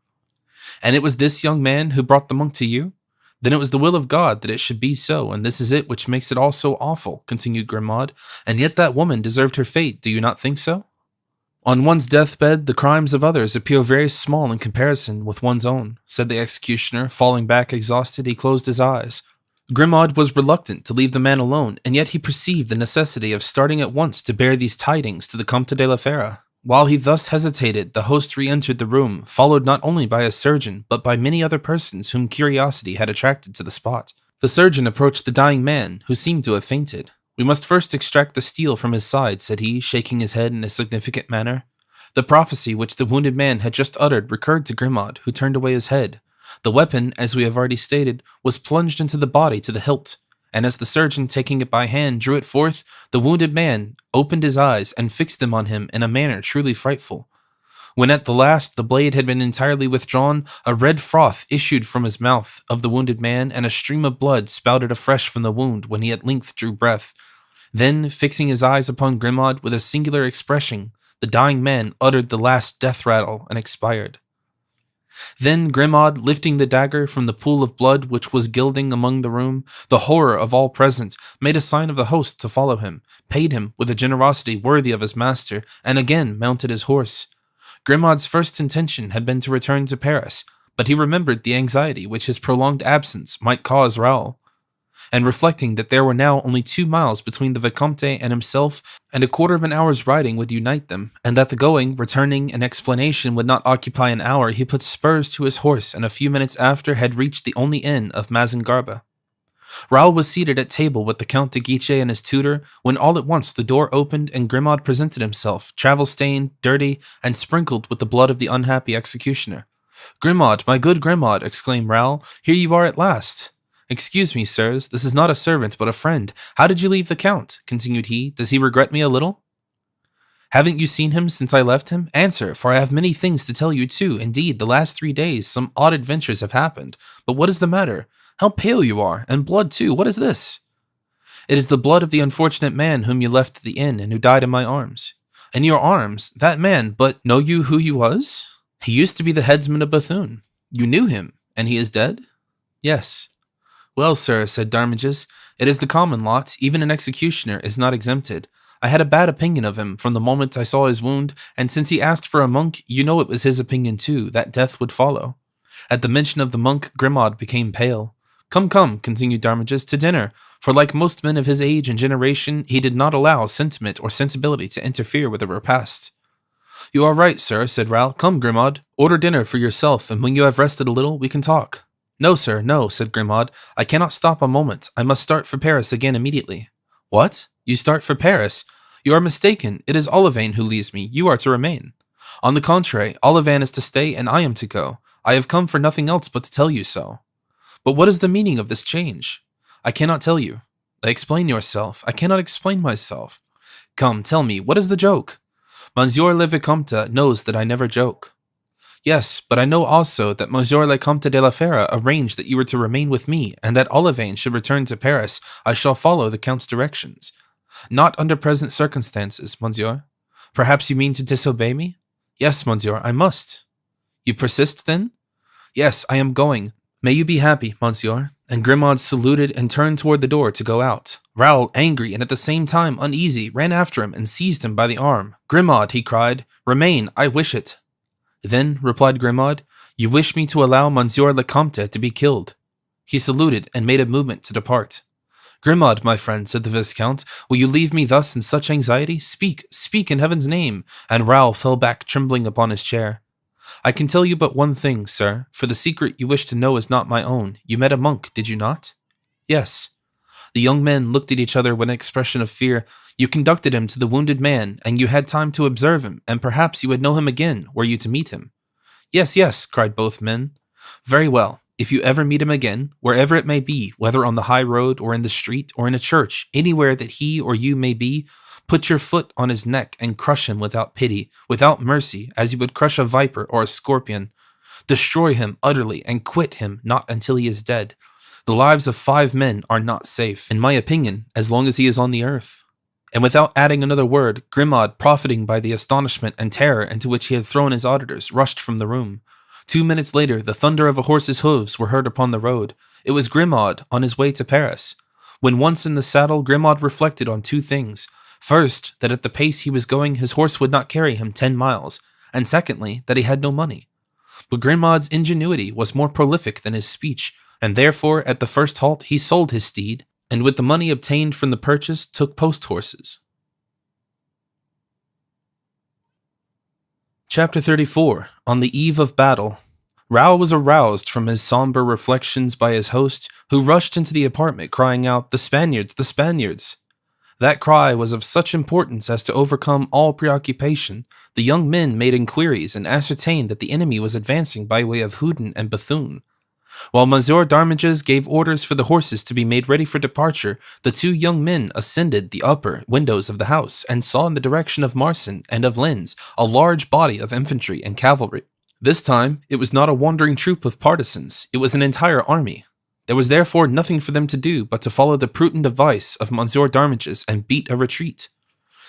"And it was this young man who brought the monk to you? Then it was the will of God that it should be so, and this is it which makes it all so awful," continued Grimaud. "And yet that woman deserved her fate, do you not think so? On one's deathbed, the crimes of others appear very small in comparison with one's own," said the executioner. Falling back exhausted, he closed his eyes. Grimaud was reluctant to leave the man alone, and yet he perceived the necessity of starting at once to bear these tidings to the Comte de la Fere. While he thus hesitated, the host re-entered the room, followed not only by a surgeon, but by many other persons whom curiosity had attracted to the spot. The surgeon approached the dying man, who seemed to have fainted. "We must first extract the steel from his side," said he, shaking his head in a significant manner. The prophecy which the wounded man had just uttered recurred to Grimaud, who turned away his head. The weapon, as we have already stated, was plunged into the body to the hilt, and as the surgeon, taking it by hand, drew it forth, the wounded man opened his eyes and fixed them on him in a manner truly frightful. When at the last the blade had been entirely withdrawn, a red froth issued from his mouth of the wounded man, and a stream of blood spouted afresh from the wound when he at length drew breath. Then, fixing his eyes upon Grimaud with a singular expression, the dying man uttered the last death rattle and expired. Then Grimaud, lifting the dagger from the pool of blood which was gilding among the room, the horror of all present, made a sign of the host to follow him, paid him with a generosity worthy of his master, and again mounted his horse. Grimaud's first intention had been to return to Paris, but he remembered the anxiety which his prolonged absence might cause Raoul, and reflecting that there were now only 2 miles between the Vicomte and himself, and a quarter of an hour's riding would unite them, and that the going, returning, and explanation would not occupy an hour, he put spurs to his horse, and a few minutes after had reached the only inn of Mazingarbe. Raoul was seated at table with the Count de Guiche and his tutor, when all at once the door opened and Grimaud presented himself, travel-stained, dirty, and sprinkled with the blood of the unhappy executioner. "Grimaud, my good Grimaud," exclaimed Raoul, "here you are at last." "Excuse me, sirs, this is not a servant, but a friend. How did you leave the Count?" continued he. "Does he regret me a little?" "Haven't you seen him since I left him? Answer, for I have many things to tell you too. Indeed, the last 3 days some odd adventures have happened. But what is the matter? How pale you are, and blood too. What is this?" "It is the blood of the unfortunate man whom you left at the inn and who died in my arms." "In your arms? That man, but know you who he was?" "He used to be the headsman of Bethune." "You knew him, and he is dead?" "Yes." "Well, sir," said Darmages, "it is the common lot. Even an executioner is not exempted. I had a bad opinion of him from the moment I saw his wound, and since he asked for a monk, you know it was his opinion too, that death would follow." At the mention of the monk, Grimaud became pale. Come, continued Darmages, to dinner, for like most men of his age and generation, he did not allow sentiment or sensibility to interfere with a repast. "You are right, sir," said Raoul. "Come, Grimaud, order dinner for yourself, and when you have rested a little, we can talk." "No, sir, no," said Grimaud. "I cannot stop a moment. I must start for Paris again immediately." "What? You start for Paris? You are mistaken. It is Olivain who leaves me. You are to remain." "On the contrary, Olivain is to stay, and I am to go. I have come for nothing else but to tell you so." "But what is the meaning of this change?" "I cannot tell you." "Explain yourself." "I cannot explain myself." "Come, tell me, what is the joke?" "Monsieur le Vicomte knows that I never joke." "Yes, but I know also that Monsieur le Comte de la Fere arranged that you were to remain with me, and that Olivain should return to Paris. I shall follow the Count's directions." "Not under present circumstances, monsieur." "Perhaps you mean to disobey me?" "Yes, monsieur, I must." "You persist, then?" "Yes, I am going. May you be happy, monsieur." And Grimaud saluted and turned toward the door to go out. Raoul, angry and at the same time uneasy, ran after him and seized him by the arm. "Grimaud," he cried, "remain, I wish it." "Then," replied Grimaud, "you wish me to allow Monsieur le Comte to be killed." He saluted and made a movement to depart. Grimaud, my friend, said the Viscount, will you leave me thus in such anxiety? Speak, speak in heaven's name. And Raoul fell back trembling upon his chair. I can tell you but one thing, sir, for the secret you wish to know is not my own. You met a monk, did you not? Yes. The young men looked at each other with an expression of fear. You conducted him to the wounded man, and you had time to observe him, and perhaps you would know him again, were you to meet him. Yes, yes, cried both men. Very well. If you ever meet him again, wherever it may be, whether on the high road or in the street or in a church, anywhere that he or you may be, put your foot on his neck and crush him without pity, without mercy, as you would crush a viper or a scorpion. Destroy him utterly and quit him not until he is dead. The lives of 5 men are not safe, in my opinion, as long as he is on the earth. And without adding another word, Grimaud, profiting by the astonishment and terror into which he had thrown his auditors, rushed from the room. 2 minutes later, the thunder of a horse's hooves were heard upon the road. It was Grimaud on his way to Paris. When once in the saddle, Grimaud reflected on 2 things. First, that at the pace he was going, his horse would not carry him 10 miles, and secondly, that he had no money. But Grimaud's ingenuity was more prolific than his speech, and therefore, at the first halt, he sold his steed, and with the money obtained from the purchase, took post horses. Chapter 34. On the Eve of Battle. Raoul was aroused from his somber reflections by his host, who rushed into the apartment crying out, "The Spaniards! The Spaniards!" That cry was of such importance as to overcome all preoccupation. The young men made inquiries and ascertained that the enemy was advancing by way of Houdon and Bethune. While Monsieur d'Arminges gave orders for the horses to be made ready for departure, the 2 young men ascended the upper windows of the house and saw in the direction of Marsin and of Lens a large body of infantry and cavalry. This time, it was not a wandering troop of partisans, it was an entire army. There was therefore nothing for them to do but to follow the prudent advice of Monsieur d'Arminges and beat a retreat.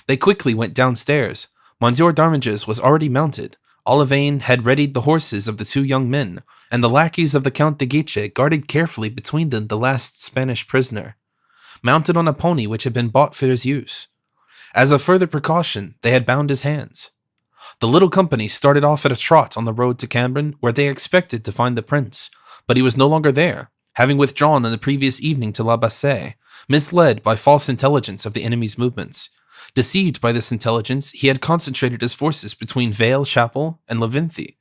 They quickly went downstairs. Monsieur d'Arminges was already mounted. Olivain had readied the horses of the 2 young men, and the lackeys of the Count de Guiche guarded carefully between them the last Spanish prisoner, mounted on a pony which had been bought for his use. As a further precaution, they had bound his hands. The little company started off at a trot on the road to Cambrin, where they expected to find the prince, but he was no longer there, having withdrawn on the previous evening to La Bassée, misled by false intelligence of the enemy's movements. Deceived by this intelligence, he had concentrated his forces between Vale Chapel and Levinthi,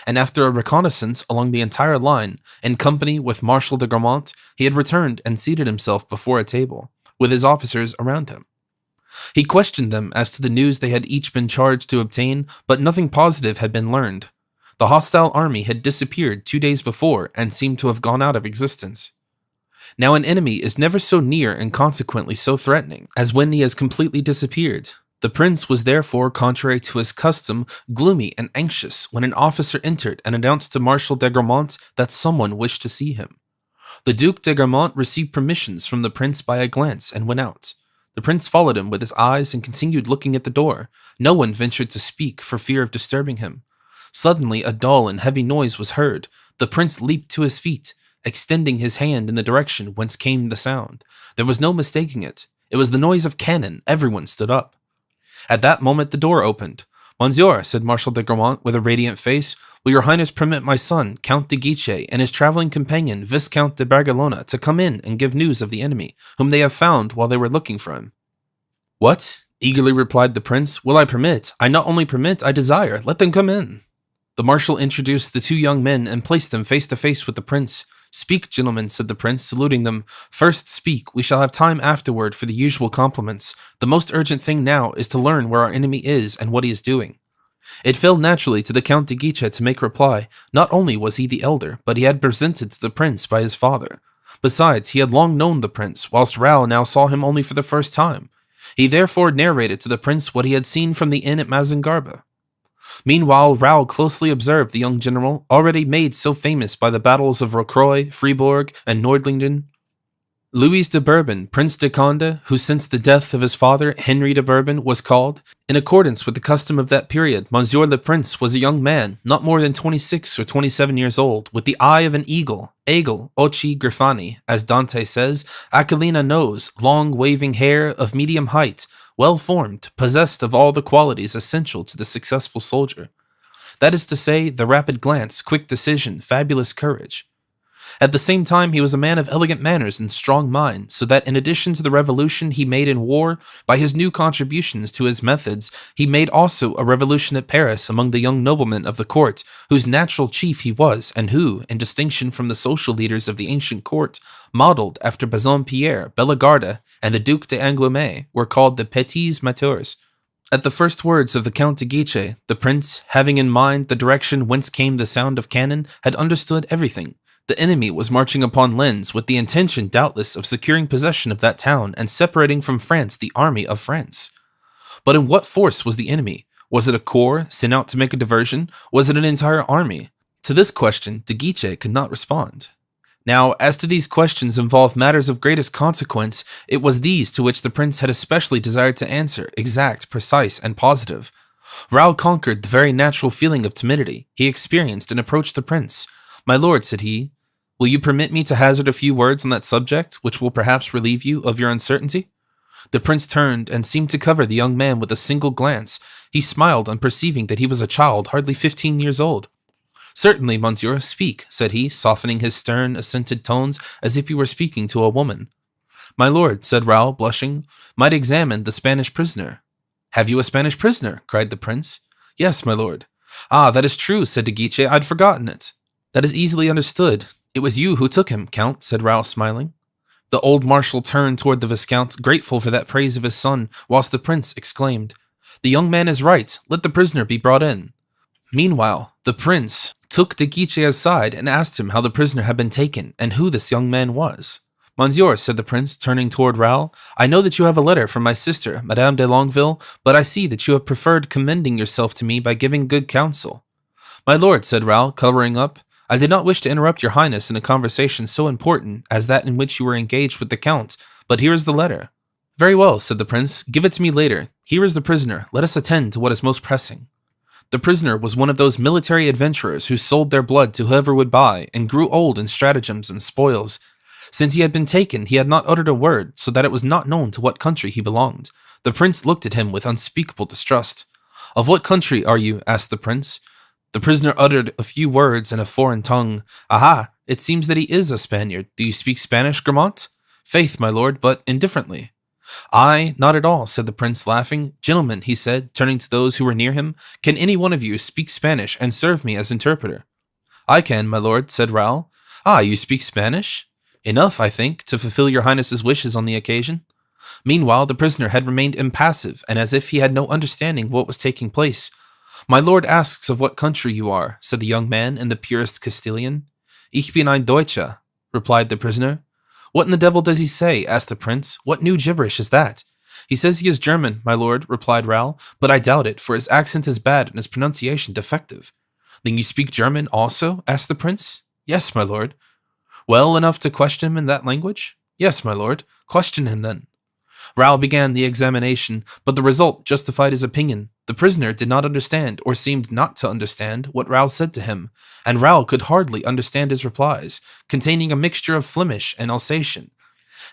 and after a reconnaissance along the entire line, in company with Marshal de Grammont, he had returned and seated himself before a table, with his officers around him. He questioned them as to the news they had each been charged to obtain, but nothing positive had been learned. The hostile army had disappeared 2 days before and seemed to have gone out of existence. Now an enemy is never so near and consequently so threatening as when he has completely disappeared. The prince was therefore, contrary to his custom, gloomy and anxious when an officer entered and announced to Marshal de Grammont that someone wished to see him. The Duc de Grammont received permissions from the prince by a glance and went out. The prince followed him with his eyes and continued looking at the door. No one ventured to speak for fear of disturbing him. Suddenly a dull and heavy noise was heard. The prince leaped to his feet, extending his hand in the direction whence came the sound. There was no mistaking it. It was the noise of cannon. Everyone stood up. At that moment the door opened. "Monsieur," said Marshal de Grammont with a radiant face, "will your highness permit my son, Count de Guiche, and his traveling companion, Viscount de Barcelona, to come in and give news of the enemy, whom they have found while they were looking for him?" "What?" eagerly replied the prince. "Will I permit? I not only permit, I desire. Let them come in." The marshal introduced the 2 young men and placed them face to face with the prince. "Speak, gentlemen," said the prince, saluting them. "First speak. We shall have time afterward for the usual compliments. The most urgent thing now is to learn where our enemy is and what he is doing." It fell naturally to the Count de Guiche to make reply. Not only was he the elder, but he had presented to the prince by his father. Besides, he had long known the prince, whilst Raoul now saw him only for the first time. He therefore narrated to the prince what he had seen from the inn at Mazingarbe. Meanwhile, Raoul closely observed the young general, already made so famous by the battles of Rocroi, Fribourg, and Nordlingen. Louis de Bourbon, Prince de Conde, who since the death of his father, Henry de Bourbon, was called, in accordance with the custom of that period, Monsieur le Prince was a young man, not more than 26 or 27 years old, with the eye of an eagle, Egel, occhi grifani, as Dante says, Aquilina nose, long waving hair, of medium height, well-formed, possessed of all the qualities essential to the successful soldier. That is to say, the rapid glance, quick decision, fabulous courage. At the same time, he was a man of elegant manners and strong mind, so that in addition to the revolution he made in war, by his new contributions to his methods, he made also a revolution at Paris among the young noblemen of the court, whose natural chief he was, and who, in distinction from the social leaders of the ancient court, modeled after Bassompierre, Bellegarde, and the Duc d'Angoulême, were called the Petits Mateurs. At the first words of the Count de Guiche, the prince, having in mind the direction whence came the sound of cannon, had understood everything. The enemy was marching upon Lens with the intention, doubtless, of securing possession of that town and separating from France the army of France. But in what force was the enemy? Was it a corps sent out to make a diversion? Was it an entire army? To this question, de Guiche could not respond. Now, as to these questions involved matters of greatest consequence, it was these to which the prince had especially desired to answer, exact, precise, and positive. Raoul conquered the very natural feeling of timidity he experienced and approached the prince. "My lord," said he, "will you permit me to hazard a few words on that subject, which will perhaps relieve you of your uncertainty?" The prince turned and seemed to cover the young man with a single glance. He smiled on perceiving that he was a child hardly 15 years old. "Certainly, monsieur, speak," said he, softening his stern, accented tones as if he were speaking to a woman. "My lord," said Raoul, blushing, "might examine the Spanish prisoner." "Have you a Spanish prisoner?" cried the prince. "Yes, my lord." "Ah, that is true," said de Guiche. "I'd forgotten it." "That is easily understood. It was you who took him, Count," said Raoul, smiling. The old marshal turned toward the Viscount, grateful for that praise of his son, whilst the prince exclaimed, "The young man is right. Let the prisoner be brought in." Meanwhile, the prince took de Guiche aside and asked him how the prisoner had been taken and who this young man was. "Monsieur," said the prince, turning toward Raoul, "I know that you have a letter from my sister, Madame de Longueville, but I see that you have preferred commending yourself to me by giving good counsel." "My lord," said Raoul, coloring up, "I did not wish to interrupt your highness in a conversation so important as that in which you were engaged with the count, but here is the letter." "Very well," said the prince, "give it to me later. Here is the prisoner. Let us attend to what is most pressing." The prisoner was one of those military adventurers who sold their blood to whoever would buy, and grew old in stratagems and spoils. Since he had been taken, he had not uttered a word, so that it was not known to what country he belonged. The prince looked at him with unspeakable distrust. "Of what country are you?" asked the prince. The prisoner uttered a few words in a foreign tongue. "Aha! It seems that he is a Spaniard. Do you speak Spanish, Grammont?" "Faith, my lord, but indifferently." "I, not at all," said the prince, laughing. "Gentlemen," he said, turning to those who were near him, "can any one of you speak Spanish and serve me as interpreter?" "I can, my lord," said Raoul. "Ah, you speak Spanish?" "Enough, I think, to fulfill your highness's wishes on the occasion." Meanwhile, the prisoner had remained impassive, and as if he had no understanding of what was taking place. "My lord asks of what country you are," said the young man in the purest Castilian. "Ich bin ein Deutscher," replied the prisoner. "What in the devil does he say?" asked the prince. "What new gibberish is that?" "He says he is German, my lord," replied Raoul, "but I doubt it, for his accent is bad and his pronunciation defective." "Then you speak German also?" asked the prince. "Yes, my lord." "Well enough to question him in that language?" "Yes, my lord." "Question him, then." Raoul began the examination, but the result justified his opinion. The prisoner did not understand, or seemed not to understand, what Raoul said to him, and Raoul could hardly understand his replies, containing a mixture of Flemish and Alsatian.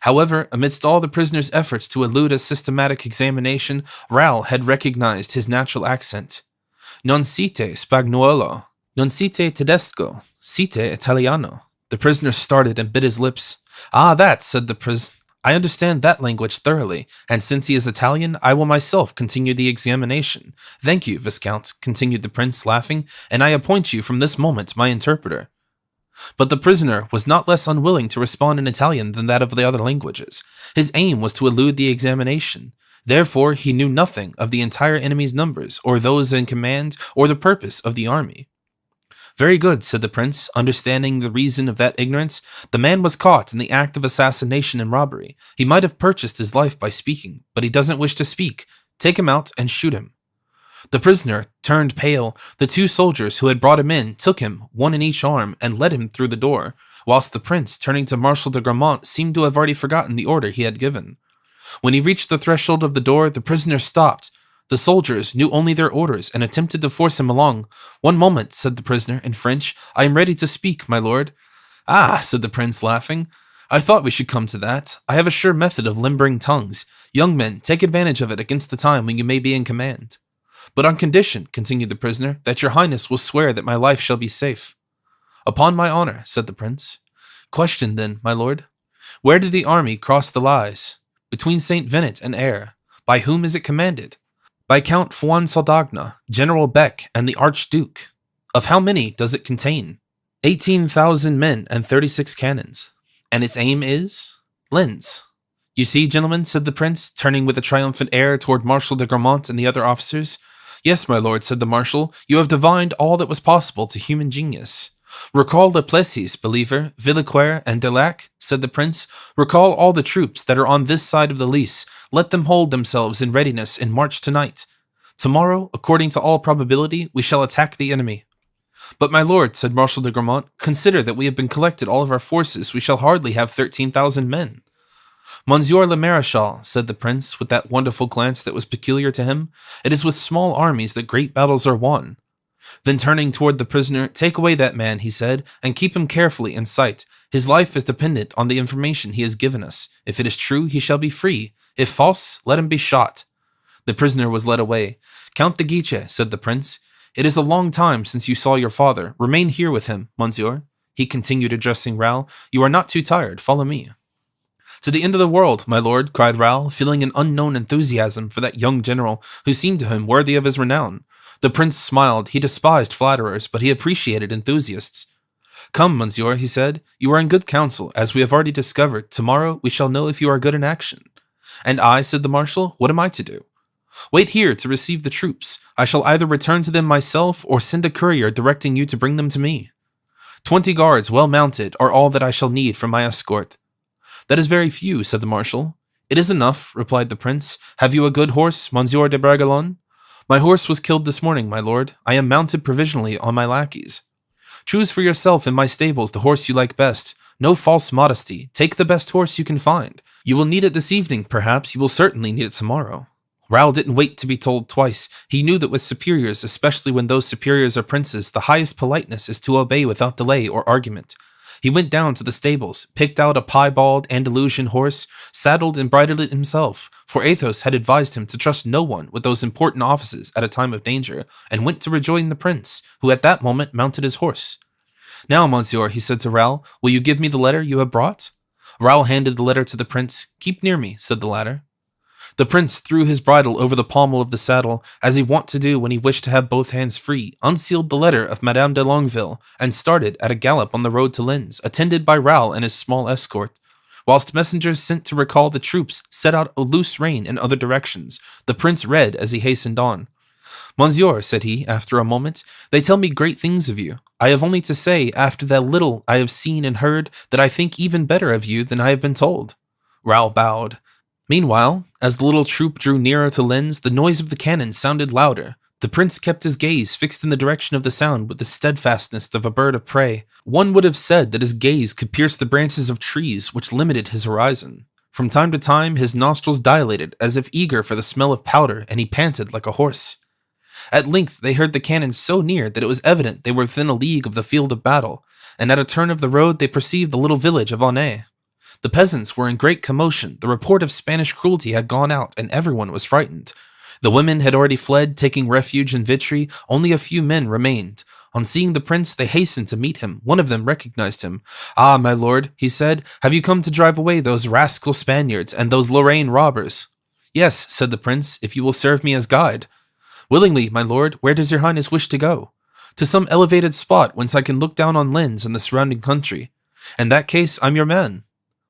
However, amidst all the prisoner's efforts to elude a systematic examination, Raoul had recognized his natural accent. "Non siete Spagnuolo, non siete Tedesco, siete Italiano." The prisoner started and bit his lips. "Ah, that," said the prisoner. "I understand that language thoroughly, and since he is Italian, I will myself continue the examination. Thank you, Viscount," continued the prince, laughing, "and I appoint you from this moment my interpreter." But the prisoner was not less unwilling to respond in Italian than that of the other languages. His aim was to elude the examination. Therefore, he knew nothing of the entire enemy's numbers, or those in command, or the purpose of the army. "Very good," said the prince, understanding the reason of that ignorance. "The man was caught in the act of assassination and robbery. He might have purchased his life by speaking, but he doesn't wish to speak. Take him out and shoot him." The prisoner turned pale. The two soldiers who had brought him in took him, one in each arm, and led him through the door, whilst the prince, turning to Marshal de Grammont, seemed to have already forgotten the order he had given. When he reached the threshold of the door, the prisoner stopped. The soldiers knew only their orders and attempted to force him along. "One moment," said the prisoner in French. "I am ready to speak, my lord." "Ah," said the prince, laughing. "I thought we should come to that. I have a sure method of limbering tongues. Young men, take advantage of it against the time when you may be in command." "But on condition," continued the prisoner, "that your highness will swear that my life shall be safe." "Upon my honor," said the prince. Question then, my lord. Where did the army cross the Lys? Between St. Venant and Ayr. By whom is it commanded? By Count Juan Saldagna, General Beck, and the Archduke. Of how many does it contain? 18,000 men and 36 cannons. And its aim is? Lens. You see, gentlemen, said the prince, turning with a triumphant air toward Marshal de Grammont and the other officers. Yes, my lord, said the marshal, you have divined all that was possible to human genius. Recall Le Plessis, believer, Villequier, and Delac, said the prince. Recall all the troops that are on this side of the Lys. Let them hold themselves in readiness and march tonight. Tomorrow, according to all probability, we shall attack the enemy. But my lord, said Marshal de Grammont, consider that we have been collected all of our forces. We shall hardly have 13,000 men. Monsieur le Maréchal, said the prince, with that wonderful glance that was peculiar to him, it is with small armies that great battles are won. Then turning toward the prisoner, take away that man, he said, and keep him carefully in sight. His life is dependent on the information he has given us. If it is true, he shall be free. If false, let him be shot. The prisoner was led away. Count de Guiche, said the prince, it is a long time since you saw your father. Remain here with him, monsieur. He continued, addressing Raoul. You are not too tired. Follow me. To the end of the world, my lord, cried Raoul, feeling an unknown enthusiasm for that young general who seemed to him worthy of his renown. The prince smiled. He despised flatterers, but he appreciated enthusiasts. Come, monsieur, he said. You are in good counsel, as we have already discovered. Tomorrow we shall know if you are good in action. And I, said the marshal, what am I to do? Wait here to receive the troops. I shall either return to them myself or send a courier directing you to bring them to me. 20 guards, well mounted, are all that I shall need for my escort. That is very few, said the marshal. It is enough, replied the prince. Have you a good horse, Monsieur de Bragelonne? My horse was killed this morning, my lord. I am mounted provisionally on my lackeys. Choose for yourself in my stables the horse you like best. No false modesty. Take the best horse you can find. You will need it this evening, perhaps. You will certainly need it tomorrow. Raoul didn't wait to be told twice. He knew that with superiors, especially when those superiors are princes, the highest politeness is to obey without delay or argument. He went down to the stables, picked out a piebald Andalusian horse, saddled and bridled it himself, for Athos had advised him to trust no one with those important offices at a time of danger, and went to rejoin the prince, who at that moment mounted his horse. Now, monsieur, he said to Raoul, will you give me the letter you have brought? Raoul handed the letter to the prince. Keep near me, said the latter. The prince threw his bridle over the pommel of the saddle, as he wont to do when he wished to have both hands free, unsealed the letter of Madame de Longueville, and started at a gallop on the road to Lens, attended by Raoul and his small escort. Whilst messengers sent to recall the troops set out a loose rein in other directions, the prince read as he hastened on. Monsieur, said he, after a moment, they tell me great things of you. I have only to say, after that little I have seen and heard, that I think even better of you than I have been told. Raoul bowed. Meanwhile, as the little troop drew nearer to Lens, the noise of the cannon sounded louder. The prince kept his gaze fixed in the direction of the sound with the steadfastness of a bird of prey. One would have said that his gaze could pierce the branches of trees which limited his horizon. From time to time, his nostrils dilated, as if eager for the smell of powder, and he panted like a horse. At length they heard the cannon so near that it was evident they were within a league of the field of battle, and at a turn of the road they perceived the little village of Aunay. The peasants were in great commotion. The report of Spanish cruelty had gone out, and everyone was frightened. The women had already fled, taking refuge in Vitry. Only a few men remained. On seeing the prince, they hastened to meet him. One of them recognized him. Ah, my lord, he said, have you come to drive away those rascal Spaniards and those Lorraine robbers? Yes, said the prince, if you will serve me as guide. Willingly, my lord. Where does your highness wish to go? To some elevated spot whence I can look down on Lens and the surrounding country. In that case, I'm your man.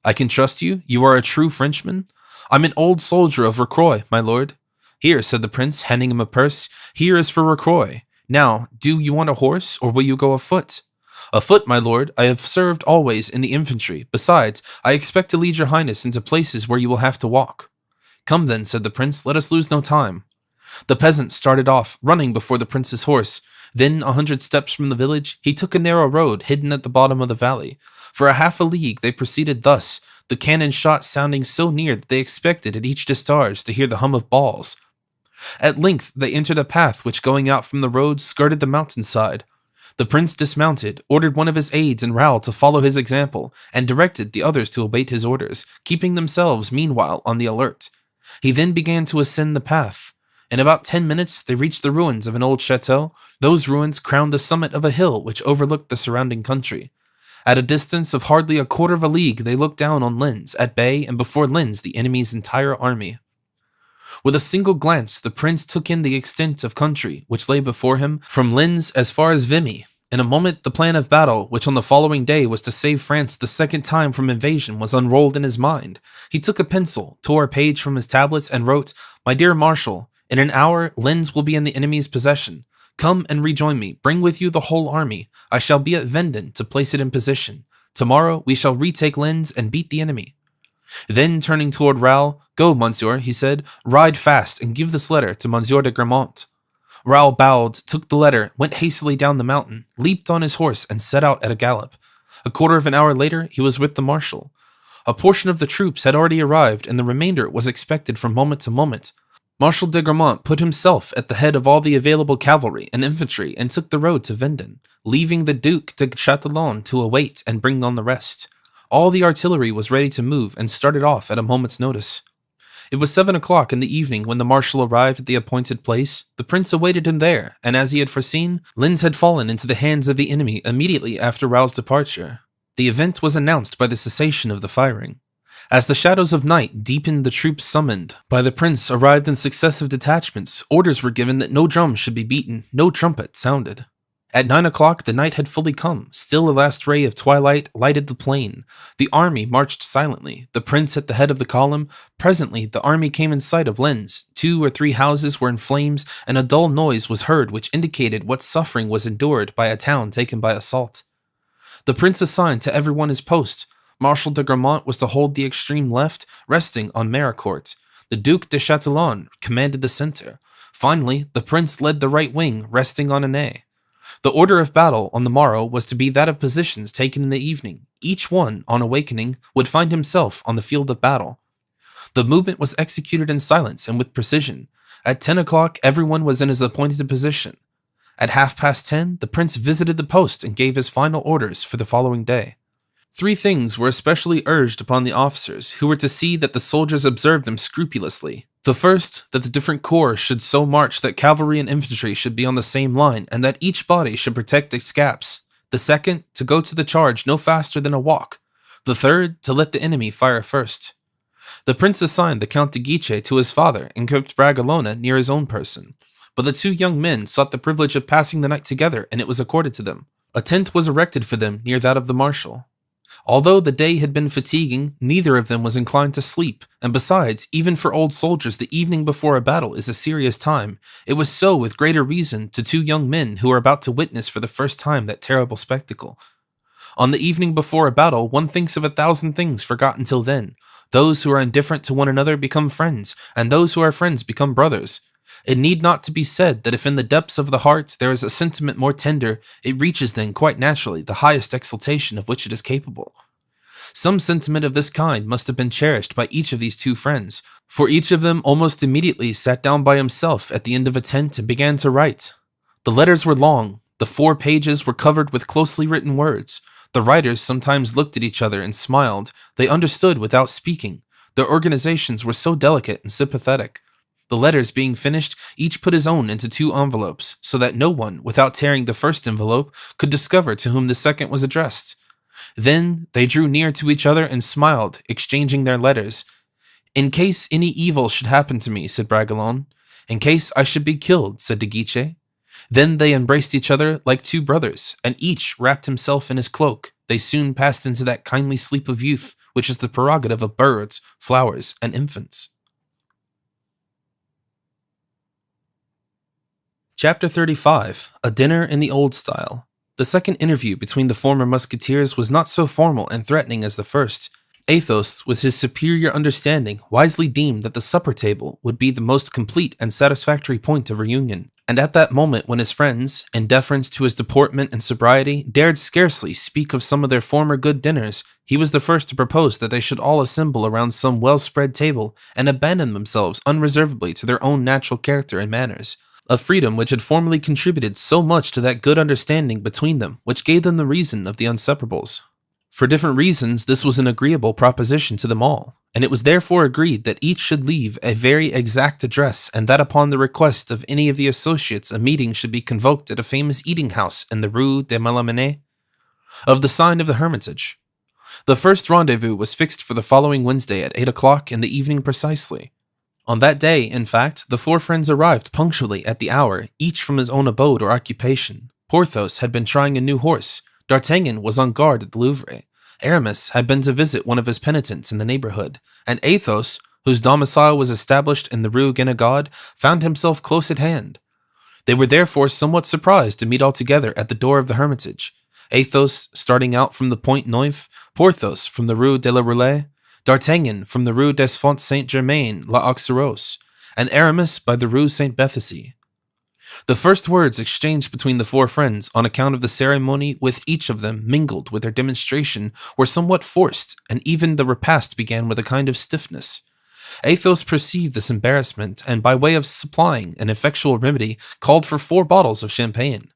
I can trust you? You are a true Frenchman? I'm an old soldier of Rocroi, my lord. Here, said the prince, handing him a purse. Here is for Rocroi. Now, do you want a horse, or will you go afoot? Afoot, my lord. I have served always in the infantry. Besides, I expect to lead your highness into places where you will have to walk. Come then, said the prince, let us lose no time. The peasant started off, running before the prince's horse. Then, 100 steps from the village, he took a narrow road hidden at the bottom of the valley. For a half a league they proceeded thus, the cannon shot sounding so near that they expected at each discharge to hear the hum of balls. At length they entered a path which, going out from the road, skirted the mountainside. The prince dismounted, ordered one of his aides and Raoul to follow his example, and directed the others to obey his orders, keeping themselves meanwhile on the alert. He then began to ascend the path. In about 10 minutes they reached the ruins of an old chateau. Those ruins crowned the summit of a hill which overlooked the surrounding country. At a distance of hardly a quarter of a league, they looked down on Linz, at bay, and before Linz the enemy's entire army. With a single glance, the prince took in the extent of country which lay before him, from Linz as far as Vimy. In a moment, the plan of battle, which on the following day was to save France the second time from invasion, was unrolled in his mind. He took a pencil, tore a page from his tablets, and wrote, "My dear Marshal, in an hour, Linz will be in the enemy's possession. Come and rejoin me. Bring with you the whole army. I shall be at Venden to place it in position. Tomorrow we shall retake Linz and beat the enemy." Then, turning toward Raoul, "Go, monsieur," he said, "ride fast and give this letter to Monsieur de Gramont." Raoul bowed, took the letter, went hastily down the mountain, leaped on his horse, and set out at a gallop. A quarter of an hour later, he was with the marshal. A portion of the troops had already arrived, and the remainder was expected from moment to moment. Marshal de Gramont put himself at the head of all the available cavalry and infantry and took the road to Venden, leaving the Duc de Chatillon to await and bring on the rest. All the artillery was ready to move and started off at a moment's notice. It was 7 o'clock in the evening when the marshal arrived at the appointed place. The prince awaited him there, and as he had foreseen, Linz had fallen into the hands of the enemy immediately after Raoul's departure. The event was announced by the cessation of the firing. As the shadows of night deepened, the troops summoned by the prince arrived in successive detachments. Orders were given that no drum should be beaten, no trumpet sounded. At 9 o'clock, the night had fully come. Still a last ray of twilight lighted the plain. The army marched silently, the prince at the head of the column. Presently, the army came in sight of Linz. 2 or 3 houses were in flames, and a dull noise was heard which indicated what suffering was endured by a town taken by assault. The prince assigned to everyone his post. Marshal de Gramont was to hold the extreme left, resting on Maricourt. The Duc de Chatillon commanded the center. Finally, the prince led the right wing, resting on Annay. The order of battle on the morrow was to be that of positions taken in the evening. Each one, on awakening, would find himself on the field of battle. The movement was executed in silence and with precision. At 10 o'clock, everyone was in his appointed position. At 10:30, the prince visited the post and gave his final orders for the following day. 3 things were especially urged upon the officers, who were to see that the soldiers observed them scrupulously. The first, that the different corps should so march that cavalry and infantry should be on the same line, and that each body should protect its gaps. The second, to go to the charge no faster than a walk. The third, to let the enemy fire first. The prince assigned the Count de Guiche to his father and kept Bragalona near his own person. But the 2 young men sought the privilege of passing the night together, and it was accorded to them. A tent was erected for them near that of the marshal. Although the day had been fatiguing, neither of them was inclined to sleep, and besides, even for old soldiers the evening before a battle is a serious time. It was so with greater reason to 2 young men who were about to witness for the first time that terrible spectacle. On the evening before a battle, one thinks of 1,000 things forgotten till then. Those who are indifferent to one another become friends, and those who are friends become brothers. It need not to be said that if in the depths of the heart there is a sentiment more tender, it reaches then quite naturally the highest exaltation of which it is capable. Some sentiment of this kind must have been cherished by each of these 2 friends, for each of them almost immediately sat down by himself at the end of a tent and began to write. The letters were long. The 4 pages were covered with closely written words. The writers sometimes looked at each other and smiled. They understood without speaking. Their organizations were so delicate and sympathetic. The letters being finished, each put his own into 2 envelopes, so that no one, without tearing the first envelope, could discover to whom the second was addressed. Then they drew near to each other and smiled, exchanging their letters. "In case any evil should happen to me," said Bragelonne. "In case I should be killed," said de Guiche. Then they embraced each other like 2 brothers, and each wrapped himself in his cloak. They soon passed into that kindly sleep of youth, which is the prerogative of birds, flowers, and infants. Chapter 35. A Dinner in the Old Style. The second interview between the former musketeers was not so formal and threatening as the first. Athos, with his superior understanding, wisely deemed that the supper table would be the most complete and satisfactory point of reunion. And at that moment when his friends, in deference to his deportment and sobriety, dared scarcely speak of some of their former good dinners, he was the first to propose that they should all assemble around some well-spread table and abandon themselves unreservedly to their own natural character and manners. A freedom which had formerly contributed so much to that good understanding between them, which gave them the reason of the inseparables. For different reasons, this was an agreeable proposition to them all, and it was therefore agreed that each should leave a very exact address, and that upon the request of any of the associates a meeting should be convoked at a famous eating house in the Rue de Malamine. of the sign of the Hermitage. The first rendezvous was fixed for the following Wednesday at 8 o'clock in the evening precisely. On that day, in fact, the four friends arrived punctually at the hour, each from his own abode or occupation. Porthos had been trying a new horse, D'Artagnan was on guard at the Louvre, Aramis had been to visit one of his penitents in the neighborhood, and Athos, whose domicile was established in the Rue Guénégaud, found himself close at hand. They were therefore somewhat surprised to meet all together at the door of the Hermitage, Athos starting out from the Pont Neuf, Porthos from the Rue de la Roulette, D'Artagnan from the Rue des Fonts Saint-Germain, La Auxerroise, and Aramis by the Rue Saint-Béthesy. The first words exchanged between the four friends on account of the ceremony with each of them mingled with their demonstration were somewhat forced, and even the repast began with a kind of stiffness. Athos perceived this embarrassment, and by way of supplying an effectual remedy, called for 4 bottles of champagne.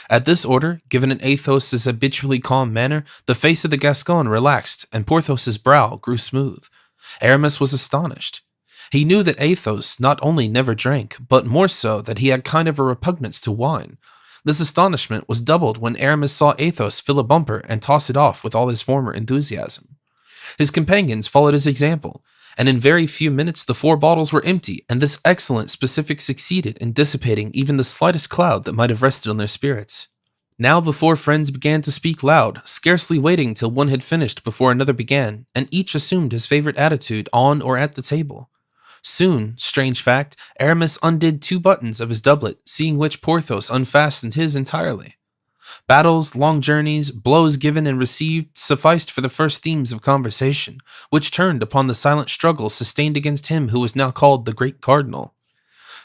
At this order, given in Athos's habitually calm manner, the face of the Gascon relaxed, and Porthos's brow grew smooth. Aramis was astonished. He knew that Athos not only never drank, but more so that he had kind of a repugnance to wine. This astonishment was doubled when Aramis saw Athos fill a bumper and toss it off with all his former enthusiasm. His companions followed his example, and in very few minutes the 4 bottles were empty, and this excellent specific succeeded in dissipating even the slightest cloud that might have rested on their spirits. Now the 4 friends began to speak loud, scarcely waiting till one had finished before another began, and each assumed his favorite attitude on or at the table. Soon, strange fact, Aramis undid 2 buttons of his doublet, seeing which Porthos unfastened his entirely. Battles, long journeys, blows given and received sufficed for the first themes of conversation, which turned upon the silent struggle sustained against him who was now called the Great Cardinal.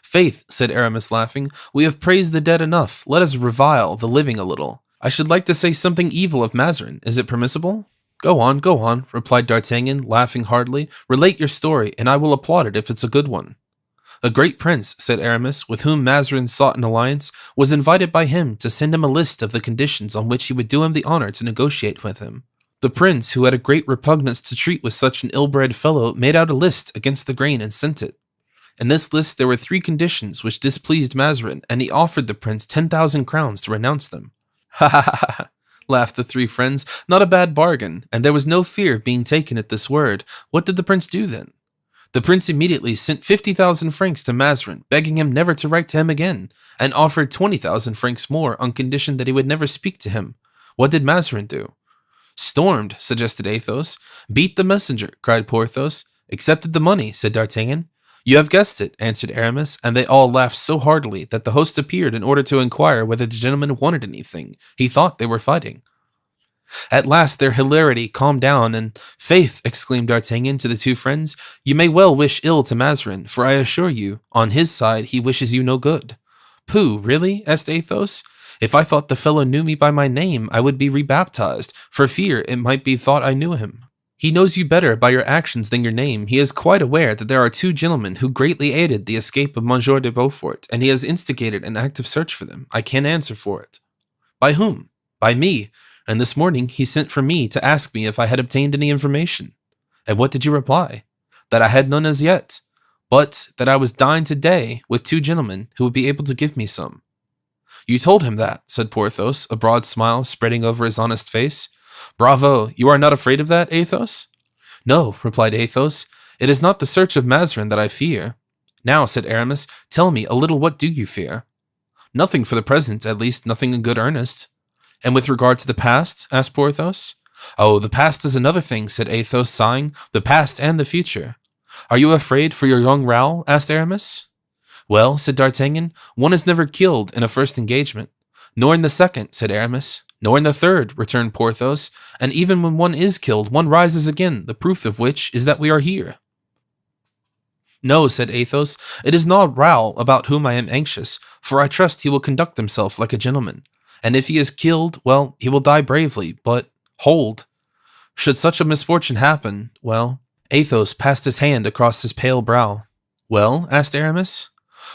"Faith," said Aramis, laughing, "we have praised the dead enough. Let us revile the living a little. I should like to say something evil of Mazarin. Is it permissible?" Go on," replied D'Artagnan, laughing heartily. "Relate your story, and I will applaud it if it's a good one." "A great prince," said Aramis, "with whom Mazarin sought an alliance, was invited by him to send him a list of the conditions on which he would do him the honor to negotiate with him. The prince, who had a great repugnance to treat with such an ill-bred fellow, made out a list against the grain and sent it. In this list there were 3 conditions which displeased Mazarin, and he offered the prince 10,000 crowns to renounce them." "Ha ha ha ha!" laughed the 3 friends. "Not a bad bargain, and there was no fear of being taken at this word. What did the prince do then?" "The prince immediately sent 50,000 francs to Mazarin, begging him never to write to him again, and offered 20,000 francs more on condition that he would never speak to him. What did Mazarin do?" "Stormed," suggested Athos. "Beat the messenger," cried Porthos. "Accepted the money," said D'Artagnan. "You have guessed it," answered Aramis, and they all laughed so heartily that the host appeared in order to inquire whether the gentlemen wanted anything. He thought they were fighting. At last their hilarity calmed down, and "Faith," exclaimed D'Artagnan to the 2 friends, "you may well wish ill to Mazarin, for I assure you, on his side he wishes you no good." "Pooh, really?" asked Athos. "If I thought the fellow knew me by my name, I would be rebaptized, for fear it might be thought I knew him. He knows you better by your actions than your name. He is quite aware that there are 2 gentlemen who greatly aided the escape of Monsieur de Beaufort, and he has instigated an active search for them. I can't answer for it." "By whom?" "By me. And this morning he sent for me to ask me if I had obtained any information." "And what did you reply?" "That I had none as yet, but that I was dined today with 2 gentlemen who would be able to give me some." "You told him that," said Porthos, a broad smile spreading over his honest face. "Bravo! You are not afraid of that, Athos?" "No," replied Athos. "It is not the search of Mazarin that I fear." "Now," said Aramis, "tell me a little, what do you fear?" "Nothing for the present, at least nothing in good earnest." "And with regard to the past?" asked Porthos. "Oh, the past is another thing," said Athos, sighing. "The past and the future." "Are you afraid for your young Raoul?" asked Aramis. "Well," said D'Artagnan, "one is never killed in a first engagement." "Nor in the second," said Aramis. "Nor in the third," returned Porthos, "and even when one is killed, one rises again, the proof of which is that we are here." "No," said Athos, "it is not Raoul about whom I am anxious, for I trust he will conduct himself like a gentleman. And if he is killed, well, he will die bravely, but, hold, should such a misfortune happen, well..." Athos passed his hand across his pale brow. "Well?" asked Aramis.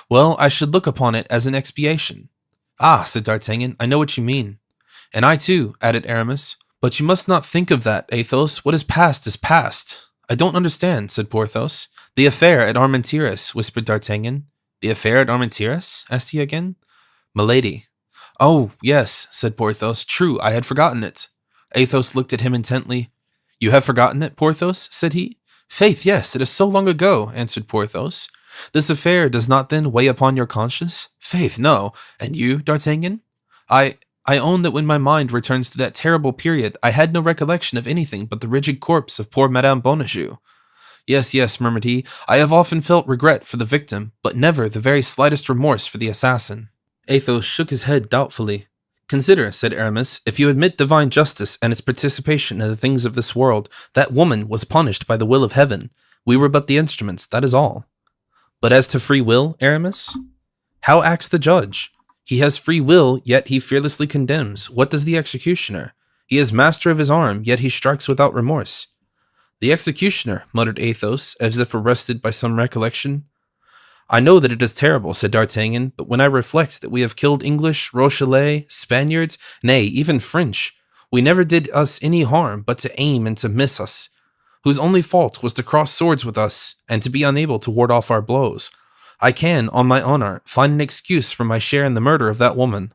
"Well, I should look upon it as an expiation." "Ah," said D'Artagnan, "I know what you mean." "And I too," added Aramis. "But you must not think of that, Athos. What is past is past." "I don't understand," said Porthos. "The affair at Armentières," whispered D'Artagnan. "The affair at Armentières?" asked he again. "Milady." Oh, yes, said Porthos. True, I had forgotten it. Athos looked at him intently. You have forgotten it, Porthos? Said he. Faith, yes, it is so long ago, answered Porthos. This affair does not then weigh upon your conscience? Faith, no. And you, D'Artagnan? I own that when my mind returns to that terrible period, I had no recollection of anything but the rigid corpse of poor Madame Bonacieux. Yes, yes, murmured he, I have often felt regret for the victim, but never the very slightest remorse for the assassin. Athos shook his head doubtfully. Consider, said Aramis, if you admit divine justice and its participation in the things of this world, that woman was punished by the will of heaven. We were but the instruments, that is all. But as to free will, Aramis? How acts the judge? He has free will, yet he fearlessly condemns. What does the executioner? He is master of his arm, yet he strikes without remorse. The executioner, muttered Athos, as if arrested by some recollection. I know that it is terrible, said D'Artagnan, but when I reflect that we have killed English, Rochellais, Spaniards, nay, even French, we never did us any harm but to aim and to miss us, whose only fault was to cross swords with us and to be unable to ward off our blows. I can, on my honor, find an excuse for my share in the murder of that woman.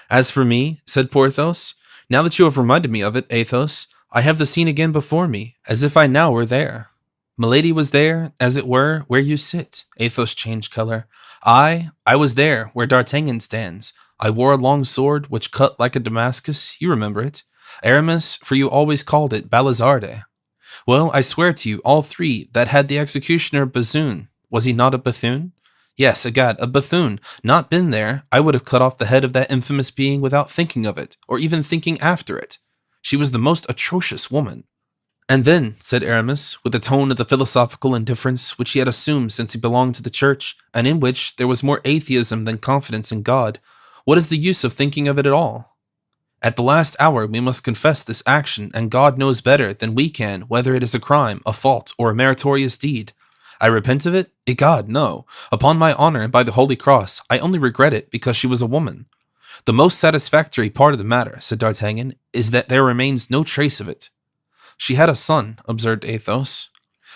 As for me, said Porthos, now that you have reminded me of it, Athos, I have the scene again before me, as if I now were there. Milady was there, as it were, where you sit. Athos changed color. I was there, where D'Artagnan stands. I wore a long sword, which cut like a Damascus. You remember it. Aramis, for you always called it Balizarde. Well, I swear to you, all three, that had the executioner Bazoun. Was he not a Bethune? Yes, egad, a Bethune. Not been there, I would have cut off the head of that infamous being without thinking of it, or even thinking after it. She was the most atrocious woman. And then, said Aramis, with a tone of the philosophical indifference which he had assumed since he belonged to the church, and in which there was more atheism than confidence in God, what is the use of thinking of it at all? At the last hour we must confess this action, and God knows better than we can whether it is a crime, a fault, or a meritorious deed. I repent of it? Egad, no. Upon my honor and by the Holy Cross, I only regret it because she was a woman. The most satisfactory part of the matter, said D'Artagnan, is that there remains no trace of it. She had a son, observed Athos.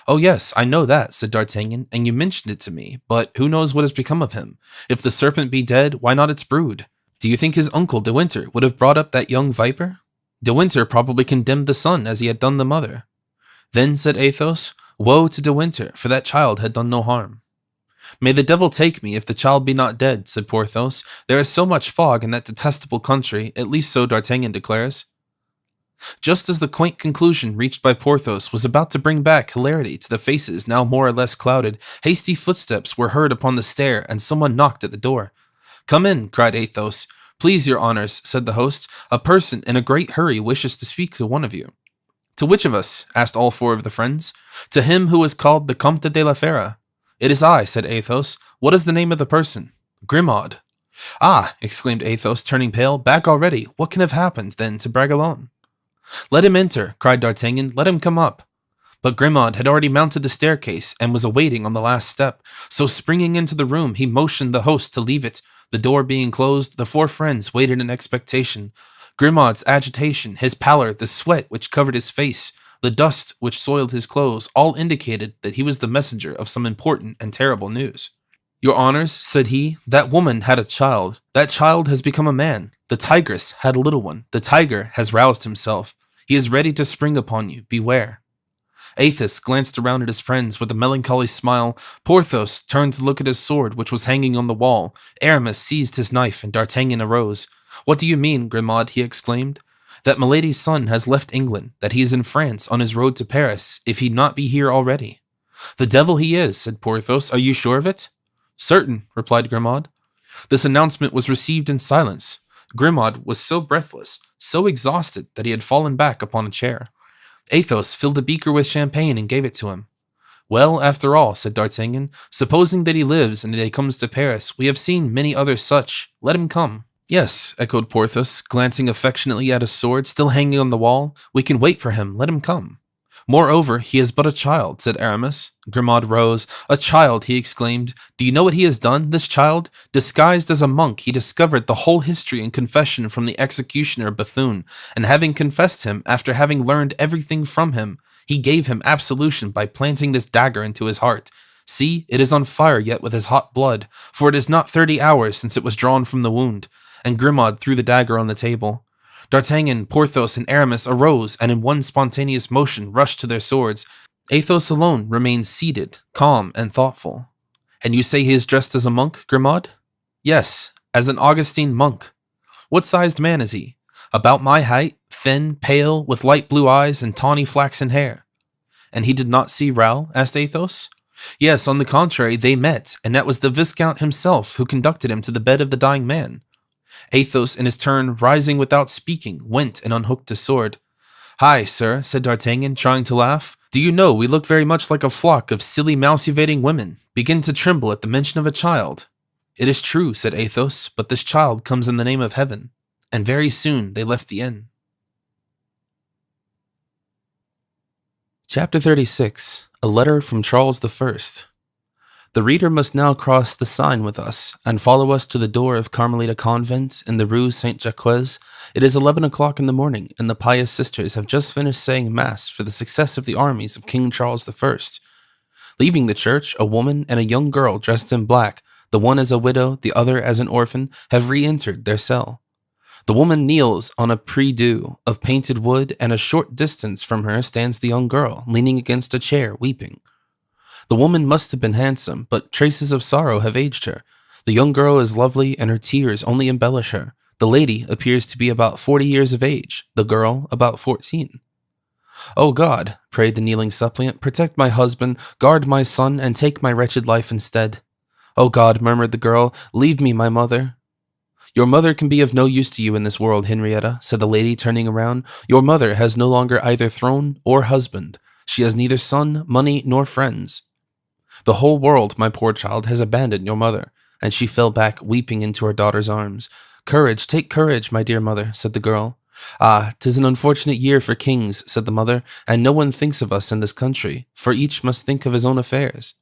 Oh yes, I know that, said D'Artagnan, and you mentioned it to me, but who knows what has become of him? If the serpent be dead, why not its brood? Do you think his uncle De Winter would have brought up that young viper? De Winter probably condemned the son as he had done the mother. Then, said Athos, woe to De Winter, for that child had done no harm. May the devil take me if the child be not dead, said Porthos. There is so much fog in that detestable country, at least so D'Artagnan declares. Just as the quaint conclusion reached by Porthos was about to bring back hilarity to the faces now more or less clouded, hasty footsteps were heard upon the stair, and someone knocked at the door. Come in, cried Athos. Please, your honors, said the host, a person in a great hurry wishes to speak to one of you. To which of us? Asked all four of the friends. To him who is called the Comte de la Fere. It is I, said Athos. What is the name of the person? Grimaud. Ah, exclaimed Athos, turning pale, back already. What can have happened, then, to Bragelonne? Let him enter, cried D'Artagnan. Let him come up. But Grimaud had already mounted the staircase and was awaiting on the last step. So springing into the room, he motioned the host to leave it. The door being closed, the four friends waited in expectation. Grimaud's agitation, his pallor, the sweat which covered his face, the dust which soiled his clothes, all indicated that he was the messenger of some important and terrible news. Your honors, said he, that woman had a child. That child has become a man. The tigress had a little one. The tiger has roused himself. He is ready to spring upon you. Beware. Athos glanced around at his friends with a melancholy smile. Porthos turned to look at his sword, which was hanging on the wall. Aramis seized his knife, and D'Artagnan arose. What do you mean, Grimaud? He exclaimed. That Milady's son has left England, that he is in France on his road to Paris, if he not be here already. The devil he is, said Porthos. Are you sure of it? Certain, replied Grimaud. This announcement was received in silence. Grimaud was so breathless, so exhausted, that he had fallen back upon a chair. Athos filled a beaker with champagne and gave it to him. Well, after all, said D'Artagnan, supposing that he lives and that he comes to Paris, we have seen many others such. Let him come. Yes, echoed Porthos, glancing affectionately at his sword, still hanging on the wall. We can wait for him. Let him come. Moreover, he is but a child, said Aramis. Grimaud rose. A child, he exclaimed. Do you know what he has done, this child? Disguised as a monk, he discovered the whole history and confession from the executioner Bethune, and having confessed him, after having learned everything from him, he gave him absolution by planting this dagger into his heart. See, it is on fire yet with his hot blood, for it is not 30 hours since it was drawn from the wound. and Grimaud threw the dagger on the table. D'Artagnan, Porthos, and Aramis arose and in one spontaneous motion rushed to their swords. Athos alone remained seated, calm and thoughtful. And you say he is dressed as a monk, Grimaud? Yes, as an Augustine monk. What sized man is he? About my height, thin, pale, with light blue eyes and tawny flaxen hair. And he did not see Raoul? Asked Athos. Yes, on the contrary, they met, and that was the Viscount himself who conducted him to the bed of the dying man. Athos, in his turn, rising without speaking, went and unhooked his sword. Hi, sir, said D'Artagnan, trying to laugh. Do you know, we look very much like a flock of silly mouse-evading women, begin to tremble at the mention of a child. It is true, said Athos, but this child comes in the name of heaven. And very soon they left the inn. Chapter 36. A Letter from Charles I. The reader must now cross the Seine with us, and follow us to the door of Carmelita Convent in the Rue Saint-Jacques. It is 11 o'clock in the morning, and the pious sisters have just finished saying Mass for the success of the armies of King Charles I. Leaving the church, a woman and a young girl dressed in black, the one as a widow, the other as an orphan, have re-entered their cell. The woman kneels on a prie-dieu of painted wood, and a short distance from her stands the young girl, leaning against a chair, weeping. The woman must have been handsome, but traces of sorrow have aged her. The young girl is lovely, and her tears only embellish her. The lady appears to be about 40 years of age, the girl about 14. "O God," prayed the kneeling suppliant, "protect my husband, guard my son, and take my wretched life instead." "O God," murmured the girl, "leave me my mother." "Your mother can be of no use to you in this world, Henrietta," said the lady, turning around. "Your mother has no longer either throne or husband. She has neither son, money, nor friends. The whole world, my poor child, has abandoned your mother." And she fell back, weeping, into her daughter's arms. "Courage, take courage, my dear mother," said the girl. "Ah, 'tis an unfortunate year for kings," said the mother, "and no one thinks of us in this country, for each must think of his own affairs.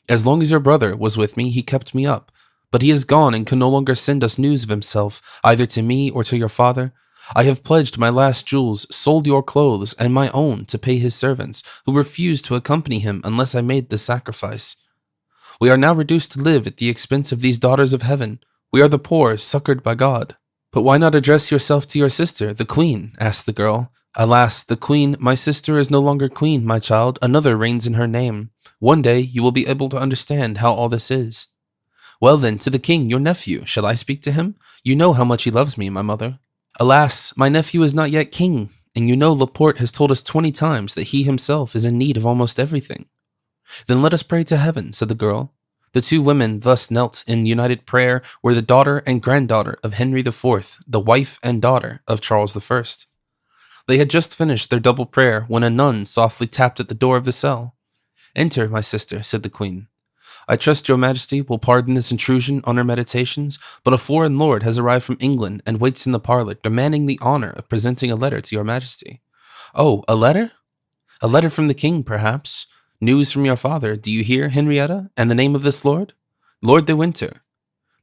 As long as your brother was with me, he kept me up. But he is gone and can no longer send us news of himself, either to me or to your father. I have pledged my last jewels, sold your clothes, and my own to pay his servants, who refused to accompany him unless I made this sacrifice. We are now reduced to live at the expense of these daughters of heaven. We are the poor, succored by God." "But why not address yourself to your sister, the queen?" asked the girl. "Alas, the queen, my sister, is no longer queen, my child. Another reigns in her name. One day you will be able to understand how all this is." "Well then, to the king, your nephew, shall I speak to him? You know how much he loves me, my mother." "Alas, my nephew is not yet king, and you know Laporte has told us 20 times that he himself is in need of almost everything." "Then let us pray to heaven," said the girl. The two women thus knelt in united prayer were the daughter and granddaughter of Henry IV, the wife and daughter of Charles I. They had just finished their double prayer when a nun softly tapped at the door of the cell. "Enter, my sister," said the queen. "I trust your majesty will pardon this intrusion on our meditations, but a foreign lord has arrived from England and waits in the parlor, demanding the honor of presenting a letter to your majesty." "Oh, a letter?" "A letter from the king, perhaps. News from your father. Do you hear, Henrietta? And the name of this lord?" "Lord de Winter."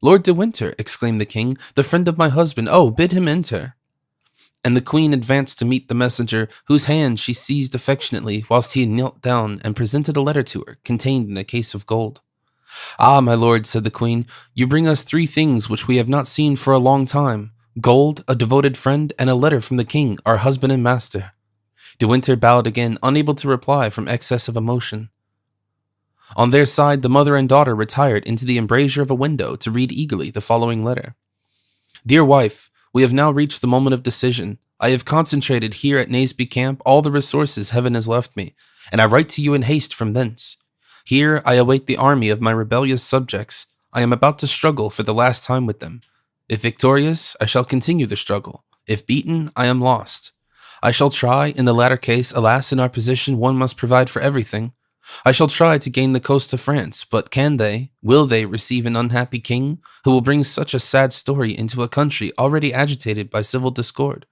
"Lord de Winter!" exclaimed the king. "The friend of my husband. Oh, bid him enter." And the queen advanced to meet the messenger, whose hand she seized affectionately whilst he knelt down and presented a letter to her, contained in a case of gold. "Ah, my lord," said the queen, "you bring us 3 things which we have not seen for a long time: gold, a devoted friend, and a letter from the king, our husband and master." De Winter bowed again, unable to reply from excess of emotion. On their side, the mother and daughter retired into the embrasure of a window to read eagerly the following letter. "Dear wife, we have now reached the moment of decision. I have concentrated here at Naseby camp all the resources heaven has left me, and I write to you in haste from thence. Here I await the army of my rebellious subjects. I am about to struggle for the last time with them. If victorious, I shall continue the struggle. If beaten, I am lost. I shall try, in the latter case, alas, in our position one must provide for everything. I shall try to gain the coast of France, but will they receive an unhappy king, who will bring such a sad story into a country already agitated by civil discord?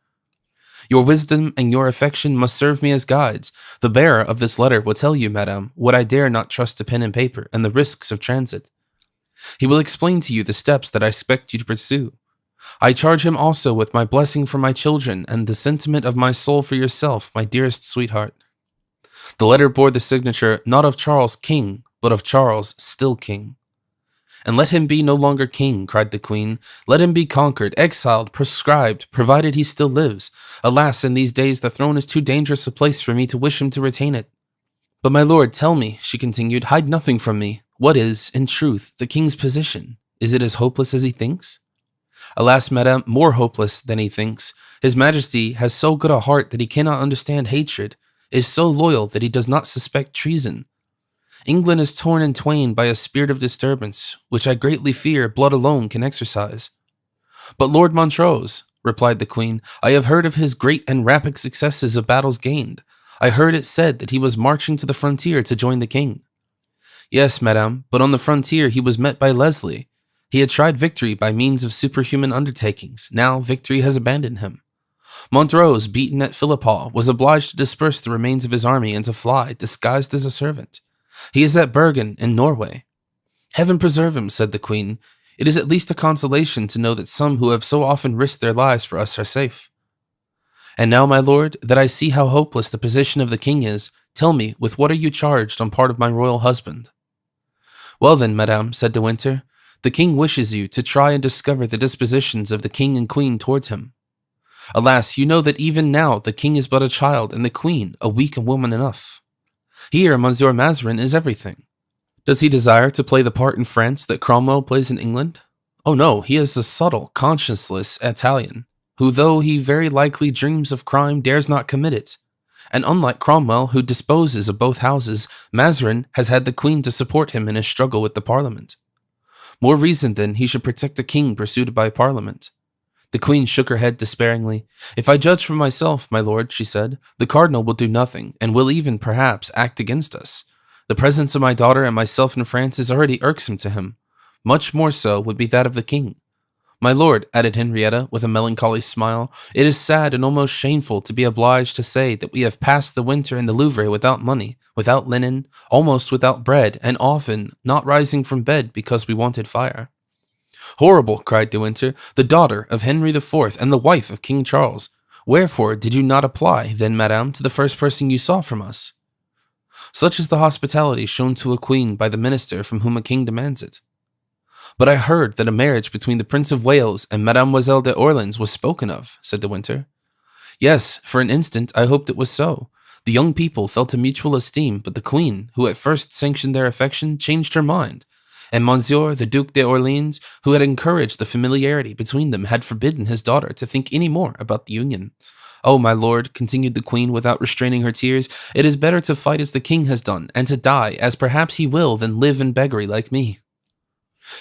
Your wisdom and your affection must serve me as guides. The bearer of this letter will tell you, madame, what I dare not trust to pen and paper, and the risks of transit. He will explain to you the steps that I expect you to pursue. I charge him also with my blessing for my children, and the sentiment of my soul for yourself, my dearest sweetheart." The letter bore the signature not of Charles King, but of Charles still King. "And let him be no longer king," cried the queen. "Let him be conquered, exiled, proscribed, provided he still lives. Alas, in these days the throne is too dangerous a place for me to wish him to retain it." "But my lord, tell me," she continued, "hide nothing from me. What is, in truth, the king's position? Is it as hopeless as he thinks?" "Alas, madame, more hopeless than he thinks. His Majesty has so good a heart that he cannot understand hatred, is so loyal that he does not suspect treason. England is torn in twain by a spirit of disturbance, which I greatly fear blood alone can exorcise." "But Lord Montrose," replied the queen, "I have heard of his great and rapid successes of battles gained. I heard it said that he was marching to the frontier to join the king." "Yes, madame, but on the frontier he was met by Leslie. He had tried victory by means of superhuman undertakings. Now victory has abandoned him. Montrose, beaten at Philiphaugh, was obliged to disperse the remains of his army and to fly, disguised as a servant. He is at Bergen, in Norway." "Heaven preserve him," said the queen. "It is at least a consolation to know that some who have so often risked their lives for us are safe. And now, my lord, that I see how hopeless the position of the king is, tell me, with what are you charged on part of my royal husband?" "Well then, madame," said De Winter, "the king wishes you to try and discover the dispositions of the king and queen towards him. Alas, you know that even now the king is but a child and the queen a weak woman enough. Here, Monsieur Mazarin is everything. Does he desire to play the part in France that Cromwell plays in England? Oh no, he is a subtle, conscienceless Italian, who though he very likely dreams of crime dares not commit it. And unlike Cromwell, who disposes of both houses, Mazarin has had the queen to support him in his struggle with the parliament. More reason then he should protect a king pursued by parliament." The queen shook her head despairingly. "If I judge for myself, my lord," she said, "the cardinal will do nothing, and will even, perhaps, act against us. The presence of my daughter and myself in France is already irksome to him. Much more so would be that of the king. My lord," added Henrietta, with a melancholy smile, "it is sad and almost shameful to be obliged to say that we have passed the winter in the Louvre without money, without linen, almost without bread, and often not rising from bed because we wanted fire." "Horrible!" cried De Winter, "the daughter of Henry IV and the wife of King Charles. Wherefore did you not apply, then, madame, to the first person you saw from us?" "Such is the hospitality shown to a queen by the minister from whom a king demands it." "But I heard that a marriage between the Prince of Wales and Mademoiselle de Orleans was spoken of," said De Winter. "Yes, for an instant I hoped it was so. The young people felt a mutual esteem, but the queen, who at first sanctioned their affection, changed her mind. And Monsieur the Duc de Orleans, who had encouraged the familiarity between them, had forbidden his daughter to think any more about the union. Oh, my lord," continued the queen without restraining her tears, "it is better to fight as the king has done, and to die, as perhaps he will, than live in beggary like me."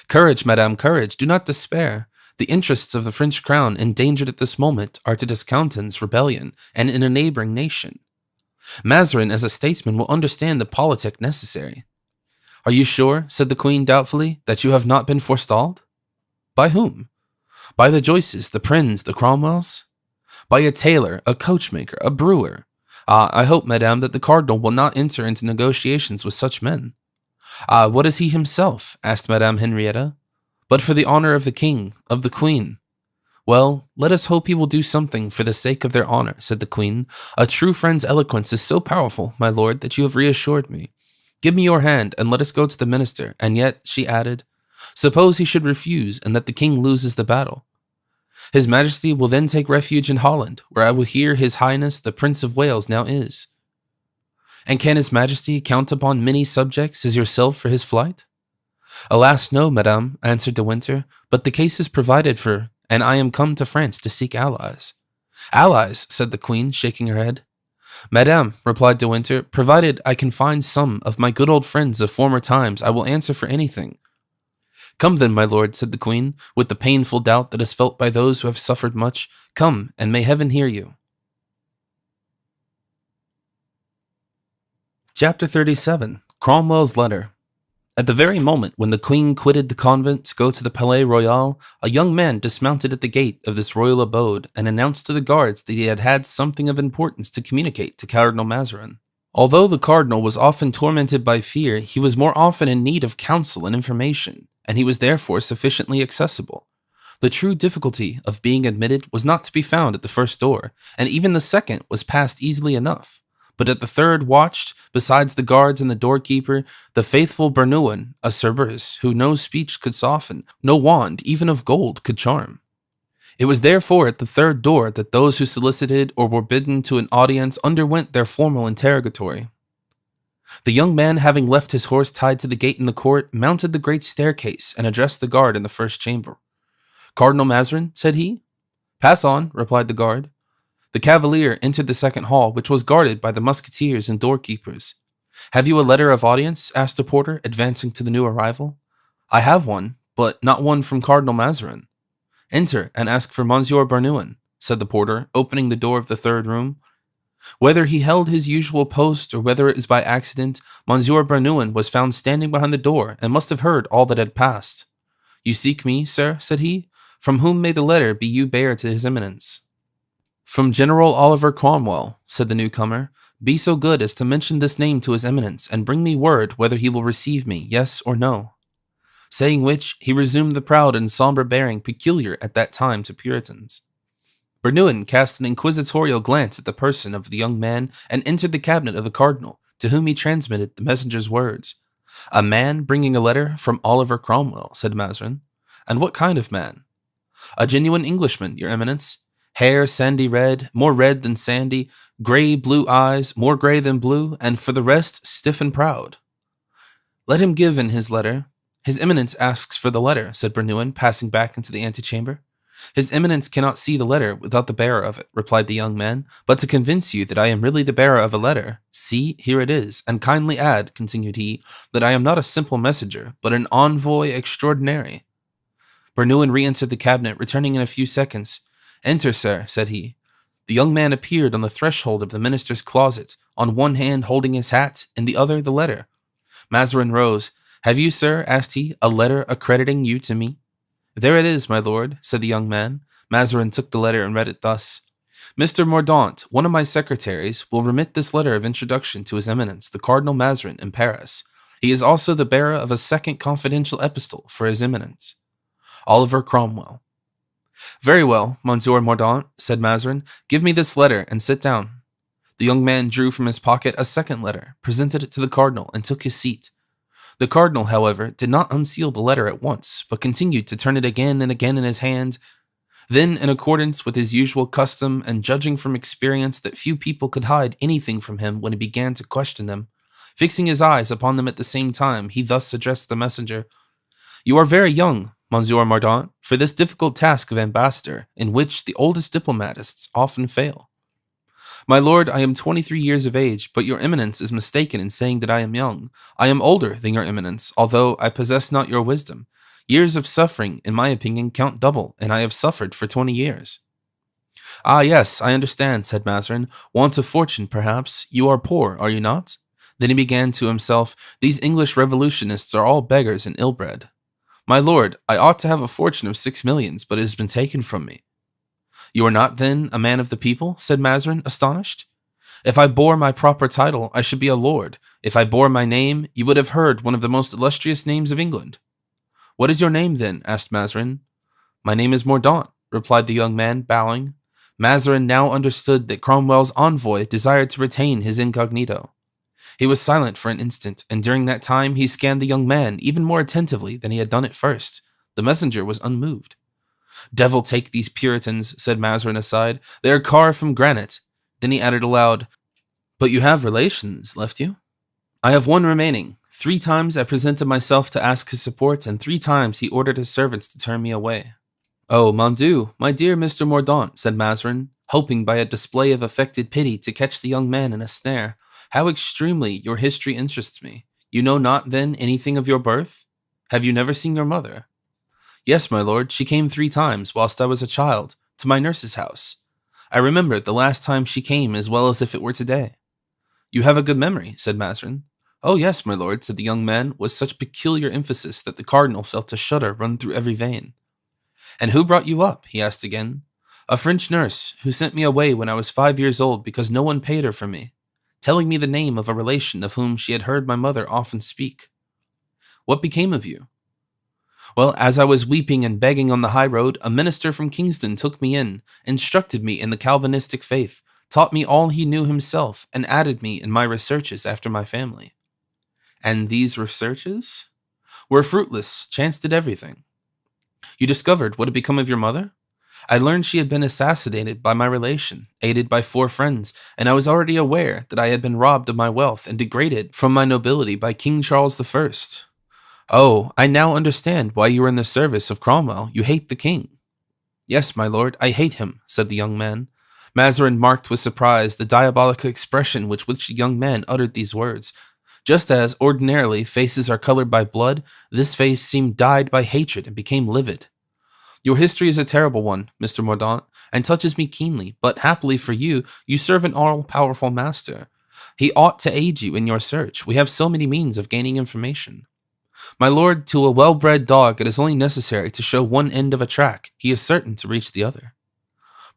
"Courage, madame, courage, do not despair. The interests of the French crown, endangered at this moment, are to discountenance rebellion, and in a neighboring nation. Mazarin, as a statesman, will understand the politic necessary." "Are you sure," said the queen doubtfully, "that you have not been forestalled?" "By whom?" "By the Joyces, the Prinns, the Cromwells?" "By a tailor, a coachmaker, a brewer. Ah, I hope, madame, that the cardinal will not enter into negotiations with such men." "Ah, what is he himself?" asked Madame Henrietta. "But for the honor of the king, of the queen." "Well, let us hope he will do something for the sake of their honor," said the queen. "A true friend's eloquence is so powerful, my lord, that you have reassured me. Give me your hand, and let us go to the minister. And yet," she added, "suppose he should refuse, and that the king loses the battle. His Majesty will then take refuge in Holland, where I will hear his Highness the Prince of Wales now is." "And can his Majesty count upon many subjects as yourself for his flight?" "Alas, no, madame," answered De Winter, "but the case is provided for, and I am come to France to seek allies." "Allies," said the queen, shaking her head. "Madame," replied De Winter, "provided I can find some of my good old friends of former times, I will answer for anything." "Come then, my lord," said the queen, with the painful doubt that is felt by those who have suffered much. "Come, and may heaven hear you." Chapter 37. Cromwell's Letter. At the very moment when the queen quitted the convent to go to the Palais Royal, a young man dismounted at the gate of this royal abode and announced to the guards that he had had something of importance to communicate to Cardinal Mazarin. Although the cardinal was often tormented by fear, he was more often in need of counsel and information, and he was therefore sufficiently accessible. The true difficulty of being admitted was not to be found at the first door, and even the second was passed easily enough. But at the third watched, besides the guards and the doorkeeper, the faithful Bernuin, a Cerberus, who no speech could soften, no wand, even of gold, could charm. It was therefore at the third door that those who solicited or were bidden to an audience underwent their formal interrogatory. The young man, having left his horse tied to the gate in the court, mounted the great staircase and addressed the guard in the first chamber. "Cardinal Mazarin," said he. "Pass on," replied the guard. The cavalier entered the second hall, which was guarded by the musketeers and doorkeepers. "Have you a letter of audience?" asked the porter, advancing to the new arrival. "I have one, but not one from Cardinal Mazarin." "Enter and ask for Monsieur Bernuin," said the porter, opening the door of the third room. Whether he held his usual post or whether it was by accident, Monsieur Bernuin was found standing behind the door and must have heard all that had passed. "You seek me, sir?" said he. "From whom may the letter be you bear to his eminence?" "From General Oliver Cromwell," said the newcomer. "Be so good as to mention this name to his eminence, and bring me word whether he will receive me, yes or no." Saying which, he resumed the proud and somber bearing peculiar at that time to Puritans. Bernuin cast an inquisitorial glance at the person of the young man and entered the cabinet of the cardinal, to whom he transmitted the messenger's words. "A man bringing a letter from Oliver Cromwell," said Mazarin. "And what kind of man?" "A genuine Englishman, your eminence. Hair sandy red, more red than sandy, grey blue eyes, more grey than blue, and for the rest stiff and proud." "Let him give in his letter." "His eminence asks for the letter," said Bernuin, passing back into the antechamber. "His eminence cannot see the letter without the bearer of it," replied the young man. "But to convince you that I am really the bearer of a letter, see, here it is, and kindly add," continued he, "that I am not a simple messenger, but an envoy extraordinary." Bernuin re-entered the cabinet, returning in a few seconds. "Enter, sir," said he. The young man appeared on the threshold of the minister's closet, on one hand holding his hat, in the other the letter. Mazarin rose. "Have you, sir," asked he, "a letter accrediting you to me?" "There it is, my lord," said the young man. Mazarin took the letter and read it thus. "Mr. Mordaunt, one of my secretaries, will remit this letter of introduction to his eminence, the Cardinal Mazarin, in Paris. He is also the bearer of a second confidential epistle for his eminence. Oliver Cromwell." "Very well, Monsieur Mordaunt," said Mazarin. "Give me this letter and sit down." The young man drew from his pocket a second letter, presented it to the cardinal, and took his seat. The cardinal, however, did not unseal the letter at once, but continued to turn it again and again in his hand. Then, in accordance with his usual custom, and judging from experience that few people could hide anything from him when he began to question them, fixing his eyes upon them at the same time, he thus addressed the messenger. "You are very young, Monsieur Mordaunt, for this difficult task of ambassador, in which the oldest diplomatists often fail." "My lord, I am 23 years of age, but your eminence is mistaken in saying that I am young. I am older than your eminence, although I possess not your wisdom. Years of suffering, in my opinion, count double, and I have suffered for 20 years. "Ah, yes, I understand," said Mazarin. "Want of fortune, perhaps. You are poor, are you not?" Then he began to himself, "These English revolutionists are all beggars and ill-bred. My lord, I ought to have a fortune of 6 millions, but it has been taken from me." "You are not, then, a man of the people?" said Mazarin, astonished. "If I bore my proper title, I should be a lord. If I bore my name, you would have heard one of the most illustrious names of England." "What is your name, then?" asked Mazarin. "My name is Mordaunt," replied the young man, bowing. Mazarin now understood that Cromwell's envoy desired to retain his incognito. He was silent for an instant, and during that time he scanned the young man even more attentively than he had done at first. The messenger was unmoved. "Devil take these Puritans," said Mazarin aside. "They are carved from granite." Then he added aloud, "But you have relations, left you?" "I have one remaining. 3 times I presented myself to ask his support, and 3 times he ordered his servants to turn me away." "Oh, mon Dieu, my dear Mr. Mordaunt," said Mazarin, hoping by a display of affected pity to catch the young man in a snare. "How extremely your history interests me. You know not, then, anything of your birth? Have you never seen your mother?" "Yes, my lord, she came 3 times, whilst I was a child, to my nurse's house. I remember the last time she came as well as if it were today." "You have a good memory," said Mazarin. "Oh, yes, my lord," said the young man, with such peculiar emphasis that the cardinal felt a shudder run through every vein. "And who brought you up?" he asked again. "A French nurse, who sent me away when I was 5 years old because no one paid her for me, telling me the name of a relation of whom she had heard my mother often speak." "What became of you?" "Well, as I was weeping and begging on the high road, a minister from Kingston took me in, instructed me in the Calvinistic faith, taught me all he knew himself, and aided me in my researches after my family. And these researches were fruitless. Chance did everything. You discovered what had become of your mother? I learned she had been assassinated by my relation, aided by 4 friends, and I was already aware that I had been robbed of my wealth and degraded from my nobility by King Charles I. Oh, I now understand why you are in the service of Cromwell. You hate the king. Yes, my lord, I hate him, said the young man. Mazarin marked with surprise the diabolical expression with which the young man uttered these words. Just as, ordinarily, faces are colored by blood, this face seemed dyed by hatred and became livid. Your history is a terrible one, Mr. Mordaunt, and touches me keenly, but happily for you, you serve an all-powerful master. He ought to aid you in your search. We have so many means of gaining information. My lord, to a well-bred dog it is only necessary to show one end of a track. He is certain to reach the other.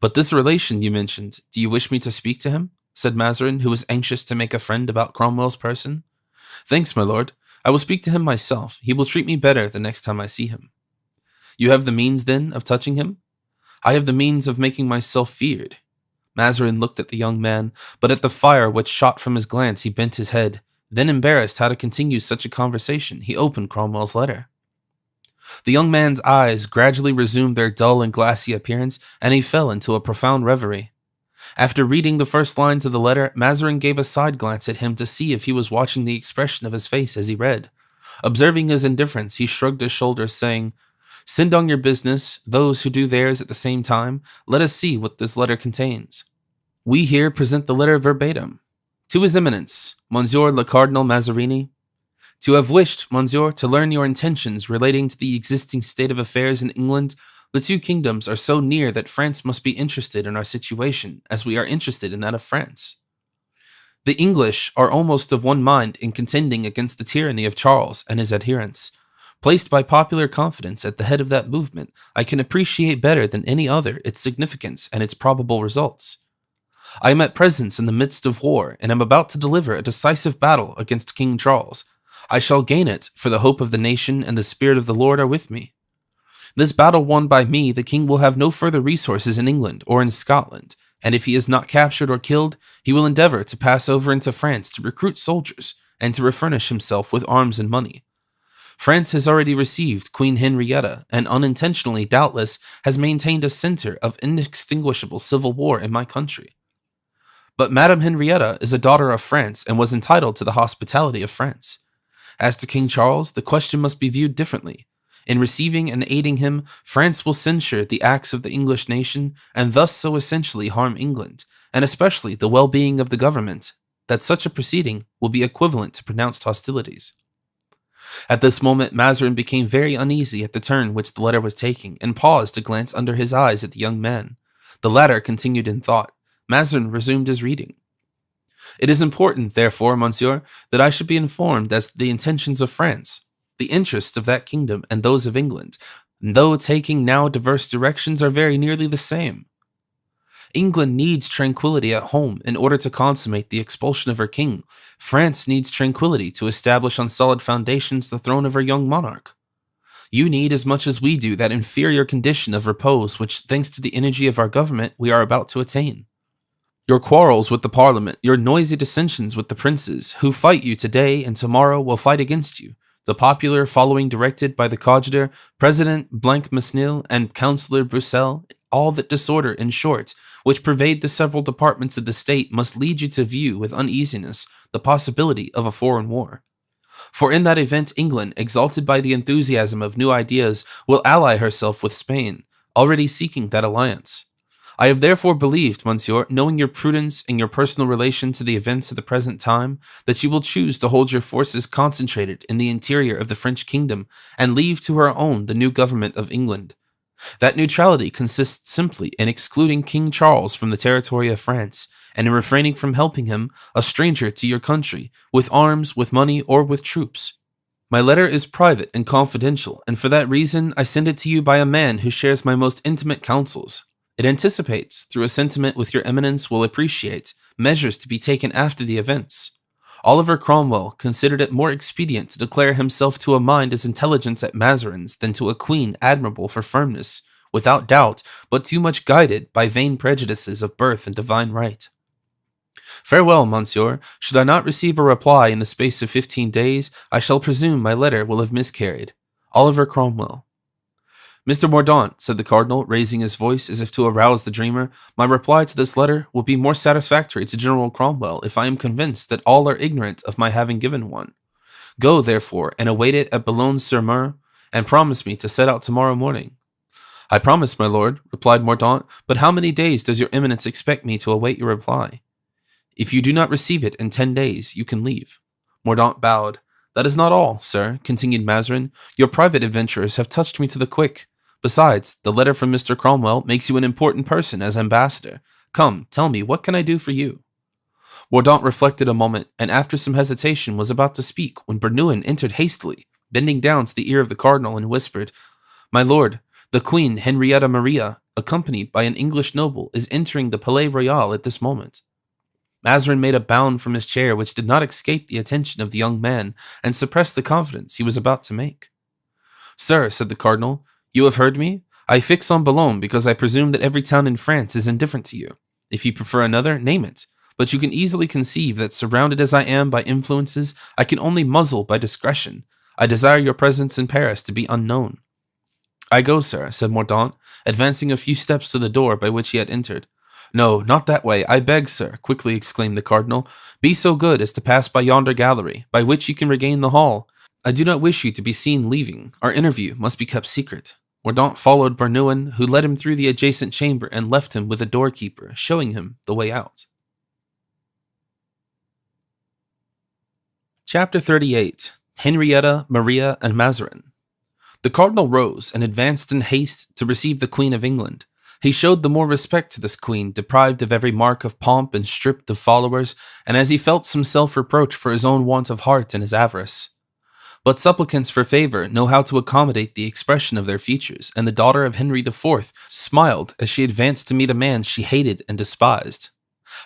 But this relation you mentioned, do you wish me to speak to him? Said Mazarin, who was anxious to make a friend about Cromwell's person. Thanks, my lord. I will speak to him myself. He will treat me better the next time I see him. You have the means, then, of touching him? I have the means of making myself feared. Mazarin looked at the young man, but at the fire which shot from his glance he bent his head. Then, embarrassed how to continue such a conversation, he opened Cromwell's letter. The young man's eyes gradually resumed their dull and glassy appearance, and he fell into a profound reverie. After reading the first lines of the letter, Mazarin gave a side glance at him to see if he was watching the expression of his face as he read. Observing his indifference, he shrugged his shoulders, saying, Send on your business, those who do theirs at the same time. Let us see what this letter contains. We here present the letter verbatim. To His Eminence, Monsieur le Cardinal Mazarini, to have wished, Monsieur, to learn your intentions relating to the existing state of affairs in England. The 2 kingdoms are so near that France must be interested in our situation, as we are interested in that of France. The English are almost of one mind in contending against the tyranny of Charles and his adherents. Placed by popular confidence at the head of that movement, I can appreciate better than any other its significance and its probable results. I am at present in the midst of war, and am about to deliver a decisive battle against King Charles. I shall gain it, for the hope of the nation and the spirit of the Lord are with me. This battle won by me, the king will have no further resources in England or in Scotland, and if he is not captured or killed, he will endeavor to pass over into France to recruit soldiers and to refurnish himself with arms and money. France has already received Queen Henrietta, and unintentionally, doubtless, has maintained a center of inextinguishable civil war in my country. But Madame Henrietta is a daughter of France and was entitled to the hospitality of France. As to King Charles, the question must be viewed differently. In receiving and aiding him, France will censure the acts of the English nation, and thus so essentially harm England, and especially the well-being of the government, that such a proceeding will be equivalent to pronounced hostilities. At this moment, Mazarin became very uneasy at the turn which the letter was taking, and paused to glance under his eyes at the young man. The latter continued in thought. Mazarin resumed his reading. It is important, therefore, monsieur, that I should be informed as to the intentions of France, the interests of that kingdom, and those of England, though taking now diverse directions, are very nearly the same. England needs tranquility at home in order to consummate the expulsion of her king. France needs tranquility to establish on solid foundations the throne of her young monarch. You need, as much as we do, that inferior condition of repose which, thanks to the energy of our government, we are about to attain. Your quarrels with the Parliament, your noisy dissensions with the princes, who fight you today and tomorrow will fight against you, the popular following directed by the coadjutor, President Blancmesnil, and Councillor Broussel, all that disorder, in short, which pervade the several departments of the state, must lead you to view with uneasiness the possibility of a foreign war. For in that event England, exalted by the enthusiasm of new ideas, will ally herself with Spain, already seeking that alliance. I have therefore believed, monsieur, knowing your prudence and your personal relation to the events of the present time, that you will choose to hold your forces concentrated in the interior of the French kingdom, and leave to her own the new government of England. That neutrality consists simply in excluding King Charles from the territory of France, and in refraining from helping him, a stranger to your country, with arms, with money, or with troops. My letter is private and confidential, and for that reason I send it to you by a man who shares my most intimate counsels. It anticipates, through a sentiment which your eminence will appreciate, measures to be taken after the events. Oliver Cromwell considered it more expedient to declare himself to a mind as intelligent as Mazarin's than to a queen admirable for firmness, without doubt, but too much guided by vain prejudices of birth and divine right. Farewell, monsieur. Should I not receive a reply in the space of 15 days, I shall presume my letter will have miscarried. Oliver Cromwell. Mr. Mordaunt, said the cardinal, raising his voice as if to arouse the dreamer, my reply to this letter will be more satisfactory to General Cromwell if I am convinced that all are ignorant of my having given one. Go, therefore, and await it at Boulogne-sur-Mer, and promise me to set out tomorrow morning. I promise, my lord, replied Mordaunt, but how many days does your eminence expect me to await your reply? If you do not receive it in 10 days, you can leave. Mordaunt bowed. That is not all, sir, continued Mazarin. Your private adventures have touched me to the quick. Besides, the letter from Mr. Cromwell makes you an important person as ambassador. Come, tell me, what can I do for you? Mordaunt reflected a moment, and after some hesitation was about to speak when Bernouin entered hastily, bending down to the ear of the cardinal and whispered, My lord, the Queen Henrietta Maria, accompanied by an English noble, is entering the Palais Royal at this moment. Mazarin made a bound from his chair which did not escape the attention of the young man and suppressed the confidence he was about to make. Sir, said the cardinal, you have heard me? I fix on Boulogne because I presume that every town in France is indifferent to you. If you prefer another, name it. But you can easily conceive that surrounded as I am by influences, I can only muzzle by discretion. I desire your presence in Paris to be unknown. I go, sir, said Mordaunt, advancing a few steps to the door by which he had entered. No, not that way, I beg, sir, quickly exclaimed the cardinal. Be so good as to pass by yonder gallery, by which you can regain the hall. I do not wish you to be seen leaving. Our interview must be kept secret. Mordaunt followed Bernouin, who led him through the adjacent chamber and left him with a doorkeeper, showing him the way out. Chapter 38. Henrietta, Maria, and Mazarin. The cardinal rose and advanced in haste to receive the Queen of England. He showed the more respect to this queen, deprived of every mark of pomp and stripped of followers, and as he felt some self-reproach for his own want of heart and his avarice. But supplicants for favor know how to accommodate the expression of their features, and the daughter of Henry IV smiled as she advanced to meet a man she hated and despised.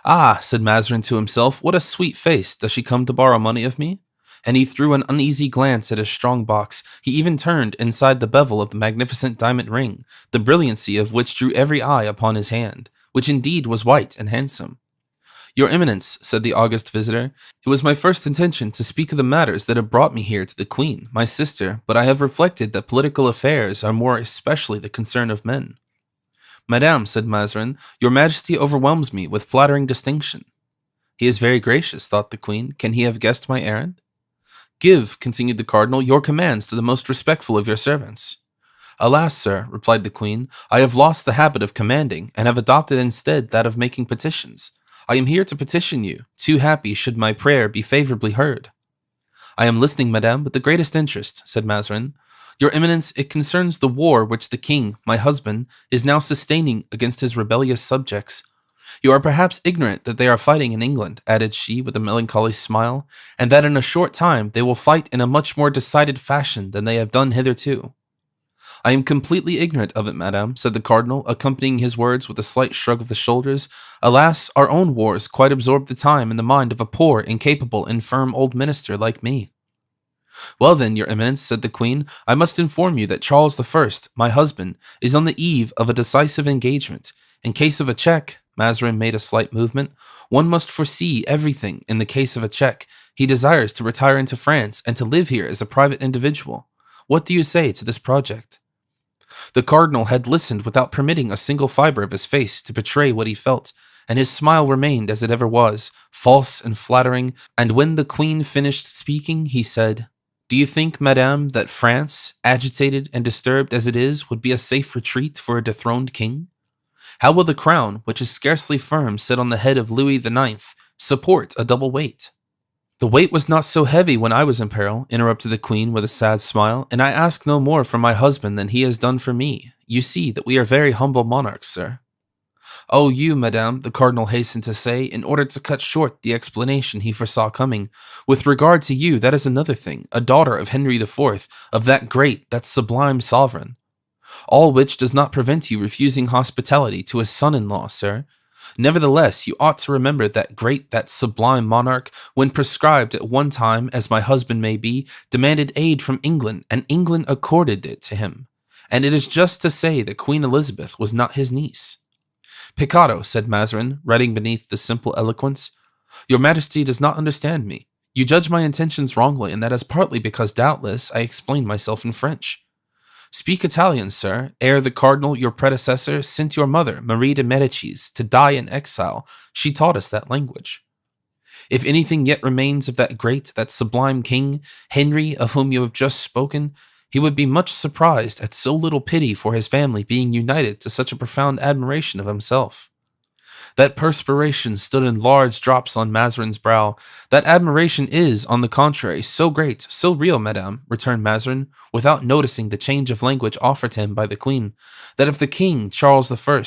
Ah, said Mazarin to himself, what a sweet face. Does she come to borrow money of me? And he threw an uneasy glance at his strong box. He even turned inside the bevel of the magnificent diamond ring, the brilliancy of which drew every eye upon his hand, which indeed was white and handsome. Your Eminence, said the august visitor, it was my first intention to speak of the matters that have brought me here to the Queen, my sister, but I have reflected that political affairs are more especially the concern of men. Madame, said Mazarin, your Majesty overwhelms me with flattering distinction. He is very gracious, thought the Queen. Can he have guessed my errand? Give, continued the cardinal, your commands to the most respectful of your servants. Alas, sir, replied the Queen, I have lost the habit of commanding, and have adopted instead that of making petitions. I am here to petition you, too happy should my prayer be favorably heard. I am listening, madame, with the greatest interest, said Mazarin. Your Eminence, it concerns the war which the king, my husband, is now sustaining against his rebellious subjects. You are perhaps ignorant that they are fighting in England, added she with a melancholy smile, and that in a short time they will fight in a much more decided fashion than they have done hitherto. I am completely ignorant of it, madame, said the cardinal, accompanying his words with a slight shrug of the shoulders. Alas, our own wars quite absorb the time and the mind of a poor, incapable, infirm old minister like me. Well then, your Eminence, said the Queen, I must inform you that Charles I, my husband, is on the eve of a decisive engagement. In case of a check, Mazarin made a slight movement, one must foresee everything in the case of a check. He desires to retire into France and to live here as a private individual. What do you say to this project? The cardinal had listened without permitting a single fiber of his face to betray what he felt, and his smile remained as it ever was, false and flattering, and when the Queen finished speaking, he said, Do you think, madame, that France, agitated and disturbed as it is, would be a safe retreat for a dethroned king? How will the crown, which is scarcely firm, set on the head of Louis IX, support a double weight? The weight was not so heavy when I was in peril, interrupted the Queen with a sad smile, and I ask no more for my husband than he has done for me. You see that we are very humble monarchs, sir. Oh, you, madame, the cardinal hastened to say, in order to cut short the explanation he foresaw coming. With regard to you, that is another thing, a daughter of Henry IV, of that great, that sublime sovereign. All which does not prevent you refusing hospitality to his son-in-law, sir. Nevertheless, you ought to remember that great, that sublime monarch, when prescribed at one time, as my husband may be, demanded aid from England, and England accorded it to him. And it is just to say that Queen Elizabeth was not his niece. Peccato, said Mazarin, writing beneath the simple eloquence. Your Majesty does not understand me. You judge my intentions wrongly, and that is partly because doubtless I explained myself in French. Speak Italian, sir, ere the cardinal, your predecessor, sent your mother, Marie de Medicis, to die in exile. She taught us that language. If anything yet remains of that great, that sublime king, Henry, of whom you have just spoken, he would be much surprised at so little pity for his family being united to such a profound admiration of himself. That perspiration stood in large drops on Mazarin's brow. That admiration is, on the contrary, so great, so real, madame, returned Mazarin, without noticing the change of language offered him by the queen, that if the king, Charles I,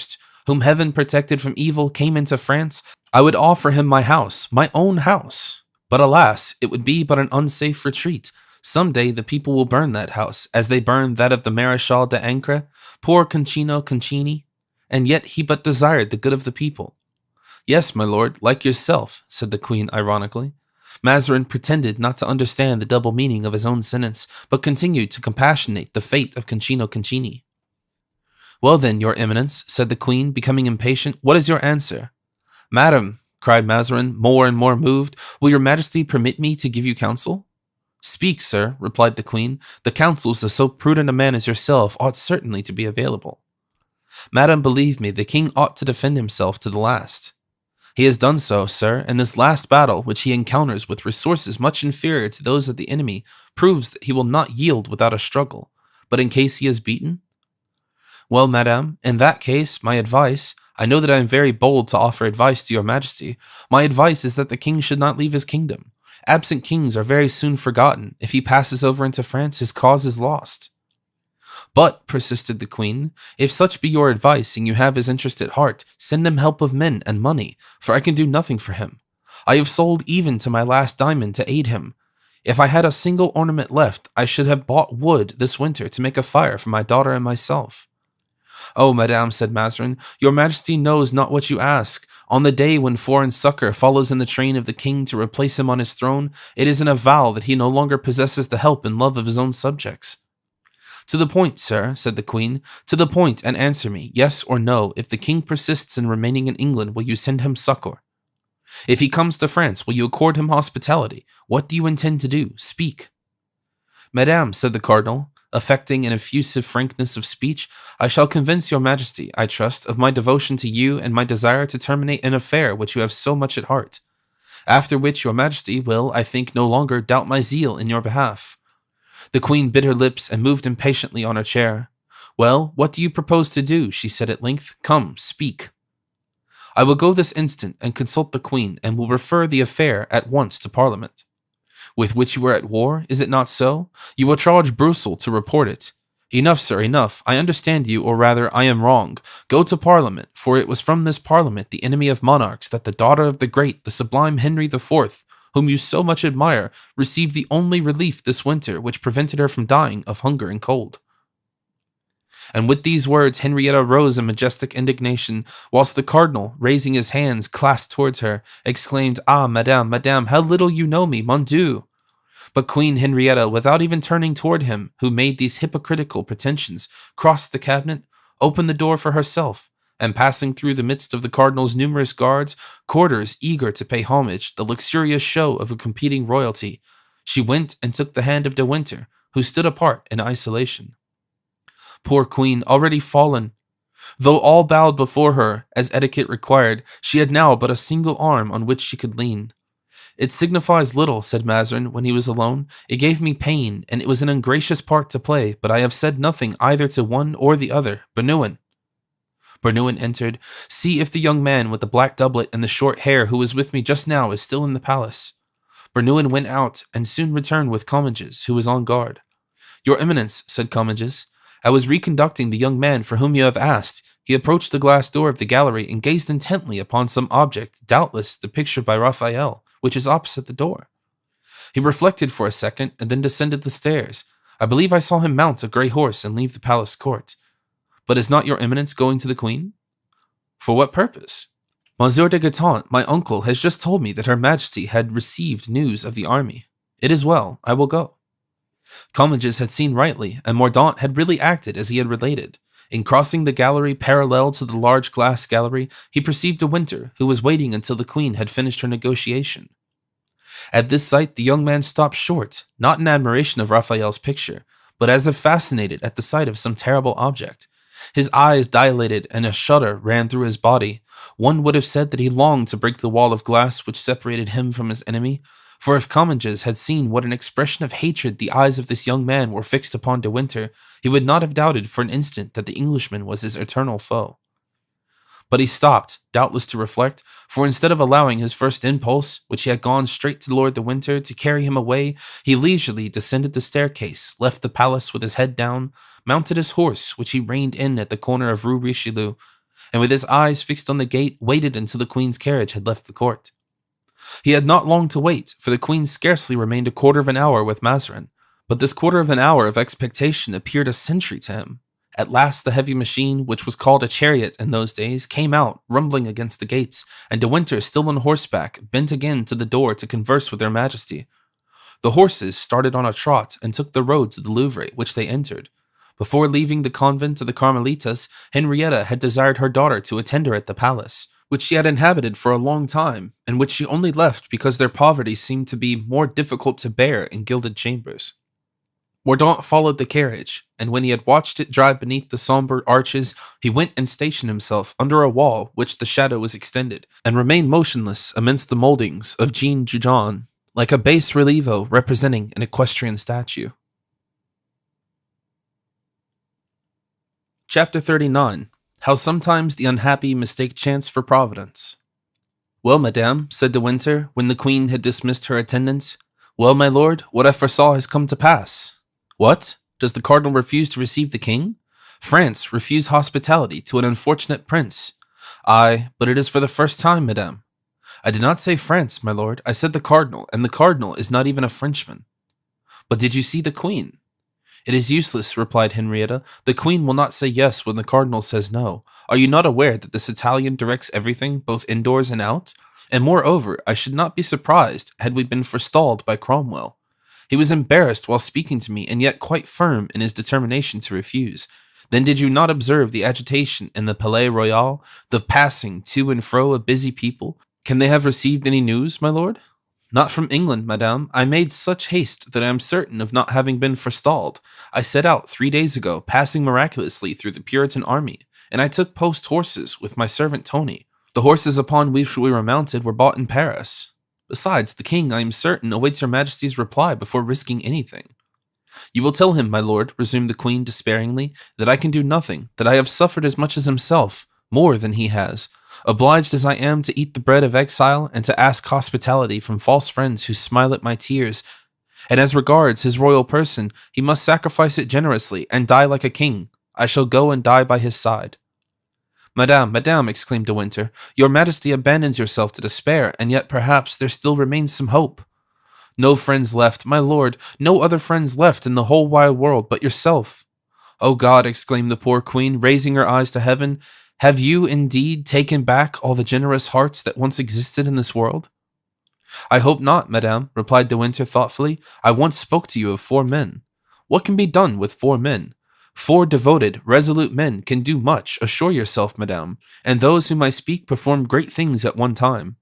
whom heaven protected from evil, came into France, I would offer him my house, my own house. But alas, it would be but an unsafe retreat. Some day the people will burn that house, as they burned that of the Maréchal d'Ancre, poor Concino Concini, and yet he but desired the good of the people. Yes, my lord, like yourself, said the queen ironically. Mazarin pretended not to understand the double meaning of his own sentence, but continued to compassionate the fate of Concino Concini. Well then, your eminence, said the queen, becoming impatient, what is your answer? Madam, cried Mazarin, more and more moved, will your majesty permit me to give you counsel? Speak, sir, replied the queen. The counsels of so prudent a man as yourself ought certainly to be available. Madam, believe me, the king ought to defend himself to the last. He has done so, sir, and this last battle, which he encounters with resources much inferior to those of the enemy, proves that he will not yield without a struggle. But in case he is beaten? Well, madame, in that case, my advice, I know that I am very bold to offer advice to your majesty. My advice is that the king should not leave his kingdom. Absent kings are very soon forgotten. If he passes over into France, his cause is lost. But, persisted the queen, if such be your advice and you have his interest at heart, send him help of men and money, for I can do nothing for him. I have sold even to my last diamond to aid him. If I had a single ornament left, I should have bought wood this winter to make a fire for my daughter and myself. Oh, madame, said Mazarin, your majesty knows not what you ask. On the day when foreign succor follows in the train of the king to replace him on his throne, it is an avowal that he no longer possesses the help and love of his own subjects. To the point, sir, said the queen, to the point, and answer me, yes or no, if the king persists in remaining in England, will you send him succor? If he comes to France, will you accord him hospitality? What do you intend to do? Speak. Madame, said the cardinal, affecting an effusive frankness of speech, I shall convince your majesty, I trust, of my devotion to you and my desire to terminate an affair which you have so much at heart. After which your majesty will, I think, no longer doubt my zeal in your behalf. The queen bit her lips and moved impatiently on her chair. Well, what do you propose to do? She said at length. Come, speak. I will go this instant and consult the queen, and will refer the affair at once to Parliament. With which you are at war, is it not so? You will charge Brussels to report it. Enough, sir, enough. I understand you, or rather, I am wrong. Go to Parliament, for it was from this Parliament, the enemy of monarchs, that the daughter of the great, the sublime Henry IV, whom you so much admire, received the only relief this winter which prevented her from dying of hunger and cold. And with these words Henrietta rose in majestic indignation, whilst the cardinal, raising his hands clasped towards her, exclaimed, Ah, madame, madame, how little you know me, mon Dieu! But Queen Henrietta, without even turning toward him, who made these hypocritical pretensions, crossed the cabinet, opened the door for herself, and passing through the midst of the cardinal's numerous guards, courtiers eager to pay homage, the luxurious show of a competing royalty, she went and took the hand of De Winter, who stood apart in isolation. Poor queen, already fallen. Though all bowed before her, as etiquette required, she had now but a single arm on which she could lean. It signifies little, said Mazarin, when he was alone. It gave me pain, and it was an ungracious part to play, but I have said nothing either to one or the other. Bernouin. Bernouin entered. See if the young man with the black doublet and the short hair who was with me just now is still in the palace. Bernouin went out, and soon returned with Comminges, who was on guard. Your eminence, said Comminges, I was reconducting the young man for whom you have asked. He approached the glass door of the gallery and gazed intently upon some object, doubtless the picture by Raphael, which is opposite the door. He reflected for a second and then descended the stairs. I believe I saw him mount a grey horse and leave the palace court. But is not your eminence going to the queen? For what purpose? Monsieur de Guitant, my uncle, has just told me that her majesty had received news of the army. It is well, I will go. Comminges had seen rightly, and Mordaunt had really acted as he had related. In crossing the gallery parallel to the large glass gallery, he perceived De Winter, who was waiting until the queen had finished her negotiation. At this sight, the young man stopped short, not in admiration of Raphael's picture, but as if fascinated at the sight of some terrible object. His eyes dilated and a shudder ran through his body. One would have said that he longed to break the wall of glass which separated him from his enemy, for if Comminges had seen what an expression of hatred the eyes of this young man were fixed upon De Winter, he would not have doubted for an instant that the Englishman was his eternal foe. But he stopped, doubtless to reflect, for instead of allowing his first impulse, which he had gone straight to Lord de Winter, to carry him away, he leisurely descended the staircase, left the palace with his head down, mounted his horse, which he reined in at the corner of Rue Richelieu, and with his eyes fixed on the gate, waited until the queen's carriage had left the court. He had not long to wait, for the queen scarcely remained a quarter of an hour with Mazarin, but this quarter of an hour of expectation appeared a century to him. At last the heavy machine, which was called a chariot in those days, came out, rumbling against the gates, and De Winter, still on horseback, bent again to the door to converse with their majesty. The horses started on a trot and took the road to the Louvre, which they entered. Before leaving the convent of the Carmelitas, Henrietta had desired her daughter to attend her at the palace, which she had inhabited for a long time, and which she only left because their poverty seemed to be more difficult to bear in gilded chambers. Mordaunt followed the carriage, and when he had watched it drive beneath the sombre arches, he went and stationed himself under a wall which the shadow was extended, and remained motionless amidst the mouldings of Jean Jujon, like a bas relievo representing an equestrian statue. Chapter 39. How sometimes the unhappy mistake chance for providence. "Well, madame," said De Winter, when the queen had dismissed her attendants. "Well, my lord, what I foresaw has come to pass." "What? Does the cardinal refuse to receive the king? France refuse hospitality to an unfortunate prince. Aye, but it is for the first time, madame." "I did not say France, my lord. I said the cardinal, and the cardinal is not even a Frenchman." "But did you see the queen?" "It is useless," replied Henrietta. "The queen will not say yes when the cardinal says no. Are you not aware that this Italian directs everything, both indoors and out? And moreover, I should not be surprised had we been forestalled by Cromwell. He was embarrassed while speaking to me, and yet quite firm in his determination to refuse. Then did you not observe the agitation in the Palais Royal, the passing to and fro of busy people? Can they have received any news, my lord?" "Not from England, madame. I made such haste that I am certain of not having been forestalled. I set out 3 days ago, passing miraculously through the Puritan army, and I took post horses with my servant Tony. The horses upon which we were mounted were bought in Paris. Besides, the king, I am certain, awaits your majesty's reply before risking anything." "You will tell him, my lord," resumed the queen despairingly, "that I can do nothing, that I have suffered as much as himself, more than he has, obliged as I am to eat the bread of exile and to ask hospitality from false friends who smile at my tears. And as regards his royal person, he must sacrifice it generously and die like a king. I shall go and die by his side." "Madame, madame," exclaimed De Winter, "your majesty abandons yourself to despair, and yet perhaps there still remains some hope." "No friends left, my lord, no other friends left in the whole wide world but yourself." "O God," exclaimed the poor queen, raising her eyes to heaven, "have you, indeed, taken back all the generous hearts that once existed in this world?" "I hope not, madame," replied De Winter thoughtfully. "I once spoke to you of 4 men. What can be done with 4 men? 4 devoted, resolute men can do much, assure yourself, madame, and those whom I speak perform great things at one time.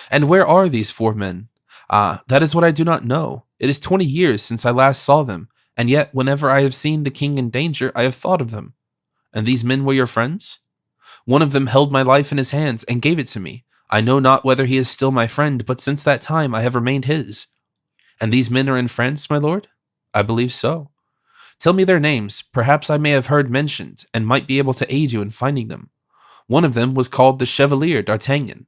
And where are these 4 men? Ah, that is what I do not know. It is 20 years since I last saw them, and yet whenever I have seen the king in danger, I have thought of them. And these men were your friends? One of them held my life in his hands and gave it to me. I know not whether he is still my friend, but since that time I have remained his. And these men are in France, my lord?" "I believe so." "Tell me their names. Perhaps I may have heard mentioned, and might be able to aid you in finding them." "One of them was called the Chevalier d'Artagnan."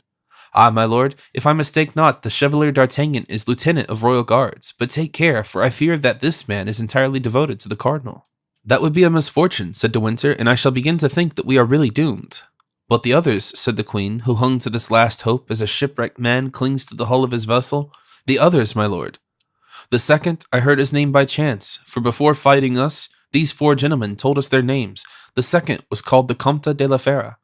"Ah, my lord, if I mistake not, the Chevalier d'Artagnan is lieutenant of royal guards. But take care, for I fear that this man is entirely devoted to the cardinal." "That would be a misfortune," said De Winter, "and I shall begin to think that we are really doomed." "But the others," said the queen, who hung to this last hope as a shipwrecked man clings to the hull of his vessel. "The others, my lord." "The second, I heard his name by chance, for before fighting us, these 4 gentlemen told us their names. The second was called the Comte de la Fera.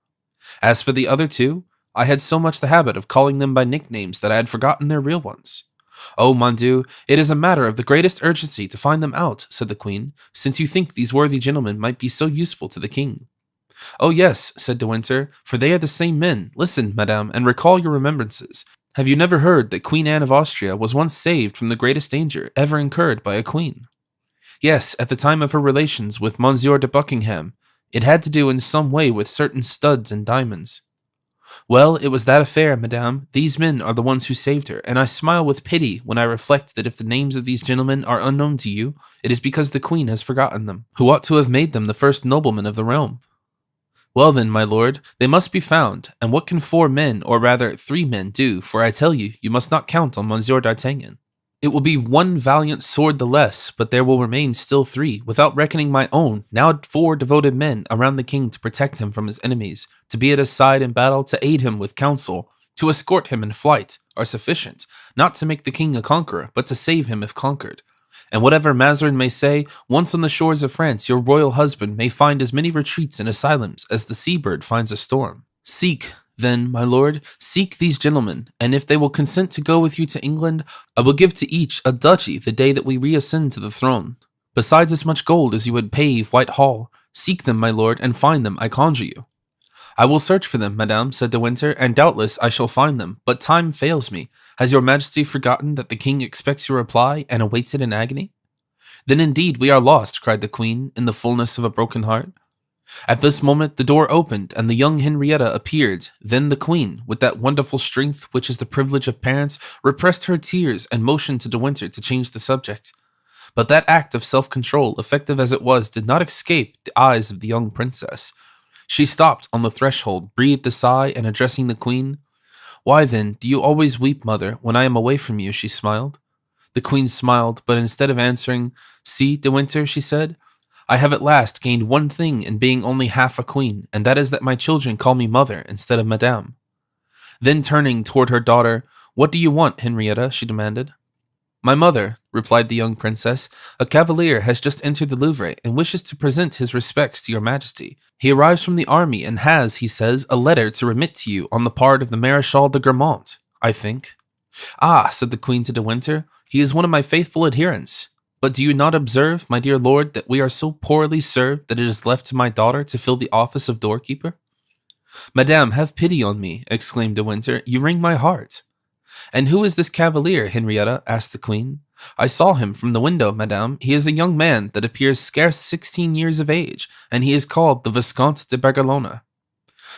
As for the other 2, I had so much the habit of calling them by nicknames that I had forgotten their real ones." "Oh, mon Dieu, it is a matter of the greatest urgency to find them out," said the queen, "since you think these worthy gentlemen might be so useful to the king." Oh yes, said De Winter, for they are the same men. Listen, madame, and recall your remembrances. Have you never heard that Queen Anne of Austria was once saved from the greatest danger ever incurred by a queen? Yes, at the time of her relations with Monsieur de Buckingham. It had to do in some way with certain studs and diamonds. Well, it was that affair, madame. These men are the ones who saved her, and I smile with pity when I reflect that if the names of these gentlemen are unknown to you, it is because the queen has forgotten them, who ought to have made them the first noblemen of the realm. Well then, my lord, they must be found, and what can 4 men, or rather 3 men, do, for I tell you, you must not count on Monsieur d'Artagnan. It will be 1 valiant sword the less, but there will remain still 3, without reckoning my own, now 4 devoted men around the king to protect him from his enemies, to be at his side in battle, to aid him with counsel, to escort him in flight, are sufficient, not to make the king a conqueror, but to save him if conquered. And whatever Mazarin may say, once on the shores of France, your royal husband may find as many retreats and asylums as the seabird finds a storm. Seek, then, my lord, seek these gentlemen, and if they will consent to go with you to England, I will give to each a duchy the day that we reascend to the throne, besides as much gold as you would pave Whitehall. Seek them, my lord, and find them, I conjure you. I will search for them, madame, said De Winter, and doubtless I shall find them, but time fails me. Has your majesty forgotten that the king expects your reply and awaits it in agony? Then indeed we are lost, cried the queen, in the fullness of a broken heart. At this moment the door opened, and the young Henrietta appeared. Then the queen, with that wonderful strength which is the privilege of parents, repressed her tears and motioned to De Winter to change the subject. But that act of self-control, effective as it was, did not escape the eyes of the young princess. She stopped on the threshold, breathed a sigh, and addressing the queen, "Why then, do you always weep, mother, when I am away from you?" she smiled. The queen smiled, but instead of answering, "See, De Winter," she said, "I have at last gained one thing in being only half a queen, and that is that my children call me mother instead of madame." Then turning toward her daughter, "What do you want, Henrietta?" she demanded. "My mother," replied the young princess, "a cavalier has just entered the Louvre and wishes to present his respects to your majesty. He arrives from the army and has, he says, a letter to remit to you on the part of the Maréchal de Gramont, I think." "Ah," said the queen to De Winter, "he is one of my faithful adherents. But do you not observe, my dear lord, that we are so poorly served that it is left to my daughter to fill the office of doorkeeper?" "Madame, have pity on me," exclaimed De Winter, "you wring my heart." "And who is this cavalier, Henrietta?" asked the queen. "I saw him from the window, madame. He is a young man that appears scarce 16 years of age, and he is called the Viscount de Bragelonne."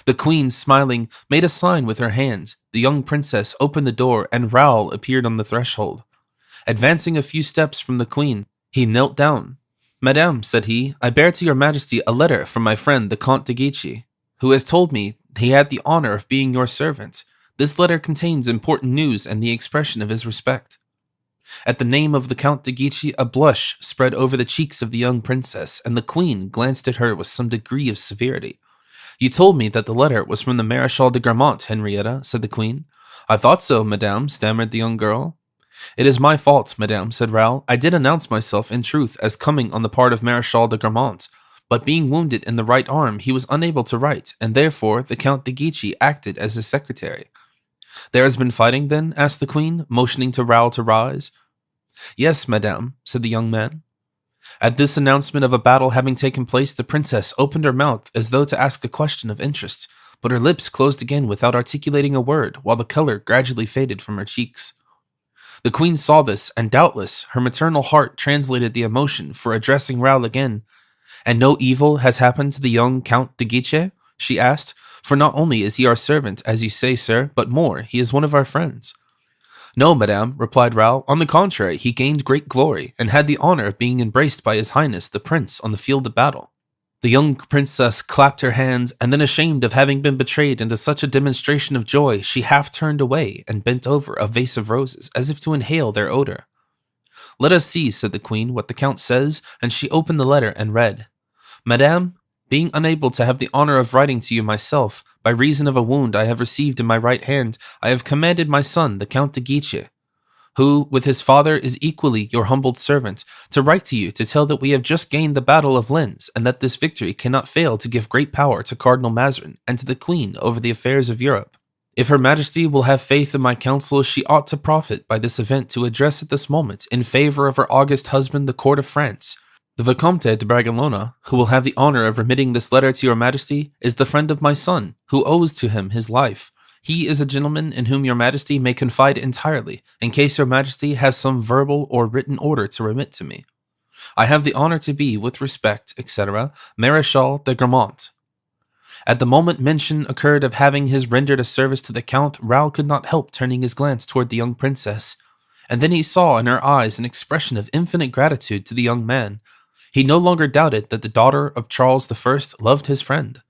The queen, smiling, made a sign with her hand. The young princess opened the door, and Raoul appeared on the threshold. Advancing a few steps from the queen, he knelt down. "Madame," said he, "I bear to your majesty a letter from my friend the Comte de Guiche, who has told me he had the honor of being your servant. This letter contains important news and the expression of his respect." At the name of the Count de Guiche, a blush spread over the cheeks of the young princess, and the queen glanced at her with some degree of severity. "You told me that the letter was from the Maréchal de Gramont, Henrietta," said the queen. "I thought so, madame," stammered the young girl. "It is my fault, madame," said Raoul. "I did announce myself, in truth, as coming on the part of Maréchal de Gramont, but being wounded in the right arm, he was unable to write, and therefore the Count de Guiche acted as his secretary." "There has been fighting, then?" asked the queen, motioning to Raoul to rise. "Yes, madame," said the young man. At this announcement of a battle having taken place, the princess opened her mouth as though to ask a question of interest, but her lips closed again without articulating a word, while the color gradually faded from her cheeks. The queen saw this, and doubtless her maternal heart translated the emotion, for addressing Raoul again, "And no evil has happened to the young Count de Guiche?" she asked, "for not only is he our servant, as you say, sir, but more, he is one of our friends." "No, madame," replied Raoul. "On the contrary, he gained great glory, and had the honor of being embraced by his highness the prince on the field of battle." The young princess clapped her hands, and then, ashamed of having been betrayed into such a demonstration of joy, she half turned away and bent over a vase of roses, as if to inhale their odor. "Let us see," said the queen, "what the count says," and she opened the letter and read, "Madame, being unable to have the honor of writing to you myself, by reason of a wound I have received in my right hand, I have commanded my son, the Count de Guiche, who, with his father, is equally your humbled servant, to write to you to tell that we have just gained the battle of Lens, and that this victory cannot fail to give great power to Cardinal Mazarin and to the Queen over the affairs of Europe. If her majesty will have faith in my counsel, she ought to profit by this event to address at this moment in favor of her august husband the court of France, The Vicomte de Bragelonne, who will have the honor of remitting this letter to your majesty, is the friend of my son, who owes to him his life. He is a gentleman in whom your majesty may confide entirely, in case your majesty has some verbal or written order to remit to me. I have the honor to be, with respect, etc., Maréchal de Gramont. At the moment mention occurred of having his rendered a service to the Count, Raoul could not help turning his glance toward the young princess, and then he saw in her eyes an expression of infinite gratitude to the young man. He no longer doubted that the daughter of Charles I loved his friend.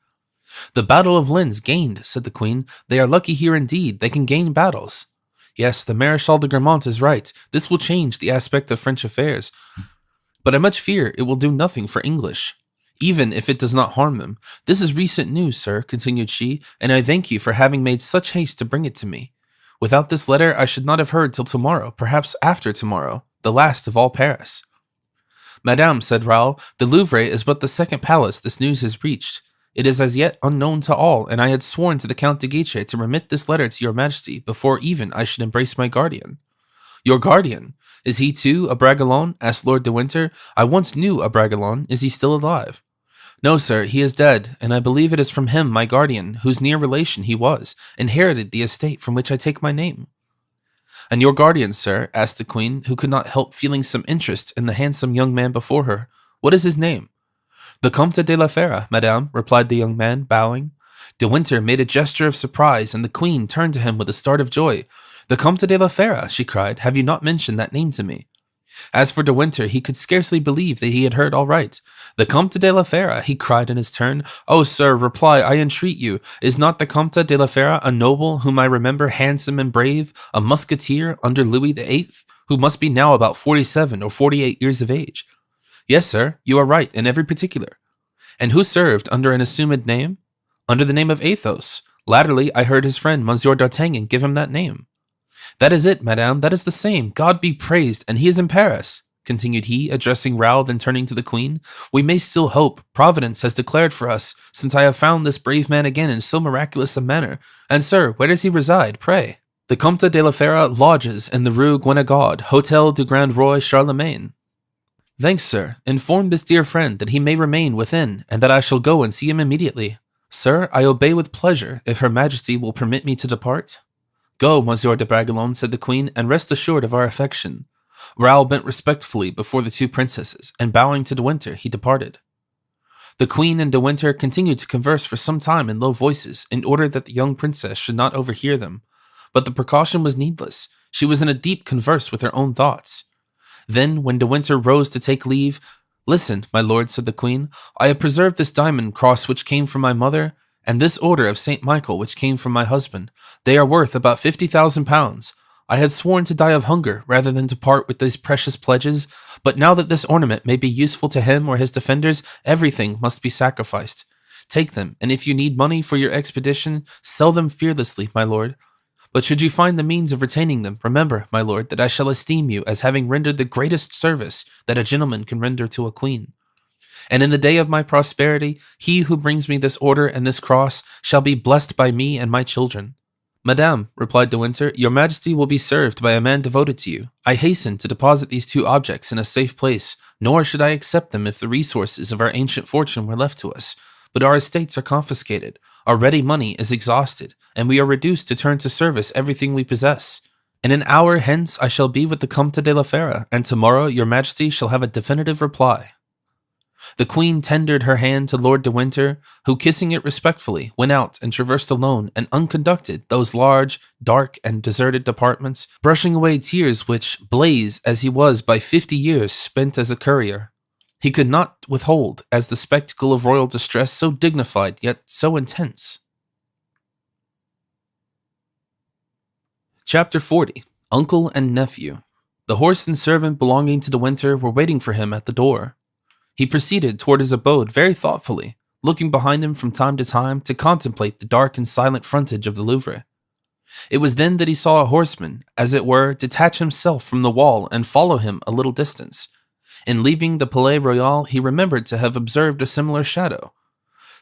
The battle of Lens gained, said the queen. They are lucky here indeed. They can gain battles. Yes, the Maréchal de Gramont is right. This will change the aspect of French affairs. But I much fear it will do nothing for English, even if it does not harm them. This is recent news, sir, continued she, and I thank you for having made such haste to bring it to me. Without this letter I should not have heard till tomorrow, perhaps after tomorrow, the last of all Paris. Madame, said Raoul, the Louvre is but the second palace this news has reached. It is as yet unknown to all, and I had sworn to the Count de Guiche to remit this letter to your majesty before even I should embrace my guardian. Your guardian? Is he too a Bragelonne? Asked Lord de Winter. I once knew a Bragelonne. Is he still alive? No, sir, he is dead, and I believe it is from him my guardian, whose near relation he was, inherited the estate from which I take my name. And your guardian, sir, asked the queen, who could not help feeling some interest in the handsome young man before her. What is his name? The Comte de la Fère, madame, replied the young man, bowing. De Winter made a gesture of surprise, and the queen turned to him with a start of joy. The Comte de la Fère, she cried, have you not mentioned that name to me? As for De Winter, he could scarcely believe that he had heard aright. The Comte de la Fère, he cried in his turn. Oh, sir, reply, I entreat you. Is not the Comte de la Fère a noble whom I remember handsome and brave, a musketeer under Louis VIII, who must be now about 47 or 48 years of age? Yes, sir, you are right in every particular. And who served under an assumed name? Under the name of Athos. Latterly, I heard his friend Monsieur d'Artagnan give him that name. That is it, madame, that is the same. God be praised, and he is in Paris, continued he, addressing Raoul, then turning to the queen. We may still hope. Providence has declared for us, since I have found this brave man again in so miraculous a manner. And, sir, where does he reside, pray? The Comte de la Fère lodges in the Rue Guénégaud, Hotel du Grand Roi Charlemagne. Thanks, sir. Inform this dear friend that he may remain within, and that I shall go and see him immediately. Sir, I obey with pleasure, if her majesty will permit me to depart. Go, Monsieur de Bragelonne, said the queen, and rest assured of our affection. Raoul bent respectfully before the two princesses, and bowing to De Winter, he departed. The queen and De Winter continued to converse for some time in low voices, in order that the young princess should not overhear them. But the precaution was needless. She was in a deep converse with her own thoughts. Then, when De Winter rose to take leave, Listen, my lord, said the queen, I have preserved this diamond cross which came from my mother, and this order of St. Michael which came from my husband. They are worth about 50,000 pounds. I had sworn to die of hunger rather than to part with these precious pledges, but now that this ornament may be useful to him or his defenders, everything must be sacrificed. Take them, and if you need money for your expedition, sell them fearlessly, my lord. But should you find the means of retaining them, remember, my lord, that I shall esteem you as having rendered the greatest service that a gentleman can render to a queen. And in the day of my prosperity, he who brings me this order and this cross shall be blessed by me and my children. Madame, replied De Winter, your majesty will be served by a man devoted to you. I hasten to deposit these two objects in a safe place, nor should I accept them if the resources of our ancient fortune were left to us. But our estates are confiscated, our ready money is exhausted, and we are reduced to turn to service everything we possess. In an hour hence I shall be with the Comte de la Fère, and tomorrow your majesty shall have a definitive reply. The queen tendered her hand to Lord de Winter, who, kissing it respectfully, went out and traversed alone and unconducted those large, dark, and deserted apartments, brushing away tears which, blazed as he was by 50 years spent as a courier, he could not withhold as the spectacle of royal distress so dignified yet so intense. Chapter 40. Uncle and Nephew. The horse and servant belonging to De Winter were waiting for him at the door. He proceeded toward his abode very thoughtfully, looking behind him from time to time to contemplate the dark and silent frontage of the Louvre. It was then that he saw a horseman, as it were, detach himself from the wall and follow him a little distance. In leaving the Palais Royal, he remembered to have observed a similar shadow.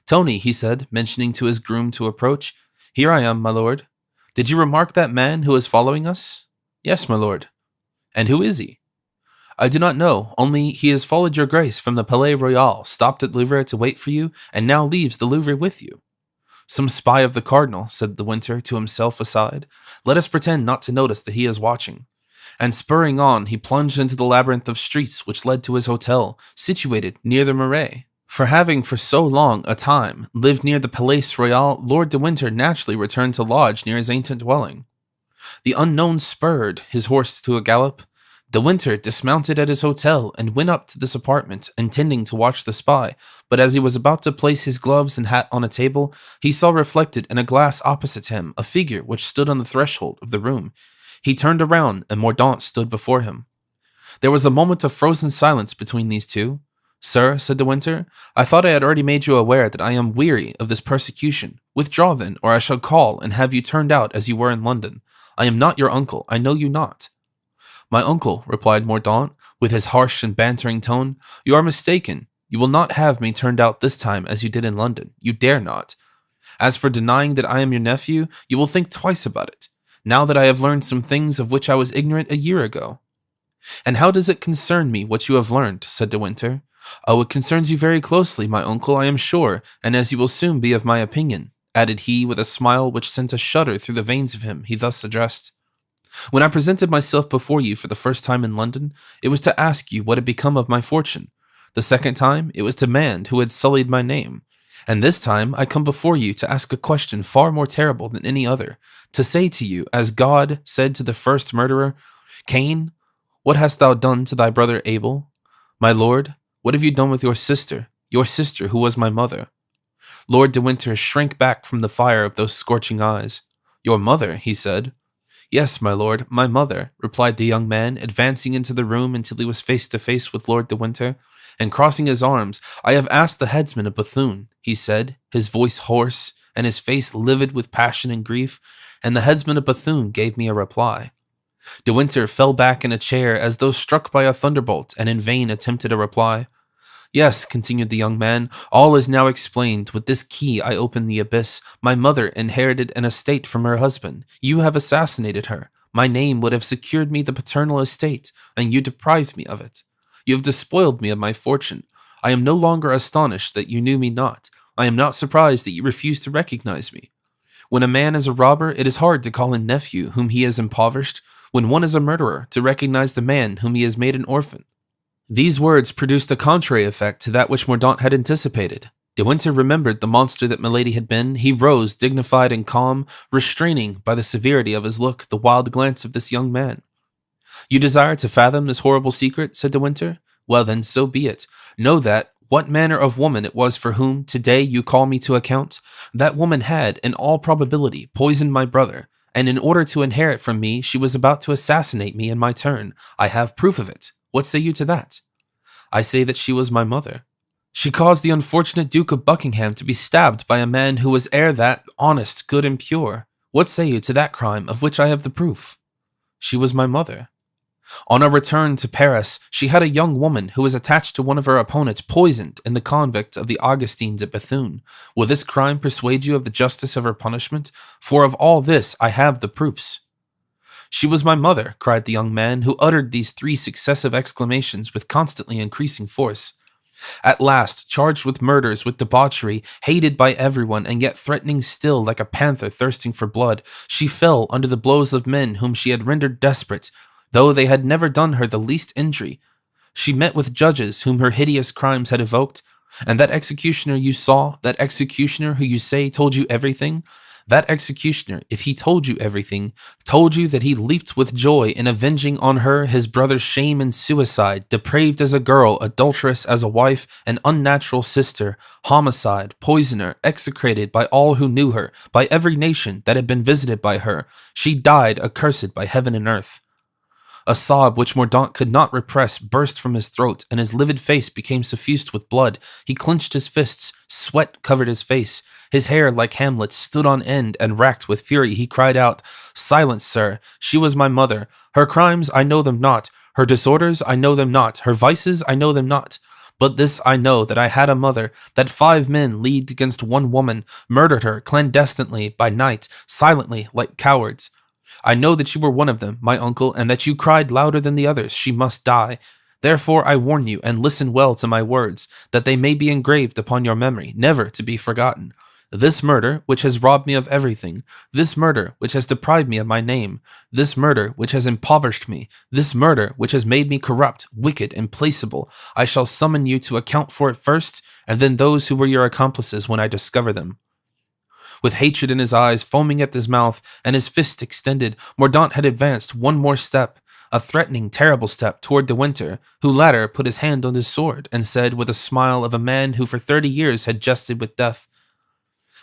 Tony, he said, mentioning to his groom to approach, here I am, my lord. Did you remark that man who is following us? Yes, my lord. And who is he? I do not know, only he has followed your grace from the Palais Royal, stopped at Louvre to wait for you, and now leaves the Louvre with you. Some spy of the cardinal, said de Winter to himself aside. Let us pretend not to notice that he is watching. And spurring on, he plunged into the labyrinth of streets which led to his hotel, situated near the Marais. For having for so long a time lived near the Palais Royal, Lord de Winter naturally returned to lodge near his ancient dwelling. The unknown spurred his horse to a gallop. De Winter dismounted at his hotel and went up to this apartment, intending to watch the spy, but as he was about to place his gloves and hat on a table, he saw reflected in a glass opposite him a figure which stood on the threshold of the room. He turned around, and Mordaunt stood before him. There was a moment of frozen silence between these two. Sir, said De Winter, I thought I had already made you aware that I am weary of this persecution. Withdraw then, or I shall call and have you turned out as you were in London. I am not your uncle, I know you not. My uncle, replied Mordaunt, with his harsh and bantering tone, you are mistaken. You will not have me turned out this time as you did in London. You dare not. As for denying that I am your nephew, you will think twice about it, now that I have learned some things of which I was ignorant a year ago. And how does it concern me what you have learned? Said De Winter. Oh, it concerns you very closely, my uncle, I am sure, and as you will soon be of my opinion, added he with a smile which sent a shudder through the veins of him he thus addressed. When I presented myself before you for the first time in London, it was to ask you what had become of my fortune. The second time, it was to demand who had sullied my name. And this time, I come before you to ask a question far more terrible than any other, to say to you, as God said to the first murderer, Cain, what hast thou done to thy brother Abel? My lord, what have you done with your sister who was my mother? Lord de Winter shrank back from the fire of those scorching eyes. Your mother, he said. Yes, my lord, my mother, replied the young man, advancing into the room until he was face to face with Lord de Winter, and crossing his arms. I have asked the headsman of Bethune, he said, his voice hoarse, and his face livid with passion and grief, and the headsman of Bethune gave me a reply. De Winter fell back in a chair as though struck by a thunderbolt, and in vain attempted a reply. Yes, continued the young man, all is now explained. With this key I open the abyss. My mother inherited an estate from her husband. You have assassinated her. My name would have secured me the paternal estate, and you deprived me of it. You have despoiled me of my fortune. I am no longer astonished that you knew me not. I am not surprised that you refuse to recognize me. When a man is a robber, it is hard to call a nephew whom he has impoverished. When one is a murderer, to recognize the man whom he has made an orphan. These words produced a contrary effect to that which Mordaunt had anticipated. De Winter remembered the monster that Milady had been. He rose, dignified and calm, restraining by the severity of his look the wild glance of this young man. You desire to fathom this horrible secret, said De Winter. Well then, so be it. Know that, what manner of woman it was for whom, today, you call me to account, that woman had, in all probability, poisoned my brother, and in order to inherit from me, she was about to assassinate me in my turn. I have proof of it. What say you to that? I say that she was my mother. She caused the unfortunate Duke of Buckingham to be stabbed by a man who was ere that honest, good, and pure. What say you to that crime of which I have the proof? She was my mother. On her return to Paris, she had a young woman who was attached to one of her opponents poisoned in the convict of the Augustines at Bethune. Will this crime persuade you of the justice of her punishment? For of all this I have the proofs. She was my mother, cried the young man, who uttered these three successive exclamations with constantly increasing force. At last, charged with murders, with debauchery, hated by everyone, and yet threatening still like a panther thirsting for blood, she fell under the blows of men whom she had rendered desperate, though they had never done her the least injury. She met with judges whom her hideous crimes had evoked, and that executioner you saw, that executioner who you say told you everything, that executioner, if he told you everything, told you that he leaped with joy in avenging on her his brother's shame and suicide, depraved as a girl, adulterous as a wife, an unnatural sister, homicide, poisoner, execrated by all who knew her, by every nation that had been visited by her. She died accursed by heaven and earth. A sob which Mordaunt could not repress burst from his throat, and his livid face became suffused with blood. He clenched his fists, sweat covered his face. His hair, like Hamlet's, stood on end, and racked with fury, he cried out, Silence, sir! She was my mother. Her crimes, I know them not. Her disorders, I know them not. Her vices, I know them not. But this I know, that I had a mother, that 5 men leagued against one woman, murdered her clandestinely, by night, silently, like cowards. I know that you were one of them, my uncle, and that you cried louder than the others, She must die. Therefore I warn you, and listen well to my words, that they may be engraved upon your memory, never to be forgotten. This murder, which has robbed me of everything, this murder, which has deprived me of my name, this murder, which has impoverished me, this murder, which has made me corrupt, wicked, implacable, I shall summon you to account for it first, and then those who were your accomplices when I discover them. With hatred in his eyes, foaming at his mouth, and his fist extended, Mordaunt had advanced one more step, a threatening, terrible step toward De Winter, who latter put his hand on his sword, and said with a smile of a man who for 30 years had jested with death,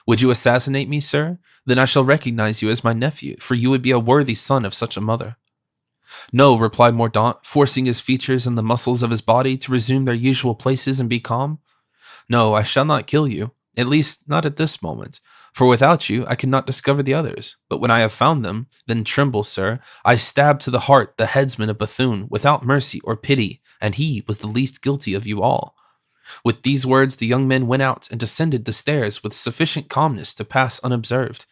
"Would you assassinate me, sir? Then I shall recognize you as my nephew, for you would be a worthy son of such a mother." "No," replied Mordaunt, forcing his features and the muscles of his body to resume their usual places and be calm. "No, I shall not kill you, at least not at this moment. For without you, I cannot discover the others. But when I have found them, then tremble, sir. I stabbed to the heart the headsman of Bethune, without mercy or pity, and he was the least guilty of you all." With these words, the young men went out and descended the stairs with sufficient calmness to pass unobserved.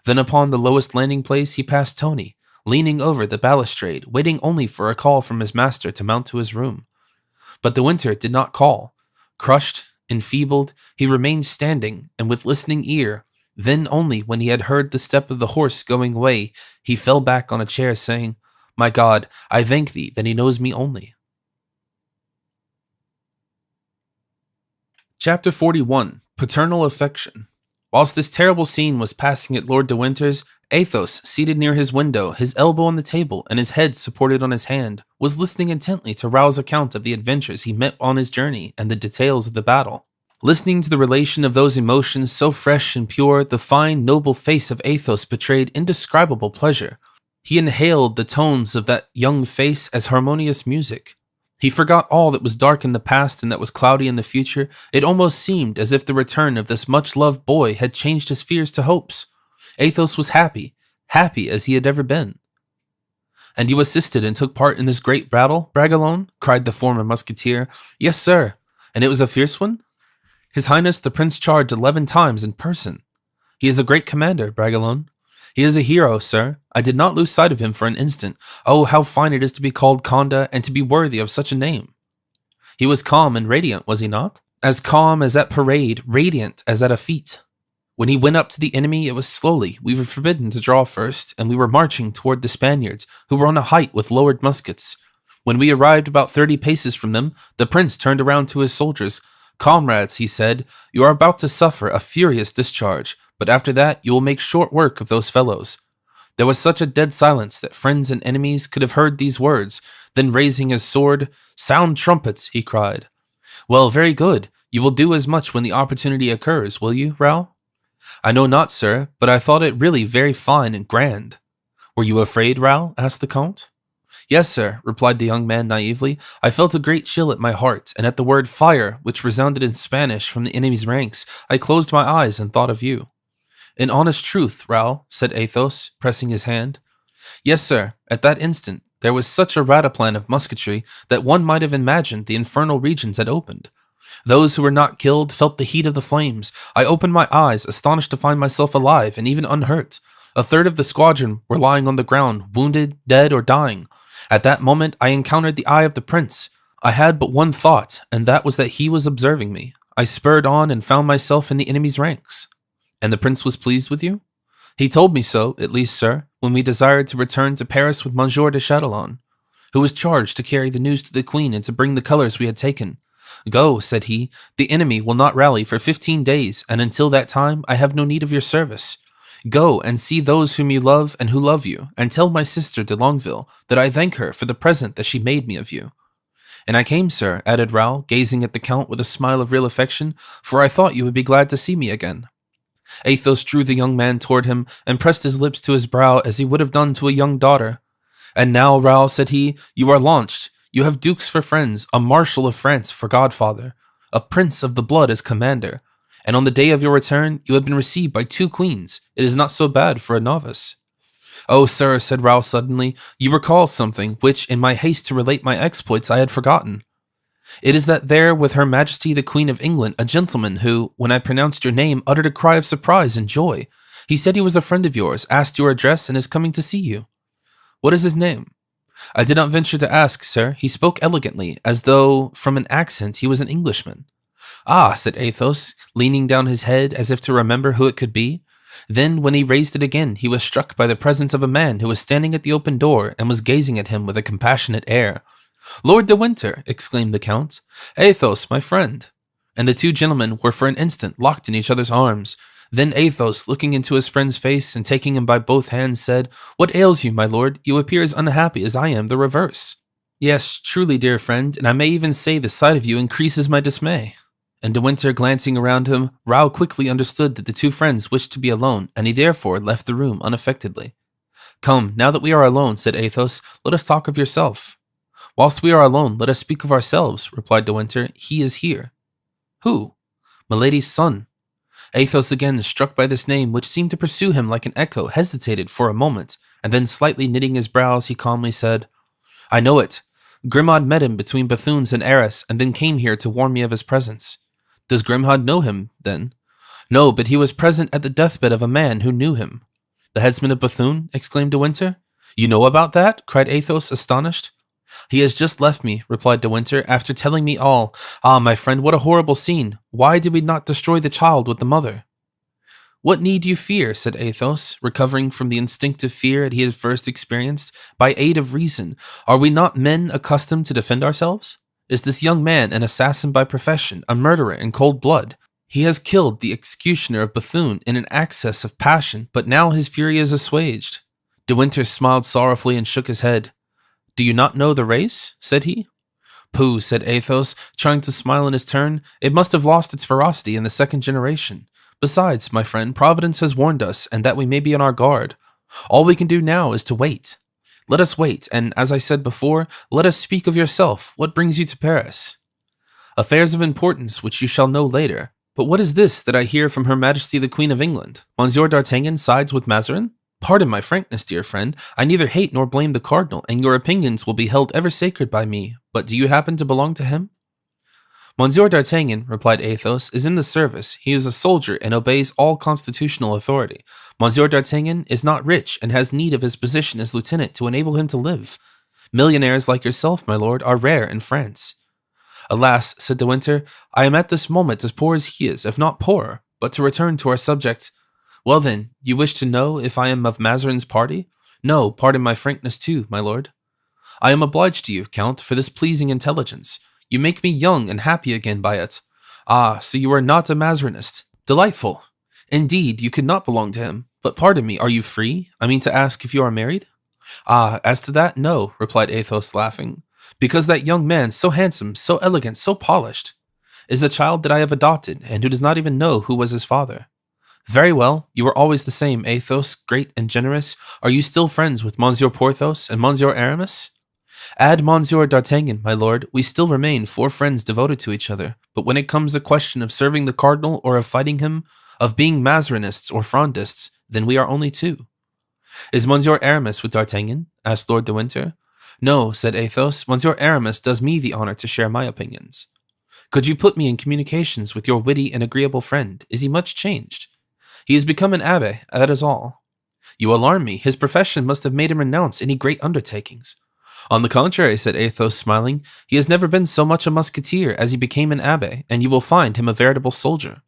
Then upon the lowest landing place he passed Tony, leaning over the balustrade, waiting only for a call from his master to mount to his room. But De Winter did not call. Crushed, enfeebled, he remained standing, and with listening ear, then only when he had heard the step of the horse going away, he fell back on a chair, saying, "My God, I thank thee that he knows me only." Chapter 41. Paternal Affection. Whilst this terrible scene was passing at Lord de Winter's, Athos, seated near his window, his elbow on the table and his head supported on his hand, was listening intently to Raoul's account of the adventures he met on his journey and the details of the battle. Listening to the relation of those emotions so fresh and pure, the fine, noble face of Athos betrayed indescribable pleasure. He inhaled the tones of that young face as harmonious music. He forgot all that was dark in the past and that was cloudy in the future. It almost seemed as if the return of this much-loved boy had changed his fears to hopes. Athos was happy as he had ever been. "And you assisted and took part in this great battle, Bragelonne?" cried the former musketeer. "Yes, sir." "And it was a fierce one?" "His Highness the Prince charged 11 times in person." "He is a great commander, Bragelonne." "He is a hero, sir. I did not lose sight of him for an instant. Oh, how fine it is to be called Conde and to be worthy of such a name." "He was calm and radiant, was he not?" "As calm as at parade, radiant as at a fete. When he went up to the enemy, it was slowly. We were forbidden to draw first, and we were marching toward the Spaniards, who were on a height with lowered muskets. When we arrived about 30 paces from them, the prince turned around to his soldiers. 'Comrades,' he said, 'you are about to suffer a furious discharge, but after that you will make short work of those fellows.' There was such a dead silence that friends and enemies could have heard these words. Then raising his sword, 'Sound trumpets,' he cried. 'Well, very good. You will do as much when the opportunity occurs, will you, Raoul?' 'I know not, sir, but I thought it really very fine and grand.' 'Were you afraid, Raoul?' asked the Count. 'Yes, sir,' replied the young man naively. 'I felt a great chill at my heart, and at the word fire, which resounded in Spanish from the enemy's ranks, I closed my eyes and thought of you.' 'In honest truth, Raoul,' said Athos, pressing his hand. 'Yes, sir. At that instant, there was such a rataplan of musketry that one might have imagined the infernal regions had opened. Those who were not killed felt the heat of the flames. I opened my eyes, astonished to find myself alive and even unhurt. A third of the squadron were lying on the ground, wounded, dead, or dying. At that moment, I encountered the eye of the prince. I had but one thought, and that was that he was observing me. I spurred on and found myself in the enemy's ranks.' 'And the prince was pleased with you?' 'He told me so, at least, sir, when we desired to return to Paris with Monsieur de Chatillon, who was charged to carry the news to the queen and to bring the colors we had taken. "Go," said he, "the enemy will not rally for 15 days, and until that time I have no need of your service. Go and see those whom you love and who love you, and tell my sister de Longueville that I thank her for the present that she made me of you." "And I came, sir," added Raoul, gazing at the Count with a smile of real affection, "for I thought you would be glad to see me again." Athos drew the young man toward him and pressed his lips to his brow as he would have done to a young daughter. "And now, Raoul," said he, "you are launched. You have dukes for friends, a marshal of France for godfather, a prince of the blood as commander, and on the day of your return you have been received by 2 queens. It is not so bad for a novice." "Oh, sir," said Raoul suddenly, "you recall something which, in my haste to relate my exploits, I had forgotten. It is that there with Her Majesty the Queen of England, a gentleman who, when I pronounced your name, uttered a cry of surprise and joy. He said he was a friend of yours, asked your address, and is coming to see you." "What is his name?" I did not venture to ask, sir. He spoke elegantly, as though from an accent he was an Englishman. Ah, said Athos, leaning down his head as if to remember who it could be. Then, when he raised it again, he was struck by the presence of a man who was standing at the open door and was gazing at him with a compassionate air. Lord de Winter, exclaimed the Count. Athos, my friend. And the two gentlemen were for an instant locked in each other's arms. Then Athos, looking into his friend's face and taking him by both hands, said, What ails you, my lord? You appear as unhappy as I am the reverse. Yes, truly, dear friend, and I may even say the sight of you increases my dismay. And De Winter, glancing around him, Raoul quickly understood that the two friends wished to be alone, and he therefore left the room unaffectedly. Come, now that we are alone, said Athos, let us talk of yourself. Whilst we are alone, let us speak of ourselves, replied De Winter. He is here. Who? Milady's son. Athos, again struck by this name, which seemed to pursue him like an echo, hesitated for a moment, and then slightly knitting his brows, he calmly said, I know it. Grimaud met him between Bethune's and Arras, and then came here to warn me of his presence. Does Grimaud know him, then? No, but he was present at the deathbed of a man who knew him. The headsman of Bethune? Exclaimed De Winter. You know about that? Cried Athos, astonished. He has just left me, replied De Winter, after telling me all. Ah, my friend, what a horrible scene. Why did we not destroy the child with the mother? What need you fear, said Athos, recovering from the instinctive fear that he had first experienced, by aid of reason. Are we not men accustomed to defend ourselves? Is this young man an assassin by profession, a murderer in cold blood? He has killed the executioner of Bethune in an access of passion, but now his fury is assuaged. De Winter smiled sorrowfully and shook his head. Do you not know the race? Said he. Pooh, said Athos, trying to smile in his turn. It must have lost its ferocity in the second generation. Besides, my friend, Providence has warned us, and that we may be on our guard. All we can do now is to wait. Let us wait, and as I said before, let us speak of yourself. What brings you to Paris? Affairs of importance, which you shall know later. But what is this that I hear from Her Majesty the Queen of England? Monsieur d'Artagnan sides with Mazarin? Pardon my frankness, dear friend. I neither hate nor blame the cardinal, and your opinions will be held ever sacred by me. But do you happen to belong to him? Monsieur d'Artagnan, replied Athos, is in the service. He is a soldier and obeys all constitutional authority. Monsieur d'Artagnan is not rich and has need of his position as lieutenant to enable him to live. Millionaires like yourself, my lord, are rare in France. Alas, said De Winter, I am at this moment as poor as he is, if not poorer. But to return to our subject. Well then, you wish to know if I am of Mazarin's party? No, pardon my frankness too, my lord. I am obliged to you, Count, for this pleasing intelligence. You make me young and happy again by it. Ah, so you are not a Mazarinist. Delightful. Indeed, you could not belong to him. But pardon me, are you free? I mean to ask if you are married? Ah, as to that, no, replied Athos, laughing. Because that young man, so handsome, so elegant, so polished, is a child that I have adopted, and who does not even know who was his father. Very well, you are always the same, Athos, great and generous. Are you still friends with Monsieur Porthos and Monsieur Aramis? Add Monsieur d'Artagnan, my lord, we still remain 4 friends devoted to each other, but when it comes a question of serving the cardinal or of fighting him, of being Mazarinists or Frondists, then we are only 2. Is Monsieur Aramis with d'Artagnan? Asked Lord de Winter. No, said Athos, Monsieur Aramis does me the honor to share my opinions. Could you put me in communications with your witty and agreeable friend? Is he much changed? He has become an abbé, that is all. You alarm me. His profession must have made him renounce any great undertakings. On the contrary, said Athos, smiling, he has never been so much a musketeer as he became an abbé, and you will find him a veritable soldier.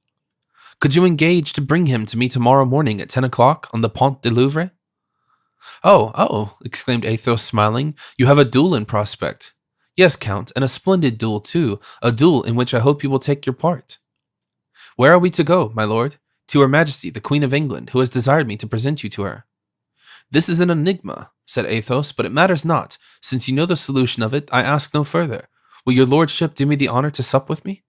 Could you engage to bring him to me tomorrow morning at 10 o'clock on the Pont de Louvre? Oh, exclaimed Athos, smiling, you have a duel in prospect. Yes, Count, and a splendid duel, too, a duel in which I hope you will take your part. Where are we to go, my lord? To Her Majesty, the Queen of England, who has desired me to present you to her. This is an enigma, said Athos, but it matters not. Since you know the solution of it, I ask no further. Will your lordship do me the honor to sup with me?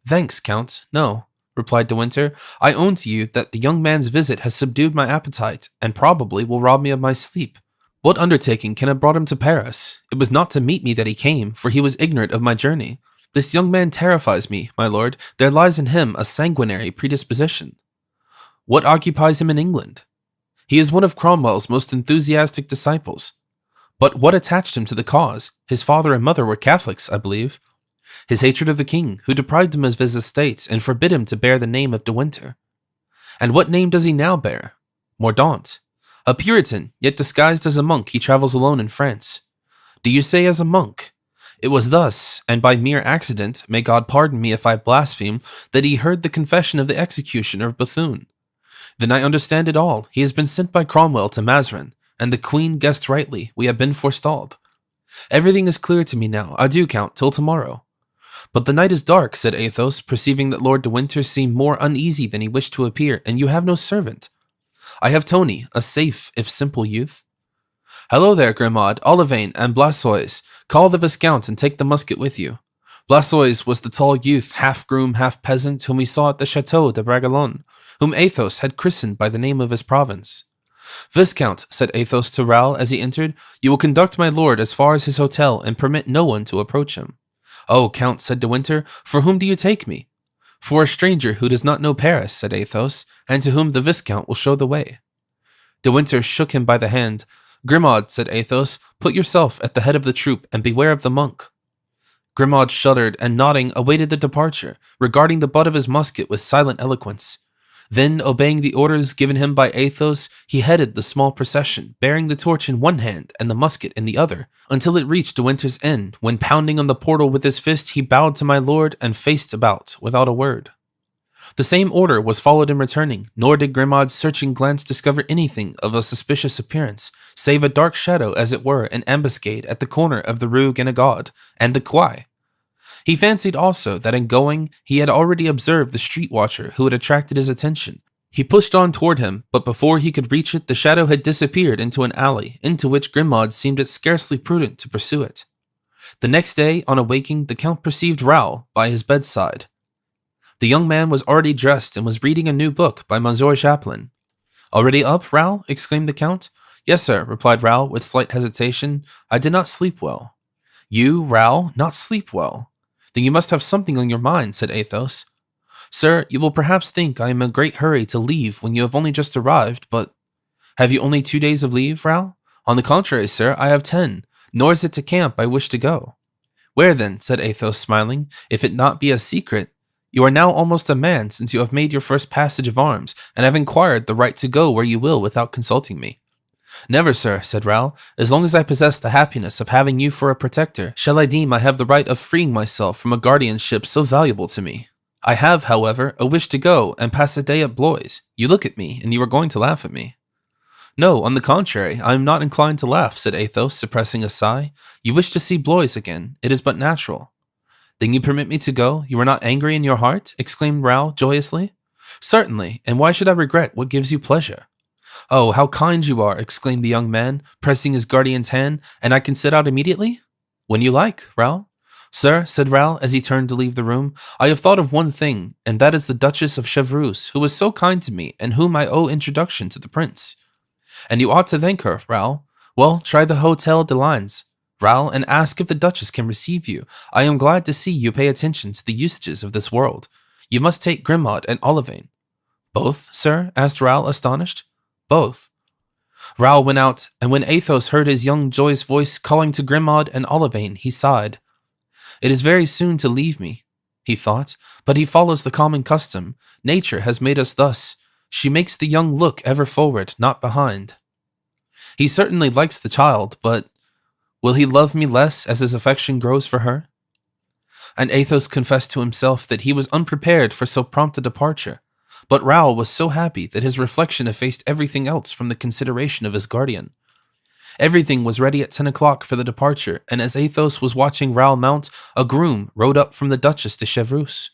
Thanks, Count, no, replied De Winter. I own to you that the young man's visit has subdued my appetite, and probably will rob me of my sleep. What undertaking can have brought him to Paris? It was not to meet me that he came, for he was ignorant of my journey. This young man terrifies me, my lord. There lies in him a sanguinary predisposition. What occupies him in England? He is one of Cromwell's most enthusiastic disciples. But what attached him to the cause? His father and mother were Catholics, I believe. His hatred of the king, who deprived him of his estates and forbid him to bear the name of De Winter. And what name does he now bear? Mordaunt. A Puritan, yet disguised as a monk, he travels alone in France. Do you say as a monk? It was thus, and by mere accident, may God pardon me if I blaspheme, that he heard the confession of the executioner of Bethune. Then I understand it all. He has been sent by Cromwell to Mazarin, and the queen guessed rightly. We have been forestalled. Everything is clear to me now. Adieu, Count, till tomorrow. But the night is dark, said Athos, perceiving that Lord de Winter seemed more uneasy than he wished to appear, and you have no servant. I have Tony, a safe, if simple youth. Hello there, Grimaud, Olivain, and Blaisois. Call the Viscount and take the musket with you. Blaisois was the tall youth, half groom, half peasant, whom we saw at the Chateau de Bragelonne, whom Athos had christened by the name of his province. Viscount, said Athos to Raoul as he entered, you will conduct my lord as far as his hotel and permit no one to approach him. Oh, Count, said De Winter, for whom do you take me? For a stranger who does not know Paris, said Athos, and to whom the Viscount will show the way. De Winter shook him by the hand. Grimaud, said Athos, put yourself at the head of the troop and beware of the monk. Grimaud shuddered and nodding awaited the departure, regarding the butt of his musket with silent eloquence. Then, obeying the orders given him by Athos, he headed the small procession, bearing the torch in one hand and the musket in the other, until it reached De Winter's inn, when pounding on the portal with his fist, he bowed to my lord and faced about without a word. The same order was followed in returning, nor did Grimaud's searching glance discover anything of a suspicious appearance, save a dark shadow, as it were, an ambuscade at the corner of the Rue Guénégaud and the Quai. He fancied also that in going, he had already observed the street watcher who had attracted his attention. He pushed on toward him, but before he could reach it, the shadow had disappeared into an alley, into which Grimaud seemed it scarcely prudent to pursue it. The next day, on awaking, the Count perceived Raoul by his bedside. The young man was already dressed and was reading a new book by Monsieur Chaplin. Already up, Raoul? Exclaimed the Count. Yes, sir, replied Raoul with slight hesitation. I did not sleep well. You, Raoul, not sleep well? Then you must have something on your mind, said Athos. Sir, you will perhaps think I am in a great hurry to leave when you have only just arrived, but have you only 2 days of leave, Raoul? On the contrary, sir, I have 10, nor is it to camp I wish to go. Where then, said Athos, smiling, if it not be a secret? You are now almost a man, since you have made your first passage of arms, and have inquired the right to go where you will without consulting me. Never, sir, said Raoul. As long as I possess the happiness of having you for a protector, shall I deem I have the right of freeing myself from a guardianship so valuable to me. I have, however, a wish to go and pass a day at Blois. You look at me, and you are going to laugh at me. No, on the contrary, I am not inclined to laugh, said Athos, suppressing a sigh. You wish to see Blois again. It is but natural. Then you permit me to go? You are not angry in your heart? Exclaimed Raoul joyously. Certainly, and why should I regret what gives you pleasure? Oh, how kind you are, exclaimed the young man, pressing his guardian's hand, and I can set out immediately? When you like, Raoul. Sir, said Raoul as he turned to leave the room, I have thought of one thing, and that is the Duchess of Chevreuse, who was so kind to me, and whom I owe introduction to the prince. And you ought to thank her, Raoul. Well, try the Hotel de Lines, Raoul, and ask if the Duchess can receive you. I am glad to see you pay attention to the usages of this world. You must take Grimaud and Olivain. Both, sir? Asked Raoul, astonished. Both. Raoul went out, and when Athos heard his young joyous voice calling to Grimaud and Olivain, he sighed. It is very soon to leave me, he thought, but he follows the common custom. Nature has made us thus. She makes the young look ever forward, not behind. He certainly likes the child, but will he love me less as his affection grows for her? And Athos confessed to himself that he was unprepared for so prompt a departure. But Raoul was so happy that his reflection effaced everything else from the consideration of his guardian. Everything was ready at 10 o'clock for the departure, and as Athos was watching Raoul mount, a groom rode up from the Duchess de Chevreuse.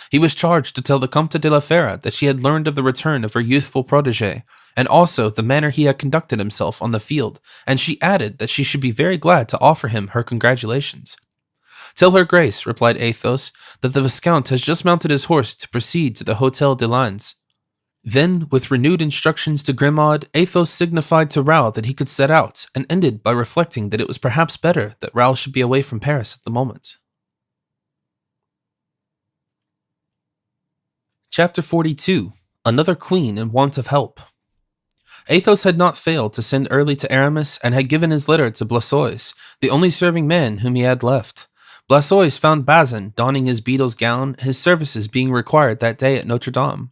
He was charged to tell the Comte de la Fere that she had learned of the return of her youthful protégé, and also the manner he had conducted himself on the field, and she added that she should be very glad to offer him her congratulations. Tell her grace, replied Athos, that the Viscount has just mounted his horse to proceed to the Hotel de Lines. Then, with renewed instructions to Grimaud, Athos signified to Raoul that he could set out, and ended by reflecting that it was perhaps better that Raoul should be away from Paris at the moment. Chapter 42. Another Queen in Want of Help. Athos had not failed to send early to Aramis, and had given his letter to Blaisois, the only serving man whom he had left. Blaisois found Bazin donning his beadle's gown, his services being required that day at Notre Dame.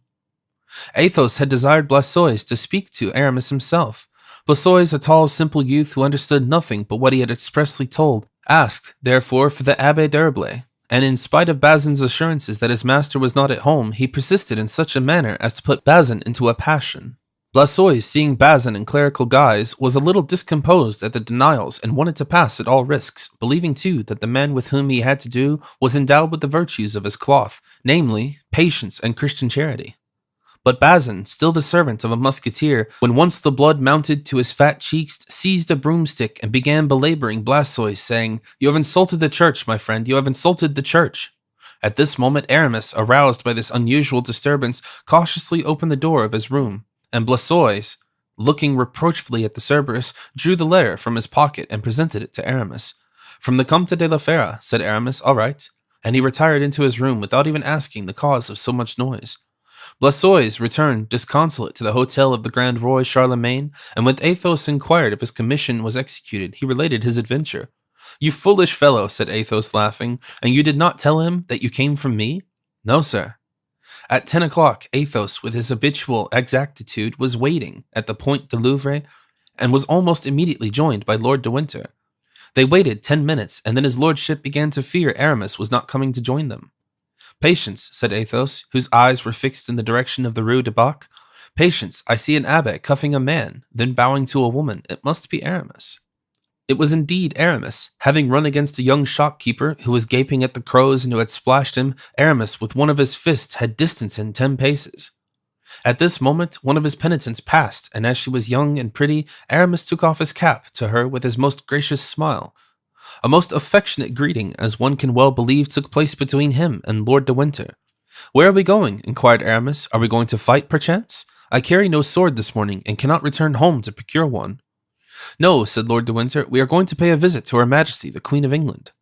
Athos had desired Blaisois to speak to Aramis himself, Blaisois, a tall, simple youth who understood nothing but what he had expressly told, asked, therefore, for the Abbé d'Herblay, and in spite of Bazin's assurances that his master was not at home, he persisted in such a manner as to put Bazin into a passion. Blaisois, seeing Bazin in clerical guise, was a little discomposed at the denials and wanted to pass at all risks, believing too that the man with whom he had to do was endowed with the virtues of his cloth, namely, patience and Christian charity. But Bazin, still the servant of a musketeer, when once the blood mounted to his fat cheeks, seized a broomstick and began belaboring Blaisois, saying, "You have insulted the church, my friend, you have insulted the church." At this moment Aramis, aroused by this unusual disturbance, cautiously opened the door of his room, and Blaisois, looking reproachfully at the Cerberus, drew the letter from his pocket and presented it to Aramis. "From the Comte de la Fere," said Aramis, "all right," and he retired into his room without even asking the cause of so much noise. Blaisois returned disconsolate to the hotel of the Grand Roi Charlemagne, and when Athos inquired if his commission was executed, he related his adventure. "You foolish fellow," said Athos, laughing, "and you did not tell him that you came from me?" "No, sir." At 10 o'clock, Athos, with his habitual exactitude, was waiting at the Point de Louvre, and was almost immediately joined by Lord de Winter. They waited 10 minutes, and then his lordship began to fear Aramis was not coming to join them. "Patience," said Athos, whose eyes were fixed in the direction of the Rue de Bac. "Patience, I see an abbé cuffing a man, then bowing to a woman. It must be Aramis." It was indeed Aramis. Having run against a young shopkeeper who was gaping at the crows and who had splashed him, Aramis, with one of his fists, had distanced him 10 paces. At this moment, one of his penitents passed, and as she was young and pretty, Aramis took off his cap to her with his most gracious smile. A most affectionate greeting, as one can well believe, took place between him and Lord de Winter. "Where are we going?" inquired Aramis. "Are we going to fight, perchance? I carry no sword this morning, and cannot return home to procure one." "No," said Lord de Winter, "we are going to pay a visit to Her Majesty, the Queen of England."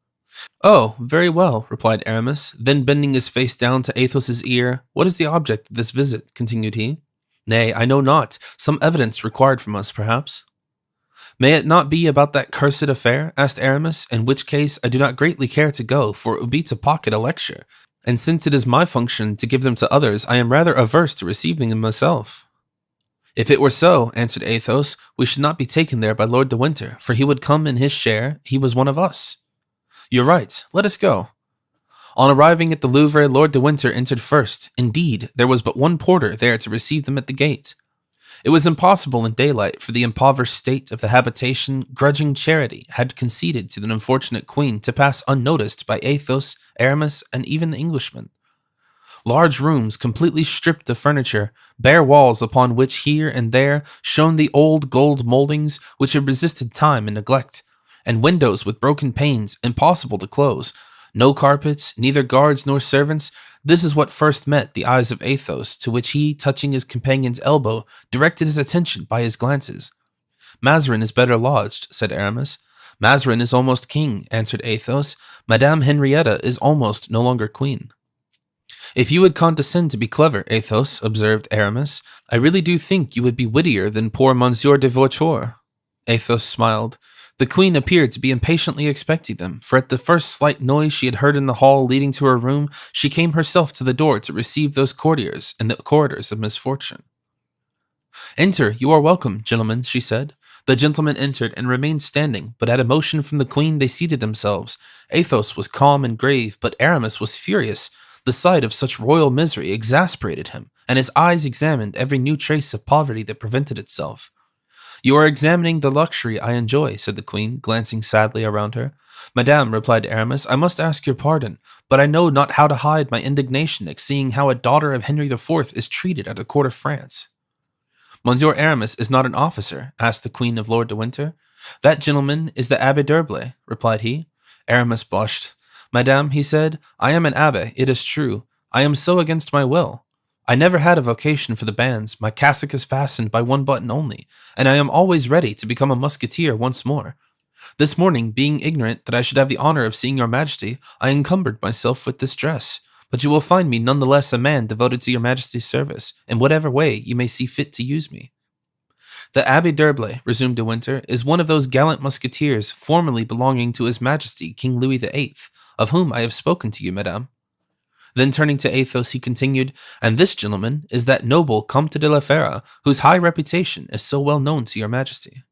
"Oh, very well," replied Aramis. Then bending his face down to Athos's ear, "What is the object of this visit?" continued he. "Nay, I know not. Some evidence required from us, perhaps." "May it not be about that cursed affair?" asked Aramis, "in which case I do not greatly care to go, for it would be to pocket a lecture, and since it is my function to give them to others, I am rather averse to receiving them myself." "If it were so," answered Athos, "we should not be taken there by Lord de Winter, for he would come in his share, he was one of us." "You're right, let us go." On arriving at the Louvre, Lord de Winter entered first. Indeed, there was but one porter there to receive them at the gate. It was impossible in daylight, for the impoverished state of the habitation, grudging charity, had conceded to the unfortunate queen to pass unnoticed by Athos, Aramis, and even the Englishman. Large rooms, completely stripped of furniture, bare walls upon which here and there shone the old gold moldings which had resisted time and neglect, and windows with broken panes, impossible to close. No carpets, neither guards nor servants. This is what first met the eyes of Athos, to which he, touching his companion's elbow, directed his attention by his glances. "Mazarin is better lodged," said Aramis. "Mazarin is almost king," answered Athos. "Madame Henrietta is almost no longer queen." "If you would condescend to be clever, Athos," observed Aramis, "I really do think you would be wittier than poor Monsieur de Voiture." Athos smiled. The queen appeared to be impatiently expecting them, for at the first slight noise she had heard in the hall leading to her room, she came herself to the door to receive those courtiers in the corridors of misfortune. "Enter, you are welcome, gentlemen," she said. The gentlemen entered and remained standing, but at a motion from the queen they seated themselves. Athos was calm and grave, but Aramis was furious. The sight of such royal misery exasperated him, and his eyes examined every new trace of poverty that presented itself. "You are examining the luxury I enjoy," said the queen, glancing sadly around her. "Madame," replied Aramis, "I must ask your pardon, but I know not how to hide my indignation at seeing how a daughter of Henry IV is treated at the court of France." "Monsieur Aramis is not an officer?" asked the queen of Lord de Winter. "That gentleman is the Abbé d'Herblay," replied he. Aramis blushed. "Madame," he said, "I am an abbé, it is true. I am so against my will. I never had a vocation for the bands, my cassock is fastened by one button only, and I am always ready to become a musketeer once more. This morning, being ignorant that I should have the honor of seeing your majesty, I encumbered myself with this dress, but you will find me none the less a man devoted to your majesty's service, in whatever way you may see fit to use me." "The Abbé d'Herblay," resumed de Winter, "is one of those gallant musketeers formerly belonging to his majesty King Louis VIII, of whom I have spoken to you, madame." Then turning to Athos, he continued, "And this gentleman is that noble Comte de la Fera, whose high reputation is so well known to your majesty."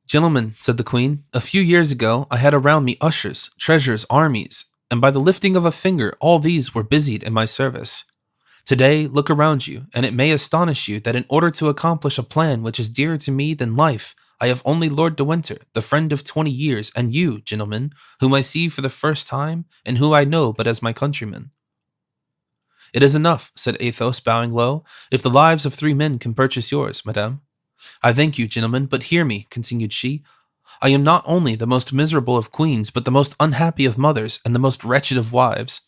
"Gentlemen," said the queen, "a few years ago I had around me ushers, treasures, armies, and by the lifting of a finger all these were busied in my service. Today, look around you, and it may astonish you that in order to accomplish a plan which is dearer to me than life, I have only Lord de Winter, the friend of 20 years, and you, gentlemen, whom I see for the first time, and who I know but as my countrymen." "It is enough," said Athos, bowing low, "if the lives of 3 men can purchase yours, madame." "I thank you, gentlemen, but hear me," continued she. "I am not only the most miserable of queens, but the most unhappy of mothers, and the most wretched of wives.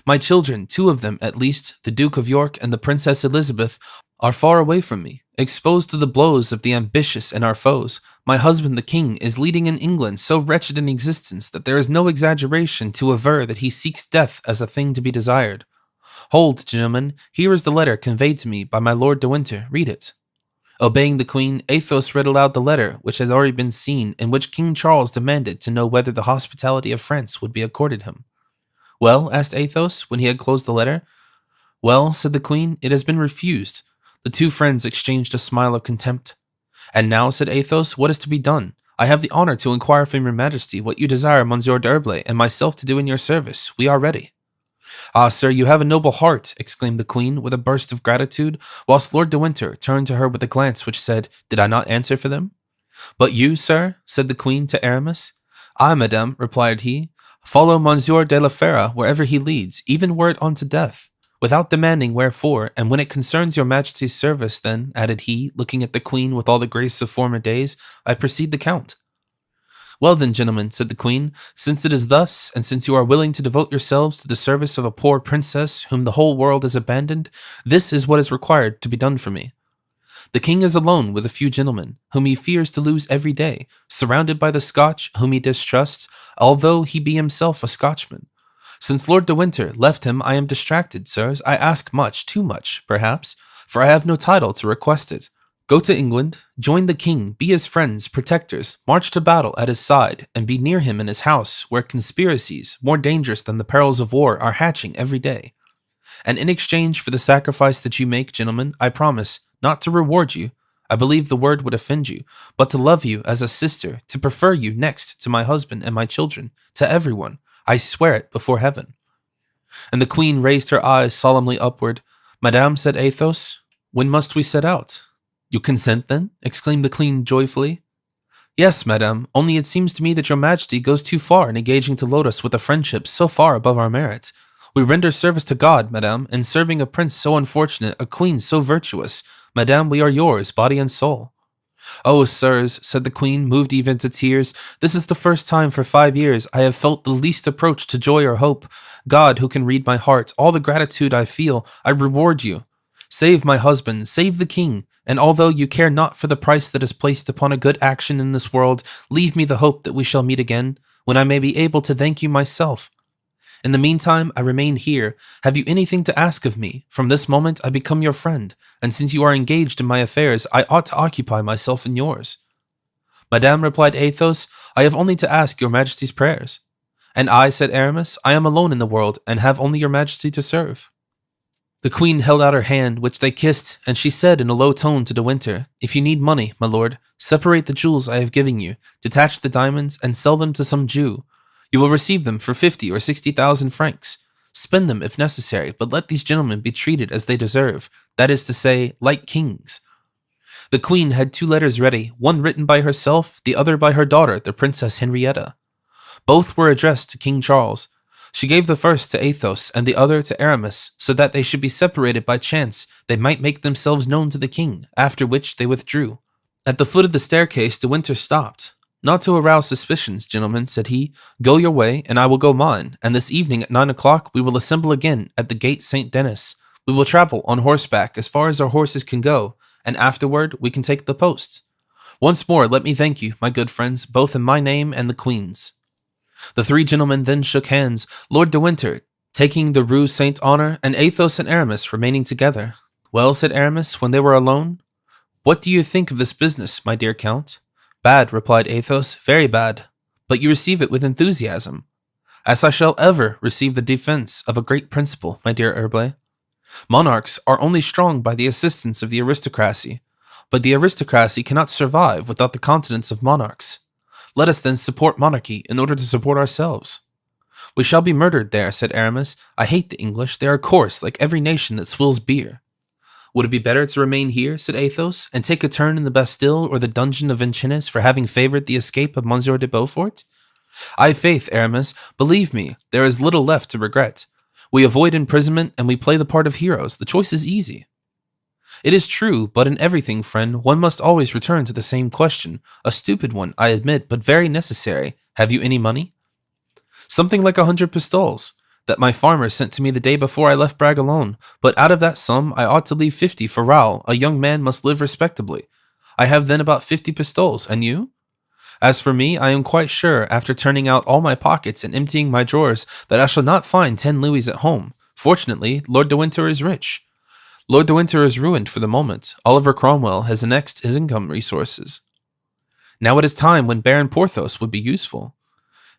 My children, 2 of them at least, the Duke of York and the Princess Elizabeth, are far away from me, exposed to the blows of the ambitious and our foes. My husband, the king, is leading in England so wretched an existence that there is no exaggeration to aver that he seeks death as a thing to be desired. Hold, gentlemen, here is the letter conveyed to me by my Lord de Winter. Read it." Obeying the queen, Athos read aloud the letter which had already been seen, in which King Charles demanded to know whether the hospitality of France would be accorded him. "Well?" asked Athos, when he had closed the letter. "Well," said the queen, "it has been refused." The 2 friends exchanged a smile of contempt. "And now," said Athos, "what is to be done? I have the honor to inquire from your majesty what you desire Monsieur d'Herblay and myself to do in your service. We are ready." "Ah, sir, you have a noble heart," exclaimed the queen with a burst of gratitude, whilst Lord de Winter turned to her with a glance which said, "Did I not answer for them?" "But you, sir?" said the queen to Aramis. "I, madame," replied he, "follow Monsieur de la Fera wherever he leads, even were it unto death, without demanding wherefore, and when it concerns your majesty's service, then," added he, looking at the queen with all the grace of former days, "I precede the count." "Well then, gentlemen," said the queen, "since it is thus, and since you are willing to devote yourselves to the service of a poor princess whom the whole world has abandoned, this is what is required to be done for me. The king is alone with a few gentlemen, whom he fears to lose every day, surrounded by the Scotch, whom he distrusts, although he be himself a Scotchman. Since Lord de Winter left him, I am distracted, sirs. I ask much, too much, perhaps, for I have no title to request it. Go to England, join the king, be his friends, protectors, march to battle at his side, and be near him in his house, where conspiracies, more dangerous than the perils of war, are hatching every day. And in exchange for the sacrifice that you make, gentlemen, I promise, not to reward you, I believe the word would offend you, but to love you as a sister, to prefer you next to my husband and my children, to everyone. I swear it before heaven." And the queen raised her eyes solemnly upward. "Madame," said Athos, "when must we set out?" "You consent, then?" exclaimed the queen joyfully. "Yes, madame, only it seems to me that your majesty goes too far in engaging to load us with a friendship so far above our merits. We render service to God, madame, in serving a prince so unfortunate, a queen so virtuous. Madame, we are yours, body and soul." "Oh, sirs," said the queen, moved even to tears, "this is the first time for 5 years I have felt the least approach to joy or hope. God, who can read my heart, all the gratitude I feel, I reward you. Save my husband, save the king, and although you care not for the price that is placed upon a good action in this world, leave me the hope that we shall meet again, when I may be able to thank you myself. In the meantime, I remain here. Have you anything to ask of me? From this moment, I become your friend, and since you are engaged in my affairs, I ought to occupy myself in yours." "Madame," replied Athos, "I have only to ask your majesty's prayers." "And I," said Aramis, "I am alone in the world, and have only your majesty to serve." The queen held out her hand, which they kissed, and she said in a low tone to De Winter, "If you need money, my lord, separate the jewels I have given you, detach the diamonds, and sell them to some Jew. You will receive them for 50 or 60,000 francs. Spend them if necessary, but let these gentlemen be treated as they deserve, that is to say, like kings." The queen had 2 letters ready, one written by herself, the other by her daughter, the Princess Henrietta. Both were addressed to King Charles. She gave the first to Athos and the other to Aramis, so that they should be separated by chance, they might make themselves known to the king, after which they withdrew. At the foot of the staircase, De Winter stopped. "Not to arouse suspicions, gentlemen," said he, "go your way, and I will go mine, and this evening at 9 o'clock we will assemble again at the Gate St. Denis. We will travel on horseback as far as our horses can go, and afterward we can take the posts. Once more let me thank you, my good friends, both in my name and the queen's." The 3 gentlemen then shook hands, Lord de Winter taking the Rue Saint-Honor, and Athos and Aramis remaining together. "Well," said Aramis, when they were alone, "what do you think of this business, my dear count?" "Bad," replied Athos, "very bad. But you receive it with enthusiasm." as I shall ever receive the defense of a great principle, my dear Herblay. Monarchs are only strong by the assistance of the aristocracy, but the aristocracy cannot survive without the continence of monarchs. Let us then support monarchy in order to support ourselves. We shall be murdered there, said Aramis. I hate the English. They are coarse, like every nation that swills beer. Would it be better to remain here, said Athos, and take a turn in the Bastille or the dungeon of Vincennes for having favored the escape of Monsieur de Beaufort? Faith, Aramis, believe me, there is little left to regret. We avoid imprisonment and we play the part of heroes. The choice is easy. It is true, but in everything, friend, one must always return to the same question. A stupid one, I admit, but very necessary. Have you any money? Something like 100 pistoles, that my farmer sent to me the day before I left Bragelonne, but out of that sum I ought to leave 50 for Raoul. A young man must live respectably. I have then about 50 pistoles, and you? As for me, I am quite sure, after turning out all my pockets and emptying my drawers, that I shall not find 10 louis at home. Fortunately, Lord de Winter is rich. Lord de Winter is ruined for the moment. Oliver Cromwell has annexed his income resources. Now it is time when Baron Porthos would be useful.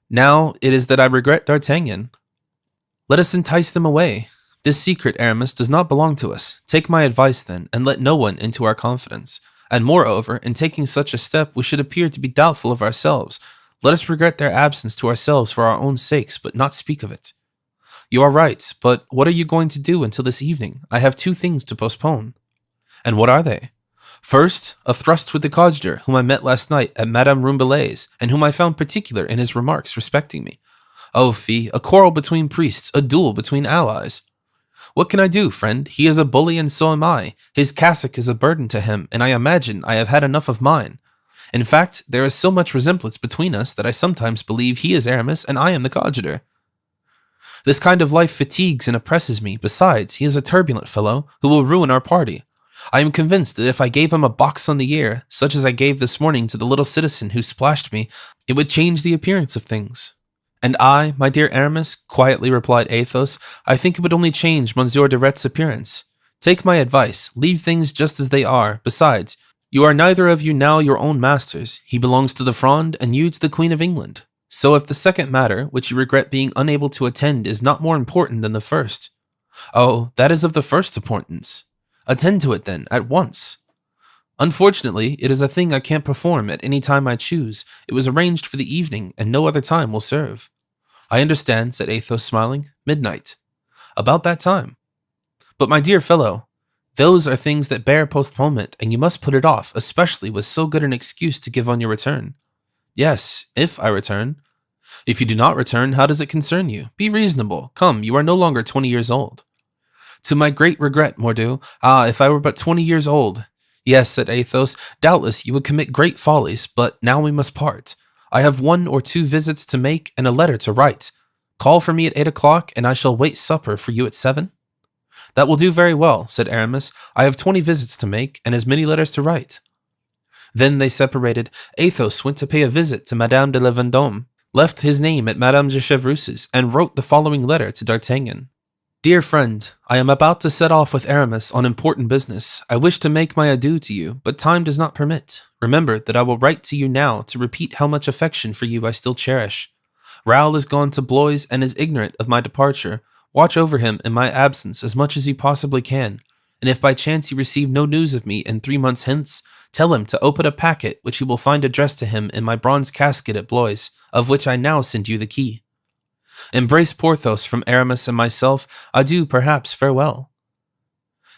Now it is that I regret D'Artagnan. Let us entice them away. This secret, Aramis, does not belong to us. Take my advice then, and let no one into our confidence. And moreover, in taking such a step, we should appear to be doubtful of ourselves. Let us regret their absence to ourselves for our own sakes, but not speak of it. You are right, but what are you going to do until this evening? I have 2 things to postpone. And what are they? First, a thrust with the coadjutor, whom I met last night at Madame Rumbelay's, and whom I found particular in his remarks respecting me. Oh, fie, a quarrel between priests, a duel between allies. What can I do, friend? He is a bully and so am I. His cassock is a burden to him, and I imagine I have had enough of mine. In fact, there is so much resemblance between us that I sometimes believe he is Aramis and I am the coadjutor. This kind of life fatigues and oppresses me. Besides, he is a turbulent fellow who will ruin our party. I am convinced that if I gave him a box on the ear, such as I gave this morning to the little citizen who splashed me, it would change the appearance of things. And I, my dear Aramis, quietly replied Athos, I think it would only change Monsieur de Retz's appearance. Take my advice, leave things just as they are. Besides, you are neither of you now your own masters. He belongs to the Fronde, and you to the Queen of England. So if the second matter, which you regret being unable to attend, is not more important than the first. Oh, that is of the first importance. Attend to it then, at once. Unfortunately, it is a thing I can't perform at any time I choose. It was arranged for the evening, and no other time will serve. I understand, said Athos, smiling. Midnight. About that time. But my dear fellow, those are things that bear postponement, and you must put it off, especially with so good an excuse to give on your return. Yes, if I return. If you do not return, how does it concern you? Be reasonable. Come, you are no longer 20 years old. To my great regret, Mordieu. Ah, if I were but 20 years old. Yes, said Athos, doubtless you would commit great follies, but now we must part. I have 1 or 2 visits to make and a letter to write. Call for me at 8 o'clock, and I shall wait supper for you at 7. That will do very well, said Aramis. I have 20 visits to make and as many letters to write. Then they separated. Athos went to pay a visit to Madame de la Vendôme, left his name at Madame de Chevreuse's, and wrote the following letter to D'Artagnan. Dear friend, I am about to set off with Aramis on important business. I wish to make my adieu to you, but time does not permit. Remember that I will write to you now to repeat how much affection for you I still cherish. Raoul is gone to Blois and is ignorant of my departure. Watch over him in my absence as much as you possibly can, and if by chance you receive no news of me in 3 months hence, tell him to open a packet which he will find addressed to him in my bronze casket at Blois, of which I now send you the key. Embrace Porthos from Aramis and myself. Adieu, perhaps farewell.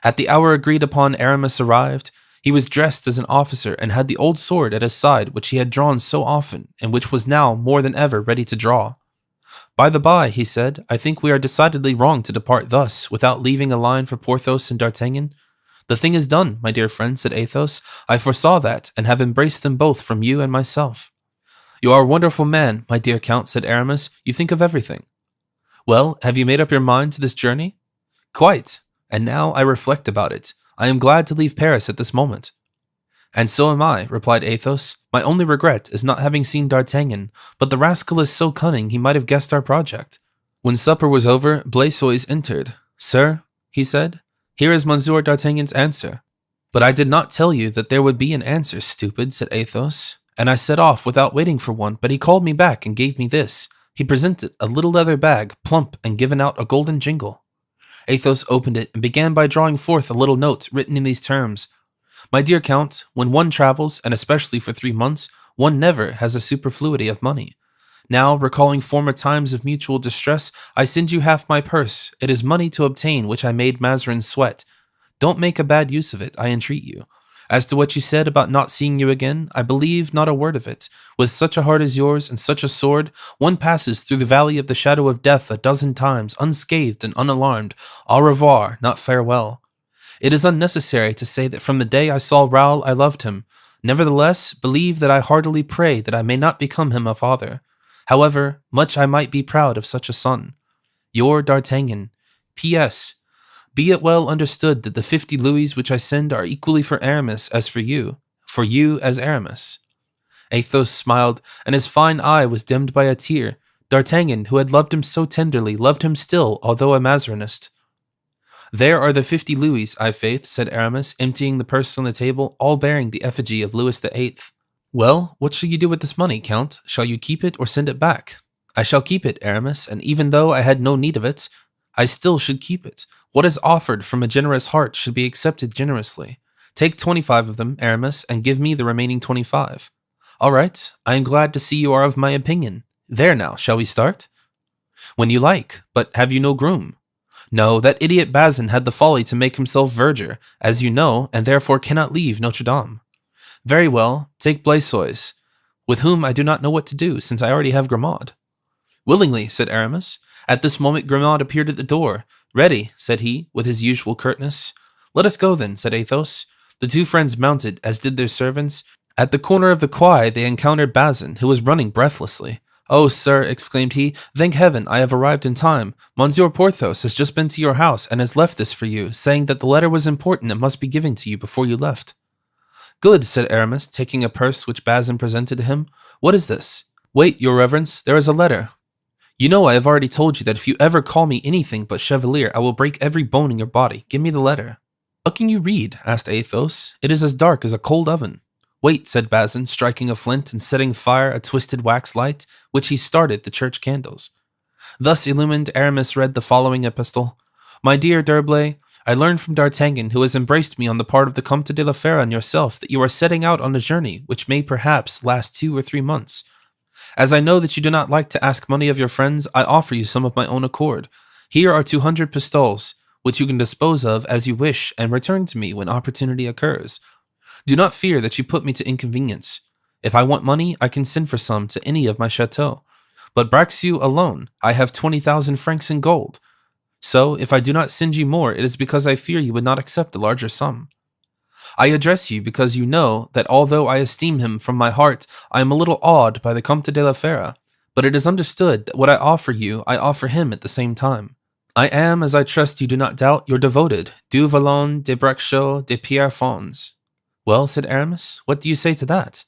At the hour agreed upon, Aramis arrived. He was dressed as an officer and had the old sword at his side which he had drawn so often, and which was now more than ever ready to draw. By the by, he said, I think we are decidedly wrong to depart thus, without leaving a line for Porthos and D'Artagnan. The thing is done, my dear friend, said Athos. I foresaw that, and have embraced them both from you and myself. You are a wonderful man, my dear Count, said Aramis. You think of everything. Well, have you made up your mind to this journey? Quite, and now I reflect about it. I am glad to leave Paris at this moment. And so am I, replied Athos. My only regret is not having seen D'Artagnan, but the rascal is so cunning he might have guessed our project. When supper was over, Blaisois entered. Sir, he said, here is Monsieur D'Artagnan's answer. But I did not tell you that there would be an answer, stupid, said Athos. And I set off without waiting for one, but he called me back and gave me this. He presented a little leather bag, plump and given out a golden jingle. Athos opened it and began by drawing forth a little note written in these terms. My dear Count, when one travels, and especially for 3 months, one never has a superfluity of money. Now, recalling former times of mutual distress, I send you half my purse. It is money to obtain which I made Mazarin sweat. Don't make a bad use of it, I entreat you. As to what you said about not seeing you again, I believe not a word of it. With such a heart as yours and such a sword, one passes through the valley of the shadow of death a dozen times, unscathed and unalarmed. Au revoir, not farewell. It is unnecessary to say that from the day I saw Raoul I loved him. Nevertheless, believe that I heartily pray that I may not become him a father. However, much I might be proud of such a son. Your D'Artagnan. P.S. Be it well understood that the 50 louis which I send are equally for Aramis as for you as Aramis. Athos smiled, and his fine eye was dimmed by a tear. D'Artagnan, who had loved him so tenderly, loved him still, although a Mazarinist. There are the 50 louis, I' faith, said Aramis, emptying the purse on the table, all bearing the effigy of Louis VIII. Well, what shall you do with this money, Count? Shall you keep it or send it back? I shall keep it, Aramis, and even though I had no need of it, I still should keep it. What is offered from a generous heart should be accepted generously. Take 25 of them, Aramis, and give me the remaining 25. All right, I am glad to see you are of my opinion. There now, shall we start? When you like, but have you no groom? No, that idiot Bazin had the folly to make himself verger, as you know, and therefore cannot leave Notre Dame. Very well, take Blaisois, with whom I do not know what to do, since I already have Grimaud. Willingly, said Aramis. At this moment Grimaud appeared at the door. Ready, said he, with his usual curtness. Let us go then, said Athos. The two friends mounted, as did their servants. At the corner of the quay they encountered Bazin, who was running breathlessly. Oh, sir, exclaimed he, thank heaven I have arrived in time. Monsieur Porthos has just been to your house and has left this for you, saying that the letter was important and must be given to you before you left. Good, said Aramis, taking a purse which Bazin presented to him. What is this? Wait, your reverence, there is a letter. You know I have already told you that if you ever call me anything but chevalier, I will break every bone in your body. Give me the letter. What can you read? Asked Athos. It is as dark as a cold oven. Wait, said Bazin, striking a flint and setting fire a twisted wax light, which he started the church candles. Thus illumined, Aramis read the following epistle. My dear D'Herblay, I learned from D'Artagnan, who has embraced me on the part of the Comte de la Fère and yourself, that you are setting out on a journey which may perhaps last 2 or 3 months. As I know that you do not like to ask money of your friends, I offer you some of my own accord. Here are 200 pistoles, which you can dispose of as you wish and return to me when opportunity occurs. Do not fear that you put me to inconvenience. If I want money, I can send for some to any of my chateaux. But Braxieux alone, I have 20,000 francs in gold. So, if I do not send you more, it is because I fear you would not accept a larger sum. I address you because you know that although I esteem him from my heart, I am a little awed by the Comte de la Fère, but it is understood that what I offer you, I offer him at the same time. I am, as I trust you do not doubt, your devoted, Du Vallon de Bracieux de Pierrefonds. Well, said Aramis, what do you say to that?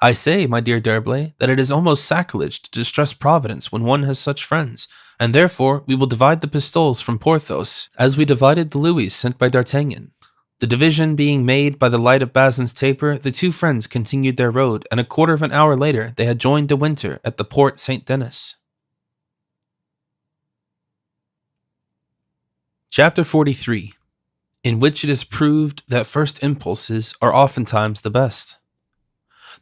I say, my dear D'Herblay, that it is almost sacrilege to distrust Providence when one has such friends, and therefore we will divide the pistoles from Porthos, as we divided the louis sent by D'Artagnan. The division being made by the light of Bazin's taper, the two friends continued their road, and a quarter of an hour later they had joined De Winter at the Port St. Denis. Chapter 43, in which it is proved that first impulses are oftentimes the best.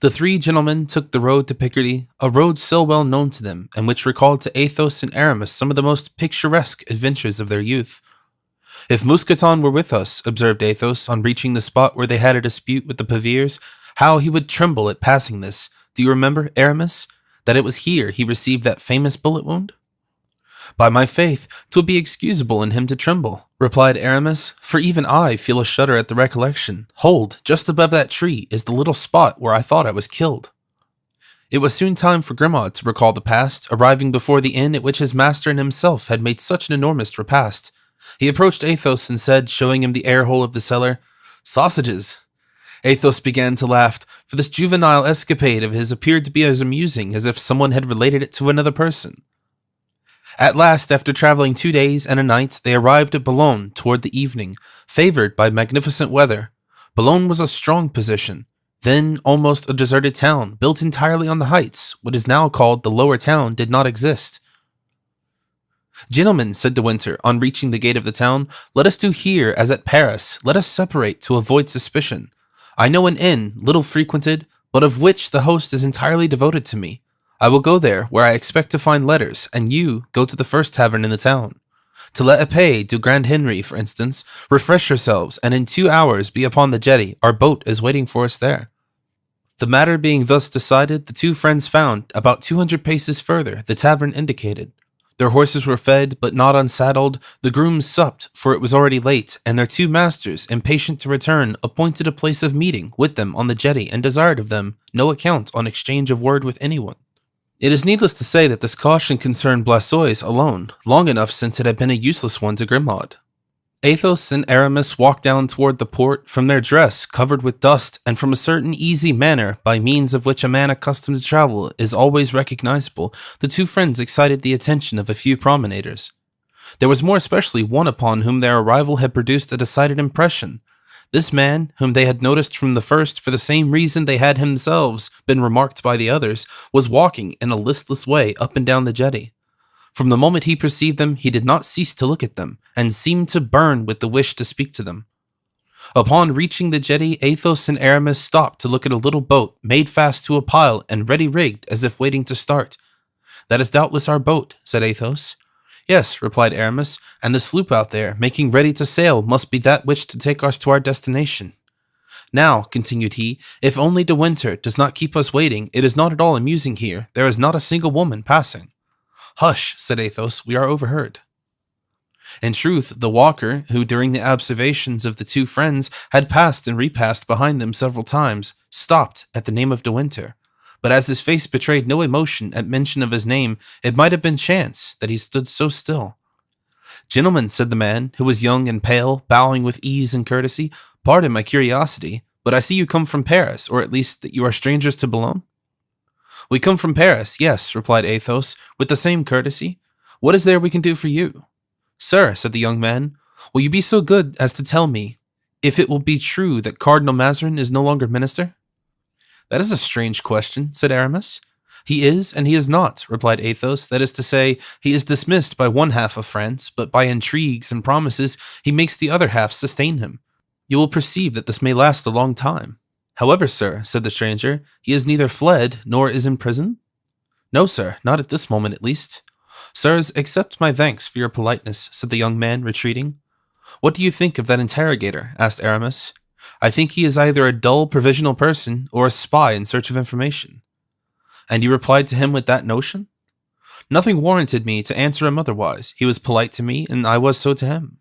The three gentlemen took the road to Picardy, a road so well known to them, and which recalled to Athos and Aramis some of the most picturesque adventures of their youth. If Mousqueton were with us, observed Athos, on reaching the spot where they had a dispute with the Paviers, how he would tremble at passing this. Do you remember, Aramis, that it was here he received that famous bullet wound? By my faith, 'twill be excusable in him to tremble, replied Aramis, for even I feel a shudder at the recollection. Hold, just above that tree is the little spot where I thought I was killed. It was soon time for Grimaud to recall the past, arriving before the inn at which his master and himself had made such an enormous repast. He approached Athos and said, showing him the air hole of the cellar, "Sausages." Athos began to laugh, for this juvenile escapade of his appeared to be as amusing as if someone had related it to another person. At last, after traveling 2 days and a night, they arrived at Boulogne toward the evening, favored by magnificent weather. Boulogne was a strong position. Then, almost a deserted town, built entirely on the heights, what is now called the lower town, did not exist. Gentlemen, said De Winter, on reaching the gate of the town, let us do here as at Paris. Let us separate to avoid suspicion. I know an inn, little frequented, but of which the host is entirely devoted to me. I will go there, where I expect to find letters, and you go to the first tavern in the town. To let Epée du Grand Henry, for instance, refresh yourselves, and in 2 hours be upon the jetty. Our boat is waiting for us there. The matter being thus decided, the two friends found, about 200 paces further, the tavern indicated. Their horses were fed, but not unsaddled. The grooms supped, for it was already late, and their two masters, impatient to return, appointed a place of meeting with them on the jetty, and desired of them no account on exchange of word with anyone. It is needless to say that this caution concerned Blaisois alone, long enough since it had been a useless one to Grimaud. Athos and Aramis walked down toward the port, from their dress covered with dust, and from a certain easy manner by means of which a man accustomed to travel is always recognizable. The two friends excited the attention of a few promenaders. There was more especially one upon whom their arrival had produced a decided impression. This man, whom they had noticed from the first for the same reason they had themselves been remarked by the others, was walking in a listless way up and down the jetty. From the moment he perceived them, he did not cease to look at them, and seemed to burn with the wish to speak to them. Upon reaching the jetty, Athos and Aramis stopped to look at a little boat made fast to a pile and ready rigged as if waiting to start. "That is doubtless our boat," said Athos. "Yes," replied Aramis, "and the sloop out there, making ready to sail, must be that which to take us to our destination. Now," continued he, "if only De Winter does not keep us waiting, it is not at all amusing here. There is not a single woman passing." "Hush," said Athos, "we are overheard." In truth, the walker, who during the observations of the two friends had passed and repassed behind them several times, stopped at the name of De Winter. But as his face betrayed no emotion at mention of his name, it might have been chance that he stood so still. "Gentlemen," said the man, who was young and pale, bowing with ease and courtesy, "pardon my curiosity, but I see you come from Paris, or at least that you are strangers to Boulogne." "We come from Paris, yes," replied Athos, with the same courtesy. "What is there we can do for you?" "Sir," said the young man, "will you be so good as to tell me if it will be true that Cardinal Mazarin is no longer minister?" "That is a strange question," said Aramis. "He is and he is not," replied Athos. "That is to say, he is dismissed by one half of France, but by intrigues and promises he makes the other half sustain him. You will perceive that this may last a long time." "However, sir," said the stranger, "he is neither fled nor is in prison?" "No, sir, not at this moment at least." "Sirs, accept my thanks for your politeness," said the young man, retreating. "What do you think of that interrogator?" asked Aramis. "I think he is either a dull provisional person or a spy in search of information." "And you replied to him with that notion?" "Nothing warranted me to answer him otherwise. He was polite to me, and I was so to him."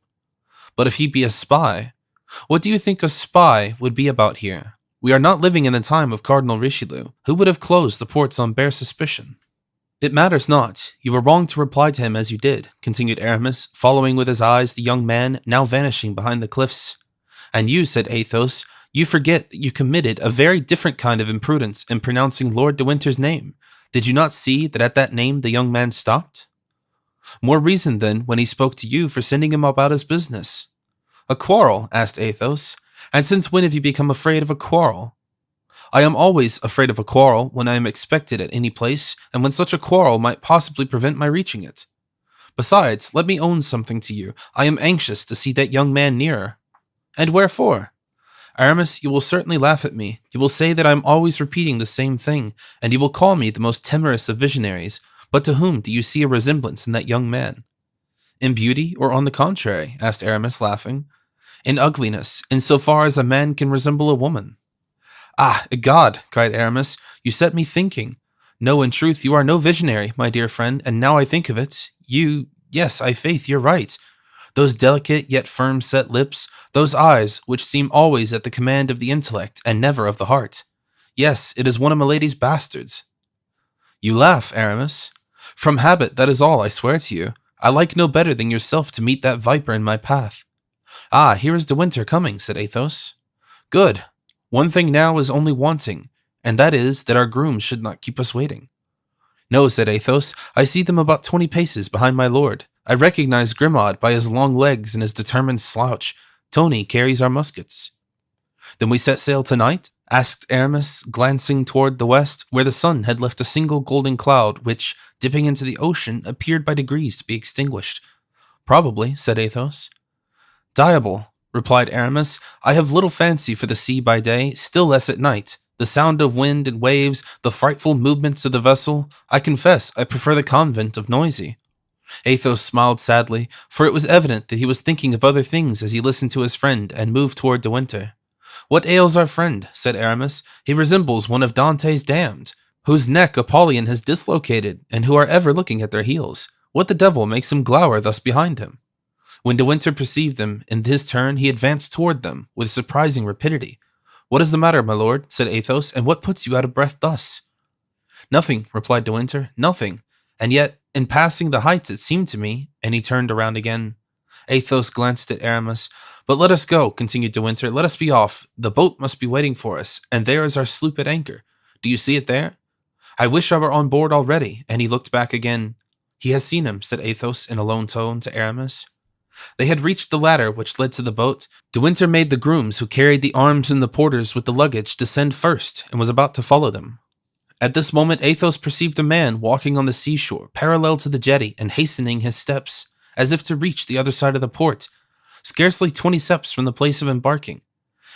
"But if he be a spy, what do you think a spy would be about here? We are not living in the time of Cardinal Richelieu, who would have closed the ports on bare suspicion." "It matters not. You were wrong to reply to him as you did," continued Aramis, following with his eyes the young man now vanishing behind the cliffs. "And you," said Athos, "you forget that you committed a very different kind of imprudence in pronouncing Lord de Winter's name. Did you not see that at that name the young man stopped?" "More reason, then, when he spoke to you for sending him about his business." "A quarrel?" asked Athos. "And since when have you become afraid of a quarrel?" "I am always afraid of a quarrel when I am expected at any place, and when such a quarrel might possibly prevent my reaching it. Besides, let me own something to you. I am anxious to see that young man nearer." "And wherefore?" "Aramis, you will certainly laugh at me. You will say that I am always repeating the same thing, and you will call me the most timorous of visionaries. But to whom do you see a resemblance in that young man?" "In beauty, or on the contrary?" asked Aramis, laughing. "In ugliness, in so far as a man can resemble a woman." "Ah, egad!" cried Aramis, "you set me thinking. No, in truth, you are no visionary, my dear friend, and now I think of it, yes, I faith you're right. Those delicate yet firm-set lips, those eyes which seem always at the command of the intellect and never of the heart. Yes, it is one of Milady's bastards." "You laugh, Aramis." "From habit, that is all, I swear to you. I like no better than yourself to meet that viper in my path." "Ah, here is De Winter coming," said Athos. "Good. One thing now is only wanting, and that is that our grooms should not keep us waiting." "No," said Athos, "I see them about 20 paces behind my lord. I recognize Grimaud by his long legs and his determined slouch. Tony carries our muskets." Then we set sail tonight? Asked Aramis, glancing toward the west, where the sun had left a single golden cloud, which, dipping into the ocean, appeared by degrees to be extinguished. Probably, said Athos. Diable, replied Aramis, I have little fancy for the sea by day, still less at night. The sound of wind and waves, the frightful movements of the vessel, I confess I prefer the convent of Noisy. Athos smiled sadly, for it was evident that he was thinking of other things as he listened to his friend and moved toward De Winter. What ails our friend? Said Aramis. He resembles one of Dante's damned, whose neck Apollyon has dislocated, and who are ever looking at their heels. What the devil makes him glower thus behind him? When De Winter perceived them, in his turn he advanced toward them with surprising rapidity. What is the matter, my lord? Said Athos, and what puts you out of breath thus? Nothing, replied De Winter, nothing. And yet, in passing the heights, it seemed to me, and he turned around again. Athos glanced at Aramis. But let us go, continued De Winter. Let us be off. The boat must be waiting for us, and there is our sloop at anchor. Do you see it there? I wish I were on board already, and he looked back again. He has seen him, said Athos in a low tone to Aramis. They had reached the ladder which led to the boat. De Winter made the grooms who carried the arms and the porters with the luggage descend first, and was about to follow them. At this moment Athos perceived a man walking on the seashore, parallel to the jetty, and hastening his steps, as if to reach the other side of the port, scarcely 20 steps from the place of embarking.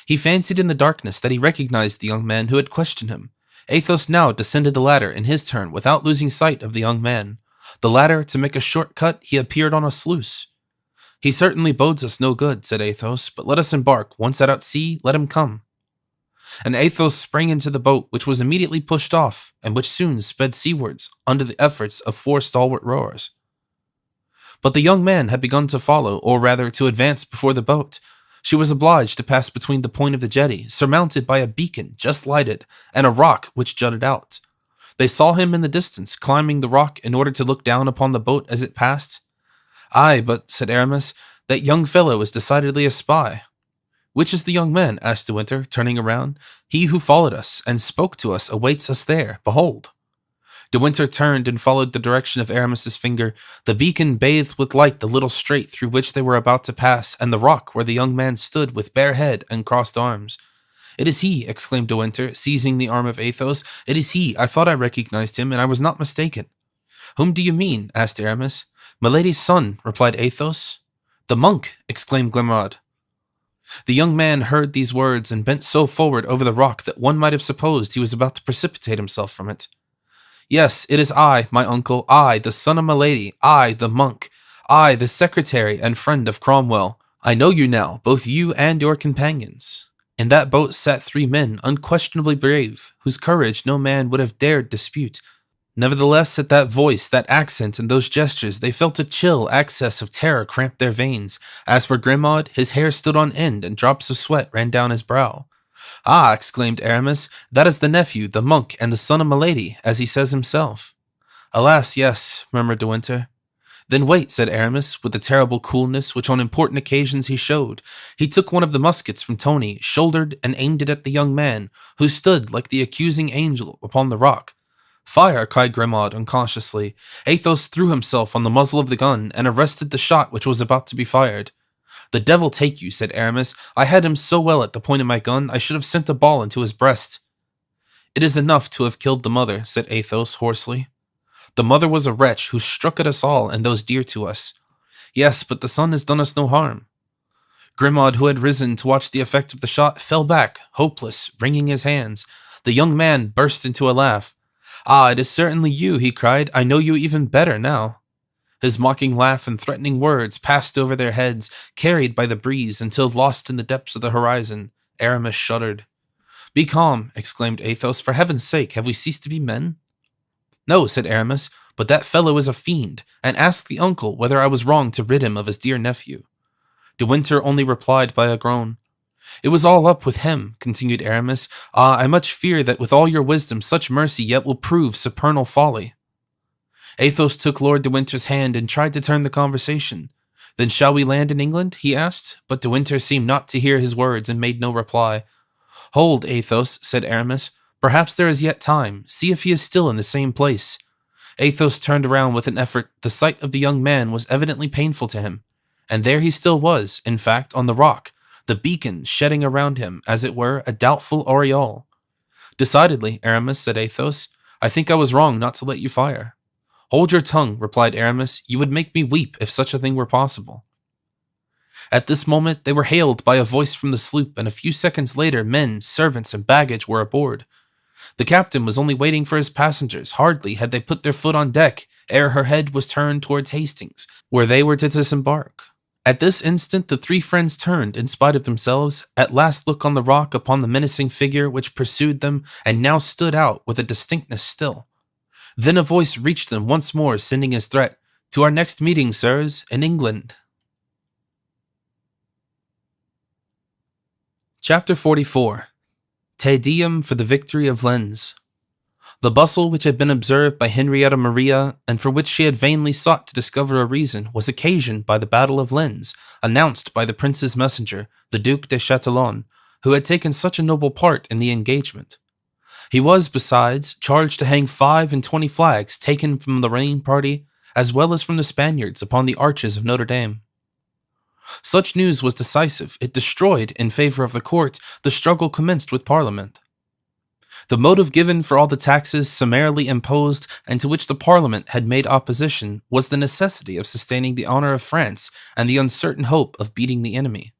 He fancied in the darkness that he recognized the young man who had questioned him. Athos now descended the ladder in his turn without losing sight of the young man. The latter, to make a short cut, he appeared on a sluice. He certainly bodes us no good, said Athos, but let us embark. Once out at sea, let him come. And Athos sprang into the boat, which was immediately pushed off, and which soon sped seawards under the efforts of 4 stalwart rowers. But the young man had begun to follow, or rather to advance before the boat. She was obliged to pass between the point of the jetty, surmounted by a beacon just lighted, and a rock which jutted out. They saw him in the distance, climbing the rock in order to look down upon the boat as it passed. Aye, but, said Aramis, that young fellow is decidedly a spy. Which is the young man? Asked De Winter, turning around. He who followed us and spoke to us awaits us there. Behold. De Winter turned and followed the direction of Aramis's finger. The beacon bathed with light the little strait through which they were about to pass, and the rock where the young man stood with bare head and crossed arms. It is he, exclaimed De Winter, seizing the arm of Athos. It is he. I thought I recognized him, and I was not mistaken. Whom do you mean? Asked Aramis. Milady's son, replied Athos. The monk, exclaimed Glemrod. The young man heard these words and bent so forward over the rock that one might have supposed he was about to precipitate himself from it. Yes, it is I, my uncle, I, the son of Milady, I, the monk, I, the secretary and friend of Cromwell. I know you now, both you and your companions. In that boat sat 3 men, unquestionably brave, whose courage no man would have dared dispute. Nevertheless, at that voice, that accent, and those gestures, they felt a chill access of terror cramp their veins. As for Grimaud, his hair stood on end, and drops of sweat ran down his brow. Ah, exclaimed Aramis, that is the nephew, the monk, and the son of Milady, as he says himself. Alas, yes, murmured De Winter. Then wait, said Aramis, with the terrible coolness which on important occasions he showed. He took one of the muskets from Tony, shouldered, and aimed it at the young man, who stood like the accusing angel upon the rock. Fire, cried Grimaud unconsciously. Athos threw himself on the muzzle of the gun, and arrested the shot which was about to be fired. The devil take you, said Aramis. I had him so well at the point of my gun, I should have sent a ball into his breast. It is enough to have killed the mother, said Athos hoarsely. The mother was a wretch who struck at us all and those dear to us. Yes, but the son has done us no harm. Grimaud, who had risen to watch the effect of the shot, fell back, hopeless, wringing his hands. The young man burst into a laugh. Ah, it is certainly you, he cried. I know you even better now. His mocking laugh and threatening words passed over their heads, carried by the breeze until lost in the depths of the horizon. Aramis shuddered. Be calm, exclaimed Athos. For heaven's sake, have we ceased to be men? No, said Aramis, but that fellow is a fiend, and ask the uncle whether I was wrong to rid him of his dear nephew. De Winter only replied by a groan. It was all up with him, continued Aramis. Ah, I much fear that with all your wisdom such mercy yet will prove supernal folly. Athos took Lord de Winter's hand and tried to turn the conversation. Then shall we land in England? He asked, but de Winter seemed not to hear his words and made no reply. Hold, Athos, said Aramis. Perhaps there is yet time. See if he is still in the same place. Athos turned around with an effort. The sight of the young man was evidently painful to him. And there he still was, in fact, on the rock, the beacon shedding around him, as it were, a doubtful aureole. "Decidedly, Aramis," said Athos, "I think I was wrong not to let you fire." "Hold your tongue," replied Aramis. "You would make me weep if such a thing were possible." At this moment, they were hailed by a voice from the sloop, and a few seconds later, men, servants, and baggage were aboard. The captain was only waiting for his passengers. Hardly had they put their foot on deck ere her head was turned towards Hastings, where they were to disembark. At this instant, the three friends turned, in spite of themselves, at last look on the rock upon the menacing figure which pursued them, and now stood out with a distinctness still. Then a voice reached them once more, sending his threat, "To our next meeting, sirs, in England." Chapter 44. Te Deum for the Victory of Lens. The bustle which had been observed by Henrietta Maria, and for which she had vainly sought to discover a reason, was occasioned by the battle of Lens, announced by the prince's messenger, the Duc de Chatillon, who had taken such a noble part in the engagement. He was, besides, charged to hang 25 flags taken from the reigning party, as well as from the Spaniards, upon the arches of Notre Dame. Such news was decisive. It destroyed, in favor of the court, the struggle commenced with Parliament. The motive given for all the taxes summarily imposed, and to which the Parliament had made opposition, was the necessity of sustaining the honor of France and the uncertain hope of beating the enemy.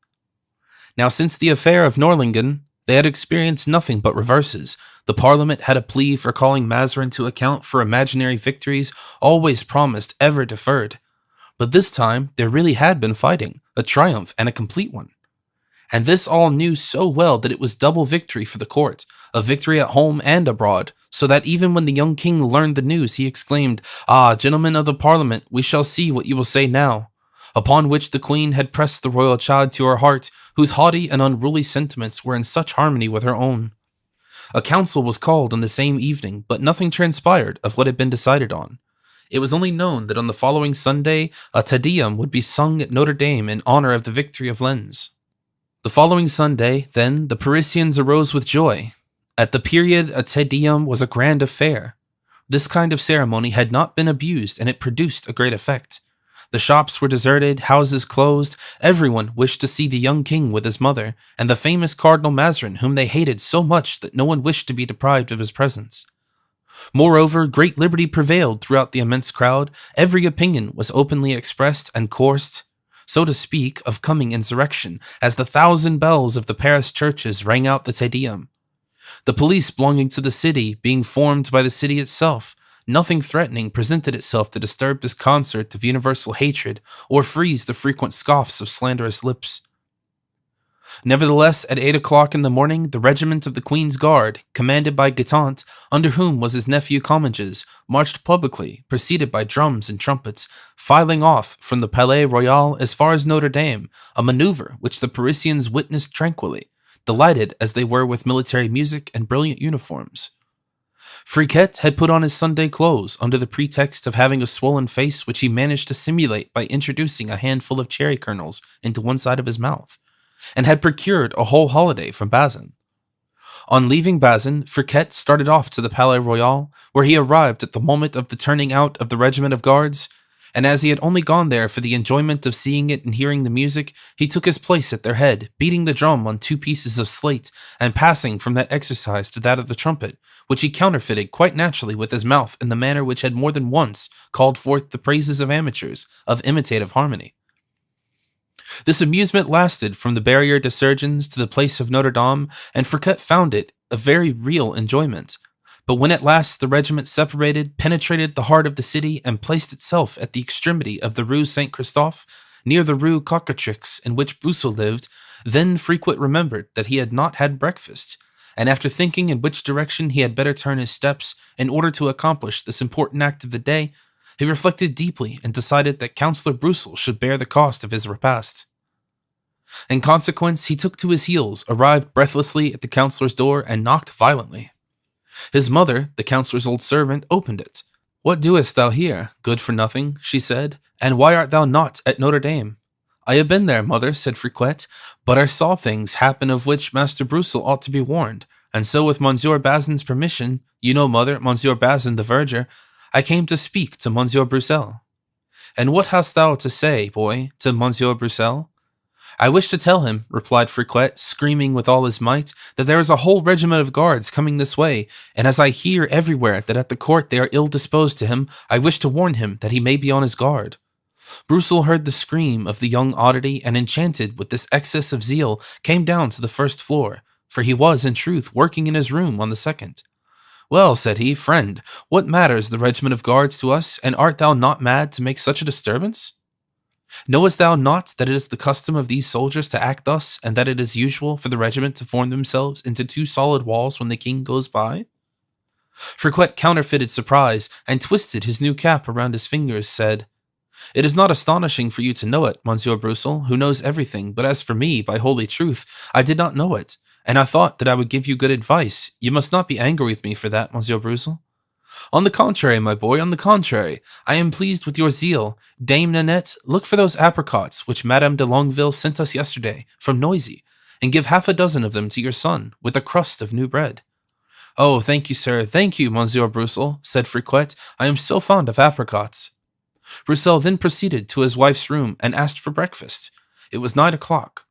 Now, since the affair of Norlingen, they had experienced nothing but reverses. The Parliament had a plea for calling Mazarin to account for imaginary victories always promised, ever deferred. But this time, there really had been fighting, a triumph and a complete one. And this all knew so well that it was double victory for the court, a victory at home and abroad, so that even when the young king learned the news, he exclaimed, "Ah, gentlemen of the Parliament, we shall see what you will say now." Upon which the queen had pressed the royal child to her heart, whose haughty and unruly sentiments were in such harmony with her own. A council was called on the same evening, but nothing transpired of what had been decided on. It was only known that on the following Sunday, a Te Deum would be sung at Notre Dame in honor of the victory of Lens. The following Sunday, then, the Parisians arose with joy. At the period, a Te Deum was a grand affair. This kind of ceremony had not been abused, and it produced a great effect. The shops were deserted, houses closed, everyone wished to see the young king with his mother, and the famous Cardinal Mazarin, whom they hated so much that no one wished to be deprived of his presence. Moreover, great liberty prevailed throughout the immense crowd. Every opinion was openly expressed and coursed, so to speak, of coming insurrection, as the 1,000 bells of the Paris churches rang out the Te Deum. The police belonging to the city being formed by the city itself, nothing threatening presented itself to disturb this concert of universal hatred or freeze the frequent scoffs of slanderous lips. Nevertheless, at 8 o'clock in the morning, the regiment of the Queen's Guard, commanded by Guitant, under whom was his nephew Comminges, marched publicly, preceded by drums and trumpets, filing off from the Palais Royal as far as Notre Dame, a maneuver which the Parisians witnessed tranquilly, delighted as they were with military music and brilliant uniforms. Friquet had put on his Sunday clothes under the pretext of having a swollen face, which he managed to simulate by introducing a handful of cherry kernels into one side of his mouth, and had procured a whole holiday from Bazin. On leaving Bazin, Friquet started off to the Palais Royal, where he arrived at the moment of the turning out of the regiment of guards, and as he had only gone there for the enjoyment of seeing it and hearing the music, he took his place at their head, beating the drum on 2 pieces of slate, and passing from that exercise to that of the trumpet, which he counterfeited quite naturally with his mouth in the manner which had more than once called forth the praises of amateurs of imitative harmony. This amusement lasted from the Barrière des Surgeons to the place of Notre Dame, and Friquet found it a very real enjoyment. But when at last the regiment separated, penetrated the heart of the city, and placed itself at the extremity of the Rue Saint-Christophe, near the Rue Cocatrix in which Broussel lived, then Friquet remembered that he had not had breakfast, and after thinking in which direction he had better turn his steps in order to accomplish this important act of the day, he reflected deeply and decided that Councillor Broussel should bear the cost of his repast. In consequence, he took to his heels, arrived breathlessly at the councillor's door, and knocked violently. His mother, the councillor's old servant, opened it. "What doest thou here, good for nothing?" she said, "and why art thou not at Notre Dame?" "I have been there, mother," said Friquet, "but I saw things happen of which Master Broussel ought to be warned, and so with Monsieur Bazin's permission, you know, mother, Monsieur Bazin the verger, I came to speak to Monsieur Broussel." "And what hast thou to say, boy, to Monsieur Broussel?" I wish to tell him, replied Friquet, screaming with all his might, that there is a whole regiment of guards coming this way, and as I hear everywhere that at the court they are ill disposed to him, I wish to warn him that he may be on his guard. Brussel heard the scream of the young oddity, and enchanted with this excess of zeal, came down to the first floor, for he was, in truth, working in his room on the second. Well, said he, friend, what matters the regiment of guards to us, and art thou not mad to make such a disturbance? Knowest thou not that it is the custom of these soldiers to act thus, and that it is usual for the regiment to form themselves into two solid walls when the king goes by? Friquet counterfeited surprise, and twisted his new cap around his fingers, said, It is not astonishing for you to know it, Monsieur Brussel, who knows everything, but as for me, by holy truth, I did not know it, and I thought that I would give you good advice. You must not be angry with me for that, Monsieur Brussel. On the contrary, my boy, on the contrary, I am pleased with your zeal. Dame Nanette, look for those apricots which Madame de Longueville sent us yesterday, from Noisy, and give half a dozen of them to your son, with a crust of new bread. Oh, thank you, sir, thank you, Monsieur Brussel, said Friquet, I am so fond of apricots. Brussel then proceeded to his wife's room and asked for breakfast. It was 9 o'clock.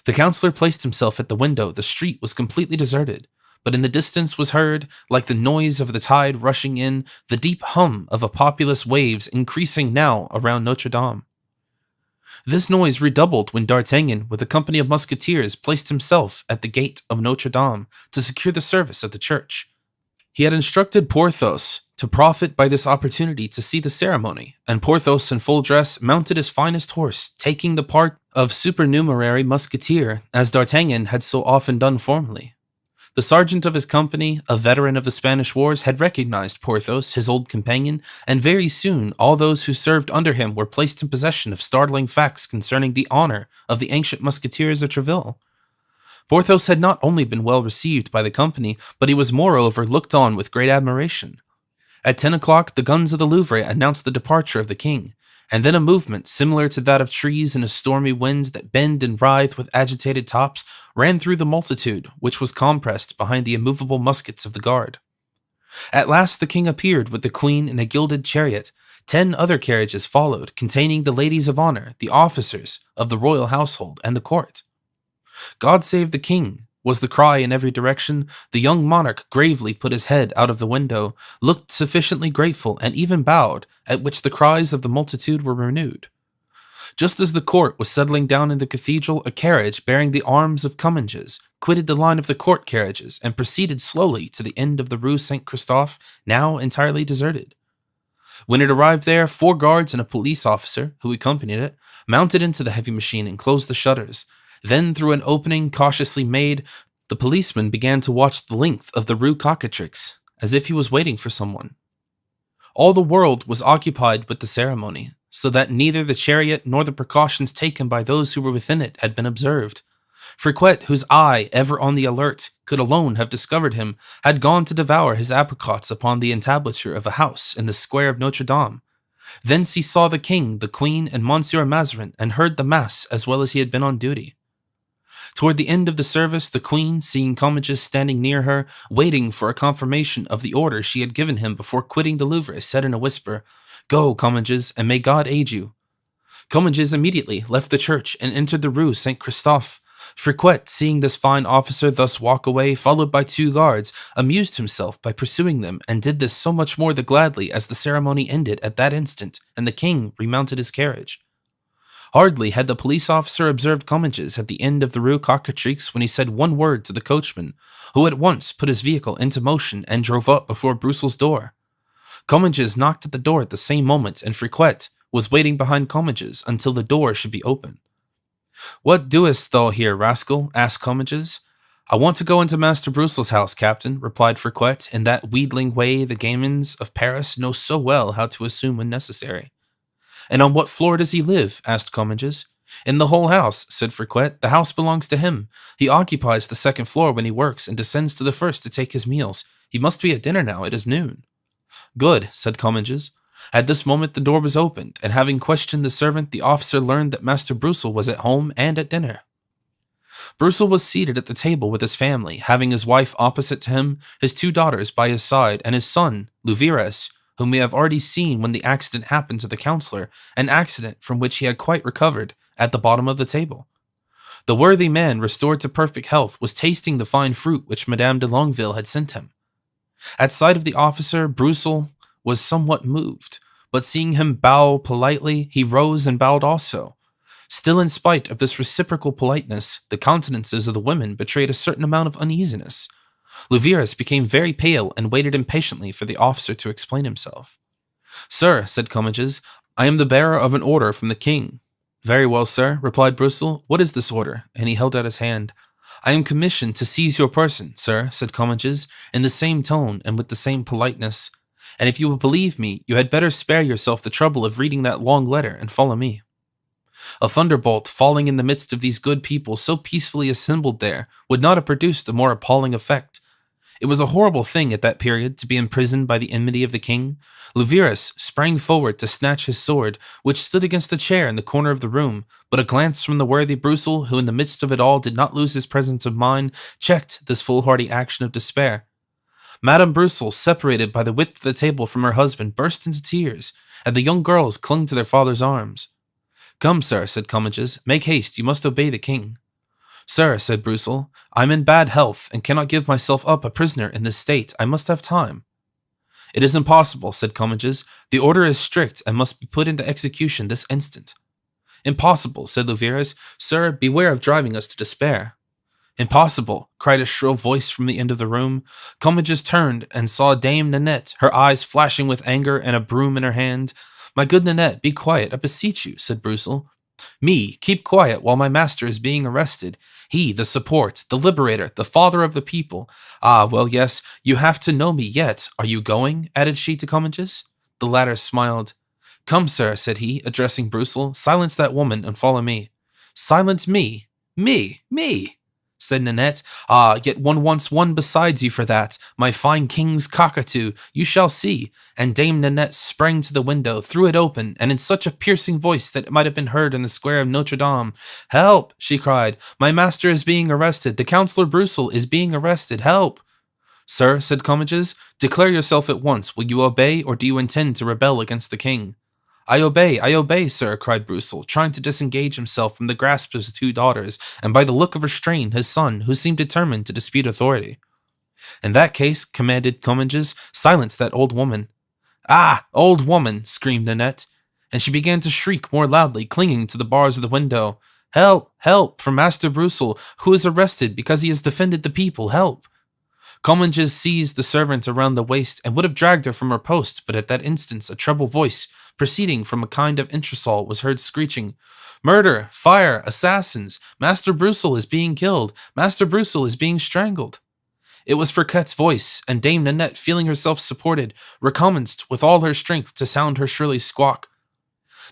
The councillor placed himself at the window. The street was completely deserted, but in the distance was heard, like the noise of the tide rushing in, the deep hum of a populous waves increasing now around Notre Dame. This noise redoubled when D'Artagnan, with a company of musketeers, placed himself at the gate of Notre Dame to secure the service of the church. He had instructed Porthos to profit by this opportunity to see the ceremony, and Porthos, in full dress, mounted his finest horse, taking the part of supernumerary musketeer, as D'Artagnan had so often done formerly. The sergeant of his company, a veteran of the Spanish wars, had recognized Porthos, his old companion, and very soon all those who served under him were placed in possession of startling facts concerning the honor of the ancient musketeers of Treville. Porthos had not only been well received by the company, but he was moreover looked on with great admiration. At 10 o'clock, the guns of the Louvre announced the departure of the king, and then a movement similar to that of trees in a stormy wind that bend and writhe with agitated tops ran through the multitude, which was compressed behind the immovable muskets of the guard. At last the king appeared with the queen in a gilded chariot. 10 other carriages followed, containing the ladies of honor, the officers of the royal household, and the court. God save the king, was the cry in every direction. The young monarch gravely put his head out of the window, looked sufficiently grateful, and even bowed, at which the cries of the multitude were renewed. Just as the court was settling down in the cathedral, a carriage bearing the arms of Comminges quitted the line of the court carriages and proceeded slowly to the end of the Rue Saint-Christophe, now entirely deserted. When it arrived there, 4 guards and a police officer, who accompanied it, mounted into the heavy machine and closed the shutters. Then, through an opening cautiously made, the policeman began to watch the length of the Rue Cocatrix, as if he was waiting for someone. All the world was occupied with the ceremony, so that neither the chariot nor the precautions taken by those who were within it had been observed. Friquet, whose eye, ever on the alert, could alone have discovered him, had gone to devour his apricots upon the entablature of a house in the square of Notre Dame. Thence he saw the king, the queen, and Monsieur Mazarin, and heard the mass as well as he had been on duty. Toward the end of the service, the queen, seeing Comminges standing near her, waiting for a confirmation of the order she had given him before quitting the Louvre, said in a whisper, "Go, Comminges, and may God aid you." Comminges immediately left the church and entered the Rue Saint-Christophe. Friquet, seeing this fine officer thus walk away, followed by 2 guards, amused himself by pursuing them, and did this so much more the gladly as the ceremony ended at that instant, and the king remounted his carriage. Hardly had the police officer observed Comminges at the end of the Rue Cocatrix when he said one word to the coachman, who at once put his vehicle into motion and drove up before Brussel's door. Comminges knocked at the door at the same moment, and Friquet was waiting behind Comminges until the door should be open. "What doest thou here, rascal?" asked Comminges. "I want to go into Master Brussel's house, captain," replied Friquet, in that wheedling way the gamins of Paris know so well how to assume when necessary. "And on what floor does he live?" asked Comminges. "In the whole house," said Friquet. "The house belongs to him. He occupies the 2nd floor when he works, and descends to the 1st to take his meals. He must be at dinner now. It is noon." "Good," said Comminges. At this moment the door was opened, and having questioned the servant, the officer learned that Master Brussel was at home and at dinner. Brussel was seated at the table with his family, having his wife opposite to him, his 2 daughters by his side, and his son, Louvirez, whom we have already seen when the accident happened to the councillor, an accident from which he had quite recovered, at the bottom of the table. The worthy man, restored to perfect health, was tasting the fine fruit which Madame de Longueville had sent him. At sight of the officer, Broussel was somewhat moved, but seeing him bow politely, he rose and bowed also. Still, in spite of this reciprocal politeness, the countenances of the women betrayed a certain amount of uneasiness. Louviers became very pale and waited impatiently for the officer to explain himself. "Sir," said Comminges, "I am the bearer of an order from the king." "Very well, sir," replied Broussel. "What is this order?" And he held out his hand. "I am commissioned to seize your person, sir," said Comminges, in the same tone and with the same politeness. "And if you will believe me, you had better spare yourself the trouble of reading that long letter and follow me." A thunderbolt falling in the midst of these good people so peacefully assembled there would not have produced a more appalling effect. It was a horrible thing at that period to be imprisoned by the enmity of the king. Louviers sprang forward to snatch his sword, which stood against a chair in the corner of the room, but a glance from the worthy Broussel, who in the midst of it all did not lose his presence of mind, checked this foolhardy action of despair. Madame Broussel, separated by the width of the table from her husband, burst into tears, and the young girls clung to their father's arms. "Come, sir," said Comminges, "make haste, you must obey the king." "Sir," said Broussel, "I am in bad health, and cannot give myself up a prisoner in this state. I must have time." "It is impossible," said Comminges. "The order is strict, and must be put into execution this instant." "Impossible," said Louviers. "Sir, beware of driving us to despair." "Impossible," cried a shrill voice from the end of the room. Comminges turned and saw Dame Nanette, her eyes flashing with anger and a broom in her hand. "My good Nanette, be quiet, I beseech you," said Broussel. "Me, keep quiet while my master is being arrested. He, the support, the liberator, the father of the people. Ah, well, yes, you have to know me yet. Are you going?" added she to Comminges. The latter smiled. "Come, sir," said he, addressing Broussel, "silence that woman and follow me." "Silence me? Me, said Nanette. "Ah, yet one wants one besides you for that, my fine king's cockatoo, you shall see." And Dame Nanette sprang to the window, threw it open, and in such a piercing voice that it might have been heard in the square of Notre Dame. "Help!" she cried. "My master is being arrested. The Councillor Broussel is being arrested. Help!" "Sir," said Comminges, "declare yourself at once. Will you obey, or do you intend to rebel against the king?" I obey, sir," cried Broussel, trying to disengage himself from the grasp of his two daughters, and by the look of restraint his son, who seemed determined to dispute authority. "In that case," commanded Comminges, "silence that old woman." "Ah, old woman!" screamed Nanette, and she began to shriek more loudly, clinging to the bars of the window. "Help, help, from Master Broussel, who is arrested because he has defended the people, help!" Comminges seized the servant around the waist and would have dragged her from her post, but at that instant a treble voice, proceeding from a kind of entresol, was heard screeching, "Murder! Fire! Assassins! Master Broussel is being killed! Master Broussel is being strangled!" It was Friquet's voice, and Dame Nanette, feeling herself supported, recommenced with all her strength to sound her shrilly squawk.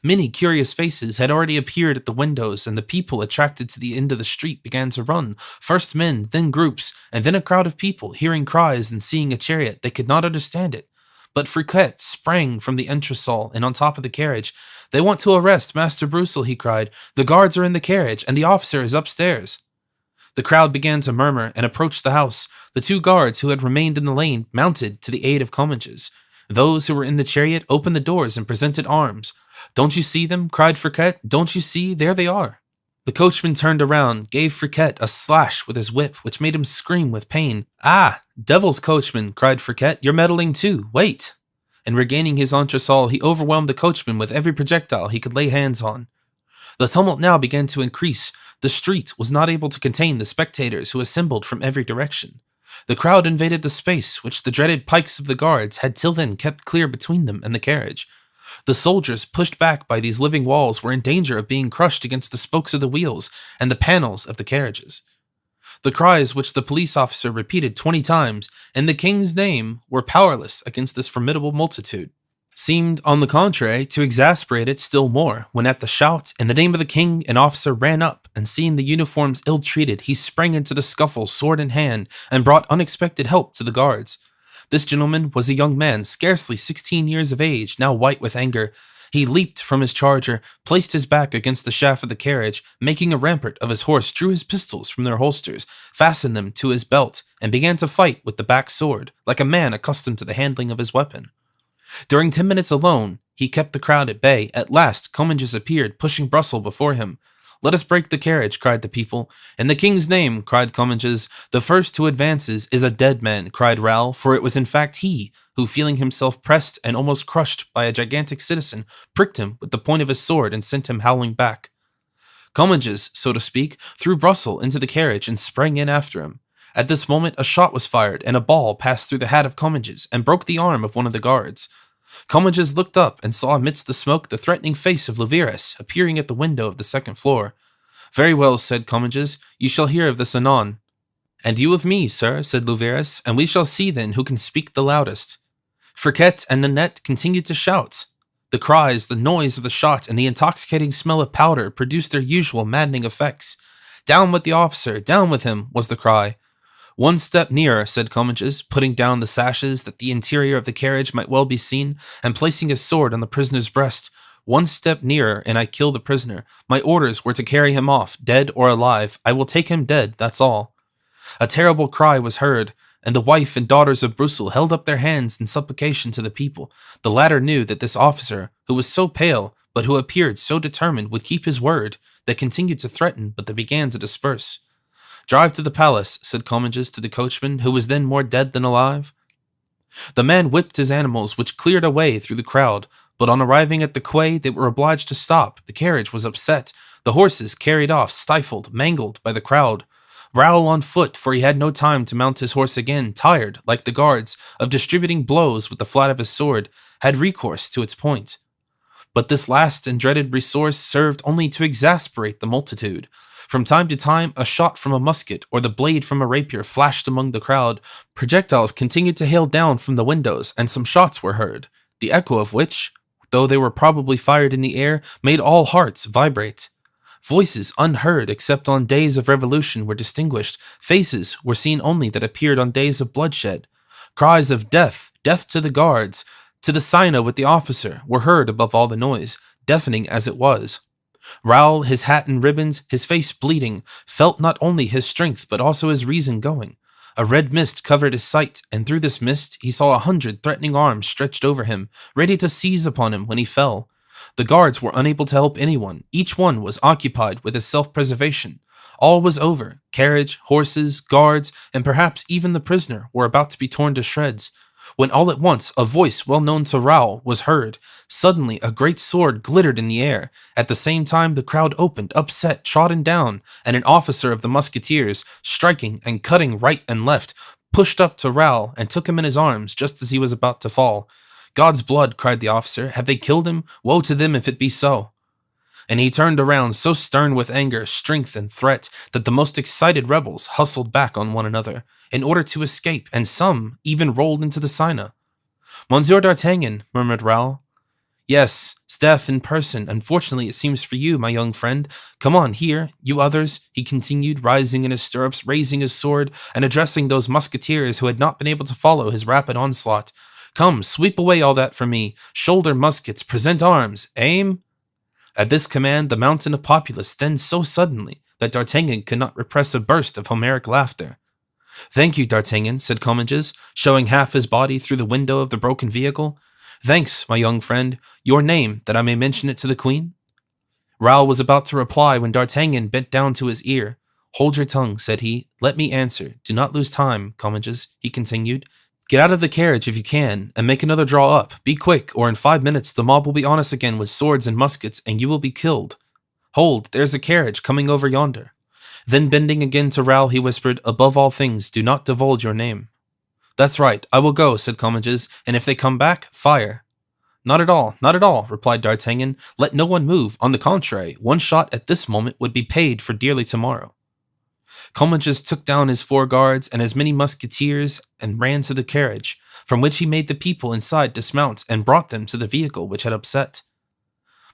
Many curious faces had already appeared at the windows, and the people attracted to the end of the street began to run, first men, then groups, and then a crowd of people, hearing cries and seeing a chariot. They could not understand it. But Friquet sprang from the entresol and on top of the carriage. "They want to arrest Master Broussel," he cried. "The guards are in the carriage, and the officer is upstairs." The crowd began to murmur and approached the house. The two guards who had remained in the lane mounted to the aid of Comminges. Those who were in the chariot opened the doors and presented arms. "Don't you see them?" cried Friquet. "Don't you see? There they are." The coachman turned around, gave Friquet a slash with his whip, which made him scream with pain. "Ah, devil's coachman!" cried Friquet. "You're meddling too. Wait!" And regaining his entresol, he overwhelmed the coachman with every projectile he could lay hands on. The tumult now began to increase. The street was not able to contain the spectators who assembled from every direction. The crowd invaded the space which the dreaded pikes of the guards had till then kept clear between them and the carriage. The soldiers, pushed back by these living walls, were in danger of being crushed against the spokes of the wheels and the panels of the carriages. The cries which the police officer repeated 20 times, "In the king's name," were powerless against this formidable multitude. Seemed, on the contrary, to exasperate it still more, when at the shout, "In the name of the king," an officer ran up, and seeing the uniforms ill-treated, he sprang into the scuffle, sword in hand, and brought unexpected help to the guards. This gentleman was a young man, scarcely 16 years of age, now white with anger. He leaped from his charger, placed his back against the shaft of the carriage, making a rampart of his horse, drew his pistols from their holsters, fastened them to his belt, and began to fight with the back sword, like a man accustomed to the handling of his weapon. During 10 minutes alone, he kept the crowd at bay. At last, Comminges appeared, pushing Broussel before him. "Let us break the carriage," cried the people. "In the king's name," cried Comminges. "The first who advances is a dead man," cried Raoul, for it was in fact he who, feeling himself pressed and almost crushed by a gigantic citizen, pricked him with the point of his sword and sent him howling back. Comminges, so to speak, threw Brussel into the carriage and sprang in after him. At this moment a shot was fired, and a ball passed through the hat of Comminges and broke the arm of one of the guards. Comminges looked up and saw amidst the smoke the threatening face of Louverus appearing at the window of the second floor. "Very well," said Comminges, "you shall hear of this anon." "And you of me, sir," said Louverus, "and we shall see then who can speak the loudest." Friquet and Nanette continued to shout. The cries, the noise of the shot, and the intoxicating smell of powder produced their usual maddening effects. "Down with the officer! Down with him!" was the cry. "One step nearer," said Comminges, putting down the sashes that the interior of the carriage might well be seen, and placing his sword on the prisoner's breast. "One step nearer, and I kill the prisoner. My orders were to carry him off, dead or alive. I will take him dead, that's all." A terrible cry was heard, and the wife and daughters of Brussel held up their hands in supplication to the people. The latter knew that this officer, who was so pale, but who appeared so determined, would keep his word. They continued to threaten, but they began to disperse. "Drive to the palace," said Comminges to the coachman, who was then more dead than alive. The man whipped his animals, which cleared a way through the crowd, but on arriving at the quay, they were obliged to stop. The carriage was upset, the horses carried off, stifled, mangled by the crowd. Raoul on foot, for he had no time to mount his horse again, tired, like the guards, of distributing blows with the flat of his sword, had recourse to its point. But this last and dreaded resource served only to exasperate the multitude. From time to time, a shot from a musket or the blade from a rapier flashed among the crowd. Projectiles continued to hail down from the windows, and some shots were heard, the echo of which, though they were probably fired in the air, made all hearts vibrate. Voices unheard except on days of revolution were distinguished. Faces were seen only that appeared on days of bloodshed. Cries of "Death! Death to the guards! To the Sina with the officer!" were heard above all the noise, deafening as it was. Raoul, his hat and ribbons, his face bleeding, felt not only his strength but also his reason going. A red mist covered his sight, and through this mist he saw 100 threatening arms stretched over him, ready to seize upon him when he fell. The guards were unable to help anyone. Each one was occupied with his self-preservation. All was over. Carriage, horses, guards, and perhaps even the prisoner were about to be torn to shreds, when all at once a voice well known to Raoul was heard. Suddenly a great sword glittered in the air. At the same time the crowd opened, upset, trodden down, and an officer of the musketeers, striking and cutting right and left, pushed up to Raoul and took him in his arms just as he was about to fall. "God's blood," cried the officer, "have they killed him? Woe to them if it be so." And he turned around so stern with anger, strength, and threat that the most excited rebels hustled back on one another in order to escape, and some even rolled into the Sina. "Monsieur d'Artagnan," murmured Raoul. "Yes, it's death in person. Unfortunately, it seems for you, my young friend. Come on, here, you others," he continued, rising in his stirrups, raising his sword, and addressing those musketeers who had not been able to follow his rapid onslaught. "Come, sweep away all that from me. Shoulder muskets, present arms, aim." At this command, the mountain of populace thinned so suddenly that D'Artagnan could not repress a burst of Homeric laughter. "Thank you, D'Artagnan," said Comminges, showing half his body through the window of the broken vehicle. "Thanks, my young friend. Your name, that I may mention it to the queen?" Raoul was about to reply when D'Artagnan bent down to his ear. "Hold your tongue," said he. "Let me answer. Do not lose time, Comminges," he continued. "Get out of the carriage if you can, and make another draw up. Be quick, or in 5 minutes the mob will be on us again with swords and muskets, and you will be killed. Hold, there's a carriage coming over yonder." Then bending again to Raoul, he whispered, "Above all things, do not divulge your name." "That's right, I will go," said Comminges, "and if they come back, fire." "Not at all, not at all," replied D'Artagnan. "Let no one move. On the contrary, one shot at this moment would be paid for dearly tomorrow." Comminges took down his 4 guards and as many musketeers and ran to the carriage, from which he made the people inside dismount and brought them to the vehicle which had upset.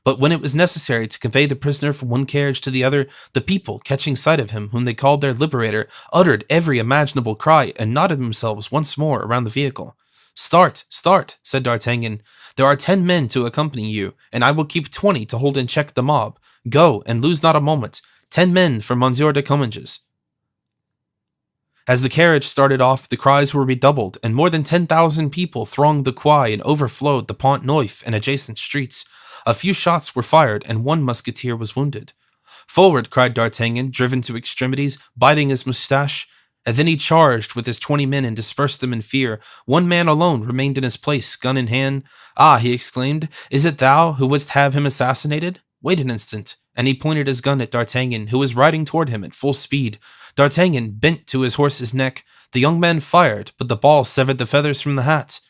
But when it was necessary to convey the prisoner from one carriage to the other, the people, catching sight of him, whom they called their liberator, uttered every imaginable cry and knotted themselves once more around the vehicle. "Start, start," said D'Artagnan. "There are 10 men to accompany you, and I will keep 20 to hold in check the mob. Go, and lose not a moment. 10 men for Monsieur de Comminges." As the carriage started off, the cries were redoubled, and more than 10,000 people thronged the quay and overflowed the Pont Neuf and adjacent streets. A few shots were fired, and one musketeer was wounded. "Forward!" cried D'Artagnan, driven to extremities, biting his moustache. And then he charged with his 20 men and dispersed them in fear. One man alone remained in his place, gun in hand. "Ah," he exclaimed, "is it thou who wouldst have him assassinated? Wait an instant." And he pointed his gun at D'Artagnan, who was riding toward him at full speed. D'Artagnan bent to his horse's neck. The young man fired, but the ball severed the feathers from the hat.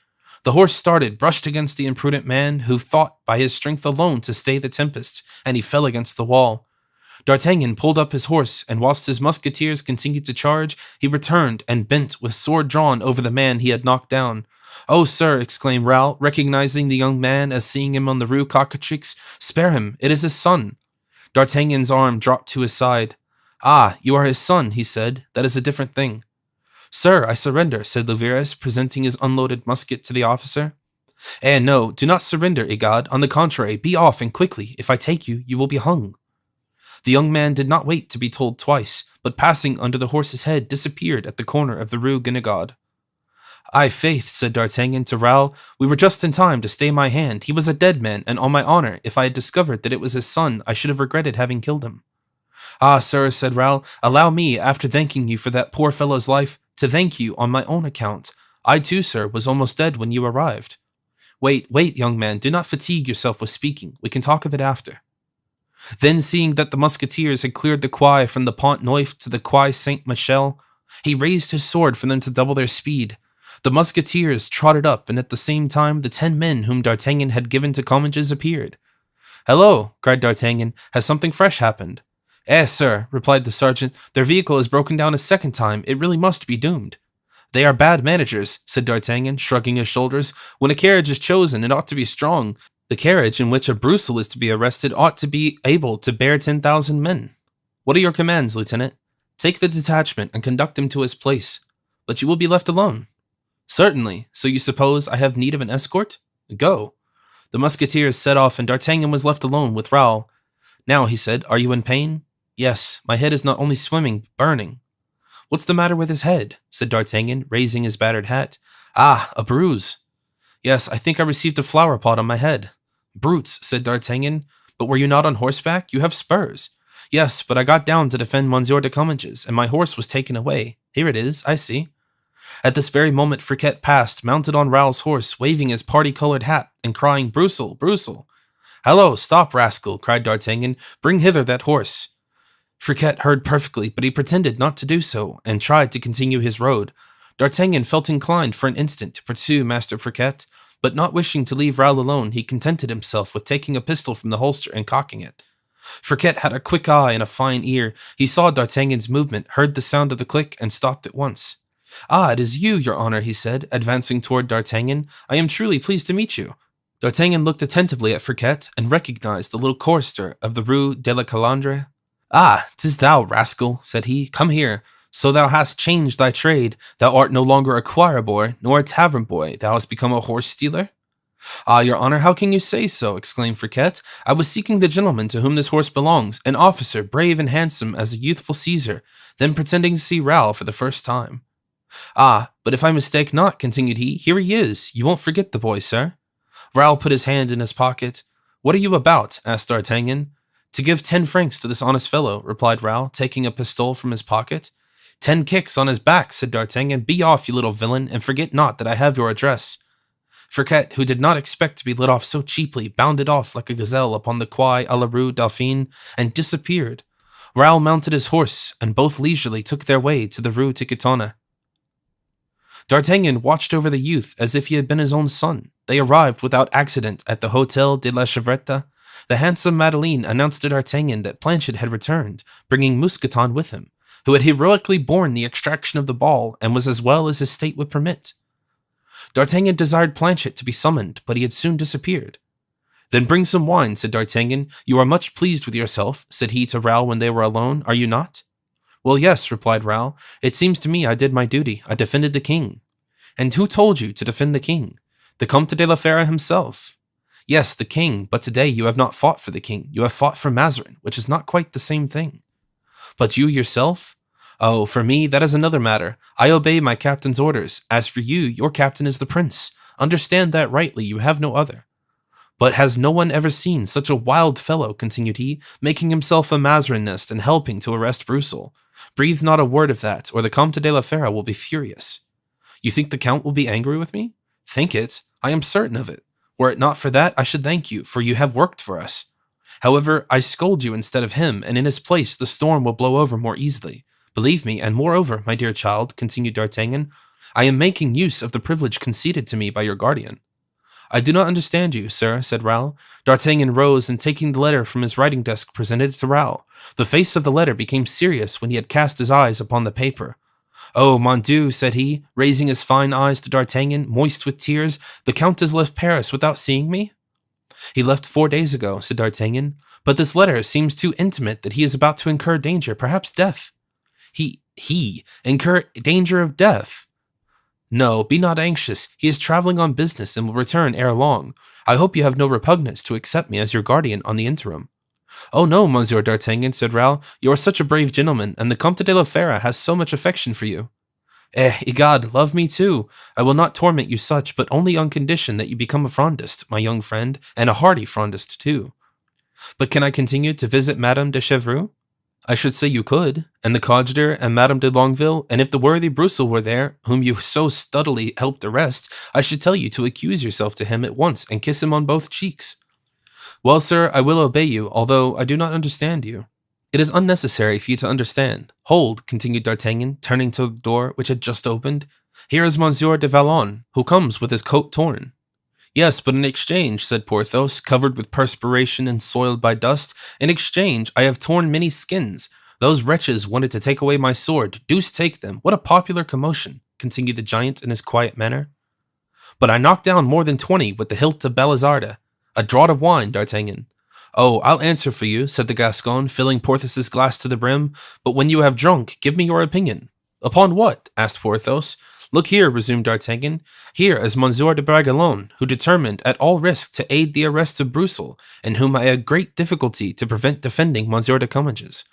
The horse started, brushed against the imprudent man, who thought by his strength alone to stay the tempest, and he fell against the wall. D'Artagnan pulled up his horse, and whilst his musketeers continued to charge, he returned and bent with sword drawn over the man he had knocked down. "Oh, sir," exclaimed Raoul, recognizing the young man as seeing him on the Rue Cocatrix, "spare him, it is his son." D'Artagnan's arm dropped to his side. "Ah, you are his son," he said. "That is a different thing." "Sir, I surrender," said Louvieres, presenting his unloaded musket to the officer. No, do not surrender, Egad. On the contrary, be off, and quickly. If I take you, you will be hung." The young man did not wait to be told twice, but passing under the horse's head, disappeared at the corner of the Rue Guénégaud. "Ay, faith," said D'Artagnan to Raoul, "we were just in time to stay my hand. He was a dead man, and on my honor, if I had discovered that it was his son, I should have regretted having killed him." "Ah, sir," said Raoul, "allow me, after thanking you for that poor fellow's life, to thank you on my own account. I too, sir, was almost dead when you arrived." Wait, young man, do not fatigue yourself with speaking. We can talk of it after." Then, seeing that the musketeers had cleared the quay from the Pont Neuf to the Quai Saint-Michel, he raised his sword for them to double their speed. The musketeers trotted up, and at the same time the 10 men whom D'Artagnan had given to Comminges appeared. "Hello," cried D'Artagnan, "has something fresh happened?" Sir," replied the sergeant, "their vehicle has broken down a second time. It really must be doomed." "They are bad managers," said D'Artagnan, shrugging his shoulders. "When a carriage is chosen, it ought to be strong. The carriage in which a Broussel is to be arrested ought to be able to bear 10,000 men. What are your commands, Lieutenant?" "Take the detachment and conduct him to his place." "But you will be left alone." "Certainly. So you suppose I have need of an escort? Go." The musketeers set off, and D'Artagnan was left alone with Raoul. "Now," he said, "are you in pain?" "Yes, my head is not only swimming, but burning." "What's the matter with his head?" said D'Artagnan, raising his battered hat. "Ah, a bruise." "Yes, I think I received a flower pot on my head." "Brutes," said D'Artagnan. "But were you not on horseback? You have spurs." "Yes, but I got down to defend Monsieur de Comminges, and my horse was taken away. Here it is, I see." At this very moment Friquet passed, mounted on Raoul's horse, waving his party-colored hat, and crying, "Broussel, Broussel." "Hallo, stop, rascal," cried D'Artagnan. "Bring hither that horse." Friquet heard perfectly, but he pretended not to do so, and tried to continue his road. D'Artagnan felt inclined for an instant to pursue Master Friquet, but not wishing to leave Raoul alone, he contented himself with taking a pistol from the holster and cocking it. Friquet had a quick eye and a fine ear. He saw D'Artagnan's movement, heard the sound of the click, and stopped at once. "Ah, it is you, your honor," he said, advancing toward D'Artagnan. "I am truly pleased to meet you." D'Artagnan looked attentively at Friquet, and recognized the little chorister of the Rue de la Calandre. "Ah, 'tis thou, rascal," said he. "Come here. So thou hast changed thy trade. Thou art no longer a choir boy, nor a tavern boy. Thou hast become a horse stealer." "Ah, your honor, how can you say so?" exclaimed Friquet. "I was seeking the gentleman to whom this horse belongs, an officer brave and handsome as a youthful Caesar, then pretending to see Raoul for the first time." "Ah, but if I mistake not," continued he, "here he is. You won't forget the boy, sir." Raoul put his hand in his pocket. "What are you about?" asked D'Artagnan. "To give 10 francs to this honest fellow," replied Raoul, taking a pistol from his pocket. 10 kicks on his back," said D'Artagnan. "Be off, you little villain, and forget not that I have your address." Friquet, who did not expect to be let off so cheaply, bounded off like a gazelle upon the Quai à la Rue Dauphine, and disappeared. Raoul mounted his horse, and both leisurely took their way to the Rue Tiquetonne. D'Artagnan watched over the youth as if he had been his own son. They arrived without accident at the Hôtel de la Chevrette. The handsome Madeleine announced to D'Artagnan that Planchet had returned, bringing Mousqueton with him, who had heroically borne the extraction of the ball, and was as well as his state would permit. D'Artagnan desired Planchet to be summoned, but he had soon disappeared. "Then bring some wine," said D'Artagnan. "You are much pleased with yourself," said he to Raoul when they were alone, "are you not?" "Well, yes," replied Raoul. "It seems to me I did my duty. I defended the king." "And who told you to defend the king?" "The Comte de la Fère himself." "Yes, the king, but today you have not fought for the king. You have fought for Mazarin, which is not quite the same thing." "But you yourself?" "Oh, for me, that is another matter. I obey my captain's orders. As for you, your captain is the prince. Understand that rightly, you have no other." But has no one ever seen such a wild fellow, continued he, making himself a Mazarin nest and helping to arrest Broussel? Breathe not a word of that, or the Comte de la Fera will be furious. You think the Count will be angry with me? Think it? I am certain of it. Were it not for that, I should thank you, for you have worked for us. However, I scold you instead of him, and in his place the storm will blow over more easily. Believe me, and moreover, my dear child, continued D'Artagnan, I am making use of the privilege conceded to me by your guardian. I do not understand you, sir, said Raoul. D'Artagnan rose and taking the letter from his writing desk presented it to Raoul. The face of the letter became serious when he had cast his eyes upon the paper. Oh, mon Dieu, said he, raising his fine eyes to D'Artagnan, moist with tears, the Count has left Paris without seeing me? He left 4 days ago, said D'Artagnan, but this letter seems too intimate that he is about to incur danger, perhaps death. He incur danger of death? No, be not anxious. He is traveling on business and will return ere long. I hope you have no repugnance to accept me as your guardian on the interim. Oh no, Monsieur D'Artagnan, said Raoul. You are such a brave gentleman, and the Comte de la Fera has so much affection for you. Egad, love me too. I will not torment you such, but only on condition that you become a Frondist, my young friend, and a hearty Frondist too. But can I continue to visit Madame de Chevreuse? I should say you could, and the Coadjutor and Madame de Longueville, and if the worthy Broussel were there, whom you so studdily helped arrest, I should tell you to accuse yourself to him at once and kiss him on both cheeks. Well, sir, I will obey you, although I do not understand you. It is unnecessary for you to understand. Hold, continued D'Artagnan, turning to the door which had just opened. Here is Monsieur de Vallon, who comes with his coat torn. Yes, but in exchange, said Porthos, covered with perspiration and soiled by dust, in exchange I have torn many skins. Those wretches wanted to take away my sword. Deuce take them. What a popular commotion, continued the giant in his quiet manner. But I knocked down more than 20 with the hilt of Balizarde. A draught of wine, D'Artagnan. Oh, I'll answer for you, said the Gascon, filling Porthos's glass to the brim. But when you have drunk, give me your opinion. Upon what? Asked Porthos. Look here, resumed D'Artagnan. Here is Monsieur de Bragelonne, who determined at all risk to aid the arrest of Broussel, and whom I had great difficulty to prevent defending Monsieur de Comminges.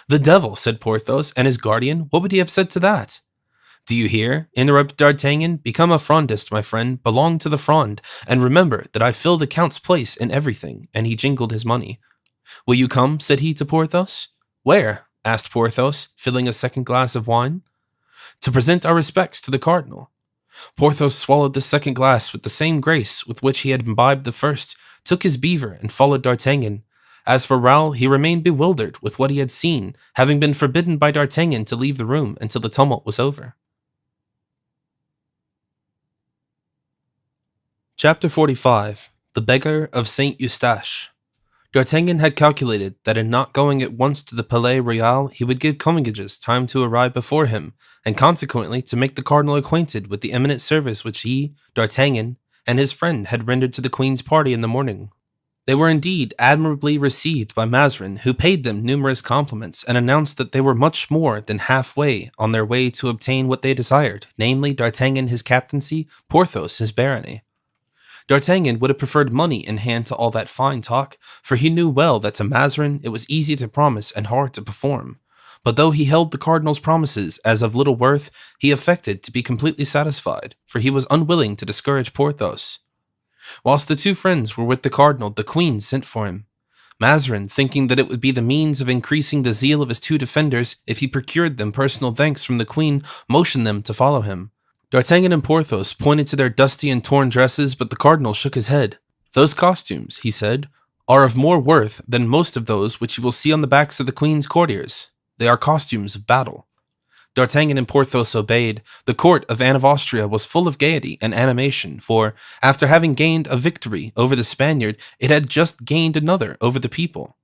The devil, said Porthos, and his guardian, what would he have said to that? Do you hear? Interrupted D'Artagnan. Become a Frondist, my friend, belong to the Fronde, and remember that I fill the Count's place in everything, and he jingled his money. Will you come? Said he to Porthos. Where? Asked Porthos, filling a second glass of wine. To present our respects to the cardinal. Porthos swallowed the second glass with the same grace with which he had imbibed the first, took his beaver, and followed D'Artagnan. As for Raoul, he remained bewildered with what he had seen, having been forbidden by D'Artagnan to leave the room until the tumult was over. Chapter 45. The Beggar of Saint Eustache. D'Artagnan had calculated that in not going at once to the Palais Royal, he would give Comminges time to arrive before him, and consequently to make the cardinal acquainted with the eminent service which he, D'Artagnan, and his friend had rendered to the Queen's party in the morning. They were indeed admirably received by Mazarin, who paid them numerous compliments and announced that they were much more than halfway on their way to obtain what they desired, namely D'Artagnan his captaincy, Porthos his barony. D'Artagnan would have preferred money in hand to all that fine talk, for he knew well that to Mazarin it was easy to promise and hard to perform. But though he held the cardinal's promises as of little worth, he affected to be completely satisfied, for he was unwilling to discourage Porthos. Whilst the two friends were with the cardinal, the queen sent for him. Mazarin, thinking that it would be the means of increasing the zeal of his two defenders if he procured them personal thanks from the queen, motioned them to follow him. D'Artagnan and Porthos pointed to their dusty and torn dresses, but the cardinal shook his head. Those costumes, he said, are of more worth than most of those which you will see on the backs of the queen's courtiers. They are costumes of battle. D'Artagnan and Porthos obeyed. The court of Anne of Austria was full of gaiety and animation, for, after having gained a victory over the Spaniard, it had just gained another over the people.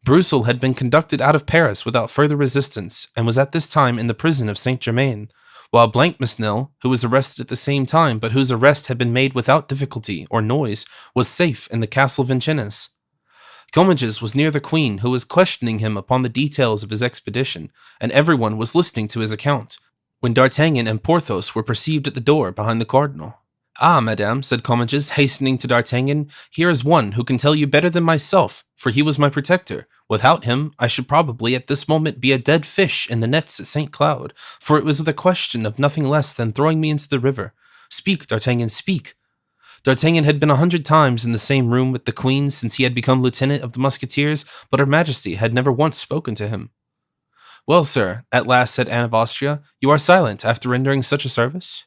Broussel had been conducted out of Paris without further resistance, and was at this time in the prison of Saint-Germain, while Blancmesnil, who was arrested at the same time, but whose arrest had been made without difficulty or noise, was safe in the castle Vincennes. Comminges was near the queen, who was questioning him upon the details of his expedition, and everyone was listening to his account, when D'Artagnan and Porthos were perceived at the door behind the cardinal. Ah, madame, said Comminges, hastening to D'Artagnan, here is one who can tell you better than myself, for he was my protector. Without him, I should probably at this moment be a dead fish in the nets at St. Cloud, for it was the question of nothing less than throwing me into the river. Speak, D'Artagnan, speak. D'Artagnan had been 100 times in the same room with the queen since he had become lieutenant of the musketeers, but her majesty had never once spoken to him. "Well, sir," at last said Anne of Austria, "you are silent after rendering such a service?"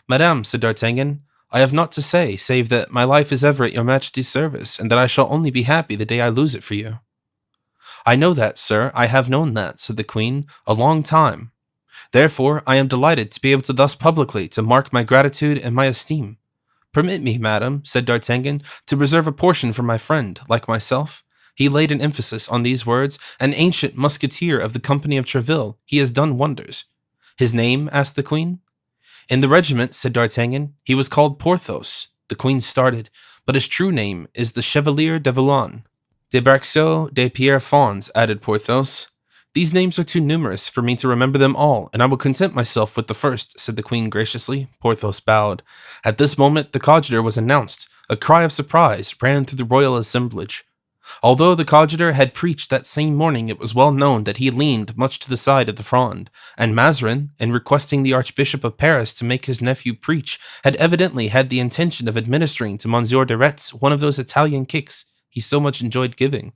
"Madame," said D'Artagnan, "I have naught to say, save that my life is ever at your majesty's service, and that I shall only be happy the day I lose it for you." "I know that, sir, I have known that," said the queen, "a long time. Therefore, I am delighted to be able to thus publicly to mark my gratitude and my esteem. Permit me, madam," said D'Artagnan, "to reserve a portion for my friend, like myself." He laid an emphasis on these words, "an ancient musketeer of the company of Treville. He has done wonders." "His name?" asked the queen. "In the regiment," said D'Artagnan, "he was called Porthos." The queen started, "But his true name is the Chevalier de Villon." "De Braxeau de Pierrefonds," added Porthos. "These names are too numerous for me to remember them all, and I will content myself with the first," said the queen graciously. Porthos bowed. At this moment the coadjutor was announced. A cry of surprise ran through the royal assemblage. Although the coadjutor had preached that same morning, it was well known that he leaned much to the side of the Fronde, and Mazarin, in requesting the Archbishop of Paris to make his nephew preach, had evidently had the intention of administering to Monsieur de Retz one of those Italian kicks he so much enjoyed giving.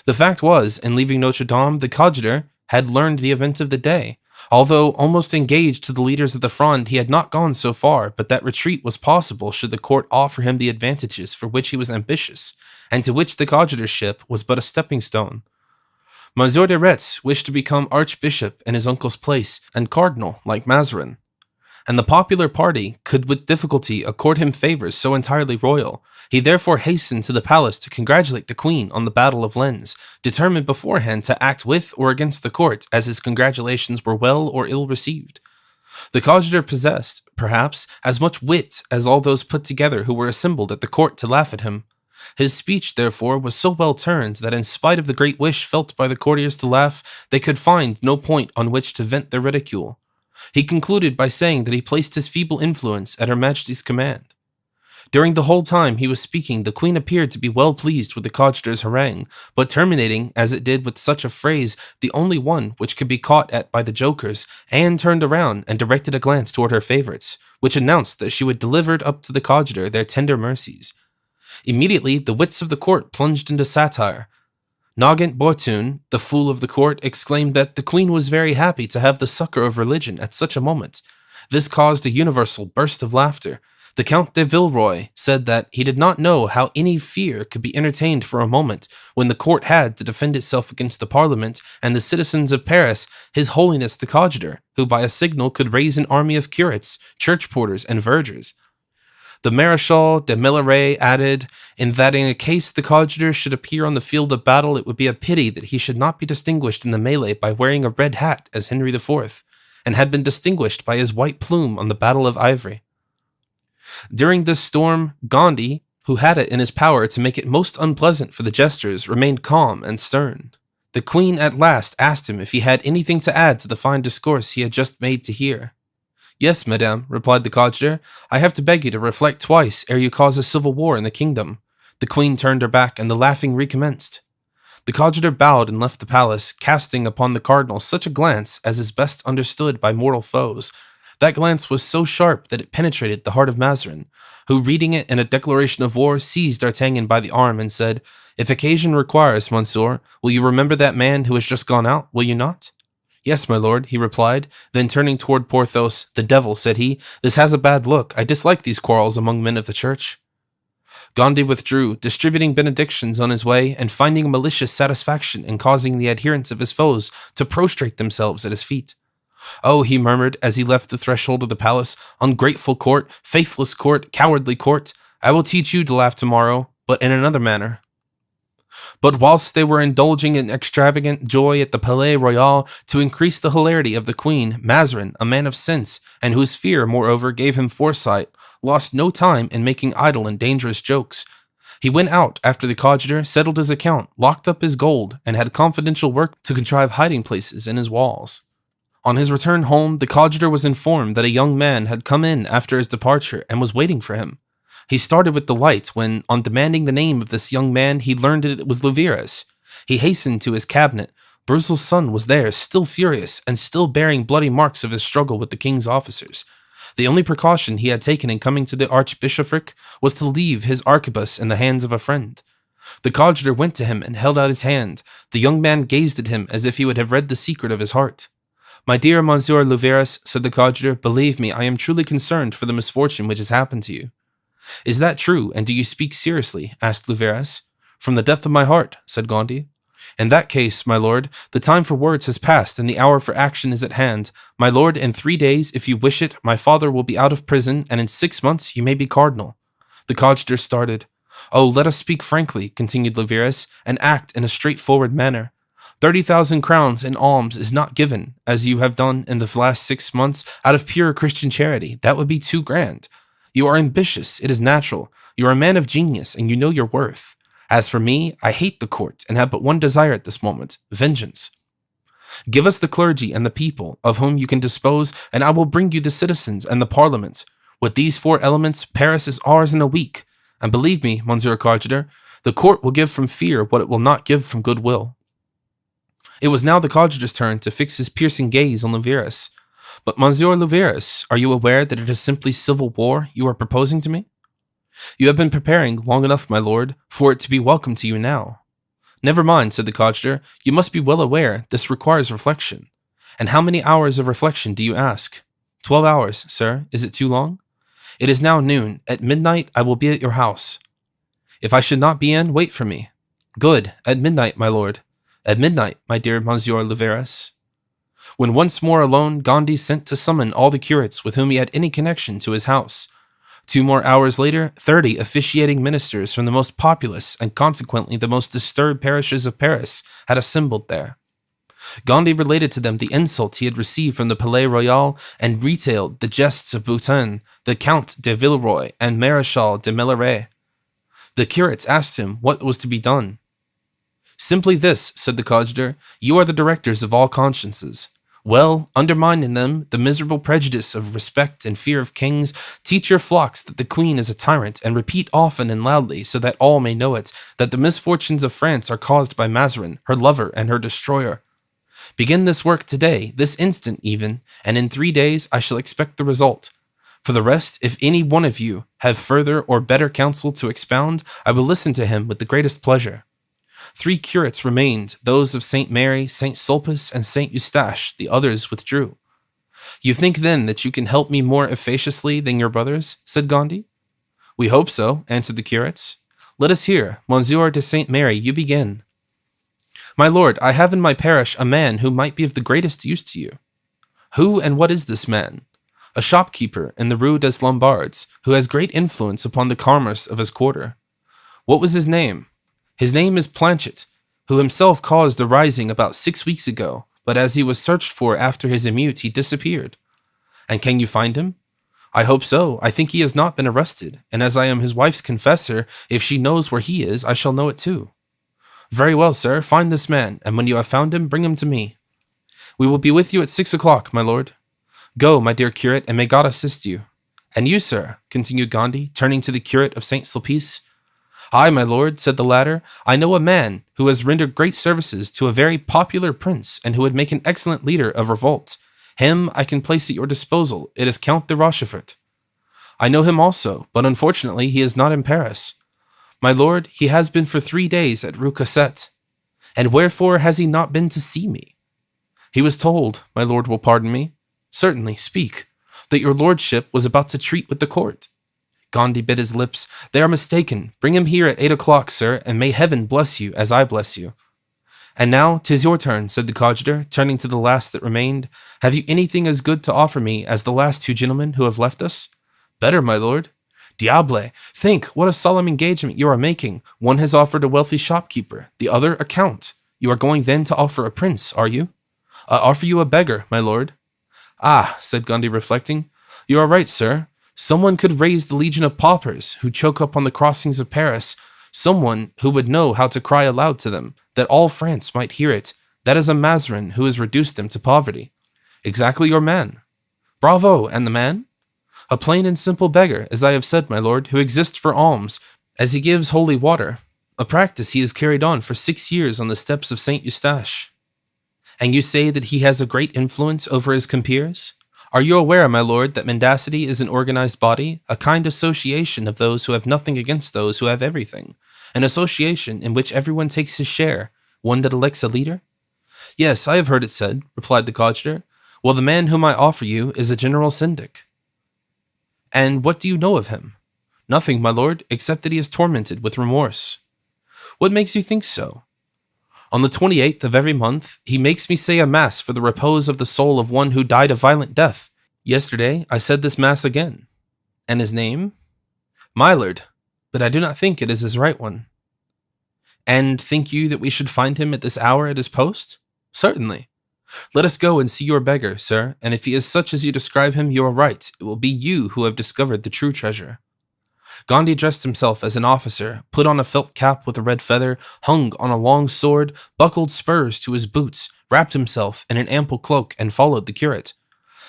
The fact was, in leaving Notre Dame, the coadjutor had learned the event of the day. Although almost engaged to the leaders of the Fronde, he had not gone so far, but that retreat was possible should the court offer him the advantages for which he was ambitious, and to which the coadjutorship was but a stepping stone. Monsieur de Retz wished to become archbishop in his uncle's place, and cardinal like Mazarin, and the popular party could with difficulty accord him favors so entirely royal. He therefore hastened to the palace to congratulate the queen on the Battle of Lens, determined beforehand to act with or against the court, as his congratulations were well or ill received. The coadjutor possessed, perhaps, as much wit as all those put together who were assembled at the court to laugh at him. His speech, therefore, was so well turned that in spite of the great wish felt by the courtiers to laugh, they could find no point on which to vent their ridicule. He concluded by saying that he placed his feeble influence at Her Majesty's command. During the whole time he was speaking, the queen appeared to be well pleased with the coadjutor's harangue, but terminating, as it did with such a phrase, the only one which could be caught at by the jokers, Anne turned around and directed a glance toward her favorites, which announced that she would deliver up to the coadjutor their tender mercies. Immediately the wits of the court plunged into satire. Nogent Bortune, the fool of the court, exclaimed that the queen was very happy to have the succor of religion at such a moment. This caused a universal burst of laughter. The Count de Villeroy said that he did not know how any fear could be entertained for a moment when the court had to defend itself against the Parliament and the citizens of Paris, His Holiness the Coadjutor, who by a signal could raise an army of curates, church porters, and vergers. The Maréchal de Meilleraye added, in that in a case the coadjutor should appear on the field of battle, it would be a pity that he should not be distinguished in the melee by wearing a red hat as Henry IV, and had been distinguished by his white plume on the Battle of Ivry. During this storm, Gondy, who had it in his power to make it most unpleasant for the jesters, remained calm and stern. The queen at last asked him if he had anything to add to the fine discourse he had just made to hear. "Yes, madame," replied the coadjutor, "I have to beg you to reflect twice ere you cause a civil war in the kingdom." The queen turned her back, and the laughing recommenced. The coadjutor bowed and left the palace, casting upon the cardinal such a glance as is best understood by mortal foes. That glance was so sharp that it penetrated the heart of Mazarin, who, reading it in a declaration of war, seized D'Artagnan by the arm and said, "If occasion requires, monsieur, will you remember that man who has just gone out, will you not?" "Yes, my lord," he replied. Then turning toward Porthos, "The devil," said he, "this has a bad look. I dislike these quarrels among men of the church." Gondy withdrew, distributing benedictions on his way, and finding a malicious satisfaction in causing the adherents of his foes to prostrate themselves at his feet. "Oh," he murmured as he left the threshold of the palace, "ungrateful court, faithless court, cowardly court, I will teach you to laugh tomorrow, but in another manner." But whilst they were indulging in extravagant joy at the Palais Royal, to increase the hilarity of the queen, Mazarin, a man of sense, and whose fear, moreover, gave him foresight, lost no time in making idle and dangerous jokes. He went out after the coadjutor, settled his account, locked up his gold, and had confidential work to contrive hiding places in his walls. On his return home, the coadjutor was informed that a young man had come in after his departure and was waiting for him. He started with delight when, on demanding the name of this young man, he learned that it was Louverus. He hastened to his cabinet. Brusel's son was there, still furious, and still bearing bloody marks of his struggle with the king's officers. The only precaution he had taken in coming to the archbishopric was to leave his arquebus in the hands of a friend. The coadjutor went to him and held out his hand. The young man gazed at him as if he would have read the secret of his heart. "My dear Monsieur Louveras," said the coadjutor, "believe me, I am truly concerned for the misfortune which has happened to you." "Is that true, and do you speak seriously?" asked Louveras. "From the depth of my heart," said Gondy. "In that case, my lord, the time for words has passed and the hour for action is at hand. My lord, in 3 days, if you wish it, my father will be out of prison, and in 6 months you may be cardinal." The coadjutor started. "Oh, let us speak frankly," continued Louveras, "and act in a straightforward manner. 30,000 crowns in alms is not given, as you have done in the last 6 months, out of pure Christian charity. That would be too grand. You are ambitious, it is natural. You are a man of genius, and you know your worth. As for me, I hate the court, and have but one desire at this moment: vengeance. Give us the clergy and the people, of whom you can dispose, and I will bring you the citizens and the parliament. With these 4 elements, Paris is ours in a week. And believe me, Monsieur Coadjutor, the court will give from fear what it will not give from goodwill." It was now the coadjutor's turn to fix his piercing gaze on Louveras. "But Monsieur Louveras, are you aware that it is simply civil war you are proposing to me?" "You have been preparing long enough, my lord, for it to be welcome to you now." "Never mind," said the coadjutor. "You must be well aware this requires reflection. And how many hours of reflection do you ask?" 12 hours, sir. Is it too long?" "It is now noon. At midnight I will be at your house." "If I should not be in, wait for me." "Good. At midnight, my lord." "At midnight, my dear Monsieur Louveras." When once more alone, Gondy sent to summon all the curates with whom he had any connection to his house. 2 more hours later, 30 officiating ministers from the most populous and consequently the most disturbed parishes of Paris had assembled there. Gondy related to them the insults he had received from the Palais Royal and retailed the jests of Boutin, the Count de Villeroy, and Maréchal de Meilleraye. The curates asked him what was to be done. "Simply this," said the coadjutor, "you are the directors of all consciences. Well, undermine in them the miserable prejudice of respect and fear of kings, teach your flocks that the queen is a tyrant, and repeat often and loudly, so that all may know it, that the misfortunes of France are caused by Mazarin, her lover and her destroyer. Begin this work today, this instant even, and in 3 days I shall expect the result. For the rest, if any one of you have further or better counsel to expound, I will listen to him with the greatest pleasure." 3 curates remained, those of St. Mary, St. Sulpice, and St. Eustache. The others withdrew. "You think, then, that you can help me more efficaciously than your brothers?" said Gondy. "We hope so," answered the curates. "Let us hear. Monsieur de St. Mary, you begin." "My lord, I have in my parish a man who might be of the greatest use to you." "Who and what is this man?" "A shopkeeper in the Rue des Lombards, who has great influence upon the commerce of his quarter." "What was his name?" "His name is Planchet, who himself caused a rising about 6 weeks ago, but as he was searched for after his emeute, he disappeared." "And can you find him?" "I hope so. I think he has not been arrested, and as I am his wife's confessor, if she knows where he is, I shall know it too." "Very well, sir. Find this man, and when you have found him, bring him to me." "We will be with you at 6 o'clock, my lord." "Go, my dear curate, and may God assist you." "And you, sir," continued Gondy, turning to the curate of St. Sulpice. "I, my lord," said the latter, "I know a man who has rendered great services to a very popular prince and who would make an excellent leader of revolt. Him I can place at your disposal. It is Count de Rochefort." "I know him also, but unfortunately he is not in Paris." "My lord, he has been for 3 days at Rue Cassette." "And wherefore has he not been to see me?" "He was told, my lord will pardon me." "Certainly, speak." "That your lordship was about to treat with the court." Gondy bit his lips. "They are mistaken. Bring him here at 8 o'clock, sir, and may heaven bless you as I bless you." "And now 'tis your turn," said the coadjutor, turning to the last that remained. "Have you anything as good to offer me as the last 2 gentlemen who have left us?" "Better, my lord." "Diable! Think what a solemn engagement you are making. One has offered a wealthy shopkeeper, the other a count. You are going then to offer a prince, are you?" "I offer you a beggar, my lord." "Ah," said Gondy, reflecting, "you are right, sir. Someone could raise the legion of paupers who choke up on the crossings of Paris. Someone who would know how to cry aloud to them, that all France might hear it. That is a Mazarin who has reduced them to poverty." "Exactly your man." "Bravo! And the man?" "A plain and simple beggar, as I have said, my lord, who exists for alms, as he gives holy water, a practice he has carried on for 6 years on the steps of St. Eustache." "And you say that he has a great influence over his compeers?" Are you aware, my lord, that mendacity is an organized body, a kind association of those who have nothing against those who have everything, an association in which everyone takes his share, one that elects a leader? Yes, I have heard it said, replied the coadjutor. Well, the man whom I offer you is a general syndic. And what do you know of him? Nothing, my lord, except that he is tormented with remorse. What makes you think so? On the 28th of every month, he makes me say a mass for the repose of the soul of one who died a violent death. Yesterday, I said this mass again. And his name? My lord, but I do not think it is his right one. And think you that we should find him at this hour at his post? Certainly. Let us go and see your beggar, sir, and if he is such as you describe him, you are right. It will be you who have discovered the true treasure. Gandhi dressed himself as an officer, put on a felt cap with a red feather, hung on a long sword, buckled spurs to his boots, wrapped himself in an ample cloak, and followed the curate.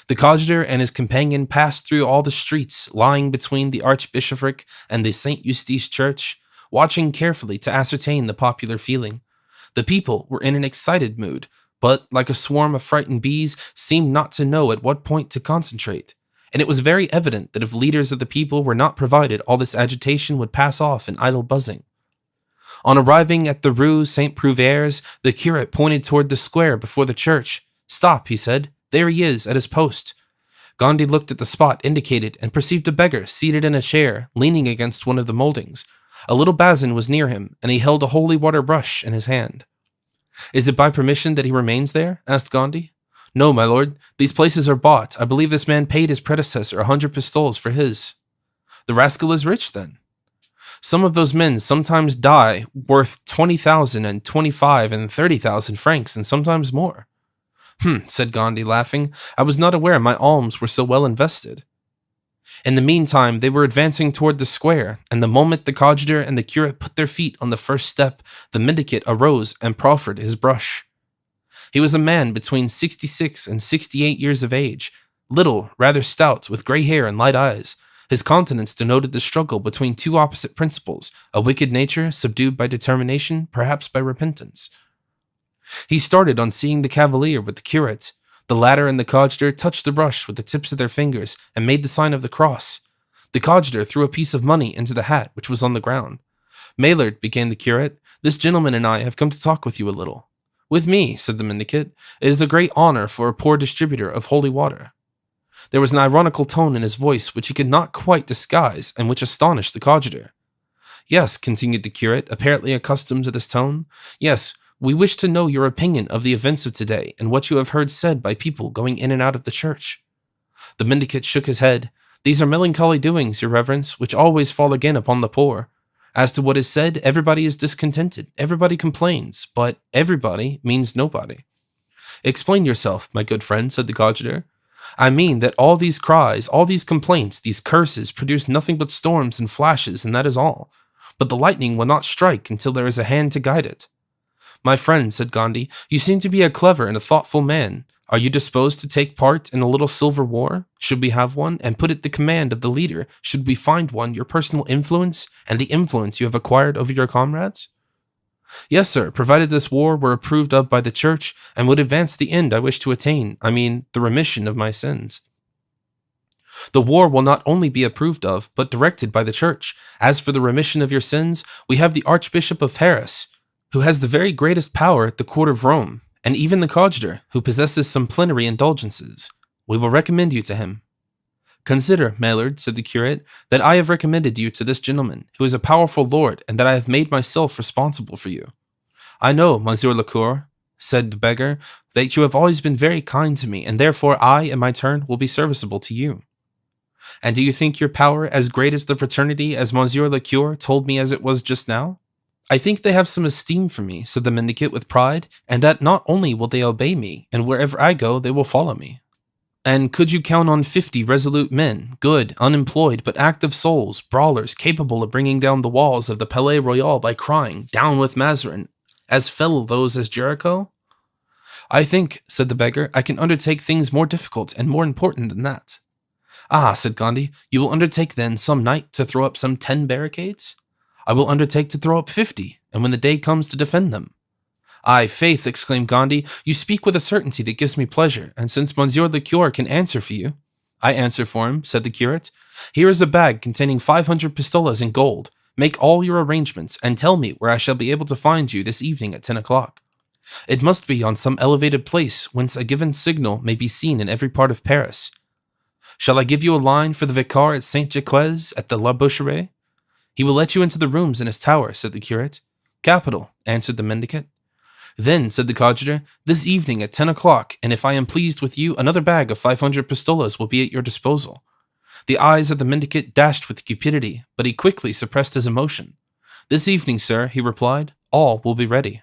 The coadjutor and his companion passed through all the streets lying between the archbishopric and the St. Eustace church, watching carefully to ascertain the popular feeling. The people were in an excited mood, but, like a swarm of frightened bees, seemed not to know at what point to concentrate. And it was very evident that if leaders of the people were not provided, all this agitation would pass off in idle buzzing. On arriving at the Rue St. Prouvaires, the curate pointed toward the square before the church. Stop, he said. There he is, at his post. Gandhi looked at the spot indicated and perceived a beggar seated in a chair, leaning against one of the moldings. A little basin was near him, and he held a holy water brush in his hand. Is it by permission that he remains there? Asked Gandhi. No, my lord. These places are bought. I believe this man paid his predecessor 100 pistoles for his. The rascal is rich, then. Some of those men sometimes die worth 20,000 and 25 and 30,000 francs, and sometimes more. Said Gandhi, laughing. I was not aware my alms were so well invested. In the meantime, they were advancing toward the square, and the moment the coadjutor and the curate put their feet on the first step, the mendicant arose and proffered his brush. He was a man between 66 and 68 years of age, little, rather stout, with gray hair and light eyes. His countenance denoted the struggle between two opposite principles, a wicked nature subdued by determination, perhaps by repentance. He started on seeing the cavalier with the curate. The latter and the coadjutor touched the brush with the tips of their fingers and made the sign of the cross. The coadjutor threw a piece of money into the hat which was on the ground. Maillard, began the curate, this gentleman and I have come to talk with you a little. With me, said the mendicant, it is a great honor for a poor distributor of holy water. There was an ironical tone in his voice which he could not quite disguise and which astonished the coadjutor. Yes, continued the curate, apparently accustomed to this tone. Yes, we wish to know your opinion of the events of today and what you have heard said by people going in and out of the church. The mendicant shook his head. These are melancholy doings, your reverence, which always fall again upon the poor. As to what is said, everybody is discontented, everybody complains, but everybody means nobody. Explain yourself, my good friend, said the coadjutor. I mean that all these cries, all these complaints, these curses produce nothing but storms and flashes, and that is all. But the lightning will not strike until there is a hand to guide it. My friend, said Gandhi, you seem to be a clever and a thoughtful man. Are you disposed to take part in a little silver war? Should we have one, and put at the command of the leader, should we find one, your personal influence, and the influence you have acquired over your comrades? Yes, sir, provided this war were approved of by the church, and would advance the end I wish to attain, I mean, the remission of my sins. The war will not only be approved of, but directed by the church. As for the remission of your sins, we have the Archbishop of Paris, who has the very greatest power at the court of Rome, and even the coadjutor, who possesses some plenary indulgences. We will recommend you to him. Consider, Maillard, said the curate, that I have recommended you to this gentleman, who is a powerful lord, and that I have made myself responsible for you. I know, Monsieur le Curé, said the beggar, that you have always been very kind to me, and therefore I, in my turn, will be serviceable to you. And do you think your power as great as the fraternity as Monsieur le Curé told me as it was just now? I think they have some esteem for me, said the mendicant with pride, and that not only will they obey me, and wherever I go they will follow me. And could you count on 50 resolute men, good, unemployed, but active souls, brawlers, capable of bringing down the walls of the Palais Royal by crying, down with Mazarin, as fell those as Jericho? I think, said the beggar, I can undertake things more difficult and more important than that. Ah, said Gandhi, you will undertake then some night to throw up some 10 barricades? I will undertake to throw up 50, and when the day comes to defend them. "Aye, faith," exclaimed Gandhi, "you speak with a certainty that gives me pleasure, and since Monsieur le Curé can answer for you—" "I answer for him," said the curate. "Here is a bag containing 500 pistolas in gold. Make all your arrangements, and tell me where I shall be able to find you this evening at 10 o'clock. It must be on some elevated place whence a given signal may be seen in every part of Paris. Shall I give you a line for the vicar at Saint-Jacques at the La Boucherie? He will let you into the rooms in his tower," said the curate. "Capital," answered the mendicant. "Then," said the coadjutor, "this evening at 10 o'clock, and if I am pleased with you, another bag of 500 pistolas will be at your disposal." The eyes of the mendicant dashed with cupidity, but he quickly suppressed his emotion. "This evening, sir," he replied, "all will be ready."